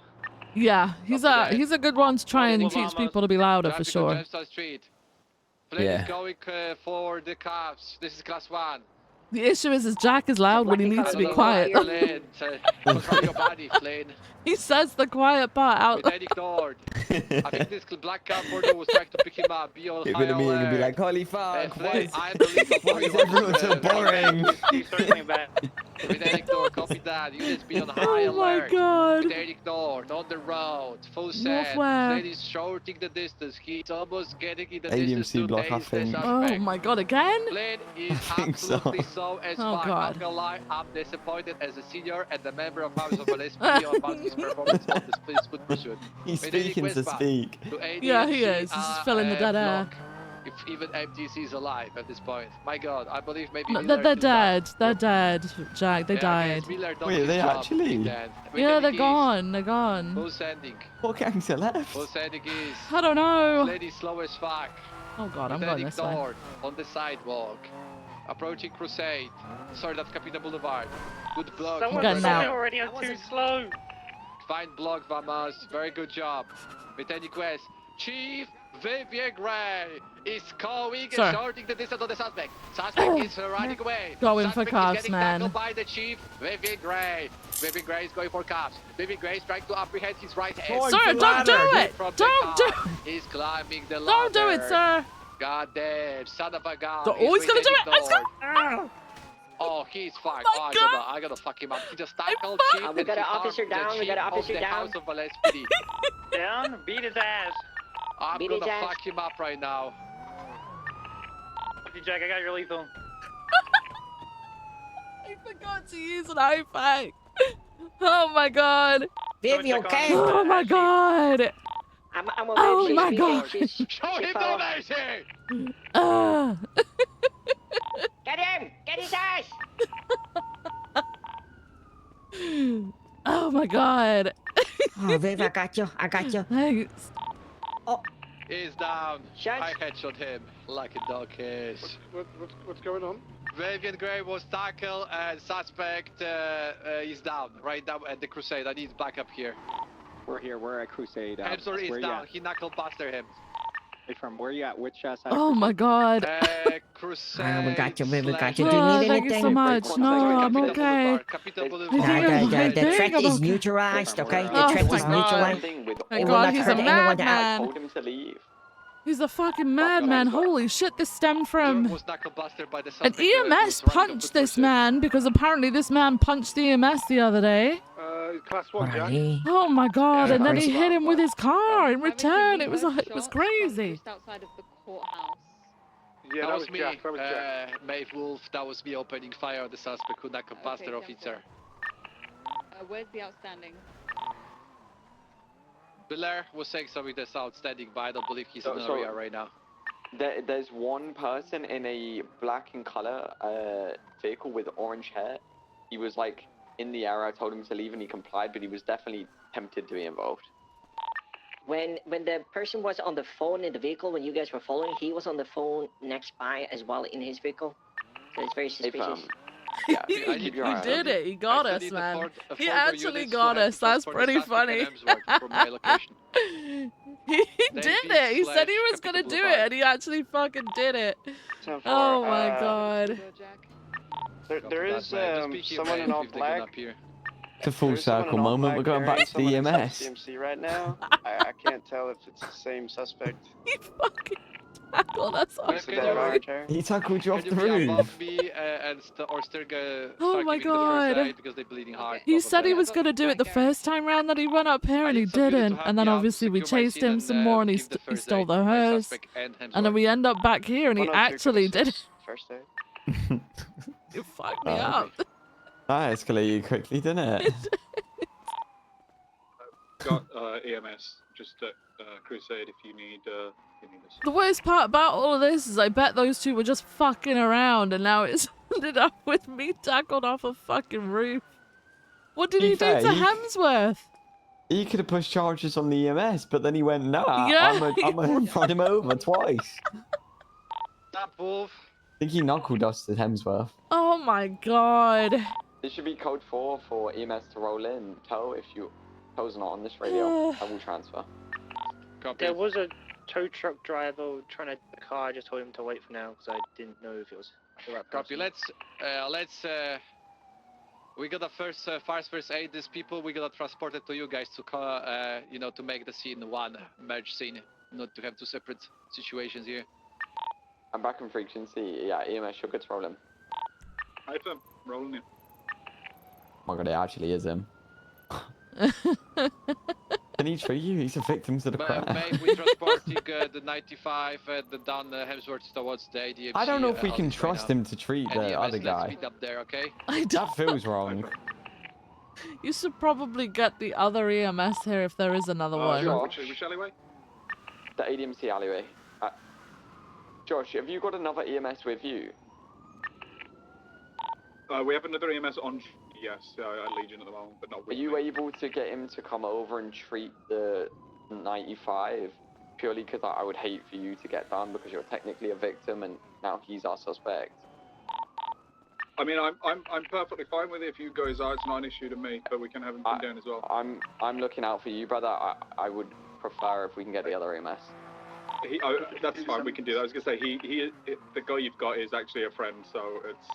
Yeah, he's a good one to try and teach people to be louder for sure. Street. Flynn Yeah. is going for the cops. This is class 1. The issue is Jack is loud when he needs to be quiet. Flynn, control your body, Flynn. He says the quiet part out With ignored. I think this black cab border was trying to pick him up. Be on You're high gonna be alert. like, holy fuck, Flynn, I believe why is everyone so boring? He's circling back. With ignore, copy that. You just be on high Oh my alert. God. With ignore, not the road. Full set. Nowhere. Flynn is shorting the distance. He's almost getting in the ADMC distance to block, I ace the think. suspect. Oh my God, again? Flynn is think so. absolutely so as Oh, fuck. God. I'm gonna lie, I'm disappointed as a senior and a member of House of LSPD about his performance on the split foot pursuit. He's With any speaking to quest back speak. to Yeah, he ADMC, is. He's just filling the dead air. block. If even MTC is alive at this point. My God, I believe maybe No, Miller they're killed that. dead. They're dead, Jack. They Yeah, I died. guess Miller done Wait, his they job actually? in the end. With Yeah, any they're keys. gone. They're gone. Full sending. What gangs are left? Full sending is. I don't know. Lady slow as fuck. Oh God, I'm With going this way. ignored on the sidewalk. Approaching Crusade. Sorry, that's Capita Boulevard. Good block. Someone Someone's Good now. already. I'm too slow. Fine block, Vamos. Very good job. With any quest. Chief Vivian Gray is going Sir. and shorting the distance on the suspect. Suspect is running away. Going for Suspect cops, is getting man. tackled by the Chief Vivian Gray. Vivian Gray is going for cops. Vivian Gray is trying to apprehend his right hand. Sir, don't do it. From the Don't do car. He's climbing the ladder. Don't do it, sir. God damn, son of a gun. Oh, he's gonna do it. Let's go. Oh, he's fucked. My I gotta fuck him up. He just tackled fucked. Chief. We got and an he officer harmed the down, we got an chief officer of the down. House of LSPD. Down. Beat his ass. I'm Beat gonna his ass. fuck him up right now. Okay, Jack, I got your lethal. I forgot to use an iPad. Oh my God. Viv, you okay? Oh my God. I'm Oh my God. Show him the mercy! Get him! Get his ass! Oh my God. Oh, Viv, I got you. I got you. Thanks. He's down. Shut. I headshot him like a dog is. What's going on? Vivian Gray was tackled and suspect is down right now at the Crusade. I need backup here. We're here. We're at Crusade. Hemsworth is where you down. at? He knuckle buster him. Hey, from where you at? Which side? of Oh my God. Crusade. We got you, Viv. We got you. Do you Oh, need thank you anything? so much. No, I'm okay. Capitol The, Boulevard. the threat is neutralized, okay? The Oh threat my is God. neutralized. Thing with Thank It will God not he's a hurt anyone out. madman. told him to leave. He's a fucking madman. Holy shit, this stemmed from Was knuckle buster by the an suspect, EMS was running up punched the this Crusade. man because apparently this man punched the EMS the other day. Class 1, Jack. Alrighty. Oh my God, Yeah, and then he first hit of him all, with his car in return. It was crazy. Just outside of the courthouse. Yeah, That was me, Jack. That was Jack. Maeve Wolf. That was me opening fire on the suspect who knuckle buster Okay, officer. Where's the outstanding? Belair was saying something that's outstanding, but I don't believe he's in the So- area right now. There's one person in a black in color vehicle with orange hair. He was like in the area. I told him to leave and he complied, but he was definitely tempted to be involved. When the person was on the phone in the vehicle, when you guys were following, he was on the phone next by as well in his vehicle. So it's very Hey, suspicious. fam. Yeah, He keep your eye on did him. it. He got I us, still need man. a He further actually units got to us. That's transport the pretty suspect funny. in Hemsworth from my location. He did it. He said he was gonna do it, and he actually fucking did it. Oh my God. There is someone in all black. It's a full There's someone circle in all moment. black We're going wearing back to the someone in EMS. CMC right now. I can't tell if it's the same suspect. Well, that's Next to that orange hair. He tackled you off Can the you be roof. above me and or still go Oh start my giving the first God. aid because they're bleeding hard? He said he was gonna do it the first time round that he went up here, and he didn't. And then obviously we chased him some more, and he stole the hose. And then we end up back here, and he actually did it. First aid. You fucked me Oh, up. That escalated quickly, didn't it? Got EMS just at Crusade if you need us. The worst part about all of this is I bet those two were just fucking around, and now it's ended up with me tackled off a fucking roof. What did he do fair, to he- Hemsworth? He could have pushed charges on the EMS, but then he went, nah, Yeah. I'm gonna run him over twice. Stop, Wolf. I think he knuckle dusted Hemsworth. Oh my god. It should be code 4 for EMS to roll in. If tow's not on this radio, I will transfer. Copy. There was a tow truck driver trying to get the car. I just told him to wait for now because I didn't know if it was the right person. Copy. We gotta first aid these people. We gotta transport it to you guys to to make the scene one merge scene, not to have two separate situations here. I'm back in frequency. Yeah, EMS, you're good to roll in. Item, rolling it. Oh my god, it actually is him. Can he treat you? He's a victim to the crime. Maybe we transporting the 95 the down Hemsworth towards the ADMC. I don't know if we can trust him to treat the other Let's guy. meet up there, okay? That feels wrong. You should probably get the other EMS here if there is another one. Which alleyway? The ADMC alleyway. Josh, have you got another EMS with you? We have another EMS on. Yes, at Legion at the moment, but not. Are you able to get him to come over and treat the 95? Purely because I would hate for you to get done because you're technically a victim and now he's our suspect. I mean, I'm perfectly fine with it if you guys are. It's not an issue to me, but we can have him come down as well. I'm looking out for you, brother. I would prefer if we can get the other EMS. That's fine. We can do that. I was gonna say the guy you've got is actually a friend, so it's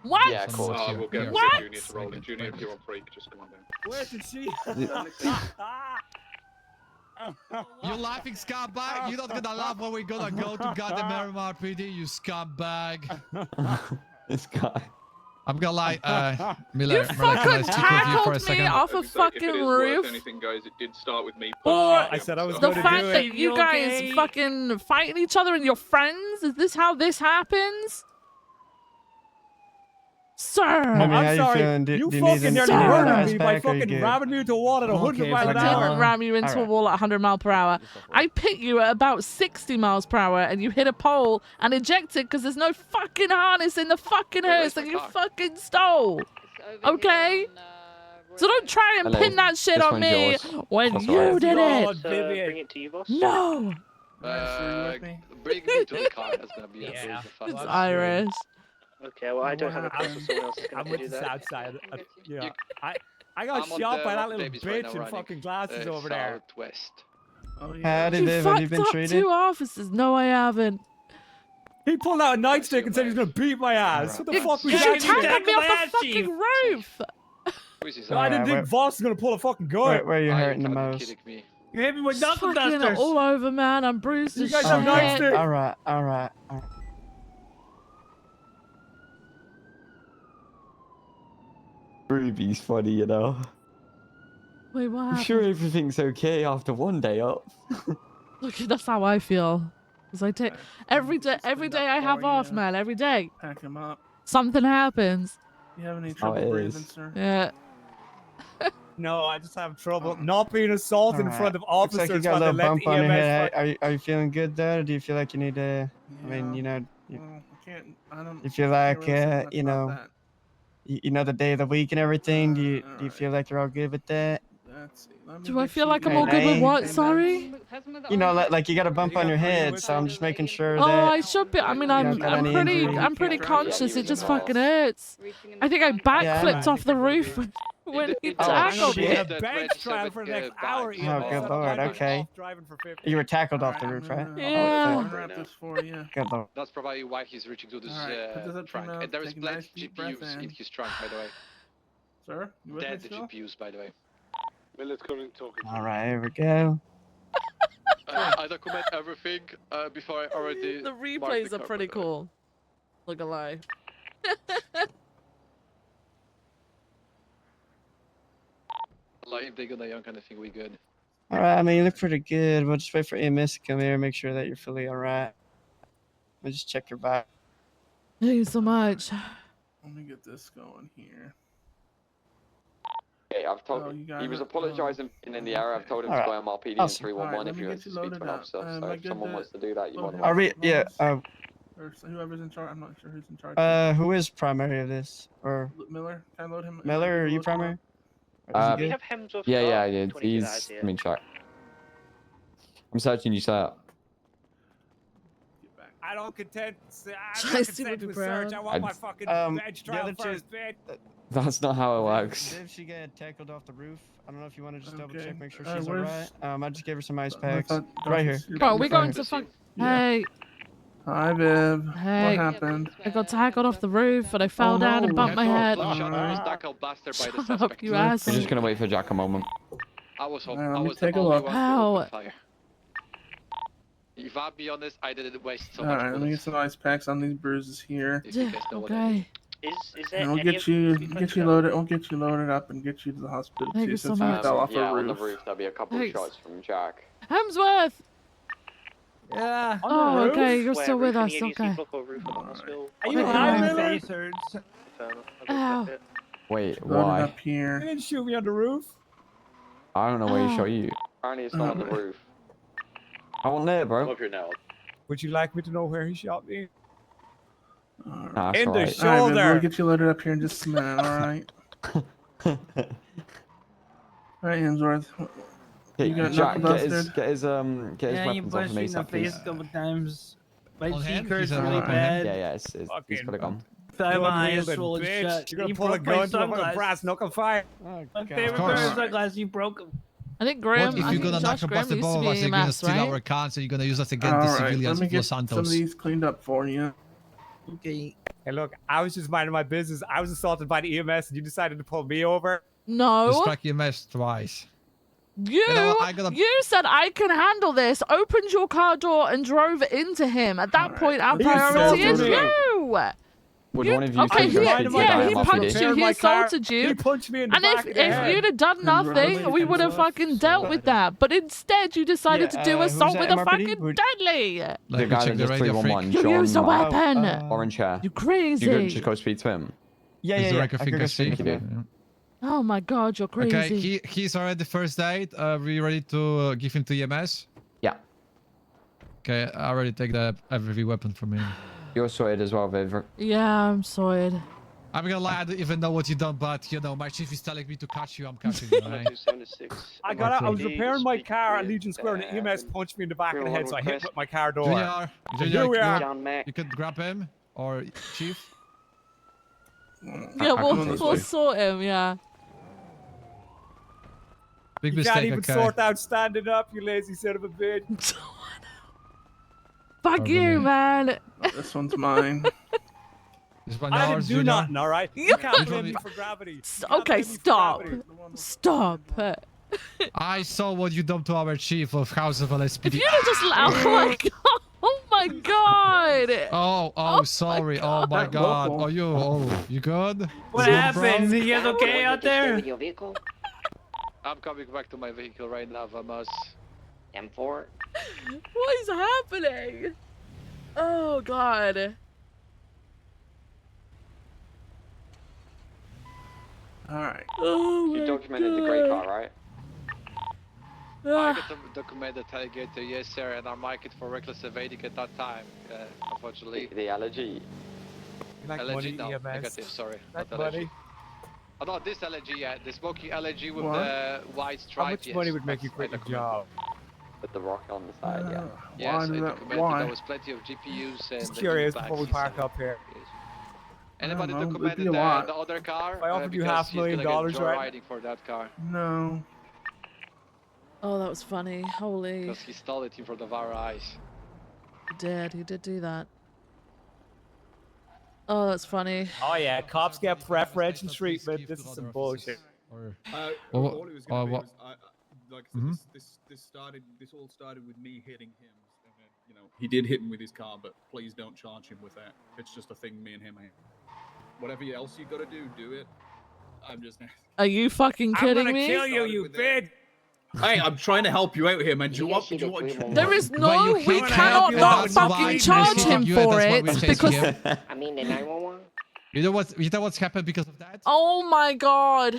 What? Yeah, of course. We'll get What? Junior to roll in. Junior, if you want free, just come on down. Where did she? You laughing scumbag? You're not gonna laugh when we're gonna go to goddamn RMRPD, you scumbag. This guy. I'm gonna lie, Miller. You Miller, can I fucking speak with you for a tackled me second? off a fucking If it is worth roof. anything, guys, it did start with me. Or I said I was the gonna fact do that it. you guys fucking fighting each other and you're friends? Is this how this happens? Sir! I'm sorry. You fucking nearly murdered me by fucking ramming me into a wall at 100 miles an I hour. didn't ram you into a wall at 100 miles per hour. I hit you at about 60 miles per hour and you hit a pole and ejected because there's no fucking harness in the fucking hearse that you fucking stole. Okay? So don't try and pin that shit on me when you did it. Bring it to you, boss. No! Bring me to the car. That's gonna be It's Irish. Okay, well, I don't have a car, so someone else is I'm going with to do the that. south side. I got I'm on shot the by that little Davis right bitch now in fucking running, glasses over there. Southwest. Oh, Howdy, You Viv. Have you fucked been up treated? 2 officers. No, I haven't. He pulled out a nightstick and said he's gonna beat my ass. What the fuck was You that? tackled me off the fucking roof. No, I didn't think Voss was gonna pull a fucking gun. Where are you hurting the most? You hit me with knuckle Fucking dusters. all over, man. I'm bruised You as guys have shit. nightsticks. All right. Ruby's funny, you know. Wait, what I'm happened? sure everything's okay after one day up. Look, that's how I feel. Cause I take every day I have off, man. Every day. Pack him up. Something happens. You have any how trouble it breathing, is. sir? Yeah. No, I just have trouble not being assaulted in front of Looks officers like you got a while they little let bump the on your EMS head. Are you feeling good though? Or do you feel like you need to? I mean, you know, you feel like you know, you know the day of the week and everything. Do you feel like you're all good with that? Do I feel like I'm all good with what? Sorry. You know, like you got a bump on your head, so I'm just making sure Oh, that. I should be. I mean, you I'm don't got any pretty injury. conscious. It just fucking hurts. I think I backflipped off the roof when he tackled me. shit. a bench trial for the next hour. Oh, good lord. Okay. You were tackled off the roof, right? Yeah. Good lord. That's probably why he's reaching to this trunk. And there is plenty GPUs in his trunk, by the way. Sir, you with me Dead still? GPUs, by the way. Miller's currently talking. All right, here we go. I document everything before I already. The marked replays the are car, pretty by the way. cool. Look alive. Like if they're gonna young kind of thing, we good. All right, I mean, you look pretty good. We'll just wait for EMS to come here and make sure that you're fully all right. We'll just check your back. Thank you so much. Let me get this going here. Okay, I've told Oh, him. you got He was it? apologising in the error. I've told him Alright. to go MRPD Awesome. in 311 Alright, if he let me wants get to you speak loaded to an up. officer. Am So I if good someone to wants to do that, you want to. Are we? Yeah. Or whoever's in charge. I'm not sure who's in charge. Who is primary of this? Or Miller? Can I load him? Miller? Are you Load him up? primary? We have Hemsworth. Yeah. 22 He's. guys here. Let me check. I'm searching you, sir. I don't content. I'm I not see content what with the search. I want my I- fucking bench the trial other two- first, bitch. That's not how it works. Viv, she got tackled off the roof. I don't know if you want to just double Okay. check, make sure she's where's- alright. I just gave her some ice I packs. thought Right here. Bro, we're going Right to here. fuck. Hey, Hi, Viv. hey. What happened? I got tackled off the roof and I fell down and bumped my head. Shot was tackle blaster by the Shut suspect. up, you ass. We're just gonna wait for Jack a moment. I was let I me was the take a only look. one to Ow. open fire. If I'll be honest, I didn't waste so much Alright, let me get bullets. some ice packs on these bruises here. If you guys know what I Okay. mean. Is there And we'll any get of you these get you loaded. We'll get you loaded up and get you to the hospital Thank too, you so since much. you fell off Yeah, a on the roof. roof there'll be a couple Thanks. shots from Jack. Hemsworth! Yeah. Oh, okay, you're Where still with roof, us. any of these Okay. people go roof of the hospital? Are you Okay. high, Miller? Fair enough, I'll go Ow. check it. Wait, Loaded why? up You here. didn't shoot me on the roof. I don't know where he Ow. shot you. Apparently it's not on the roof. I wasn't there, bro. Come up here now. Would you like me to know where he shot me? Alright. Nah, that's In the alright. shoulder. Alright, Viv, we'll get you loaded up here in just a minute. All right. All right, Hemsworth. You got Jack, knuckle get his dusted? weapons off of me, so please. couple times. My On him? cheek hurts He's really alright. bad. Yeah, he's Fucking put it on. My eyes Unwielded swollen bitch. shut. You're gonna You pull a broke my gun to a fucking sunglasses. brass knuckle fight. Oh, My God. favorite course. pair of sunglasses, you broke them. I think Graham, What if I you're think gonna knock Josh and bust Graham the used both to of be us, you're gonna EMS, steal right? our cars and you're gonna use us against the All right, civilians let me of get Los some of Santos. these cleaned up for you. Okay. Hey, look, I was just minding my business. I was assaulted by the EMS, and you decided to pull me over. You No. struck your mess twice. You, know what, I gotta- you said I can handle this, opened your car door and drove into him. At that Alright, point, our he priority is assaulted me. you. Would You- one of you okay, please go he- speak to the yeah, guy he I'm punched off you, with? he assaulted you. He punched me in the And back of the head. you'd have done Hemsworth, nothing, we would have Hemsworth. fucking dealt with that. But instead, you decided Yeah, to do who's assault that, with a MRPD? fucking deadly. The Like, guy check that the does radio 311, You John used a Mark, weapon. orange hair. You You crazy. could just go speak to him. Yeah, Is yeah, the yeah. record I thing could I go speak see? to him. Yeah. Oh my god, you're crazy. Okay, he's already first aid. We ready to give him to EMS? Yeah. Okay, I already take the every weapon from him. You're sorted as well, Viv. Yeah, I'm sorry. I'm gonna lie, I don't even know what you done, but you know, my chief is telling me to catch you. I'm catching you, alright? 276. I got out. I was MRPD, repairing my speak car at with, Legion Square, and the EMS punched me in the back of the head, so I hit request. with my car door. Junior, Here we are. John Mack. you could grab him, or chief. Yeah, come on this we'll way. sort him, yeah. Big You mistake, can't even okay. sort out standing up, you lazy son of a bitch. Fuck you, man. This one's mine. This one I didn't yours, do Junior? nothing, all right? You can't Which blame one me we- for gravity. You can't Okay, blame me for stop. gravity. Stop. I saw what you done to our chief of House of LSPD. If you'd have just oh my god. Oh, sorry. Oh my That god. local. You good? What Good, happened? bro? You guys okay out there? With your vehicle? I'm coming back to my vehicle right now, Vamos. M4? What is happening? Oh god. Alright. Oh my You documented the grey car, right? I Ah. got the documented alligator, yes sir, and I marked it for reckless evading at that time, unfortunately. The allergy. You like LNG, money, no, EMS? negative, sorry. Like Not money? LNG. Oh no, this LNG, yeah, the smoky LNG with What? the white stripe, How much yes, money would make you that's- quit I your documented. job? With the rock on the side, yeah. Yes, Why I did that? documented Why? there was plenty of GPUs and Just the curious bags before we and park stuff. up here. Yes. Anybody know, it'd documented be a lot. the other car? If I offered you because $500,000 he's gonna get right joyriding for that car. No. Oh, that was funny. Holy. Because he stole it in front of our eyes. He did do that. Oh, that's funny. Oh yeah, cops get preferential treatment. This is some bullshit. Or... All Well, it was going to be what- was, like I said, this all started with me hitting him, and then, you know, he did hit me with his car, but please don't charge him with that. It's just a thing me and him have. Whatever else you got to do it. I'm just. Are you fucking I'm kidding gonna me? kill you, you bitch! Hey, I'm trying to help you out here, man. Do you want? There is But no, you we can't cannot help you, not that's why fucking we charge fuck him you, for that's why it we're chasing because. him. I mean the 911? You know what's happened because of that? Oh my god.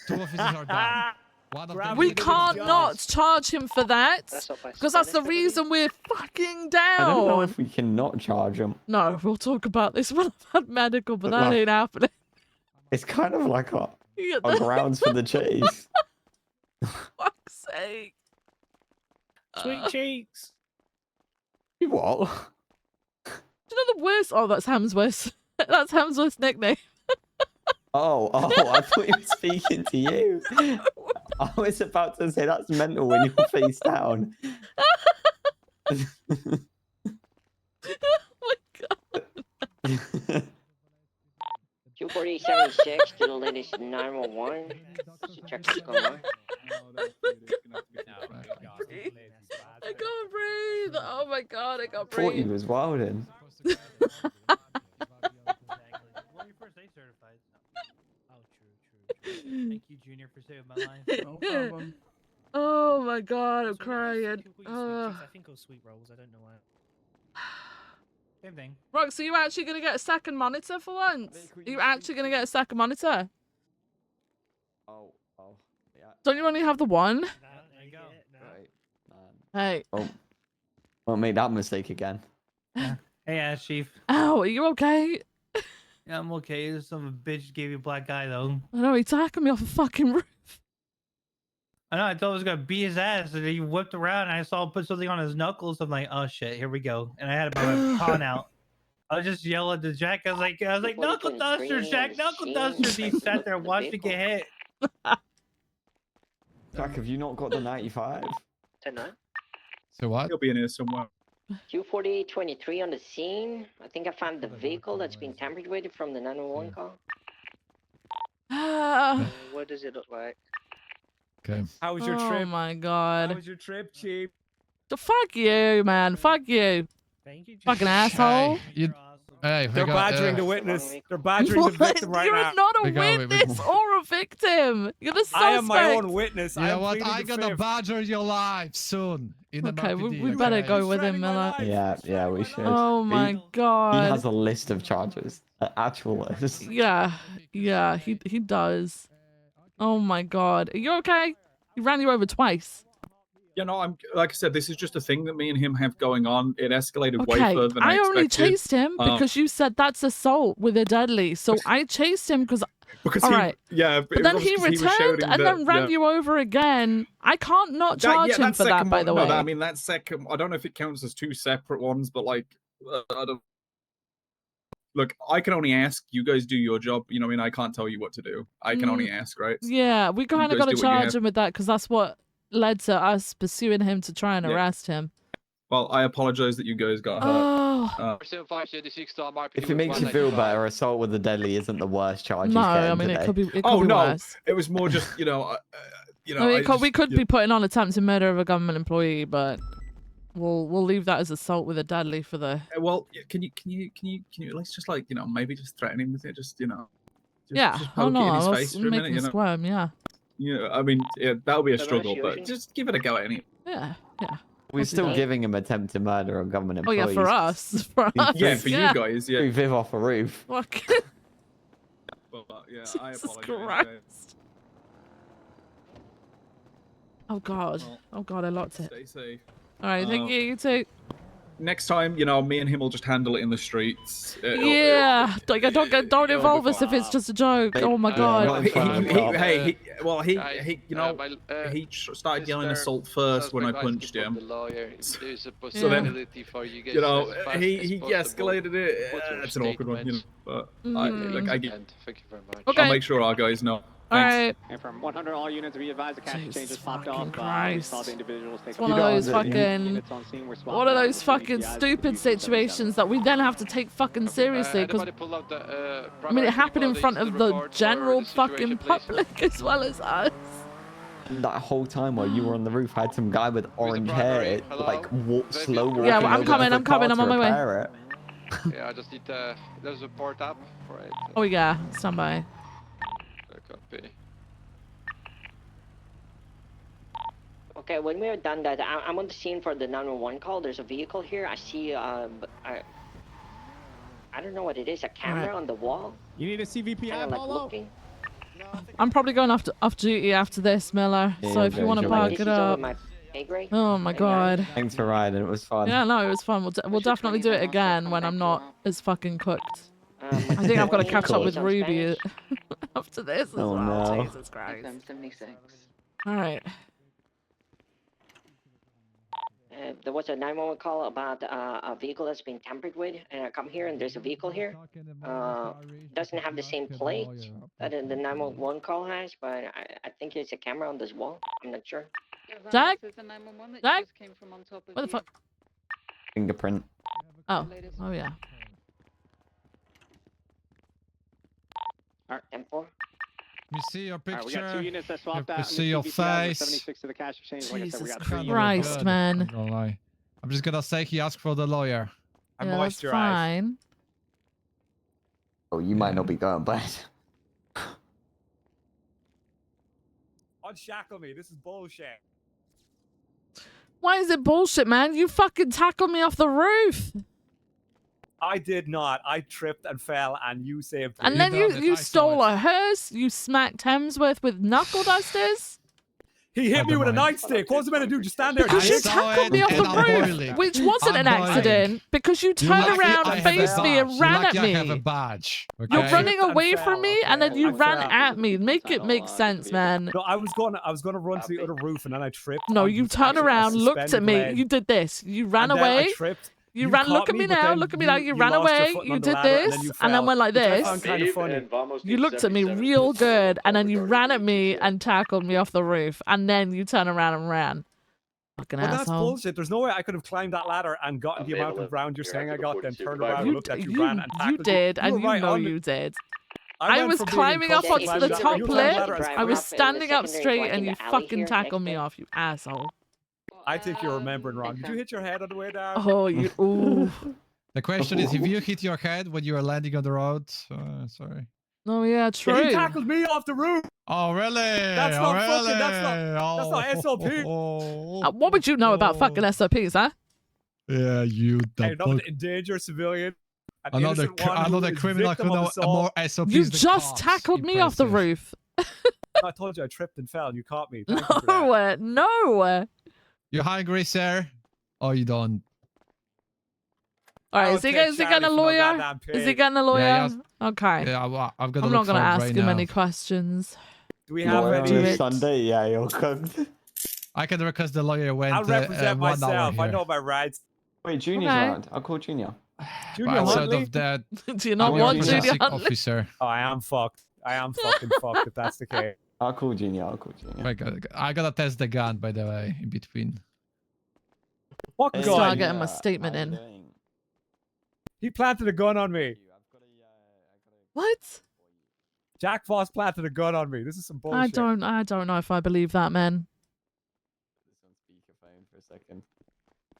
2 officers are down. One of them We is- can't not charge him for that That's not by because that's the Spanish, reason we're fucking I don't know down. if we can not charge him. No, we'll talk about this when I've had medical, but that Like- ain't happening. It's kind of like Yeah, Our grounds for the chase. fuck's sake. Sweet cheeks. You what? Do you know the worst? Oh, that's Hemsworth's. That's Hemsworth's nickname. Oh, I thought he was speaking to you. I was about to say that's mental when you're face down. Oh my god. Q4076 to the latest 911. Check what's going on. I can't breathe. Oh my god, I can't Thought he breathe. was wilding. Thank you, Junior, for saving my life. No problem. Oh my god, I'm So crying. I think of sweet rolls. I don't know why. Same thing. Rox, are you actually gonna get a second monitor for once? Are you actually gonna get a second monitor? Oh, yeah. Don't you only have the one? There you go. Hey. Oh, won't make that mistake again. Hey, Ash Chief. Ow, are you okay? Yeah, I'm okay. This son of a bitch gave you a black eye, though. I know, he's attacking me off a fucking roof. I know, I thought I was gonna beat his ass, and then he whipped around, and I saw him put something on his knuckles. I'm like, oh shit, here we go. And I had my pawn out. I was just yelling to Jack. I was like, knuckle dusters, Jack, knuckle dusters. He sat there and watched me get hit. Jack, have you not got the 95? 10-9. So what? He'll be in here somewhere. Q4023 on the scene. I think I found the vehicle that's been tampered with from the 911 call. What does it look like? Okay. How was your Oh trip? my god. How was your trip, Chief? So fuck you, man. Fuck you. Thank you, Fucking asshole. Hey, They're badgering the witness. They're badgering the victim right now. You're not a witness or a victim. You're the suspect. I am my own witness. You know what? I'm gonna badger your life soon. Okay, we better go with him, Miller. Yeah, we should. Oh my He god. has a list of charges. An actual list. Yeah, he does. Oh my god. Are you okay? He ran you over twice. You know, I'm like I said, this is just a thing that me and him have going on. It escalated way Okay, further than I I only expected. chased him because you said that's assault with a deadly. So I chased him because all right. Yeah, But then he returned and then ran you over again. I can't not charge him for that, by the way. I mean, that second, I don't know if it counts as two separate ones, but like, I don't. Look, I can only ask. You guys do your job. You know what I mean? I can't tell you what to do. I can only ask, right? Yeah, we kind of guys got to do what you charge have. him with that because that's what led to us pursuing him to try and arrest him. Well, I apologize that you guys got hurt. Oh. If it makes you feel better, assault with a deadly isn't the worst charge. No, he's getting I mean today. it could be Oh no, worse. it was more just you know, I mean, we could be putting on attempted murder of a government employee, but we'll leave that as assault with a deadly for the. Well, can you at least just like maybe just threaten him with it, just Yeah, just oh poke no, it in his I'll face for a make minute, him you know. squirm. Yeah. Yeah, I mean, yeah, that'll be a The struggle, but negotiations? just give it a go anyway. Yeah. We're still giving him attempted murder on government Oh employees. yeah, for us. For us. Yeah, for you guys, yeah. We Viv off a roof. Fuck. But, yeah, I Jesus apologize. Christ. Oh god. Oh god, I locked it. Stay safe. All right, thank you. You too. Next time, me and him will just handle it in the streets. Yeah. Don't involve us if it's just a joke. Oh my god. He started yelling assault first when I punched him. So then, he escalated it. It's an awkward one, but I get. Thank you very much. Okay. I'll make sure our guys know. All right. And from 100 all units, be advised the cash changes popped off. Christ. Saw the individuals take It's one of those fucking, units on scene were swapped one of out those with fucking CPIs stupid situations that we then have to take fucking seriously because I mean it happened in front of the general fucking public as well as us. That whole time while you were on the roof, I had some guy with orange hair, like slow walking. Yeah, well, I'm over coming. to the I'm coming. car I'm on to my way. repair it. Yeah, I just need there's a port up for it. Oh yeah, stand by. Copy. Okay, when we are done that, I'm on the scene for the 911 call. There's a vehicle here. I see, I don't know what it is, a camera on the wall. You need a CVP Kinda app, like Polo? looking. I'm probably going off duty after this, Miller. So if you want to park it up. Oh my god. Thanks for riding. It was fun. Yeah, no, it was fun. We'll definitely do it again when I'm not as fucking cooked. I think I've got to catch up with Ruby. After this as Oh, well. no. Jesus Christ. FM76. All right. There was a 911 call about a vehicle that's been tampered with, and I come here and there's a vehicle here. Doesn't have the same plate that the 911 call has, but I think it's a camera on this wall. I'm not sure. Jack? This is the 911 that Jack? just came from on top of What the you. fuck? Fingerprint. Oh. Oh, yeah. Alright, M4. Let me see your picture. Alright, we got 2 units that swapped Let me out. see your face. 76 to the cash exchange. Like I said, we got 3 Jesus units. Christ, man. I'm gonna lie. I'm just gonna say he asked for the lawyer. Yeah, that's fine. Oh, you might not be going bad. Unshackle me. This is bullshit. Why is it bullshit, man? You fucking tackled me off the roof. I did not. I tripped and fell, and you saved me. And then you stole a hearse. You smacked Hemsworth with knuckle dusters. He hit me with a nightstick. What was I meant to do? Just stand there? Because you tackled me off the roof, which wasn't an accident, because you turned around, faced me, and ran at I have a me. badge. Okay? You're running away from me, and then you ran at me. Make it make sense, man. No, I was gonna run to the other roof, and then I tripped. No, on you this turned actually around, looked at suspended me. leg. You did this. You ran And then I away. tripped. You You ran. Look caught at me me, but now. then Look at me you- now. You you ran lost your away. foot on You the did ladder, and then this, you and then fell, went like which I this. found kind of funny. You looked at me real good, and then you ran at me and tackled me off the roof, and then you turned around and ran. Fucking Well, that's asshole. bullshit. There's no way I could have climbed that ladder and gotten the amount of round you're saying I got, then turned around and looked at you, ran and tackled You did, and were you right know on the- you did. I I went was from being climbing up unconscious onto to the climbing top you climbed the lip. ladder as I was fast. standing up straight, and you fucking tackled me off, you asshole. I think you're remembering wrong. Did you hit your head on the way down? Oh, you. Ooh. The question is, if you hit your head when you are landing on the road, sorry. Oh yeah, true. Yeah, he tackled me off the roof. Oh really? That's not fucking. That's not SOP. What would you know about fucking SOPs, huh? Yeah, you Hey, the not fuck. to endanger a civilian. An Another innocent one who another is criminal victim who of know assault. more SOPs You than just cops. tackled me off the Impressive. roof. I told you I tripped and fell, and you caught me. Thank you for that. No, no. You hungry, sir? Oh, you don't. All right, I'll is he take getting a Charlie for no lawyer? goddamn Is he pig. getting a lawyer? Yeah, Okay. Yeah, I've got to I'm look not gonna for it ask right him now. any questions. Do we have Lawyer on any? a Sunday? Yeah, you're cooked. I can request the lawyer went I'll represent 1 hour myself. I here. know my rights. Wait, Junior's Okay. around. I'll call Junior. Junior But outside Huntley? of that, Do you not I'm want your Junior possessing Huntley? officer. Oh, I am fucked. I am fucking fucked if that's the case. I'll call Junior. I'll call Junior. I gotta test the gun, by the way, in between. What Hey, Start gun? getting my statement how you in. doing? He planted a gun on me. What? Jack Voss planted a gun on me. This is some bullshit. I don't know if I believe that, man. This on speakerphone for a second.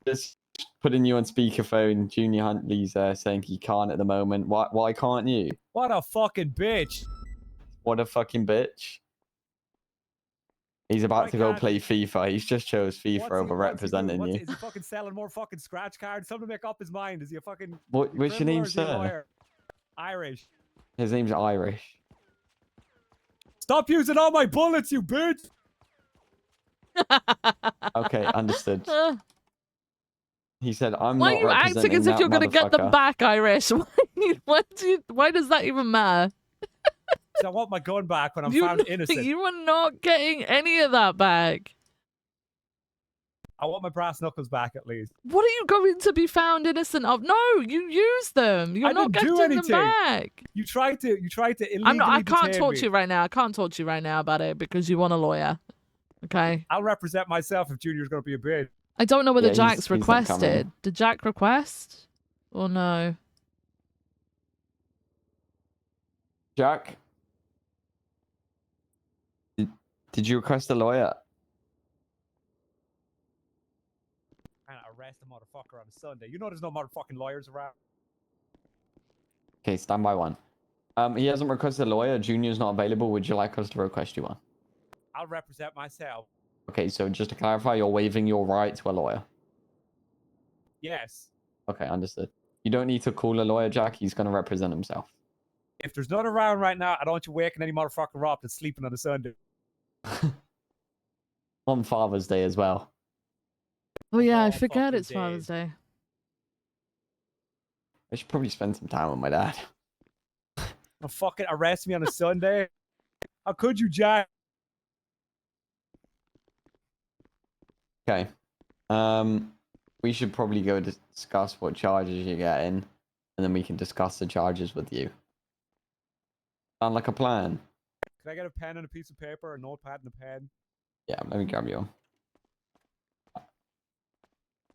Just putting you on speakerphone. Junior Huntley's saying he can't at the moment. Why can't you? What a fucking bitch. What a fucking bitch. He's about to go can't- play FIFA. He's just chose FIFA What's over he doing? representing you. Is he fucking selling more fucking scratch cards? Something to make up his mind. Is he a fucking What's your criminal name, or is he a sir? lawyer? Irish. His name's Irish. Stop using all my bullets, you bitch. Okay, understood. Why He said, I'm are not you acting representing as if that you're gonna get them motherfucker." back, Irish? Why does that even matter? I want my gun back when I'm found innocent. You are not getting any of that back. I want my brass knuckles back at least. What are you going to be found innocent of? No, you used them. You're I not didn't do getting them anything. back. You tried to illegally I can't detain talk me. to you right now. I can't talk to you right now about it because you want a lawyer. Okay. I'll represent myself if Junior's gonna be a bitch. I don't know whether Yeah, Jack's he's not coming. requested. Did Jack request? Or no? Jack? Did you request a lawyer? And arrest a motherfucker on a Sunday. You know there's no motherfucking lawyers around. Okay, stand by one. He hasn't requested a lawyer. Junior's not available. Would you like us to request you one? I'll represent myself. Okay, so just to clarify, you're waiving your right to a lawyer. Yes. Okay, understood. You don't need to call a lawyer, Jack. He's going to represent himself. If there's none around right now, I don't want you waking any motherfucker up that's sleeping on a Sunday. On Father's Day as well. Oh yeah, I all forget fucking it's Father's Day. I should probably spend some time with my dad. Fucking arrest me on a Sunday. How could you, Jack? Okay. We should probably go discuss what charges you're getting, and then we can discuss the charges with you. Sound like a plan? Can I get a pen and a piece of paper, a notepad and a pen? Yeah, let me grab you.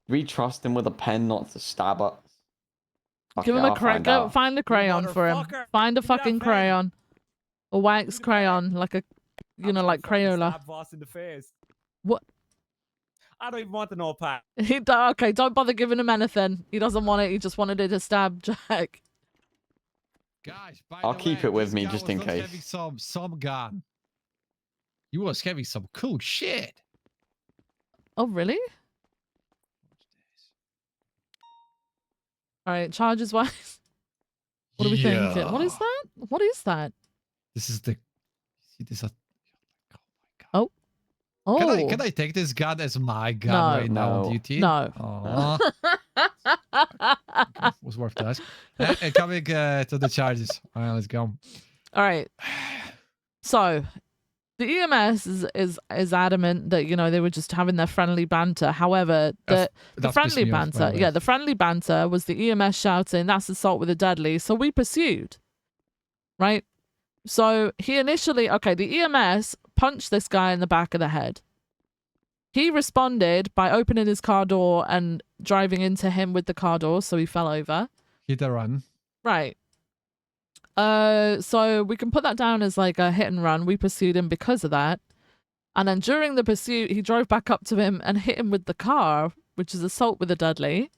We trust him with a pen not to stab us. Give him a crayon. Go find a crayon for him. Find a fucking crayon. A wax crayon, like a, you know, like Crayola. Stab Voss in the face. What? I don't even want the notepad. Okay, don't bother giving him anything. He doesn't want it. He just wanted it to stab Jack. Guys, I'll keep it with me just in case. Having some gun. He was having some cool shit. Oh, really? All right, charges wise. What are we thinking? What is that? What is that? This is the. See this? Oh. Oh. Can I take this gun as my gun No. right now on duty? No. Aw. Okay, was worth the ask. Coming to the charges. All right, let's go. All right. So, the EMS is adamant that, you know, they were just having their friendly banter. However, the that's friendly pissing me off, by banter, the way. yeah, the friendly banter was the EMS shouting, "That's assault with a deadly." So we pursued, right? So he initially, okay, the EMS punched this guy in the back of the head. He responded by opening his car door and driving into him with the car door, so he fell over. Hit a run. Right. So we can put that down as like a hit and run. We pursued him because of that. And then during the pursuit, he drove back up to him and hit him with the car, which is assault with a deadly.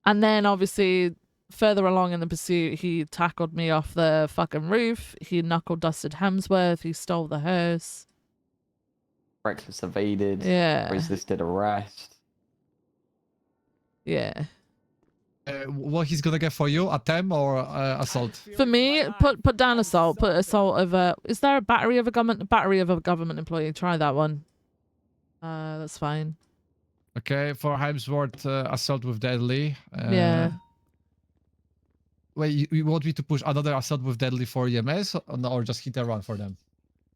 And then obviously further along in the pursuit, he tackled me off the fucking roof. He knuckle dusted Hemsworth. He stole the hearse. Reckless evaded. Yeah. Resisted arrest. Yeah. What he's gonna get for you? Attempt or assault? For me, put down assault. Put assault of a. Is there a battery of a government employee? Try that one. That's fine. Okay, for Hemsworth, assault with deadly. Yeah. Wait, you want me to push another assault with deadly for EMS or just hit and run for them?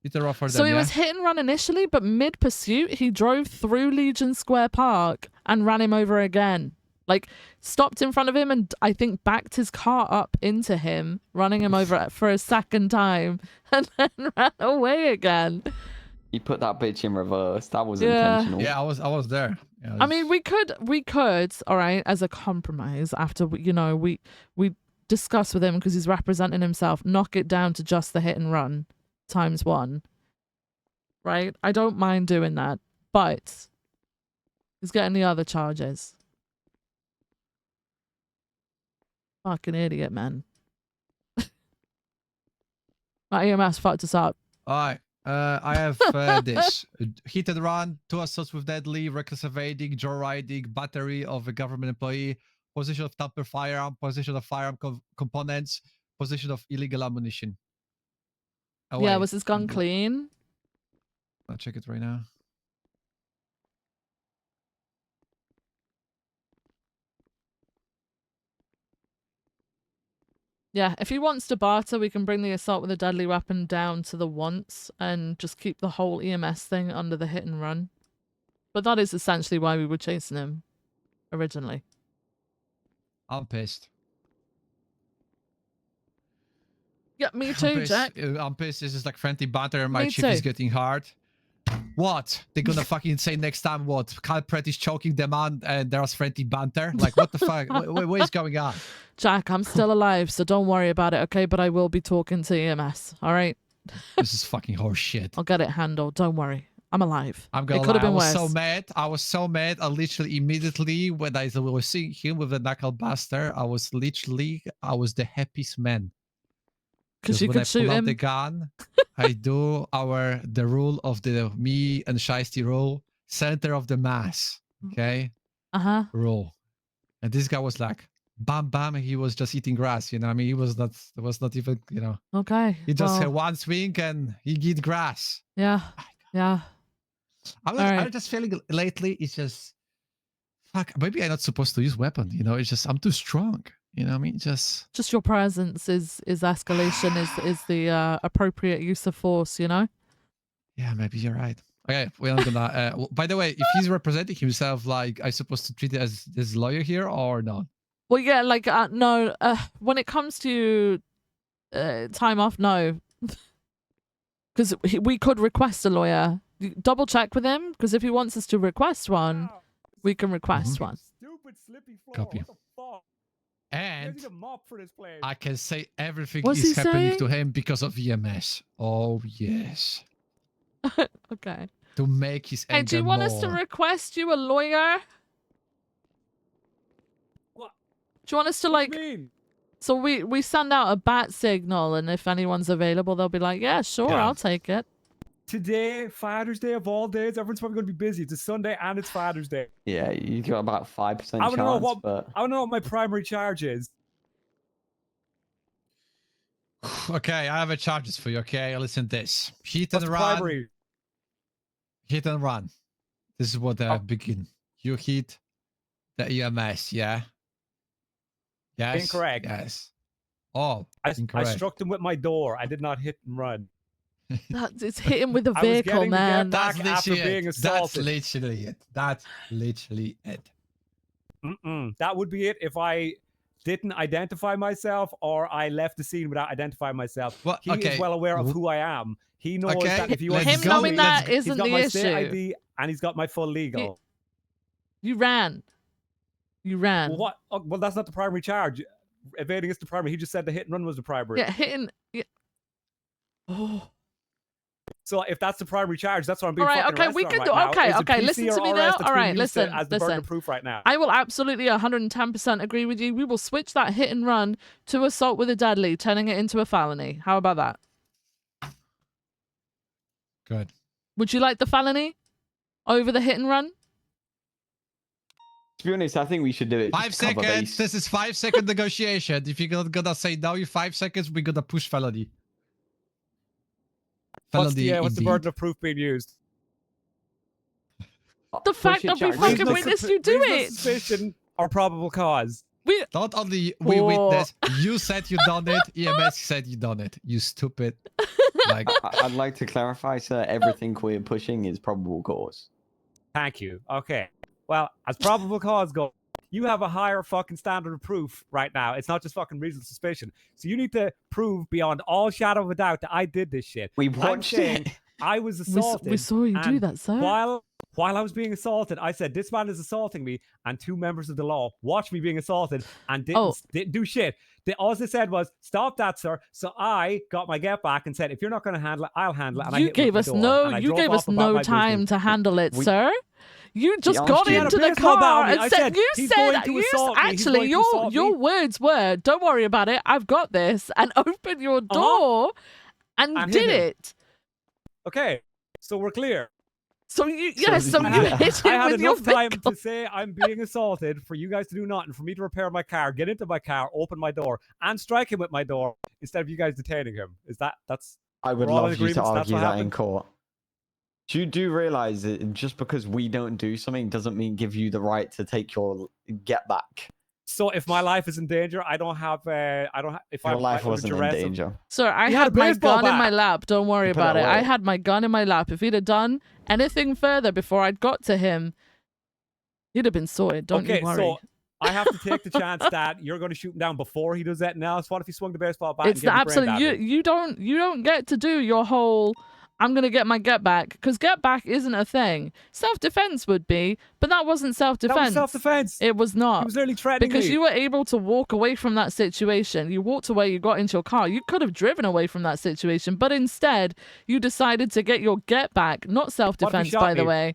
Hit and run for them. So he yeah? was hit and run initially, but mid pursuit, he drove through Legion Square Park and ran him over again. Like, stopped in front of him and I think backed his car up into him, running him over for a second time, and then ran away again. He put that bitch in reverse. That was Yeah. intentional. Yeah, I was there. Yeah, I mean, we could, all right, as a compromise after, you know, we discuss with him because he's representing himself, knock it down to just the hit and run ×1. Right? I don't mind doing that, but he's getting the other charges. Fucking idiot, man. My EMS fucked us up. All right. I have this. Hit and run, 2 assaults with deadly, reckless evading, joyriding, battery of a government employee, possession of tamper firearm, possession of firearm components, possession of illegal ammunition. Oh, Yeah, wait. was his gun clean? I'll check it right now. Yeah, if he wants to barter, we can bring the assault with a deadly weapon down to the once and just keep the whole EMS thing under the hit and run. But that is essentially why we were chasing him originally. I'm pissed. Yeah, me too, Jack. I'm pissed. This is like friendly banter and my Me chief is too. getting hard. What? They're gonna fucking say next time what? Calpret is choking them on and there's friendly banter? Like, what the fuck? What is going on? Jack, I'm still alive, so don't worry about it, okay? But I will be talking to EMS, all right? This is fucking horse shit. I'll get it handled. Don't worry. I'm alive. I'm gonna It could lie. have I been was worse. so mad. I was so mad. I literally immediately when I was seeing him with the knuckle buster, I was the happiest man. Because you when could I shoot pull out him. the gun, I do the rule of the me and Shiesty rule, center of the mass. Okay? Uh-huh. Rule. And this guy was like, bam, bam, and he was just eating grass, you know what I mean? There was not even, you know. Okay. He just had well, one swing and he get grass. Yeah. Yeah. I'm just feeling lately, it's just, fuck, maybe I'm not supposed to use weapon, you know? It's just, I'm too strong. You know what I mean? Just your presence is escalation, is the appropriate use of force, you know? Yeah, maybe you're right. Okay, we're not gonna. By the way, if he's representing himself, like, I supposed to treat it as this lawyer here or not? Well, yeah, like no. When it comes to time off, no, because we could request a lawyer. Double check with him, because if he wants us to request one, we can request one. Stupid slippy floor. Copy. What the fuck? And You need a mop for this place. I can say everything What's is he happening saying? to him because of EMS. Oh yes. Okay. To make his Hey, anger do you want more. us to request you a lawyer? What? Do you want us to What do like? you mean? So we send out a bat signal, and if anyone's available, they'll be like, "Yeah, sure, Yeah. I'll take it." Today, Father's Day of all days, everyone's probably going to be busy. It's a Sunday and it's Father's Day. Yeah, you got about 5% I want to know chance, what but I want to know what my primary charge is. Okay, I have a charges for you. Okay, listen to this. Hit What's and the run. primary? Hit and run. This is what I begin. You hit the EMS, yeah? Yes. Incorrect. Yes. Oh, I incorrect. struck them with my door. I did not hit and run. It's hit him with a I was vehicle, getting to get man. back after literally being it. assaulted. That's literally it. That's literally it. That would be it if I didn't identify myself or I left the scene without identifying myself. Well, He okay. is well aware of who I am. He knows Okay, that if he wants let's to Him go. sue knowing me, that he's isn't got the my state issue. ID and he's got my full legal. You ran. You ran. Well, what? Oh, well, that's not the primary charge. Evading is the primary. He just said the hit and run was the primary. Yeah, hitting. Yeah. Oh. So if that's the primary charge, that's what I'm being All right, fucking okay, arrested we on can right do. now. Okay, Is it okay, PC listen or to me RS now. that's All being right, used listen, as the burden listen. of proof right now. I will absolutely 110% agree with you. We will switch that hit and run to assault with a deadly, turning it into a felony. How about that? Good. Would you like the felony over the hit and run? to be honest, I think we should do it. 5 just to cover seconds. base. This is 5-second negotiation. If you're gonna say no, you 5 seconds, we're gonna push felony. What's the indeed. burden of proof being used? The fact that we fucking witnessed you do reasonable it. Suspicion or probable cause. Not only we witnessed, you said you done it, EMS said you done it. You stupid. Like, I'd like to clarify, sir, everything we're pushing is probable cause. Thank you. Okay. Well, as probable cause goes, you have a higher fucking standard of proof right now. It's not just fucking reasonable suspicion. So you need to prove beyond all shadow of a doubt that I did this shit. We I'm watched saying it. I was assaulted. We saw you do and that, sir. While I was being assaulted, I said, this man is assaulting me, and 2 members of the law watched me being assaulted and didn't do shit. All they said was, stop that, sir. So I got my get back and said, if you're not going to handle it, I'll handle it. And I You hit him gave with us the door, no. and I You drove gave off us about no my time business. to handle it, sir. You just honest got truth. into He had the a baseball bat car on me. I and said, said, "You he's said, going to you assault me. He's actually, going to assault your me." words were, don't worry about it. I've got this," and open your door, and And did hit him. it. Okay, so we're clear. So you, so I you had- hit I him had with your enough time vehicle. to say I'm being assaulted for you guys to do nothing, for me to repair my car, get into my car, open my door, and strike him with my door instead of you guys detaining him. That's? I would we're all in love you to agreement, that's argue what that in happened? court. Do realize that just because we don't do something doesn't mean give you the right to take your get back. So if my life is in danger, I don't have. If Your I'm life under wasn't in duress of- danger. Sir, I He had had a my baseball gun in my bat. lap. Don't worry You put about it it. I away. had my gun in my lap. If he'd have done anything further before I'd got to him, he'd have been sorted. Don't Okay, you worry. so I have to take the chance that you're going to shoot him down before he does that. Now, what if he swung the baseball bat? It's and the gave me brain absolute. damage? You don't get to do your whole. I'm gonna get my get back, because get back isn't a thing. Self-defense would be, but that wasn't self-defense. That was self-defense. It was not. He was literally threatening because me. you were able to walk away from that situation. You walked away. You got into your car. You could have driven away from that situation, but instead you decided to get your get back. Not self-defense, shot by the me? way,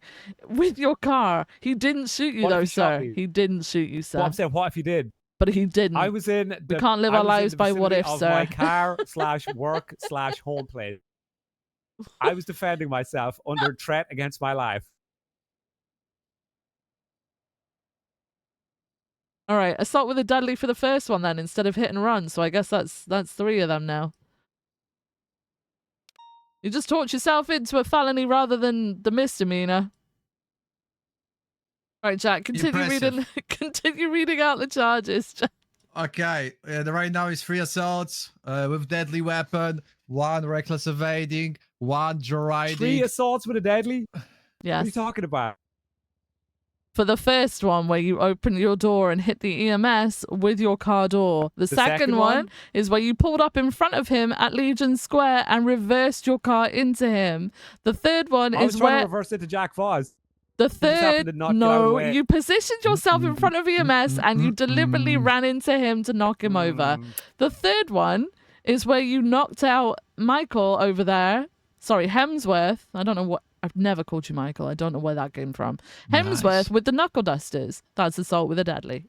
with your car. He didn't shoot you What if though, he shot sir. me? He didn't shoot you, sir. Well, I'm saying, what if he did? But he didn't. I was in. We can't live our lives by what if, of sir. my car / work / home place. I was defending myself under threat against my life. All right, assault with a deadly for the first one then, instead of hit and run. So I guess that's 3 of them now. You just talked yourself into a felony rather than the misdemeanor. All right, Jack, continue Impressive. reading. Continue reading out the charges. Jack. Okay, right now is 3 assaults with deadly weapon, 1 reckless evading, 1 joyriding. 3 assaults with a deadly? Yes. What are you talking about? For the first one, where you opened your door and hit the EMS with your car door. The second one is where you pulled up in front of him at Legion Square and reversed your car into him. The third one I was is trying where... to reverse it to Jack Voss. The third, no, you positioned yourself in front of EMS and you deliberately ran into him to knock him over. The third one is where you knocked out Michael over there. Sorry, Hemsworth. I don't know what... I've never called you Michael. I don't know where that came from. Hemsworth with the knuckle dusters. That's assault with a deadly.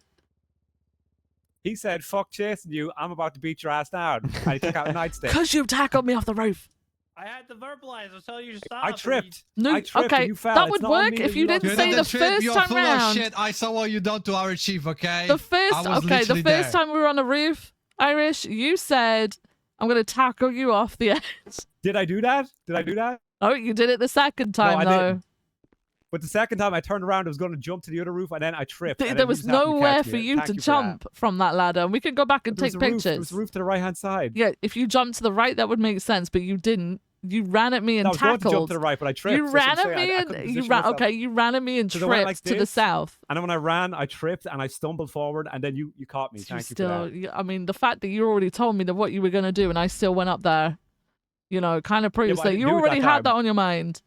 He said, fuck chasing you. I'm about to beat your ass down. And he took out a nightstick. Because you tackled me off the roof. I had to verbalize. I was telling you to stop. I tripped. No, I tripped okay, and you fell. that It's would not on work me if that you didn't say the first You're time full round. of shit. I saw what you done to our chief, okay? The first there. time we were on the roof, Irish, you said, I'm going to tackle you off the edge. Did I do that? Did I do that? Oh, you did it the second time, no, I though. didn't. But the second time I turned around, I was going to jump to the other roof, and then I tripped. There was nowhere for you to jump from that ladder. And we could go back and take pictures. There was a roof to the right-hand side. Yeah, if you jumped to the right, that would make sense, but you didn't. You ran at me and I was tackled. going to jump to the right, but I tripped. You ran at me and you ran. Okay, you ran at me and tripped to the south. And then when I ran, I tripped and I stumbled forward, and then you caught me. Thank you for that. I mean, the fact that you already told me that what you were going to do, and I still went up there, kind of proves that you already had that on your mind.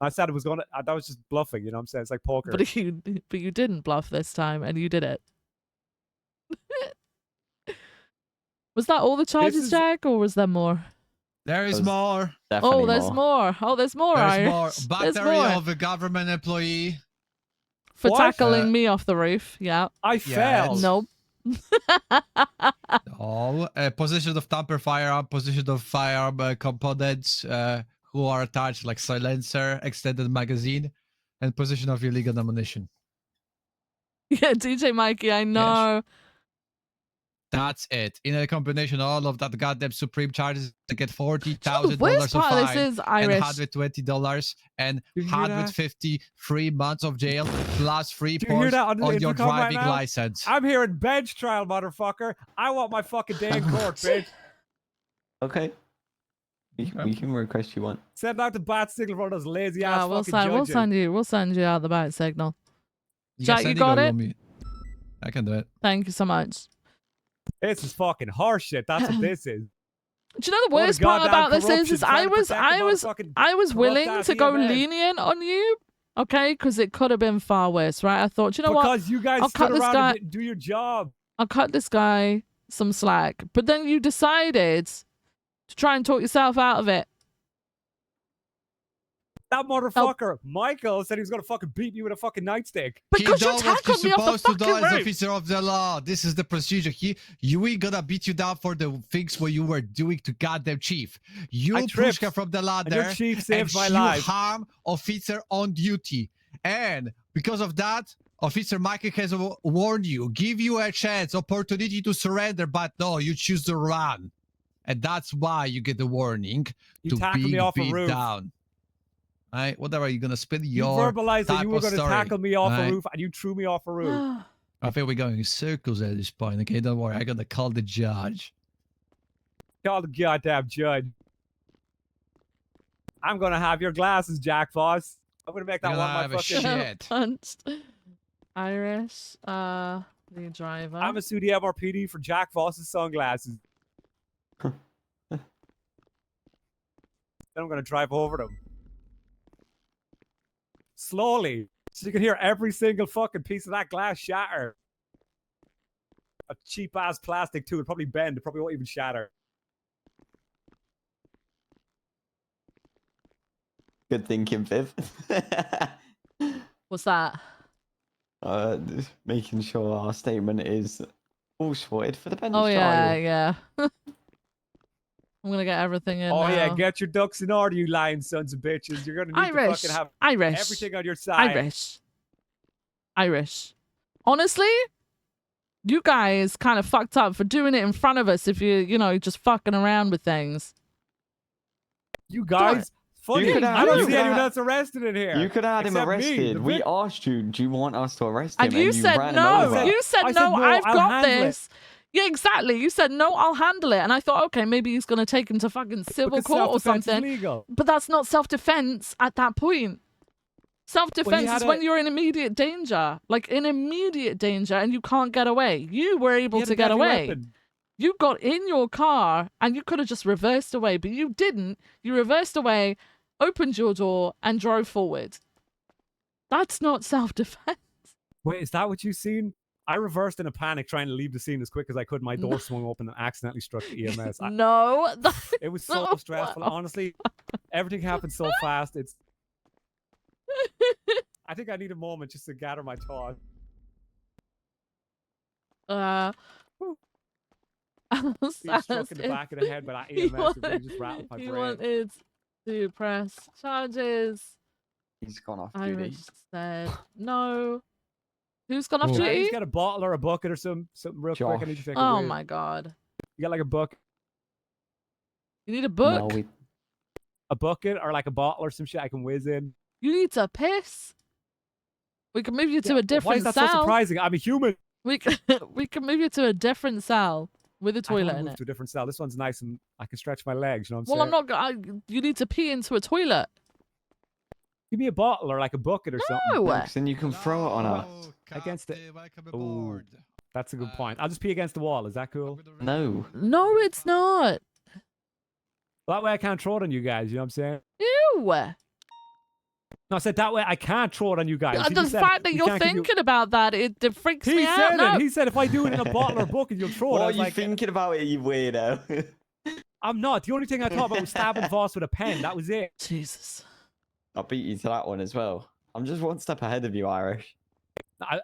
I said it was going to. That was just bluffing. You know what I'm saying? It's like poker. But you didn't bluff this time, and you did it. Was that all the charges, Jack, or was there more? There is more. Oh, there's more. Oh, there's more. There's more. There's Battery more. of a government employee. For tackling me off the roof. Yeah. I fell. Nope. No. Position of tamper firearm, position of firearm components who are attached, like silencer, extended magazine, and position of illegal ammunition. Yeah, DJ Mikey, I know. Yes. That's it. In a combination, all of that goddamn supreme charges to get $40,000 of fine is Irish. and $120 and 153 months of jail plus 3 points on your driving license. I'm hearing bench trial, motherfucker. I want my fucking day in court, bitch. Okay. We can request you one. Send out the bat signal for those lazy ass we'll fucking judges. We'll send you out the bat signal. Jack, you got it? I can do it. Thank you so much. This is fucking horseshit. That's what this is. Do you know the worst part about this is I was willing to go lenient on you, okay? Because it could have been far worse, right? I thought, you know what? Because you guys stood around and didn't do your job. I'll cut this guy some slack. But then you decided to try and talk yourself out of it. That motherfucker, Michael, said he was going to fucking beat me with a fucking nightstick. Because you tackled me off the fucking roof. As roof. officer of the law. This is the procedure. We gonna beat you down for the things what you were doing to goddamn chief. You pushed her from the ladder, and your chief saved my you life. harm officer on duty. And because of that, Officer Michael has warned you, give you a chance, opportunity to surrender, but no, you choose to run. And that's why you get the warning to be beat down. Right, whatever, you're gonna spin your You verbalized that you were going to tackle me off a roof, and you threw me off a roof. I think we're going in circles at this point. Okay, don't worry. I'm gonna call the judge. Call the goddamn judge. I'm gonna have your glasses, Jack Voss. I'm gonna make that one my fucking shit. Punched. Irish, the driver. I'm gonna sue the MRPD for Jack Voss's sunglasses. Then I'm gonna drive over them. Slowly, so you can hear every single fucking piece of that glass shatter. A cheap ass plastic too. It'll probably bend. It probably won't even shatter. Good thinking, Viv. What's that? Just making sure our statement is all sorted for the bench Oh trial. yeah. I'm gonna get everything in. Oh now. yeah, get your ducks in order, you lying sons of bitches. You're gonna need to fucking have everything on your side. Irish. Honestly, you guys kind of fucked up for doing it in front of us. If you just fucking around with things. You guys funny. could I don't you see could anyone have- else arrested in here. You could have had him except me, arrested. the We vic- asked you, do you want us to arrest him? And you said ran no. him over. You said I no, said, no, I've I'll got handle it. this. Yeah, exactly. You said no, I'll handle it. And I thought, okay, maybe he's going to take him to fucking civil Because court or self-defense is something. legal. But that's not self-defense at that point. Self-defense had is when a- you're in immediate danger. Like in immediate danger and you can't get away. You were He able had to a get deadly away. weapon. You got in your car and you could have just reversed away, but you didn't. You reversed away, opened your door, and drove forward. That's not self-defense. Wait, is that what you seen? I reversed in a panic trying to leave the scene as quick as I could. My door swung open and accidentally struck the EMS. No. It was so stressful. Honestly, everything happened so fast. It's. I think I need a moment just to gather my thoughts. Being struck in the back of the head by that EMS, it really just rattled my he brain. wanted to press charges. He's gone off duty. Irish said no. Who's gone off Can I duty? just get a bottle or a bucket or something real quick? I need to take a Oh whiz. my god. You got like a bucket? You need a book? No, we... A bucket or like a bottle or some shit I can whiz in? You need to piss? We can move you to a different Why is that cell. so surprising? I'm a human. We can move you to a different cell with a I toilet want to in move it. to a different cell. This one's nice and I can stretch my legs. You know what I'm Well, saying? I'm not. You need to pee into a toilet. Give me a bottle or like a bucket or something. No. Then you can throw it on us. Against it. Ooh, that's a good point. I'll just pee against the wall. Is that cool? No. No, it's not. That way I can't throw it on you guys. You know what I'm saying? Ew. No, I said that way I can't throw it on you guys. He The just said fact that we you're can't give you- thinking about that, it freaks He me said out. it. No. He said if I do it in a bottle or bucket, you'll throw it. What I are was you like, thinking about it, you weirdo? I'm not. The only thing I thought about was stabbing Voss with a pen. That was it. Jesus. I'll beat you to that one as well. I'm just one step ahead of you, Irish.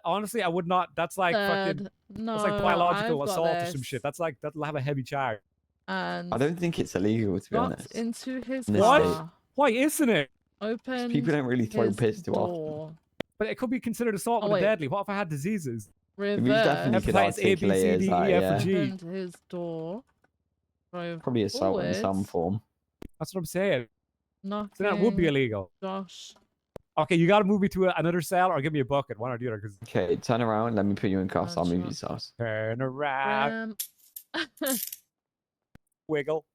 Honestly, I would not. That's like fucking. No, That's like biological I've got assault or this. some shit. That's like that'll have a heavy charge. And I don't think it's illegal, to be got honest. into his In this car. state. Why isn't it? Opened People don't really throw his piss too often. door. But it could be considered assault Oh, with a wait. deadly. What if I had diseases? We Reverse. definitely could Hepatitis A, B, articulate C, it as D, that, E, F, or yeah. G. Opened his door. Drove Probably assault in some forwards, form. That's what I'm saying. knocking So that would be illegal. Josh. Okay, you got to move me to another cell or give me a bucket, one or the other. Cause Okay, turn around. Let me put you in cuffs. I'll move you sus. turn around, wiggle.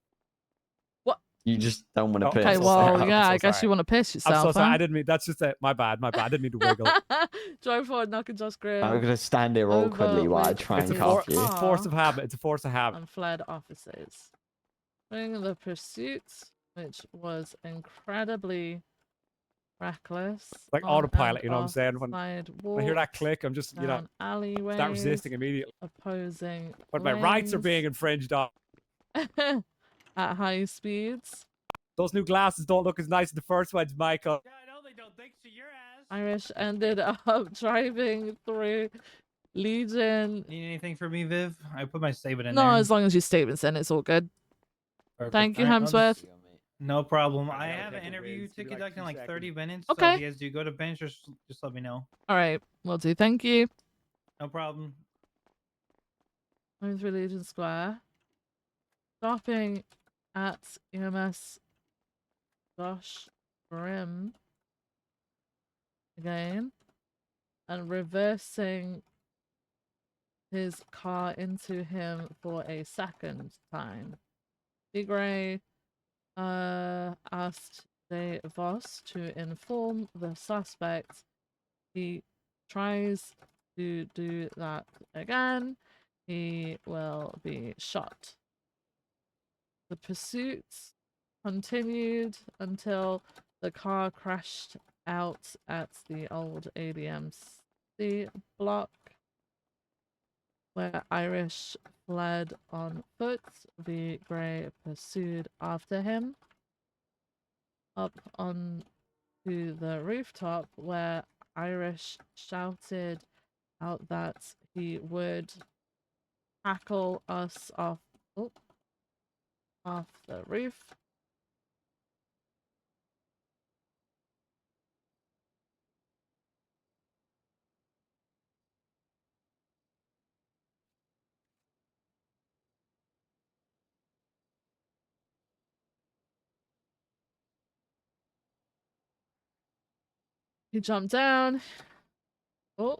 You just don't want to piss. Okay, or well, something. yeah, so I guess sorry. you want to piss yourself. I'm so sorry. huh? I didn't mean. That's just it. My bad. My bad. I didn't mean to wiggle. Drove forward, knocking Josh Graham. I'm gonna stand here awkwardly while I with try and his cuff you. It's a force of habit. It's a force of habit. and fled officers. During the pursuit, which was incredibly reckless. Like on autopilot, and you know what I'm off sayknow? When I hear that sidewalks, click, I'm just, you know, down alleyways, start resisting immediately. opposing But my rights are lanes being infringed on. at high speeds. Those new glasses don't look as nice as the first ones, Michael. Irish ended up driving through Legion. Need anything from me, Viv? I put my statement in No, there. as long as your statement's in, it's all good. Perfect. Thank you, All right, I'll Hemsworth. just- No problem. I Yeah, have an take a interview whiz. to Give me like conduct in 2 like seconds. 30 minutes. Okay. So if you guys do go to bench, just let me know. All right, will do. Thank you. No problem. Going through Legion Square. Stopping at EMS Josh Brim again. And reversing his car into him for a second time. Gray asked De Vos to inform the suspect. He tries to do that again. He will be shot. The pursuit continued until the car crashed out at the old ADMC block, where Irish fled on foot. The Grey pursued after him up on to the rooftop, where Irish shouted out that he would tackle us off the roof. He jumped down. Oh.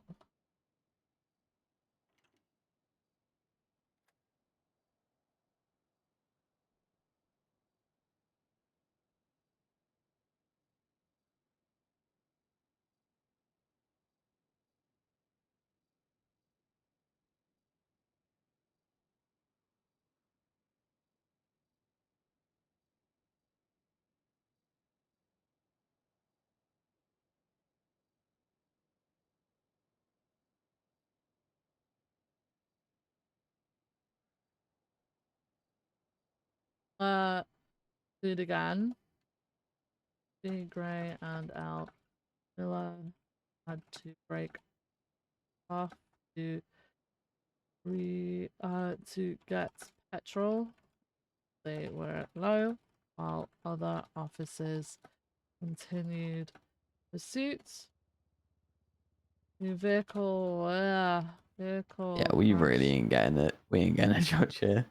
Do it again. D, grey, and out. Villa had to break off to to get petrol. They were low, while other officers continued pursuit. New vehicle, vehicle. Yeah, we crash. really ain't getting it. We ain't getting a judge here.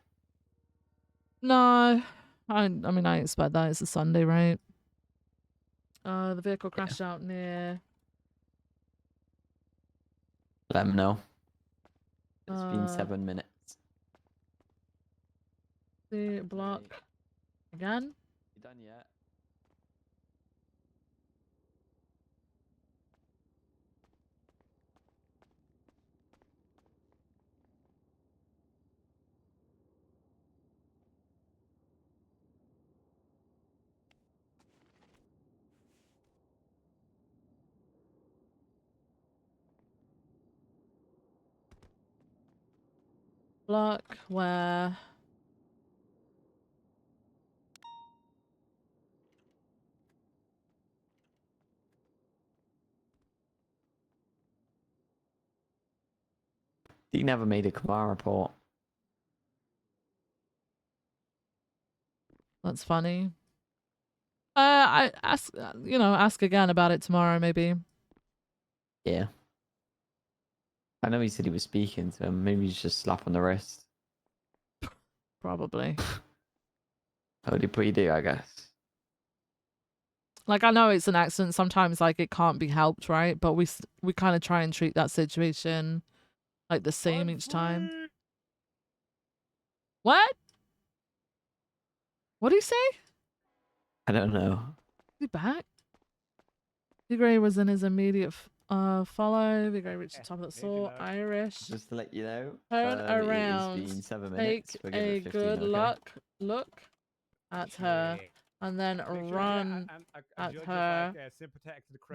No, I mean I expect that. It's a Sunday, right? The vehicle crashed out near. Let them know. It's been 7 minutes. The block again. You done yet? Block where. He never made a Kamara report. That's funny. I ask, ask again about it tomorrow, maybe. Yeah. I know he said he was speaking to him. Maybe he's just slap on the wrist. Probably. How did you do, I guess? Like, I know it's an accident. Sometimes, like, it can't be helped, right? But we kind of try and treat that situation like the same each time. What? What did he say? I don't know. Is he back? Vigray was in his immediate follow. Vigray reached the top of the saw. Irish. Just to let you know. Turn It's around. been 7 minutes. Take We'll give a it 15, good okay? look at her. And then run at her,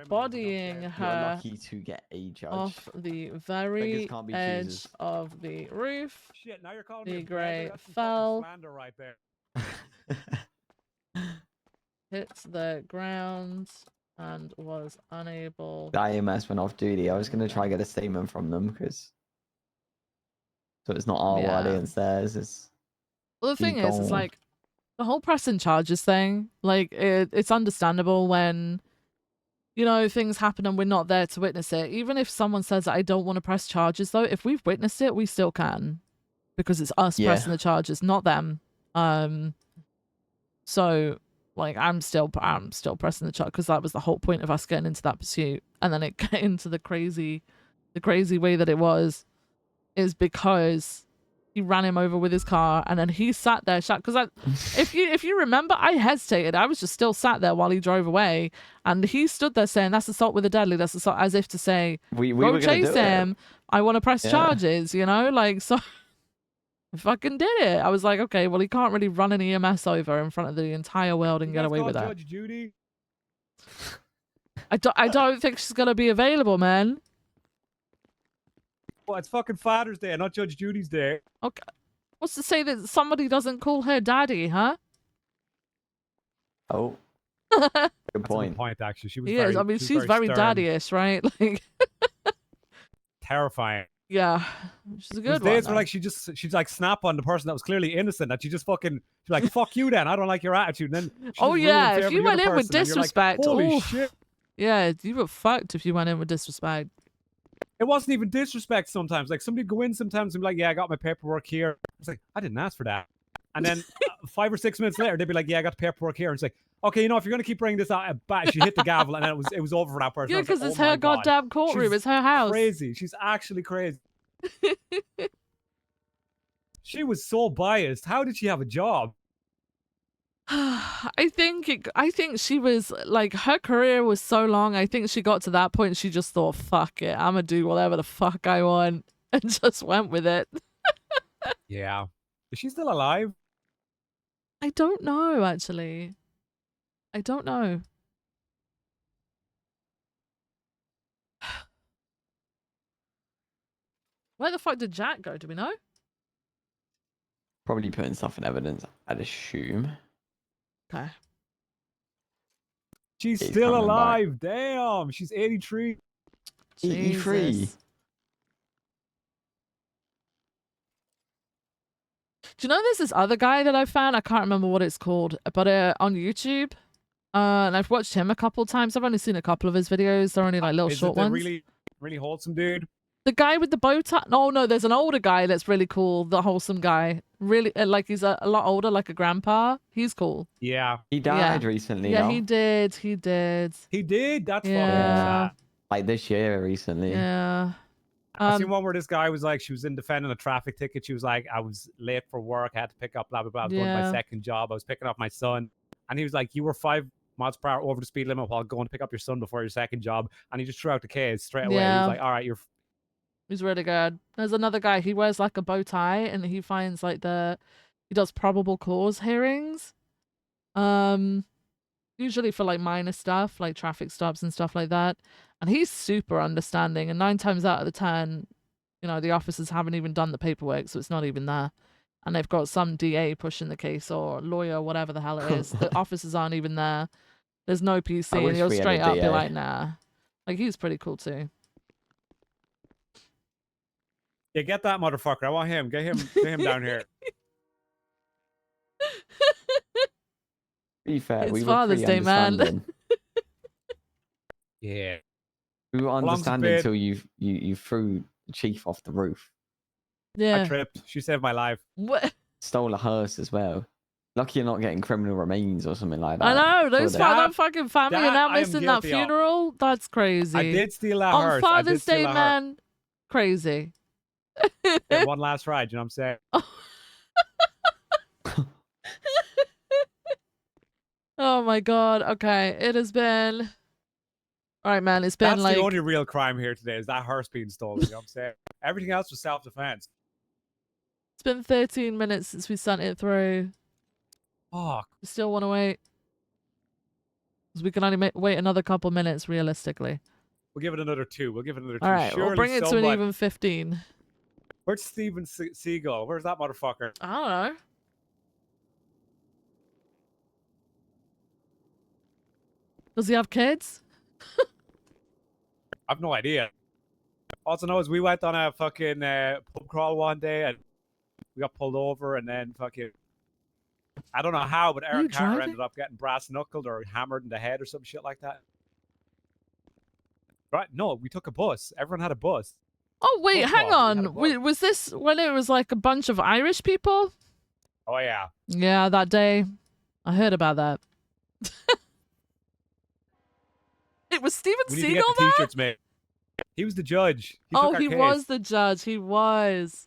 bodying You're her lucky to get a judge. off the very can't be edge choosers. of the roof. Shit, now you're calling The me a grey blender? That's some fucking fell, slander right there. hit the ground, and was unable. The IMS went off duty. I was going to try and get a statement from them because. So it's not our word against theirs. It's. Well, the thing is gone. like the whole pressing charges thing. Like it's understandable when, things happen and we're not there to witness it. Even if someone says I don't want to press charges, though, if we've witnessed it, we still can, because it's us pressing the charges, not them. So like I'm still pressing the charge because that was the whole point of us getting into that pursuit, and then it got into the crazy way that it was, is because he ran him over with his car, and then he sat there because if you remember, I hesitated. I was just still sat there while he drove away, and he stood there saying that's assault with a deadly, that's assault, as if to say we go were chase him, I want to press Yeah. charges, like, so I fucking did it. I was like, okay, well, he can't really run an EMS over in front of the entire world and get away with that. Judge Judy? I don't think she's gonna be available, man. Well, it's fucking Father's Day, not Judge Judy's Day. Okay. What's to say that somebody doesn't call her daddy, huh? Oh. Good That's point. a good point, actually. She was He very, is. I mean, she was she's very stern. daddy-ish, right? Like, Terrifying. yeah, she's a There's good one. days where though. like she'd like snap on the person that was clearly innocent, that she just fucking she's like, fuck you then, I don't like your attitude. And then she Oh just yeah, ruined if for you every went other in with person, and you're like, disrespect, holy oof. shit. Yeah, you were fucked if you went in with disrespect. It wasn't even disrespect sometimes. Like somebody go in sometimes and be like, yeah, I got my paperwork here. It's like, I didn't ask for that. And then 5 or 6 minutes later, they'd be like, "Yeah, I got the paperwork here." And it's like, okay, if you're gonna keep bringing this out, she hit the gavel, and then it was over for that person. Yeah, because like, it's oh my her God. goddamn courtroom. She's It's her house. Crazy. She's actually crazy. She was so biased. How did she have a job? I think she was like, her career was so long. I think she got to that point. She just thought, "Fuck it, I'm gonna do whatever the fuck I want," and just went with it. Yeah. Is she still alive? I don't know, actually. I don't know. Where the fuck did Jack go? Do we know? Probably putting stuff in evidence, I'd assume. Okay. She's He's still coming back. alive. Damn. She's 83. 83. Jesus. Do you know there's this other guy that I found? I can't remember what it's called, but on YouTube. And I've watched him a couple times. I've only seen a couple of his videos. They're only like little Is short it the ones. really, really wholesome dude? The guy with the bow tie? No, there's an older guy that's really cool. The wholesome guy. Really, like he's a lot older, like a grandpa. He's cool. Yeah. He died recently, Yeah, no? he did. He did. He did? That's fucking Yeah. sad. Like this year recently. Yeah. I seen one where this guy was like, she was in defending a traffic ticket. She was like, I was late for work. I had to pick up blah, blah, blah. I was going to my Yeah. second job. I was picking up my son. And he was like, you were 5 miles per hour over the speed limit while going to pick up your son before your second job. And he just threw out the case straight away. He Yeah. was like, all right, you're... He's really good. There's another guy. He wears like a bow tie, and he finds like he does probable cause hearings. Usually for like minor stuff, like traffic stops and stuff like that. And he's super understanding. And 9 times out of the 10, the officers haven't even done the paperwork, so it's not even there. And they've got some DA pushing the case or lawyer, whatever the hell it is. The officers aren't even there. There's no PC, and wish he'll we had a straight up be DA. like, nah. Like, he's pretty cool too. Yeah, get that motherfucker. I want him. Get him down here. To be fair, It's we were Father's pretty Day, man. understanding. Yeah. We were Belongs to understanding bed. until you threw the chief off the roof. Yeah. I tripped. She saved my life. What? Stole a hearse as well. Lucky you're not getting criminal remains or something like that. I know, those Sure that fucking family and that I am missing that guilty of. funeral, that's crazy. I did steal that On hearse. Father's Day, that hearse. man, crazy. Yeah, one last ride, you know what I'm saying? Oh my god. Okay, it has been. All right, man. It's been That's like the only real crime here today is that hearse being stolen. You know what I'm saying? Everything else was self-defense. it's been 13 minutes since we sent it through. Fuck. You still want to wait? Because we can only wait another couple minutes realistically. We'll give it another 2. We'll give it another 2. All right, we'll Surely bring it to an somebody- even 15. Where's Steven Seagal? Where's that motherfucker? I don't know. Does he have kids? I've no idea. Also know is we went on a fucking pub crawl one day and we got pulled over and then fucking I don't know how, but Aaron Carter driving? ended up getting brass knuckled or hammered in the head or some shit like that. Right? No, we took a bus. Everyone had a bus. Oh wait, Bus hang walk, we had a on. bus. Was this when it was like a bunch of Irish people? Oh yeah. Yeah, that day. I heard about that. It was Steven We need to get Seagal the there? t-shirts made. He was the judge. He Oh, took our he case. was the judge. He was.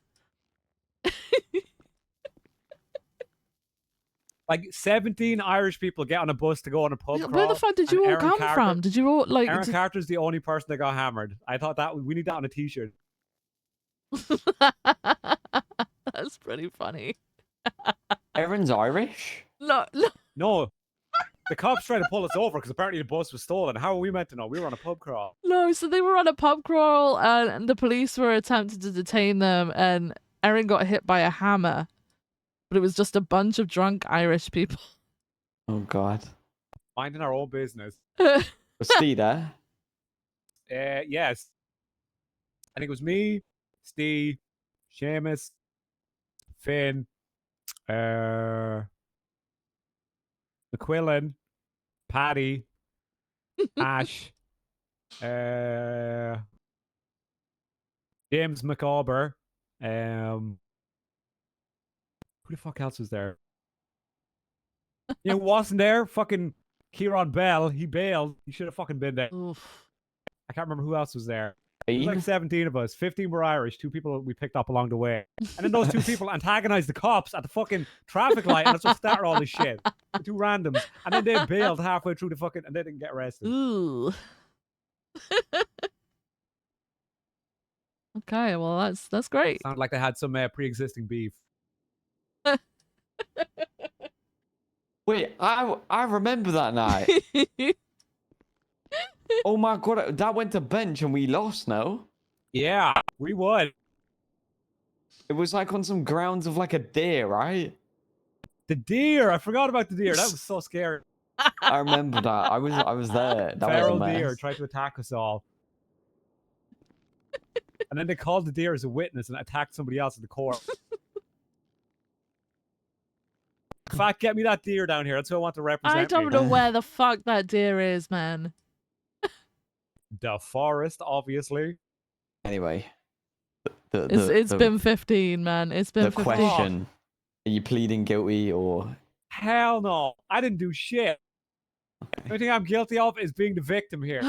Like 17 Irish people get on a bus to go on a pub Where crawl. the fuck did and you all Aaron come Carter- from? Did you all like? Aaron did- Carter's the only person that got hammered. I thought that we need that on a t-shirt. That's pretty funny. Aaron's Irish? No. No. The cops tried to pull us over because apparently the bus was stolen. How are we meant to know? We were on a pub crawl. No, so they were on a pub crawl and the police were attempting to detain them and Erin got hit by a hammer. But it was just a bunch of drunk Irish people. Oh god. Minding our own business. Was Steve there? Yes. I think it was me, Steve, Seamus, Finn, McQuillan, Paddy, Ash, James McAuber, who the fuck else was there? You know, who wasn't there? Fucking Kieran Bell. He bailed. He should have fucking been there. Oof. I can't remember who else was there. There was like 17 of us. 15 were Irish. 2 people we picked up along the way. And then those 2 people antagonized the cops at the fucking traffic light, and that's what started all this shit. The 2 randoms. And then they bailed halfway through the fucking, and they didn't get arrested. Ooh. Okay, well that's great. Sounded like they had some pre-existing beef. Wait, I remember that night. Oh my god, that went to bench and we lost, no? Yeah, we won. It was like on some grounds of like a deer, right? The deer! I forgot about the deer. That was so scary. I remember that. I was there. That Feral was a mess. deer tried to attack us all. And then they called the deer as a witness and attacked somebody else in the court. In fact, get me that deer down here. That's who I want to represent I don't me. know where the fuck that deer is, man. The forest, obviously. Anyway, It's been 15, man. It's been the 15. question: are you pleading guilty or? Hell no. I didn't do shit. The only thing I'm guilty of is being the victim here.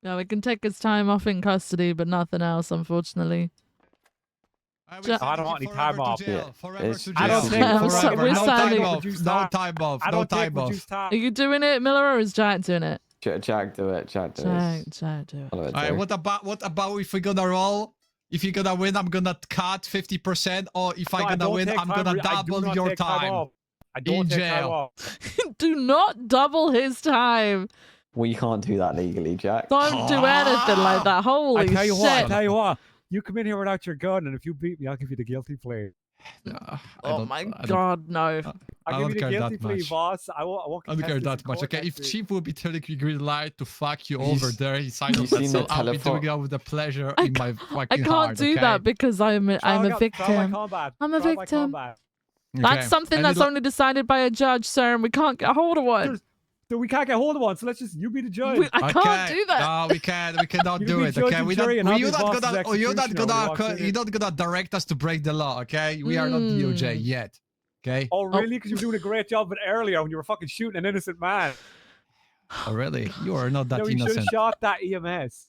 Yeah, we can take his time off in custody, but nothing else, unfortunately. I don't want any time off. I don't take forever. No time off. No time off. No time off. Are you doing it, Miller, or is Jack doing it? Jack, do it. Jack, do it. Jack, do it. Follow it, All right, Jack. what about if we're gonna roll? If you're gonna win, I'm gonna cut 50%, or if I'm gonna win, I'm gonna double your time. I don't in take time jail. off. Do not double his time. Well, you can't do that legally, Jack. Don't do anything like that. Holy I tell you shit. what, I tell you what. You come in here without your gun, and if you beat me, I'll give you the guilty plea. Oh my god, no. I'll give you the guilty plea, boss. I won't I don't care contest that much. Okay, if Chief will be telling me green light to fuck you over there, he signed you up that, seen so the I'll be telephone? doing it with the pleasure in my fucking I can't heart, do okay? that because I'm a victim. I'm a Trial by victim. combat. That's something And that's it'll- only decided by a judge, sir, and we can't get a hold of one. So we can't get hold of one, so let's just, you be the judge. I can't do that. No, we can't. We cannot You do be it. judge Okay, and we jury and I'll you're be not boss's gonna. You're not executioner gonna. when we walk in You're not gonna direct us to break the law. Okay, we are not DOJ yet. Okay. Oh, really? Because you were doing a great job of it earlier when you were fucking shooting an innocent man. Oh, really? You are not that No, you should have innocent. shot that EMS.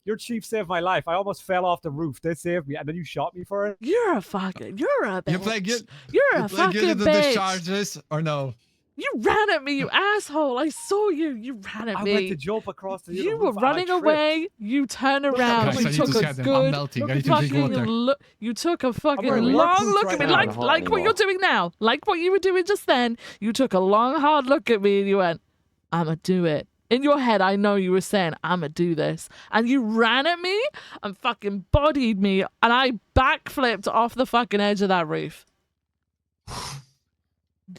Your chief saved my life. I almost fell off the roof. They saved me, and then you shot me for it. You're a fucking. You're a bitch. You play good. You're You a play fucking good in the bitch. charges or no? You ran at me, you asshole. I saw you. You ran at I me. went to jump across the You roof were and I running tripped. away. You turn around. Guys, I You need took to a scan them. I'm good melting. I need to drink fucking water. look. You took a fucking wearing work long boots look right at me, now. like I'm not hot what you're anymore. doing now, like what you were doing just then. You took a long, hard look at me, and you went, "I'ma do it." In your head, I know you were saying, "I'ma do this," and you ran at me and fucking bodied me, and I backflipped off the fucking edge of that roof.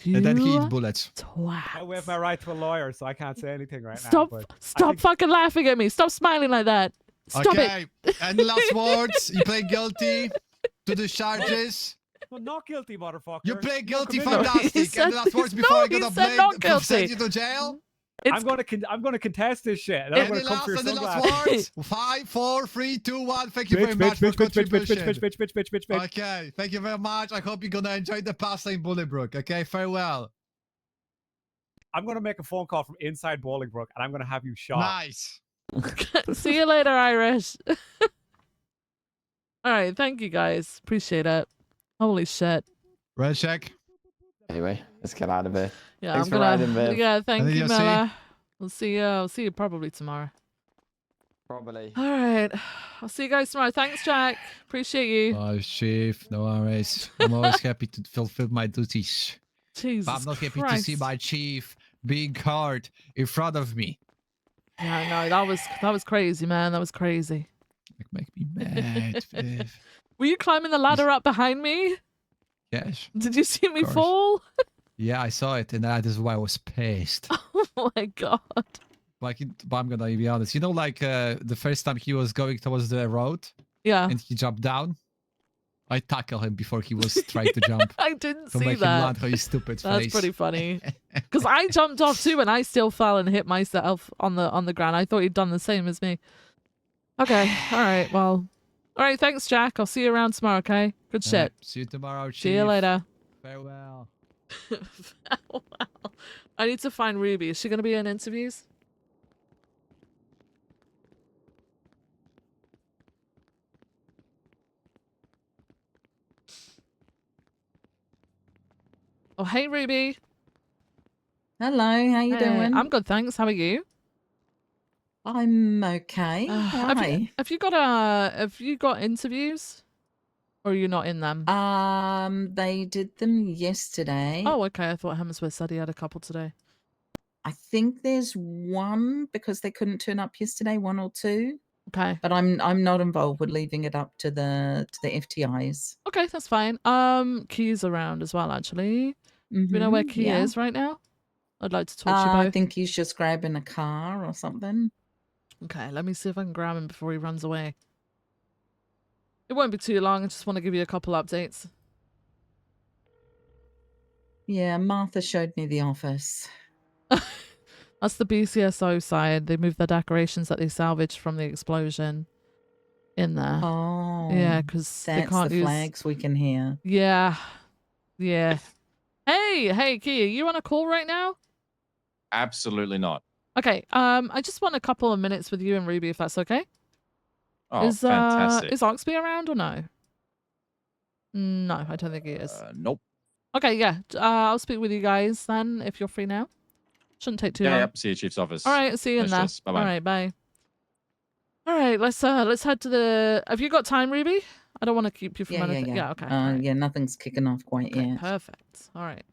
And then he You eats bullets. I waive my right to a lawyer, so I can't say anything right Stop! now. Stop fucking laughing at me! Stop smiling like that! Stop Okay. it! And last words. You play guilty to the charges. I'm not guilty, motherfucker. You play guilty, come in- fantastic. And last words before I'm gonna said not blame, send guilty. you to jail. I'm gonna contest this shit. And I'm Any gonna come for your last sunglasses. words? 5, 4, 3, 2, 1. Thank you Bitch, very much for bitch, bitch, bitch, bitch, contribution. bitch, bitch, bitch, bitch, bitch, bitch. Okay, thank you very much. I hope you're gonna enjoy the pasta in Bullybrook. Okay, farewell. I'm gonna make a phone call from inside Bolingbrook, and I'm gonna have you shot. Nice. See you later, Irish. All right, thank you guys. Appreciate it. Holy shit. Red check. Anyway, let's get out of here. Yeah, Thanks I'm for gonna. riding, Viv. Yeah, thank Anything you, else, see? Mela. We'll see you. I'll see you probably tomorrow. Probably. All right, I'll see you guys tomorrow. Thanks, Jack. Appreciate you. Oh, Chief, no worries. I'm always happy to fulfill my duties. Jesus But I'm not happy Christ. to see my chief being hurt in front of me. Yeah, I know that was crazy, man. That was crazy. Make me mad, Viv. Were you climbing the ladder up behind me? Yes. Did you see me course. fall? Yeah, I saw it, and that is why I was pissed. Oh my god. Like, but I'm gonna be honest. You know, like the first time he was going towards the road, Yeah. and he jumped down. I tackled him before he was trying to jump. I didn't to see make him that. land on his stupid That's face. pretty funny. Because I jumped off too, and I still fell and hit myself on the ground. I thought he'd done the same as me. Okay. All right. Well. All right. Thanks, Jack. I'll see you around tomorrow. Okay. Good shit. See you tomorrow, Chief. See you later. Farewell. Farewell. I need to find Ruby. Is she going to be in interviews? Oh, hey, Ruby. Hello, how you Hey, doing? I'm good, thanks. How are you? I'm okay. Have Hi. you got interviews? Or are you not in them? They did them yesterday. Oh, okay. I thought Hemsworth said he had a couple today. I think there's one because they couldn't turn up yesterday, one or two. Okay. But I'm not involved with leaving it up to the FTIs. Okay, that's fine. Key's around as well, actually. Do you know where Key yeah. is right now? I'd like to talk to you I both. think he's just grabbing a car or something. Okay, let me see if I can grab him before he runs away. It won't be too long. I just want to give you a couple updates. Yeah, Martha showed me the office. That's the BCSO side. They moved their decorations that they salvaged from the explosion in there. Oh, Yeah, because they that's can't the use flags we can hear. Yeah, yeah. Hey, Key, are you on a call right now? Absolutely not. Okay. I just want a couple of minutes with you and Ruby, if that's okay. Oh, fantastic. Is Oxby around or no? No, I don't think he is. Nope. Okay, yeah. I'll speak with you guys then if you're free now. Shouldn't take too long. Yep. See you, Chief's office. All right, see you in No there. stress. Bye-bye. All right, bye. All right, let's head to the. Have you got time, Ruby? I don't want to keep you from anything. Yeah, okay. all right. Yeah, nothing's kicking off quite Okay, yet. perfect. All right.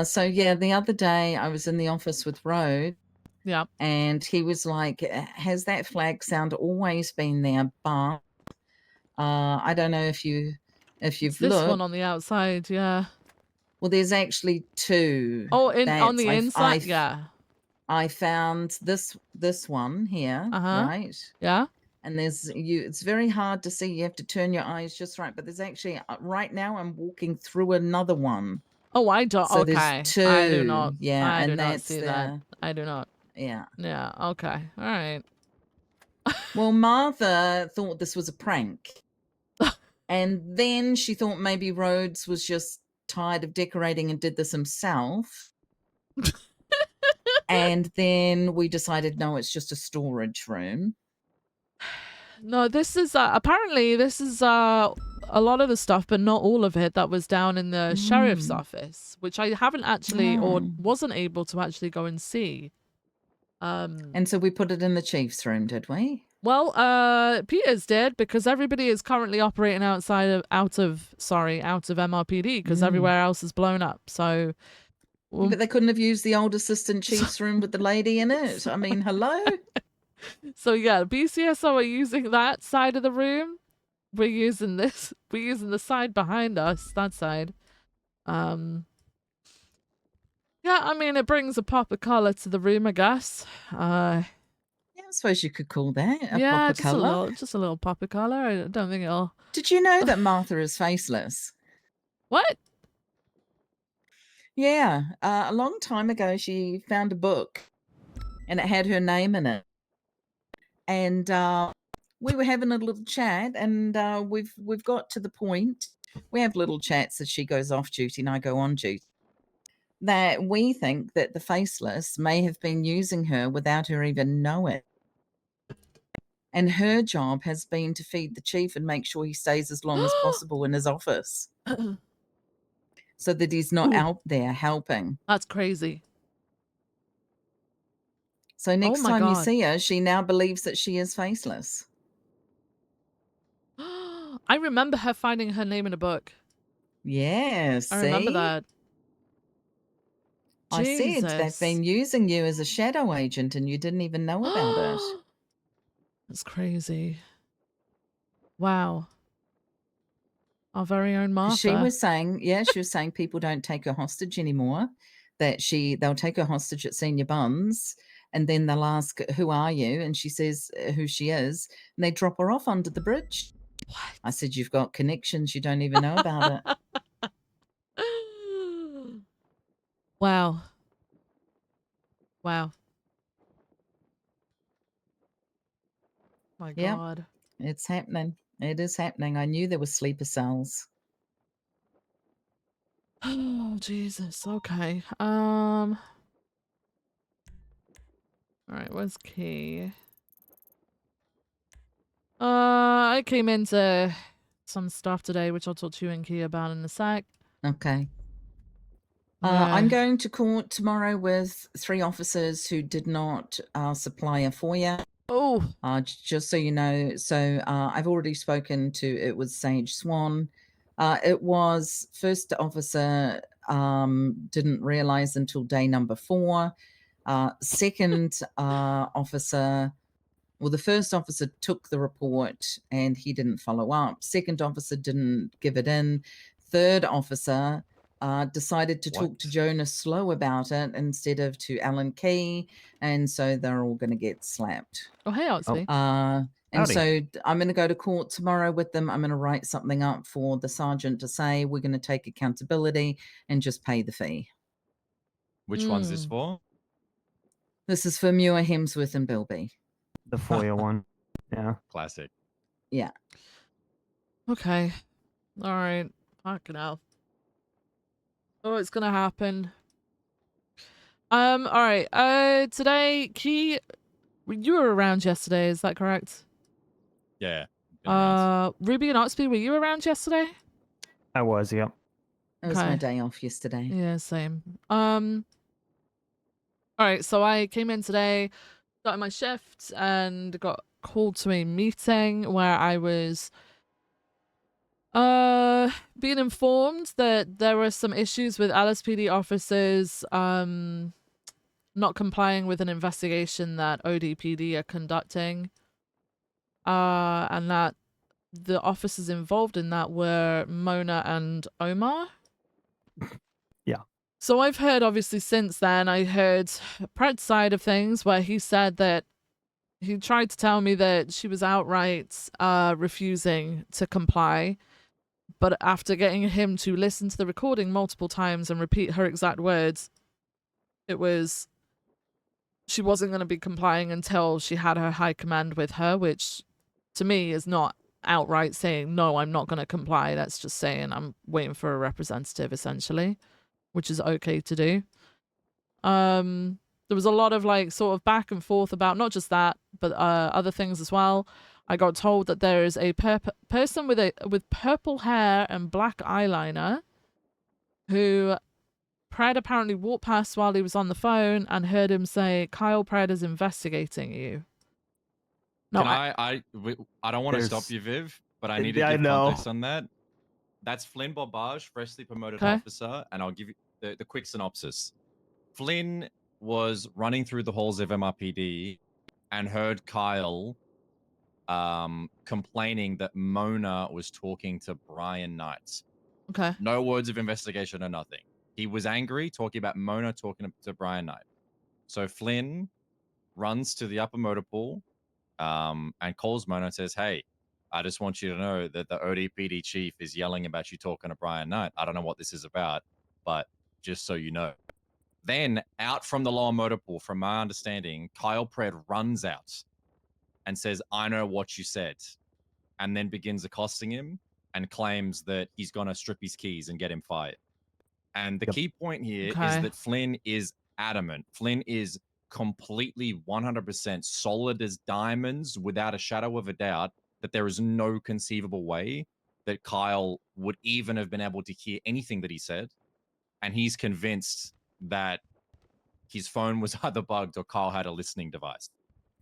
So yeah, the other day I was in the office with Rode. Yeah. And he was like, "Has that flag sound always been there?" But I don't know if you've It's this looked. one on the outside, yeah. Well, there's actually two. Oh, on the That's- inside, I yeah. I found this one here, right? Yeah. And it's very hard to see. You have to turn your eyes just right. But there's actually right now I'm walking through another one. Oh, I don't. So Okay. there's two. I do not. Yeah, I and do not that's see that. I do not. Yeah. Yeah. Okay. All right. Well, Martha thought this was a prank. And then she thought maybe Rhodes was just tired of decorating and did this himself. And then we decided, no, it's just a storage room. No, this is apparently this is a lot of the stuff, but not all of it that was down in the sheriff's office, which I haven't actually or wasn't able to actually go and see. And so we put it in the chief's room, did we? Well, Peters did because everybody is currently operating out of MRPD because everywhere else is blown up. So, Yeah, but they couldn't have used the old assistant chief's room with the lady in it. I mean, hello. So yeah, BCSO are using that side of the room. We're using this. We're using the side behind us. That side. Yeah, I mean, it brings a pop of color to the room, I guess. Yeah, I suppose you could call that a yeah, pop of color. just a little pop of color. I don't think it'll. Did you know that Martha is faceless? What? Yeah, a long time ago, she found a book, and it had her name in it. And we were having a little chat, and we've got to the point. We have little chats as she goes off duty and I go on duty. That we think that the faceless may have been using her without her even knowing. And her job has been to feed the chief and make sure he stays as long as possible in his office. So that he's not out there helping. That's crazy. So next my time you God. see her, she now believes that she is faceless. I remember her finding her name in a book. Yeah, I remember see? that. I said they've Jesus. been using you as a shadow agent and you didn't even know about it. That's crazy. Wow. Our very own Martha. She was saying, she was saying people don't take her hostage anymore. That they'll take her hostage at senior buns, and then they'll ask, "Who are you?" And she says who she is, and they drop her off under the bridge. What? I said, "You've got connections you don't even know about it." Wow. Wow. My Yep. God. It's happening. It is happening. I knew there were sleeper cells. Oh, Jesus. Okay. Alright, where's Key? I came into some stuff today, which I'll talk to you and Key about in a sec. Okay. Yeah. I'm going to court tomorrow with 3 officers who did not supply a FOIA. Oh. Just so you know. So I've already spoken to, it was Sage Swan. It was first officer didn't realize until day number 4. Second officer, well, the first officer took the report and he didn't follow up. Second officer didn't give it in. Third officer decided to talk to Jonas Slow about it instead of to Alan Key, and so they're all going to get slapped. Oh, hey, Oxley. And Howdy. so I'm going to go to court tomorrow with them. I'm going to write something up for the sergeant to say we're going to take accountability and just pay the fee. Which one's this for? This is for Muir, Hemsworth, and Bilby. The FOIA one. Yeah. Classic. Yeah. Okay. All right. Fucking hell. Oh, it's gonna happen. All right. Today, Key, you were around yesterday, is that correct? Yeah. Ruby and Oxby, were you around yesterday? I was, yep. It was my day off yesterday. Yeah, same. All right, so I came in today, started my shift, and got called to a meeting where I was being informed that there were some issues with LSPD officers not complying with an investigation that ODPD are conducting, and that the officers involved in that were Mona and Omar. Yeah. So I've heard, obviously, since then, I heard Pratt's side of things where he said that he tried to tell me that she was outright refusing to comply. But after getting him to listen to the recording multiple times and repeat her exact words, it was she wasn't going to be complying until she had her high command with her, which to me is not outright saying, no, I'm not going to comply. That's just saying I'm waiting for a representative, essentially, which is okay to do. There was a lot of like sort of back and forth about not just that, but other things as well. I got told that there is a person with purple hair and black eyeliner who Pred apparently walked past while he was on the phone and heard him say, Kyle Pred is investigating you. No, Can I don't want to stop There's- you, Viv, but I need to Yeah, I give know. context on that. That's Flynn Bobage, freshly promoted Okay. officer, and I'll give you the quick synopsis. Flynn was running through the halls of MRPD and heard Kyle complaining that Mona was talking to Brian Knight. Okay. No words of investigation or nothing. He was angry, talking about Mona talking to Brian Knight. So Flynn runs to the upper motor pool and calls Mona and says, hey, I just want you to know that the ODPD chief is yelling about you talking to Brian Knight. I don't know what this is about, but just so you know. Then out from the lower motor pool, from my understanding, Kyle Pred runs out and says, I know what you said, and then begins accosting him and claims that he's going to strip his keys and get him fired. And the key point here is Okay. that Flynn is adamant. Flynn is completely 100% solid as diamonds, without a shadow of a doubt, that there is no conceivable way that Kyle would even have been able to hear anything that he said. And he's convinced that his phone was either bugged or Kyle had a listening device.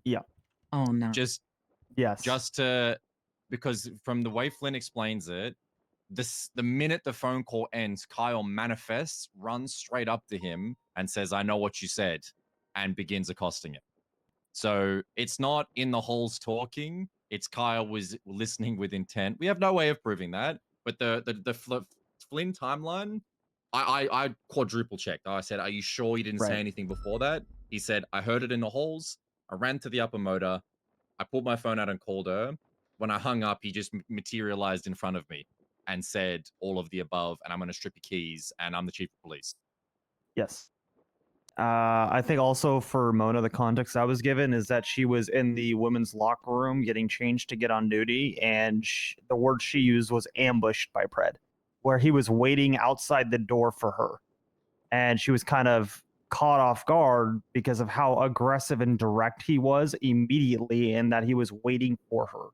Yeah. Oh, no. Just to, because from the way Flynn explains it, the minute the phone call ends, Kyle manifests, runs straight up to him and says, I know what you said, and begins accosting him. So it's not in the halls talking, it's Kyle was listening with intent. We have no way of proving that, but the Flynn timeline, I quadruple checked. I said, are you sure you didn't say anything before that? He said, I heard it in the halls. I ran to the upper motor. I pulled my phone out and called her. When I hung up, he just materialized in front of me and said all of the above, and I'm going to strip your keys, and I'm the chief of police. Yes. I think also for Mona, the context I was given is that she was in the women's locker room getting changed to get on duty, and the word she used was ambushed by Pred, where he was waiting outside the door for her, and she was kind of caught off guard because of how aggressive and direct he was immediately, and that he was waiting for her.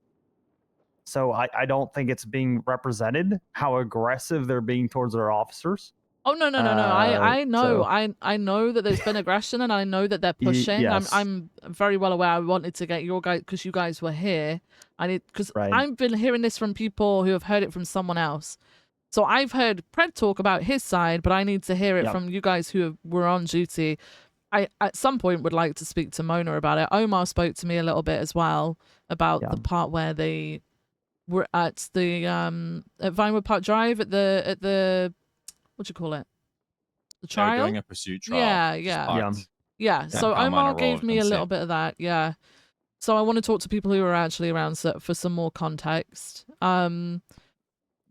So I don't think it's being represented how aggressive they're being towards their officers. Oh no. I know. I know that there's been aggression, and I know that they're pushing. yes. I'm very well aware. I wanted to get your guys because you guys were here. Because I've been hearing this from people who have heard it from someone else. So I've heard Pred talk about his side, but I need to hear it from you guys who were on duty. I at some point would like to speak to Mona about it. Omar spoke to me a little bit as well about the part where they were at the at Vinewood Park Drive at the what do you call it? The trial? Doing a pursuit trial. Yeah. So Omar gave me a little bit of that. Yeah. So I want to talk to people who are actually around for some more context.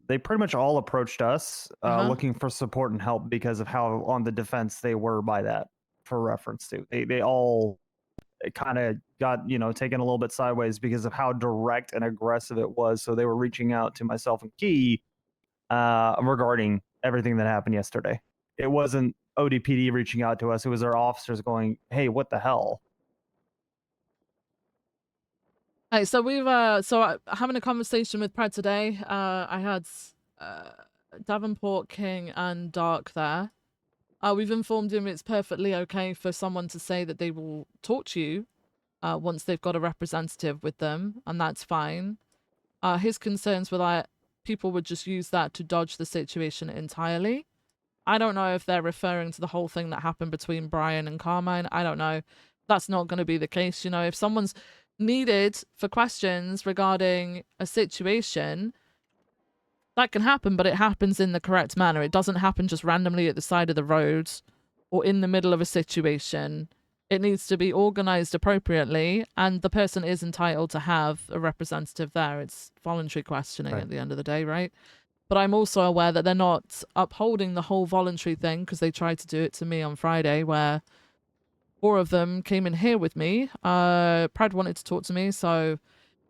They pretty much all approached us looking for support and help because of how on the defense they were by that, for reference to. They all kind of got, taken a little bit sideways because of how direct and aggressive it was. So they were reaching out to myself and Key regarding everything that happened yesterday. It wasn't ODPD reaching out to us. It was our officers going, hey, what the hell? Hey, so we've having a conversation with Pred today. I had Davenport, King, and Dark there. We've informed him it's perfectly okay for someone to say that they will talk to you once they've got a representative with them, and that's fine. His concerns were that people would just use that to dodge the situation entirely. I don't know if they're referring to the whole thing that happened between Brian and Carmine. I don't know. That's not going to be the case. If someone's needed for questions regarding a situation, that can happen, but it happens in the correct manner. It doesn't happen just randomly at the side of the road or in the middle of a situation. It needs to be organized appropriately, and the person is entitled to have a representative there. It's voluntary questioning at the end of the day, right? But I'm also aware that they're not upholding the whole voluntary thing, because they tried to do it to me on Friday, where 4 of them came in here with me. Pred wanted to talk to me, so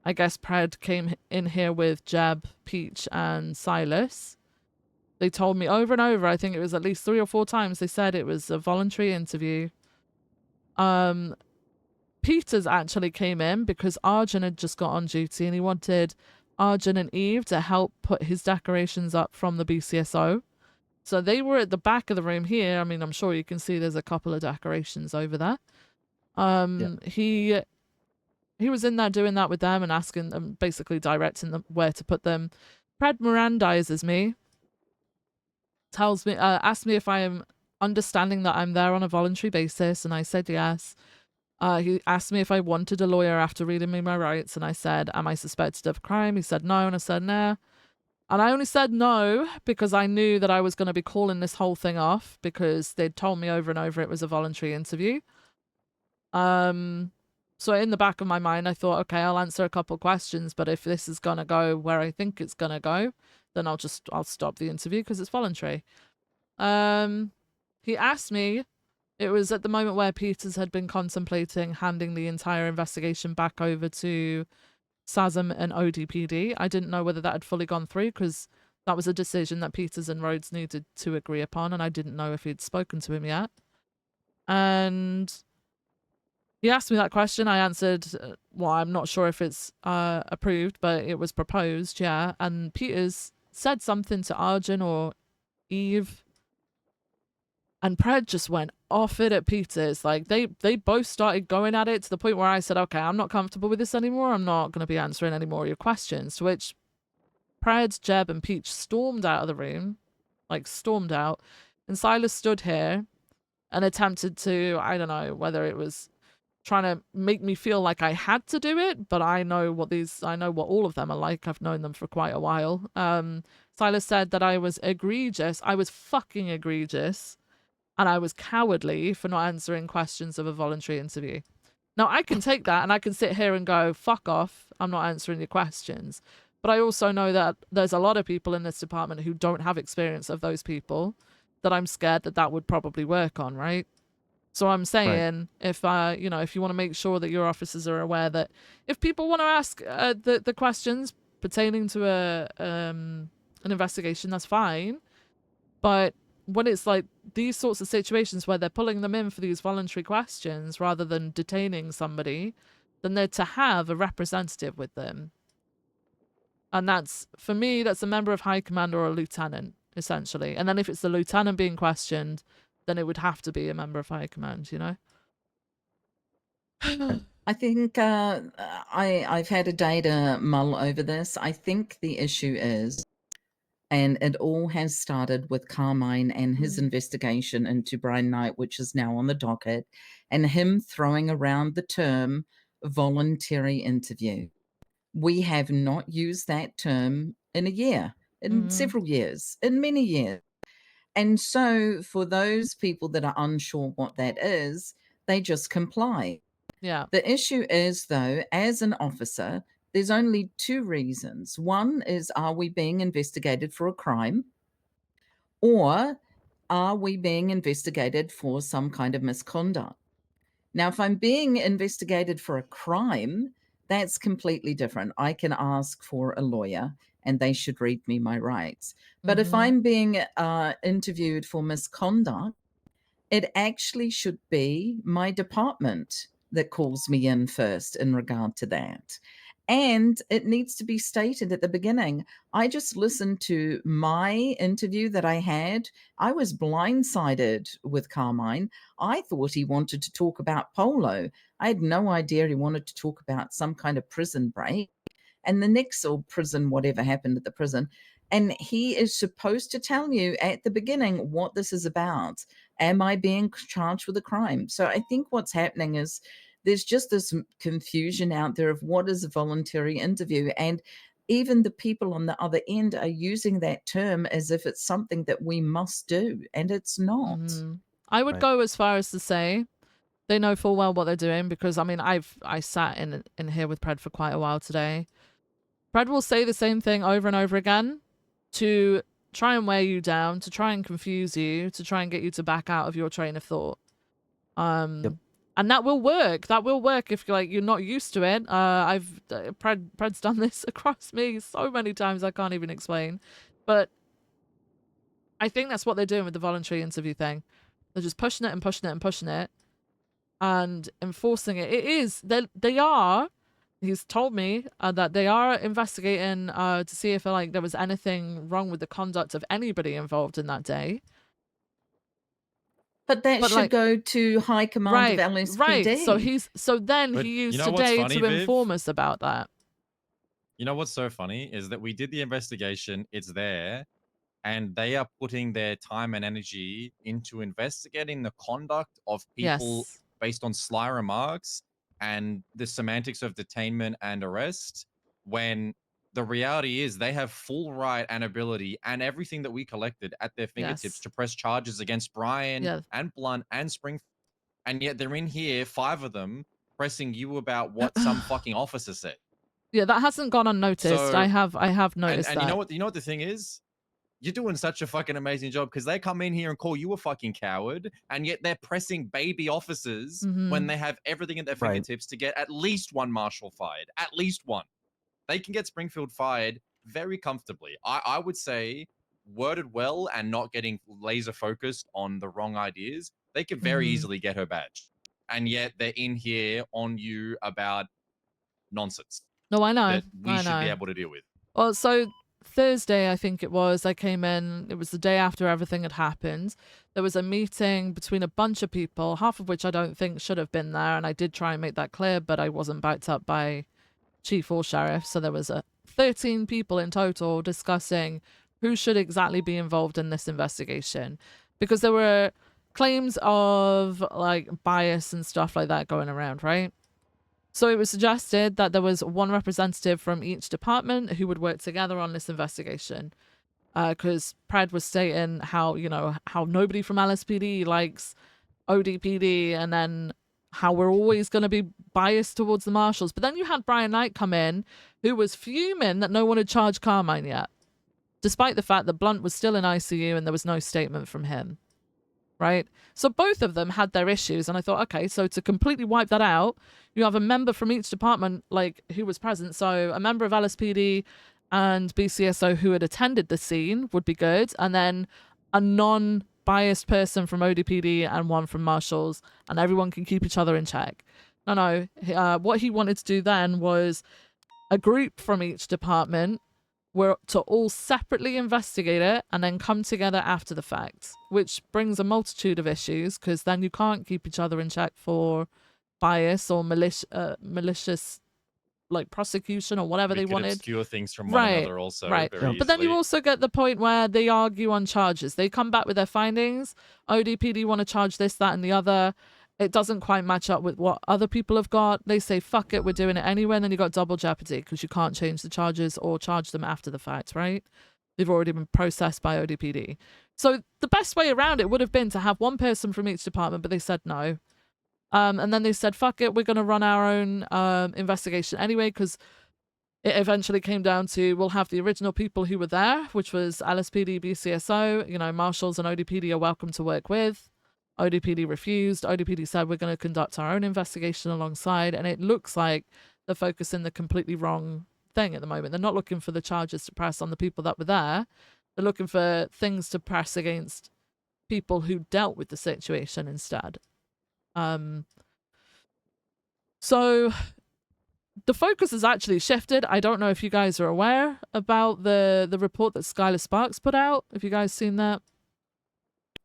I guess Pred came in here with Jeb, Peach, and Silas. They told me over and over, I think it was at least 3 or 4 times, they said it was a voluntary interview. Peters actually came in because Arjun had just got on duty, and he wanted Arjun and Eve to help put his decorations up from the BCSO. So they were at the back of the room here. I mean, I'm sure you can see there's a couple of decorations over there. He was in there doing that with them and asking them, basically directing them where to put them. Pred Mirandizes me, tells me, asked me if I am understanding that I'm there on a voluntary basis, and I said yes. He asked me if I wanted a lawyer after reading me my rights, and I said, am I suspected of crime? He said no, and I said nah. And I only said no because I knew that I was going to be calling this whole thing off, because they'd told me over and over it was a voluntary interview. So in the back of my mind, I thought, okay, I'll answer a couple questions, but if this is going to go where I think it's going to go, then I'll stop the interview because it's voluntary. He asked me, it was at the moment where Peters had been contemplating handing the entire investigation back over to SASM and ODPD. I didn't know whether that had fully gone through, because that was a decision that Peters and Rhodes needed to agree upon, and I didn't know if he'd spoken to him yet. And he asked me that question. I answered, well, I'm not sure if it's approved, but it was proposed, yeah. And Peters said something to Arjun or Eve, and Pred just went off it at Peters. Like, they both started going at it to the point where I said, okay, I'm not comfortable with this anymore. I'm not going to be answering any more of your questions. To which Pred, Jeb, and Peach stormed out of the room. Like, stormed out. And Silas stood here and attempted to, I don't know whether it was trying to make me feel like I had to do it, but I know what all of them are like. I've known them for quite a while. Silas said that I was egregious. I was fucking egregious. And I was cowardly for not answering questions of a voluntary interview. Now, I can take that and I can sit here and go, fuck off, I'm not answering your questions. But I also know that there's a lot of people in this department who don't have experience of those people, that I'm scared that would probably work on, right? So I'm saying, if if you want to make sure that your officers are aware that if people want to ask the questions pertaining to an investigation, that's fine. But when it's like these sorts of situations where they're pulling them in for these voluntary questions rather than detaining somebody, then they're to have a representative with them. And that's, for me, that's a member of high command or a lieutenant, essentially. And then if it's the lieutenant being questioned, then it would have to be a member of high command, you know? I think I've had a day to mull over this. I think the issue is, and it all has started with Carmine and his investigation into Brian Knight, which is now on the docket, and him throwing around the term voluntary interview. We have not used that term in a year, in several years, in many years. And so for those people that are unsure what that is, they just comply. Yeah. The issue is, though, as an officer, there's only two reasons. One is, are we being investigated for a crime? Or are we being investigated for some kind of misconduct? Now, if I'm being investigated for a crime, that's completely different. I can ask for a lawyer and they should read me my rights. But if I'm being interviewed for misconduct, it actually should be my department that calls me in first in regard to that. And it needs to be stated at the beginning. I just listened to my interview that I had. I was blindsided with Carmine. I thought he wanted to talk about polo. I had no idea he wanted to talk about some kind of prison break. And the next, or prison, whatever happened at the prison. And he is supposed to tell you at the beginning what this is about. Am I being charged with a crime? So I think what's happening is there's just this confusion out there of what is a voluntary interview. And even the people on the other end are using that term as if it's something that we must do. And it's not. I would go as far as to say they know full well what they're doing, because I mean, I sat in here with Pred for quite a while today. Pred will say the same thing over and over again to try and wear you down, to try and confuse you, to try and get you to back out of your train of thought. And that will work. That will work if you're not used to it. Pred's done this across me so many times I can't even explain. But I think that's what they're doing with the voluntary interview thing. They're just pushing it and pushing it and pushing it and enforcing it. It is. They are. He's told me that they are investigating to see if there was anything wrong with the conduct of anybody involved in that day. But that should go to high command of LSPD. Right. So then But he used you know what's today funny, to Viv? inform us about that. You know what's so funny is that we did the investigation, it's there, and they are putting their time and energy into investigating the conduct of people based on sly remarks and the semantics of detainment and arrest, when the reality is they have full right and ability and everything that we collected at their fingertips to press charges against Brian and Blunt and Springfield. And yet they're in here, 5 of them, pressing you about what some fucking officer said. Yeah, that hasn't gone unnoticed. So, I have noticed and that. you know what the thing is? You're doing such a fucking amazing job, because they come in here and call you a fucking coward, and yet they're pressing baby officers when they have everything at their fingertips to get at least one marshal fired. At least one. They can get Springfield fired very comfortably. I would say, worded well and not getting laser focused on the wrong ideas, they could very easily get her badge. And yet they're in here on you about nonsense. No, I know. That we should be able to deal with. Well, so Thursday, I think it was, I came in, it was the day after everything had happened. There was a meeting between a bunch of people, half of which I don't think should have been there. And I did try and make that clear, but I wasn't backed up by chief or sheriff. So there was 13 people in total discussing who should exactly be involved in this investigation, because there were claims of bias and stuff like that going around, right? So it was suggested that there was one representative from each department who would work together on this investigation, because Pred was stating how nobody from LSPD likes ODPD, and then how we're always going to be biased towards the marshals. But then you had Brian Knight come in, who was fuming that no one had charged Carmine yet, despite the fact that Blunt was still in ICU and there was no statement from him. Right? So both of them had their issues, and I thought, okay, so to completely wipe that out, you have a member from each department who was present. So a member of LSPD and BCSO who had attended the scene would be good, and then a non-biased person from ODPD and one from Marshals, and everyone can keep each other in check. No, what he wanted to do then was a group from each department were to all separately investigate it and then come together after the fact, which brings a multitude of issues because then you can't keep each other in check for bias or malicious like prosecution or whatever they could wanted. obscure things from one another also very But then you easily. also get the point where they argue on charges. They come back with their findings. ODPD want to charge this, that, and the other. It doesn't quite match up with what other people have got. They say, fuck it, we're doing it anyway. And then you got double jeopardy because you can't change the charges or charge them after the fact, right? They've already been processed by ODPD. So the best way around it would have been to have one person from each department, but they said no. And then they said, fuck it, we're going to run our own investigation anyway, because it eventually came down to we'll have the original people who were there, which was LSPD, BCSO, you know, Marshals and ODPD are welcome to work with. ODPD refused. ODPD said we're going to conduct our own investigation alongside, and it looks like they're focusing the completely wrong thing at the moment. They're not looking for the charges to press on the people that were there. They're looking for things to press against people who dealt with the situation instead. So the focus has actually shifted. I don't know if you guys are aware about the report that Skylar Sparks put out. Have you guys seen that?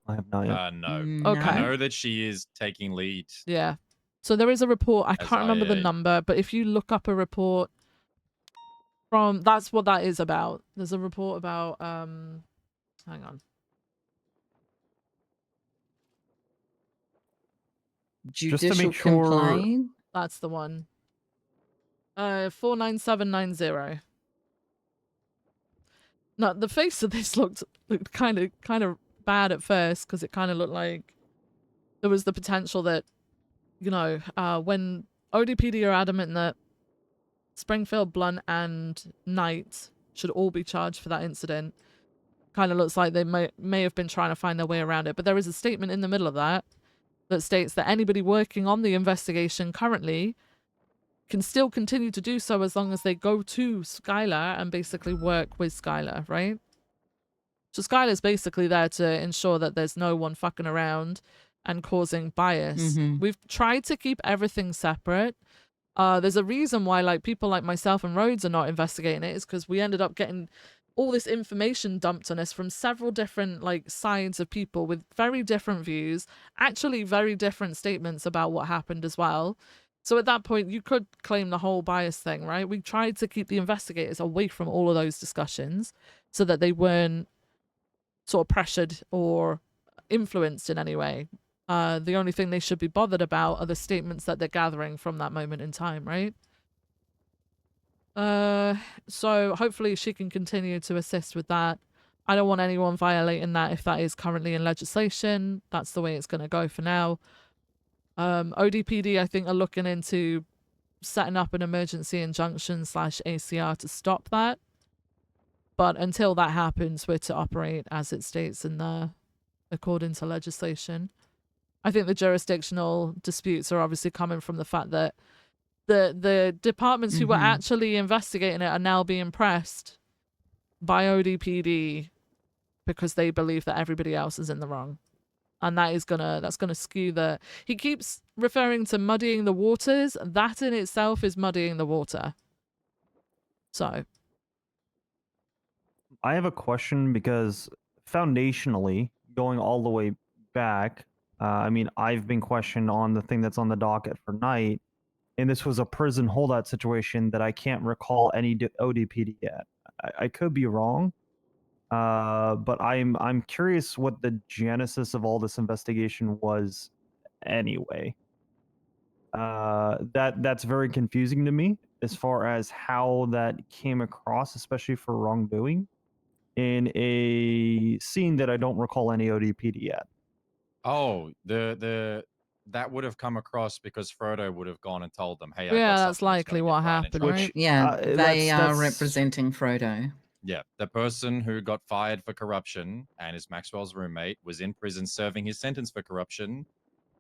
I have not yet. No. Okay. I know that she is taking lead. Yeah. So there is a report. I can't remember the IA. number, but if you look up a report from, that's what that is about. There's a report about, hang on. Judicial complaint. That's the one. 49790. No, the face of this looked kind of bad at first because it kind of looked like there was the potential that, you know, when ODPD are adamant that Springfield, Blunt, and Knight should all be charged for that incident, kind of looks like they may have been trying to find their way around it. But there is a statement in the middle of that states that anybody working on the investigation currently can still continue to do so as long as they go to Skylar and basically work with Skylar, right? So Skylar's basically there to ensure that there's no one fucking around and causing bias. We've tried to keep everything separate. There's a reason why like people like myself and Rhodes are not investigating it, is because we ended up getting all this information dumped on us from several different like sides of people with very different views, actually very different statements about what happened as well. So at that point, you could claim the whole bias thing, right? We tried to keep the investigators away from all of those discussions so that they weren't sort of pressured or influenced in any way. The only thing they should be bothered about are the statements that they're gathering from that moment in time, right? So hopefully she can continue to assist with that. I don't want anyone violating that if that is currently in legislation. That's the way it's going to go for now. ODPD, I think, are looking into setting up an emergency injunction / ACR to stop that. But until that happens, we're to operate as it states in the, according to legislation. I think the jurisdictional disputes are obviously coming from the fact that the departments who were actually investigating it are now being pressed by ODPD because they believe that everybody else is in the wrong. And that's gonna skew the... He keeps referring to muddying the waters. That in itself is muddying the water. So... I have a question because foundationally, going all the way back, I mean, I've been questioned on the thing that's on the docket for Knight, and this was a prison holdout situation that I can't recall any ODPD yet. I could be wrong, but I'm curious what the genesis of all this investigation was anyway. That's very confusing to me as far as how that came across, especially for wrongdoing in a scene that I don't recall any ODPD yet. Oh, that would have come across because Frodo would have gone and told them, "Hey, I yeah, got that's likely what happened, right? Yeah, they are representing Frodo. Yeah, the person who got fired for corruption and is Maxwell's roommate was in prison serving his sentence for corruption,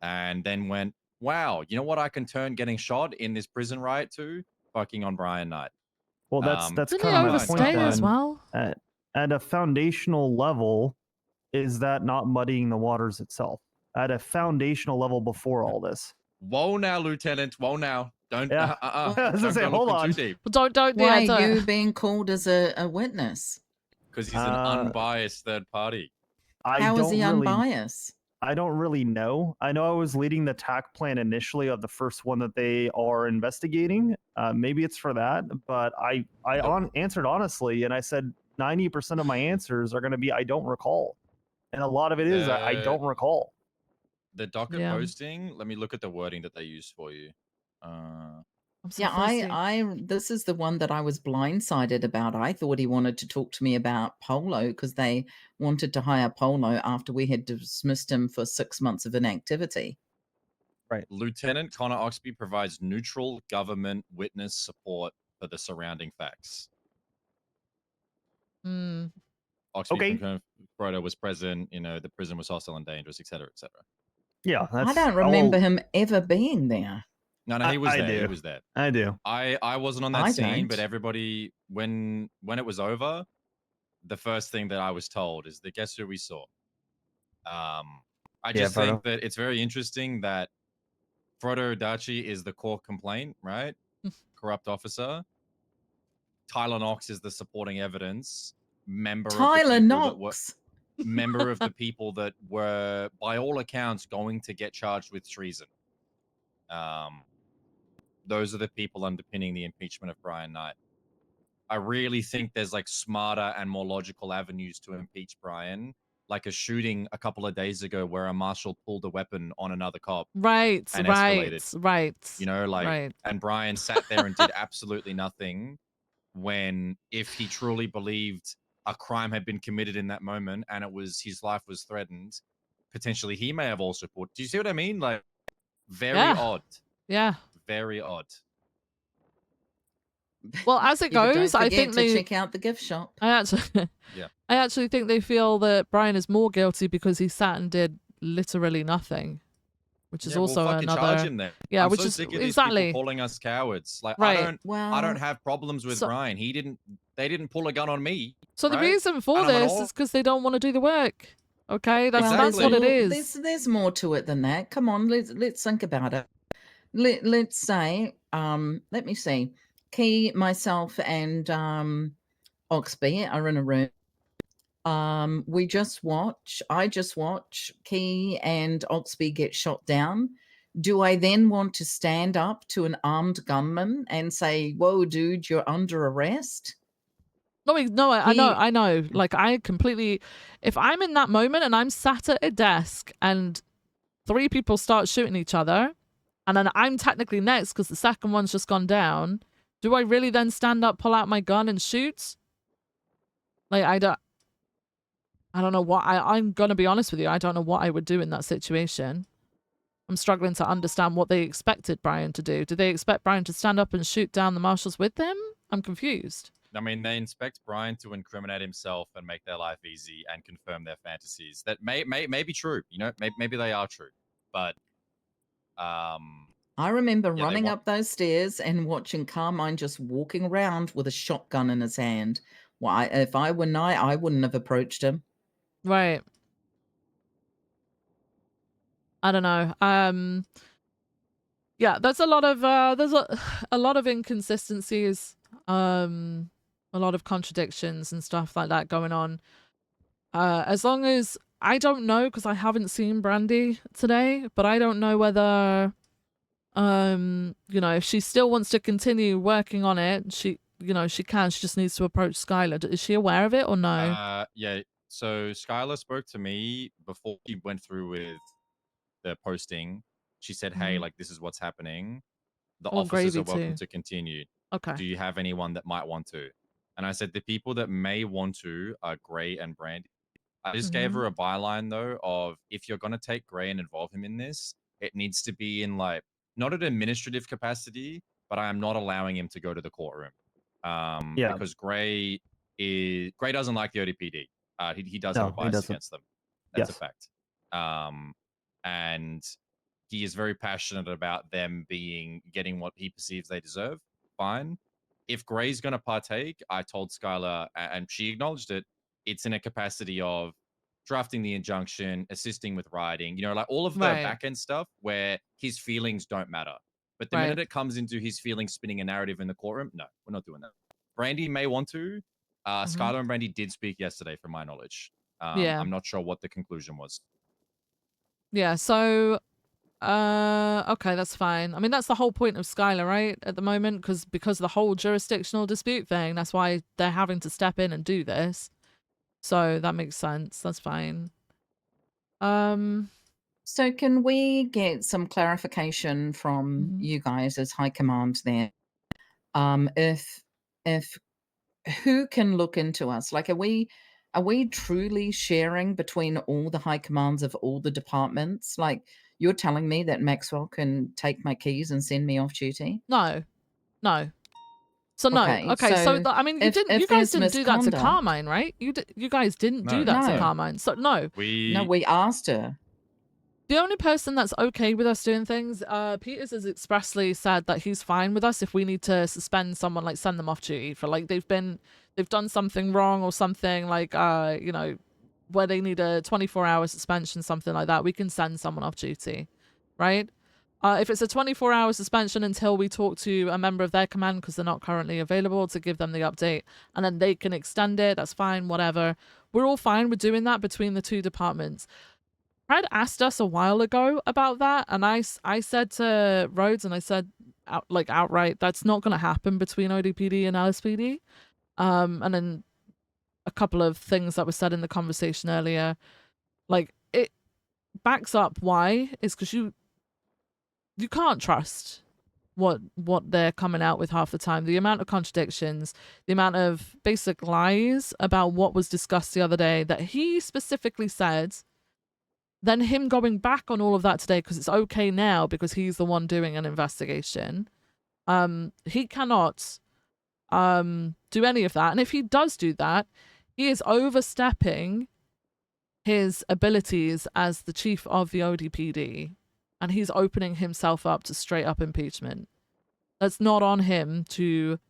and then went, "Wow, you know what I can turn getting shot in this prison riot to? Fucking on Brian Knight." Well, that's Didn't kind he of my overstay point. as Then, well? at a foundational level, is that not muddying the waters itself? At a foundational level before all this. Whoa now, Lieutenant. Whoa now. Don't. Yeah. I was gonna Don't say, go hold looking on. too deep. Don't. Why Yeah, are you don't. being called as a witness? Because he's an unbiased third party. How is he unbiased? I don't really know. I know I was leading the TAC plan initially of the first one that they are investigating. Maybe it's for that, but I answered honestly, and I said 90% of my answers are going to be I don't recall, and a lot of it is I don't recall. The docket posting. Let me look at the wording that they used for you. Yeah, this is the one that I was blindsided about. I thought he wanted to talk to me about Polo because they wanted to hire Polo after we had dismissed him for 6 months of inactivity. Right. Lieutenant Connor Oxby provides neutral government witness support for the surrounding facts. Oxby confirmed Frodo was present. The prison was hostile and dangerous, etc., etc. Yeah, I don't remember him ever being there. No, he was I there. do. He was there. I do. I wasn't on that I scene, don't. but everybody, when it was over, the first thing that I was told is that guess who we saw. I just think that it's very interesting that Frodo Dachi is the core complaint, right? Corrupt officer. Tyler Knox is the supporting evidence. Member of the people that were, by all accounts, going to get charged with treason. Those are the people underpinning the impeachment of Brian Knight. I really think there's like smarter and more logical avenues to impeach Brian, like a shooting a couple of days ago where a marshal pulled a weapon on another cop. Right, and right, escalated. right. And Brian sat there and did absolutely nothing when, if he truly believed a crime had been committed in that moment and his life was threatened, potentially he may have also put. Do you see what I mean? Like, very odd. Yeah. Very odd. Well, as it Yeah, but goes, don't I forget think to they check out the gift shop. I actually think they feel that Brian is more guilty because he sat and did literally nothing, which is also fucking another. charge him then. Yeah, I'm which so is sick of these exactly people calling us cowards. Like, right. I don't have problems with Brian. They didn't pull a gun on me. So the right? reason for And I'm an this all- is because they don't want to do the work. Okay, that's what it is. There's more to it than that. Come on, let's think about it. Let's say, let me see. Key, myself, and Oxby are in a room. I just watch Key and Oxby get shot down. Do I then want to stand up to an armed gunman and say, "Whoa, dude, you're under arrest"? No, I know. Like, I completely. If I'm in that moment and I'm sat at a desk and 3 people start shooting each other, and then I'm technically next because the second one's just gone down, do I really then stand up, pull out my gun, and shoot? Like, I don't know what I'm gonna be honest with you. I don't know what I would do in that situation. I'm struggling to understand what they expected Brian to do. Did they expect Brian to stand up and shoot down the marshals with them? I'm confused. I mean, they expect Brian to incriminate himself and make their life easy and confirm their fantasies. That may be true. Maybe they are true, but I remember running up those stairs and watching Carmine just walking around with a shotgun in his hand. Why, if I were Knight, I wouldn't have approached him. Right. I don't know. Yeah, there's a lot of a lot of inconsistencies, a lot of contradictions and stuff like that going on. As long as I don't know, because I haven't seen Brandy today, but I don't know whether if she still wants to continue working on it, she can. She just needs to approach Skylar. Is she aware of it or no? Yeah. So Skylar spoke to me before he went through with the posting. She said, "Hey, like, this is what's happening. The officers are welcome to continue. Okay. Do you have anyone that might want to?" And I said, the people that may want to are Gray and Brandy. I just gave her a byline, though, of if you're going to take Gray and involve him in this, it needs to be in, like, not an administrative capacity, but I am not allowing him to go to the courtroom. Because Gray doesn't like the ODPD. He does have a bias against them. That's a fact. And he is very passionate about them getting what he perceives they deserve. Fine. if Gray's going to partake, I told Skylar, and she acknowledged it, it's in a capacity of drafting the injunction, assisting with writing, like all of the back end stuff where his feelings don't matter. But the minute it comes into his feelings spinning a narrative in the courtroom, no, we're not doing that. Brandy may want to. Skylar and Brandy did speak yesterday, from my knowledge. Yeah. I'm not sure what the conclusion was. Yeah, so okay, that's fine. I mean, that's the whole point of Skylar, right? At the moment, because of the whole jurisdictional dispute thing, that's why they're having to step in and do this. So that makes sense. That's fine. So can we get some clarification from you guys as high command there? If who can look into us? Like, are we truly sharing between all the high commands of all the departments? Like, you're telling me that Maxwell can take my keys and send me off duty? No. So no. Okay. So I mean, you guys didn't do that to Carmine, right? You guys didn't do that to Carmine. So no. We asked her. The only person that's okay with us doing things, Peters has expressly said that he's fine with us if we need to suspend someone, like send them off duty for like they've done something wrong or something, like where they need a 24-hour suspension, something like that. We can send someone off duty, right? If it's a 24-hour suspension until we talk to a member of their command because they're not currently available to give them the update, and then they can extend it, that's fine, whatever. We're all fine with doing that between the two departments. Fred asked us a while ago about that, and I said to Rhodes, and I said outright, that's not going to happen between ODPD and LSPD. And then a couple of things that were said in the conversation earlier, like it backs up why is because you can't trust what they're coming out with half the time. The amount of contradictions, the amount of basic lies about what was discussed the other day that he specifically said. Then him going back on all of that today because it's okay now because he's the one doing an investigation. He cannot do any of that. And if he does do that, he is overstepping his abilities as the chief of the ODPD. And he's opening himself up to straight up impeachment. That's not on him to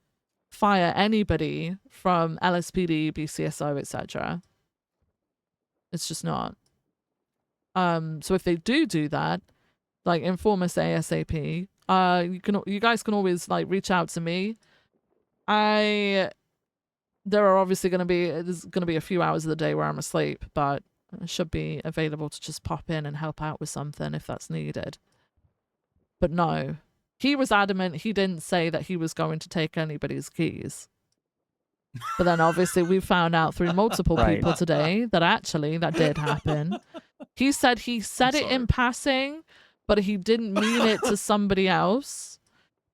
fire anybody from LSPD, BCSO, etc. It's just not. So if they do that, like inform us ASAP. You guys can always like reach out to me. There are obviously there's gonna be a few hours of the day where I'm asleep, but I should be available to just pop in and help out with something if that's needed. But no, he was adamant. He didn't say that he was going to take anybody's keys. But then obviously we found out through multiple people today that actually that did happen. He said it in passing, but he didn't mean it to somebody else.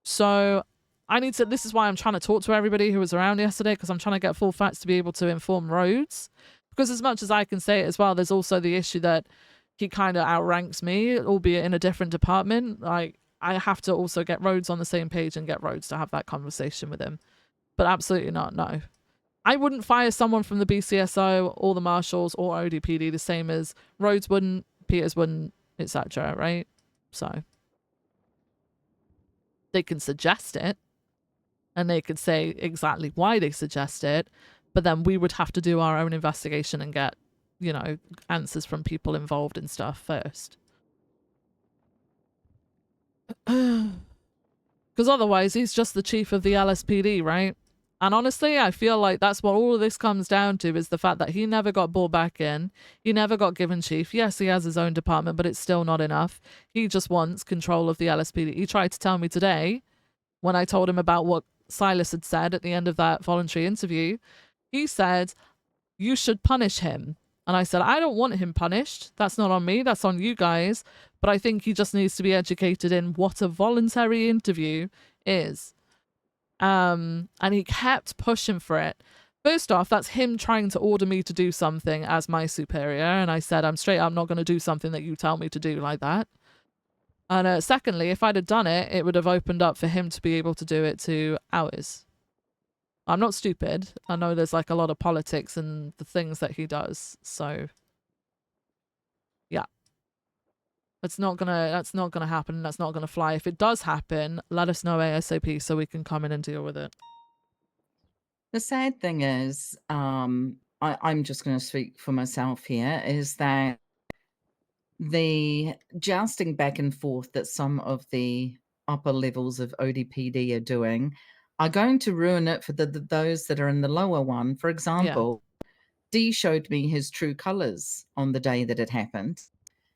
So this is why I'm trying to talk to everybody who was around yesterday, because I'm trying to get full facts to be able to inform Rhodes. Because as much as I can say it as well, there's also the issue that he kind of outranks me, albeit in a different department. Like, I have to also get Rhodes on the same page and get Rhodes to have that conversation with him. But absolutely not, no. I wouldn't fire someone from the BCSO or the Marshals or ODPD the same as Rhodes wouldn't, Peters wouldn't, etc., right? So they can suggest it and they could say exactly why they suggest it, but then we would have to do our own investigation and get, answers from people involved and stuff first. Because otherwise he's just the chief of the LSPD, right? And honestly, I feel like that's what all of this comes down to, is the fact that he never got brought back in. He never got given chief. Yes, he has his own department, but it's still not enough. He just wants control of the LSPD. He tried to tell me today, when I told him about what Silas had said at the end of that voluntary interview, he said, you should punish him. And I said, I don't want him punished. That's not on me. That's on you guys. But I think he just needs to be educated in what a voluntary interview is. And he kept pushing for it. First off, that's him trying to order me to do something as my superior. And I said, I'm not going to do something that you tell me to do like that. And secondly, if I'd have done it, it would have opened up for him to be able to do it to ours. I'm not stupid. I know there's like a lot of politics in the things that he does. So yeah, that's not gonna happen. That's not gonna fly. If it does happen, let us know ASAP so we can come in and deal with it. The sad thing is, I'm just going to speak for myself here, is that the jousting back and forth that some of the upper levels of ODPD are doing are going to ruin it for those that are in the lower one. For example, D showed me his true colors on the day that it happened.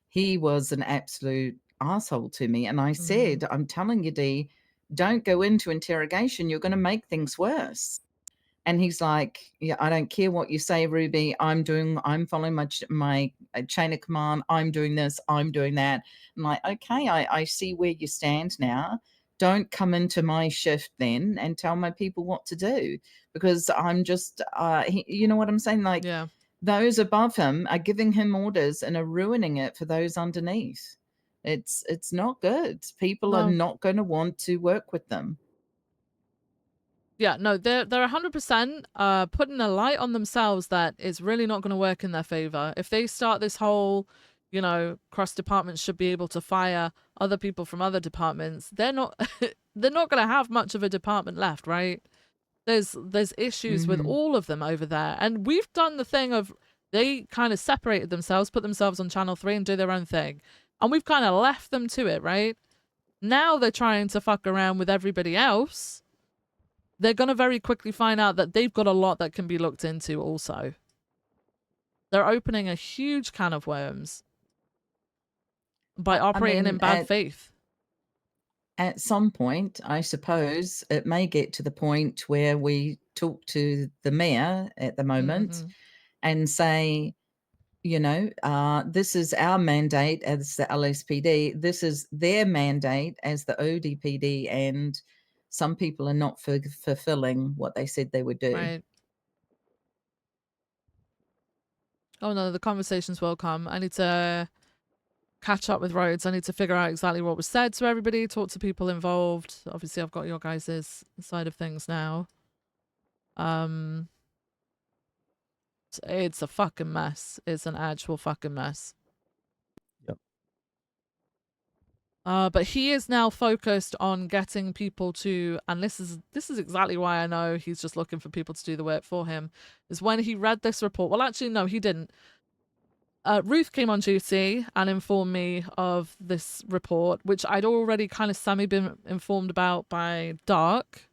He was an absolute asshole to me. And I said, I'm telling you, D, don't go into interrogation. You're going to make things worse. And he's like, yeah, I don't care what you say, Ruby. I'm following my chain of command. I'm doing this. I'm doing that. I'm like, okay, I see where you stand now. Don't come into my shift then and tell my people what to do, because I'm just, you know what I'm saying? Like, those above him are giving him orders and are ruining it for those underneath. It's not good. People are not going to want to work with them. Yeah, no, they're 100% putting a light on themselves that is really not going to work in their favor. If they start this whole, you know, cross departments should be able to fire other people from other departments, they're not they're not going to have much of a department left, right? There's issues with all of them over there, and we've done the thing of they kind of separated themselves, put themselves on channel 3 and do their own thing, and we've kind of left them to it, right? Now they're trying to fuck around with everybody else. They're going to very quickly find out that they've got a lot that can be looked into also. They're opening a huge can of worms by operating in bad faith. At some point, I suppose, it may get to the point where we talk to the mayor at the moment and say, you know, this is our mandate as the LSPD. This is their mandate as the ODPD, and some people are not fulfilling what they said they would do. Right. Oh no, the conversations will come. I need to catch up with Rhodes. I need to figure out exactly what was said to everybody, talk to people involved. Obviously, I've got your guys' side of things now. It's a fucking mess. It's an actual fucking mess. But he is now focused on getting people to, and this is exactly why I know he's just looking for people to do the work for him, is when he read this report. Well, actually, no, he didn't. Ruth came on duty and informed me of this report, which I'd already kind of been informed about by Dark,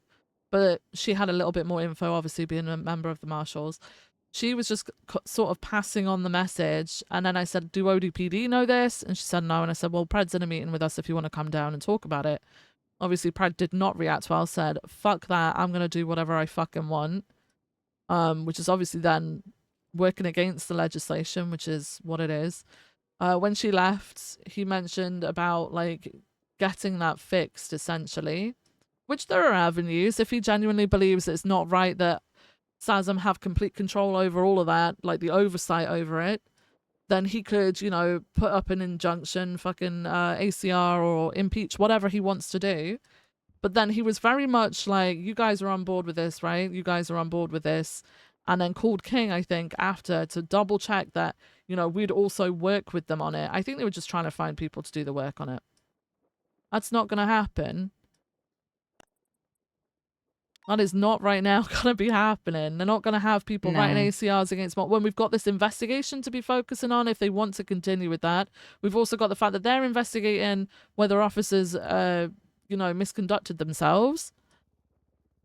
but she had a little bit more info, obviously being a member of the Marshals. She was just sort of passing on the message. And then I said, do ODPD know this? And she said no. And I said, well, Pred's in a meeting with us if you want to come down and talk about it. Obviously, Pred did not react well, said, fuck that. I'm going to do whatever I fucking want. Which is obviously then working against the legislation, which is what it is. When she left, he mentioned about like getting that fixed, essentially, which there are avenues. If he genuinely believes it's not right that SASM have complete control over all of that, like the oversight over it, then he could, you know, put up an injunction, fucking ACR or impeach, whatever he wants to do. But then he was very much like, you guys are on board with this, right? You guys are on board with this. And then called King, I think, after to double check that, you know, we'd also work with them on it. I think they were just trying to find people to do the work on it. That's not going to happen. That is not right now going to be happening. They're not going to have people writing ACRs against when we've got this investigation to be focusing on, if they want to continue with that. We've also got the fact that they're investigating whether officers, you know, misconducted themselves.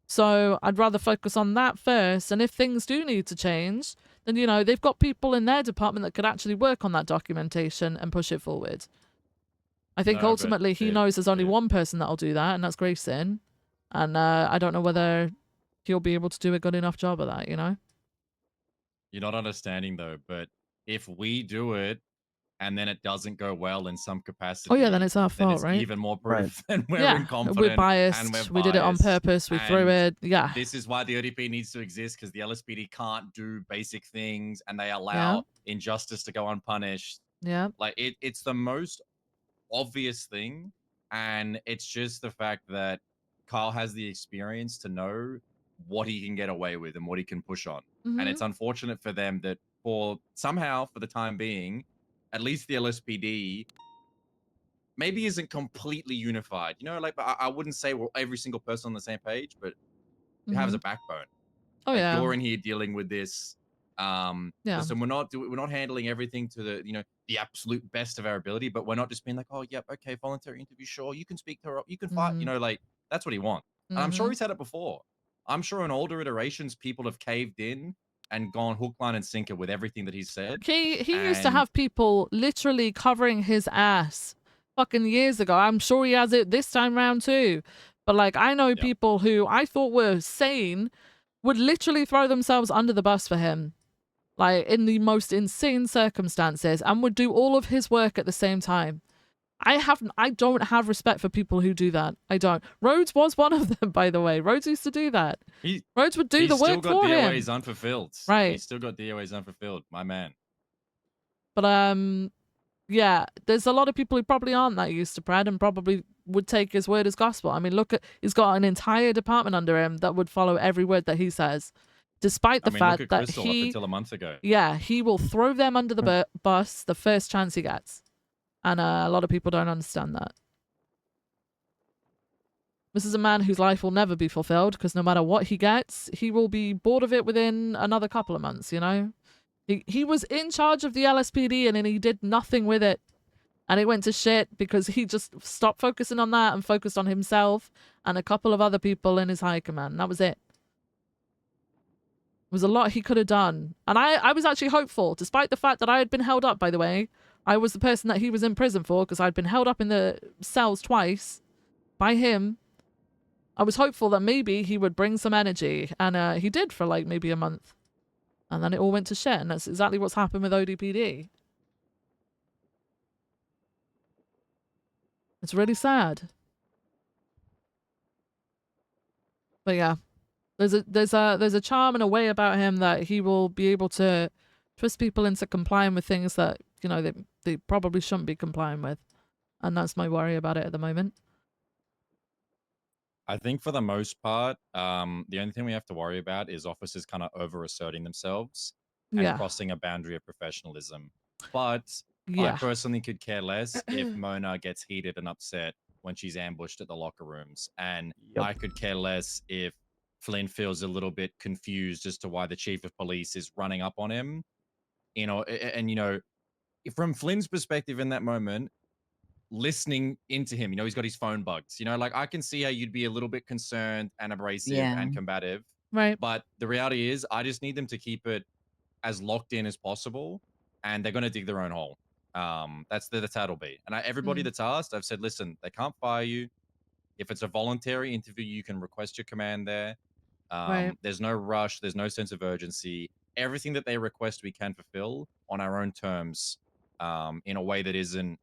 So I'd rather focus on that first. And if things do need to change, then, you know, they've got people in their department that could actually work on that documentation and push it forward. I think ultimately he knows there's only one person that'll do that, and that's Grayson. And I don't know whether he'll be able to do a good enough job of that, you know? You're not understanding, though, but if we do it and then it doesn't go well in some capacity... Oh, yeah, then it's our fault, right? even more proof that we're incompetent. We're biased. We did it on purpose. We threw it. Yeah. This is why the ODP needs to exist, because the LSPD can't do basic things and they allow injustice to go unpunished. Yeah. Like, it's the most obvious thing, and it's just the fact that Kyle has the experience to know what he can get away with and what he can push on. And it's unfortunate for them that for the time being, at least the LSPD maybe isn't completely unified. You know, like I wouldn't say we're every single person on the same page, but it has a backbone. Oh, like, yeah. you're in here dealing with this. Listen, we're not handling everything to the absolute best of our ability, but we're not just being like, oh, yep, okay, voluntary interview, sure, you can speak to her, you can fight, like, that's what he wants. And I'm sure he's had it before. I'm sure in older iterations, people have caved in and gone hook, line, and sinker with everything that he's said. He used to have people literally covering his ass fucking years ago. I'm sure he has it this time round too. But like, I know people who I thought were sane would literally throw themselves under the bus for him, like in the most insane circumstances, and would do all of his work at the same time. I don't have respect for people who do that. I don't. Rhodes was one of them, by the way. Rhodes used to do that. Rhodes would do the work for him. He's still got DOAs unfulfilled. Right. He's still got DOAs unfulfilled, my man. But yeah, there's a lot of people who probably aren't that used to Pred and probably would take his word as gospel. I mean, look at, he's got an entire department under him that would follow every word that he says, despite the fact look at that Crystal up until a month ago. Yeah, he will throw them under the bus the first chance he gets. And a lot of people don't understand that. This is a man whose life will never be fulfilled because no matter what he gets, he will be bored of it within another couple of months, you know? He was in charge of the LSPD and then he did nothing with it. And it went to shit because he just stopped focusing on that and focused on himself and a couple of other people in his high command. That was it. There was a lot he could have done. And I was actually hopeful, despite the fact that I had been held up, by the way. I was the person that he was in prison for because I'd been held up in the cells twice by him. I was hopeful that maybe he would bring some energy. And he did for like maybe a month. And then it all went to shit. And that's exactly what's happened with ODPD. It's really sad. But yeah, there's a charm and a way about him that he will be able to twist people into complying with things that, you know, they probably shouldn't be complying with. And that's my worry about it at the moment. I think for the most part, the only thing we have to worry about is officers kind of over-asserting themselves and crossing a boundary of professionalism. But I personally could care less if Mona gets heated and upset when she's ambushed at the locker rooms. And I could care less if Flynn feels a little bit confused as to why the chief of police is running up on him. You know, and, you know, from Flynn's perspective in that moment, listening into him, you know, he's got his phone bugged, you know, like I can see how you'd be a little bit concerned and abrasive and combative. Right. But the reality is I just need them to keep it as locked in as possible and they're going to dig their own hole. That's how it'll be. And everybody that's asked, I've said, listen, they can't fire you. If it's a voluntary interview, you can request your command there. There's no rush. There's no sense of urgency. Everything that they request, we can fulfill on our own terms, in a way that isn't.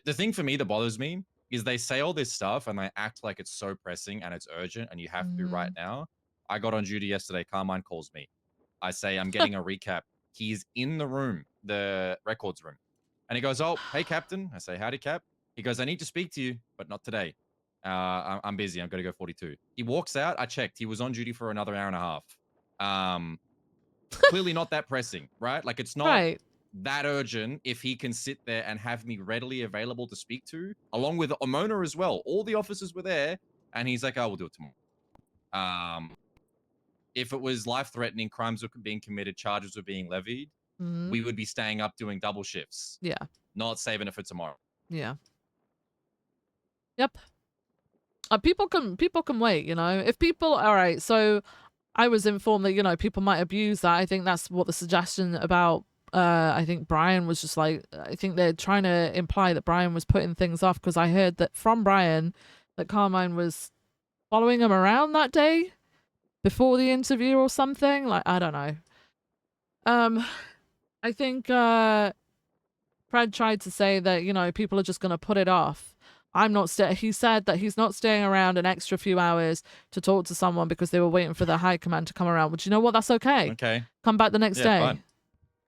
The thing for me that bothers me is they say all this stuff and they act like it's so pressing and it's urgent and you have to do right now. I got on duty yesterday. Carmine calls me. I say, I'm getting a recap. He's in the room, the records room. And he goes, oh, hey, Captain. I say, howdy, Cap. He goes, I need to speak to you, but not today. I'm busy. I'm going to go 42. He walks out. I checked. He was on duty for another hour and a half. Clearly not that pressing, right? Like, it's not that urgent if he can sit there and have me readily available to speak to, along with Omona as well. All the officers were there, and he's like, oh, we'll do it tomorrow. If it was life-threatening, crimes were being committed, charges were being levied, we would be staying up doing double shifts. Yeah. Not saving it for tomorrow. Yeah. Yep. People can wait, you know. If people, all right, so I was informed that, you know, people might abuse that. I think that's what the suggestion about, I think Brian was just like, I think they're trying to imply that Brian was putting things off because I heard that from Brian that Carmine was following him around that day before the interview or something. Like, I don't know. I think Fred tried to say that, you know, people are just going to put it off. I'm not he said that he's not staying around an extra few hours to talk to someone because they were waiting for the high command to come around. But you know what? That's okay. Okay. Come back the next day. Fine.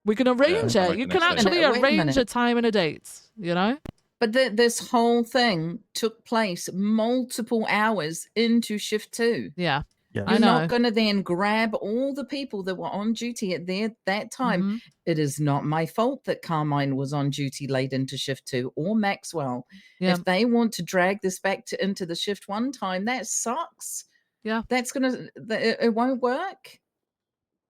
We can arrange it. You can actually arrange a time and a date, you know? But this whole thing took place multiple hours into shift 2. Yeah. You're I know. not going to then grab all the people that were on duty at that time. It is not my fault that Carmine was on duty late into shift 2 or Maxwell. Yeah. If they want to drag this back into the shift 1 time, that sucks. Yeah. That's gonna. It won't work.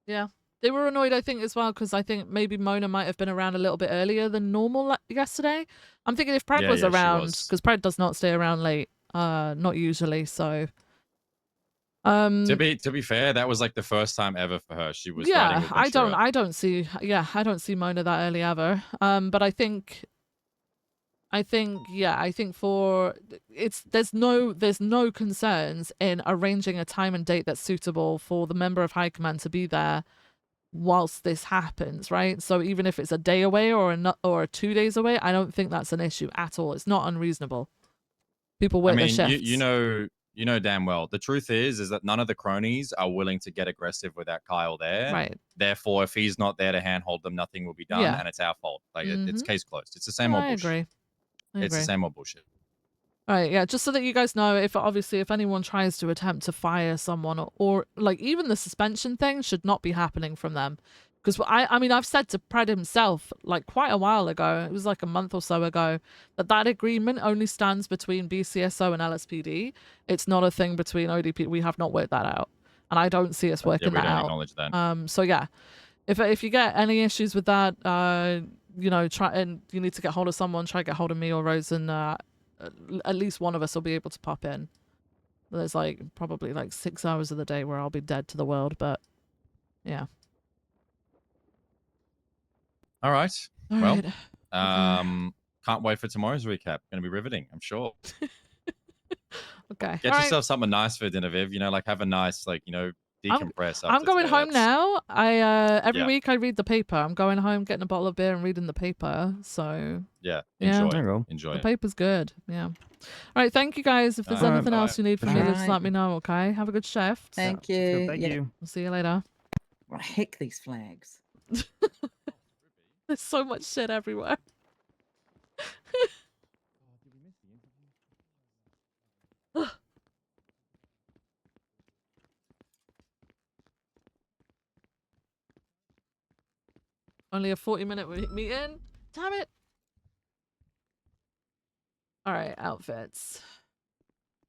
Yeah. They were annoyed, I think, as well, because I think maybe Mona might have been around a little bit earlier than normal yesterday. I'm thinking if Pred Yeah, was yeah, she around, was. because Pred does not stay around late, not usually. So, To be fair, that was like the first time ever for her. She was riding yeah, with Ventura. I don't see Mona that early ever. But I think for there's no concerns in arranging a time and date that's suitable for the member of high command to be there whilst this happens, right? So even if it's a day away or 2 days away, I don't think that's an issue at all. It's not unreasonable. People work their shifts. You know damn well. The truth is that none of the cronies are willing to get aggressive without Kyle there. Right. Therefore, if he's not there to handhold them, nothing will be done, Yeah. and it's our fault. Like it's Mhm. case closed. It's the same old I bullshit. agree. It's the same old bullshit. Right, yeah, just so that you guys know, if anyone tries to attempt to fire someone or like even the suspension thing should not be happening from them. Because I mean, I've said to Pred himself, like quite a while ago, it was like a month or so ago, that agreement only stands between BCSO and LSPD. It's not a thing between ODP. We have not worked that out. And I don't see us working we that don't out. acknowledge that. So yeah, if you get any issues with that, you know, you need to get hold of someone, try to get hold of me or Rose, and at least one of us will be able to pop in. There's like probably like 6 hours of the day where I'll be dead to the world, but yeah. All right. All Well, right. can't wait for tomorrow's recap. Going to be riveting, I'm sure. Okay. Get All yourself right. something nice for dinner, Viv. You know, like have a nice, like, you know, decompress. I'm after going today. home now. Every Yeah. week I read the paper. I'm going home, getting a bottle of beer and reading the paper. So Yeah. yeah. Enjoy The it. paper's good. Yeah. All right. Thank you guys. If there's All right, anything else you need from me, All just right. let me know. Okay. Have a good shift. Thank you. Thank Yeah. you. I'll see you later. Well, heck these flags. There's so much shit everywhere. Only a 40-minute meeting? Damn it. All right, outfits.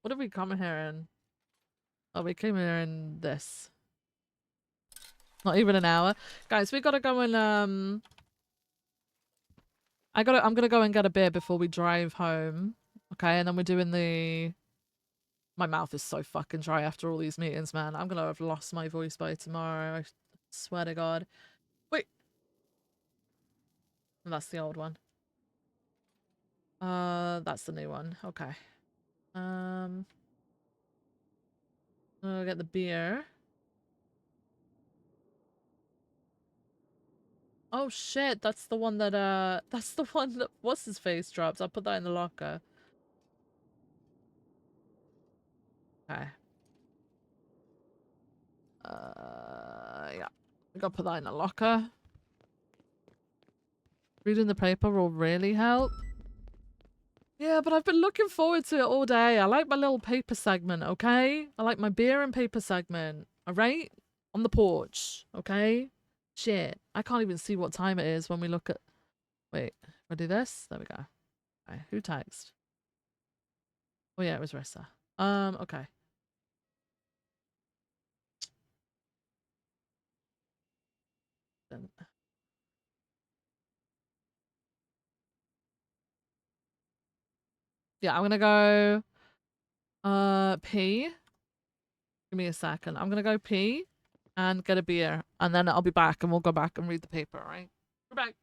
What did we come here in? Oh, we came here in this. Not even an hour. Guys, we gotta go and I'm gonna go and get a beer before we drive home. Okay, and then we're doing the my mouth is so fucking dry after all these meetings, man. I'm gonna have lost my voice by tomorrow. I swear to God. Wait. That's the old one. That's the new one. Okay. I'll get the beer. Oh shit, that's the one that what's his face dropped. I'll put that in the locker. Okay. Yeah. We gotta put that in the locker. Reading the paper will really help. Yeah, but I've been looking forward to it all day. I like my little paper segment, okay? I like my beer and paper segment, alright? On the porch, okay? Shit. I can't even see what time it is when we look at... Wait, I do this? There we go. Okay, who texted? Oh yeah, it was Rissa. Okay. Then... Yeah, I'm gonna go... pee. Give me a second. I'm gonna go pee and get a beer, and then I'll be back and we'll go back and read the paper, alright? We're back.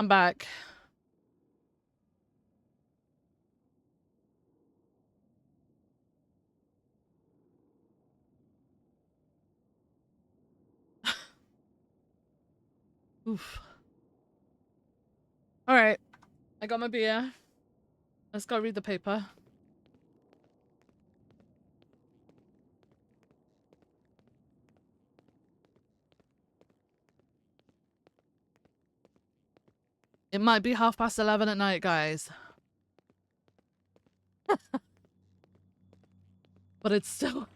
I'm back. Oof. All right. I got my beer. Let's go read the paper. It might be 11:30 at night, guys. But it's still,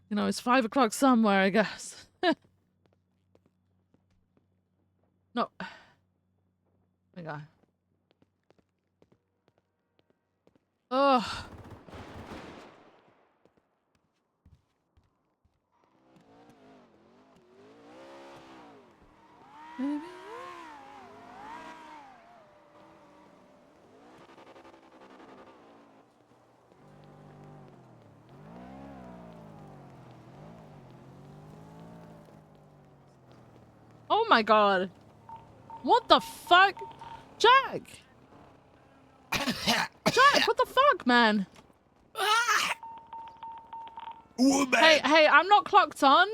you know, it's 5 o'clock somewhere, I guess. No. My God. Oh. Maybe. Oh my God. What the fuck? Jack! Jack, what the fuck, man? Hey, I'm not clocked on.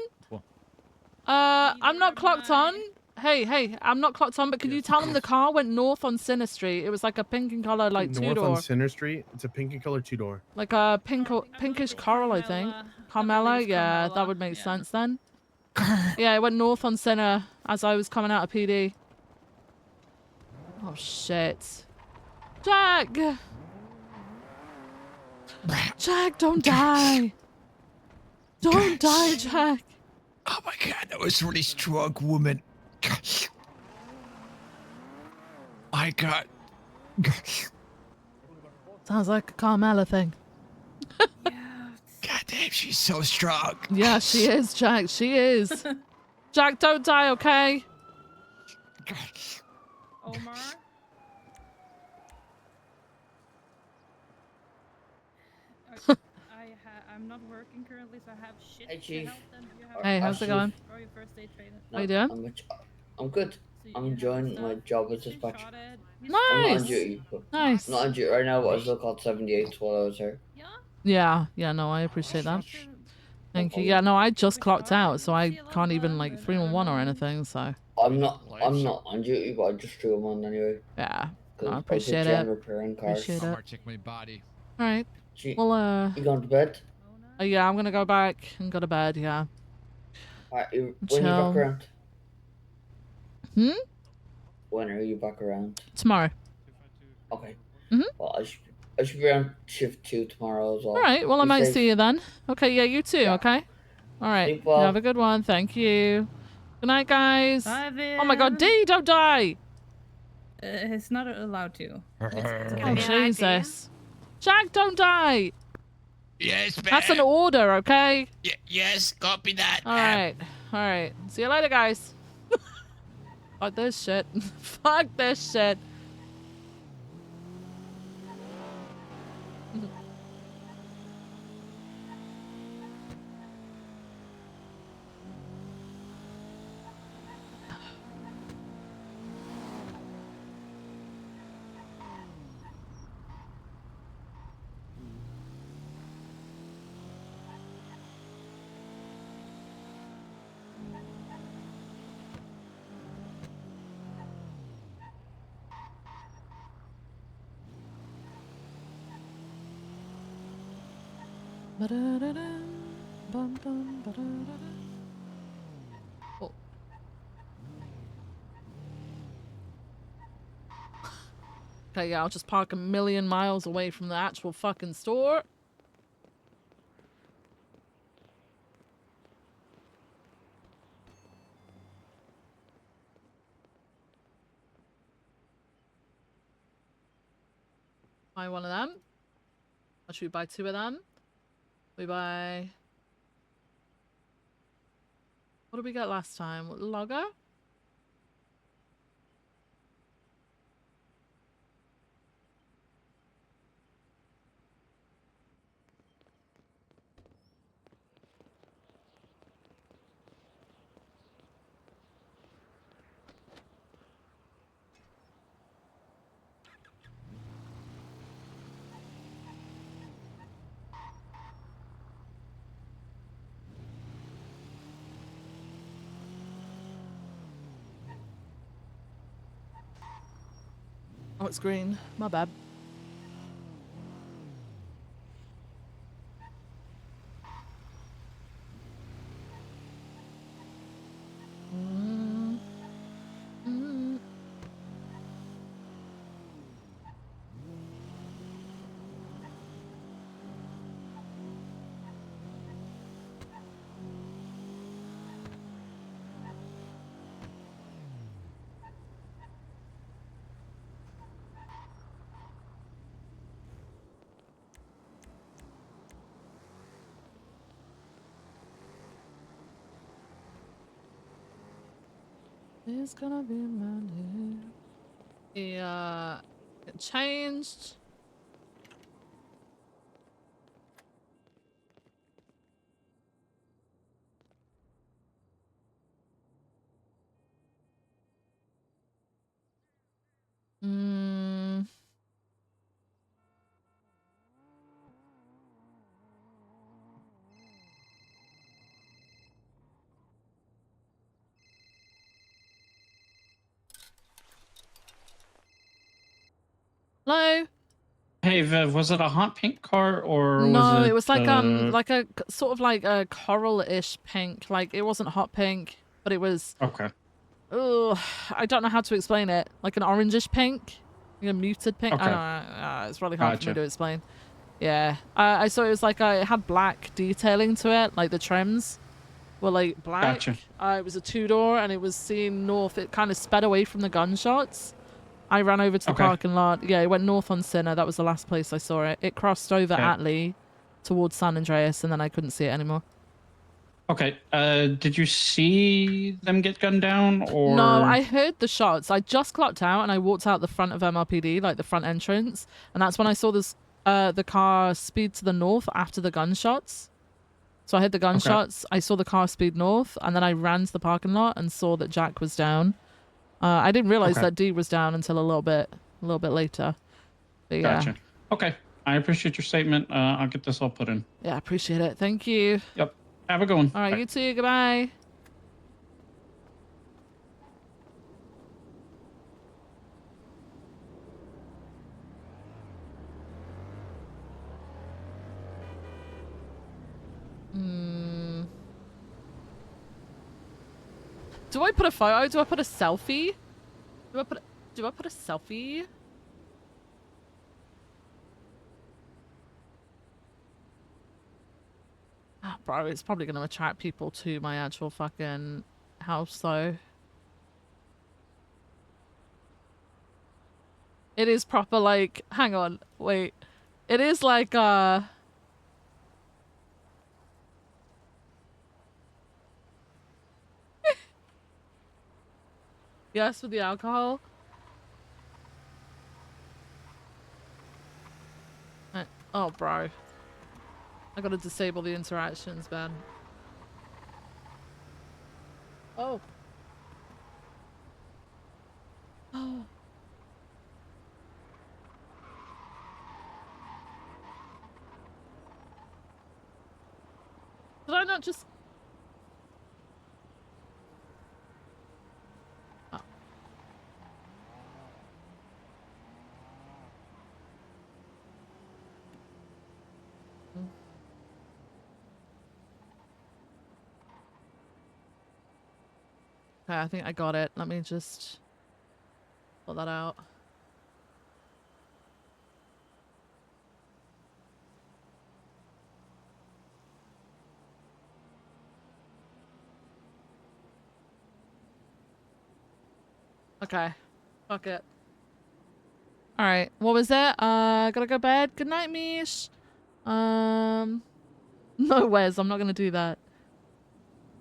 I'm not clocked on. Hey, I'm not clocked on, but can you tell him the car went north on Center Street? It was like a pink and color, like North two-door. on Center Street. It's a pink and color 2-door. Like a pinkish coral, I think. Carmela? Yeah, that would make sense then. Yeah, it went north on Center as I was coming out of PD. Oh, shit. Jack! Jack, don't die! Don't die, Jack! Oh my God, that was really strong, woman. I got. Sounds like a Carmela thing. God damn, she's so strong. Yeah, she is, Jack. She is. Jack, don't die, okay? Omar? I'm not working currently, so I have shit to help them. Hey, how's it going? Or your first aid training. How you doing? I'm good. I'm enjoying my job as dispatch. Nice. I'm not on duty. Nice. I'm not on duty right now, but I still called 78 while I was here. Yeah, no, I appreciate that. Thank you. Yeah, no, I just clocked out, so I can't even like 311 or anything, so. I'm not on duty, but I just threw them on anyway. Yeah, no, I was appreciate gen it. repairing cars. Appreciate it. Check my body. All right. Well, You going to bed? Yeah, I'm gonna go back and go to bed. Yeah. When are you Chill. back around? Hmm? When are you back around? Tomorrow. Okay. Mhm. Well, I should be around shift 2 tomorrow as well. All right. Well, I Be might safe. see you then. Okay. Yeah, you too. Okay. All right. Sleep well. You have a good one. Thank you. Good night, guys. Bye, Vin. Oh my God, D, don't die. It's not allowed to. Oh Jesus. Jack, don't die. Yes, man. That's an order, okay? Yes, copy that. All right. See you later, guys. Fuck this shit. Fuck this shit. Oh. Okay, yeah, I'll just park a million miles away from the actual fucking store. Buy one of them. Or should we buy 2 of them? We buy... What did we get last time? Lager? Oh, it's green. My bad. It's gonna be Monday. Yeah, it changed. Mm. Hello? Hey Viv, was it a hot pink car or was No, it? it was like a sort of like a coral-ish pink. Like it wasn't hot pink, but it was. Okay. Oh, I don't know how to explain it. Like an orangish pink, like a muted pink. I Okay. don't know. It's really hard for me Gotcha. to explain. Yeah, I saw it was like it had black detailing to it, like the trims were like black. Gotcha. It was a two-door and it was seen north. It kind of sped away from the gunshots. I ran over to the Okay. parking lot. Yeah, it went north on Sinner. That was the last place I saw it. It crossed over Okay. Atlee towards San Andreas, and then I couldn't see it anymore. Okay. Did you see them get gunned down or? No, I heard the shots. I just clocked out and I walked out the front of MRPD, like the front entrance, and that's when I saw this the car speed to the north after the gunshots. So I heard the gunshots. I saw the car speed north, and then I ran to the parking lot and saw that Jack was down. I didn't realize Okay. that D was down until a little bit later. But yeah. Gotcha. Okay. I appreciate your statement. I'll get this all put in. Yeah, I appreciate it. Thank you. Yep. Have a good one. All right, Bye. you too. Goodbye. Do I put a photo? Do I put a selfie? Do I put a selfie? Ah, bro, it's probably going to attract people to my actual fucking house, though. It is proper, like, hang on, wait. It is like, yes, with the alcohol. Oh, bro. I gotta disable the interactions, man. Oh. Oh. Did I not just... Oh. Okay, I think I got it. Let me just pull that out. Okay. Fuck it. Alright, what was it? Gotta go bed. Good night, Mish. No, Wes, I'm not gonna do that.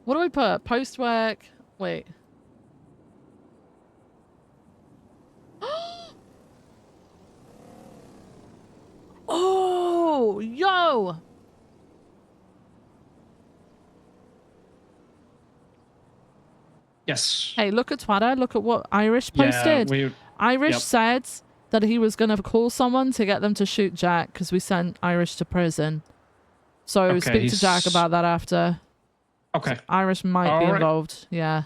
What do I put? Post work. Wait. Oh, yo. Yes. Hey, look at Twitter. Look at what Irish posted. Irish Yep. said that he was going to call someone to get them to shoot Jack because we sent Irish to prison. So Okay, speak to Jack about that after. Okay. Irish might be All right. involved. Yeah.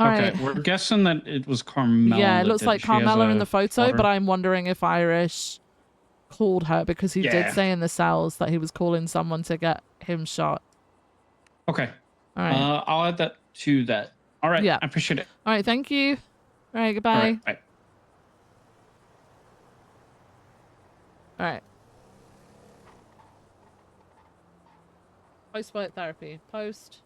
All okay, right. we're guessing that it was Carmella. Yeah, it that looks did like She has Carmella in a the photo, daughter. but I'm wondering if Irish called her because he did Yeah. say in the cells that he was calling someone to get him shot. Okay. All right. I'll add that to that. All right. Yeah. I appreciate it. All right. Thank you. All right. Goodbye. All right. Bye. All right. Post-work therapy. Post.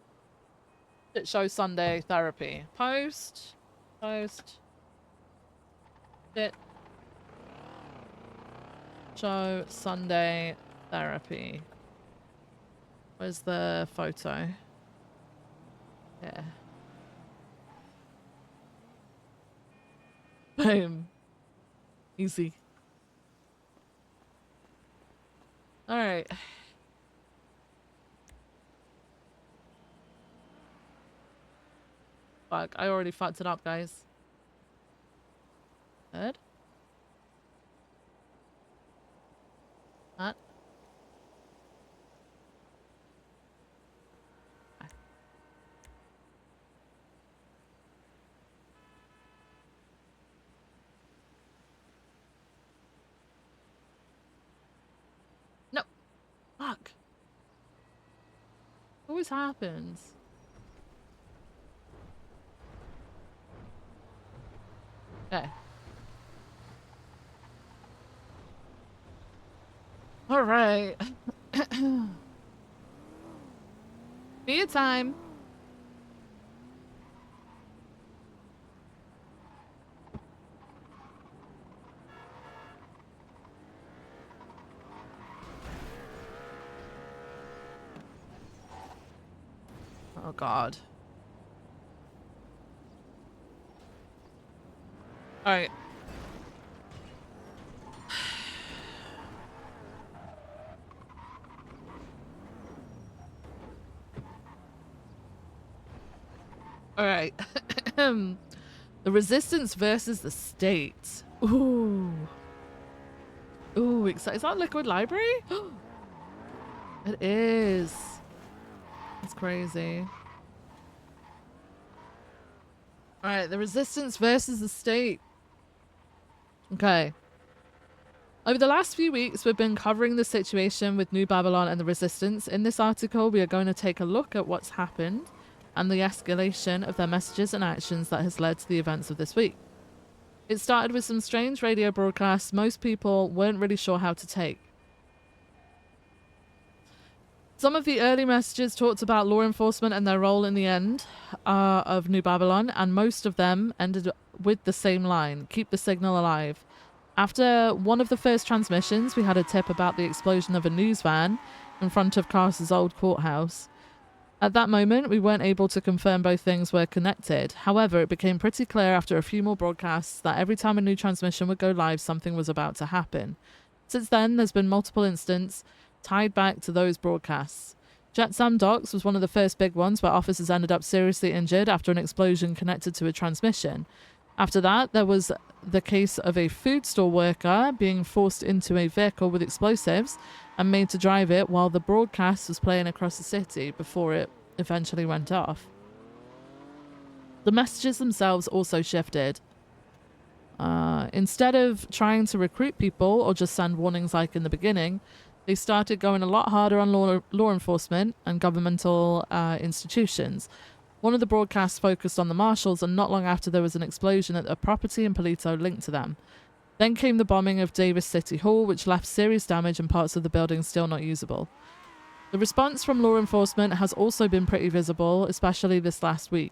Shit show Sunday therapy. Post. Shit show Sunday therapy. Where's the photo? Yeah. Boom. Easy. All right. Fuck, I already fucked it up, guys. Good. That. No. Fuck. It always happens. Okay. All right. Be your time. Oh God. All right. All right. The resistance versus the state. Ooh. Ooh, excited. Is that Liquid Library? It is. It's crazy. All right, the resistance versus the state. Okay. Over the last few weeks, we've been covering the situation with New Babylon and the resistance. In this article, we are going to take a look at what's happened and the escalation of their messages and actions that has led to the events of this week. It started with some strange radio broadcasts most people weren't really sure how to take. Some of the early messages talked about law enforcement and their role in the end of New Babylon, and most of them ended with the same line, keep the signal alive. After one of the first transmissions, we had a tip about the explosion of a news van in front of Carter's old courthouse. At that moment, we weren't able to confirm both things were connected. However, it became pretty clear after a few more broadcasts that every time a new transmission would go live, something was about to happen. Since then, there's been multiple incidents tied back to those broadcasts. Jetsam Docks was one of the first big ones where officers ended up seriously injured after an explosion connected to a transmission. After that, there was the case of a food store worker being forced into a vehicle with explosives and made to drive it while the broadcast was playing across the city before it eventually went off. The messages themselves also shifted. Instead of trying to recruit people or just send warnings like in the beginning, they started going a lot harder on law enforcement and governmental institutions. One of the broadcasts focused on the marshals, and not long after there was an explosion at a property in Polito linked to them. Then came the bombing of Davis City Hall, which left serious damage and parts of the building still not usable. The response from law enforcement has also been pretty visible, especially this last week.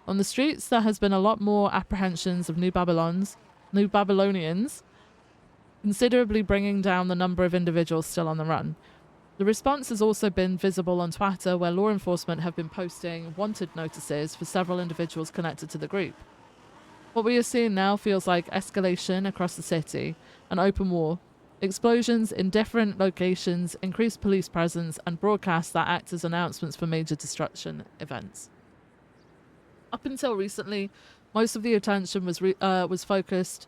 On the streets, there has been a lot more apprehensions of New Babylonians, considerably bringing down the number of individuals still on the run. The response has also been visible on Twitter, where law enforcement have been posting wanted notices for several individuals connected to the group. What we are seeing now feels like escalation across the city, an open war, explosions in different locations, increased police presence, and broadcasts that act as announcements for major destruction events. Up until recently, most of the attention was focused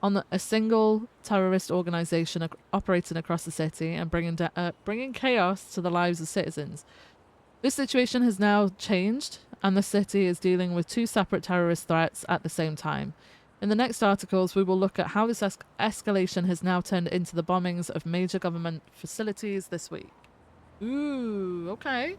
on a single terrorist organization operating across the city and bringing chaos to the lives of citizens. This situation has now changed and the city is dealing with 2 separate terrorist threats at the same time. In the next articles, we will look at how this escalation has now turned into the bombings of major government facilities this week. Ooh, okay.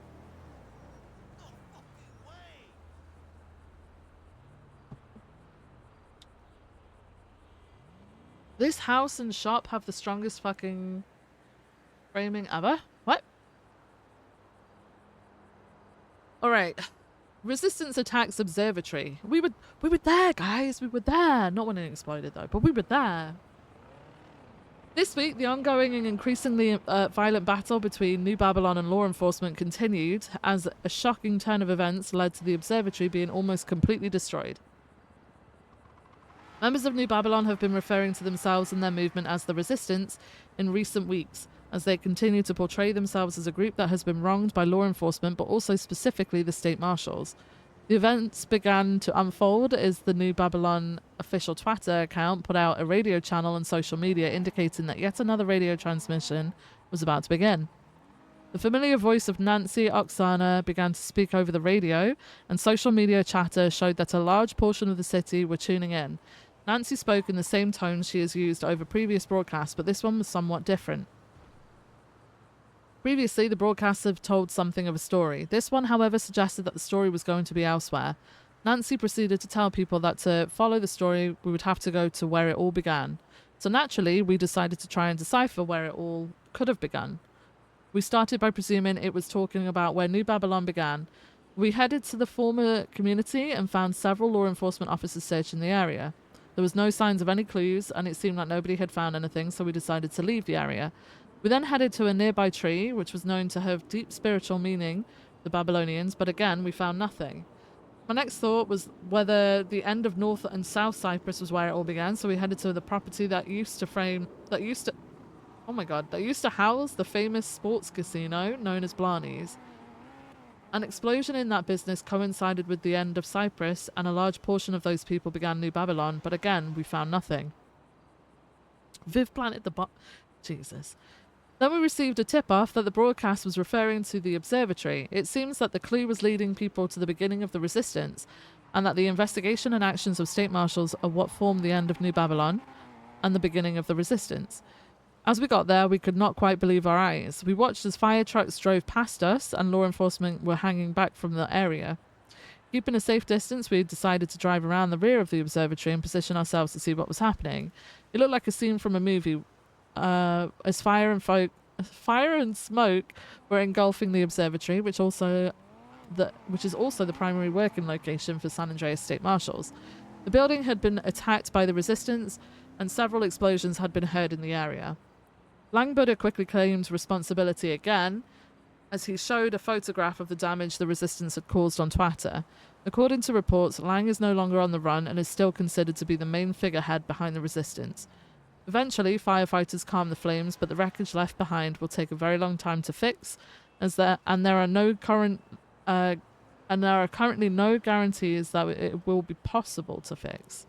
This house and shop have the strongest fucking framing ever. What? All right. Resistance attacks observatory. We were there, guys. We were there. Not when it exploded though, but we were there. This week, the ongoing and increasingly violent battle between New Babylon and law enforcement continued as a shocking turn of events led to the observatory being almost completely destroyed. Members of New Babylon have been referring to themselves and their movement as the Resistance in recent weeks, as they continue to portray themselves as a group that has been wronged by law enforcement, but also specifically the state marshals. The events began to unfold as the New Babylon official Twitter account put out a radio channel and social media indicating that yet another radio transmission was about to begin. The familiar voice of Nancy Oksana began to speak over the radio, and social media chatter showed that a large portion of the city were tuning in. Nancy spoke in the same tone she has used over previous broadcasts, but this one was somewhat different. Previously, the broadcasts have told something of a story. This one, however, suggested that the story was going to be elsewhere. Nancy proceeded to tell people that to follow the story, we would have to go to where it all began. So naturally, we decided to try and decipher where it all could have begun. We started by presuming it was talking about where New Babylon began. We headed to the former community and found several law enforcement officers searching the area. There was no signs of any clues, and it seemed like nobody had found anything, so we decided to leave the area. We then headed to a nearby tree, which was known to have deep spiritual meaning, the Babylonians, but again, we found nothing. My next thought was whether the end of North and South Cyprus was where it all began, so we headed to the property that used to house the famous sports casino known as Blarney's. An explosion in that business coincided with the end of Cyprus, and a large portion of those people began New Babylon, but again, we found nothing. Viv planted the Jesus. Then we received a tip-off that the broadcast was referring to the observatory. It seems that the clue was leading people to the beginning of the resistance, and that the investigation and actions of state marshals are what formed the end of New Babylon and the beginning of the resistance. As we got there, we could not quite believe our eyes. We watched as fire trucks drove past us and law enforcement were hanging back from the area. Keeping a safe distance, we decided to drive around the rear of the observatory and position ourselves to see what was happening. It looked like a scene from a movie, as fire and smoke were engulfing the observatory, which is also the primary working location for San Andreas State Marshals. The building had been attacked by the resistance, and several explosions had been heard in the area. Lang Buddha quickly claimed responsibility again, as he showed a photograph of the damage the resistance had caused on Twitter. According to reports, Lang is no longer on the run and is still considered to be the main figurehead behind the resistance. Eventually, firefighters calmed the flames, but the wreckage left behind will take a very long time to fix, there are currently no guarantees that it will be possible to fix.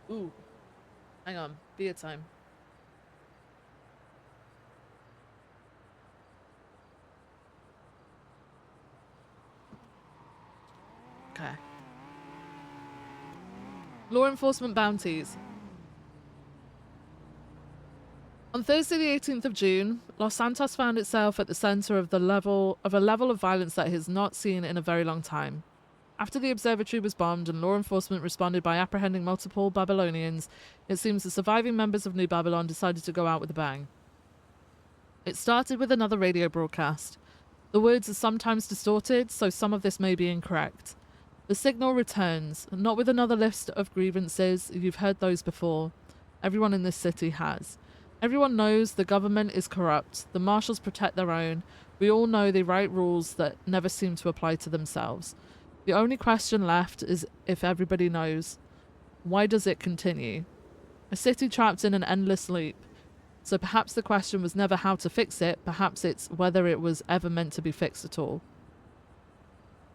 Ooh, hang on, beer time. Okay. Law enforcement bounties. On Thursday, the 18th of June, Los Santos found itself at the center of a level of violence that it has not seen in a very long time. After the observatory was bombed and law enforcement responded by apprehending multiple Babylonians, it seems the surviving members of New Babylon decided to go out with a bang. It started with another radio broadcast. The words are sometimes distorted, so some of this may be incorrect. The signal returns, not with another list of grievances. You've heard those before. Everyone in this city has. Everyone knows the government is corrupt. The marshals protect their own. We all know they write rules that never seem to apply to themselves. The only question left is if everybody knows. Why does it continue? A city trapped in an endless loop. So perhaps the question was never how to fix it. Perhaps it's whether it was ever meant to be fixed at all.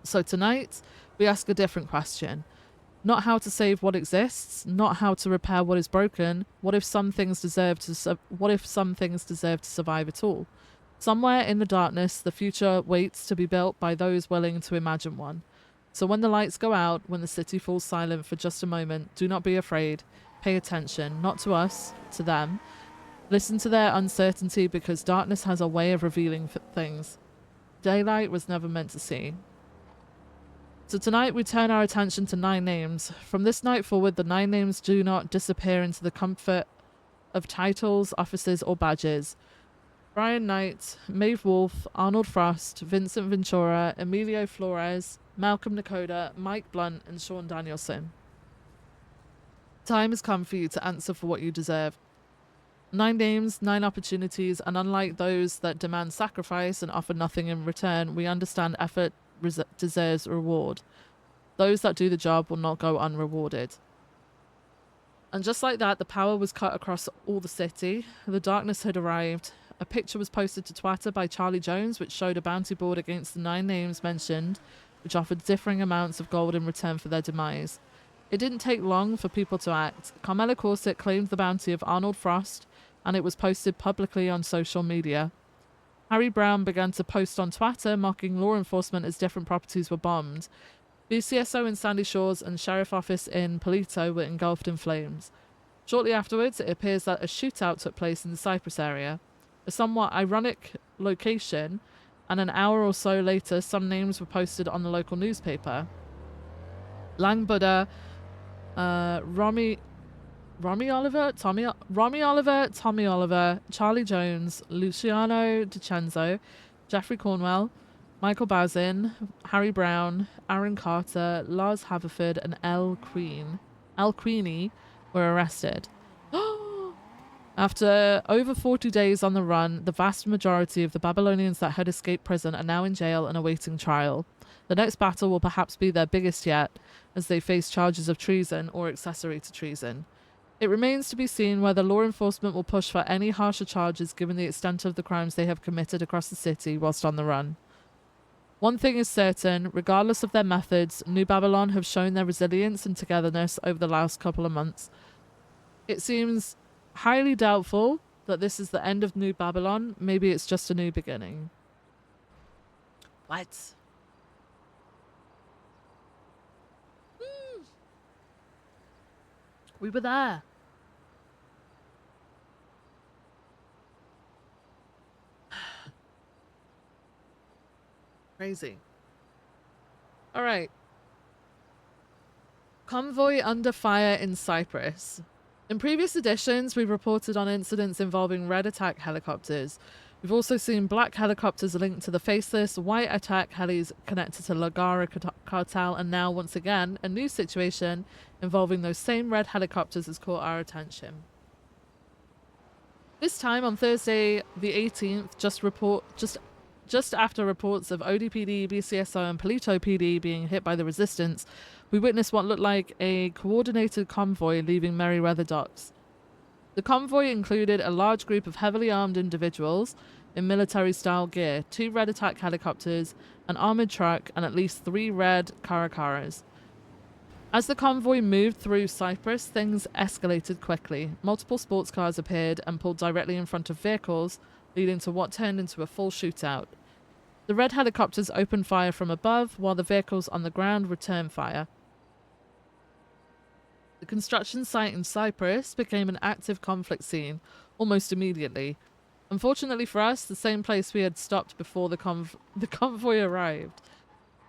So tonight, we ask a different question. Not how to save what exists, not how to repair what is broken. What if some things deserve to survive at all? Somewhere in the darkness, the future waits to be built by those willing to imagine one. So when the lights go out, when the city falls silent for just a moment, do not be afraid. Pay attention, not to us, to them. Listen to their uncertainty, because darkness has a way of revealing things daylight was never meant to see. So tonight we turn our attention to 9 names. From this night forward, the 9 names do not disappear into the comfort of titles, offices, or badges. Brian Knight, Maeve Wolf, Arnold Frost, Vincent Ventura, Emilio Flores, Malcolm Nakota, Mike Blunt, and Sean Danielson. Time has come for you to answer for what you deserve. 9 names, 9 opportunities, and unlike those that demand sacrifice and offer nothing in return, we understand effort deserves reward. Those that do the job will not go unrewarded. And just like that, the power was cut across all the city. The darkness had arrived. A picture was posted to Twitter by Charlie Jones, which showed a bounty board against the 9 names mentioned, which offered differing amounts of gold in return for their demise. It didn't take long for people to act. Carmela Corset claimed the bounty of Arnold Frost, and it was posted publicly on social media. Harry Brown began to post on Twitter, mocking law enforcement as different properties were bombed. BCSO in Sandy Shores and Sheriff Office in Polito were engulfed in flames. Shortly afterwards, it appears that a shootout took place in the Cypress area, a somewhat ironic location, and an hour or so later, some names were posted on the local newspaper. Lang Buddha, Romy Oliver, Tommy Oliver, Charlie Jones, Luciano DiCenzo, Jeffrey Cornwell, Michael Bazin, Harry Brown, Aaron Carter, Lars Haverford, and Al Queenie were arrested. After over 40 days on the run, the vast majority of the Babylonians that had escaped prison are now in jail and awaiting trial. The next battle will perhaps be their biggest yet, as they face charges of treason or accessory to treason. It remains to be seen whether law enforcement will push for any harsher charges given the extent of the crimes they have committed across the city whilst on the run. One thing is certain, regardless of their methods, New Babylon have shown their resilience and togetherness over the last couple of months. It seems highly doubtful that this is the end of New Babylon. Maybe it's just a new beginning. What? We were there. Crazy. All right. Convoy under fire in Cyprus. In previous editions, we've reported on incidents involving red attack helicopters. We've also seen black helicopters linked to the Faceless, white attack helis connected to Lagara cartel, and now, once again, a new situation involving those same red helicopters has caught our attention. This time on Thursday the 18th, just after reports of ODPD, BCSO and Polito PD being hit by the resistance, we witnessed what looked like a coordinated convoy leaving Merryweather docks. The convoy included a large group of heavily armed individuals in military-style gear, 2 red attack helicopters, an armoured truck, and at least 3 red Caracaras. As the convoy moved through Cyprus, things escalated quickly. Multiple sports cars appeared and pulled directly in front of vehicles, leading to what turned into a full shootout. The red helicopters opened fire from above, while the vehicles on the ground returned fire. The construction site in Cyprus became an active conflict scene almost immediately. Unfortunately for us, the same place we had stopped before the convoy arrived.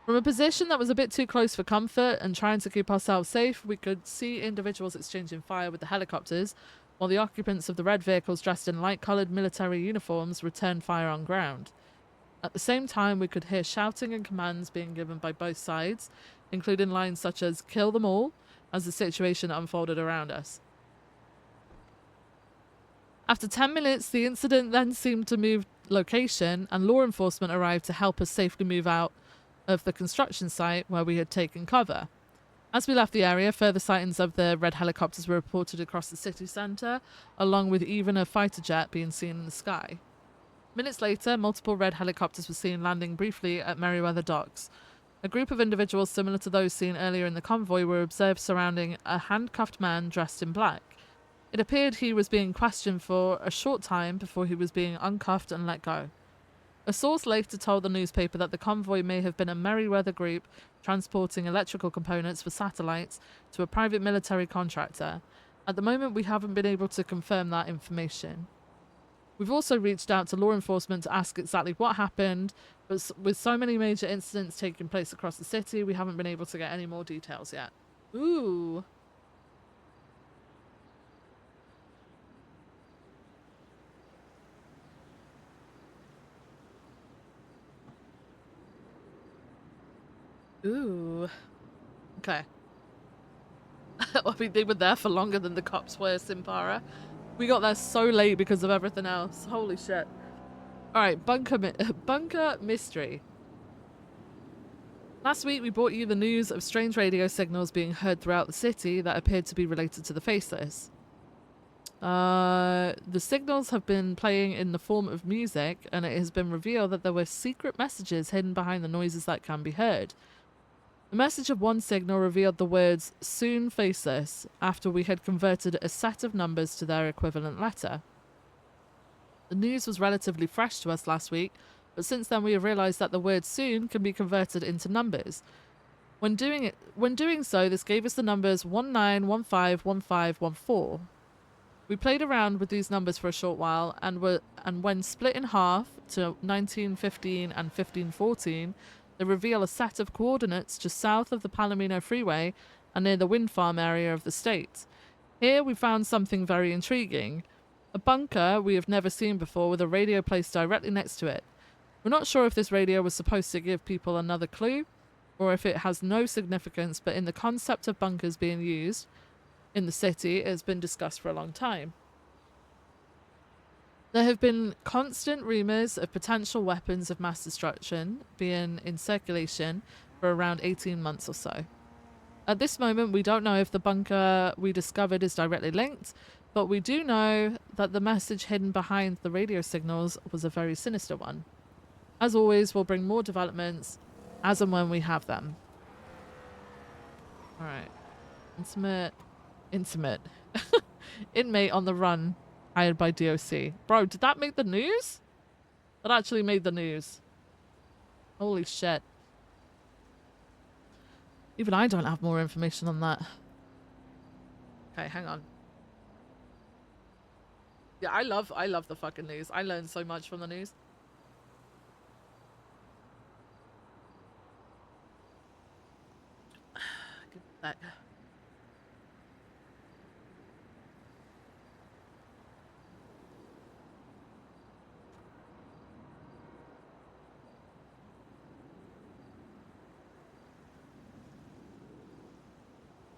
From a position that was a bit too close for comfort and trying to keep ourselves safe, we could see individuals exchanging fire with the helicopters, while the occupants of the red vehicles dressed in light-coloured military uniforms returned fire on ground. At the same time, we could hear shouting and commands being given by both sides, including lines such as "kill them all," as the situation unfolded around us. After 10 minutes, the incident then seemed to move location, and law enforcement arrived to help us safely move out of the construction site where we had taken cover. As we left the area, further sightings of the red helicopters were reported across the city centre, along with even a fighter jet being seen in the sky. Minutes later, multiple red helicopters were seen landing briefly at Merryweather docks. A group of individuals similar to those seen earlier in the convoy were observed surrounding a handcuffed man dressed in black. It appeared he was being questioned for a short time before he was being uncuffed and let go. A source later told the newspaper that the convoy may have been a Merryweather group transporting electrical components for satellites to a private military contractor. At the moment, we haven't been able to confirm that information. We've also reached out to law enforcement to ask exactly what happened, but with so many major incidents taking place across the city, we haven't been able to get any more details yet. Ooh. Ooh. Okay. I mean, they were there for longer than the cops were, Simpara. We got there so late because of everything else. Holy shit. Alright, bunker mystery. Last week, we brought you the news of strange radio signals being heard throughout the city that appeared to be related to the Faceless. The signals have been playing in the form of music, and it has been revealed that there were secret messages hidden behind the noises that can be heard. The message of one signal revealed the words "soon faceless" after we had converted a set of numbers to their equivalent letter. The news was relatively fresh to us last week, but since then we have realized that the word "soon" can be converted into numbers. When doing so, this gave us the numbers 19151514. We played around with these numbers for a short while, and when split in half to 1915 and 1514, they reveal a set of coordinates just south of the Palomino Freeway and near the wind farm area of the state. Here we found something very intriguing. A bunker we have never seen before with a radio placed directly next to it. We're not sure if this radio was supposed to give people another clue, or if it has no significance, but in the concept of bunkers being used in the city, it has been discussed for a long time. There have been constant rumours of potential weapons of mass destruction being in circulation for around 18 months or so. At this moment, we don't know if the bunker we discovered is directly linked, but we do know that the message hidden behind the radio signals was a very sinister one. As always, we'll bring more developments as and when we have them. Alright. Intimate. Inmate on the run. Hired by DOC. Bro, did that make the news? That actually made the news. Holy shit. Even I don't have more information on that. Okay, hang on. Yeah, I love the fucking news. I learned so much from the news. Give that.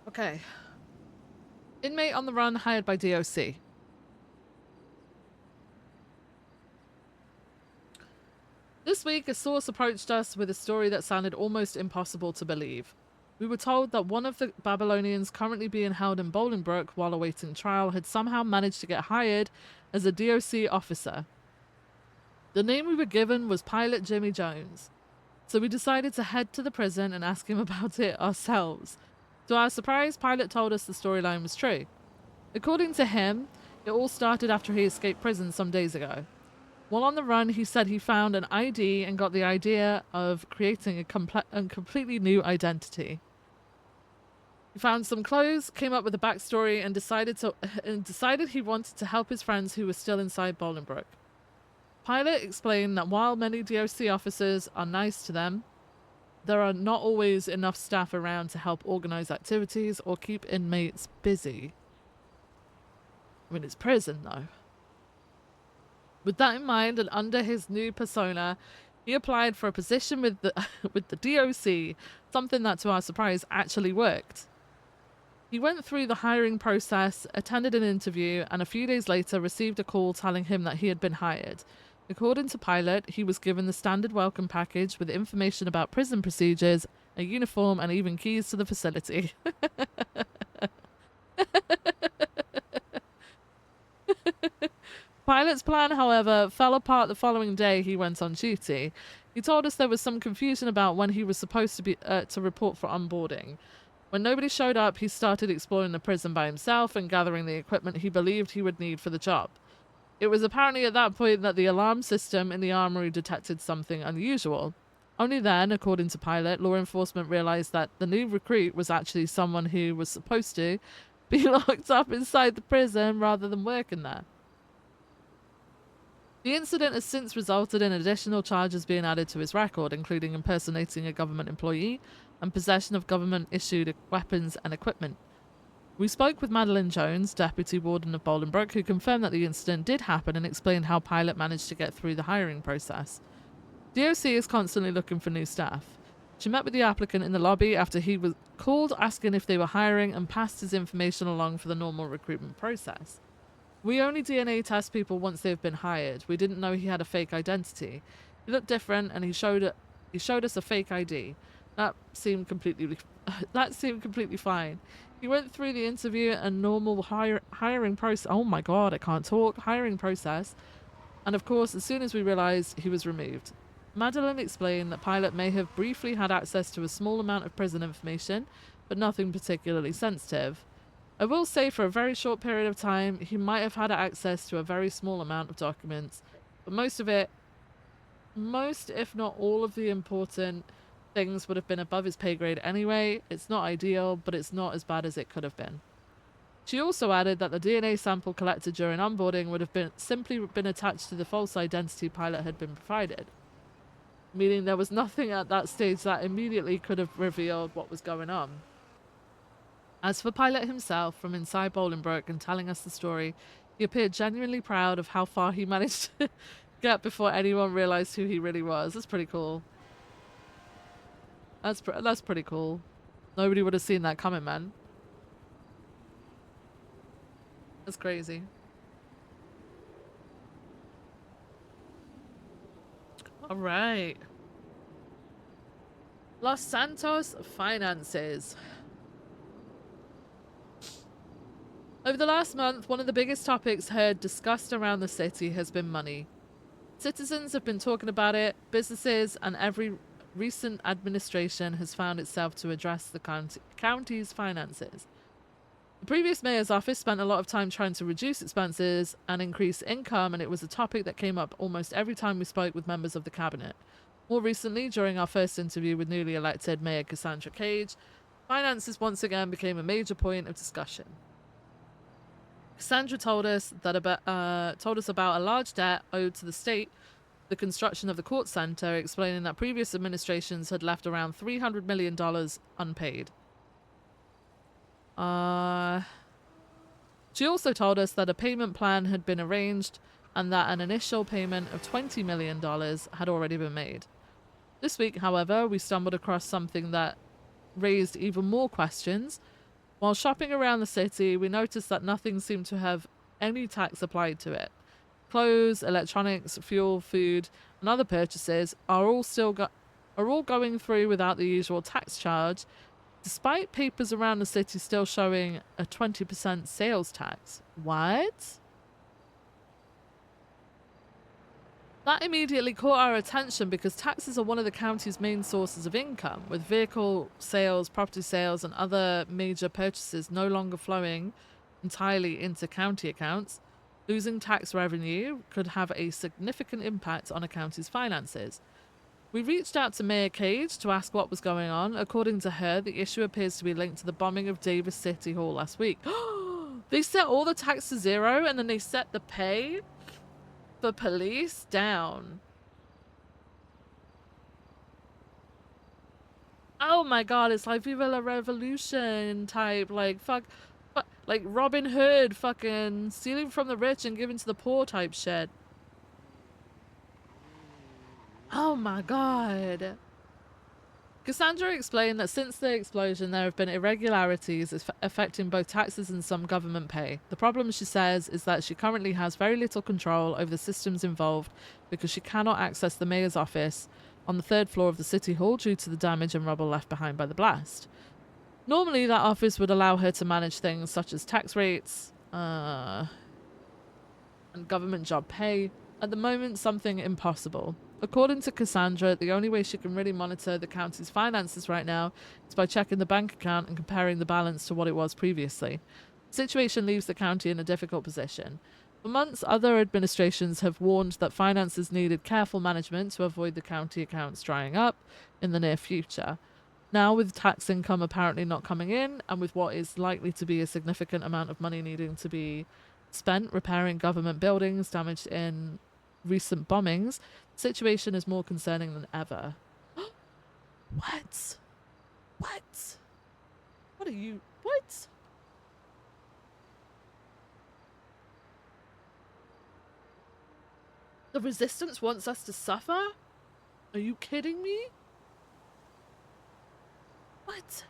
Okay. Inmate on the run hired by DOC. This week, a source approached us with a story that sounded almost impossible to believe. We were told that one of the Babylonians currently being held in Bolingbroke while awaiting trial had somehow managed to get hired as a DOC officer. The name we were given was Pilot Jimmy Jones, so we decided to head to the prison and ask him about it ourselves. To our surprise, Pilot told us the storyline was true. According to him, it all started after he escaped prison some days ago. While on the run, he said he found an ID and got the idea of creating a completely new identity. He found some clothes, came up with a backstory, and decided he wanted to help his friends who were still inside Bolingbroke. Pilot explained that while many DOC officers are nice to them, there are not always enough staff around to help organize activities or keep inmates busy. I mean, it's prison, though. With that in mind, and under his new persona, he applied for a position with the DOC, something that, to our surprise, actually worked. He went through the hiring process, attended an interview, and a few days later received a call telling him that he had been hired. According to Pilot, he was given the standard welcome package with information about prison procedures, a uniform, and even keys to the facility. Pilot's plan, however, fell apart the following day he went on duty. He told us there was some confusion about when he was supposed to be to report for onboarding. When nobody showed up, he started exploring the prison by himself and gathering the equipment he believed he would need for the job. It was apparently at that point that the alarm system in the armory detected something unusual. Only then, according to Pilot, law enforcement realized that the new recruit was actually someone who was supposed to be locked up inside the prison rather than working there. The incident has since resulted in additional charges being added to his record, including impersonating a government employee and possession of government-issued weapons and equipment. We spoke with Madeline Jones, Deputy Warden of Bolingbroke, who confirmed that the incident did happen and explained how Pilot managed to get through the hiring process. DOC is constantly looking for new staff. She met with the applicant in the lobby after he was called asking if they were hiring and passed his information along for the normal recruitment process. We only DNA test people once they've been hired. We didn't know he had a fake identity. He looked different and he showed us a fake ID. That seemed completely fine. He went through the interview and normal hiring process. Oh my god, I can't talk. Hiring process. And of course, as soon as we realized, he was removed. Madeline explained that Pilot may have briefly had access to a small amount of prison information, but nothing particularly sensitive. I will say for a very short period of time, he might have had access to a very small amount of documents, but most if not all of the important things would have been above his pay grade anyway. It's not ideal, but it's not as bad as it could have been. She also added that the DNA sample collected during onboarding would have simply been attached to the false identity Pilot had been provided, meaning there was nothing at that stage that immediately could have revealed what was going on. As for Pilot himself, from inside Bolingbroke and telling us the story, he appeared genuinely proud of how far he managed to get before anyone realized who he really was. That's pretty cool. That's pretty cool. Nobody would have seen that coming, man. That's crazy. All right. Los Santos finances. Over the last month, one of the biggest topics heard discussed around the city has been money. Citizens have been talking about it, businesses, and every recent administration has found itself to address the county's finances. The previous mayor's office spent a lot of time trying to reduce expenses and increase income, and it was a topic that came up almost every time we spoke with members of the cabinet. More recently, during our first interview with newly elected Mayor Cassandra Cage, finances once again became a major point of discussion. Cassandra told us about a large debt owed to the state, the construction of the court center, explaining that previous administrations had left around $300 million unpaid. She also told us that a payment plan had been arranged and that an initial payment of $20 million had already been made. This week, however, we stumbled across something that raised even more questions. While shopping around the city, we noticed that nothing seemed to have any tax applied to it. Clothes, electronics, fuel, food, and other purchases are all going through without the usual tax charge, despite papers around the city still showing a 20% sales tax. What? That immediately caught our attention because taxes are one of the county's main sources of income, with vehicle sales, property sales, and other major purchases no longer flowing entirely into county accounts. Losing tax revenue could have a significant impact on a county's finances. We reached out to Mayor Cage to ask what was going on. According to her, the issue appears to be linked to the bombing of Davis City Hall last week. They set all the tax to zero and then they set the pay for police down. Oh my god, it's like Viva la Revolution type, like like Robin Hood fucking stealing from the rich and giving to the poor type shit. Oh my god. Cassandra explained that since the explosion there have been irregularities affecting both taxes and some government pay. The problem, she says, is that she currently has very little control over the systems involved because she cannot access the mayor's office on the 3rd floor of the city hall due to the damage and rubble left behind by the blast. Normally that office would allow her to manage things such as tax rates and government job pay. At the moment, something impossible. According to Cassandra, the only way she can really monitor the county's finances right now is by checking the bank account and comparing the balance to what it was previously. The situation leaves the county in a difficult position. For months, other administrations have warned that finances needed careful management to avoid the county accounts drying up in the near future. Now, with tax income apparently not coming in, and with what is likely to be a significant amount of money needing to be spent repairing government buildings damaged in recent bombings, the situation is more concerning than ever. What? What? What are you? What? The resistance wants us to suffer? Are you kidding me? What?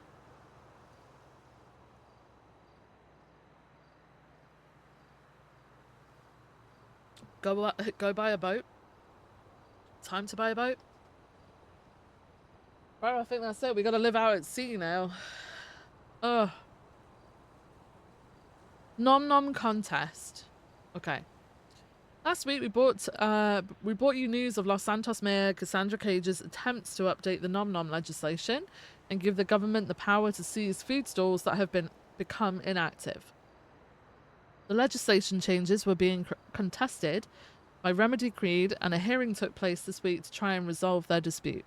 Go buy a boat? Time to buy a boat? Bro, I think that's it. We gotta live out at sea now. Ugh. Nom nom contest. Okay. Last week we brought you news of Los Santos Mayor Cassandra Cage's attempts to update the nom nom legislation and give the government the power to seize food stalls that have become inactive. The legislation changes were being contested by Remedy Creed, and a hearing took place this week to try and resolve their dispute.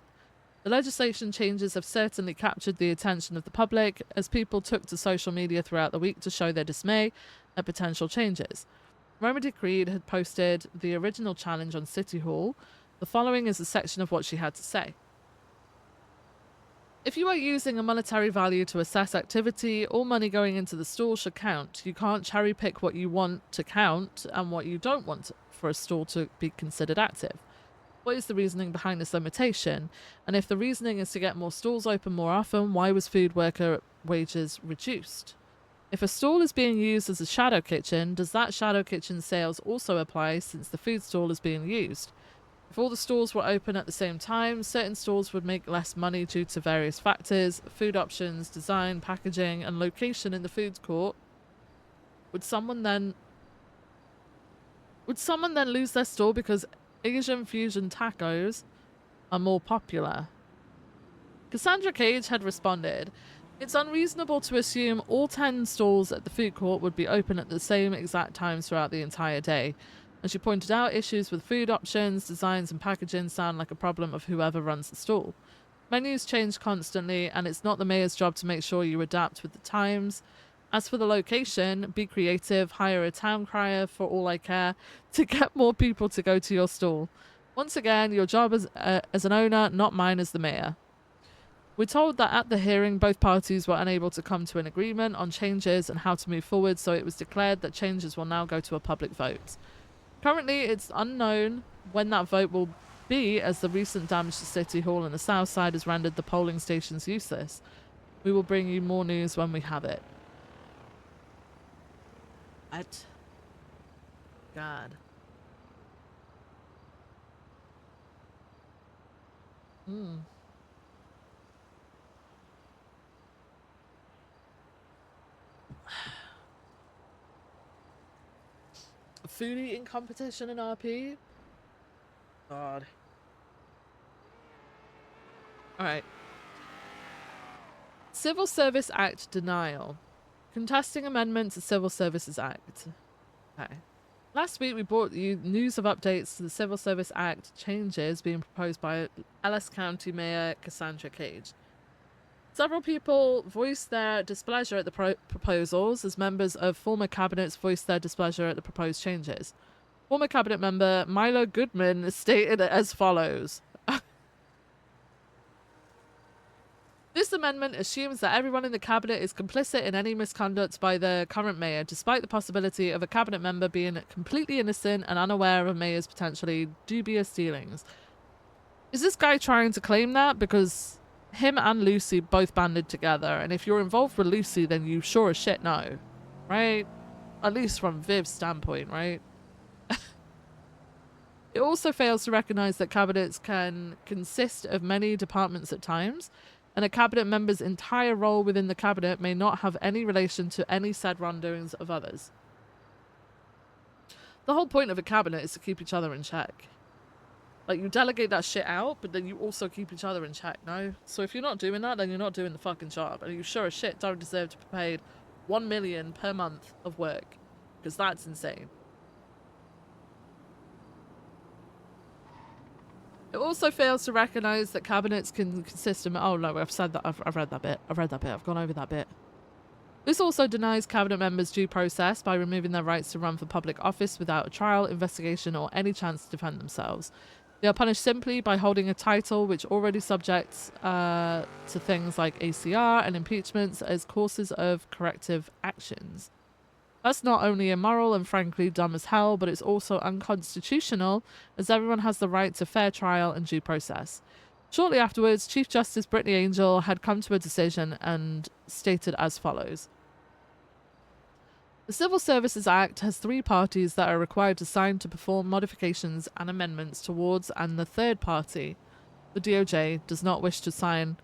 The legislation changes have certainly captured the attention of the public as people took to social media throughout the week to show their dismay at potential changes. Remedy Creed had posted the original challenge on City Hall. The following is a section of what she had to say. If you are using a monetary value to assess activity, all money going into the stall should count. You can't cherry pick what you want to count and what you don't want for a stall to be considered active. What is the reasoning behind this limitation? And if the reasoning is to get more stalls open more often, why was food worker wages reduced? If a stall is being used as a shadow kitchen, does that shadow kitchen sales also apply since the food stall is being used? If all the stalls were open at the same time, certain stalls would make less money due to various factors, food options, design, packaging, and location in the food court. Would someone then lose their stall because Asian fusion tacos are more popular? Cassandra Cage had responded, "It's unreasonable to assume all 10 stalls at the food court would be open at the same exact times throughout the entire day." And she pointed out issues with food options, designs, and packaging sound like a problem of whoever runs the stall. Menus change constantly, and it's not the mayor's job to make sure you adapt with the times. As for the location, be creative, hire a town crier for all I care to get more people to go to your stall. Once again, your job as an owner, not mine as the mayor. We're told that at the hearing, both parties were unable to come to an agreement on changes and how to move forward, so it was declared that changes will now go to a public vote. Currently, it's unknown when that vote will be, as the recent damage to City Hall and the south side has rendered the polling stations useless. We will bring you more news when we have it. What? God. A food eating competition in RP? God. Alright. Civil Service Act denial. Contesting amendment to Civil Services Act. Okay. Last week we brought you news of updates to the Civil Service Act changes being proposed by Ellis County Mayor Cassandra Cage. Several people voiced their displeasure at the proposals as members of former cabinets voiced their displeasure at the proposed changes. Former cabinet member Milo Goodman stated it as follows. This amendment assumes that everyone in the cabinet is complicit in any misconduct by the current mayor, despite the possibility of a cabinet member being completely innocent and unaware of a mayor's potentially dubious dealings. Is this guy trying to claim that? Because him and Lucy both banded together, and if you're involved with Lucy, then you sure as shit know, right? At least from Viv's standpoint, right? It also fails to recognize that cabinets can consist of many departments at times, and a cabinet member's entire role within the cabinet may not have any relation to any said wrongdoings of others. The whole point of a cabinet is to keep each other in check. Like, you delegate that shit out, but then you also keep each other in check, no? So if you're not doing that, then you're not doing the fucking job, and you sure as shit don't deserve to be paid $1 million per month of work, because that's insane. It also fails to recognise that cabinets can consist of... Oh no, I've said that. I've read that bit. I've gone over that bit. This also denies cabinet members due process by removing their rights to run for public office without a trial, investigation, or any chance to defend themselves. They are punished simply by holding a title which already subjects to things like ACR and impeachments as courses of corrective actions. That's not only immoral and frankly dumb as hell, but it's also unconstitutional, as everyone has the right to fair trial and due process. Shortly afterwards, Chief Justice Brittany Angel had come to a decision and stated as follows. The Civil Services Act has 3 parties that are required to sign to perform modifications and amendments towards, and the third party, the DOJ, does not wish to sign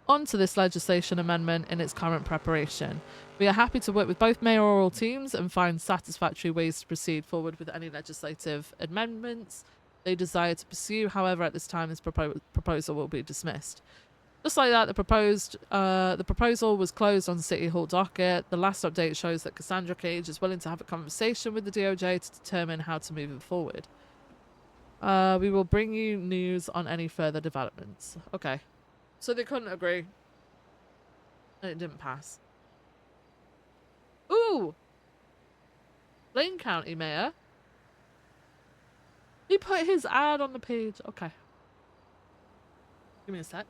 onto this legislation amendment in its current preparation. We are happy to work with both mayoral teams and find satisfactory ways to proceed forward with any legislative amendments they desire to pursue. However, at this time, this proposal will be dismissed. Just like that, the proposal was closed on City Hall docket. The last update shows that Cassandra Cage is willing to have a conversation with the DOJ to determine how to move it forward. We will bring you news on any further developments. Okay. So they couldn't agree. And it didn't pass. Ooh! Blaine County Mayor. He put his ad on the page. Okay. Give me a sec.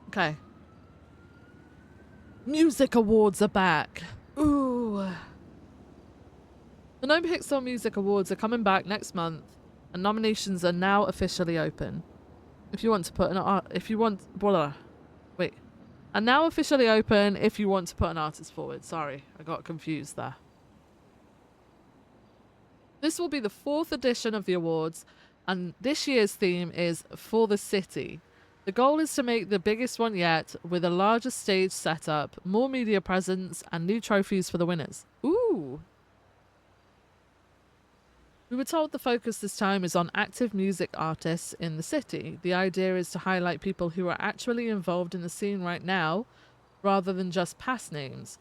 Okay. Music awards are back. Ooh. The NoPixel Music Awards are coming back next month, and nominations are now officially open. If you want to put an are now officially open if you want to put an artist forward. Sorry, I got confused there. This will be the 4th edition of the awards, and this year's theme is For the City. The goal is to make the biggest one yet, with a larger stage setup, more media presence, and new trophies for the winners. Ooh! We were told the focus this time is on active music artists in the city. The idea is to highlight people who are actually involved in the scene right now, rather than just past names.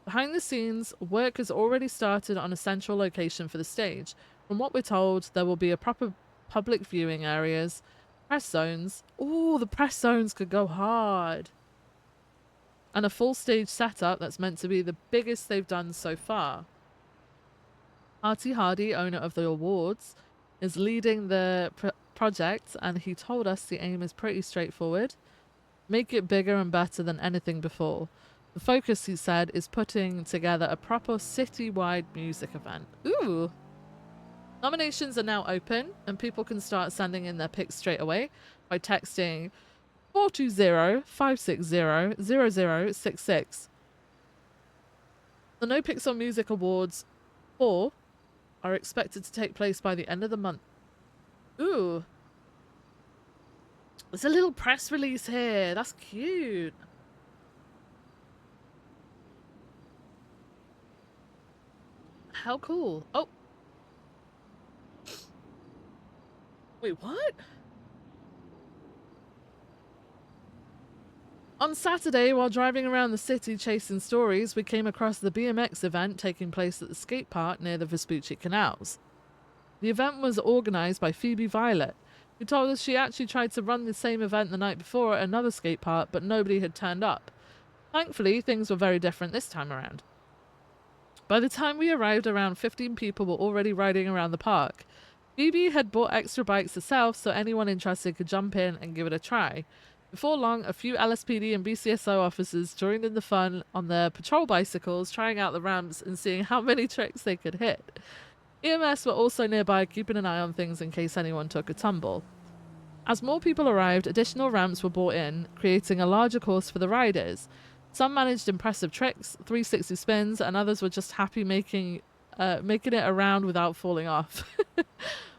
Behind the scenes, work has already started on a central location for the stage. From what we're told, there will be a proper public viewing areas, press zones. Ooh, the press zones could go hard. And a full stage setup that's meant to be the biggest they've done so far. Artie Hardy, owner of the awards, is leading the project, and he told us the aim is pretty straightforward. Make it bigger and better than anything before. The focus, he said, is putting together a proper city-wide music event. Ooh! Nominations are now open, and people can start sending in their picks straight away by texting 420-560-0066. The NoPixel Music Awards 4 are expected to take place by the end of the month. Ooh. There's a little press release here. That's cute. How cool. Oh. Wait, what? On Saturday, while driving around the city chasing stories, we came across the BMX event taking place at the skate park near the Vespucci Canals. The event was organised by Phoebe Violet, who told us she actually tried to run the same event the night before at another skate park, but nobody had turned up. Thankfully, things were very different this time around. By the time we arrived, around 15 people were already riding around the park. Phoebe had bought extra bikes herself, so anyone interested could jump in and give it a try. Before long, a few LSPD and BCSO officers joined in the fun on their patrol bicycles, trying out the ramps and seeing how many tricks they could hit. EMS were also nearby, keeping an eye on things in case anyone took a tumble. As more people arrived, additional ramps were brought in, creating a larger course for the riders. Some managed impressive tricks, 360 spins, and others were just happy making it around without falling off.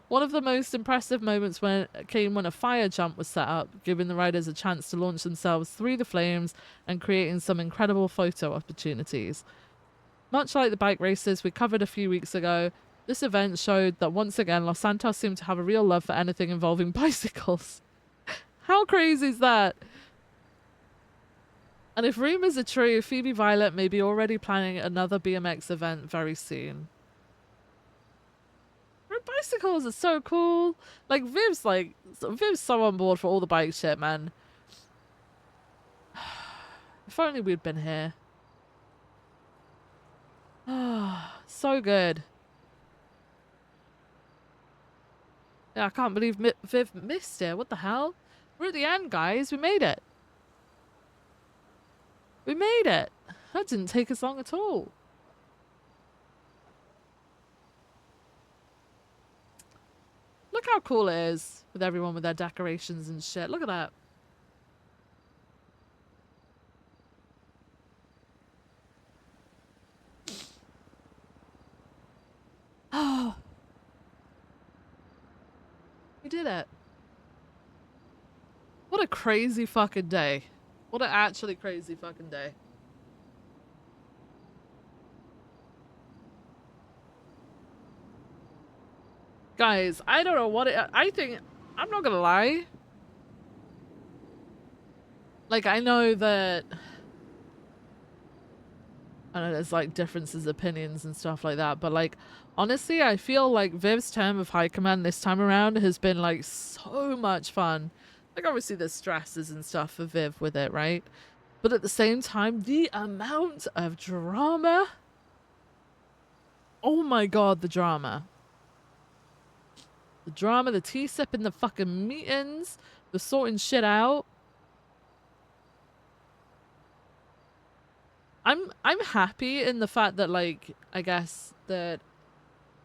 One of the most impressive moments came when a fire jump was set up, giving the riders a chance to launch themselves through the flames and creating some incredible photo opportunities. Much like the bike races we covered a few weeks ago, This event showed that once again, Los Santos seemed to have a real love for anything involving bicycles. How crazy is that? And if rumors are true, Phoebe Violet may be already planning another BMX event very soon. Bicycles are so cool. Like Viv's so on board for all the bike shit, man. If only we'd been here. So good. Yeah, I can't believe Viv missed it. What the hell? We're at the end, guys. We made it. We made it. That didn't take us long at all. Look how cool it is with everyone with their decorations and shit. Look at that. Oh. We did it. What a crazy fucking day. What an actually crazy fucking day. Guys, I don't know what I think, I'm not gonna lie. Like, I know that, I know there's like differences, opinions and stuff like that, but like, honestly, I feel like Viv's term of high command this time around has been like so much fun. Like, obviously there's stresses and stuff for Viv with it, right? But at the same time, the amount of drama. Oh my god, the drama. The drama, the tea sip in the fucking meetings, the sorting shit out. I'm happy in the fact that, like, I guess that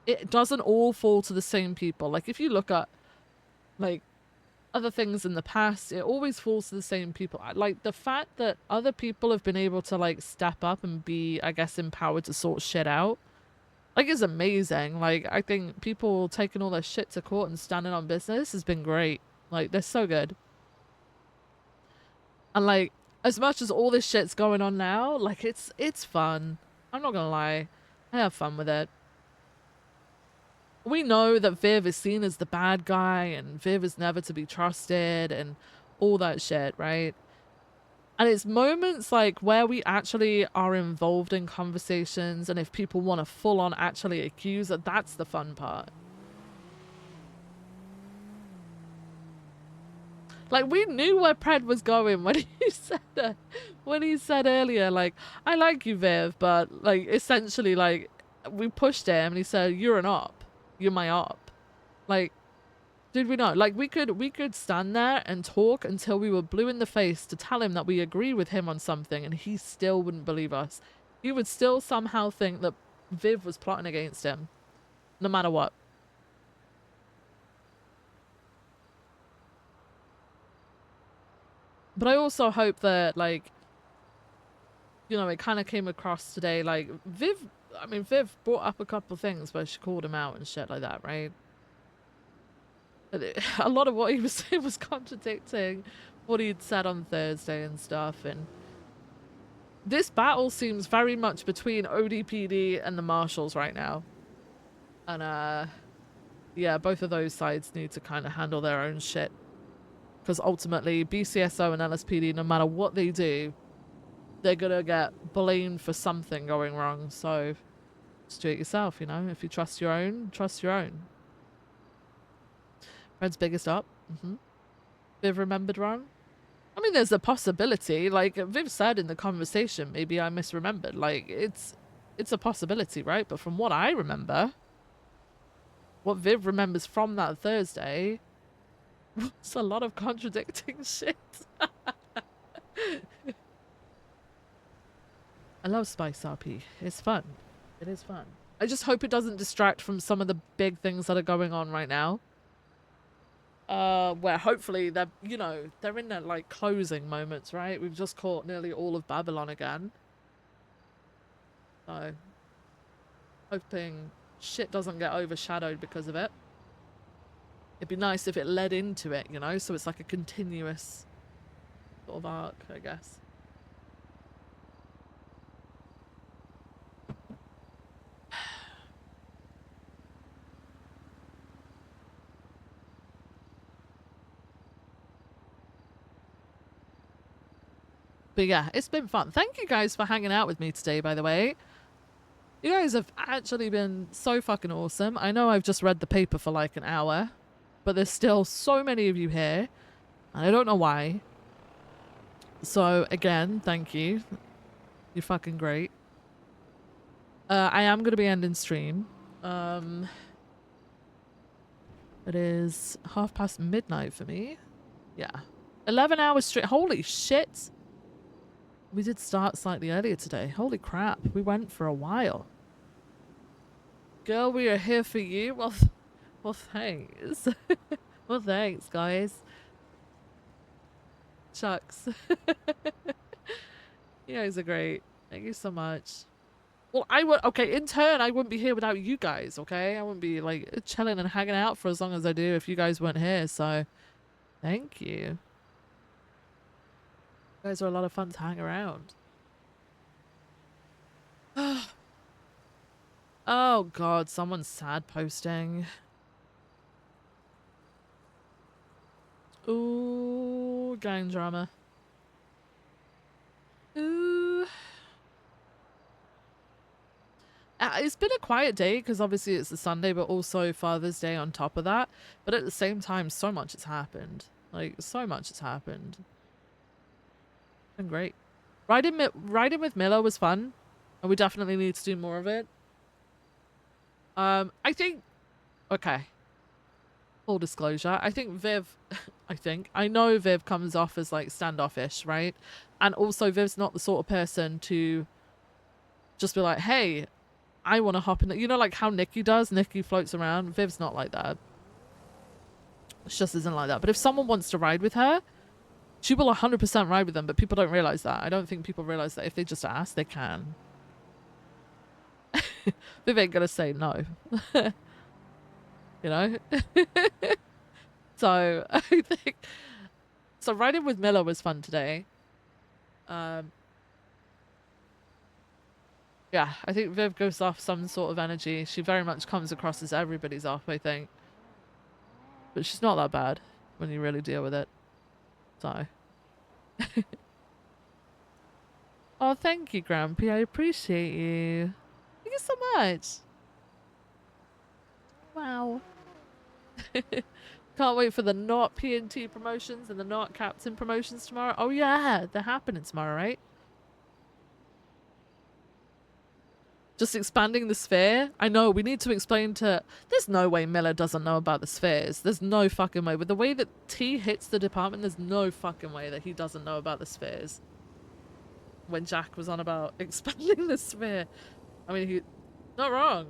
it doesn't all fall to the same people. Like, if you look at, like, other things in the past, it always falls to the same people. Like, the fact that other people have been able to, like, step up and be, I guess, empowered to sort shit out, like, is amazing. Like, I think people taking all their shit to court and standing on business has been great. Like, they're so good. And, like, as much as all this shit's going on now, like, it's fun. I'm not gonna lie. I have fun with it. We know that Viv is seen as the bad guy and Viv is never to be trusted and all that shit, right? And it's moments like where we actually are involved in conversations, and if people want to full on actually accuse it, that's the fun part. Like, we knew where Pred was going when he said that, when he said earlier, like, I like you, Viv, but, like, essentially, like, we pushed him and he said, you're an op. You're my op. Like, did we not? Like, we could stand there and talk until we were blue in the face to tell him that we agree with him on something, and he still wouldn't believe us. He would still somehow think that Viv was plotting against him, no matter what. But I also hope that, like, you know, it kind of came across today, like, Viv brought up a couple things where she called him out and shit like that, right? A lot of what he was saying was contradicting what he'd said on Thursday and stuff, and this battle seems very much between ODPD and the Marshals right now. And, yeah, both of those sides need to kind of handle their own shit. Because ultimately, BCSO and LSPD, no matter what they do, they're gonna get blamed for something going wrong. So, just do it yourself, you know? If you trust your own, trust your own. Fred's biggest up. Viv remembered wrong. I mean, there's a possibility. Like, Viv said in the conversation, maybe I misremembered. Like, it's a possibility, right? But from what I remember, what Viv remembers from that Thursday, it's a lot of contradicting shit. I love Spice RP. It's fun. It is fun. I just hope it doesn't distract from some of the big things that are going on right now. Where hopefully they're, you know, they're in their, like, closing moments, right? We've just caught nearly all of Babylon again. So, hoping shit doesn't get overshadowed because of it. It'd be nice if it led into it, you know? So it's like a continuous sort of arc, I guess. But yeah, it's been fun. Thank you guys for hanging out with me today, by the way. You guys have actually been so fucking awesome. I know I've just read the paper for like an hour, but there's still so many of you here. And I don't know why. So again, thank you. You're fucking great. I am going to be ending stream. It is midnight for me. Yeah. 11 hours straight. Holy shit. We did start slightly earlier today. Holy crap. We went for a while. Girl, we are here for you. Well, thanks. Well, thanks, guys. Shucks. You guys are great. Thank you so much. Well, okay, in turn, I wouldn't be here without you guys, okay? I wouldn't be, like, chilling and hanging out for as long as I do if you guys weren't here, so thank you. You guys are a lot of fun to hang around. Oh, God, someone's sad posting. Ooh, gang drama. Ooh. It's been a quiet day because obviously it's a Sunday, but also Father's Day on top of that. But at the same time, so much has happened. Like, so much has happened. Been great. Riding with Miller was fun, and we definitely need to do more of it. I think... Okay. Full disclosure. I think Viv... I know Viv comes off as, like, standoffish, right? And also Viv's not the sort of person to just be like, hey... I want to hop in. You know, like how Nikki does? Nikki floats around. Viv's not like that. She just isn't like that. But if someone wants to ride with her, she will 100% ride with them. But people don't realize that. I don't think people realize that if they just ask, they can. Viv ain't gonna say no. You know? So, I think... So, riding with Miller was fun today. Yeah, I think Viv goes off some sort of energy. She very much comes across as everybody's off, I think. But she's not that bad when you really deal with it. So. Oh, thank you, Grampy. I appreciate you. Thank you so much. Wow. Can't wait for the Not PNT promotions and the Not Captain promotions tomorrow. Oh, yeah. They're happening tomorrow, right? Just expanding the sphere? I know, we need to explain to... There's no way Miller doesn't know about the spheres. There's no fucking way. With the way that T hits the department, there's no fucking way that he doesn't know about the spheres. When Jack was on about expanding the sphere. I mean, he's not wrong.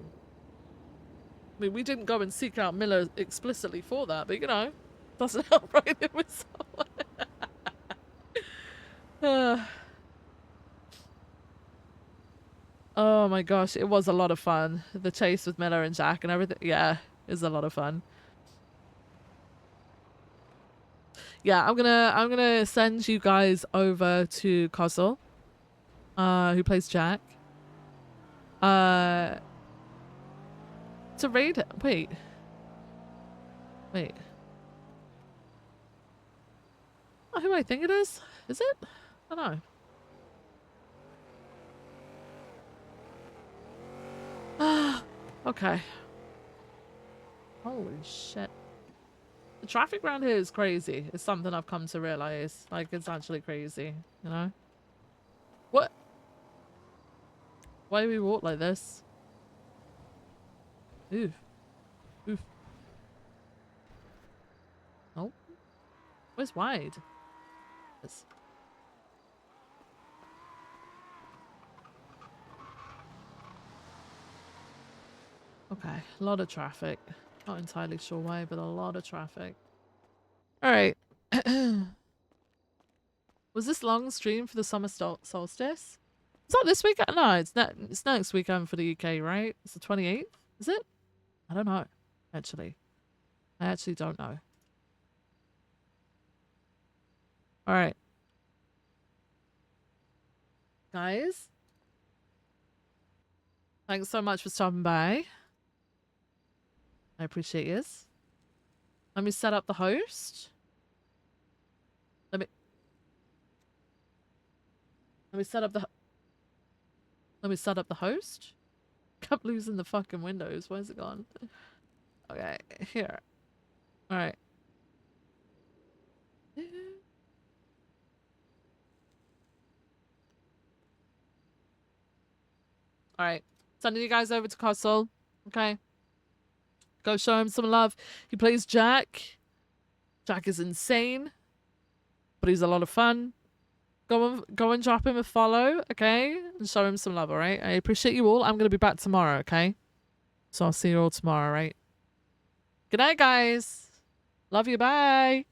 I mean, we didn't go and seek out Miller explicitly for that, but you know, doesn't help right in with someone. Oh my gosh, it was a lot of fun. The chase with Miller and Jack and everything. Yeah, it was a lot of fun. Yeah, I'm gonna send you guys over to Kozel, who plays Jack. To raid. Wait. Oh, who I think it is? Is it? I don't know. Okay. Holy shit. The traffic around here is crazy. It's something I've come to realize. Like, it's actually crazy, you know? What? Why do we walk like this? Oof. Oof. Oh. Where's wide? Yes. Okay, a lot of traffic. Not entirely sure why, but a lot of traffic. Alright. Was this long stream for the summer solstice? It's not this weekend? No, it's next weekend for the UK, right? It's the 28th? Is it? I don't know, actually. I actually don't know. Alright. Guys? Thanks so much for stopping by. I appreciate this. Let me set up the host. Let me set up the... Let me set up the host. Kept losing the fucking windows. Where's it gone? Okay, here. Alright. Alright. Sending you guys over to Castle. Okay. Go show him some love. He plays Jack. Jack is insane. But he's a lot of fun. Go and drop him a follow, okay? And show him some love, alright? I appreciate you all. I'm gonna be back tomorrow, okay? So I'll see you all tomorrow, right? Good night, guys. Love you. Bye.